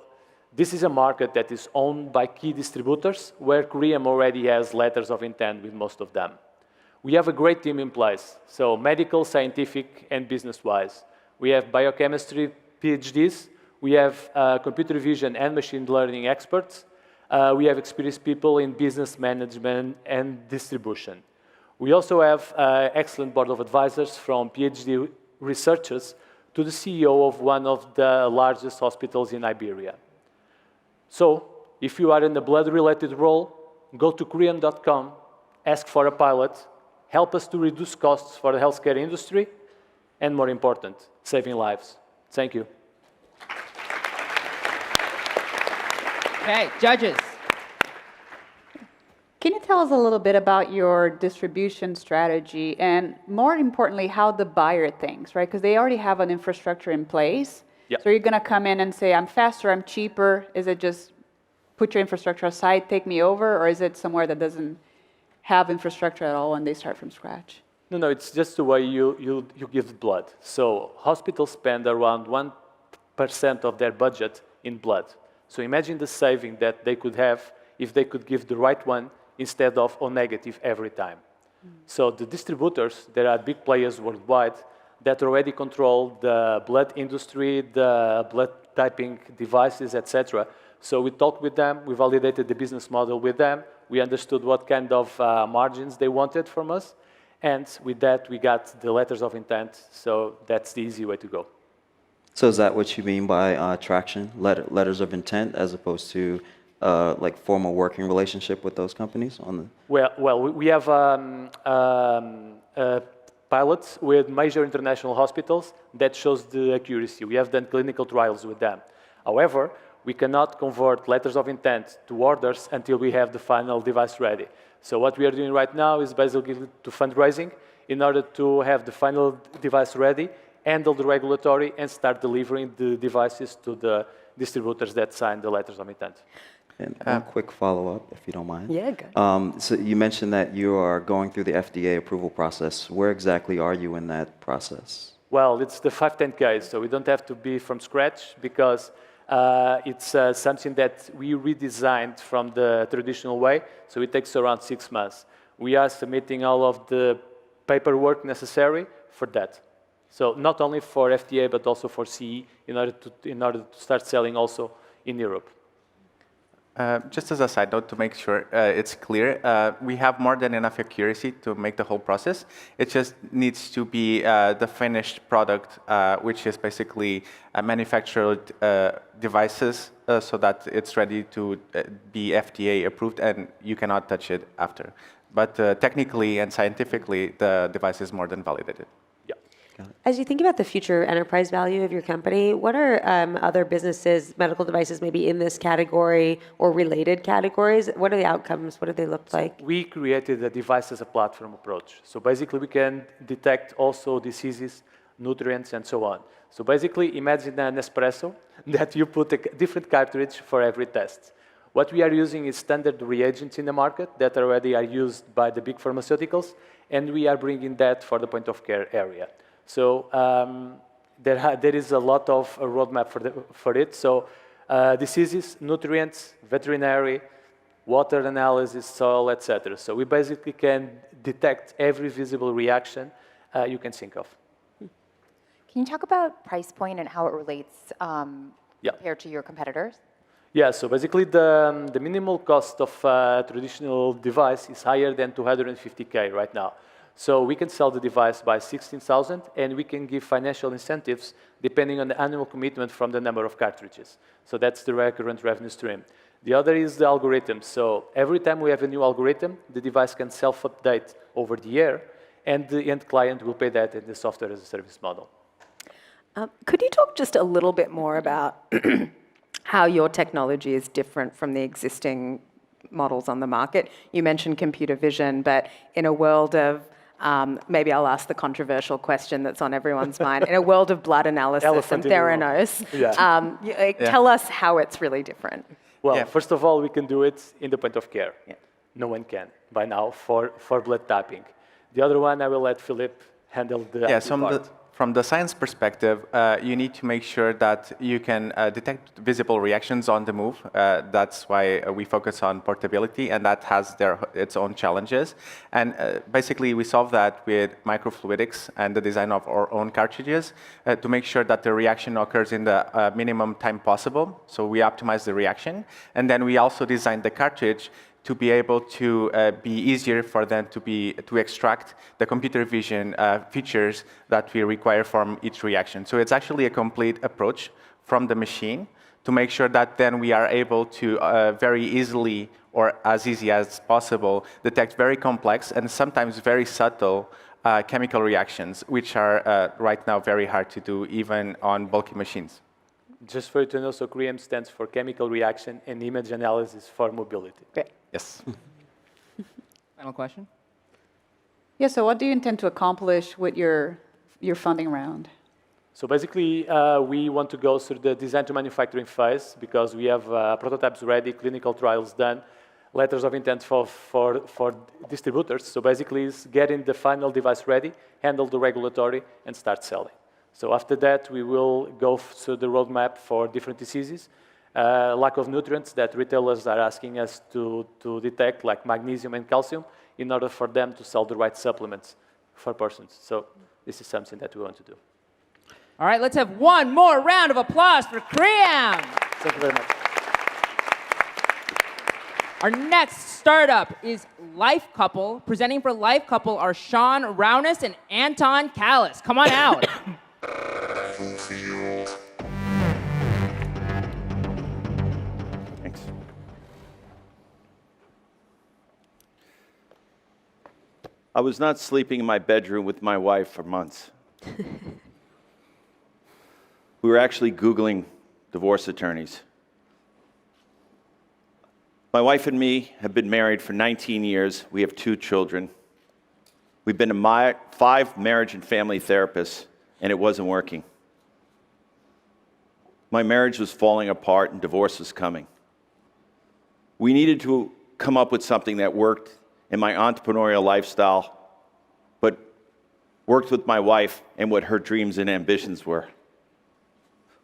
[SPEAKER 1] this is a market that is owned by key distributors, where Cream already has letters of intent with most of them. We have a great team in place, so medical, scientific, and business-wise. We have biochemistry PhDs, we have computer vision and machine learning experts, we have experienced people in business management and distribution. We also have excellent board of advisors from PhD researchers to the CEO of one of the largest hospitals in Iberia. So, if you are in the blood-related role, go to Cream.com, ask for a pilot, help us to reduce costs for the healthcare industry, and more important, saving lives. Thank you.
[SPEAKER 10] Okay, judges.
[SPEAKER 8] Can you tell us a little bit about your distribution strategy and, more importantly, how the buyer thinks, right? Because they already have an infrastructure in place.
[SPEAKER 1] Yep.
[SPEAKER 8] So you're going to come in and say, I'm faster, I'm cheaper. Is it just put your infrastructure aside, take me over? Or is it somewhere that doesn't have infrastructure at all and they start from scratch?
[SPEAKER 1] No, it's just the way you give blood. So hospitals spend around 1% of their budget in blood. So imagine the saving that they could have if they could give the right one instead of O negative every time. So the distributors, there are big players worldwide that already control the blood industry, the blood typing devices, etc. So we talked with them, we validated the business model with them, we understood what kind of margins they wanted from us, and with that we got the letters of intent, so that's the easy way to go.
[SPEAKER 19] So is that what you mean by traction, letters of intent, as opposed to like formal working relationship with those companies?
[SPEAKER 1] Well, we have pilots with major international hospitals that shows the accuracy. We have done clinical trials with them. However, we cannot convert letters of intent to orders until we have the final device ready. So what we are doing right now is basically to fundraising in order to have the final device ready, handle the regulatory, and start delivering the devices to the distributors that sign the letters of intent.
[SPEAKER 19] And one quick follow-up, if you don't mind.
[SPEAKER 6] Yeah, good.
[SPEAKER 19] So you mentioned that you are going through the FDA approval process. Where exactly are you in that process?
[SPEAKER 1] Well, it's the 510K, so we don't have to be from scratch because it's something that we redesigned from the traditional way, so it takes around 6 months. We are submitting all of the paperwork necessary for that. So not only for FDA, but also for CE in order to start selling also in Europe.
[SPEAKER 3] Just as a side note to make sure it's clear, we have more than enough accuracy to make the whole process. It just needs to be the finished product, which is basically manufactured devices so that it's ready to be FDA approved and you cannot touch it after. But technically and scientifically, the device is more than validated.
[SPEAKER 13] As you think about the future enterprise value of your company, what are other businesses, medical devices maybe in this category or related categories? What are the outcomes? What do they look like?
[SPEAKER 1] We created a device as a platform approach. So basically we can detect also diseases, nutrients, and so on. So basically imagine an espresso that you put a different cartridge for every test. What we are using is standard reagents in the market that already are used by the big pharmaceuticals, and we are bringing that for the point of care area. So there is a lot of a roadmap for it. So diseases, nutrients, veterinary, water analysis, soil, etc. So we basically can detect every visible reaction you can think of.
[SPEAKER 18] Can you talk about price point and how it relates compared to your competitors?
[SPEAKER 1] Yeah, so basically the minimal cost of a traditional device is higher than $250K right now. So we can sell the device by $16,000, and we can give financial incentives depending on the annual commitment from the number of cartridges. So that's the recurrent revenue stream. The other is the algorithm. So every time we have a new algorithm, the device can self-update over the year, and the end client will pay that in the software as a service model.
[SPEAKER 17] Could you talk just a little bit more about how your technology is different from the existing models on the market? You mentioned computer vision, but in a world of maybe I'll ask the controversial question that's on everyone's mind. In a world of blood analysis and Theranos, tell us how it's really different.
[SPEAKER 1] Well, first of all, we can do it in the point of care. No one can by now for blood tapping. The other one, I will let Philippe handle the part.
[SPEAKER 3] From the science perspective, you need to make sure that you can detect visible reactions on the move. That's why we focus on portability, and that has its own challenges. And basically, we solve that with microfluidics and the design of our own cartridges to make sure that the reaction occurs in the minimum time possible. So we optimize the reaction. And then we also design the cartridge to be able to be easier for them to extract the computer vision features that we require from each reaction. So it's actually a complete approach from the machine to make sure that then we are able to very easily, or as easy as possible, detect very complex and sometimes very subtle chemical reactions, which are right now very hard to do even on bulky machines.
[SPEAKER 1] Just for you to know, so CREAM stands for chemical reaction and image analysis for mobility.
[SPEAKER 3] Yes.
[SPEAKER 10] Final question?
[SPEAKER 8] Yeah, so what do you intend to accomplish with your funding round?
[SPEAKER 1] So basically, we want to go through the design to manufacturing phase because we have prototypes ready, clinical trials done, letters of intent for distributors. So basically, it's getting the final device ready, handle the regulatory, and start selling. So after that, we will go through the roadmap for different diseases, lack of nutrients that retailers are asking us to detect, like magnesium and calcium, in order for them to sell the right supplements for persons. So this is something that we want to do.
[SPEAKER 10] All right, let's have one more round of applause for CREAM.
[SPEAKER 1] Thank you very much.
[SPEAKER 10] Our next startup is Life Couple. Presenting for Life Couple are Sean Raunis and Anton Callis. Come on out.
[SPEAKER 20] Thanks. I was not sleeping in my bedroom with my wife for months. We were actually Googling divorce attorneys. My wife and me have been married for 19 years. We have 2 children. We've been to 5 marriage and family therapists, and it wasn't working. My marriage was falling apart and divorce was coming. We needed to come up with something that worked in my entrepreneurial lifestyle, but worked with my wife and what her dreams and ambitions were.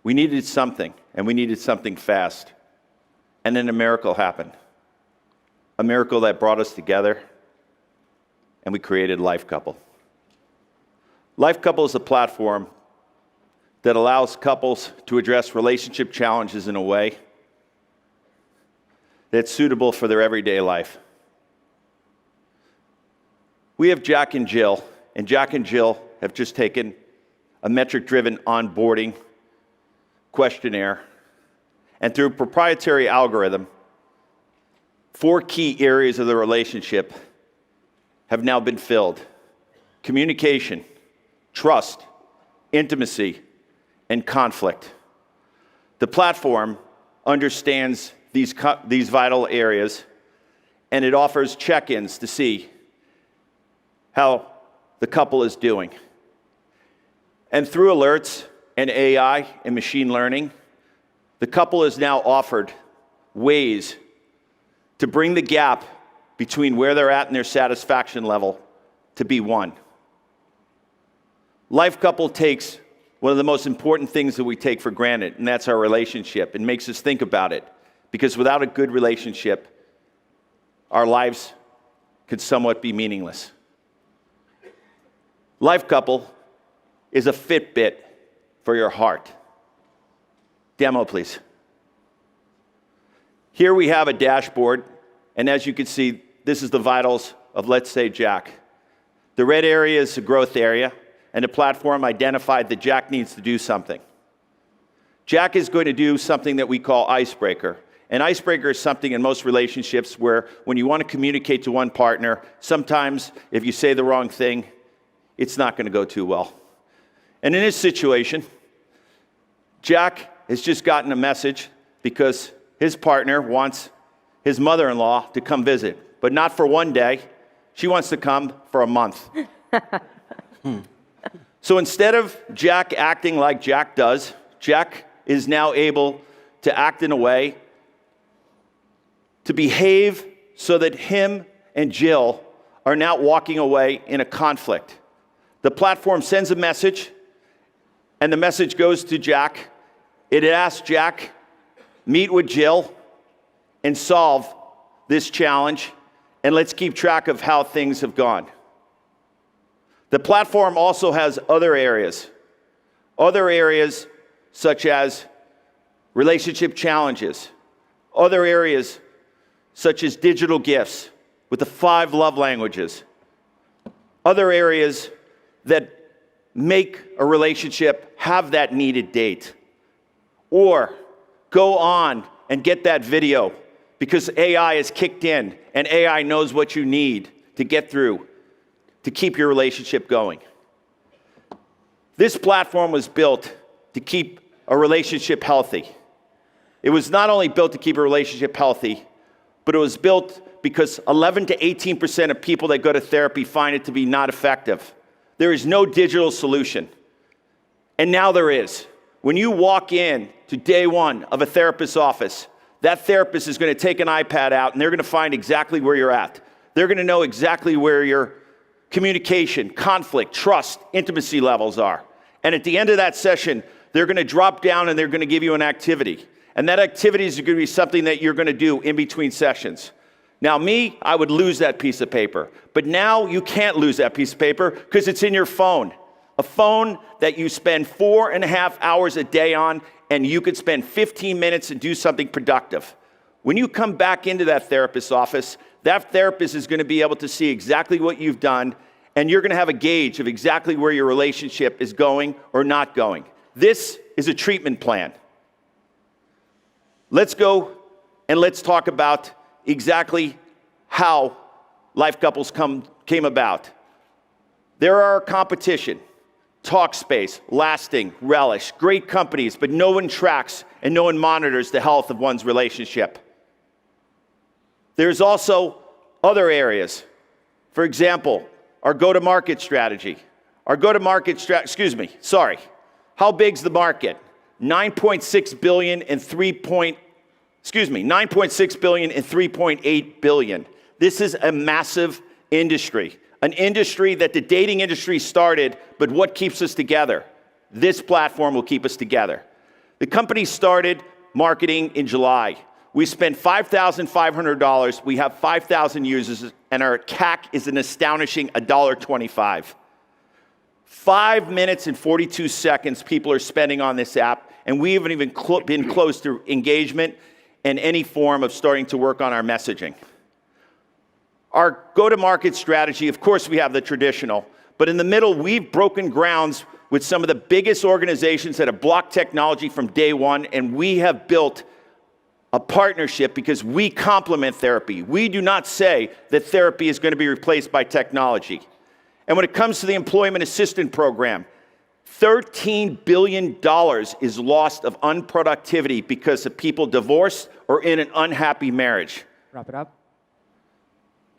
[SPEAKER 20] We needed something, and we needed something fast. And then a miracle happened. A miracle that brought us together, and we created Life Couple. Life Couple is a platform that allows couples to address relationship challenges in a way that's suitable for their everyday life. We have Jack and Jill, and Jack and Jill have just taken a metric-driven onboarding questionnaire, and through a proprietary algorithm, 4 key areas of the relationship have now been filled: communication, trust, intimacy, and conflict. The platform understands these vital areas, and it offers check-ins to see how the couple is doing. And through alerts and AI and machine learning, the couple is now offered ways to bring the gap between where they're at and their satisfaction level to be 1. Life Couple takes one of the most important things that we take for granted, and that's our relationship, and makes us think about it. Because without a good relationship, our lives could somewhat be meaningless. Life Couple is a Fitbit for your heart. Demo, please. Here we have a dashboard, and as you can see, this is the vitals of, let's say, Jack. The red area is the growth area, and the platform identified that Jack needs to do something. Jack is going to do something that we call icebreaker. An icebreaker is something in most relationships where when you want to communicate to one partner, sometimes if you say the wrong thing, it's not going to go too well. And in this situation, Jack has just gotten a message because his partner wants his mother-in-law to come visit, but not for one day. She wants to come for a month. So instead of Jack acting like Jack does, Jack is now able to act in a way to behave so that him and Jill are now walking away in a conflict. The platform sends a message, and the message goes to Jack. It asks Jack, meet with Jill and solve this challenge, and let's keep track of how things have gone. The platform also has other areas such as relationship challenges, other areas such as digital gifts with the 5 love languages, other areas that make a relationship have that needed date, or go on and get that video because AI is kicked in and AI knows what you need to get through to keep your relationship going. This platform was built to keep a relationship healthy. It was not only built to keep a relationship healthy, but it was built because 11 to 18% of people that go to therapy find it to be not effective. There is no digital solution. And now there is. When you walk in to day 1 of a therapist's office, that therapist is going to take an iPad out and they're going to find exactly where you're at. They're going to know exactly where your communication, conflict, trust, intimacy levels are. And at the end of that session, they're going to drop down and they're going to give you an activity. And that activity is going to be something that you're going to do in between sessions. Now, me, I would lose that piece of paper. But now you can't lose that piece of paper because it's in your phone. A phone that you spend 4.5 hours a day on, and you could spend 15 minutes and do something productive. When you come back into that therapist's office, that therapist is going to be able to see exactly what you've done, and you're going to have a gauge of exactly where your relationship is going or not going. This is a treatment plan. Let's go and let's talk about exactly how Life Couples came about. There are competition, Talkspace, Lasting, Relish, great companies, but no one tracks and no one monitors the health of one's relationship. There's also other areas. For example, our go-to-market strategy. How big's the market? 9.6 billion and 9.6 billion and 3.8 billion. This is a massive industry. An industry that the dating industry started, but what keeps us together? This platform will keep us together. The company started marketing in July. We spent $5,500. We have 5,000 users, and our CAC is an astonishing $1.25. 5 minutes and 42 seconds people are spending on this app, and we haven't even been close to engagement and any form of starting to work on our messaging. Our go-to-market strategy, of course, we have the traditional, but in the middle, we've broken grounds with some of the biggest organizations that have blocked technology from day one, and we have built a partnership because we complement therapy. We do not say that therapy is going to be replaced by technology. And when it comes to the Employment Assistance Program, $13 billion is lost of unproductivity because of people divorced or in an unhappy marriage.
[SPEAKER 10] Wrap it up.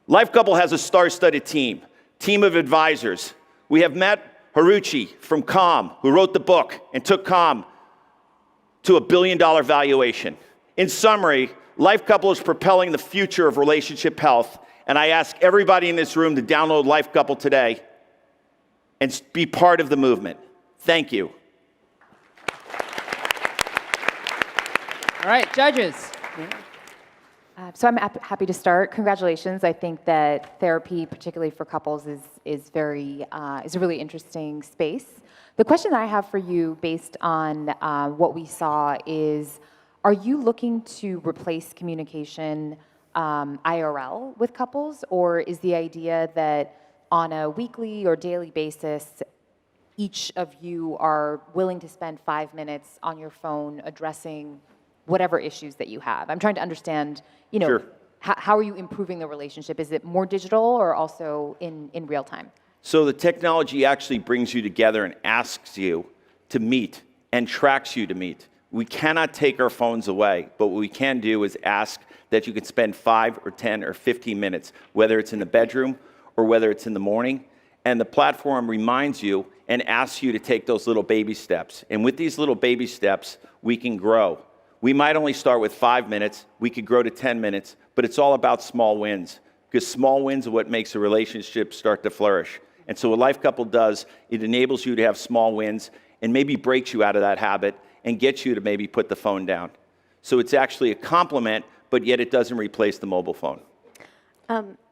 [SPEAKER 20] Life Couple has a star-studded team of advisors. We have met Haruchi from Calm, who wrote the book and took Calm to $1 billion valuation. In summary, Life Couple is propelling the future of relationship health, and I ask everybody in this room to download Life Couple today and be part of the movement. Thank you.
[SPEAKER 10] All right, judges.
[SPEAKER 18] So I'm happy to start. Congratulations. I think that therapy, particularly for couples, is a really interesting space. The question I have for you, based on what we saw, is: are you looking to replace communication IRL with couples, or is the idea that on a weekly or daily basis, each of you are willing to spend 5 minutes on your phone addressing whatever issues that you have? I'm trying to understand,
[SPEAKER 20] Sure.
[SPEAKER 18] how are you improving the relationship? Is it more digital or also in real time?
[SPEAKER 20] So the technology actually brings you together and asks you to meet and tracks you to meet. We cannot take our phones away, but what we can do is ask that you could spend 5 or 10 or 15 minutes, whether it's in the bedroom or whether it's in the morning, and the platform reminds you and asks you to take those little baby steps. And with these little baby steps, we can grow. We might only start with 5 minutes, we could grow to 10 minutes, but it's all about small wins, because small wins are what makes a relationship start to flourish. And so what Life Couple does, it enables you to have small wins and maybe breaks you out of that habit and gets you to maybe put the phone down. So it's actually a complement, but yet it doesn't replace the mobile phone.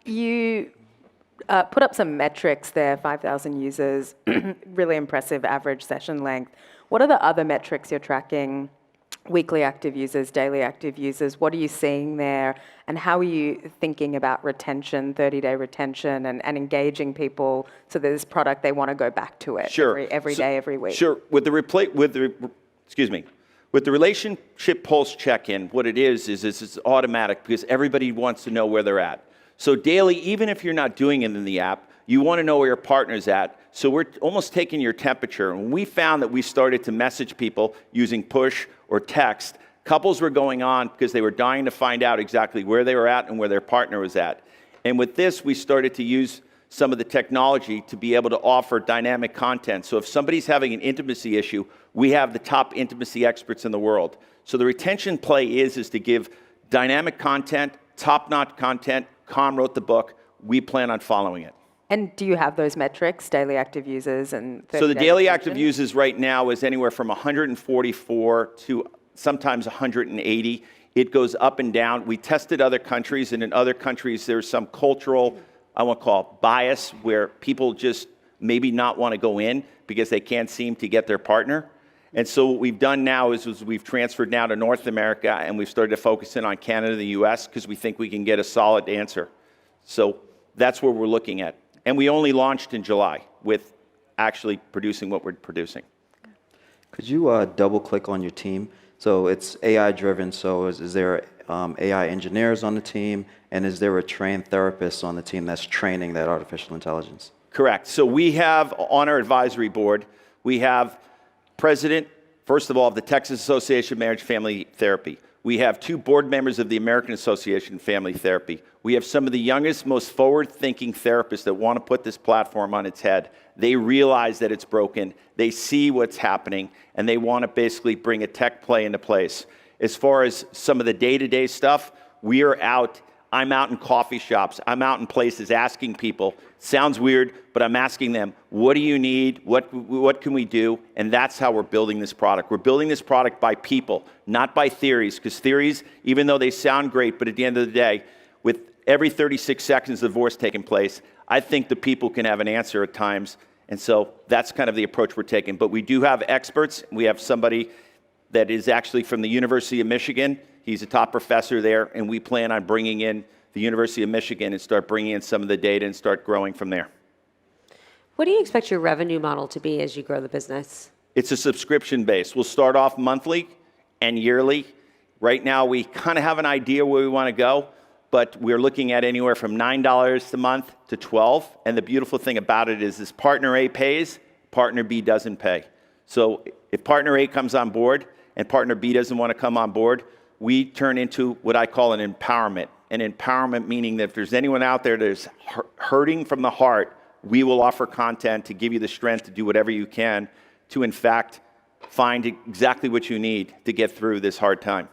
[SPEAKER 17] You put up some metrics there, 5,000 users, really impressive average session length. What are the other metrics you're tracking? Weekly active users, daily active users, what are you seeing there? And how are you thinking about retention, 30-day retention, and engaging people so that this product, they want to go back to it every day, every week?
[SPEAKER 20] Sure. With the relationship pulse check-in, what it is it's automatic because everybody wants to know where they're at. So daily, even if you're not doing it in the app, you want to know where your partner's at. So we're almost taking your temperature. And we found that we started to message people using push or text. Couples were going on because they were dying to find out exactly where they were at and where their partner was at. And with this, we started to use some of the technology to be able to offer dynamic content. So if somebody's having an intimacy issue, we have the top intimacy experts in the world. So the retention play is to give dynamic content, top-notch content. Calm wrote the book. We plan on following it.
[SPEAKER 17] And do you have those metrics, daily active users and 30-day
[SPEAKER 20] So the daily
[SPEAKER 17] retention?
[SPEAKER 20] active users right now is anywhere from 144 to sometimes 180. It goes up and down. We tested other countries, and in other countries there's some cultural, I won't call it bias, where people just maybe not want to go in because they can't seem to get their partner. And so what we've done now is we've transferred now to North America, and we've started to focus in on Canada and the US because we think we can get a solid answer. So that's what we're looking at. And we only launched in July with actually producing what we're producing.
[SPEAKER 19] Could you double click on your team? So it's AI driven, so is there AI engineers on the team, and is there a trained therapist on the team that's training that artificial intelligence?
[SPEAKER 20] Correct. So we have on our advisory board, we have president, first of all, of the Texas Association of Marriage and Family Therapy. We have 2 board members of the American Association of Family Therapy. We have some of the youngest, most forward-thinking therapists that want to put this platform on its head. They realize that it's broken, they see what's happening, and they want to basically bring a tech play into place. As far as some of the day-to-day stuff, I'm out in coffee shops, I'm out in places asking people, sounds weird, but I'm asking them, what do you need, what can we do? And that's how we're building this product. We're building this product by people, not by theories, because theories, even though they sound great, but at the end of the day, with every 36 seconds of divorce taking place, I think the people can have an answer at times, and so that's kind of the approach we're taking. But we do have experts. We have somebody that is actually from the University of Michigan. He's a top professor there, and we plan on bringing in the University of Michigan and start bringing in some of the data and start growing from there.
[SPEAKER 13] What do you expect your revenue model to be as you grow the business?
[SPEAKER 20] It's a subscription base. We'll start off monthly and yearly. Right now, we kind of have an idea where we want to go, but we're looking at anywhere from $9 a month to $12. And the beautiful thing about it is this partner A pays, partner B doesn't pay. So if partner A comes on board and partner B doesn't want to come on board, we turn into what I call an empowerment. An empowerment meaning that if there's anyone out there that's hurting from the heart, we will offer content to give you the strength to do whatever you can to, in fact, find exactly what you need to get through this hard time.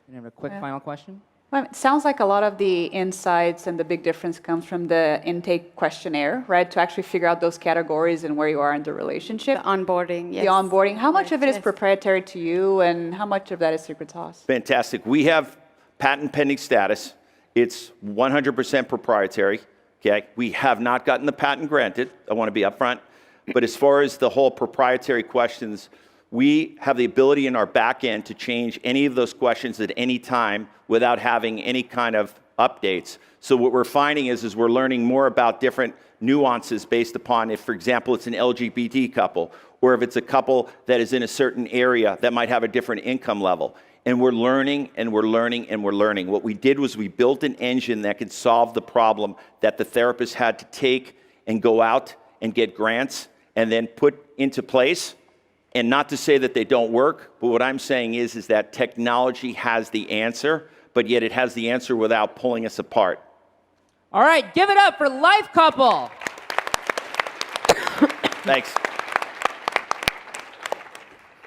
[SPEAKER 10] And I have a quick final question.
[SPEAKER 8] Well, it sounds like a lot of the insights and the big difference comes from the intake questionnaire, right? To actually figure out those categories and where you are in the relationship.
[SPEAKER 14] The onboarding, yes.
[SPEAKER 8] The onboarding. How much of it is proprietary to you, and how much of that is secret sauce?
[SPEAKER 20] Fantastic. We have patent pending status. It's 100% proprietary. Okay? We have not gotten the patent granted. I want to be upfront. But as far as the whole proprietary questions, we have the ability in our back end to change any of those questions at any time without having any kind of updates. So what we're finding is we're learning more about different nuances based upon if, for example, it's an LGBT couple, or if it's a couple that is in a certain area that might have a different income level. And we're learning, and we're learning, and we're learning. What we did was we built an engine that could solve the problem that the therapist had to take and go out and get grants and then put into place. And not to say that they don't work, but what I'm saying is that technology has the answer, but yet it has the answer without pulling us apart.
[SPEAKER 10] All right, give it up for Life Couple.
[SPEAKER 20] Thanks.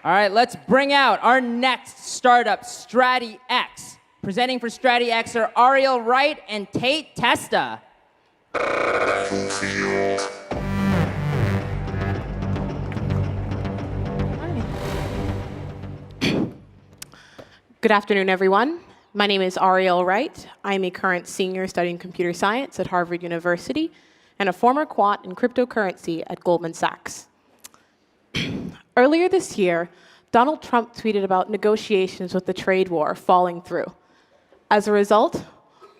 [SPEAKER 10] All right, let's bring out our next startup, StratiX. Presenting for StratiX are Ariel Wright and Tate Testa.
[SPEAKER 2] Good afternoon, everyone. My name is Ariel Wright. I'm a current senior studying computer science at Harvard University and a former quant in cryptocurrency at Goldman Sachs. Earlier this year, Donald Trump tweeted about negotiations with the trade war falling through. As a result,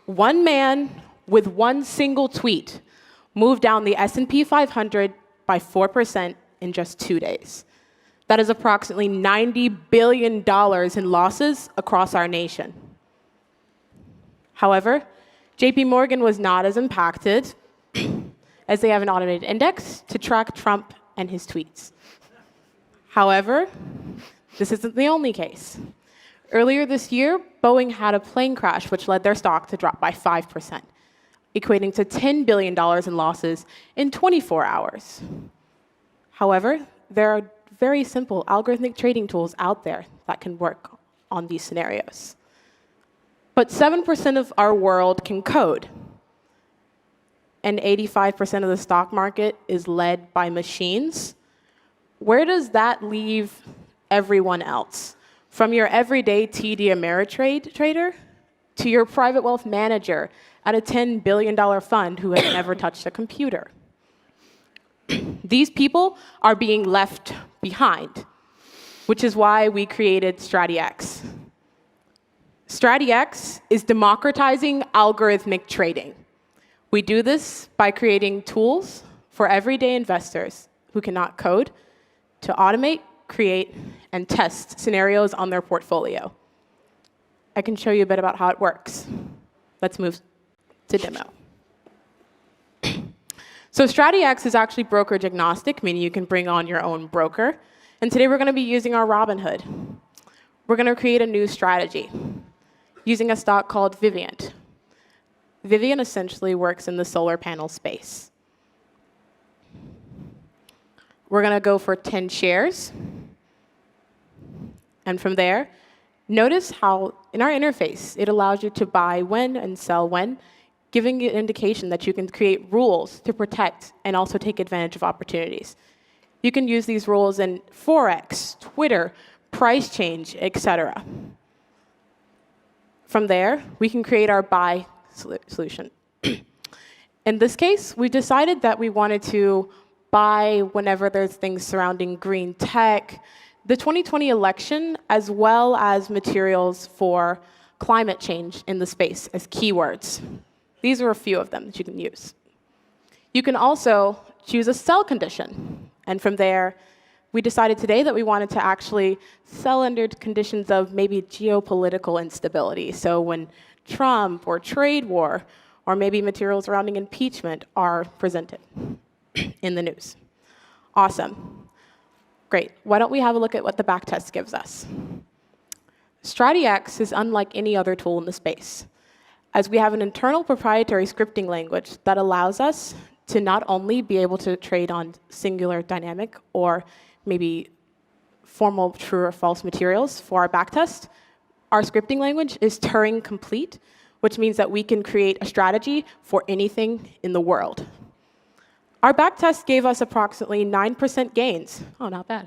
[SPEAKER 2] one man with one single tweet moved down the S&P 500 by 4% in just 2 days. That is approximately $90 billion in losses across our nation. However, JP Morgan was not as impacted as they have an automated index to track Trump and his tweets. However, this isn't the only case. Earlier this year, Boeing had a plane crash which led their stock to drop by 5%, equating to $10 billion in losses in 24 hours. However, there are very simple algorithmic trading tools out there that can work on these scenarios. But 7% of our world can code, and 85% of the stock market is led by machines. Where does that leave everyone else? From your everyday TD Ameritrade trader to your private wealth manager at a $10 billion fund who has never touched a computer. These people are being left behind, which is why we created StratiX. StratiX is democratizing algorithmic trading. We do this by creating tools for everyday investors who cannot code to automate, create, and test scenarios on their portfolio. I can show you a bit about how it works. Let's move to demo. So StratiX is actually brokerage agnostic, meaning you can bring on your own broker. And today we're going to be using our Robinhood. We're going to create a new strategy using a stock called Vivint. Vivint essentially works in the solar panel space. We're going to go for 10 shares. And from there, notice how in our interface, it allows you to buy when and sell when, giving you an indication that you can create rules to protect and also take advantage of opportunities. You can use these rules in Forex, Twitter, price change, etc. From there, we can create our buy solution. In this case, we decided that we wanted to buy whenever there's things surrounding green tech, the 2020 election, as well as materials for climate change in the space as keywords. These are a few of them that you can use. You can also choose a sell condition. And from there, we decided today that we wanted to actually sell under conditions of maybe geopolitical instability. So when Trump or trade war or maybe materials surrounding impeachment are presented in the news. Awesome. Great. Why don't we have a look at what the backtest gives us? StratiX is unlike any other tool in the space, as we have an internal proprietary scripting language that allows us to not only be able to trade on singular dynamic or maybe formal true or false materials for our backtest, our scripting language is Turing complete, which means that we can create a strategy for anything in the world. Our backtest gave us approximately 9% gains. Oh, not bad.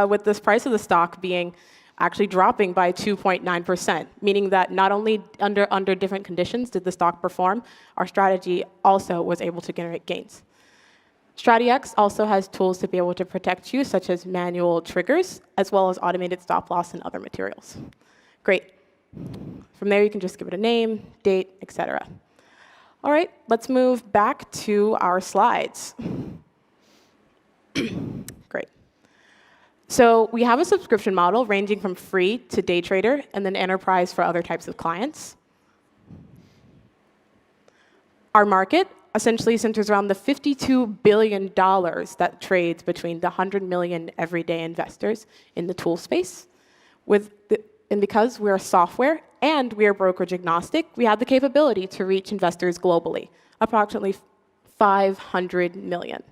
[SPEAKER 2] With this price of the stock being actually dropping by 2.9%, meaning that not only under different conditions did the stock perform, our strategy also was able to generate gains. StratiX also has tools to be able to protect you, such as manual triggers, as well as automated stop loss and other materials. Great. From there, you can just give it a name, date, etc. All right, let's move back to our slides. Great. So we have a subscription model ranging from free to day trader, and then enterprise for other types of clients. Our market essentially centers around the $52 billion that trades between the 100 million everyday investors in the tool space. And because we're software and we are brokerage agnostic, we have the capability to reach investors globally, approximately 500 million.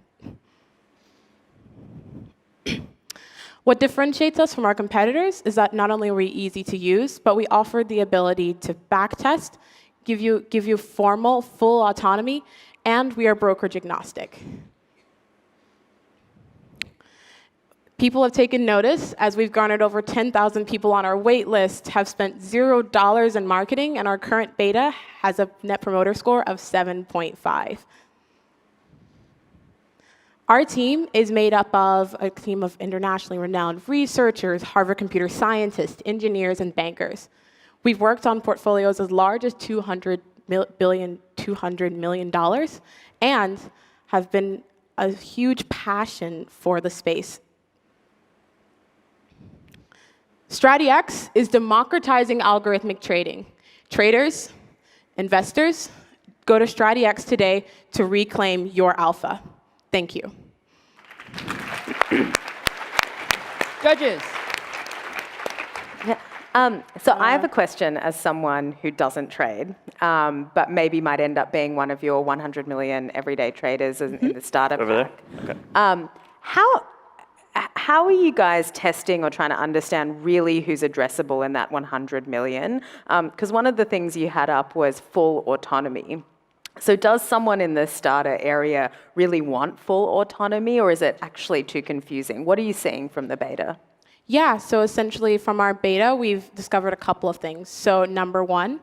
[SPEAKER 2] What differentiates us from our competitors is that not only are we easy to use, but we offer the ability to backtest, give you formal, full autonomy, and we are brokerage agnostic. People have taken notice as we've garnered over 10,000 people on our wait list, have spent $0 in marketing, and our current beta has a net promoter score of 7.5. Our team is made up of a team of internationally renowned researchers, Harvard computer scientists, engineers, and bankers. We've worked on portfolios as large as $200 million, and have been a huge passion for the space. StratiX is democratizing algorithmic trading. Traders, investors, go to StratiX today to reclaim your alpha. Thank you.
[SPEAKER 10] Judges.
[SPEAKER 17] So I have a question as someone who doesn't trade, but maybe might end up being one of your 100 million everyday traders in the startup.
[SPEAKER 7] Over there? Okay.
[SPEAKER 17] How are you guys testing or trying to understand really who's addressable in that 100 million? Because one of the things you had up was full autonomy. So does someone in the starter area really want full autonomy, or is it actually too confusing? What are you seeing from the beta?
[SPEAKER 2] Yeah, so essentially from our beta, we've discovered a couple of things. So number one,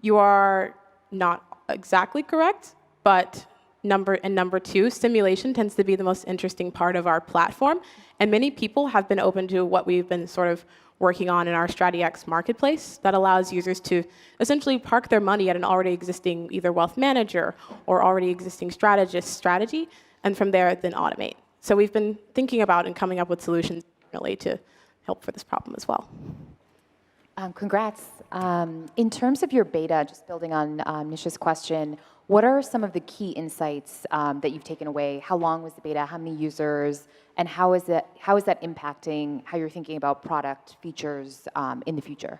[SPEAKER 2] you are not exactly correct, but number two, simulation tends to be the most interesting part of our platform. And many people have been open to what we've been sort of working on in our StratiX marketplace that allows users to essentially park their money at an already existing either wealth manager or already existing strategist strategy, and from there then automate. So we've been thinking about and coming up with solutions really to help for this problem as well.
[SPEAKER 18] Congrats. In terms of your beta, just building on Nisha's question, what are some of the key insights that you've taken away? How long was the beta? How many users? And how is that impacting how you're thinking about product features in the future?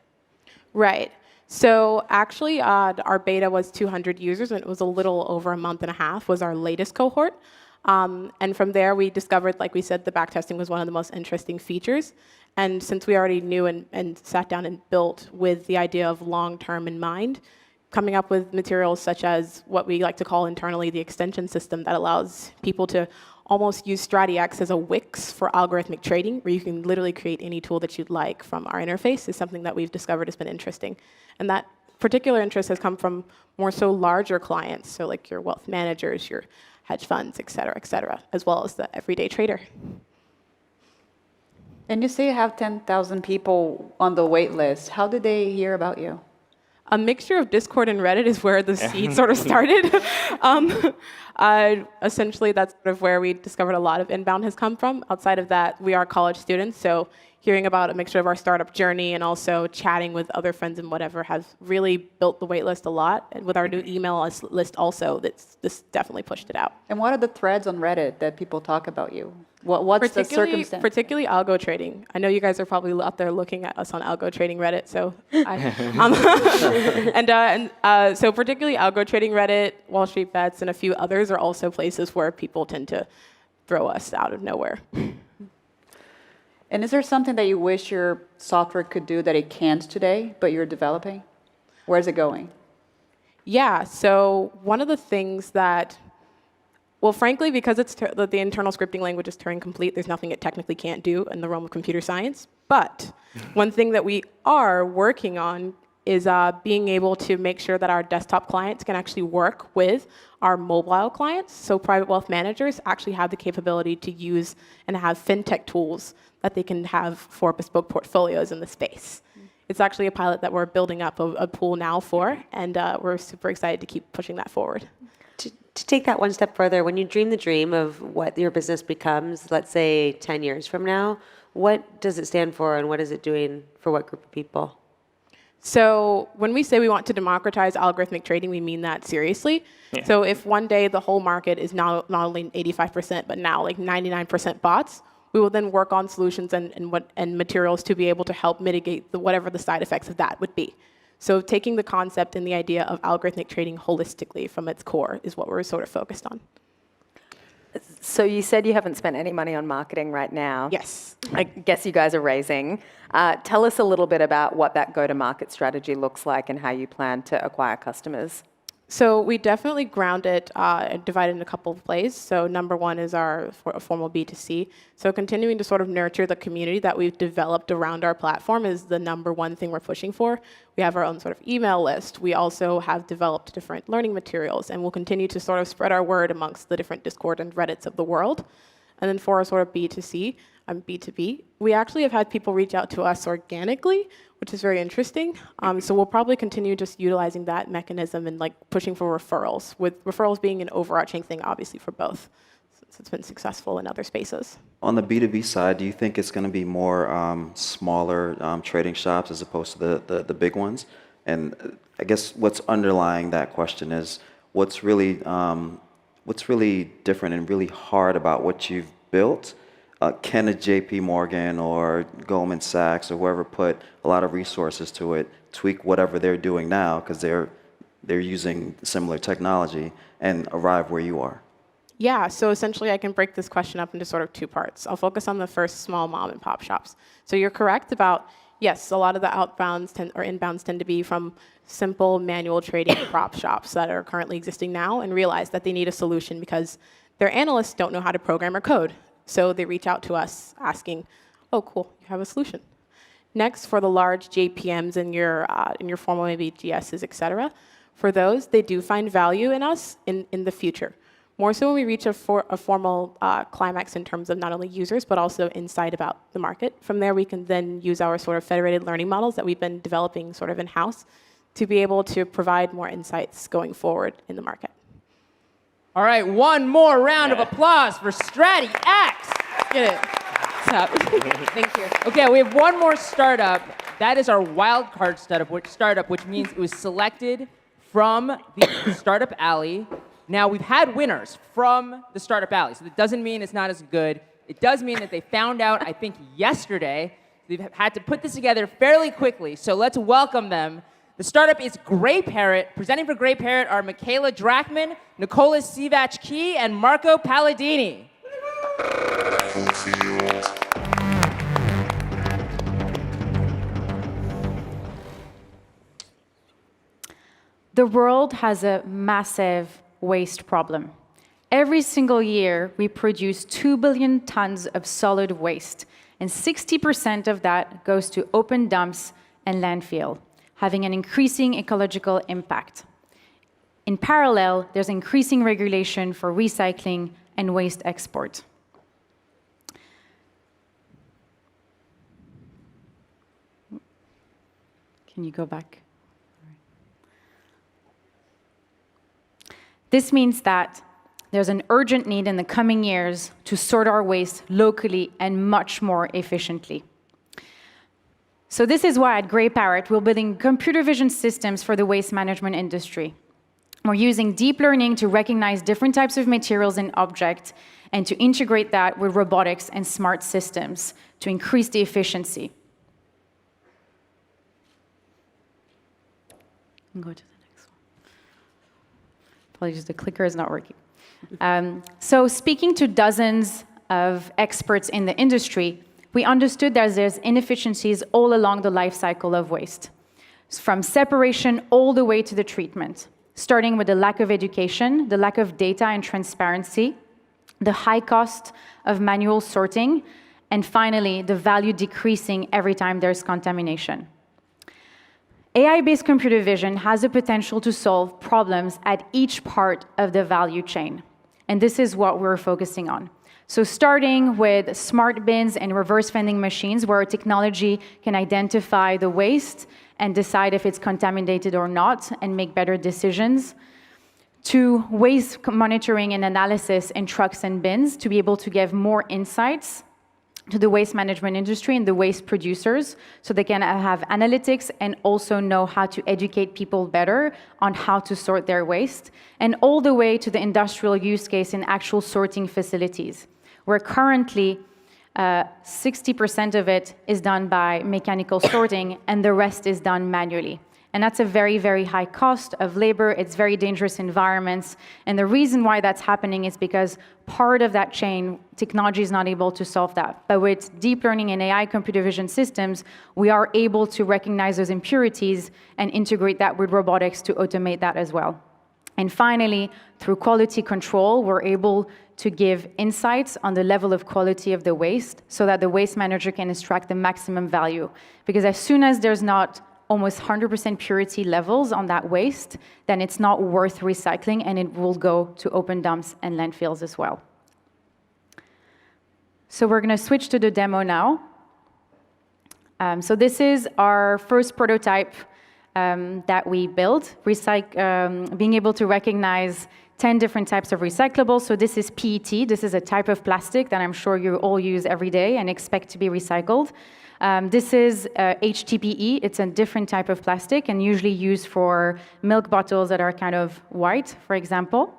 [SPEAKER 2] Right. So actually, our beta was 200 users, and it was a little over a month and a half was our latest cohort. And from there, we discovered, like we said, the backtesting was one of the most interesting features. And since we already knew and sat down and built with the idea of long-term in mind, coming up with materials such as what we like to call internally the extension system that allows people to almost use StratiX as a Wix for algorithmic trading, where you can literally create any tool that you'd like from our interface, is something that we've discovered has been interesting. And that particular interest has come from more so larger clients, so like your wealth managers, your hedge funds, et cetera, as well as the everyday trader.
[SPEAKER 8] And you say you have 10,000 people on the wait list. How did they hear about you?
[SPEAKER 2] A mixture of Discord and Reddit is where the seed sort of started. Essentially, that's sort of where we discovered a lot of inbound has come from. Outside of that, we are college students, so hearing about a mixture of our startup journey and also chatting with other friends and whatever has really built the wait list a lot. And with our new email list also, this definitely pushed it out.
[SPEAKER 8] And what are the threads on Reddit that people talk about you? What's the circumstance?
[SPEAKER 2] Particularly algo trading. I know you guys are probably out there looking at us on algo trading Reddit, so so particularly algo trading Reddit, Wall Street Bets, and a few others are also places where people tend to throw us out of nowhere.
[SPEAKER 8] And is there something that you wish your software could do that it can't today, but you're developing? Where's it going?
[SPEAKER 2] Yeah, so one of the things that, well, frankly, because the internal scripting language is Turing complete, there's nothing it technically can't do in the realm of computer science. But one thing that we are working on is being able to make sure that our desktop clients can actually work with our mobile clients. So private wealth managers actually have the capability to use and have fintech tools that they can have for bespoke portfolios in the space. It's actually a pilot that we're building up a pool now for, and we're super excited to keep pushing that forward.
[SPEAKER 13] To take that one step further, when you dream the dream of what your business becomes, let's say 10 years from now, what does it stand for and what is it doing for what group of people?
[SPEAKER 2] So when we say we want to democratize algorithmic trading, we mean that seriously.
[SPEAKER 12] Yeah.
[SPEAKER 2] So if one day the whole market is not only 85%, but now like 99% bots, we will then work on solutions and materials to be able to help mitigate whatever the side effects of that would be. So taking the concept and the idea of algorithmic trading holistically from its core is what we're sort of focused on.
[SPEAKER 17] So you said you haven't spent any money on marketing right now.
[SPEAKER 2] Yes.
[SPEAKER 17] I guess you guys are raising. Tell us a little bit about what that go-to-market strategy looks like and how you plan to acquire customers.
[SPEAKER 2] So we definitely ground it and divide it in a couple of plays. So number one is our formal B2C. So continuing to sort of nurture the community that we've developed around our platform is the number one thing we're pushing for. We have our own sort of email list. We also have developed different learning materials, and we'll continue to sort of spread our word amongst the different Discord and Reddits of the world. And then for our sort of B2C, B2B, we actually have had people reach out to us organically, which is very interesting. So we'll probably continue just utilizing that mechanism and like pushing for referrals, with referrals being an overarching thing, obviously, for both, since it's been successful in other spaces.
[SPEAKER 19] On the B2B side, do you think it's going to be more smaller trading shops as opposed to the big ones? And I guess what's underlying that question is what's really different and really hard about what you've built? Can a JP Morgan or Goldman Sachs or whoever put a lot of resources to it, tweak whatever they're doing now because they're using similar technology and arrive where you are?
[SPEAKER 2] Yeah, so essentially I can break this question up into sort of two parts. I'll focus on the first, small mom and pop shops. So you're correct about, yes, a lot of the inbounds tend to be from simple manual trading prop shops that are currently existing now and realize that they need a solution because their analysts don't know how to program or code. So they reach out to us asking, oh, cool, you have a solution. Next, for the large JPMs in your formal maybe GSs, et cetera, for those, they do find value in us in the future. More so when we reach a formal climax in terms of not only users, but also insight about the market. From there, we can then use our sort of federated learning models that we've been developing sort of in-house to be able to provide more insights going forward in the market.
[SPEAKER 10] All right, one more round of applause for StratiX.
[SPEAKER 2] Get it. What's up? Thank you.
[SPEAKER 10] Okay, we have one more startup. That is our wildcard startup, which means it was selected from the Startup Alley. Now, we've had winners from the Startup Alley, so that doesn't mean it's not as good. It does mean that they found out, I think, yesterday. They've had to put this together fairly quickly, so let's welcome them. The startup is Gray Parrot. Presenting for Gray Parrot are Michaela Drachman, Nicolas Sivach-Key, and Marco Palladini.
[SPEAKER 7] The world has a massive waste problem. Every single year, we produce 2 billion tons of solid waste, and 60% of that goes to open dumps and landfill, having an increasing ecological impact. In parallel, there's increasing regulation for recycling and waste export. Can you go back? This means that there's an urgent need in the coming years to sort our waste locally and much more efficiently. So this is why at Grey Parrot, we're building computer vision systems for the waste management industry. We're using deep learning to recognize different types of materials and objects and to integrate that with robotics and smart systems to increase the efficiency. Go to the next one. Apologies, the clicker is not working. So speaking to dozens of experts in the industry, we understood that there's inefficiencies all along the life cycle of waste, from separation all the way to the treatment, starting with the lack of education, the lack of data and transparency, the high cost of manual sorting, and finally, the value decreasing every time there's contamination. AI-based computer vision has the potential to solve problems at each part of the value chain. And this is what we're focusing on. So starting with smart bins and reverse vending machines, where technology can identify the waste and decide if it's contaminated or not and make better decisions, to waste monitoring and analysis in trucks and bins to be able to give more insights to the waste management industry and the waste producers so they can have analytics and also know how to educate people better on how to sort their waste, and all the way to the industrial use case in actual sorting facilities, where currently 60% of it is done by mechanical sorting and the rest is done manually. And that's a very, very high cost of labor. It's very dangerous environments. And the reason why that's happening is because part of that chain, technology is not able to solve that. But with deep learning and AI computer vision systems, we are able to recognize those impurities and integrate that with robotics to automate that as well. And finally, through quality control, we're able to give insights on the level of quality of the waste so that the waste manager can extract the maximum value. Because as soon as there's not almost 100% purity levels on that waste, then it's not worth recycling and it will go to open dumps and landfills as well. So we're going to switch to the demo now. So this is our first prototype that we built, being able to recognize 10 different types of recyclables. So this is PET. This is a type of plastic that I'm sure you all use every day and expect to be recycled. This is HDPE. It's a different type of plastic and usually used for milk bottles that are kind of white, for example.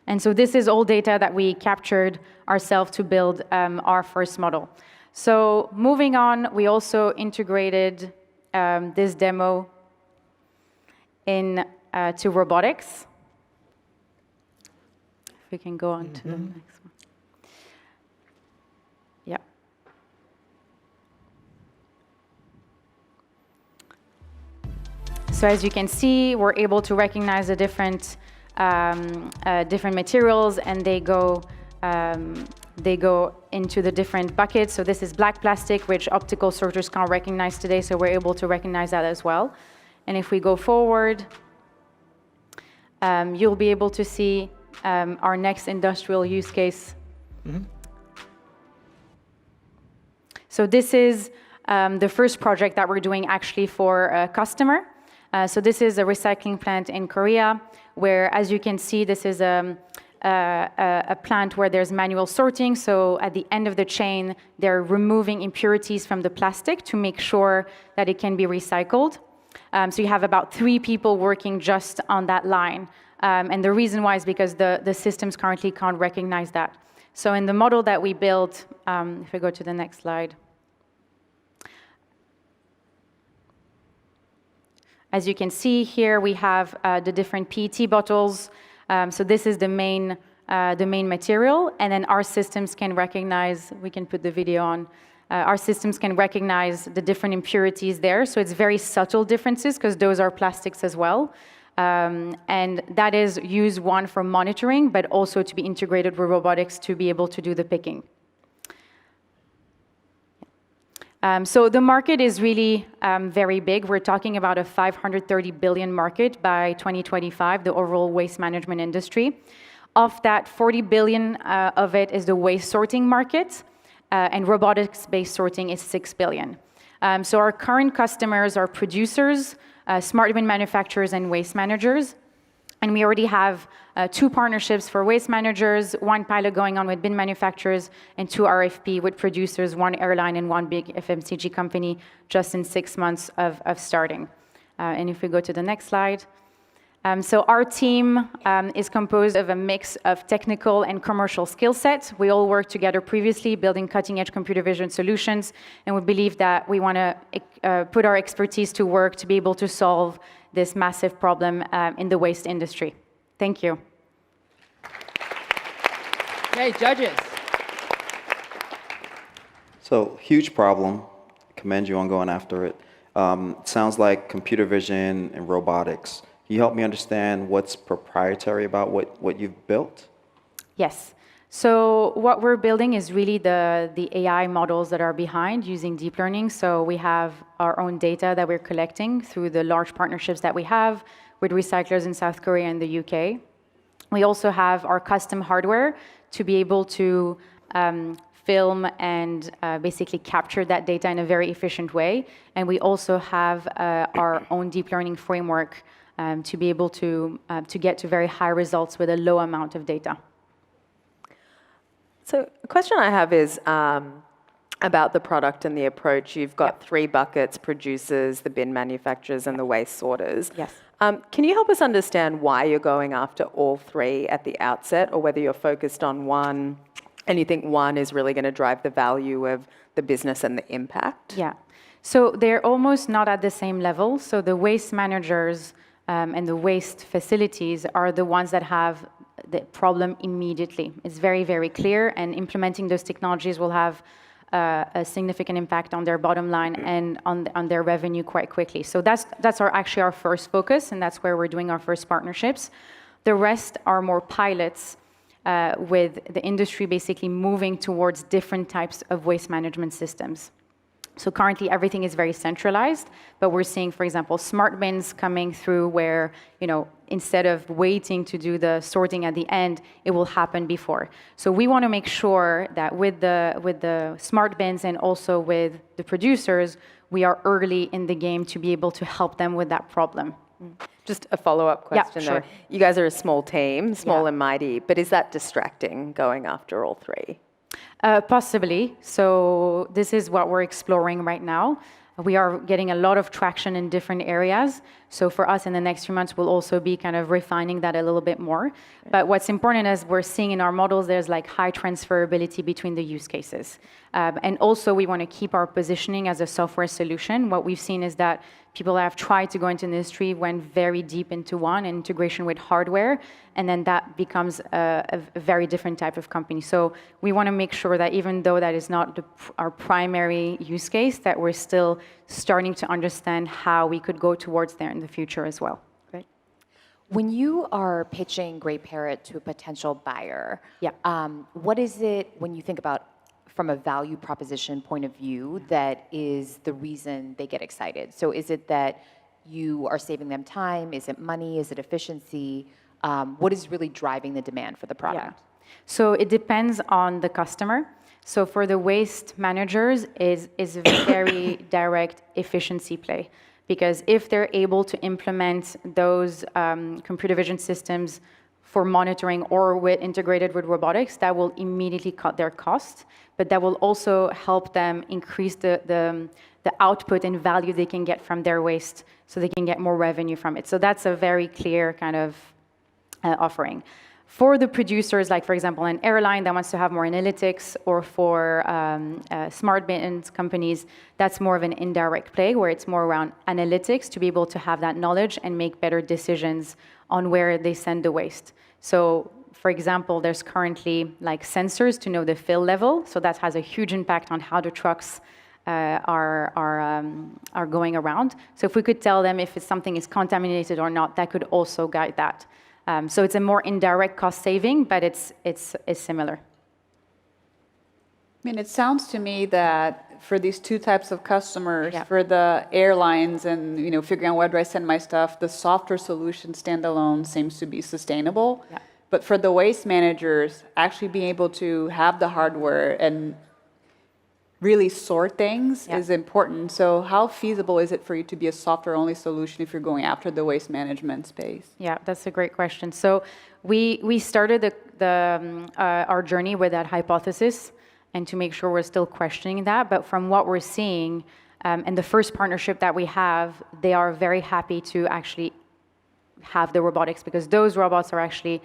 [SPEAKER 7] And so this is all data that we captured ourselves to build our first model. So moving on, we also integrated this demo to robotics. If we can go on to the next one. Yeah. So as you can see, we're able to recognize the different materials, and they go into the different buckets. So this is black plastic, which optical sorters can't recognize today, so we're able to recognize that as well. And if we go forward, you'll be able to see our next industrial use case. So this is the first project that we're doing actually for a customer. So this is a recycling plant in Korea, where, as you can see, this is a plant where there's manual sorting. So at the end of the chain, they're removing impurities from the plastic to make sure that it can be recycled. So you have about 3 people working just on that line. And the reason why is because the systems currently can't recognize that. So in the model that we built, if we go to the next slide, as you can see here, we have the different PET bottles. So this is the main material, and then our systems can recognize, we can put the video on, our systems can recognize the different impurities there. So it's very subtle differences because those are plastics as well. And that is used, one, for monitoring, but also to be integrated with robotics to be able to do the picking. So the market is really very big. We're talking about a $530 billion market by 2025, the overall waste management industry. Of that, 40 billion of it is the waste sorting market, and robotics-based sorting is 6 billion. So our current customers are producers, smart bin manufacturers, and waste managers. And we already have 2 partnerships for waste managers, 1 pilot going on with bin manufacturers, and 2 RFP with producers, 1 airline and 1 big FMCG company, just in 6 months of starting. And if we go to the next slide. So our team is composed of a mix of technical and commercial skill sets. We all worked together previously, building cutting-edge computer vision solutions, and we believe that we want to put our expertise to work to be able to solve this massive problem in the waste industry. Thank you.
[SPEAKER 10] Okay, judges.
[SPEAKER 19] So, huge problem. Commend you on going after it. Sounds like computer vision and robotics. Can you help me understand what's proprietary about what you've built?
[SPEAKER 7] Yes. So what we're building is really the AI models that are behind using deep learning. So we have our own data that we're collecting through the large partnerships that we have with recyclers in South Korea and the UK. We also have our custom hardware to be able to film and basically capture that data in a very efficient way. And we also have our own deep learning framework to be able to get to very high results with a low amount of data.
[SPEAKER 17] So a question I have is about the product and the approach. You've got 3 buckets: producers, the bin manufacturers, and the waste sorters.
[SPEAKER 7] Yes.
[SPEAKER 17] Can you help us understand why you're going after all 3 at the outset, or whether you're focused on one and you think one is really going to drive the value of the business and the impact?
[SPEAKER 7] Yeah. So they're almost not at the same level. So the waste managers and the waste facilities are the ones that have the problem immediately. It's very, very clear, and implementing those technologies will have a significant impact on their bottom line and on their revenue quite quickly. So that's actually our first focus, and that's where we're doing our first partnerships. The rest are more pilots with the industry basically moving towards different types of waste management systems. So currently everything is very centralized, but we're seeing, for example, smart bins coming through where, instead of waiting to do the sorting at the end, it will happen before. So we want to make sure that with the smart bins and also with the producers, we are early in the game to be able to help them with that problem.
[SPEAKER 17] Just a follow-up question,
[SPEAKER 7] sure.
[SPEAKER 17] though. You guys are a small team, small and mighty, but is that distracting, going after all 3?
[SPEAKER 7] Possibly. So this is what we're exploring right now. We are getting a lot of traction in different areas. So for us in the next few months, we'll also be kind of refining that a little bit more. But what's important is we're seeing in our models, there's like high transferability between the use cases. And also we want to keep our positioning as a software solution. What we've seen is that people that have tried to go into the industry went very deep into one, integration with hardware, and then that becomes a very different type of company. So we want to make sure that even though that is not our primary use case, that we're still starting to understand how we could go towards there in the future as well.
[SPEAKER 18] Great. When you are pitching Great Parrot to a potential buyer, what is it, when you think about from a value proposition point of view, that is the reason they get excited? So is it that you are saving them time? Is it money? Is it efficiency? What is really driving the demand for the product?
[SPEAKER 7] Yeah. So it depends on the customer. So for the waste managers, is a very direct efficiency play. Because if they're able to implement those computer vision systems for monitoring or integrated with robotics, that will immediately cut their costs, but that will also help them increase the output and value they can get from their waste, so they can get more revenue from it. So that's a very clear kind of offering. For the producers, like for example, an airline that wants to have more analytics, or for smart bins companies, that's more of an indirect play where it's more around analytics to be able to have that knowledge and make better decisions on where they send the waste. So for example, there's currently like sensors to know the fill level. So that has a huge impact on how the trucks are going around. So if we could tell them if something is contaminated or not, that could also guide that. So it's a more indirect cost saving, but it's similar.
[SPEAKER 8] I mean, it sounds to me that for these 2 types of customers, for the airlines and figuring out where do I send my stuff, the software solution standalone seems to be sustainable.
[SPEAKER 7] Yeah.
[SPEAKER 8] But for the waste managers, actually being able to have the hardware and really sort things is important. So how feasible is it for you to be a software-only solution if you're going after the waste management space?
[SPEAKER 7] Yeah, that's a great question. So we started our journey with that hypothesis, and to make sure we're still questioning that. But from what we're seeing, and the first partnership that we have, they are very happy to actually have the robotics, because those robots are actually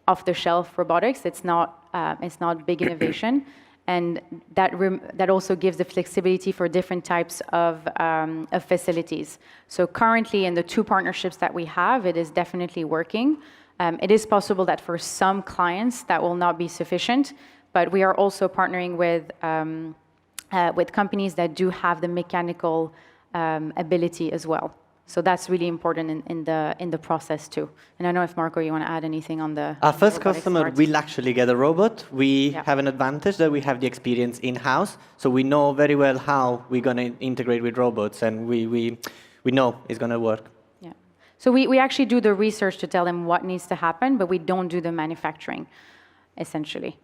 [SPEAKER 7] off-the-shelf robotics. It's not big innovation. And that also gives the flexibility for different types of facilities. So currently, in the 2 partnerships that we have, it is definitely working. It is possible that for some clients that will not be sufficient, but we are also partnering with companies that do have the mechanical ability as well. So that's really important in the process too. And I don't know if Marco, you want to add anything on the
[SPEAKER 15] Our first
[SPEAKER 7] robotics
[SPEAKER 15] customer
[SPEAKER 7] part?
[SPEAKER 15] will actually get a robot. We have an advantage that we have the experience in-house, so we know very well how we're going to integrate with robots, and we know it's going to work.
[SPEAKER 7] Yeah. So we actually do the research to tell them what needs to happen, but we don't do the manufacturing, essentially.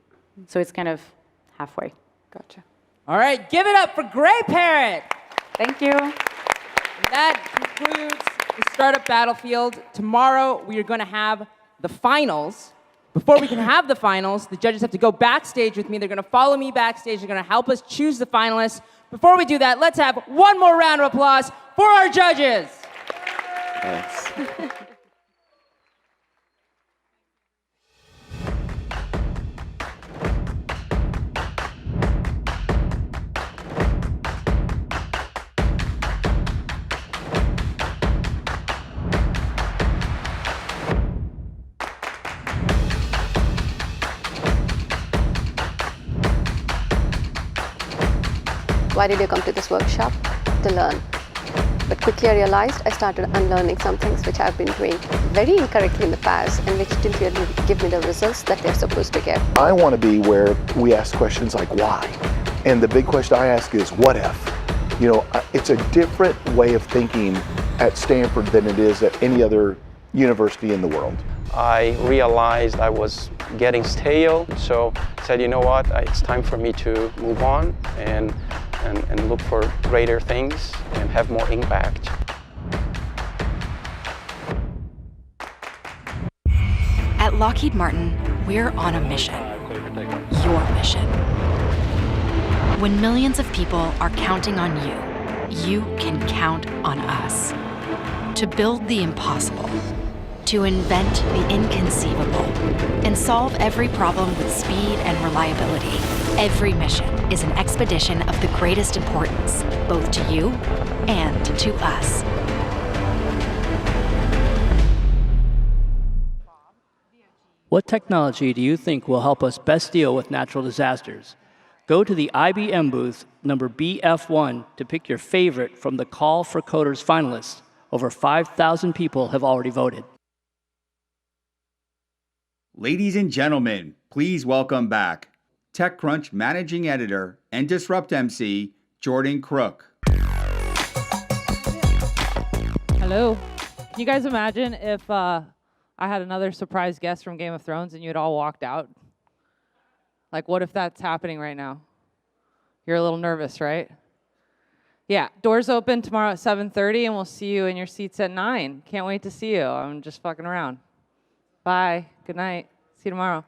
[SPEAKER 7] So it's kind of halfway.
[SPEAKER 8] Gotcha.
[SPEAKER 10] All right, give it up for Gray Parrot.
[SPEAKER 7] Thank you.
[SPEAKER 10] And that concludes the Startup Battlefield. Tomorrow, we are going to have the finals. Before we can have the finals, the judges have to go backstage with me. They're going to follow me backstage. They're going to help us choose the finalists. Before we do that, let's have one more round of applause for our judges.
[SPEAKER 19] Thanks.
[SPEAKER 21] Why did you come to this workshop? To learn. But quickly I realized I started unlearning some things which I've been doing very incorrectly in the past and which didn't really give me the results that they're supposed to get.
[SPEAKER 22] I want to be where we ask questions like why? And the big question I ask is what if? You know, it's a different way of thinking at Stanford than it is at any other university in the world.
[SPEAKER 23] I realized I was getting stale, so I said, you know what, it's time for me to move on and look for greater things and have more impact.
[SPEAKER 24] At Lockheed Martin, we're on a mission. Your mission. When millions of people are counting on you, you can count on us. To build the impossible, to invent the inconceivable, and solve every problem with speed and reliability. Every mission is an expedition of the greatest importance, both to you and to us.
[SPEAKER 26] What technology do you think will help us best deal with natural disasters? Go to the IBM booth, number BF1, to pick your favorite from the Call for Coders finalists. Over 5,000 people have already voted.
[SPEAKER 4] Ladies and gentlemen, please welcome back TechCrunch Managing Editor and Disrupt MC, Jordan Crook.
[SPEAKER 27] Hello. Can you guys imagine if I had another surprise guest from Game of Thrones and you had all walked out? Like, what if that's happening right now? You're a little nervous, right? Yeah, doors open tomorrow at 7:30, and we'll see you in your seats at 9. Can't wait to see you. I'm just fucking around. Bye. Good night. See you tomorrow.